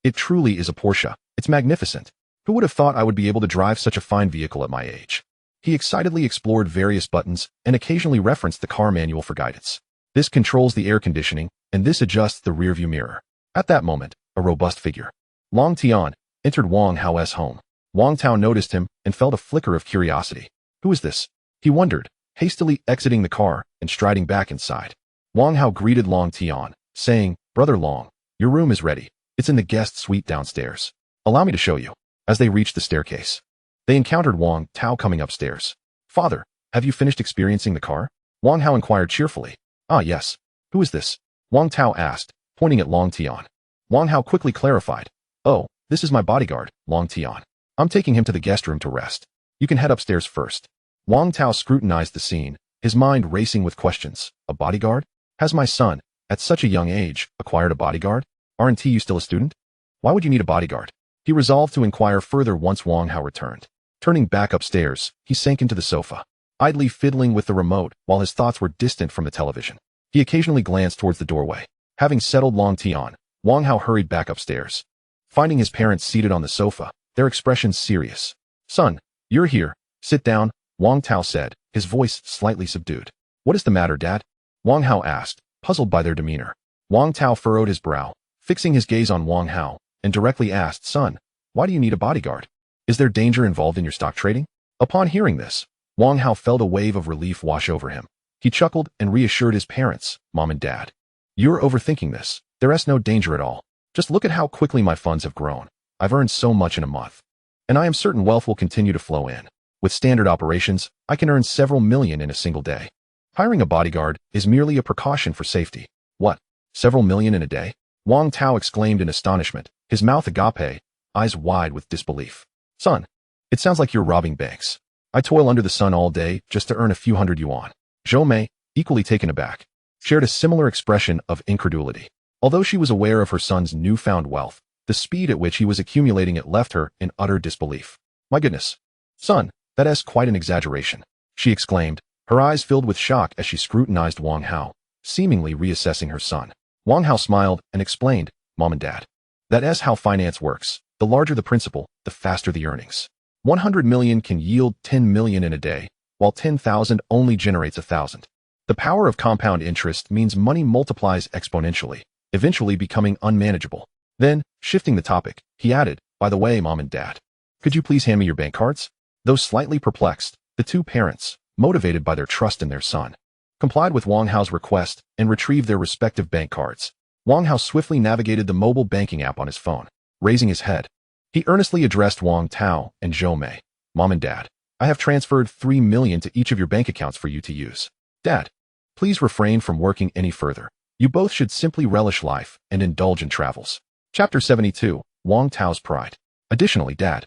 It truly is a Porsche. It's magnificent. Who would have thought I would be able to drive such a fine vehicle at my age? He excitedly explored various buttons and occasionally referenced the car manual for guidance. This controls the air conditioning, and this adjusts the rearview mirror. At that moment, a robust figure, Long Tian, entered Wang Hao's home. Wang Tao noticed him and felt a flicker of curiosity. Who is this? He wondered, hastily exiting the car and striding back inside. Wang Hao greeted Long Tian, saying, "Brother Long, your room is ready. It's in the guest suite downstairs. Allow me to show you." As they reached the staircase, they encountered Wang Tao coming upstairs. "Father, have you finished experiencing the car?" Wang Hao inquired cheerfully. "Ah, yes. Who is this?" Wang Tao asked, pointing at Long Tian. Wang Hao quickly clarified. "Oh, this is my bodyguard, Long Tian. I'm taking him to the guest room to rest. You can head upstairs first." Wang Tao scrutinized the scene, his mind racing with questions. A bodyguard? Has my son, at such a young age, acquired a bodyguard? Aren't you still a student? Why would you need a bodyguard? He resolved to inquire further once Wang Hao returned. Turning back upstairs, he sank into the sofa, idly fiddling with the remote while his thoughts were distant from the television. He occasionally glanced towards the doorway. Having settled Long Tian, Wang Hao hurried back upstairs. Finding his parents seated on the sofa, their expressions serious. "Son, you're here. Sit down," Wang Tao said, his voice slightly subdued. "What is the matter, Dad?" Wang Hao asked, puzzled by their demeanor. Wang Tao furrowed his brow, fixing his gaze on Wang Hao, and directly asked, "Son, why do you need a bodyguard? Is there danger involved in your stock trading?" Upon hearing this, Wang Hao felt a wave of relief wash over him. He chuckled and reassured his parents, "Mom and Dad, you're overthinking this. There's no danger at all. Just look at how quickly my funds have grown. I've earned so much in a month. And I am certain wealth will continue to flow in. With standard operations, I can earn several million in a single day. Hiring a bodyguard is merely a precaution for safety." "What? Several million in a day?" Wang Tao exclaimed in astonishment, his mouth agape, eyes wide with disbelief. "Son, it sounds like you're robbing banks. I toil under the sun all day just to earn a few hundred yuan." Zhou Mei, equally taken aback, shared a similar expression of incredulity. Although she was aware of her son's newfound wealth, the speed at which he was accumulating it left her in utter disbelief. "My goodness. Son, that is quite an exaggeration," she exclaimed, her eyes filled with shock as she scrutinized Wang Hao, seemingly reassessing her son. Wang Hao smiled and explained, "Mom and Dad, that is how finance works. The larger the principal, the faster the earnings. 100 million can yield 10 million in a day, while 10,000 only generates 1,000. The power of compound interest means money multiplies exponentially, eventually becoming unmanageable." Then, shifting the topic, he added, "By the way, Mom and Dad, could you please hand me your bank cards?" Though slightly perplexed, the two parents, motivated by their trust in their son, complied with Wang Hao's request and retrieved their respective bank cards. Wang Hao swiftly navigated the mobile banking app on his phone. Raising his head, he earnestly addressed Wang Tao and Zhou Mei. "Mom and Dad, I have transferred 3 million to each of your bank accounts for you to use. Dad, please refrain from working any further. You both should simply relish life and indulge in travels." Chapter 72, Wang Tao's Pride. "Additionally, Dad,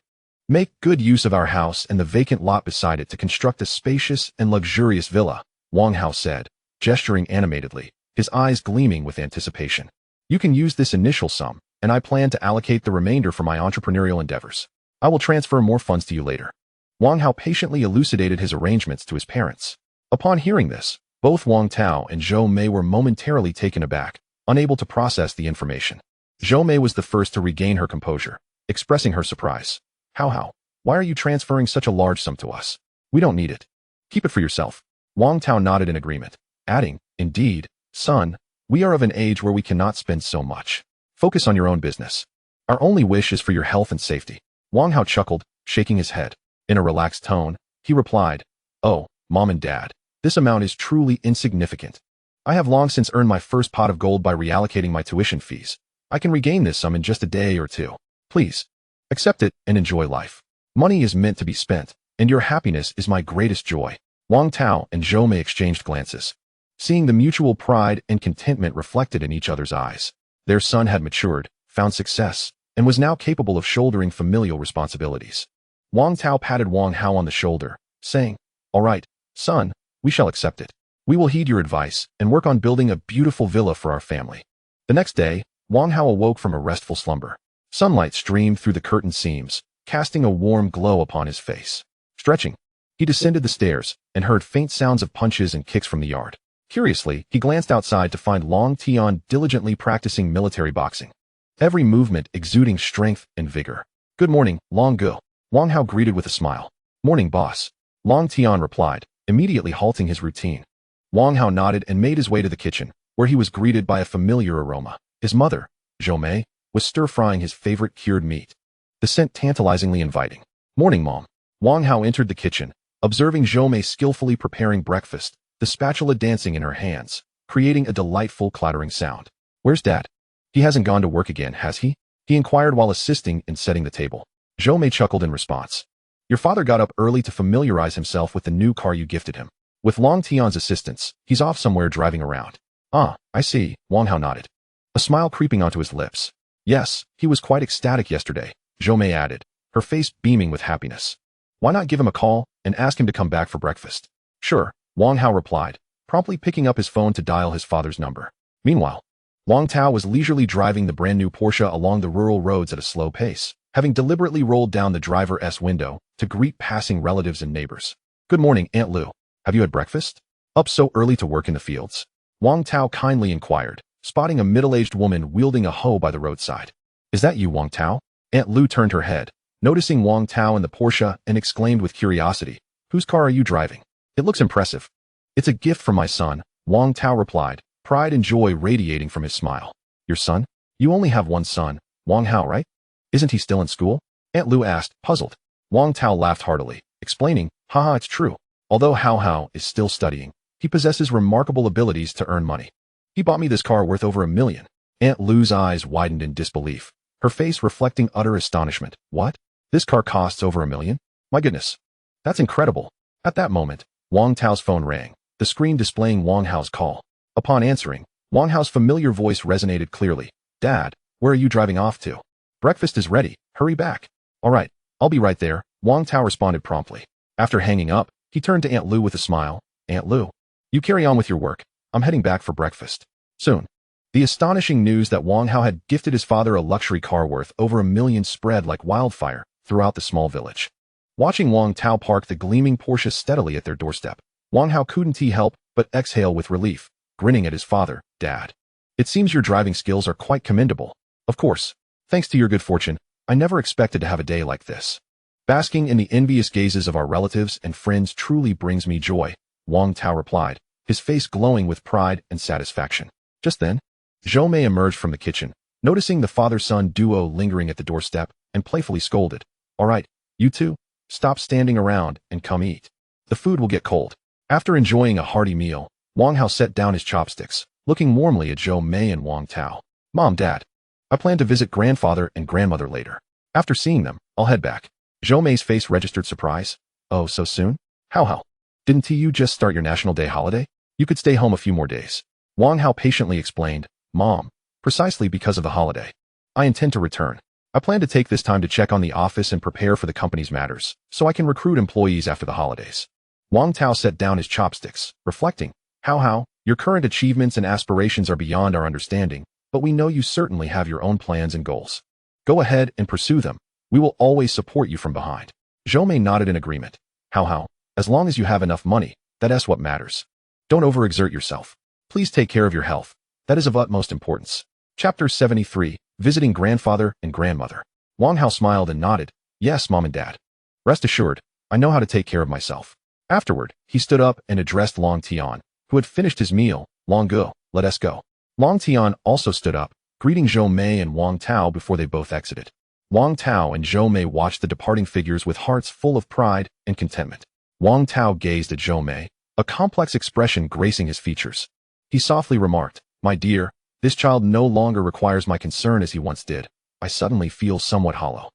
make good use of our house and the vacant lot beside it to construct a spacious and luxurious villa," Wang Hao said, gesturing animatedly, his eyes gleaming with anticipation. "You can use this initial sum, and I plan to allocate the remainder for my entrepreneurial endeavors. I will transfer more funds to you later." Wang Hao patiently elucidated his arrangements to his parents. Upon hearing this, both Wang Tao and Zhou Mei were momentarily taken aback, unable to process the information. Zhou Mei was the first to regain her composure, expressing her surprise. How? Why are you transferring such a large sum to us? We don't need it. Keep it for yourself." Wang Tao nodded in agreement, adding, "Indeed, son, we are of an age where we cannot spend so much. Focus on your own business. Our only wish is for your health and safety." Wang Hao chuckled, shaking his head. In a relaxed tone, he replied, "Oh, Mom and Dad, this amount is truly insignificant. I have long since earned my first pot of gold by reallocating my tuition fees. I can regain this sum in just a day or two. Please, accept it and enjoy life. Money is meant to be spent, and your happiness is my greatest joy." Wang Tao and Zhou Mei exchanged glances, seeing the mutual pride and contentment reflected in each other's eyes. Their son had matured, found success, and was now capable of shouldering familial responsibilities. Wang Tao patted Wang Hao on the shoulder, saying, "All right, son, we shall accept it. We will heed your advice and work on building a beautiful villa for our family." The next day, Wang Hao awoke from a restful slumber. Sunlight streamed through the curtain seams, casting a warm glow upon his face. Stretching, he descended the stairs and heard faint sounds of punches and kicks from the yard. Curiously, he glanced outside to find Long Tian diligently practicing military boxing. every movement exuding strength and vigor. "Good morning, Long Go," Wang Hao greeted with a smile. "Morning, boss," Long Tian replied, immediately halting his routine. Wang Hao nodded and made his way to the kitchen, where he was greeted by a familiar aroma. His mother, Zhou Mei, was stir-frying his favorite cured meat, the scent tantalizingly inviting. "Morning, Mom." Wang Hao entered the kitchen, observing Zhou Mei skillfully preparing breakfast, the spatula dancing in her hands, creating a delightful clattering sound. "Where's Dad? He hasn't gone to work again, has he?" he inquired while assisting in setting the table. Zhou Mei chuckled in response. "Your father got up early to familiarize himself with the new car you gifted him. With Long Tian's assistance, he's off somewhere driving around." "Ah, I see," Wang Hao nodded, a smile creeping onto his lips. "Yes, he was quite ecstatic yesterday," Zhou Mei added, her face beaming with happiness. "Why not give him a call and ask him to come back for breakfast?" "Sure," Wang Hao replied, promptly picking up his phone to dial his father's number. Meanwhile, Wang Tao was leisurely driving the brand-new Porsche along the rural roads at a slow pace, having deliberately rolled down the driver's window to greet passing relatives and neighbors. "Good morning, Aunt Lu. Have you had breakfast? Up so early to work in the fields?" Wang Tao kindly inquired, spotting a middle-aged woman wielding a hoe by the roadside. "Is that you, Wang Tao?" Aunt Lu turned her head, noticing Wang Tao in the Porsche, and exclaimed with curiosity, "Whose car are you driving? It looks impressive." "It's a gift from my son," Wang Tao replied, pride and joy radiating from his smile. "Your son? You only have one son, Wang Hao, right? Isn't he still in school?" Aunt Lu asked, puzzled. Wang Tao laughed heartily, explaining, "Haha, it's true. Although Hao is still studying, he possesses remarkable abilities to earn money. He bought me this car worth over $1 million. Aunt Lu's eyes widened in disbelief, her face reflecting utter astonishment. "What? This car costs over $1 million? My goodness. That's incredible." At that moment, Wang Tao's phone rang, the screen displaying Wang Hao's call. Upon answering, Wang Hao's familiar voice resonated clearly. "Dad, where are you driving off to?" "Breakfast is ready. Hurry back." "All right, I'll be right there," Wang Tao responded promptly. After hanging up, he turned to Aunt Lu with a smile. "Aunt Lu, you carry on with your work. I'm heading back for breakfast. Soon." The astonishing news that Wang Hao had gifted his father a luxury car worth over $1 million spread like wildfire throughout the small village. Watching Wang Tao park the gleaming Porsche steadily at their doorstep, Wang Hao couldn't help but exhale with relief, grinning at his father. "Dad, it seems your driving skills are quite commendable. Of course, thanks to your good fortune, I never expected to have a day like this. Basking in the envious gazes of our relatives and friends truly brings me joy," Wang Tao replied, his face glowing with pride and satisfaction. Just then, Zhou Mei emerged from the kitchen, noticing the father-son duo lingering at the doorstep, and playfully scolded. "All right, you two, stop standing around and come eat. The food will get cold." After enjoying a hearty meal, Wang Hao set down his chopsticks, looking warmly at Zhou Mei and Wang Tao. "Mom, Dad, I plan to visit grandfather and grandmother later. After seeing them, I'll head back." Zhou Mei's face registered surprise. "Oh, so soon? How? Didn't you just start your National Day holiday? You could stay home a few more days." Wang Hao patiently explained, "Mom, precisely because of the holiday, I intend to return. I plan to take this time to check on the office and prepare for the company's matters, so I can recruit employees after the holidays." Wang Tao set down his chopsticks, reflecting, How, your current achievements and aspirations are beyond our understanding, but we know you certainly have your own plans and goals. Go ahead and pursue them. We will always support you from behind." Zhou Mei nodded in agreement. How, as long as you have enough money, that's what matters. Don't overexert yourself. Please take care of your health. That is of utmost importance. Chapter 73, Visiting Grandfather and Grandmother. Wang Hao smiled and nodded. "Yes, Mom and Dad. Rest assured, I know how to take care of myself." Afterward, he stood up and addressed Long Tian, who had finished his meal. "Long Go, let us go." Long Tian also stood up, greeting Zhou Mei and Wang Tao before they both exited. Wang Tao and Zhou Mei watched the departing figures with hearts full of pride and contentment. Wang Tao gazed at Zhou Mei, a complex expression gracing his features. He softly remarked, "My dear, this child no longer requires my concern as he once did. I suddenly feel somewhat hollow."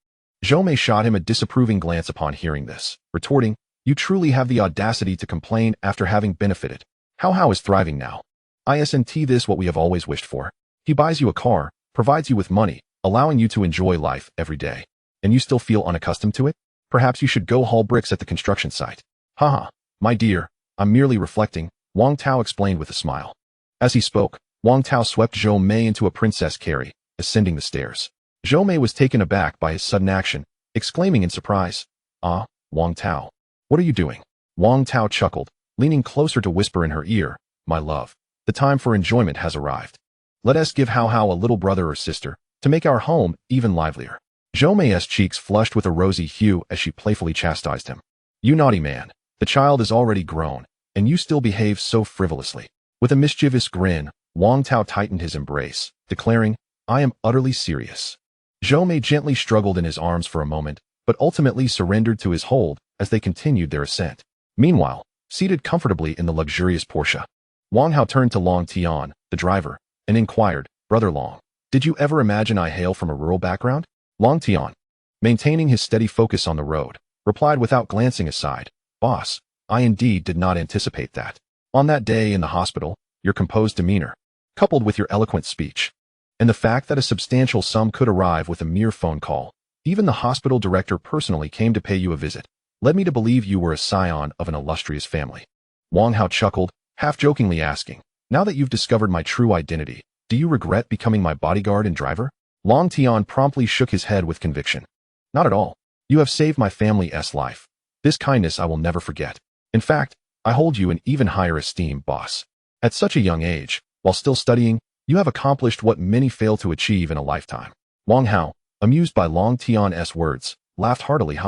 Zhou Mei shot him a disapproving glance upon hearing this, retorting, "You truly have the audacity to complain after having benefited. How is thriving now. Isn't this what we have always wished for? He buys you a car, provides you with money, allowing you to enjoy life every day. And you still feel unaccustomed to it? Perhaps you should go haul bricks at the construction site." My dear, I'm merely reflecting," Wang Tao explained with a smile. As he spoke, Wang Tao swept Zhou Mei into a princess carry, ascending the stairs. Zhou Mei was taken aback by his sudden action, exclaiming in surprise, "Ah, Wang Tao, what are you doing?" Wang Tao chuckled, leaning closer to whisper in her ear, "My love, the time for enjoyment has arrived. Let us give Hao a little brother or sister to make our home even livelier. Zhou Mei's cheeks flushed with a rosy hue as she playfully chastised him. You naughty man, the child is already grown, and you still behave so frivolously. With a mischievous grin, Wang Hao tightened his embrace, declaring, I am utterly serious. Zhou Mei gently struggled in his arms for a moment, but ultimately surrendered to his hold as they continued their ascent. Meanwhile, seated comfortably in the luxurious Porsche, Wang Hao turned to Long Tian, the driver, and inquired, Brother Long, did you ever imagine I hail from a rural background? Long Tian, maintaining his steady focus on the road, replied without glancing aside, Boss, I indeed did not anticipate that. On that day in the hospital, your composed demeanor, coupled with your eloquent speech, and the fact that a substantial sum could arrive with a mere phone call, even the hospital director personally came to pay you a visit, led me to believe you were a scion of an illustrious family. Wang Hao chuckled, half-jokingly asking, Now that you've discovered my true identity, do you regret becoming my bodyguard and driver? Long Tian promptly shook his head with conviction. Not at all. You have saved my family's life. This kindness I will never forget. In fact, I hold you in even higher esteem, boss. At such a young age, while still studying, you have accomplished what many fail to achieve in a lifetime. Wang Hao, amused by Long Tian's words, laughed heartily,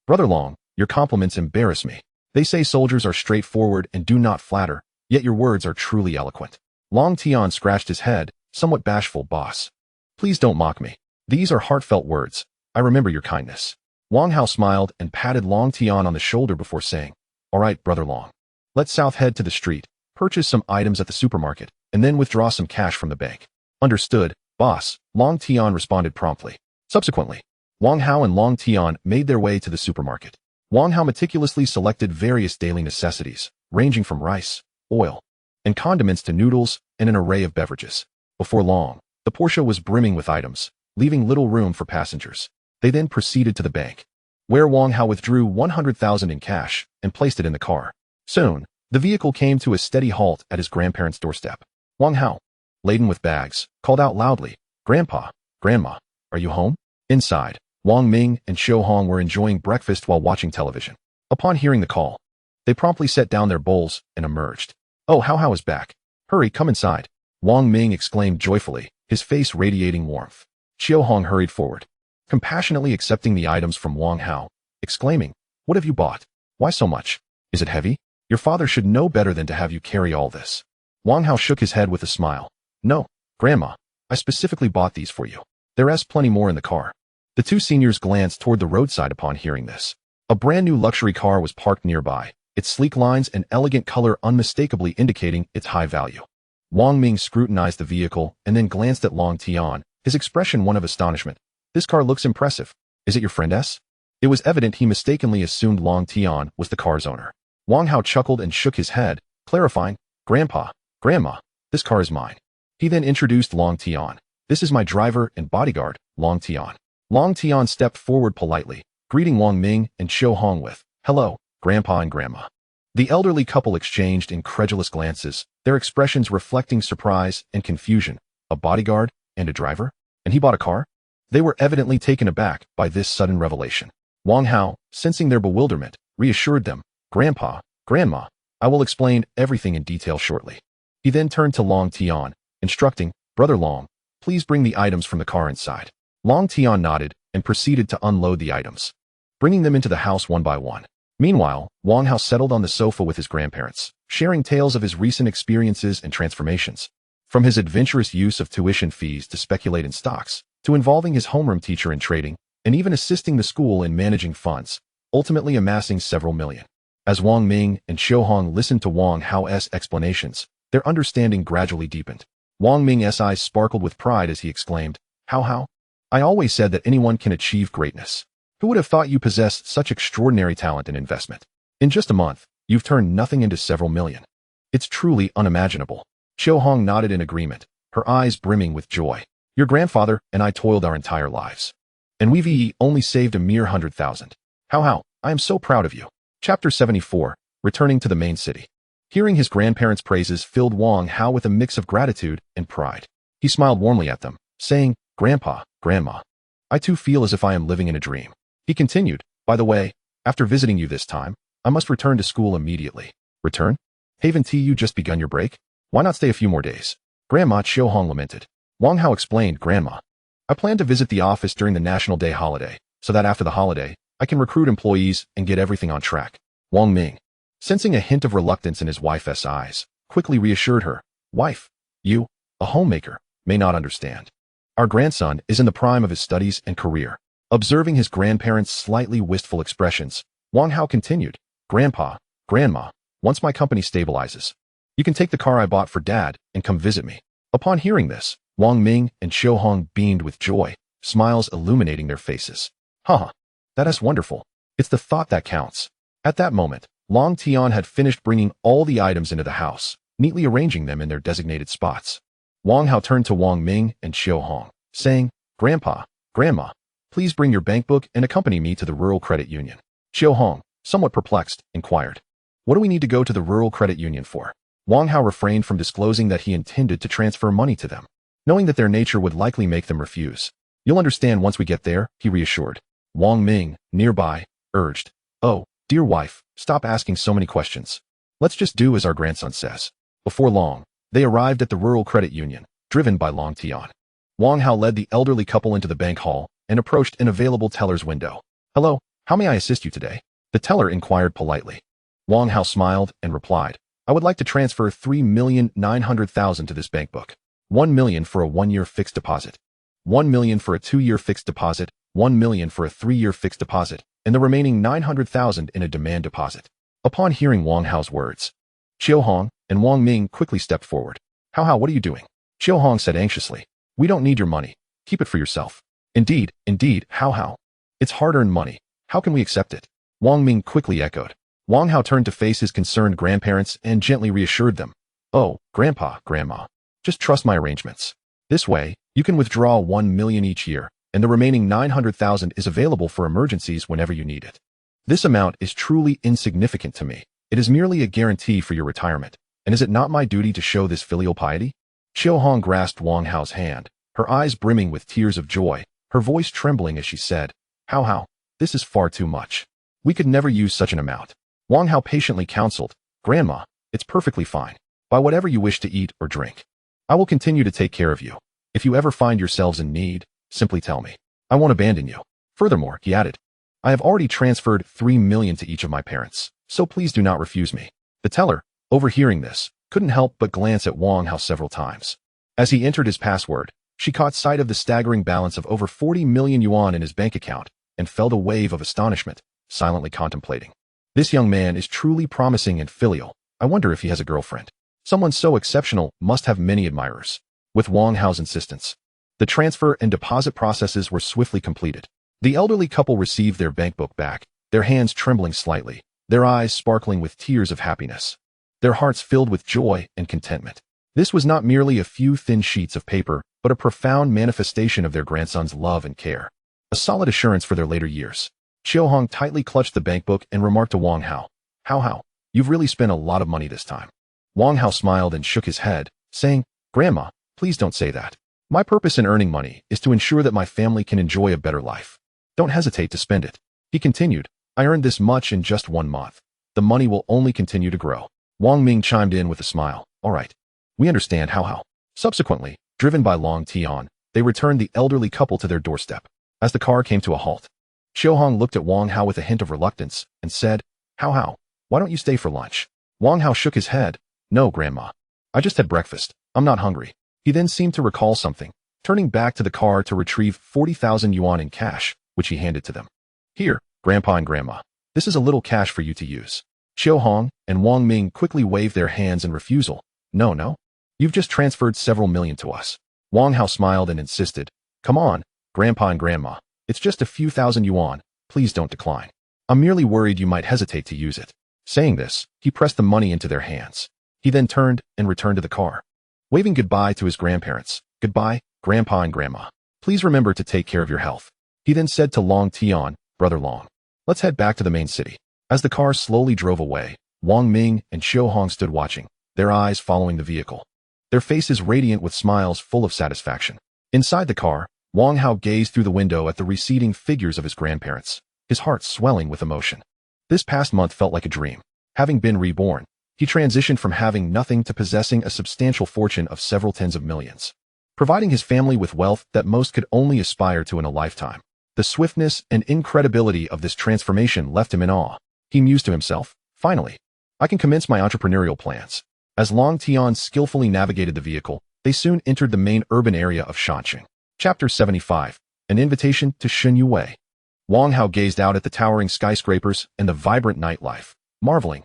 Brother Long, your compliments embarrass me. They say soldiers are straightforward and do not flatter, yet your words are truly eloquent. Long Tian scratched his head, somewhat bashful, boss. Please don't mock me. These are heartfelt words. I remember your kindness. Wang Hao smiled and patted Long Tian on the shoulder before saying, All right, Brother Long. Let's south head to the street, purchase some items at the supermarket, and then withdraw some cash from the bank. Understood, boss, Long Tian responded promptly. Subsequently, Wang Hao and Long Tian made their way to the supermarket. Wang Hao meticulously selected various daily necessities, ranging from rice, oil, and condiments to noodles and an array of beverages. Before long, the Porsche was brimming with items, leaving little room for passengers. They then proceeded to the bank, where Wang Hao withdrew 100,000 in cash and placed it in the car. Soon, the vehicle came to a steady halt at his grandparents' doorstep. Wang Hao, laden with bags, called out loudly, Grandpa, Grandma, are you home? Inside, Wang Ming and Xiu Hong were enjoying breakfast while watching television. Upon hearing the call, they promptly set down their bowls and emerged. Oh, Hao is back. Hurry, come inside. Wang Ming exclaimed joyfully, his face radiating warmth. Xiu Hong hurried forward, compassionately accepting the items from Wang Hao, exclaiming, What have you bought? Why so much? Is it heavy? Your father should know better than to have you carry all this. Wang Hao shook his head with a smile. No, Grandma, I specifically bought these for you. There's plenty more in the car. The two seniors glanced toward the roadside upon hearing this. A brand new luxury car was parked nearby, its sleek lines and elegant color unmistakably indicating its high value. Wang Ming scrutinized the vehicle and then glanced at Long Tian, his expression one of astonishment. This car looks impressive. Is it your friend's? It was evident he mistakenly assumed Long Tian was the car's owner. Wang Hao chuckled and shook his head, clarifying, Grandpa, Grandma, this car is mine. He then introduced Long Tian. This is my driver and bodyguard, Long Tian. Long Tian stepped forward politely, greeting Wang Ming and Xiu Hong with, Hello, Grandpa and Grandma. The elderly couple exchanged incredulous glances, their expressions reflecting surprise and confusion. A bodyguard and a driver? And he bought a car? They were evidently taken aback by this sudden revelation. Wang Hao, sensing their bewilderment, reassured them, Grandpa, Grandma, I will explain everything in detail shortly. He then turned to Long Tian, instructing, Brother Long, please bring the items from the car inside. Long Tian nodded and proceeded to unload the items, bringing them into the house one by one. Meanwhile, Wang Hao settled on the sofa with his grandparents, sharing tales of his recent experiences and transformations. From his adventurous use of tuition fees to speculate in stocks, to involving his homeroom teacher in trading, and even assisting the school in managing funds, ultimately amassing several million. As Wang Ming and Xiu Hong listened to Wang Hao's explanations, their understanding gradually deepened. Wang Ming's eyes sparkled with pride as he exclaimed, Hao, I always said that anyone can achieve greatness. Who would have thought you possessed such extraordinary talent and investment? In just a month, you've turned nothing into several million. It's truly unimaginable. Xiu Hong nodded in agreement, her eyes brimming with joy. Your grandfather and I toiled our entire lives, and we've only saved a mere 100,000. Hao, I am so proud of you. Chapter 74, Returning to the Main City. Hearing his grandparents' praises filled Wang Hao with a mix of gratitude and pride. He smiled warmly at them, saying, Grandpa, Grandma, I too feel as if I am living in a dream. He continued, By the way, after visiting you this time, I must return to school immediately. Return? Haven't you just begun your break? Why not stay a few more days? Grandma, Xiu Hong lamented. Wang Hao explained, Grandma, I plan to visit the office during the National Day holiday, so that after the holiday, I can recruit employees and get everything on track. Wang Ming, sensing a hint of reluctance in his wife's eyes, quickly reassured her, "Wife, you, a homemaker, may not understand. Our grandson is in the prime of his studies and career." Observing his grandparents' slightly wistful expressions, Wang Hao continued, "Grandpa, Grandma, once my company stabilizes, you can take the car I bought for Dad and come visit me." Upon hearing this, Wang Ming and Xiu Hong beamed with joy, smiles illuminating their faces. "Haha, that is wonderful. It's the thought that counts." At that moment, Long Tian had finished bringing all the items into the house, neatly arranging them in their designated spots. Wang Hao turned to Wang Ming and Xiu Hong, saying, "Grandpa, Grandma, please bring your bank book and accompany me to the Rural Credit Union." Xiu Hong, somewhat perplexed, inquired, "What do we need to go to the Rural Credit Union for?" Wang Hao refrained from disclosing that he intended to transfer money to them, knowing that their nature would likely make them refuse. "You'll understand once we get there," he reassured. Wang Ming, nearby, urged, "Oh, dear wife, stop asking so many questions. Let's just do as our grandson says." Before long, they arrived at the Rural Credit Union, driven by Long Tian. Wang Hao led the elderly couple into the bank hall and approached an available teller's window. "Hello, how may I assist you today?" the teller inquired politely. Wang Hao smiled and replied, "I would like to transfer 3,900,000 to this bank book. 1 million for a 1-year fixed deposit, 1 million for a 2-year fixed deposit, 1 million for a 3-year fixed deposit, and the remaining 900,000 in a demand deposit." Upon hearing Wang Hao's words, Xiu Hong and Wang Ming quickly stepped forward. Hao, what are you doing?" Xiu Hong said anxiously. "We don't need your money. Keep it for yourself." Indeed, Hao. It's hard-earned money. How can we accept it?" Wang Ming quickly echoed. Wang Hao turned to face his concerned grandparents and gently reassured them. "Oh, Grandpa, Grandma, just trust my arrangements. This way, you can withdraw 1 million each year, and the remaining 900,000 is available for emergencies whenever you need it. This amount is truly insignificant to me. It is merely a guarantee for your retirement, and is it not my duty to show this filial piety?" Xiu Hong grasped Wang Hao's hand, her eyes brimming with tears of joy, her voice trembling as she said, Hao, this is far too much. We could never use such an amount." Wang Hao patiently counseled, "Grandma, it's perfectly fine. Buy whatever you wish to eat or drink. I will continue to take care of you. If you ever find yourselves in need, simply tell me. I won't abandon you." Furthermore, he added, "I have already transferred 3 million to each of my parents, so please do not refuse me." The teller, overhearing this, couldn't help but glance at Wang Hao several times. As he entered his password, she caught sight of the staggering balance of over 40 million yuan in his bank account and felt a wave of astonishment, silently contemplating. This young man is truly promising and filial. I wonder if he has a girlfriend. Someone so exceptional must have many admirers. With Wang Hao's insistence, the transfer and deposit processes were swiftly completed. The elderly couple received their bank book back, their hands trembling slightly, their eyes sparkling with tears of happiness, their hearts filled with joy and contentment. This was not merely a few thin sheets of paper, but a profound manifestation of their grandson's love and care. A solid assurance for their later years. Xiu Hong tightly clutched the bank book and remarked to Wang Hao, Hao, you've really spent a lot of money this time." Wang Hao smiled and shook his head, saying, "Grandma, please don't say that. My purpose in earning money is to ensure that my family can enjoy a better life. Don't hesitate to spend it." He continued, "I earned this much in just 1 month. The money will only continue to grow." Wang Ming chimed in with a smile. "All right. We understand, Hao." Subsequently, driven by Long Tian, they returned the elderly couple to their doorstep. As the car came to a halt, Xiu Hong looked at Wang Hao with a hint of reluctance and said, Hao, why don't you stay for lunch?" Wang Hao shook his head. "No, Grandma. I just had breakfast. I'm not hungry." He then seemed to recall something, turning back to the car to retrieve 40,000 yuan in cash, which he handed to them. "Here, Grandpa and Grandma. This is a little cash for you to use." Xiu Hong and Wang Ming quickly waved their hands in refusal. No. You've just transferred several million to us." Wang Hao smiled and insisted, "Come on, Grandpa and Grandma. It's just a few thousand yuan. Please don't decline. I'm merely worried you might hesitate to use it." Saying this, he pressed the money into their hands. He then turned and returned to the car. Waving goodbye to his grandparents, "Goodbye, Grandpa and Grandma. Please remember to take care of your health." He then said to Long Tian, "Brother Long, let's head back to the main city." As the car slowly drove away, Wang Ming and Xiu Hong stood watching, their eyes following the vehicle, their faces radiant with smiles full of satisfaction. Inside the car, Wang Hao gazed through the window at the receding figures of his grandparents, his heart swelling with emotion. This past month felt like a dream. Having been reborn, he transitioned from having nothing to possessing a substantial fortune of several tens of millions. providing his family with wealth that most could only aspire to in a lifetime. The swiftness and incredibility of this transformation left him in awe. He mused to himself, finally, I can commence my entrepreneurial plans. As Long Tian skillfully navigated the vehicle, they soon entered the main urban area of Shanxing. Chapter 75. An Invitation to Shun Yue. Wang Hao gazed out at the towering skyscrapers and the vibrant nightlife, marveling,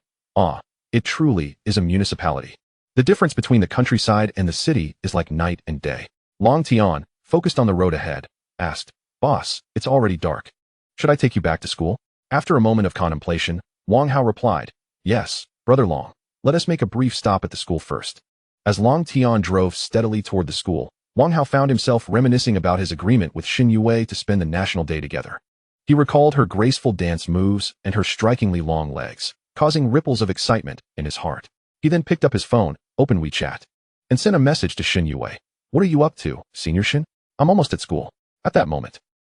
it truly is a municipality. The difference between the countryside and the city is like night and day. Long Tian, focused on the road ahead, asked, Boss, it's already dark. Should I take you back to school? After a moment of contemplation, Wang Hao replied, Yes, Brother Long. Let us make a brief stop at the school first. As Long Tian drove steadily toward the school, Wang Hao found himself reminiscing about his agreement with Xin Yue to spend the national day together. He recalled her graceful dance moves and her strikingly long legs, causing ripples of excitement in his heart. He then picked up his phone, opened WeChat, and sent a message to Xin Yue. What are you up to, Senior Xin? I'm almost at school. At that moment,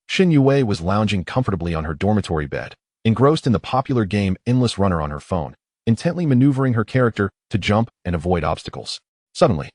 Xin Yue was lounging comfortably on her dormitory bed, engrossed in the popular game Endless Runner on her phone, intently maneuvering her character to jump and avoid obstacles. Suddenly,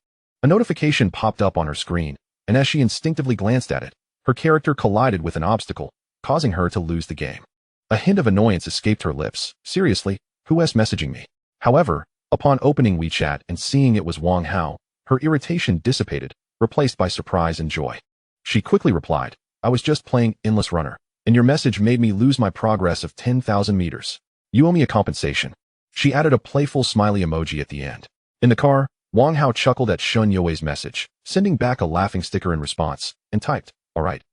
a notification popped up on her screen, and as she instinctively glanced at it, her character collided with an obstacle, causing her to lose the game. A hint of annoyance escaped her lips. Seriously, who is messaging me? However, upon opening WeChat and seeing it was Wang Hao, her irritation dissipated, replaced by surprise and joy. She quickly replied, I was just playing Endless Runner, and your message made me lose my progress of 10,000 meters. You owe me a compensation. She added a playful smiley emoji at the end. In the car, Wang Hao chuckled at Shun Yue's message, sending back a laughing sticker in response, and typed, all right.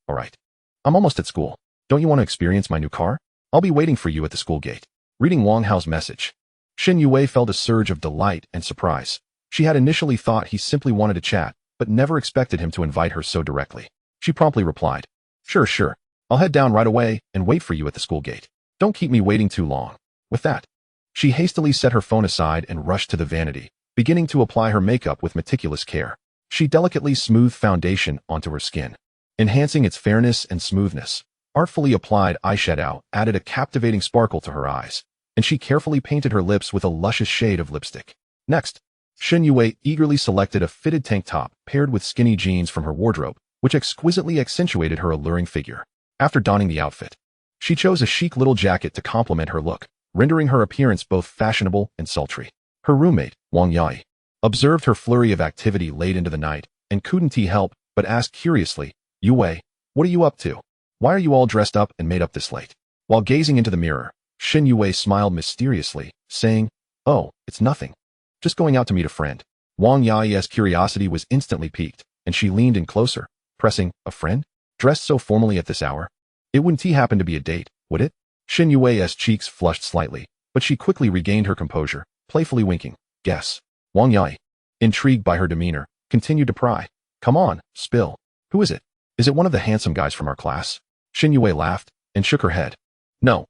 I'm almost at school. Don't you want to experience my new car? I'll be waiting for you at the school gate. Reading Wang Hao's message, Xin Yue felt a surge of delight and surprise. She had initially thought he simply wanted to chat, but never expected him to invite her so directly. She promptly replied, Sure. I'll head down right away and wait for you at the school gate. Don't keep me waiting too long. With that, she hastily set her phone aside and rushed to the vanity, beginning to apply her makeup with meticulous care. She delicately smoothed foundation onto her skin, enhancing its fairness and smoothness. Artfully applied eyeshadow added a captivating sparkle to her eyes, and she carefully painted her lips with a luscious shade of lipstick. Next, Xin Yue eagerly selected a fitted tank top paired with skinny jeans from her wardrobe, which exquisitely accentuated her alluring figure. After donning the outfit, she chose a chic little jacket to complement her look, rendering her appearance both fashionable and sultry. Her roommate, Wang Yai, observed her flurry of activity late into the night and couldn't help but asked curiously, Yue, what are you up to? Why are you all dressed up and made up this late? While gazing into the mirror, Xin Yue smiled mysteriously, saying, Oh, it's nothing. Just going out to meet a friend. Wang Yai's curiosity was instantly piqued, and she leaned in closer, pressing, a friend? Dressed so formally at this hour? It wouldn't happen to be a date, would it? Xin Yue's cheeks flushed slightly, but she quickly regained her composure, playfully winking. Guess. Wang Yai, intrigued by her demeanor, continued to pry. Come on, spill. Who is it? Is it one of the handsome guys from our class? Xin Yue laughed and shook her head. No,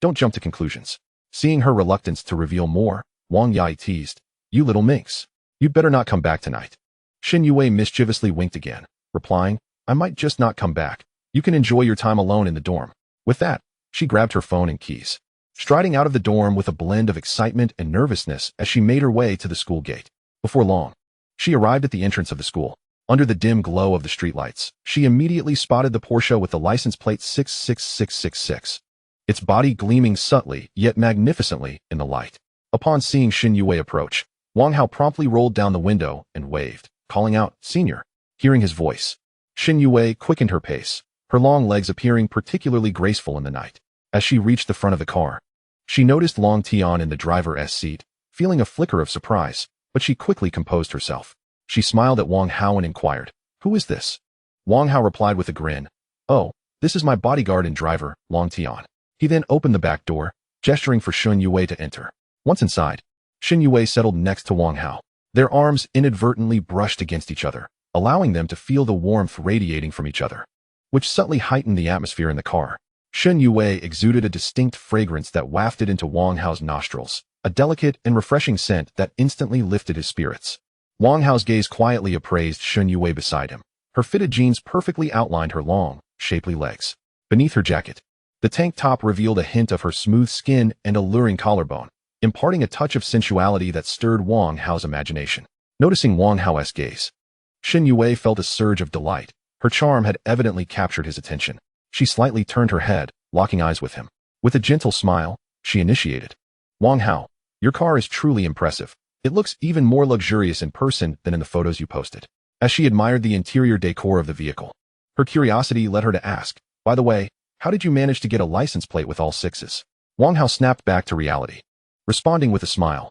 don't jump to conclusions. Seeing her reluctance to reveal more, Wang Yai teased, You little minx. You'd better not come back tonight. Xin Yue mischievously winked again, replying, I might just not come back. You can enjoy your time alone in the dorm. With that, she grabbed her phone and keys, striding out of the dorm with a blend of excitement and nervousness as she made her way to the school gate. Before long, she arrived at the entrance of the school. Under the dim glow of the streetlights, she immediately spotted the Porsche with the license plate 66666, its body gleaming subtly yet magnificently in the light. Upon seeing Xin Yue approach, Wang Hao promptly rolled down the window and waved, calling out, Senior. Hearing his voice, Xin Yue quickened her pace, her long legs appearing particularly graceful in the night. As she reached the front of the car, she noticed Long Tian in the driver's seat, feeling a flicker of surprise, but she quickly composed herself. She smiled at Wang Hao and inquired, Who is this? Wang Hao replied with a grin, Oh, this is my bodyguard and driver, Long Tian. He then opened the back door, gesturing for Xin Yue to enter. Once inside, Xin Yue settled next to Wang Hao. Their arms inadvertently brushed against each other, allowing them to feel the warmth radiating from each other, which subtly heightened the atmosphere in the car. Xin Yue exuded a distinct fragrance that wafted into Wang Hao's nostrils, a delicate and refreshing scent that instantly lifted his spirits. Wang Hao's gaze quietly appraised Xin Yue beside him. Her fitted jeans perfectly outlined her long, shapely legs. Beneath her jacket, the tank top revealed a hint of her smooth skin and alluring collarbone, imparting a touch of sensuality that stirred Wang Hao's imagination. Noticing Wang Hao's gaze, Xin Yue felt a surge of delight. Her charm had evidently captured his attention. She slightly turned her head, locking eyes with him. With a gentle smile, she initiated. Wang Hao, your car is truly impressive. It looks even more luxurious in person than in the photos you posted. As she admired the interior decor of the vehicle, her curiosity led her to ask, by the way, how did you manage to get a license plate with all sixes? Wang Hao snapped back to reality, responding with a smile.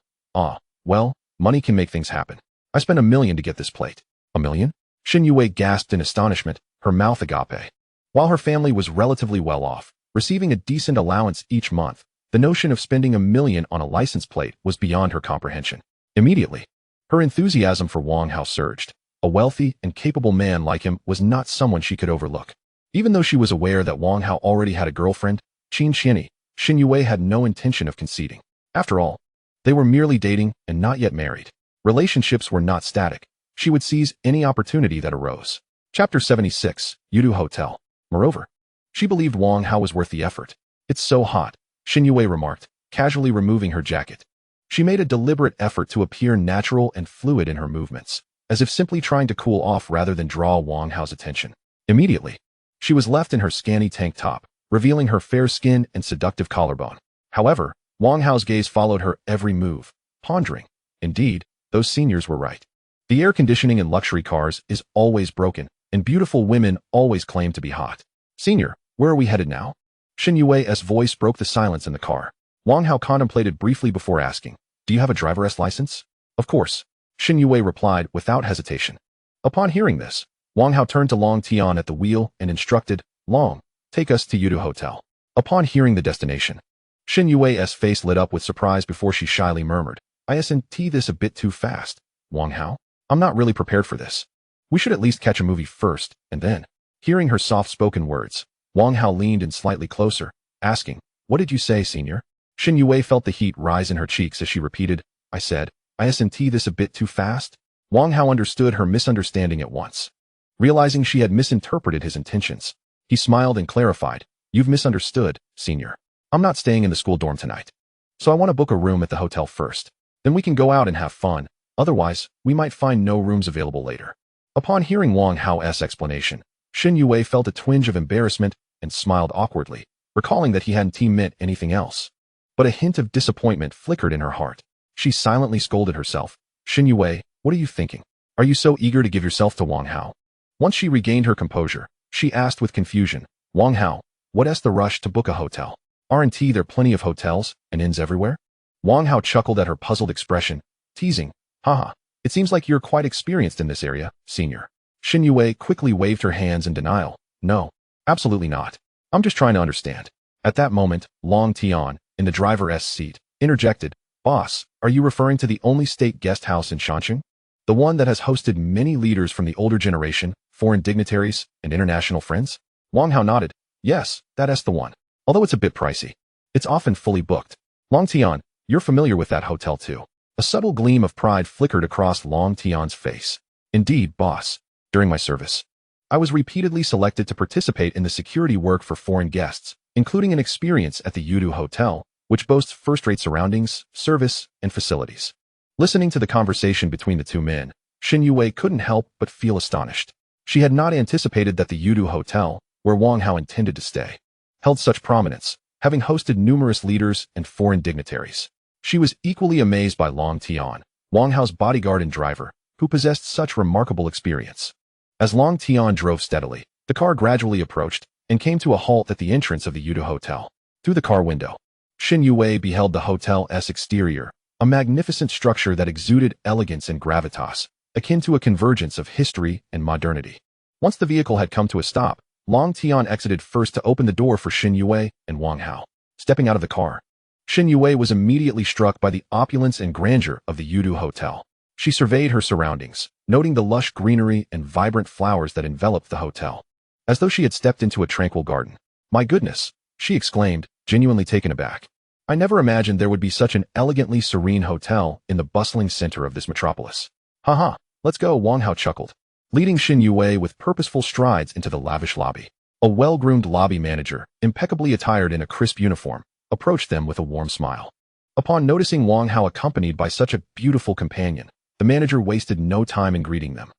Well, money can make things happen. I spent $1 million to get this plate. $1 million? Xin Yue gasped in astonishment, her mouth agape. While her family was relatively well off, receiving a decent allowance each month, the notion of spending $1 million on a license plate was beyond her comprehension. Immediately, her enthusiasm for Wang Hao surged. A wealthy and capable man like him was not someone she could overlook. Even though she was aware that Wang Hao already had a girlfriend, Xin Yue had no intention of conceding. After all, they were merely dating and not yet married. Relationships were not static. She would seize any opportunity that arose. Chapter 76, Yudu Hotel. Moreover, she believed Wang Hao was worth the effort. It's so hot, Xin Yue remarked, casually removing her jacket. She made a deliberate effort to appear natural and fluid in her movements, as if simply trying to cool off rather than draw Wang Hao's attention. Immediately, she was left in her scanty tank top, revealing her fair skin and seductive collarbone. However, Wang Hao's gaze followed her every move, pondering. Indeed, those seniors were right. The air conditioning in luxury cars is always broken, and beautiful women always claim to be hot. Senior, where are we headed now? Xin Yue's voice broke the silence in the car. Wang Hao contemplated briefly before asking, do you have a driver's license? Of course, Xin Yue replied without hesitation. Upon hearing this, Wang Hao turned to Long Tian at the wheel and instructed, Long, take us to Yudu Hotel. Upon hearing the destination, Xin Yue's face lit up with surprise before she shyly murmured, isn't this a bit too fast, Wang Hao? I'm not really prepared for this. We should at least catch a movie first, and then. Hearing her soft-spoken words, Wang Hao leaned in slightly closer, asking, what did you say, senior? Xin Yue felt the heat rise in her cheeks as she repeated, I said, isn't this a bit too fast? Wang Hao understood her misunderstanding at once. Realizing she had misinterpreted his intentions, he smiled and clarified, you've misunderstood, senior. I'm not staying in the school dorm tonight. So I want to book a room at the hotel first. Then we can go out and have fun. Otherwise, we might find no rooms available later. Upon hearing Wang Hao's explanation, Xin Yue felt a twinge of embarrassment and smiled awkwardly, recalling that he hadn't meant anything else. But a hint of disappointment flickered in her heart. She silently scolded herself. Xin Yue, what are you thinking? Are you so eager to give yourself to Wang Hao? Once she regained her composure, she asked with confusion, Wang Hao, what's the rush to book a hotel? Aren't there plenty of hotels and inns everywhere? Wang Hao chuckled at her puzzled expression, teasing, haha, it seems like you're quite experienced in this area, senior. Xin Yue quickly waved her hands in denial. No, absolutely not. I'm just trying to understand. At that moment, Long Tian, in the driver's seat, interjected, Boss, are you referring to the only state guest house in Shanxing? The one that has hosted many leaders from the older generation, foreign dignitaries, and international friends? Wang Hao nodded. Yes, that's the one. Although it's a bit pricey. It's often fully booked. Long Tian, you're familiar with that hotel too. A subtle gleam of pride flickered across Long Tian's face. Indeed, boss. During my service, I was repeatedly selected to participate in the security work for foreign guests, including an experience at the Yudu Hotel, which boasts first-rate surroundings, service, and facilities. Listening to the conversation between the two men, Xin Yue couldn't help but feel astonished. She had not anticipated that the Yudu Hotel, where Wang Hao intended to stay, held such prominence, having hosted numerous leaders and foreign dignitaries. She was equally amazed by Long Tian, Wang Hao's bodyguard and driver, who possessed such remarkable experience. As Long Tian drove steadily, the car gradually approached and came to a halt at the entrance of the Yudu Hotel. Through the car window, Xin Yue beheld the hotel's exterior, a magnificent structure that exuded elegance and gravitas, akin to a convergence of history and modernity. Once the vehicle had come to a stop, Long Tian exited first to open the door for Xin Yue and Wang Hao. Stepping out of the car, Xin Yue was immediately struck by the opulence and grandeur of the Yudu Hotel. She surveyed her surroundings, noting the lush greenery and vibrant flowers that enveloped the hotel, as though she had stepped into a tranquil garden. My goodness, she exclaimed, genuinely taken aback. I never imagined there would be such an elegantly serene hotel in the bustling center of this metropolis. Haha, let's go, Wang Hao chuckled, leading Xin Yue with purposeful strides into the lavish lobby. A well-groomed lobby manager, impeccably attired in a crisp uniform, approached them with a warm smile. Upon noticing Wang Hao accompanied by such a beautiful companion, the manager wasted no time in greeting them.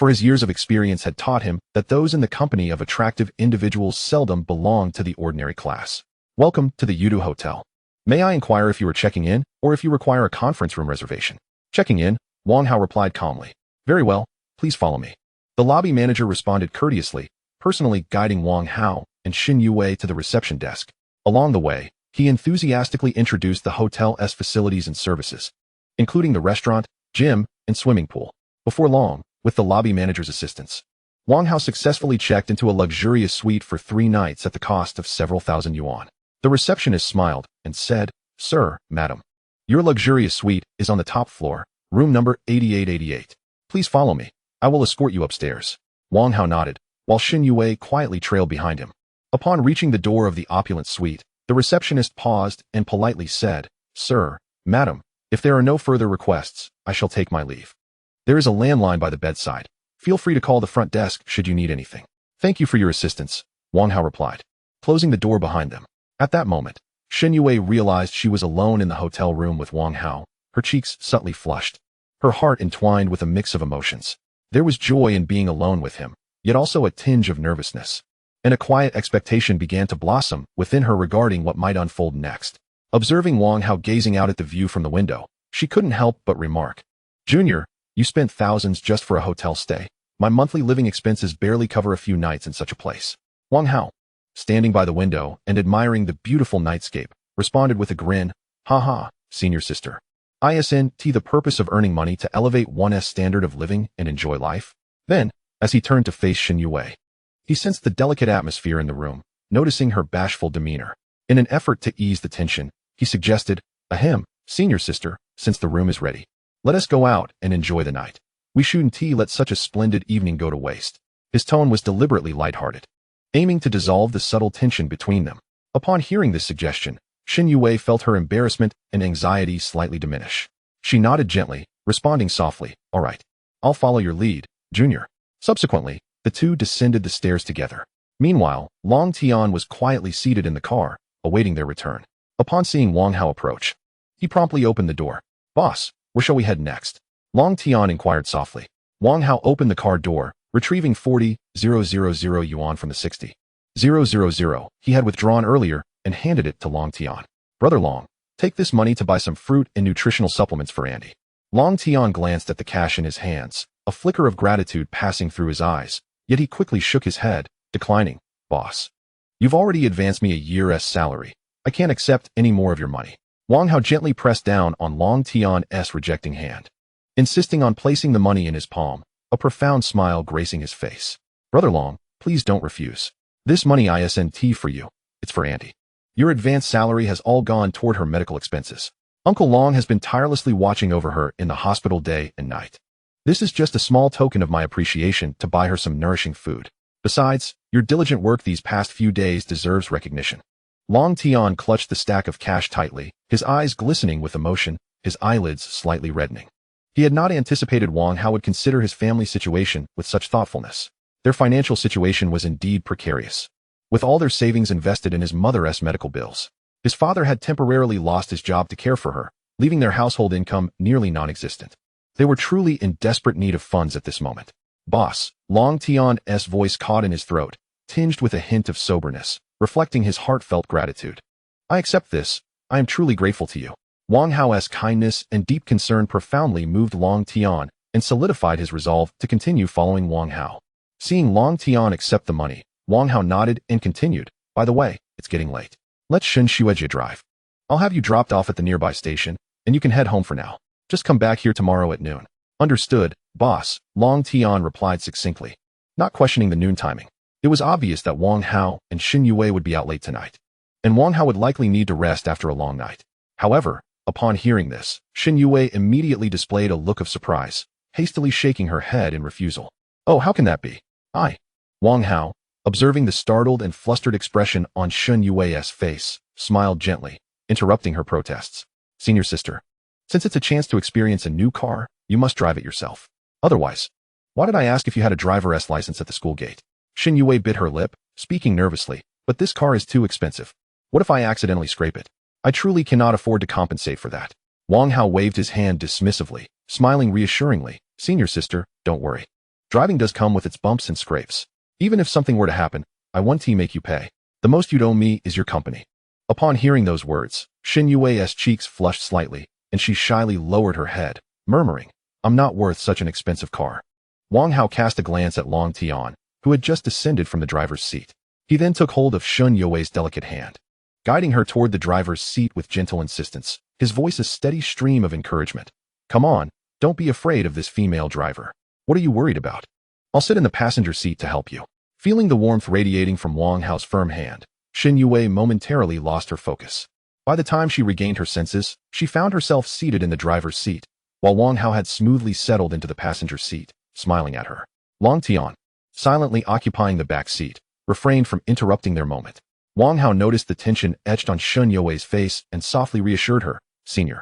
for his years of experience had taught him that those in the company of attractive individuals seldom belong to the ordinary class. Welcome to the Yudu Hotel. May I inquire if you are checking in, or if you require a conference room reservation? Checking in, Wang Hao replied calmly. Very well, please follow me. The lobby manager responded courteously, personally guiding Wang Hao and Xin Yue to the reception desk. Along the way, he enthusiastically introduced the hotel's facilities and services, including the restaurant, gym, and swimming pool. Before long, with the lobby manager's assistance, Wang Hao successfully checked into a luxurious suite for 3 nights at the cost of several thousand yuan. The receptionist smiled and said, Sir, madam, your luxurious suite is on the top floor, room number 8888. Please follow me. I will escort you upstairs. Wang Hao nodded, while Xin Yue quietly trailed behind him. Upon reaching the door of the opulent suite, the receptionist paused and politely said, Sir, madam, if there are no further requests, I shall take my leave. There is a landline by the bedside. Feel free to call the front desk should you need anything. Thank you for your assistance, Wang Hao replied, closing the door behind them. At that moment, Xin Yue realized she was alone in the hotel room with Wang Hao, her cheeks subtly flushed, her heart entwined with a mix of emotions. There was joy in being alone with him, yet also a tinge of nervousness, and a quiet expectation began to blossom within her regarding what might unfold next. Observing Wang Hao gazing out at the view from the window, she couldn't help but remark, Junior, you spent thousands just for a hotel stay. My monthly living expenses barely cover a few nights in such a place. Wang Hao, standing by the window and admiring the beautiful nightscape, responded with a grin, Haha, senior sister. Isn't the purpose of earning money to elevate one's standard of living and enjoy life? Then, as he turned to face Xin Yue, he sensed the delicate atmosphere in the room, noticing her bashful demeanor. In an effort to ease the tension, he suggested, Ahem, senior sister, since the room is ready, let us go out and enjoy the night. We shouldn't let such a splendid evening go to waste. His tone was deliberately lighthearted, aiming to dissolve the subtle tension between them. Upon hearing this suggestion, Xin Yue felt her embarrassment and anxiety slightly diminish. She nodded gently, responding softly, All right, I'll follow your lead, Junior. Subsequently, the two descended the stairs together. Meanwhile, Long Tian was quietly seated in the car, awaiting their return. Upon seeing Wang Hao approach, he promptly opened the door. Boss, where shall we head next? Long Tian inquired softly. Wang Hao opened the car door, retrieving 40,000 yuan from the 60,000 he had withdrawn earlier and handed it to Long Tian. Brother Long, take this money to buy some fruit and nutritional supplements for Andy. Long Tian glanced at the cash in his hands, a flicker of gratitude passing through his eyes, yet he quickly shook his head, declining, Boss, you've already advanced me a year's salary. I can't accept any more of your money. Wang Hao gently pressed down on Long Tian's rejecting hand, insisting on placing the money in his palm, a profound smile gracing his face. Brother Long, please don't refuse. This money isn't for you, it's for Andy. Your advanced salary has all gone toward her medical expenses. Uncle Long has been tirelessly watching over her in the hospital day and night. This is just a small token of my appreciation to buy her some nourishing food. Besides, your diligent work these past few days deserves recognition. Long Tian clutched the stack of cash tightly, his eyes glistening with emotion, his eyelids slightly reddening. He had not anticipated Wang Hao would consider his family situation with such thoughtfulness. Their financial situation was indeed precarious, with all their savings invested in his mother's medical bills. His father had temporarily lost his job to care for her, leaving their household income nearly non-existent. They were truly in desperate need of funds at this moment. Boss, Long Tian's voice caught in his throat, tinged with a hint of soberness, reflecting his heartfelt gratitude. I accept this. I am truly grateful to you. Wang Hao's kindness and deep concern profoundly moved Long Tian and solidified his resolve to continue following Wang Hao. Seeing Long Tian accept the money, Wang Hao nodded and continued, By the way, it's getting late. Let Shen Shueji drive. I'll have you dropped off at the nearby station, and you can head home for now. Just come back here tomorrow at noon. Understood, boss, Long Tian replied succinctly, not questioning the noon timing. It was obvious that Wang Hao and Xin Yue would be out late tonight, and Wang Hao would likely need to rest after a long night. However, upon hearing this, Xin Yue immediately displayed a look of surprise, hastily shaking her head in refusal. Oh, how can that be? Wang Hao, observing the startled and flustered expression on Xin Yue's face, smiled gently, interrupting her protests. Senior sister, since it's a chance to experience a new car, you must drive it yourself. Otherwise, why did I ask if you had a driver's license at the school gate? Xin Yue bit her lip, speaking nervously, but this car is too expensive. What if I accidentally scrape it? I truly cannot afford to compensate for that. Wang Hao waved his hand dismissively, smiling reassuringly. Senior sister, don't worry. Driving does come with its bumps and scrapes. Even if something were to happen, I want to make you pay. The most you'd owe me is your company." Upon hearing those words, Xin Yue's cheeks flushed slightly, and she shyly lowered her head, murmuring, "I'm not worth such an expensive car." Wang Hao cast a glance at Long Tian, who had just descended from the driver's seat. He then took hold of Xin Yue's delicate hand, guiding her toward the driver's seat with gentle insistence, his voice a steady stream of encouragement. "Come on, don't be afraid of this female driver. What are you worried about? I'll sit in the passenger seat to help you." Feeling the warmth radiating from Wang Hao's firm hand, Xin Yue momentarily lost her focus. By the time she regained her senses, she found herself seated in the driver's seat, while Wang Hao had smoothly settled into the passenger seat, smiling at her. Long Tian, silently occupying the back seat, refrained from interrupting their moment. Wang Hao noticed the tension etched on Xin Yue's face and softly reassured her, "Senior,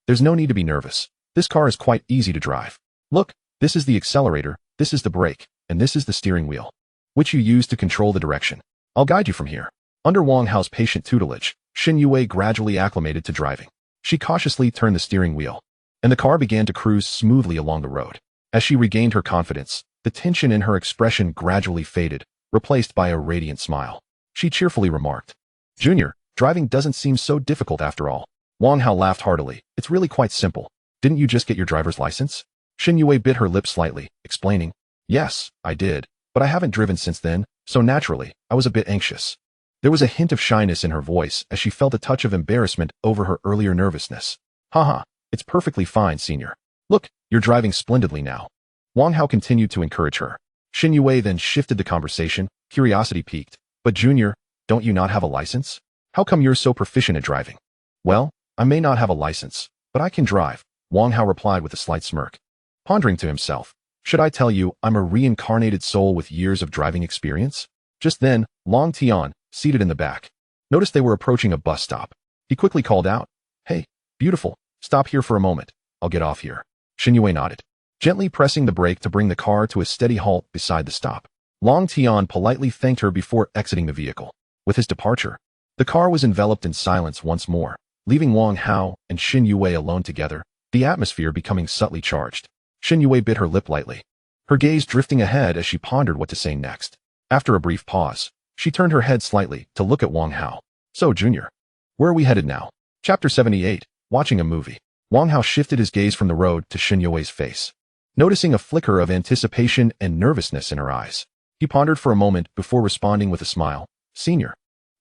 there's no need to be nervous. This car is quite easy to drive. Look, this is the accelerator, this is the brake, and this is the steering wheel, which you use to control the direction. I'll guide you from here." Under Wang Hao's patient tutelage, Xin Yue gradually acclimated to driving. She cautiously turned the steering wheel, and the car began to cruise smoothly along the road. As she regained her confidence, the tension in her expression gradually faded, replaced by a radiant smile. She cheerfully remarked, "Junior, driving doesn't seem so difficult after all." Wang Hao laughed heartily. "It's really quite simple. Didn't you just get your driver's license?" Xin Yue bit her lip slightly, explaining, "Yes, I did, but I haven't driven since then, so naturally, I was a bit anxious." There was a hint of shyness in her voice as she felt a touch of embarrassment over her earlier nervousness. "Haha, it's perfectly fine, Senior. Look, you're driving splendidly now." Wang Hao continued to encourage her. Xin Yue then shifted the conversation, curiosity piqued. "But Junior, don't you not have a license? How come you're so proficient at driving?" "Well, I may not have a license, but I can drive," Wang Hao replied with a slight smirk. Pondering to himself, "Should I tell you I'm a reincarnated soul with years of driving experience?" Just then, Long Tian, seated in the back, noticed they were approaching a bus stop. He quickly called out, "Hey, beautiful, stop here for a moment. I'll get off here." Xin Yue nodded, gently pressing the brake to bring the car to a steady halt beside the stop. Long Tian politely thanked her before exiting the vehicle. With his departure, the car was enveloped in silence once more, leaving Wang Hao and Xin Yue alone together, the atmosphere becoming subtly charged. Xin Yue bit her lip lightly, her gaze drifting ahead as she pondered what to say next. After a brief pause, she turned her head slightly to look at Wang Hao. "So, Junior, where are we headed now?" Chapter 78, Watching a Movie. Wang Hao shifted his gaze from the road to Xin Yue's face, noticing a flicker of anticipation and nervousness in her eyes. He pondered for a moment before responding with a smile. "Senior,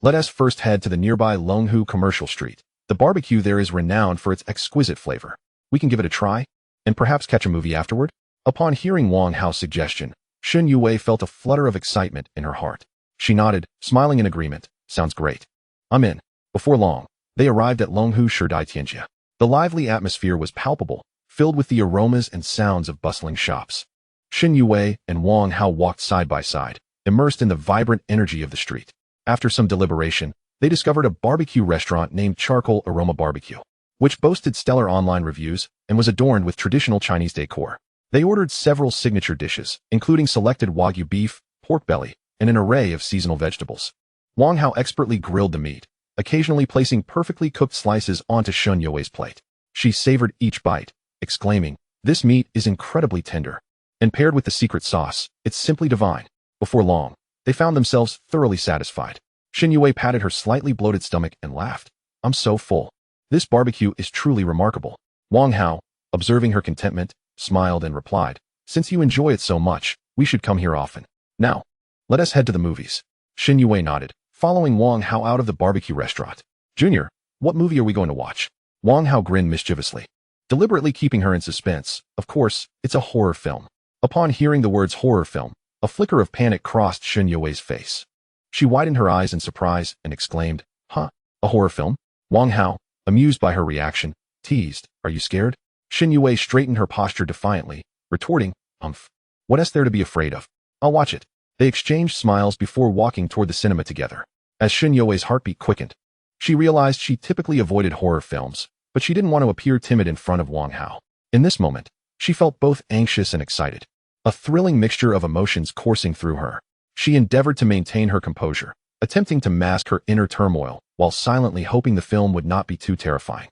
let us first head to the nearby Longhu Commercial Street. The barbecue there is renowned for its exquisite flavor. We can give it a try, and perhaps catch a movie afterward." Upon hearing Wang Hao's suggestion, Xin Yue felt a flutter of excitement in her heart. She nodded, smiling in agreement. "Sounds great. I'm in." Before long, they arrived at Longhu Sherdai. The lively atmosphere was palpable, filled with the aromas and sounds of bustling shops. Xin Yue and Wang Hao walked side by side, immersed in the vibrant energy of the street. After some deliberation, they discovered a barbecue restaurant named Charcoal Aroma Barbecue, which boasted stellar online reviews and was adorned with traditional Chinese decor. They ordered several signature dishes, including selected Wagyu beef, pork belly, and an array of seasonal vegetables. Wang Hao expertly grilled the meat, occasionally placing perfectly cooked slices onto Xin Yue's plate. She savored each bite, exclaiming, "This meat is incredibly tender, and paired with the secret sauce, it's simply divine." Before long, they found themselves thoroughly satisfied. Xin Yue patted her slightly bloated stomach and laughed. "I'm so full. This barbecue is truly remarkable." Wang Hao, observing her contentment, smiled and replied, "Since you enjoy it so much, we should come here often. Now, let us head to the movies." Xin Yue nodded, following Wang Hao out of the barbecue restaurant. "Junior, what movie are we going to watch?" Wang Hao grinned mischievously, deliberately keeping her in suspense. "Of course, it's a horror film." Upon hearing the words horror film, a flicker of panic crossed Xin Yue's face. She widened her eyes in surprise and exclaimed, "Huh? A horror film?" Wang Hao, amused by her reaction, teased, "Are you scared?" Xin Yue straightened her posture defiantly, retorting, "Umph. What is there to be afraid of? I'll watch it." They exchanged smiles before walking toward the cinema together. As Xin Yue's heartbeat quickened, she realized she typically avoided horror films, but she didn't want to appear timid in front of Wang Hao. In this moment, she felt both anxious and excited, a thrilling mixture of emotions coursing through her. She endeavored to maintain her composure, attempting to mask her inner turmoil, while silently hoping the film would not be too terrifying.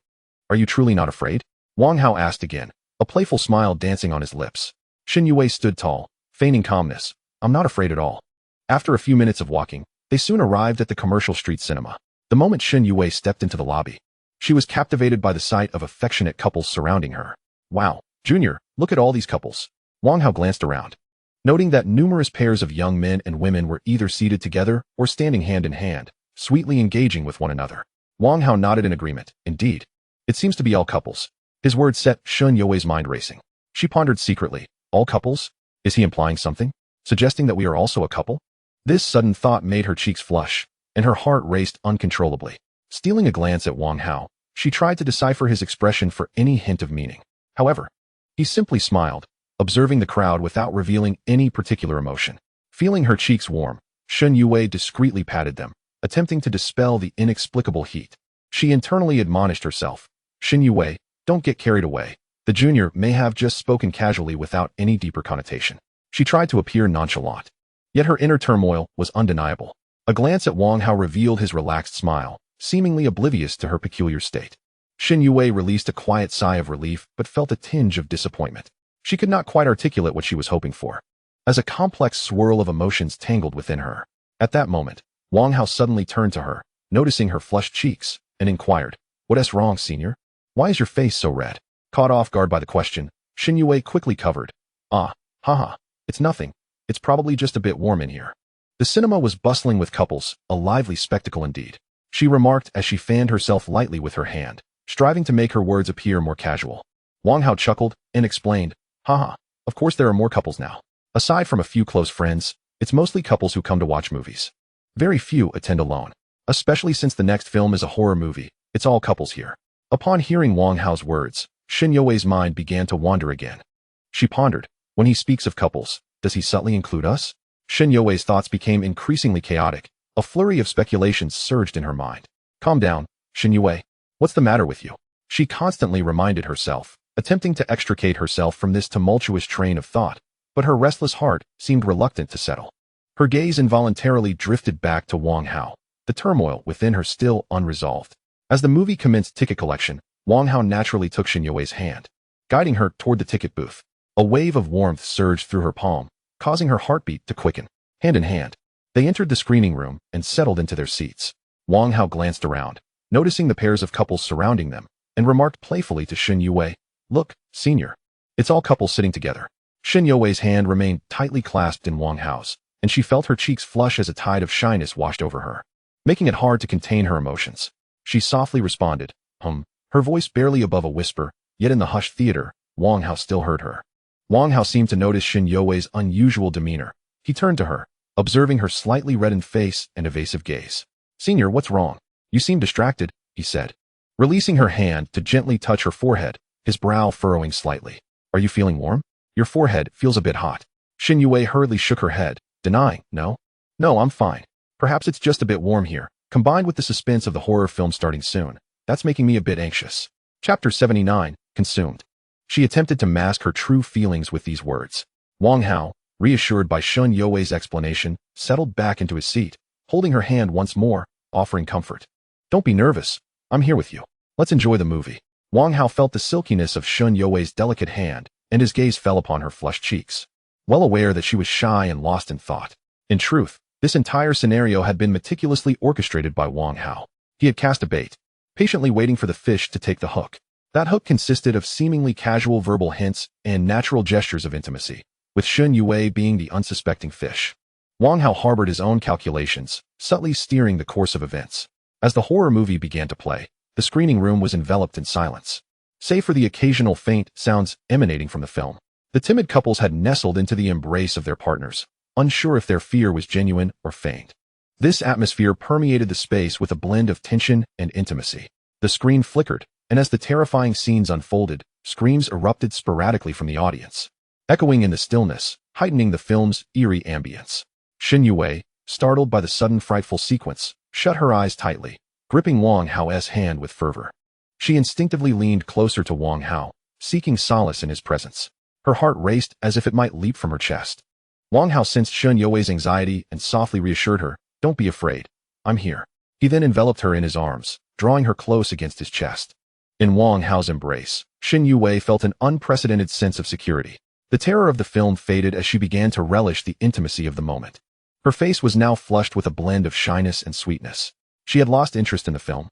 "Are you truly not afraid?" Wang Hao asked again, a playful smile dancing on his lips. Xin Yue stood tall, feigning calmness. I'm not afraid at all. After a few minutes of walking, they soon arrived at the commercial street cinema. The moment Shen Yue stepped into the lobby, she was captivated by the sight of affectionate couples surrounding her. Wow, Junior, look at all these couples. Wang Hao glanced around, noting that numerous pairs of young men and women were either seated together or standing hand in hand, sweetly engaging with one another. Wang Hao nodded in agreement. Indeed, it seems to be all couples. His words set Shen Yue's mind racing. She pondered secretly. All couples? Is he implying something? Suggesting that we are also a couple? This sudden thought made her cheeks flush, and her heart raced uncontrollably. Stealing a glance at Wang Hao, she tried to decipher his expression for any hint of meaning. However, he simply smiled, observing the crowd without revealing any particular emotion. Feeling her cheeks warm, Shen Yue discreetly patted them, attempting to dispel the inexplicable heat. She internally admonished herself. Shen Yue, don't get carried away. The junior may have just spoken casually without any deeper connotation. She tried to appear nonchalant. Yet her inner turmoil was undeniable. A glance at Wang Hao revealed his relaxed smile, seemingly oblivious to her peculiar state. Shen Yue released a quiet sigh of relief but felt a tinge of disappointment. She could not quite articulate what she was hoping for, as a complex swirl of emotions tangled within her. At that moment, Wang Hao suddenly turned to her, noticing her flushed cheeks, and inquired, "What's wrong, senior? Why is your face so red?" Caught off guard by the question, Shen Yue quickly covered. Haha, it's nothing. It's probably just a bit warm in here. The cinema was bustling with couples, a lively spectacle indeed. She remarked as she fanned herself lightly with her hand, striving to make her words appear more casual. Wang Hao chuckled and explained, Haha, of course there are more couples now. Aside from a few close friends, it's mostly couples who come to watch movies. Very few attend alone. Especially since the next film is a horror movie, it's all couples here. Upon hearing Wang Hao's words, Shen Yue's mind began to wander again. She pondered, when he speaks of couples, does he subtly include us? Shen Yue's thoughts became increasingly chaotic. A flurry of speculations surged in her mind. Calm down, Shen Yue. What's the matter with you? She constantly reminded herself, attempting to extricate herself from this tumultuous train of thought, but her restless heart seemed reluctant to settle. Her gaze involuntarily drifted back to Wang Hao, the turmoil within her still unresolved. As the movie commenced ticket collection, Wang Hao naturally took Shen Yue's hand, guiding her toward the ticket booth. A wave of warmth surged through her palm, causing her heartbeat to quicken. Hand in hand, they entered the screening room and settled into their seats. Wang Hao glanced around, noticing the pairs of couples surrounding them, and remarked playfully to Shen Yue, Look, senior. It's all couples sitting together. Shen Yue's hand remained tightly clasped in Wang Hao's, and she felt her cheeks flush as a tide of shyness washed over her, making it hard to contain her emotions. She softly responded, her voice barely above a whisper, yet in the hushed theater, Wang Hao still heard her. Wang Hao seemed to notice Shen Yue's unusual demeanor. He turned to her, observing her slightly reddened face and evasive gaze. Senior, what's wrong? You seem distracted, he said, releasing her hand to gently touch her forehead, his brow furrowing slightly. Are you feeling warm? Your forehead feels a bit hot. Shen Yue hurriedly shook her head, denying, No, I'm fine. Perhaps it's just a bit warm here, combined with the suspense of the horror film starting soon. That's making me a bit anxious. Chapter 79, Consumed. She attempted to mask her true feelings with these words. Wang Hao, reassured by Shen Yue's explanation, settled back into his seat, holding her hand once more, offering comfort. Don't be nervous. I'm here with you. Let's enjoy the movie. Wang Hao felt the silkiness of Shen Yue's delicate hand, and his gaze fell upon her flushed cheeks. Well aware that she was shy and lost in thought. In truth, this entire scenario had been meticulously orchestrated by Wang Hao. He had cast a bait, patiently waiting for the fish to take the hook. That hook consisted of seemingly casual verbal hints and natural gestures of intimacy, with Shen Yue being the unsuspecting fish. Wang Hao harbored his own calculations, subtly steering the course of events. As the horror movie began to play, the screening room was enveloped in silence. Save for the occasional faint sounds emanating from the film, the timid couples had nestled into the embrace of their partners, unsure if their fear was genuine or feigned. This atmosphere permeated the space with a blend of tension and intimacy. The screen flickered, and as the terrifying scenes unfolded, screams erupted sporadically from the audience, echoing in the stillness, heightening the film's eerie ambience. Shen Yue, startled by the sudden frightful sequence, shut her eyes tightly, gripping Wang Hao's hand with fervor. She instinctively leaned closer to Wang Hao, seeking solace in his presence. Her heart raced as if it might leap from her chest. Wang Hao sensed Shen Yue's anxiety and softly reassured her, Don't be afraid. I'm here. He then enveloped her in his arms, drawing her close against his chest. In Wang Hao's embrace, Shen Yue felt an unprecedented sense of security. The terror of the film faded as she began to relish the intimacy of the moment. Her face was now flushed with a blend of shyness and sweetness. She had lost interest in the film,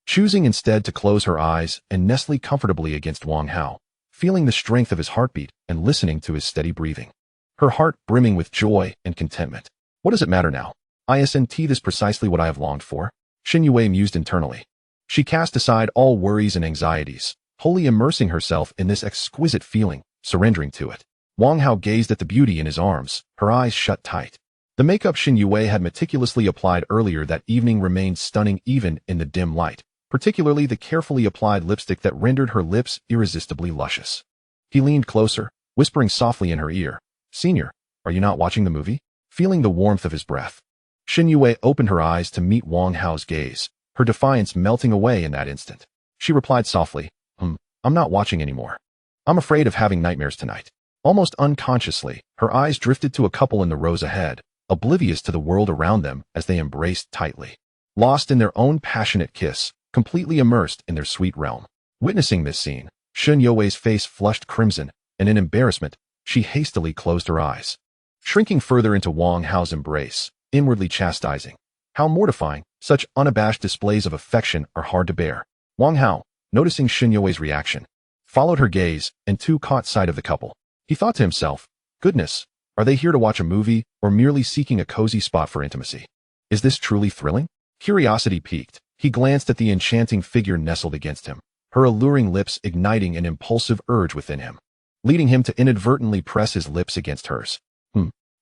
choosing instead to close her eyes and nestle comfortably against Wang Hao, feeling the strength of his heartbeat and listening to his steady breathing. Her heart brimming with joy and contentment. What does it matter now? Isn't this precisely what I have longed for? Xin Yue mused internally. She cast aside all worries and anxieties, wholly immersing herself in this exquisite feeling, surrendering to it. Wang Hao gazed at the beauty in his arms, her eyes shut tight. The makeup Xin Yue had meticulously applied earlier that evening remained stunning even in the dim light, particularly the carefully applied lipstick that rendered her lips irresistibly luscious. He leaned closer, whispering softly in her ear, "Senior, are you not watching the movie?" Feeling the warmth of his breath, Xin Yue opened her eyes to meet Wang Hao's gaze, her defiance melting away in that instant. She replied softly, I'm not watching anymore. I'm afraid of having nightmares tonight." Almost unconsciously, her eyes drifted to a couple in the rows ahead, oblivious to the world around them as they embraced tightly. Lost in their own passionate kiss, completely immersed in their sweet realm. Witnessing this scene, Xin Yue's face flushed crimson, and in embarrassment, she hastily closed her eyes. Shrinking further into Wang Hao's embrace, inwardly chastising. How mortifying, such unabashed displays of affection are hard to bear. Wang Hao, noticing Xin Yue's reaction, followed her gaze and too caught sight of the couple. He thought to himself, goodness, are they here to watch a movie or merely seeking a cozy spot for intimacy? Is this truly thrilling? Curiosity piqued, he glanced at the enchanting figure nestled against him, her alluring lips igniting an impulsive urge within him, leading him to inadvertently press his lips against hers.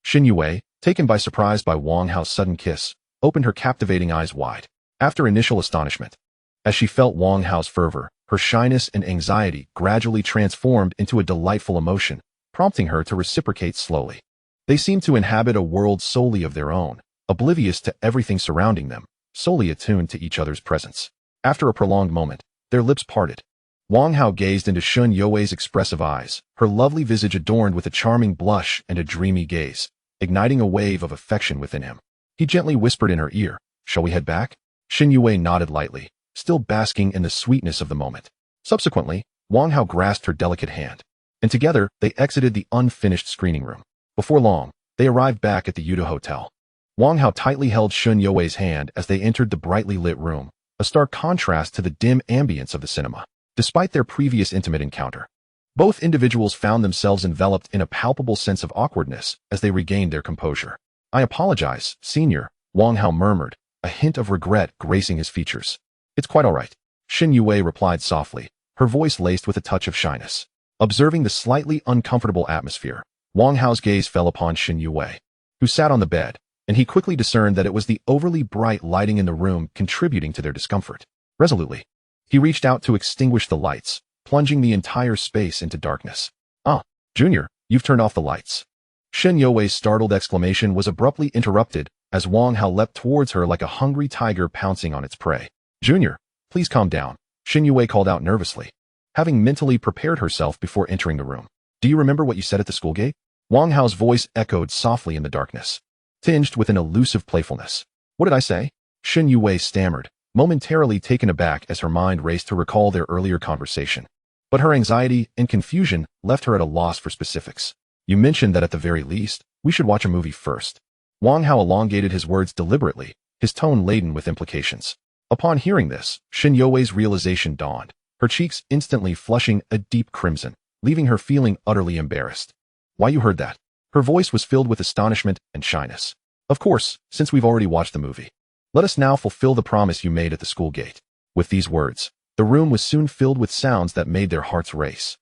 Xin Yue, taken by surprise by Wang Hao's sudden kiss, opened her captivating eyes wide. After initial astonishment, as she felt Wang Hao's fervor, her shyness and anxiety gradually transformed into a delightful emotion, prompting her to reciprocate slowly. They seemed to inhabit a world solely of their own, oblivious to everything surrounding them, solely attuned to each other's presence. After a prolonged moment, their lips parted. Wang Hao gazed into Xin Yue's expressive eyes, her lovely visage adorned with a charming blush and a dreamy gaze, igniting a wave of affection within him. He gently whispered in her ear, "Shall we head back?" Xin Yue nodded lightly, still basking in the sweetness of the moment. Subsequently, Wang Hao grasped her delicate hand, and together they exited the unfinished screening room. Before long, they arrived back at the Yudo Hotel. Wang Hao tightly held Xin Yue's hand as they entered the brightly lit room, a stark contrast to the dim ambience of the cinema. Despite their previous intimate encounter, both individuals found themselves enveloped in a palpable sense of awkwardness as they regained their composure. "I apologize, Senior," Wang Hao murmured, a hint of regret gracing his features. "It's quite all right," Xin Yue replied softly, her voice laced with a touch of shyness. Observing the slightly uncomfortable atmosphere, Wang Hao's gaze fell upon Xin Yue, who sat on the bed, and he quickly discerned that it was the overly bright lighting in the room contributing to their discomfort. Resolutely, he reached out to extinguish the lights, plunging the entire space into darkness. "Ah, Junior, you've turned off the lights." Xin Yue's startled exclamation was abruptly interrupted as Wang Hao leapt towards her like a hungry tiger pouncing on its prey. "Junior, please calm down," Xin Yue called out nervously, having mentally prepared herself before entering the room. "Do you remember what you said at the school gate?" Wang Hao's voice echoed softly in the darkness, tinged with an elusive playfulness. "What did I say?" Xin Yue stammered, momentarily taken aback as her mind raced to recall their earlier conversation. But her anxiety and confusion left her at a loss for specifics. "You mentioned that at the very least, we should watch a movie first." Wang Hao elongated his words deliberately, his tone laden with implications. Upon hearing this, Xin Yue's realization dawned, her cheeks instantly flushing a deep crimson, leaving her feeling utterly embarrassed. "Why, you heard that?" Her voice was filled with astonishment and shyness. "Of course, since we've already watched the movie. Let us now fulfill the promise you made at the school gate." With these words, the room was soon filled with sounds that made their hearts race.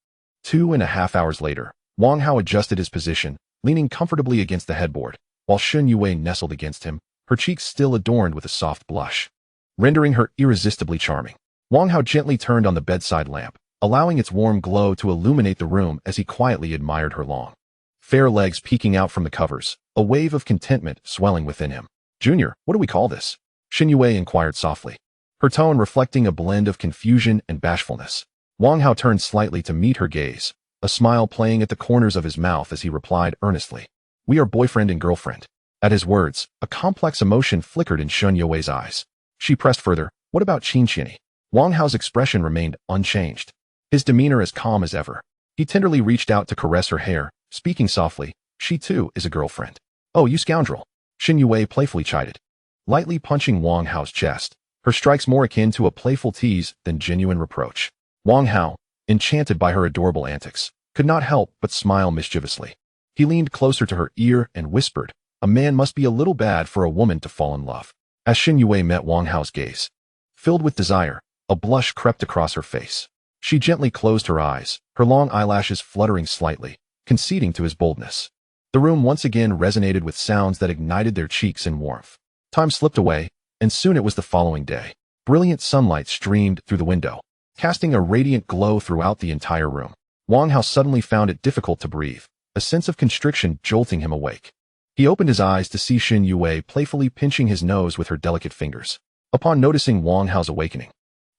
2.5 hours later, Wang Hao adjusted his position, leaning comfortably against the headboard, while Xin Yue nestled against him, her cheeks still adorned with a soft blush, rendering her irresistibly charming. Wang Hao gently turned on the bedside lamp, allowing its warm glow to illuminate the room as he quietly admired her long, fair legs peeking out from the covers, a wave of contentment swelling within him. "Junior, what do we call this?" Xin Yue inquired softly, her tone reflecting a blend of confusion and bashfulness. Wang Hao turned slightly to meet her gaze, a smile playing at the corners of his mouth as he replied earnestly, "We are boyfriend and girlfriend." At his words, a complex emotion flickered in Xin Yue's eyes. She pressed further, "What about Qinqiani?" Wang Hao's expression remained unchanged, his demeanor as calm as ever. He tenderly reached out to caress her hair, speaking softly, she too is a girlfriend. Oh, you scoundrel. Xin Yue playfully chided, lightly punching Wang Hao's chest, her strikes more akin to a playful tease than genuine reproach. Wang Hao, enchanted by her adorable antics, could not help but smile mischievously. He leaned closer to her ear and whispered, a man must be a little bad for a woman to fall in love. As Xin Yue met Wang Hao's gaze, filled with desire, a blush crept across her face. She gently closed her eyes, her long eyelashes fluttering slightly, conceding to his boldness. The room once again resonated with sounds that ignited their cheeks in warmth. Time slipped away, and soon it was the following day. Brilliant sunlight streamed through the window, casting a radiant glow throughout the entire room. Wang Hao suddenly found it difficult to breathe, a sense of constriction jolting him awake. He opened his eyes to see Xin Yue playfully pinching his nose with her delicate fingers. Upon noticing Wang Hao's awakening,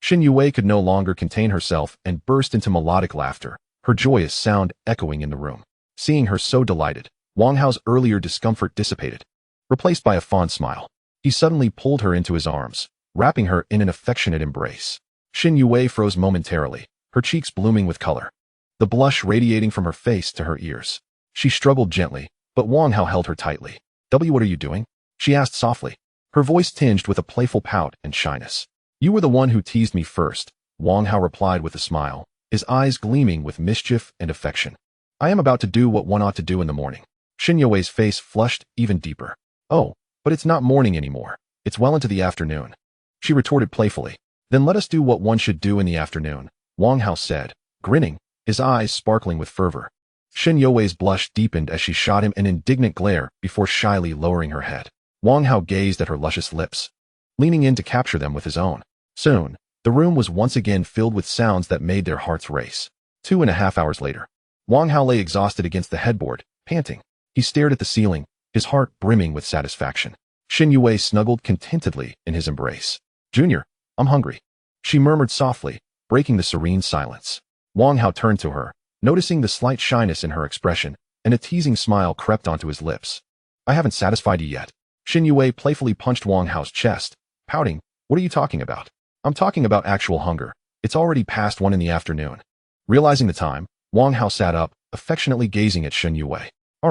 Xin Yue could no longer contain herself and burst into melodic laughter, her joyous sound echoing in the room. Seeing her so delighted, Wang Hao's earlier discomfort dissipated, replaced by a fond smile. He suddenly pulled her into his arms, wrapping her in an affectionate embrace. Xin Yue froze momentarily, her cheeks blooming with color, the blush radiating from her face to her ears. She struggled gently, but Wang Hao held her tightly. What are you doing? She asked softly, her voice tinged with a playful pout and shyness. You were the one who teased me first, Wang Hao replied with a smile, his eyes gleaming with mischief and affection. I am about to do what one ought to do in the morning. Xin Yue's face flushed even deeper. Oh, but it's not morning anymore. It's well into the afternoon. She retorted playfully. Then let us do what one should do in the afternoon, Wang Hao said, grinning, his eyes sparkling with fervor. Xin Yue's blush deepened as she shot him an indignant glare before shyly lowering her head. Wang Hao gazed at her luscious lips, leaning in to capture them with his own. Soon, the room was once again filled with sounds that made their hearts race. 2.5 hours later, Wang Hao lay exhausted against the headboard, panting. He stared at the ceiling, his heart brimming with satisfaction. Xin Yue snuggled contentedly in his embrace. Junior, I'm hungry, she murmured softly, breaking the serene silence. Wang Hao turned to her, noticing the slight shyness in her expression, and a teasing smile crept onto his lips. I haven't satisfied you yet. Xin Yue playfully punched Wang Hao's chest, pouting. What are you talking about? I'm talking about actual hunger. It's already past 1 in the afternoon. Realizing the time, Wang Hao sat up, affectionately gazing at Xin Yue. All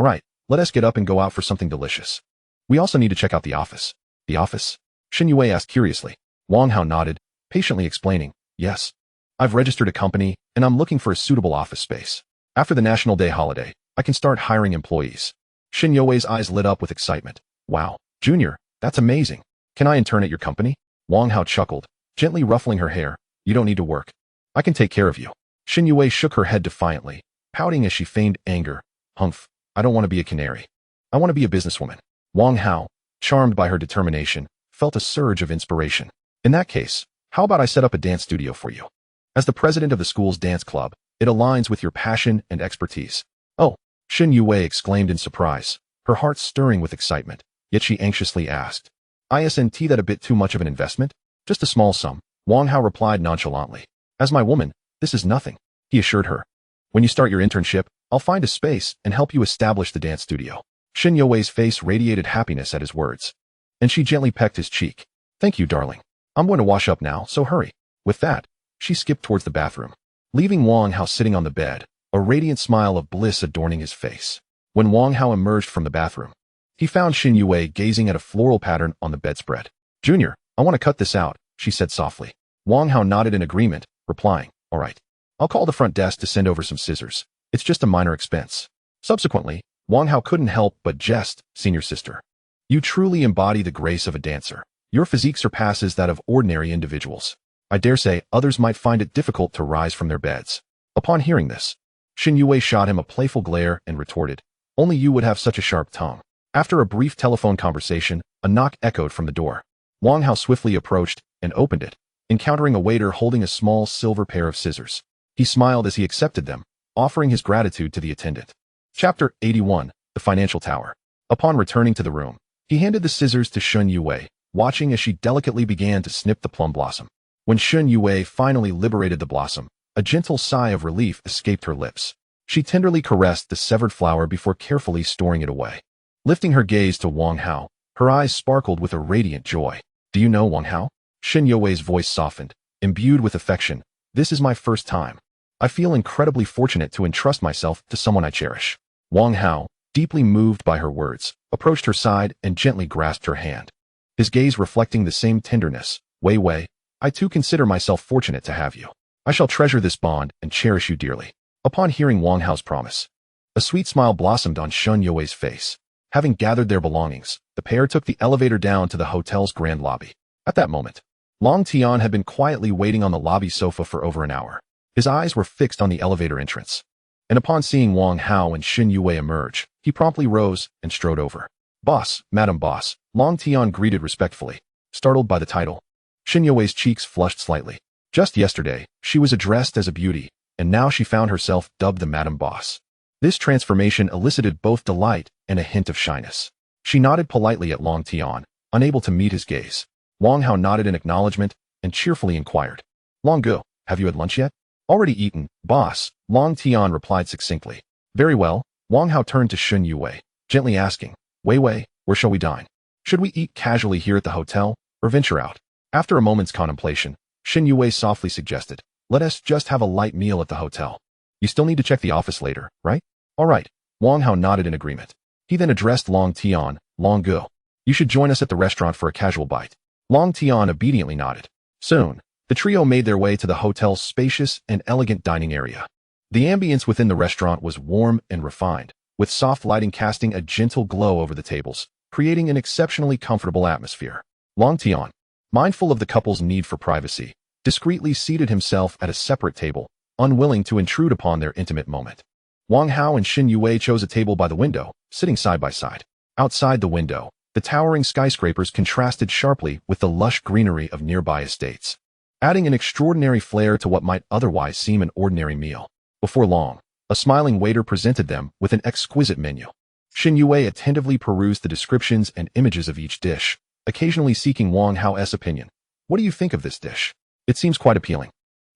right, let us get up and go out for something delicious. We also need to check out the office. The office? Xin Yue asked curiously. Wang Hao nodded, patiently explaining, yes. I've registered a company, and I'm looking for a suitable office space. After the National Day holiday, I can start hiring employees. Xin Yue's eyes lit up with excitement. Wow, Junior, that's amazing. Can I intern at your company? Wang Hao chuckled, gently ruffling her hair. You don't need to work. I can take care of you. Xin Yue shook her head defiantly, pouting as she feigned anger. Humph, I don't want to be a canary. I want to be a businesswoman. Wang Hao, charmed by her determination, felt a surge of inspiration. In that case, how about I set up a dance studio for you? As the president of the school's dance club, it aligns with your passion and expertise. Oh, Xin Yue exclaimed in surprise, her heart stirring with excitement, yet she anxiously asked, Isn't that a bit too much of an investment? Just a small sum, Wang Hao replied nonchalantly. As my woman, this is nothing, he assured her. When you start your internship, I'll find a space and help you establish the dance studio. Xin Yue's face radiated happiness at his words, and she gently pecked his cheek. Thank you, darling. I'm going to wash up now, so hurry. With that, she skipped towards the bathroom, leaving Wang Hao sitting on the bed, a radiant smile of bliss adorning his face. When Wang Hao emerged from the bathroom, he found Xin Yue gazing at a floral pattern on the bedspread. Junior, I want to cut this out, she said softly. Wang Hao nodded in agreement, replying, all right. I'll call the front desk to send over some scissors. It's just a minor expense. Subsequently, Wang Hao couldn't help but jest, senior sister. You truly embody the grace of a dancer. Your physique surpasses that of ordinary individuals. I dare say others might find it difficult to rise from their beds. Upon hearing this, Xin Yue shot him a playful glare and retorted, only you would have such a sharp tongue. After a brief telephone conversation, a knock echoed from the door. Wang Hao swiftly approached and opened it, encountering a waiter holding a small silver pair of scissors. He smiled as he accepted them, offering his gratitude to the attendant. Chapter 81, The Financial Tower. Upon returning to the room, he handed the scissors to Xin Yue, watching as she delicately began to snip the plum blossom. When Xin Yue finally liberated the blossom, a gentle sigh of relief escaped her lips. She tenderly caressed the severed flower before carefully storing it away. Lifting her gaze to Wang Hao, her eyes sparkled with a radiant joy. Do you know Wang Hao? Xin Yue's voice softened, imbued with affection. This is my first time. I feel incredibly fortunate to entrust myself to someone I cherish. Wang Hao, deeply moved by her words, approached her side and gently grasped her hand. His gaze reflecting the same tenderness. Wei Wei, I too consider myself fortunate to have you. I shall treasure this bond and cherish you dearly. Upon hearing Wang Hao's promise, a sweet smile blossomed on Shun Yue's face. Having gathered their belongings, the pair took the elevator down to the hotel's grand lobby. At that moment, Long Tian had been quietly waiting on the lobby sofa for over an hour. His eyes were fixed on the elevator entrance. And upon seeing Wang Hao and Shun Yue emerge, he promptly rose and strode over. Boss, Madam Boss, Long Tian greeted respectfully, startled by the title. Shun Yue's cheeks flushed slightly. Just yesterday, she was addressed as a beauty, and now she found herself dubbed the Madam Boss. This transformation elicited both delight and a hint of shyness. She nodded politely at Long Tian, unable to meet his gaze. Wang Hao nodded in acknowledgement and cheerfully inquired, Long Go, have you had lunch yet? Already eaten, boss, Long Tian replied succinctly. Very well. Wang Hao turned to Shun Yue, gently asking, Wei Wei, where shall we dine? Should we eat casually here at the hotel, or venture out? After a moment's contemplation, Shun Yue softly suggested, let us just have a light meal at the hotel. You still need to check the office later, right? All right. Wang Hao nodded in agreement. He then addressed Long Tian, Long Go. You should join us at the restaurant for a casual bite. Long Tian obediently nodded. Soon, the trio made their way to the hotel's spacious and elegant dining area. The ambience within the restaurant was warm and refined, with soft lighting casting a gentle glow over the tables, creating an exceptionally comfortable atmosphere. Long Tian, mindful of the couple's need for privacy, discreetly seated himself at a separate table, unwilling to intrude upon their intimate moment. Wang Hao and Shun Yue chose a table by the window, sitting side by side. Outside the window, the towering skyscrapers contrasted sharply with the lush greenery of nearby estates, adding an extraordinary flair to what might otherwise seem an ordinary meal. Before long, a smiling waiter presented them with an exquisite menu. Shun Yue attentively perused the descriptions and images of each dish, occasionally seeking Wang Hao's opinion. What do you think of this dish? It seems quite appealing.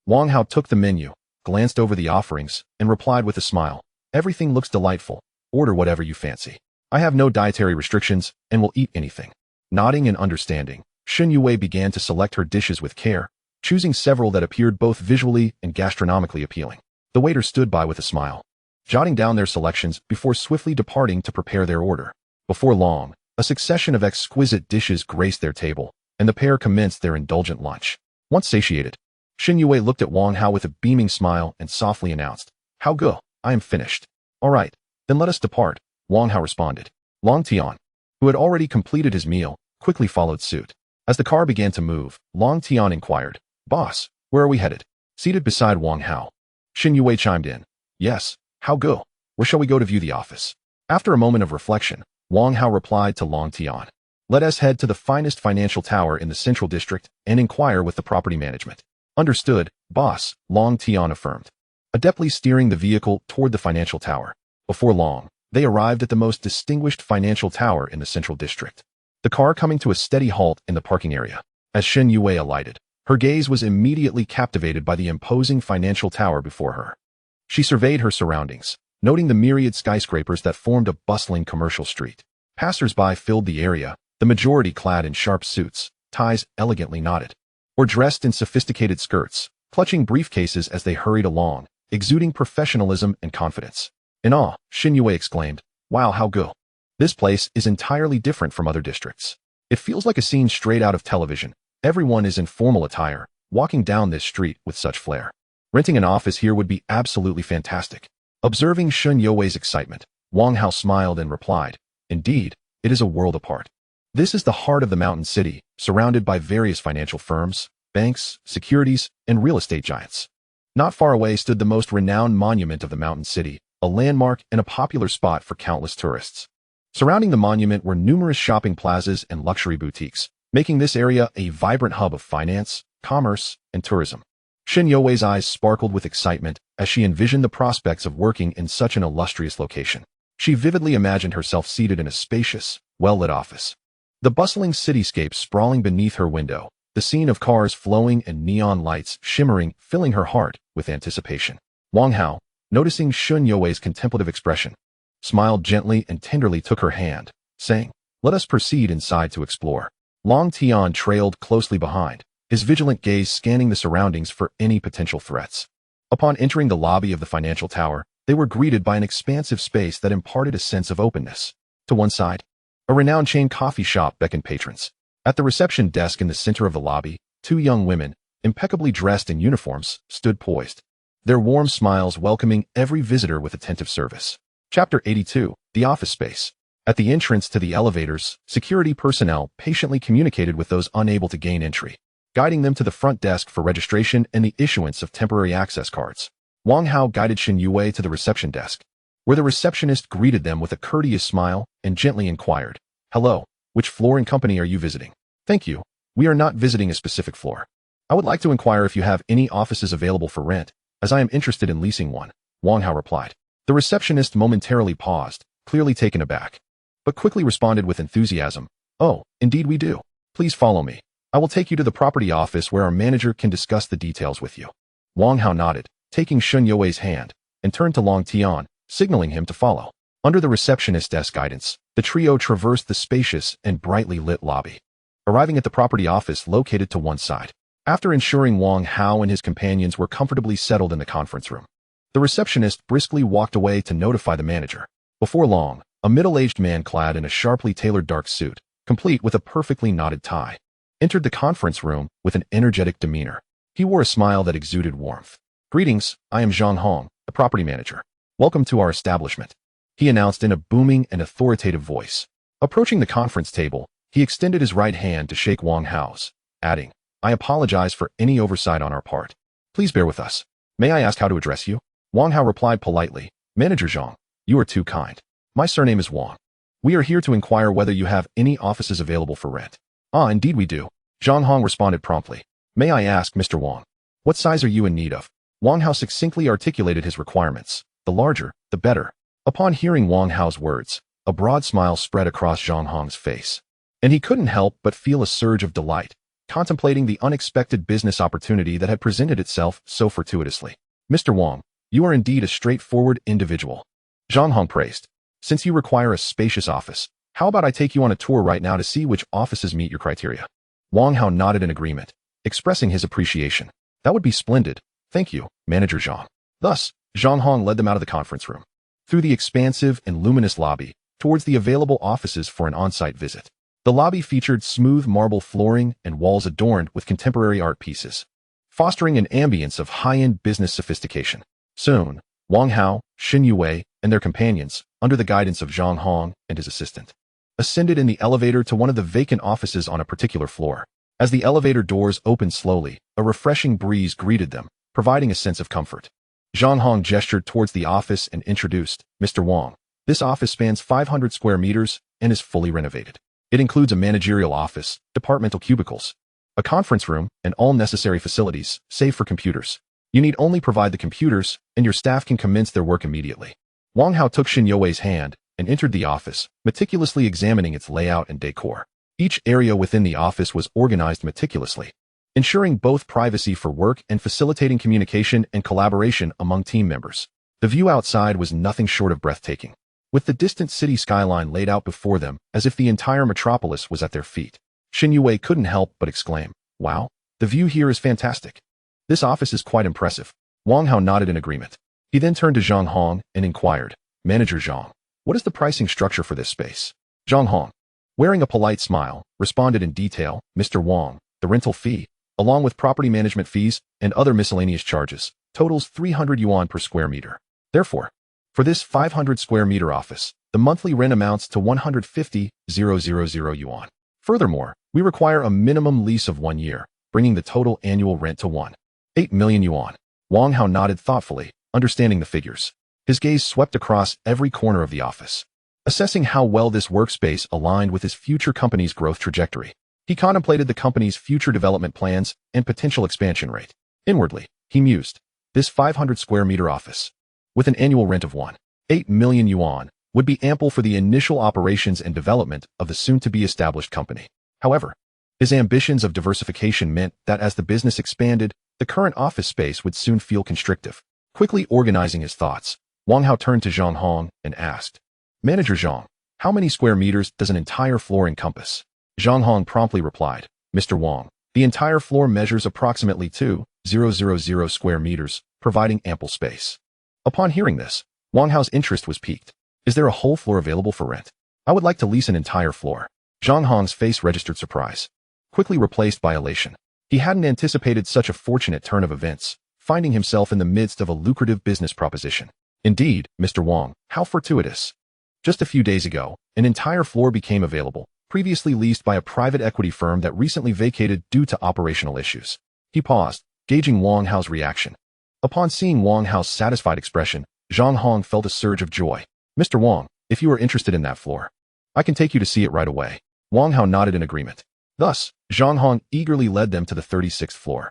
Wang Hao took the menu, glanced over the offerings, and replied with a smile. Everything looks delightful. Order whatever you fancy. I have no dietary restrictions and will eat anything. Nodding in understanding, Shun Yue began to select her dishes with care, choosing several that appeared both visually and gastronomically appealing. The waiter stood by with a smile, jotting down their selections before swiftly departing to prepare their order. Before long, a succession of exquisite dishes graced their table, and the pair commenced their indulgent lunch. Once satiated, Shun Yue looked at Wang Hao with a beaming smile and softly announced, How go? I am finished. All right, then let us depart, Wang Hao responded. Long Tian, who had already completed his meal, quickly followed suit. As the car began to move, Long Tian inquired, Boss, where are we headed? Seated beside Wang Hao, Shun Yue chimed in, Yes, how go? Where shall we go to view the office? After a moment of reflection, Wang Hao replied to Long Tian, Let us head to the finest financial tower in the central district and inquire with the property management. Understood, boss, Long Tian affirmed, adeptly steering the vehicle toward the financial tower. Before long, they arrived at the most distinguished financial tower in the central district, the car coming to a steady halt in the parking area. As Shun Yue alighted, her gaze was immediately captivated by the imposing financial tower before her. She surveyed her surroundings, noting the myriad skyscrapers that formed a bustling commercial street. Passers-by filled the area, the majority clad in sharp suits, ties elegantly knotted, or dressed in sophisticated skirts, clutching briefcases as they hurried along, exuding professionalism and confidence. In awe, Shun Yue exclaimed, Wow, how go? This place is entirely different from other districts. It feels like a scene straight out of television. Everyone is in formal attire, walking down this street with such flair. Renting an office here would be absolutely fantastic. Observing Shun Yue's excitement, Wang Hao smiled and replied, Indeed, it is a world apart. This is the heart of the mountain city, surrounded by various financial firms, banks, securities, and real estate giants. Not far away stood the most renowned monument of the mountain city, a landmark and a popular spot for countless tourists. Surrounding the monument were numerous shopping plazas and luxury boutiques, making this area a vibrant hub of finance, commerce, and tourism. Shun Yue's eyes sparkled with excitement as she envisioned the prospects of working in such an illustrious location. She vividly imagined herself seated in a spacious, well-lit office. The bustling cityscape sprawling beneath her window, the scene of cars flowing and neon lights shimmering, filling her heart with anticipation. Wang Hao, noticing Shun Yue's contemplative expression, smiled gently and tenderly took her hand, saying, Let us proceed inside to explore. Long Tian trailed closely behind, his vigilant gaze scanning the surroundings for any potential threats. Upon entering the lobby of the financial tower, they were greeted by an expansive space that imparted a sense of openness. To one side, a renowned chain coffee shop beckoned patrons. At the reception desk in the center of the lobby, two young women, impeccably dressed in uniforms, stood poised, their warm smiles welcoming every visitor with attentive service. Chapter 82, The Office Space. At the entrance to the elevators, security personnel patiently communicated with those unable to gain entry, guiding them to the front desk for registration and the issuance of temporary access cards. Wang Hao guided Xin Yue to the reception desk, where the receptionist greeted them with a courteous smile and gently inquired, "Hello, which floor and company are you visiting?" "Thank you. We are not visiting a specific floor. I would like to inquire if you have any offices available for rent, as I am interested in leasing one," Wang Hao replied. The receptionist momentarily paused, clearly taken aback, but quickly responded with enthusiasm, "Oh, indeed we do. Please follow me. I will take you to the property office where our manager can discuss the details with you." Wang Hao nodded, taking Xin Yue's hand, and turned to Long Tian, signaling him to follow. Under the receptionist's desk guidance, the trio traversed the spacious and brightly lit lobby, arriving at the property office located to one side. After ensuring Wang Hao and his companions were comfortably settled in the conference room, the receptionist briskly walked away to notify the manager. Before long, a middle-aged man clad in a sharply tailored dark suit, complete with a perfectly knotted tie, entered the conference room with an energetic demeanor. He wore a smile that exuded warmth. "Greetings, I am Zhang Hong, the property manager. Welcome to our establishment," he announced in a booming and authoritative voice. Approaching the conference table, he extended his right hand to shake Wang Hao's, adding, "I apologize for any oversight on our part. Please bear with us. May I ask how to address you?" Wang Hao replied politely, "Manager Zhang, you are too kind. My surname is Wang. We are here to inquire whether you have any offices available for rent." "Ah, indeed we do," Zhang Hong responded promptly. "May I ask, Mr. Wang, what size are you in need of?" Wang Hao succinctly articulated his requirements. The larger, the better. Upon hearing Wang Hao's words, a broad smile spread across Zhang Hong's face, and he couldn't help but feel a surge of delight, contemplating the unexpected business opportunity that had presented itself so fortuitously. "Mr. Wang, you are indeed a straightforward individual," Zhang Hong praised. "Since you require a spacious office, how about I take you on a tour right now to see which offices meet your criteria?" Wang Hao nodded in agreement, expressing his appreciation. "That would be splendid. Thank you, Manager Zhang." Thus, Zhang Hong led them out of the conference room, through the expansive and luminous lobby, towards the available offices for an on-site visit. The lobby featured smooth marble flooring and walls adorned with contemporary art pieces, fostering an ambience of high-end business sophistication. Soon, Wang Hao, Xin Yue, and their companions, under the guidance of Zhang Hong and his assistant, ascended in the elevator to one of the vacant offices on a particular floor. As the elevator doors opened slowly, a refreshing breeze greeted them, providing a sense of comfort. Zhang Hong gestured towards the office and introduced, "Mr. Wang, this office spans 500 square meters and is fully renovated. It includes a managerial office, departmental cubicles, a conference room, and all necessary facilities, save for computers. You need only provide the computers, and your staff can commence their work immediately." Wang Hao took Xin Yue's hand and entered the office, meticulously examining its layout and decor. Each area within the office was organized meticulously, ensuring both privacy for work and facilitating communication and collaboration among team members. The view outside was nothing short of breathtaking, with the distant city skyline laid out before them as if the entire metropolis was at their feet. Xin Yue couldn't help but exclaim, "Wow, the view here is fantastic. This office is quite impressive." Wang Hao nodded in agreement. He then turned to Zhang Hong and inquired, "Manager Zhang, what is the pricing structure for this space?" Zhang Hong, wearing a polite smile, responded in detail, "Mr. Wang, the rental fee, along with property management fees and other miscellaneous charges, totals 300 yuan per square meter. Therefore, for this 500 square meter office, the monthly rent amounts to 150,000 yuan. Furthermore, we require a minimum lease of 1 year, bringing the total annual rent to 1.8 million yuan. Wang Hao nodded thoughtfully, understanding the figures. His gaze swept across every corner of the office, assessing how well this workspace aligned with his future company's growth trajectory. He contemplated the company's future development plans and potential expansion rate. Inwardly, he mused, this 500 square meter office, with an annual rent of 1.8 million yuan, would be ample for the initial operations and development of the soon-to-be established company. However, his ambitions of diversification meant that as the business expanded, the current office space would soon feel constrictive. Quickly organizing his thoughts, Wang Hao turned to Zhang Hong and asked, "Manager Zhang, how many square meters does an entire floor encompass?" Zhang Hong promptly replied, "Mr. Wang, the entire floor measures approximately 2,000 square meters, providing ample space. Upon hearing this, Wang Hao's interest was piqued. Is there a whole floor available for rent? I would like to lease an entire floor. Zhang Hong's face registered surprise, quickly replaced by elation. He hadn't anticipated such a fortunate turn of events, finding himself in the midst of a lucrative business proposition. Indeed, Mr. Wang, how fortuitous. Just a few days ago, an entire floor became available, previously leased by a private equity firm that recently vacated due to operational issues. He paused, gauging Wang Hao's reaction. Upon seeing Wang Hao's satisfied expression, Zhang Hong felt a surge of joy. Mr. Wang, if you are interested in that floor, I can take you to see it right away. Wang Hao nodded in agreement. Thus, Zhang Hong eagerly led them to the 36th floor.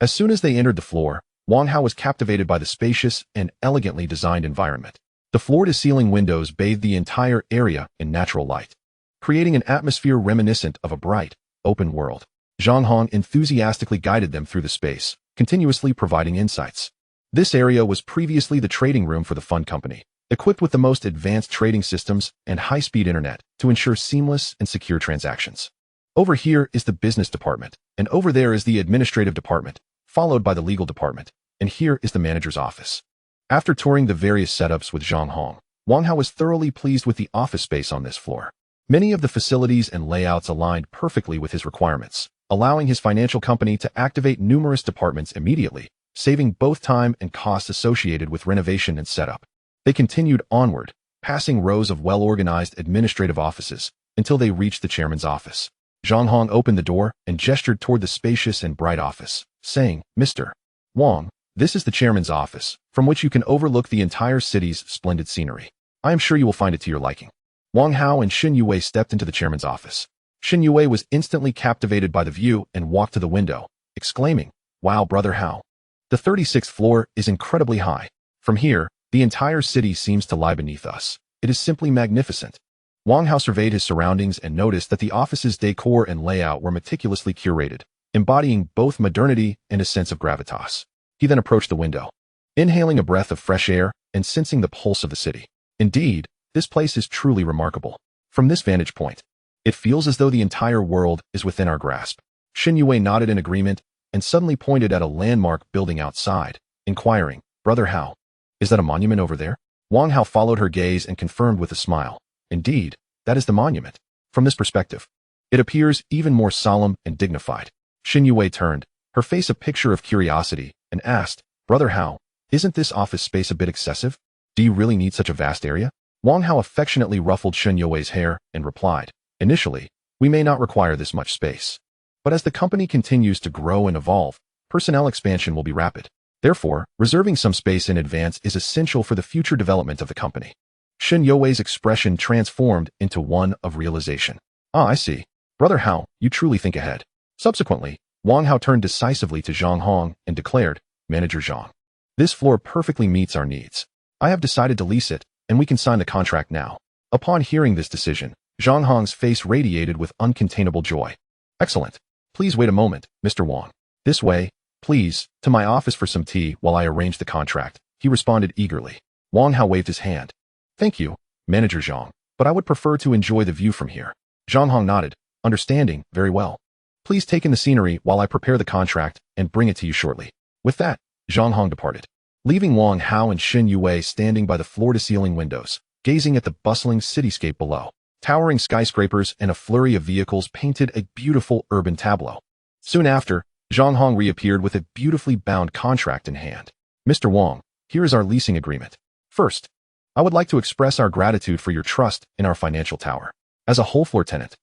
As soon as they entered the floor, Wang Hao was captivated by the spacious and elegantly designed environment. The floor-to-ceiling windows bathed the entire area in natural light, creating an atmosphere reminiscent of a bright, open world. Zhang Hong enthusiastically guided them through the space, continuously providing insights. This area was previously the trading room for the fund company, equipped with the most advanced trading systems and high-speed internet to ensure seamless and secure transactions. Over here is the business department, and over there is the administrative department, followed by the legal department, and here is the manager's office. After touring the various setups with Zhang Hong, Wang Hao was thoroughly pleased with the office space on this floor. Many of the facilities and layouts aligned perfectly with his requirements, allowing his financial company to activate numerous departments immediately, saving both time and costs associated with renovation and setup. They continued onward, passing rows of well-organized administrative offices, until they reached the chairman's office. Zhang Hong opened the door and gestured toward the spacious and bright office, saying, Mr. Wang, this is the chairman's office, from which you can overlook the entire city's splendid scenery. I am sure you will find it to your liking. Wang Hao and Xin Yue stepped into the chairman's office. Xin Yue was instantly captivated by the view and walked to the window, exclaiming, Wow, brother Hao. The 36th floor is incredibly high. From here, the entire city seems to lie beneath us. It is simply magnificent. Wang Hao surveyed his surroundings and noticed that the office's decor and layout were meticulously curated, embodying both modernity and a sense of gravitas. He then approached the window, inhaling a breath of fresh air and sensing the pulse of the city. Indeed, this place is truly remarkable. From this vantage point, it feels as though the entire world is within our grasp. Xin Yue nodded in agreement and suddenly pointed at a landmark building outside, inquiring, Brother Hao, is that a monument over there? Wang Hao followed her gaze and confirmed with a smile. Indeed, that is the monument. From this perspective, it appears even more solemn and dignified. Xin Yue turned, her face a picture of curiosity, and asked, Brother Hao, isn't this office space a bit excessive? Do you really need such a vast area? Wang Hao affectionately ruffled Xin Yue's hair and replied, Initially, we may not require this much space. But as the company continues to grow and evolve, personnel expansion will be rapid. Therefore, reserving some space in advance is essential for the future development of the company. Xin Yue's expression transformed into one of realization. Ah, I see. Brother Hao, you truly think ahead. Subsequently, Wang Hao turned decisively to Zhang Hong and declared, Manager Zhang, this floor perfectly meets our needs. I have decided to lease it, and we can sign the contract now. Upon hearing this decision, Zhang Hong's face radiated with uncontainable joy. Excellent. Please wait a moment, Mr. Wang. This way, please, to my office for some tea while I arrange the contract, he responded eagerly. Wang Hao waved his hand. Thank you, Manager Zhang, but I would prefer to enjoy the view from here. Zhang Hong nodded, understanding, very well. Please take in the scenery while I prepare the contract and bring it to you shortly. With that, Zhang Hong departed, leaving Wang Hao and Xin Yue standing by the floor-to-ceiling windows, gazing at the bustling cityscape below. Towering skyscrapers and a flurry of vehicles painted a beautiful urban tableau. Soon after, Zhang Hong reappeared with a beautifully bound contract in hand. Mr. Wang, here is our leasing agreement. First, I would like to express our gratitude for your trust in our financial tower. As a whole-floor tenant,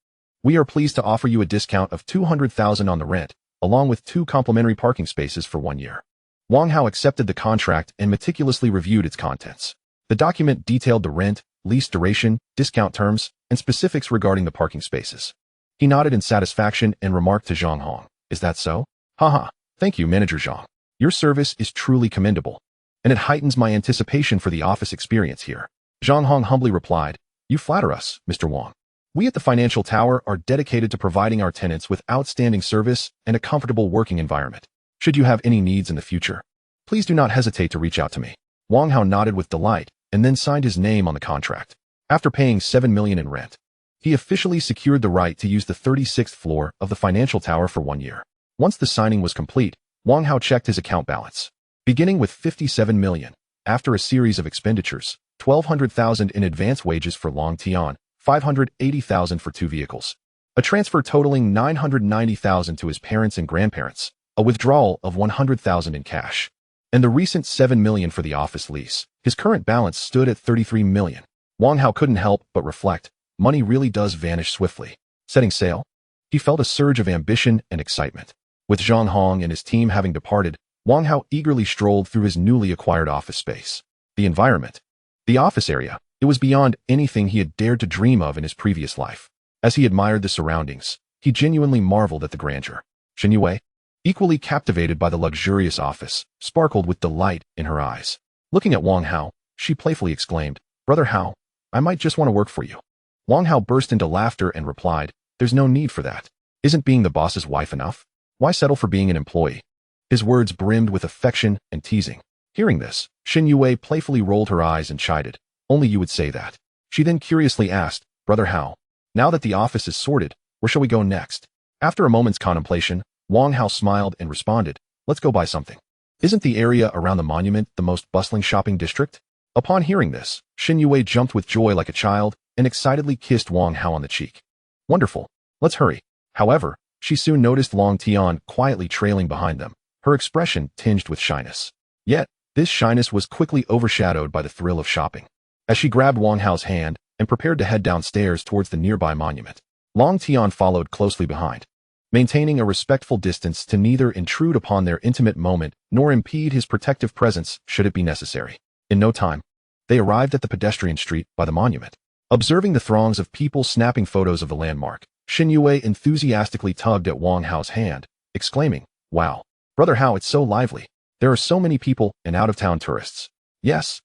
we are pleased to offer you a discount of 200,000 on the rent, along with 2 complimentary parking spaces for 1 year. Wang Hao accepted the contract and meticulously reviewed its contents. The document detailed the rent, lease duration, discount terms, and specifics regarding the parking spaces. He nodded in satisfaction and remarked to Zhang Hong, Is that so? Haha, thank you, Manager Zhang. Your service is truly commendable, and it heightens my anticipation for the office experience here. Zhang Hong humbly replied, You flatter us, Mr. Wang. We at the Financial Tower are dedicated to providing our tenants with outstanding service and a comfortable working environment. Should you have any needs in the future, please do not hesitate to reach out to me. Wang Hao nodded with delight and then signed his name on the contract. After paying $7 million in rent, he officially secured the right to use the 36th floor of the Financial Tower for 1 year. Once the signing was complete, Wang Hao checked his account balance. beginning with 57 million. After a series of expenditures, 1,200,000 in advance wages for Long Tian, 580,000 for 2 vehicles, a transfer totaling 990,000 to his parents and grandparents, a withdrawal of 100,000 in cash, and the recent 7 million for the office lease. His current balance stood at 33 million. Wang Hao couldn't help but reflect, money really does vanish swiftly. Setting sail, he felt a surge of ambition and excitement. With Zhang Hong and his team having departed, Wang Hao eagerly strolled through his newly acquired office space. The environment, the office area, it was beyond anything he had dared to dream of in his previous life. As he admired the surroundings, he genuinely marveled at the grandeur. Shen Yue, equally captivated by the luxurious office, sparkled with delight in her eyes. Looking at Wang Hao, she playfully exclaimed, "Brother Hao, I might just want to work for you." Wang Hao burst into laughter and replied, "There's no need for that. Isn't being the boss's wife enough? Why settle for being an employee?" His words brimmed with affection and teasing. Hearing this, Shen Yue playfully rolled her eyes and chided, "Only you would say that." She then curiously asked, "Brother Hao, now that the office is sorted, where shall we go next?" After a moment's contemplation, Wang Hao smiled and responded, "Let's go buy something. Isn't the area around the monument the most bustling shopping district?" Upon hearing this, Shen Yue jumped with joy like a child and excitedly kissed Wang Hao on the cheek. "Wonderful. Let's hurry." However, she soon noticed Long Tian quietly trailing behind them, her expression tinged with shyness. Yet, this shyness was quickly overshadowed by the thrill of shopping. As she grabbed Wang Hao's hand and prepared to head downstairs towards the nearby monument, Long Tian followed closely behind, maintaining a respectful distance to neither intrude upon their intimate moment nor impede his protective presence should it be necessary. In no time, they arrived at the pedestrian street by the monument. Observing the throngs of people snapping photos of the landmark, Shen Yue enthusiastically tugged at Wang Hao's hand, exclaiming, "Wow, Brother Hao, it's so lively. There are so many people and out-of-town tourists." Yes,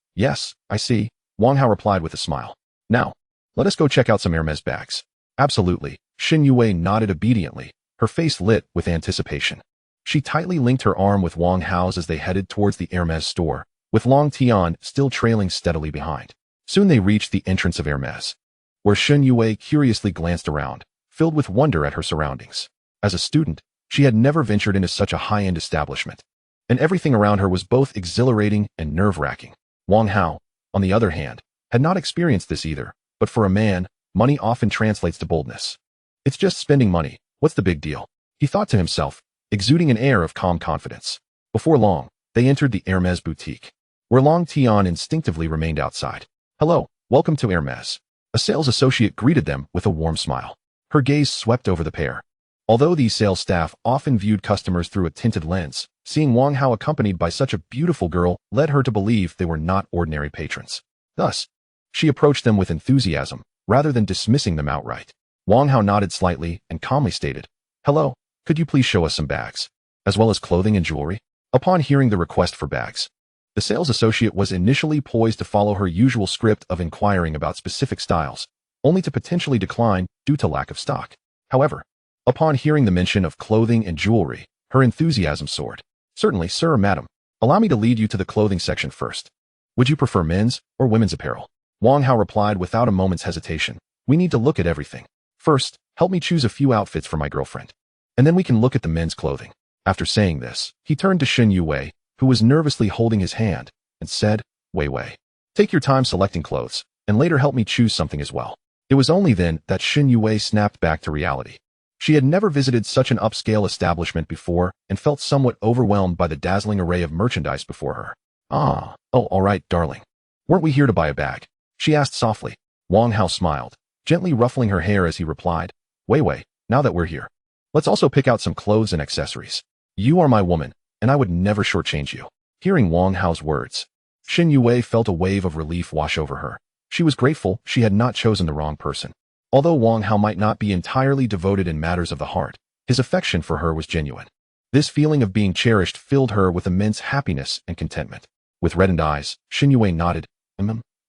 I see," Wang Hao replied with a smile. "Now, let us go check out some Hermes bags." "Absolutely," Shen Yue nodded obediently, her face lit with anticipation. She tightly linked her arm with Wang Hao's as they headed towards the Hermes store, with Long Tian still trailing steadily behind. Soon they reached the entrance of Hermes, where Shen Yue curiously glanced around, filled with wonder at her surroundings. As a student, she had never ventured into such a high-end establishment, and everything around her was both exhilarating and nerve-wracking. Wang Hao, on the other hand, had not experienced this either, but for a man, money often translates to boldness. "It's just spending money. What's the big deal?" he thought to himself, exuding an air of calm confidence. Before long, they entered the Hermes boutique, where Long Tian instinctively remained outside. "Hello, welcome to Hermes." A sales associate greeted them with a warm smile. Her gaze swept over the pair. Although these sales staff often viewed customers through a tinted lens, seeing Wang Hao accompanied by such a beautiful girl led her to believe they were not ordinary patrons. Thus, she approached them with enthusiasm, rather than dismissing them outright. Wang Hao nodded slightly and calmly stated, "Hello, could you please show us some bags, as well as clothing and jewelry?" Upon hearing the request for bags, the sales associate was initially poised to follow her usual script of inquiring about specific styles, only to potentially decline due to lack of stock. However, upon hearing the mention of clothing and jewelry, her enthusiasm soared. "Certainly, sir or madam. Allow me to lead you to the clothing section first. Would you prefer men's or women's apparel?" Wang Hao replied without a moment's hesitation, "We need to look at everything. First, help me choose a few outfits for my girlfriend, and then we can look at the men's clothing." After saying this, he turned to Shen Yue, who was nervously holding his hand, and said, Wei, take your time selecting clothes, and later help me choose something as well." It was only then that Shen Yue snapped back to reality. She had never visited such an upscale establishment before and felt somewhat overwhelmed by the dazzling array of merchandise before her. "Oh, all right, darling. Weren't we here to buy a bag?" she asked softly. Wang Hao smiled, gently ruffling her hair as he replied, Wei, now that we're here, let's also pick out some clothes and accessories. You are my woman, and I would never shortchange you." Hearing Wang Hao's words, Shen Yue felt a wave of relief wash over her. She was grateful she had not chosen the wrong person. Although Wang Hao might not be entirely devoted in matters of the heart, his affection for her was genuine. This feeling of being cherished filled her with immense happiness and contentment. With reddened eyes, Shen Yue nodded,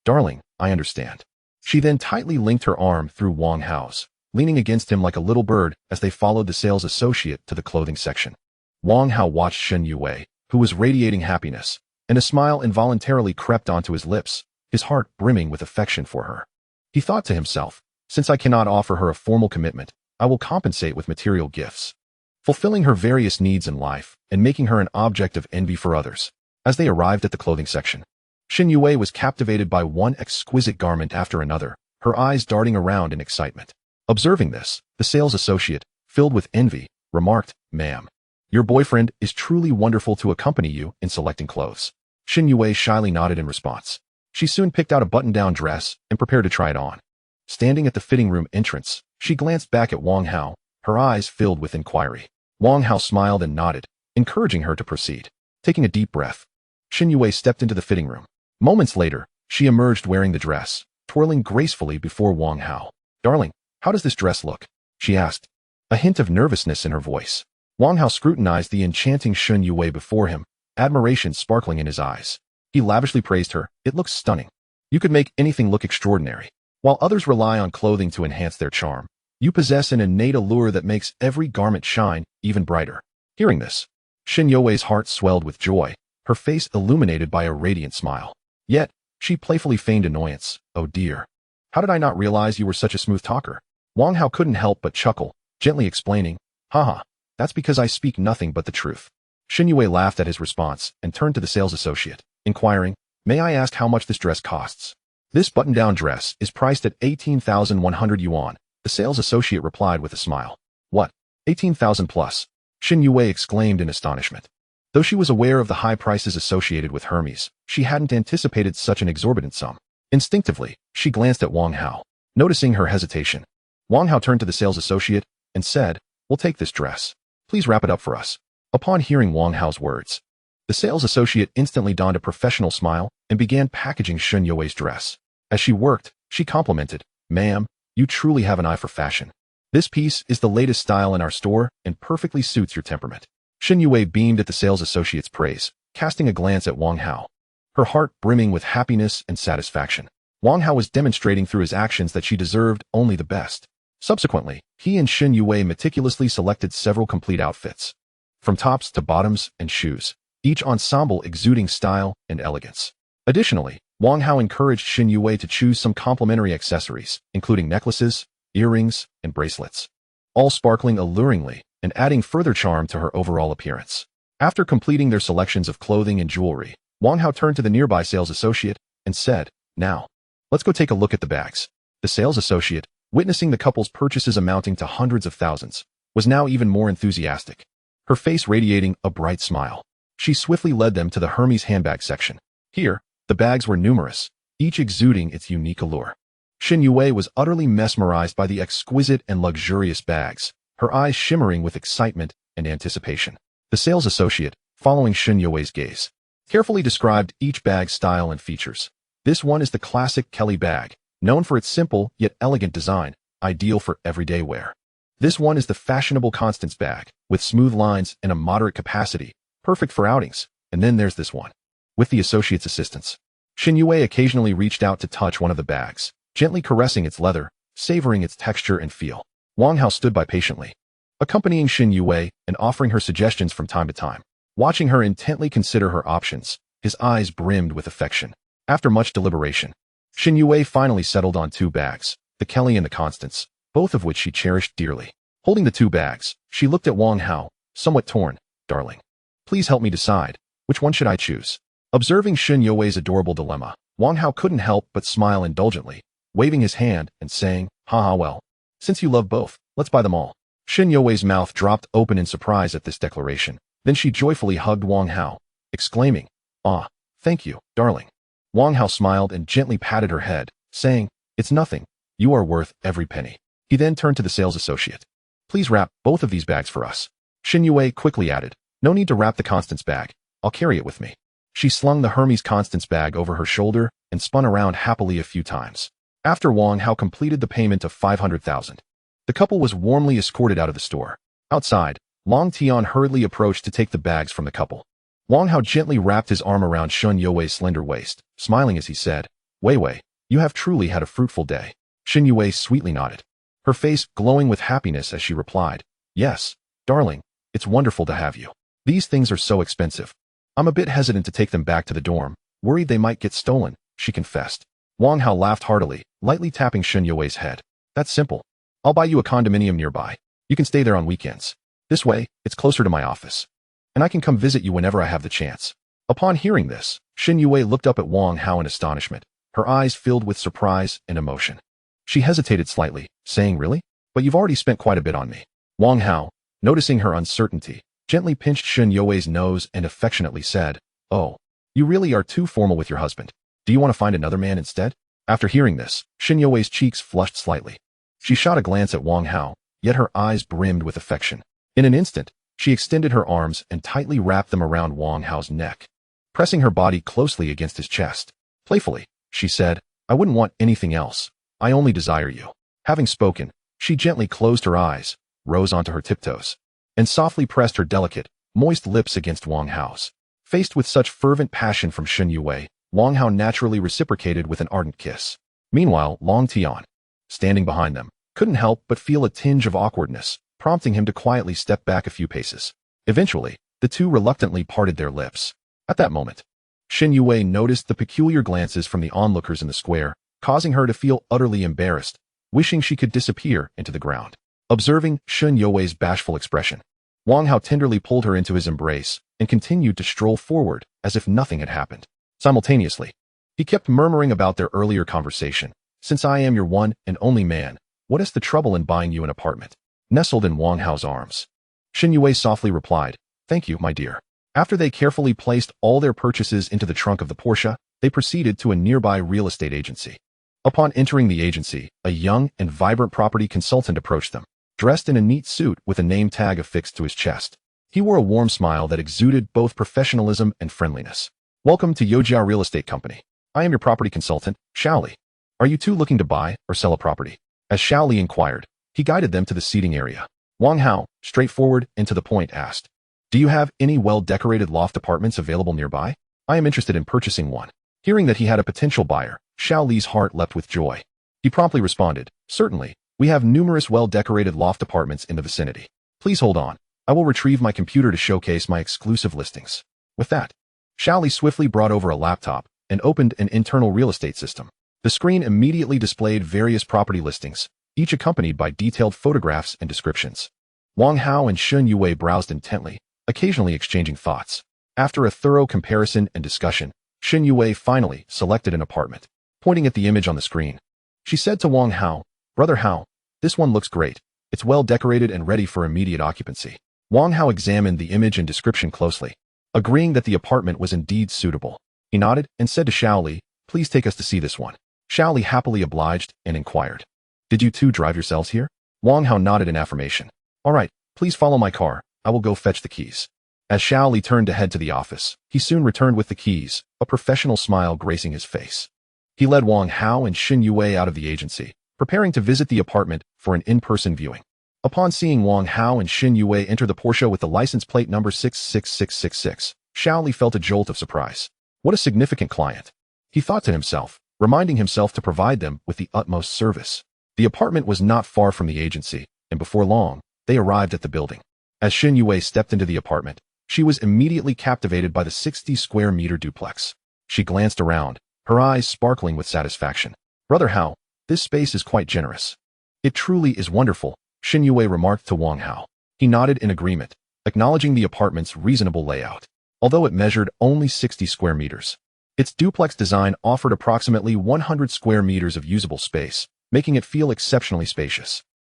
Darling, I understand." She then tightly linked her arm through Wang Hao's, leaning against him like a little bird as they followed the sales associate to the clothing section. Wang Hao watched Shen Yue, who was radiating happiness, and a smile involuntarily crept onto his lips, his heart brimming with affection for her. He thought to himself, since I cannot offer her a formal commitment, I will compensate with material gifts, fulfilling her various needs in life and making her an object of envy for others. As they arrived at the clothing section, Xin Yue was captivated by one exquisite garment after another, her eyes darting around in excitement. Observing this, the sales associate, filled with envy, remarked, "Ma'am, your boyfriend is truly wonderful to accompany you in selecting clothes." Xin Yue shyly nodded in response. She soon picked out a button-down dress and prepared to try it on. Standing at the fitting room entrance, she glanced back at Wang Hao, her eyes filled with inquiry. Wang Hao smiled and nodded, encouraging her to proceed. Taking a deep breath, Xin Yue stepped into the fitting room. Moments later, she emerged wearing the dress, twirling gracefully before Wang Hao. "Darling, how does this dress look?" she asked, a hint of nervousness in her voice. Wang Hao scrutinized the enchanting Xin Yue before him, admiration sparkling in his eyes. He lavishly praised her. "It looks stunning. You could make anything look extraordinary. While others rely on clothing to enhance their charm, you possess an innate allure that makes every garment shine even brighter." Hearing this, Xin Yue's heart swelled with joy, her face illuminated by a radiant smile. Yet, she playfully feigned annoyance. "Oh dear. How did I not realize you were such a smooth talker?" Wang Hao couldn't help but chuckle, gently explaining, "Haha, that's because I speak nothing but the truth." Xin Yue laughed at his response and turned to the sales associate, inquiring, "May I ask how much this dress costs?" "This button-down dress is priced at 18,100 yuan, the sales associate replied with a smile. "What? 18,000 plus?" Xin Yue exclaimed in astonishment. Though she was aware of the high prices associated with Hermes, she hadn't anticipated such an exorbitant sum. Instinctively, she glanced at Wang Hao. Noticing her hesitation, Wang Hao turned to the sales associate and said, "We'll take this dress. Please wrap it up for us." Upon hearing Wang Hao's words, the sales associate instantly donned a professional smile and began packaging Xin Yue's dress. As she worked, she complimented, "Ma'am, you truly have an eye for fashion. This piece is the latest style in our store and perfectly suits your temperament." Xin Yue beamed at the sales associate's praise, casting a glance at Wang Hao, her heart brimming with happiness and satisfaction. Wang Hao was demonstrating through his actions that she deserved only the best. Subsequently, he and Xin Yue meticulously selected several complete outfits, from tops to bottoms and shoes, each ensemble exuding style and elegance. Additionally, Wang Hao encouraged Xin Yue to choose some complementary accessories, including necklaces, earrings, and bracelets, all sparkling alluringly and adding further charm to her overall appearance. After completing their selections of clothing and jewelry, Wang Hao turned to the nearby sales associate and said, "Now, let's go take a look at the bags." The sales associate, witnessing the couple's purchases amounting to hundreds of thousands, was now even more enthusiastic, her face radiating a bright smile. She swiftly led them to the Hermes handbag section. Here, the bags were numerous, each exuding its unique allure. Xin Yue was utterly mesmerized by the exquisite and luxurious bags, her eyes shimmering with excitement and anticipation. The sales associate, following Xin Yue's gaze, carefully described each bag's style and features. "This one is the classic Kelly bag, known for its simple yet elegant design, ideal for everyday wear. This one is the fashionable Constance bag, with smooth lines and a moderate capacity, perfect for outings. And then there's this one." With the associate's assistance, Xin Yue occasionally reached out to touch one of the bags, gently caressing its leather, savoring its texture and feel. Wang Hao stood by patiently, accompanying Xin Yue and offering her suggestions from time to time. Watching her intently consider her options, his eyes brimmed with affection. After much deliberation, Xin Yue finally settled on two bags, the Kelly and the Constance, both of which she cherished dearly. Holding the two bags, she looked at Wang Hao, somewhat torn. "Darling, please help me decide. Which one should I choose?" Observing Xin Yue's adorable dilemma, Wang Hao couldn't help but smile indulgently, waving his hand and saying, "Haha, well, since you love both, let's buy them all." Xin Yue's mouth dropped open in surprise at this declaration. Then she joyfully hugged Wang Hao, exclaiming, "Ah, thank you, darling." Wang Hao smiled and gently patted her head, saying, "It's nothing. You are worth every penny." He then turned to the sales associate. "Please wrap both of these bags for us." Xin Yue quickly added, "No need to wrap the Constance bag. I'll carry it with me." She slung the Hermes Constance bag over her shoulder and spun around happily a few times. After Wang Hao completed the payment of 500,000, the couple was warmly escorted out of the store. Outside, Long Tian hurriedly approached to take the bags from the couple. Wang Hao gently wrapped his arm around Xin Yue's slender waist, smiling as he said, Wei Wei, you have truly had a fruitful day." Xin Yue sweetly nodded, her face glowing with happiness as she replied, "Yes, darling, it's wonderful to have you. These things are so expensive. I'm a bit hesitant to take them back to the dorm, worried they might get stolen," she confessed. Wang Hao laughed heartily, lightly tapping Xin Yue's head. "That's simple. I'll buy you a condominium nearby. You can stay there on weekends. This way, it's closer to my office. And I can come visit you whenever I have the chance." Upon hearing this, Shen Yue looked up at Wang Hao in astonishment, her eyes filled with surprise and emotion. She hesitated slightly, saying, "Really? But you've already spent quite a bit on me." Wang Hao, noticing her uncertainty, gently pinched Shen Yue's nose and affectionately said, "Oh, you really are too formal with your husband. Do you want to find another man instead?" After hearing this, Shen Yue's cheeks flushed slightly. She shot a glance at Wang Hao, yet her eyes brimmed with affection. In an instant, she extended her arms and tightly wrapped them around Wang Hao's neck, pressing her body closely against his chest. Playfully, she said, "I wouldn't want anything else. I only desire you." Having spoken, she gently closed her eyes, rose onto her tiptoes, and softly pressed her delicate, moist lips against Wang Hao's. Faced with such fervent passion from Shen Yue, Wang Hao naturally reciprocated with an ardent kiss. Meanwhile, Long Tian, standing behind them, couldn't help but feel a tinge of awkwardness, prompting him to quietly step back a few paces. Eventually, the two reluctantly parted their lips. At that moment, Shen Yue noticed the peculiar glances from the onlookers in the square, causing her to feel utterly embarrassed, wishing she could disappear into the ground. Observing Shen Yue's bashful expression, Wang Hao tenderly pulled her into his embrace and continued to stroll forward as if nothing had happened. Simultaneously, he kept murmuring about their earlier conversation. "Since I am your one and only man, what is the trouble in buying you an apartment?" Nestled in Wang Hao's arms, Shen Yue softly replied, "Thank you, my dear." After they carefully placed all their purchases into the trunk of the Porsche, they proceeded to a nearby real estate agency. Upon entering the agency, a young and vibrant property consultant approached them, dressed in a neat suit with a name tag affixed to his chest. He wore a warm smile that exuded both professionalism and friendliness. "Welcome to Yojiao Real Estate Company. I am your property consultant, Shaoli. Are you two looking to buy or sell a property?" As Shaoli inquired, he guided them to the seating area. Wang Hao, straightforward and to the point, asked, "Do you have any well-decorated loft apartments available nearby? I am interested in purchasing one." Hearing that he had a potential buyer, Shaoli's heart leapt with joy. He promptly responded, "Certainly, we have numerous well-decorated loft apartments in the vicinity. Please hold on. I will retrieve my computer to showcase my exclusive listings." With that, Shaoli swiftly brought over a laptop and opened an internal real estate system. The screen immediately displayed various property listings, each accompanied by detailed photographs and descriptions. Wang Hao and Shen Yue browsed intently, occasionally exchanging thoughts. After a thorough comparison and discussion, Shen Yue finally selected an apartment. Pointing at the image on the screen, she said to Wang Hao, "Brother Hao, this one looks great. It's well decorated and ready for immediate occupancy." Wang Hao examined the image and description closely, agreeing that the apartment was indeed suitable. He nodded and said to Shaoli, "Please take us to see this one." Shaoli happily obliged and inquired, "Did you two drive yourselves here?" Wang Hao nodded in affirmation. "All right, please follow my car. I will go fetch the keys." As Shaoli turned to head to the office, he soon returned with the keys, a professional smile gracing his face. He led Wang Hao and Shen Yue out of the agency, preparing to visit the apartment for an in-person viewing. Upon seeing Wang Hao and Shen Yue enter the Porsche with the license plate number 66666, Shaoli felt a jolt of surprise. What a significant client, he thought to himself, reminding himself to provide them with the utmost service. The apartment was not far from the agency, and before long, they arrived at the building. As Shen Yue stepped into the apartment, she was immediately captivated by the 60-square-meter duplex. She glanced around, her eyes sparkling with satisfaction. "Brother Hao, this space is quite generous." "It truly is wonderful," Shen Yue remarked to Wang Hao. He nodded in agreement, acknowledging the apartment's reasonable layout. Although it measured only 60 square meters, its duplex design offered approximately 100 square meters of usable space, making it feel exceptionally spacious.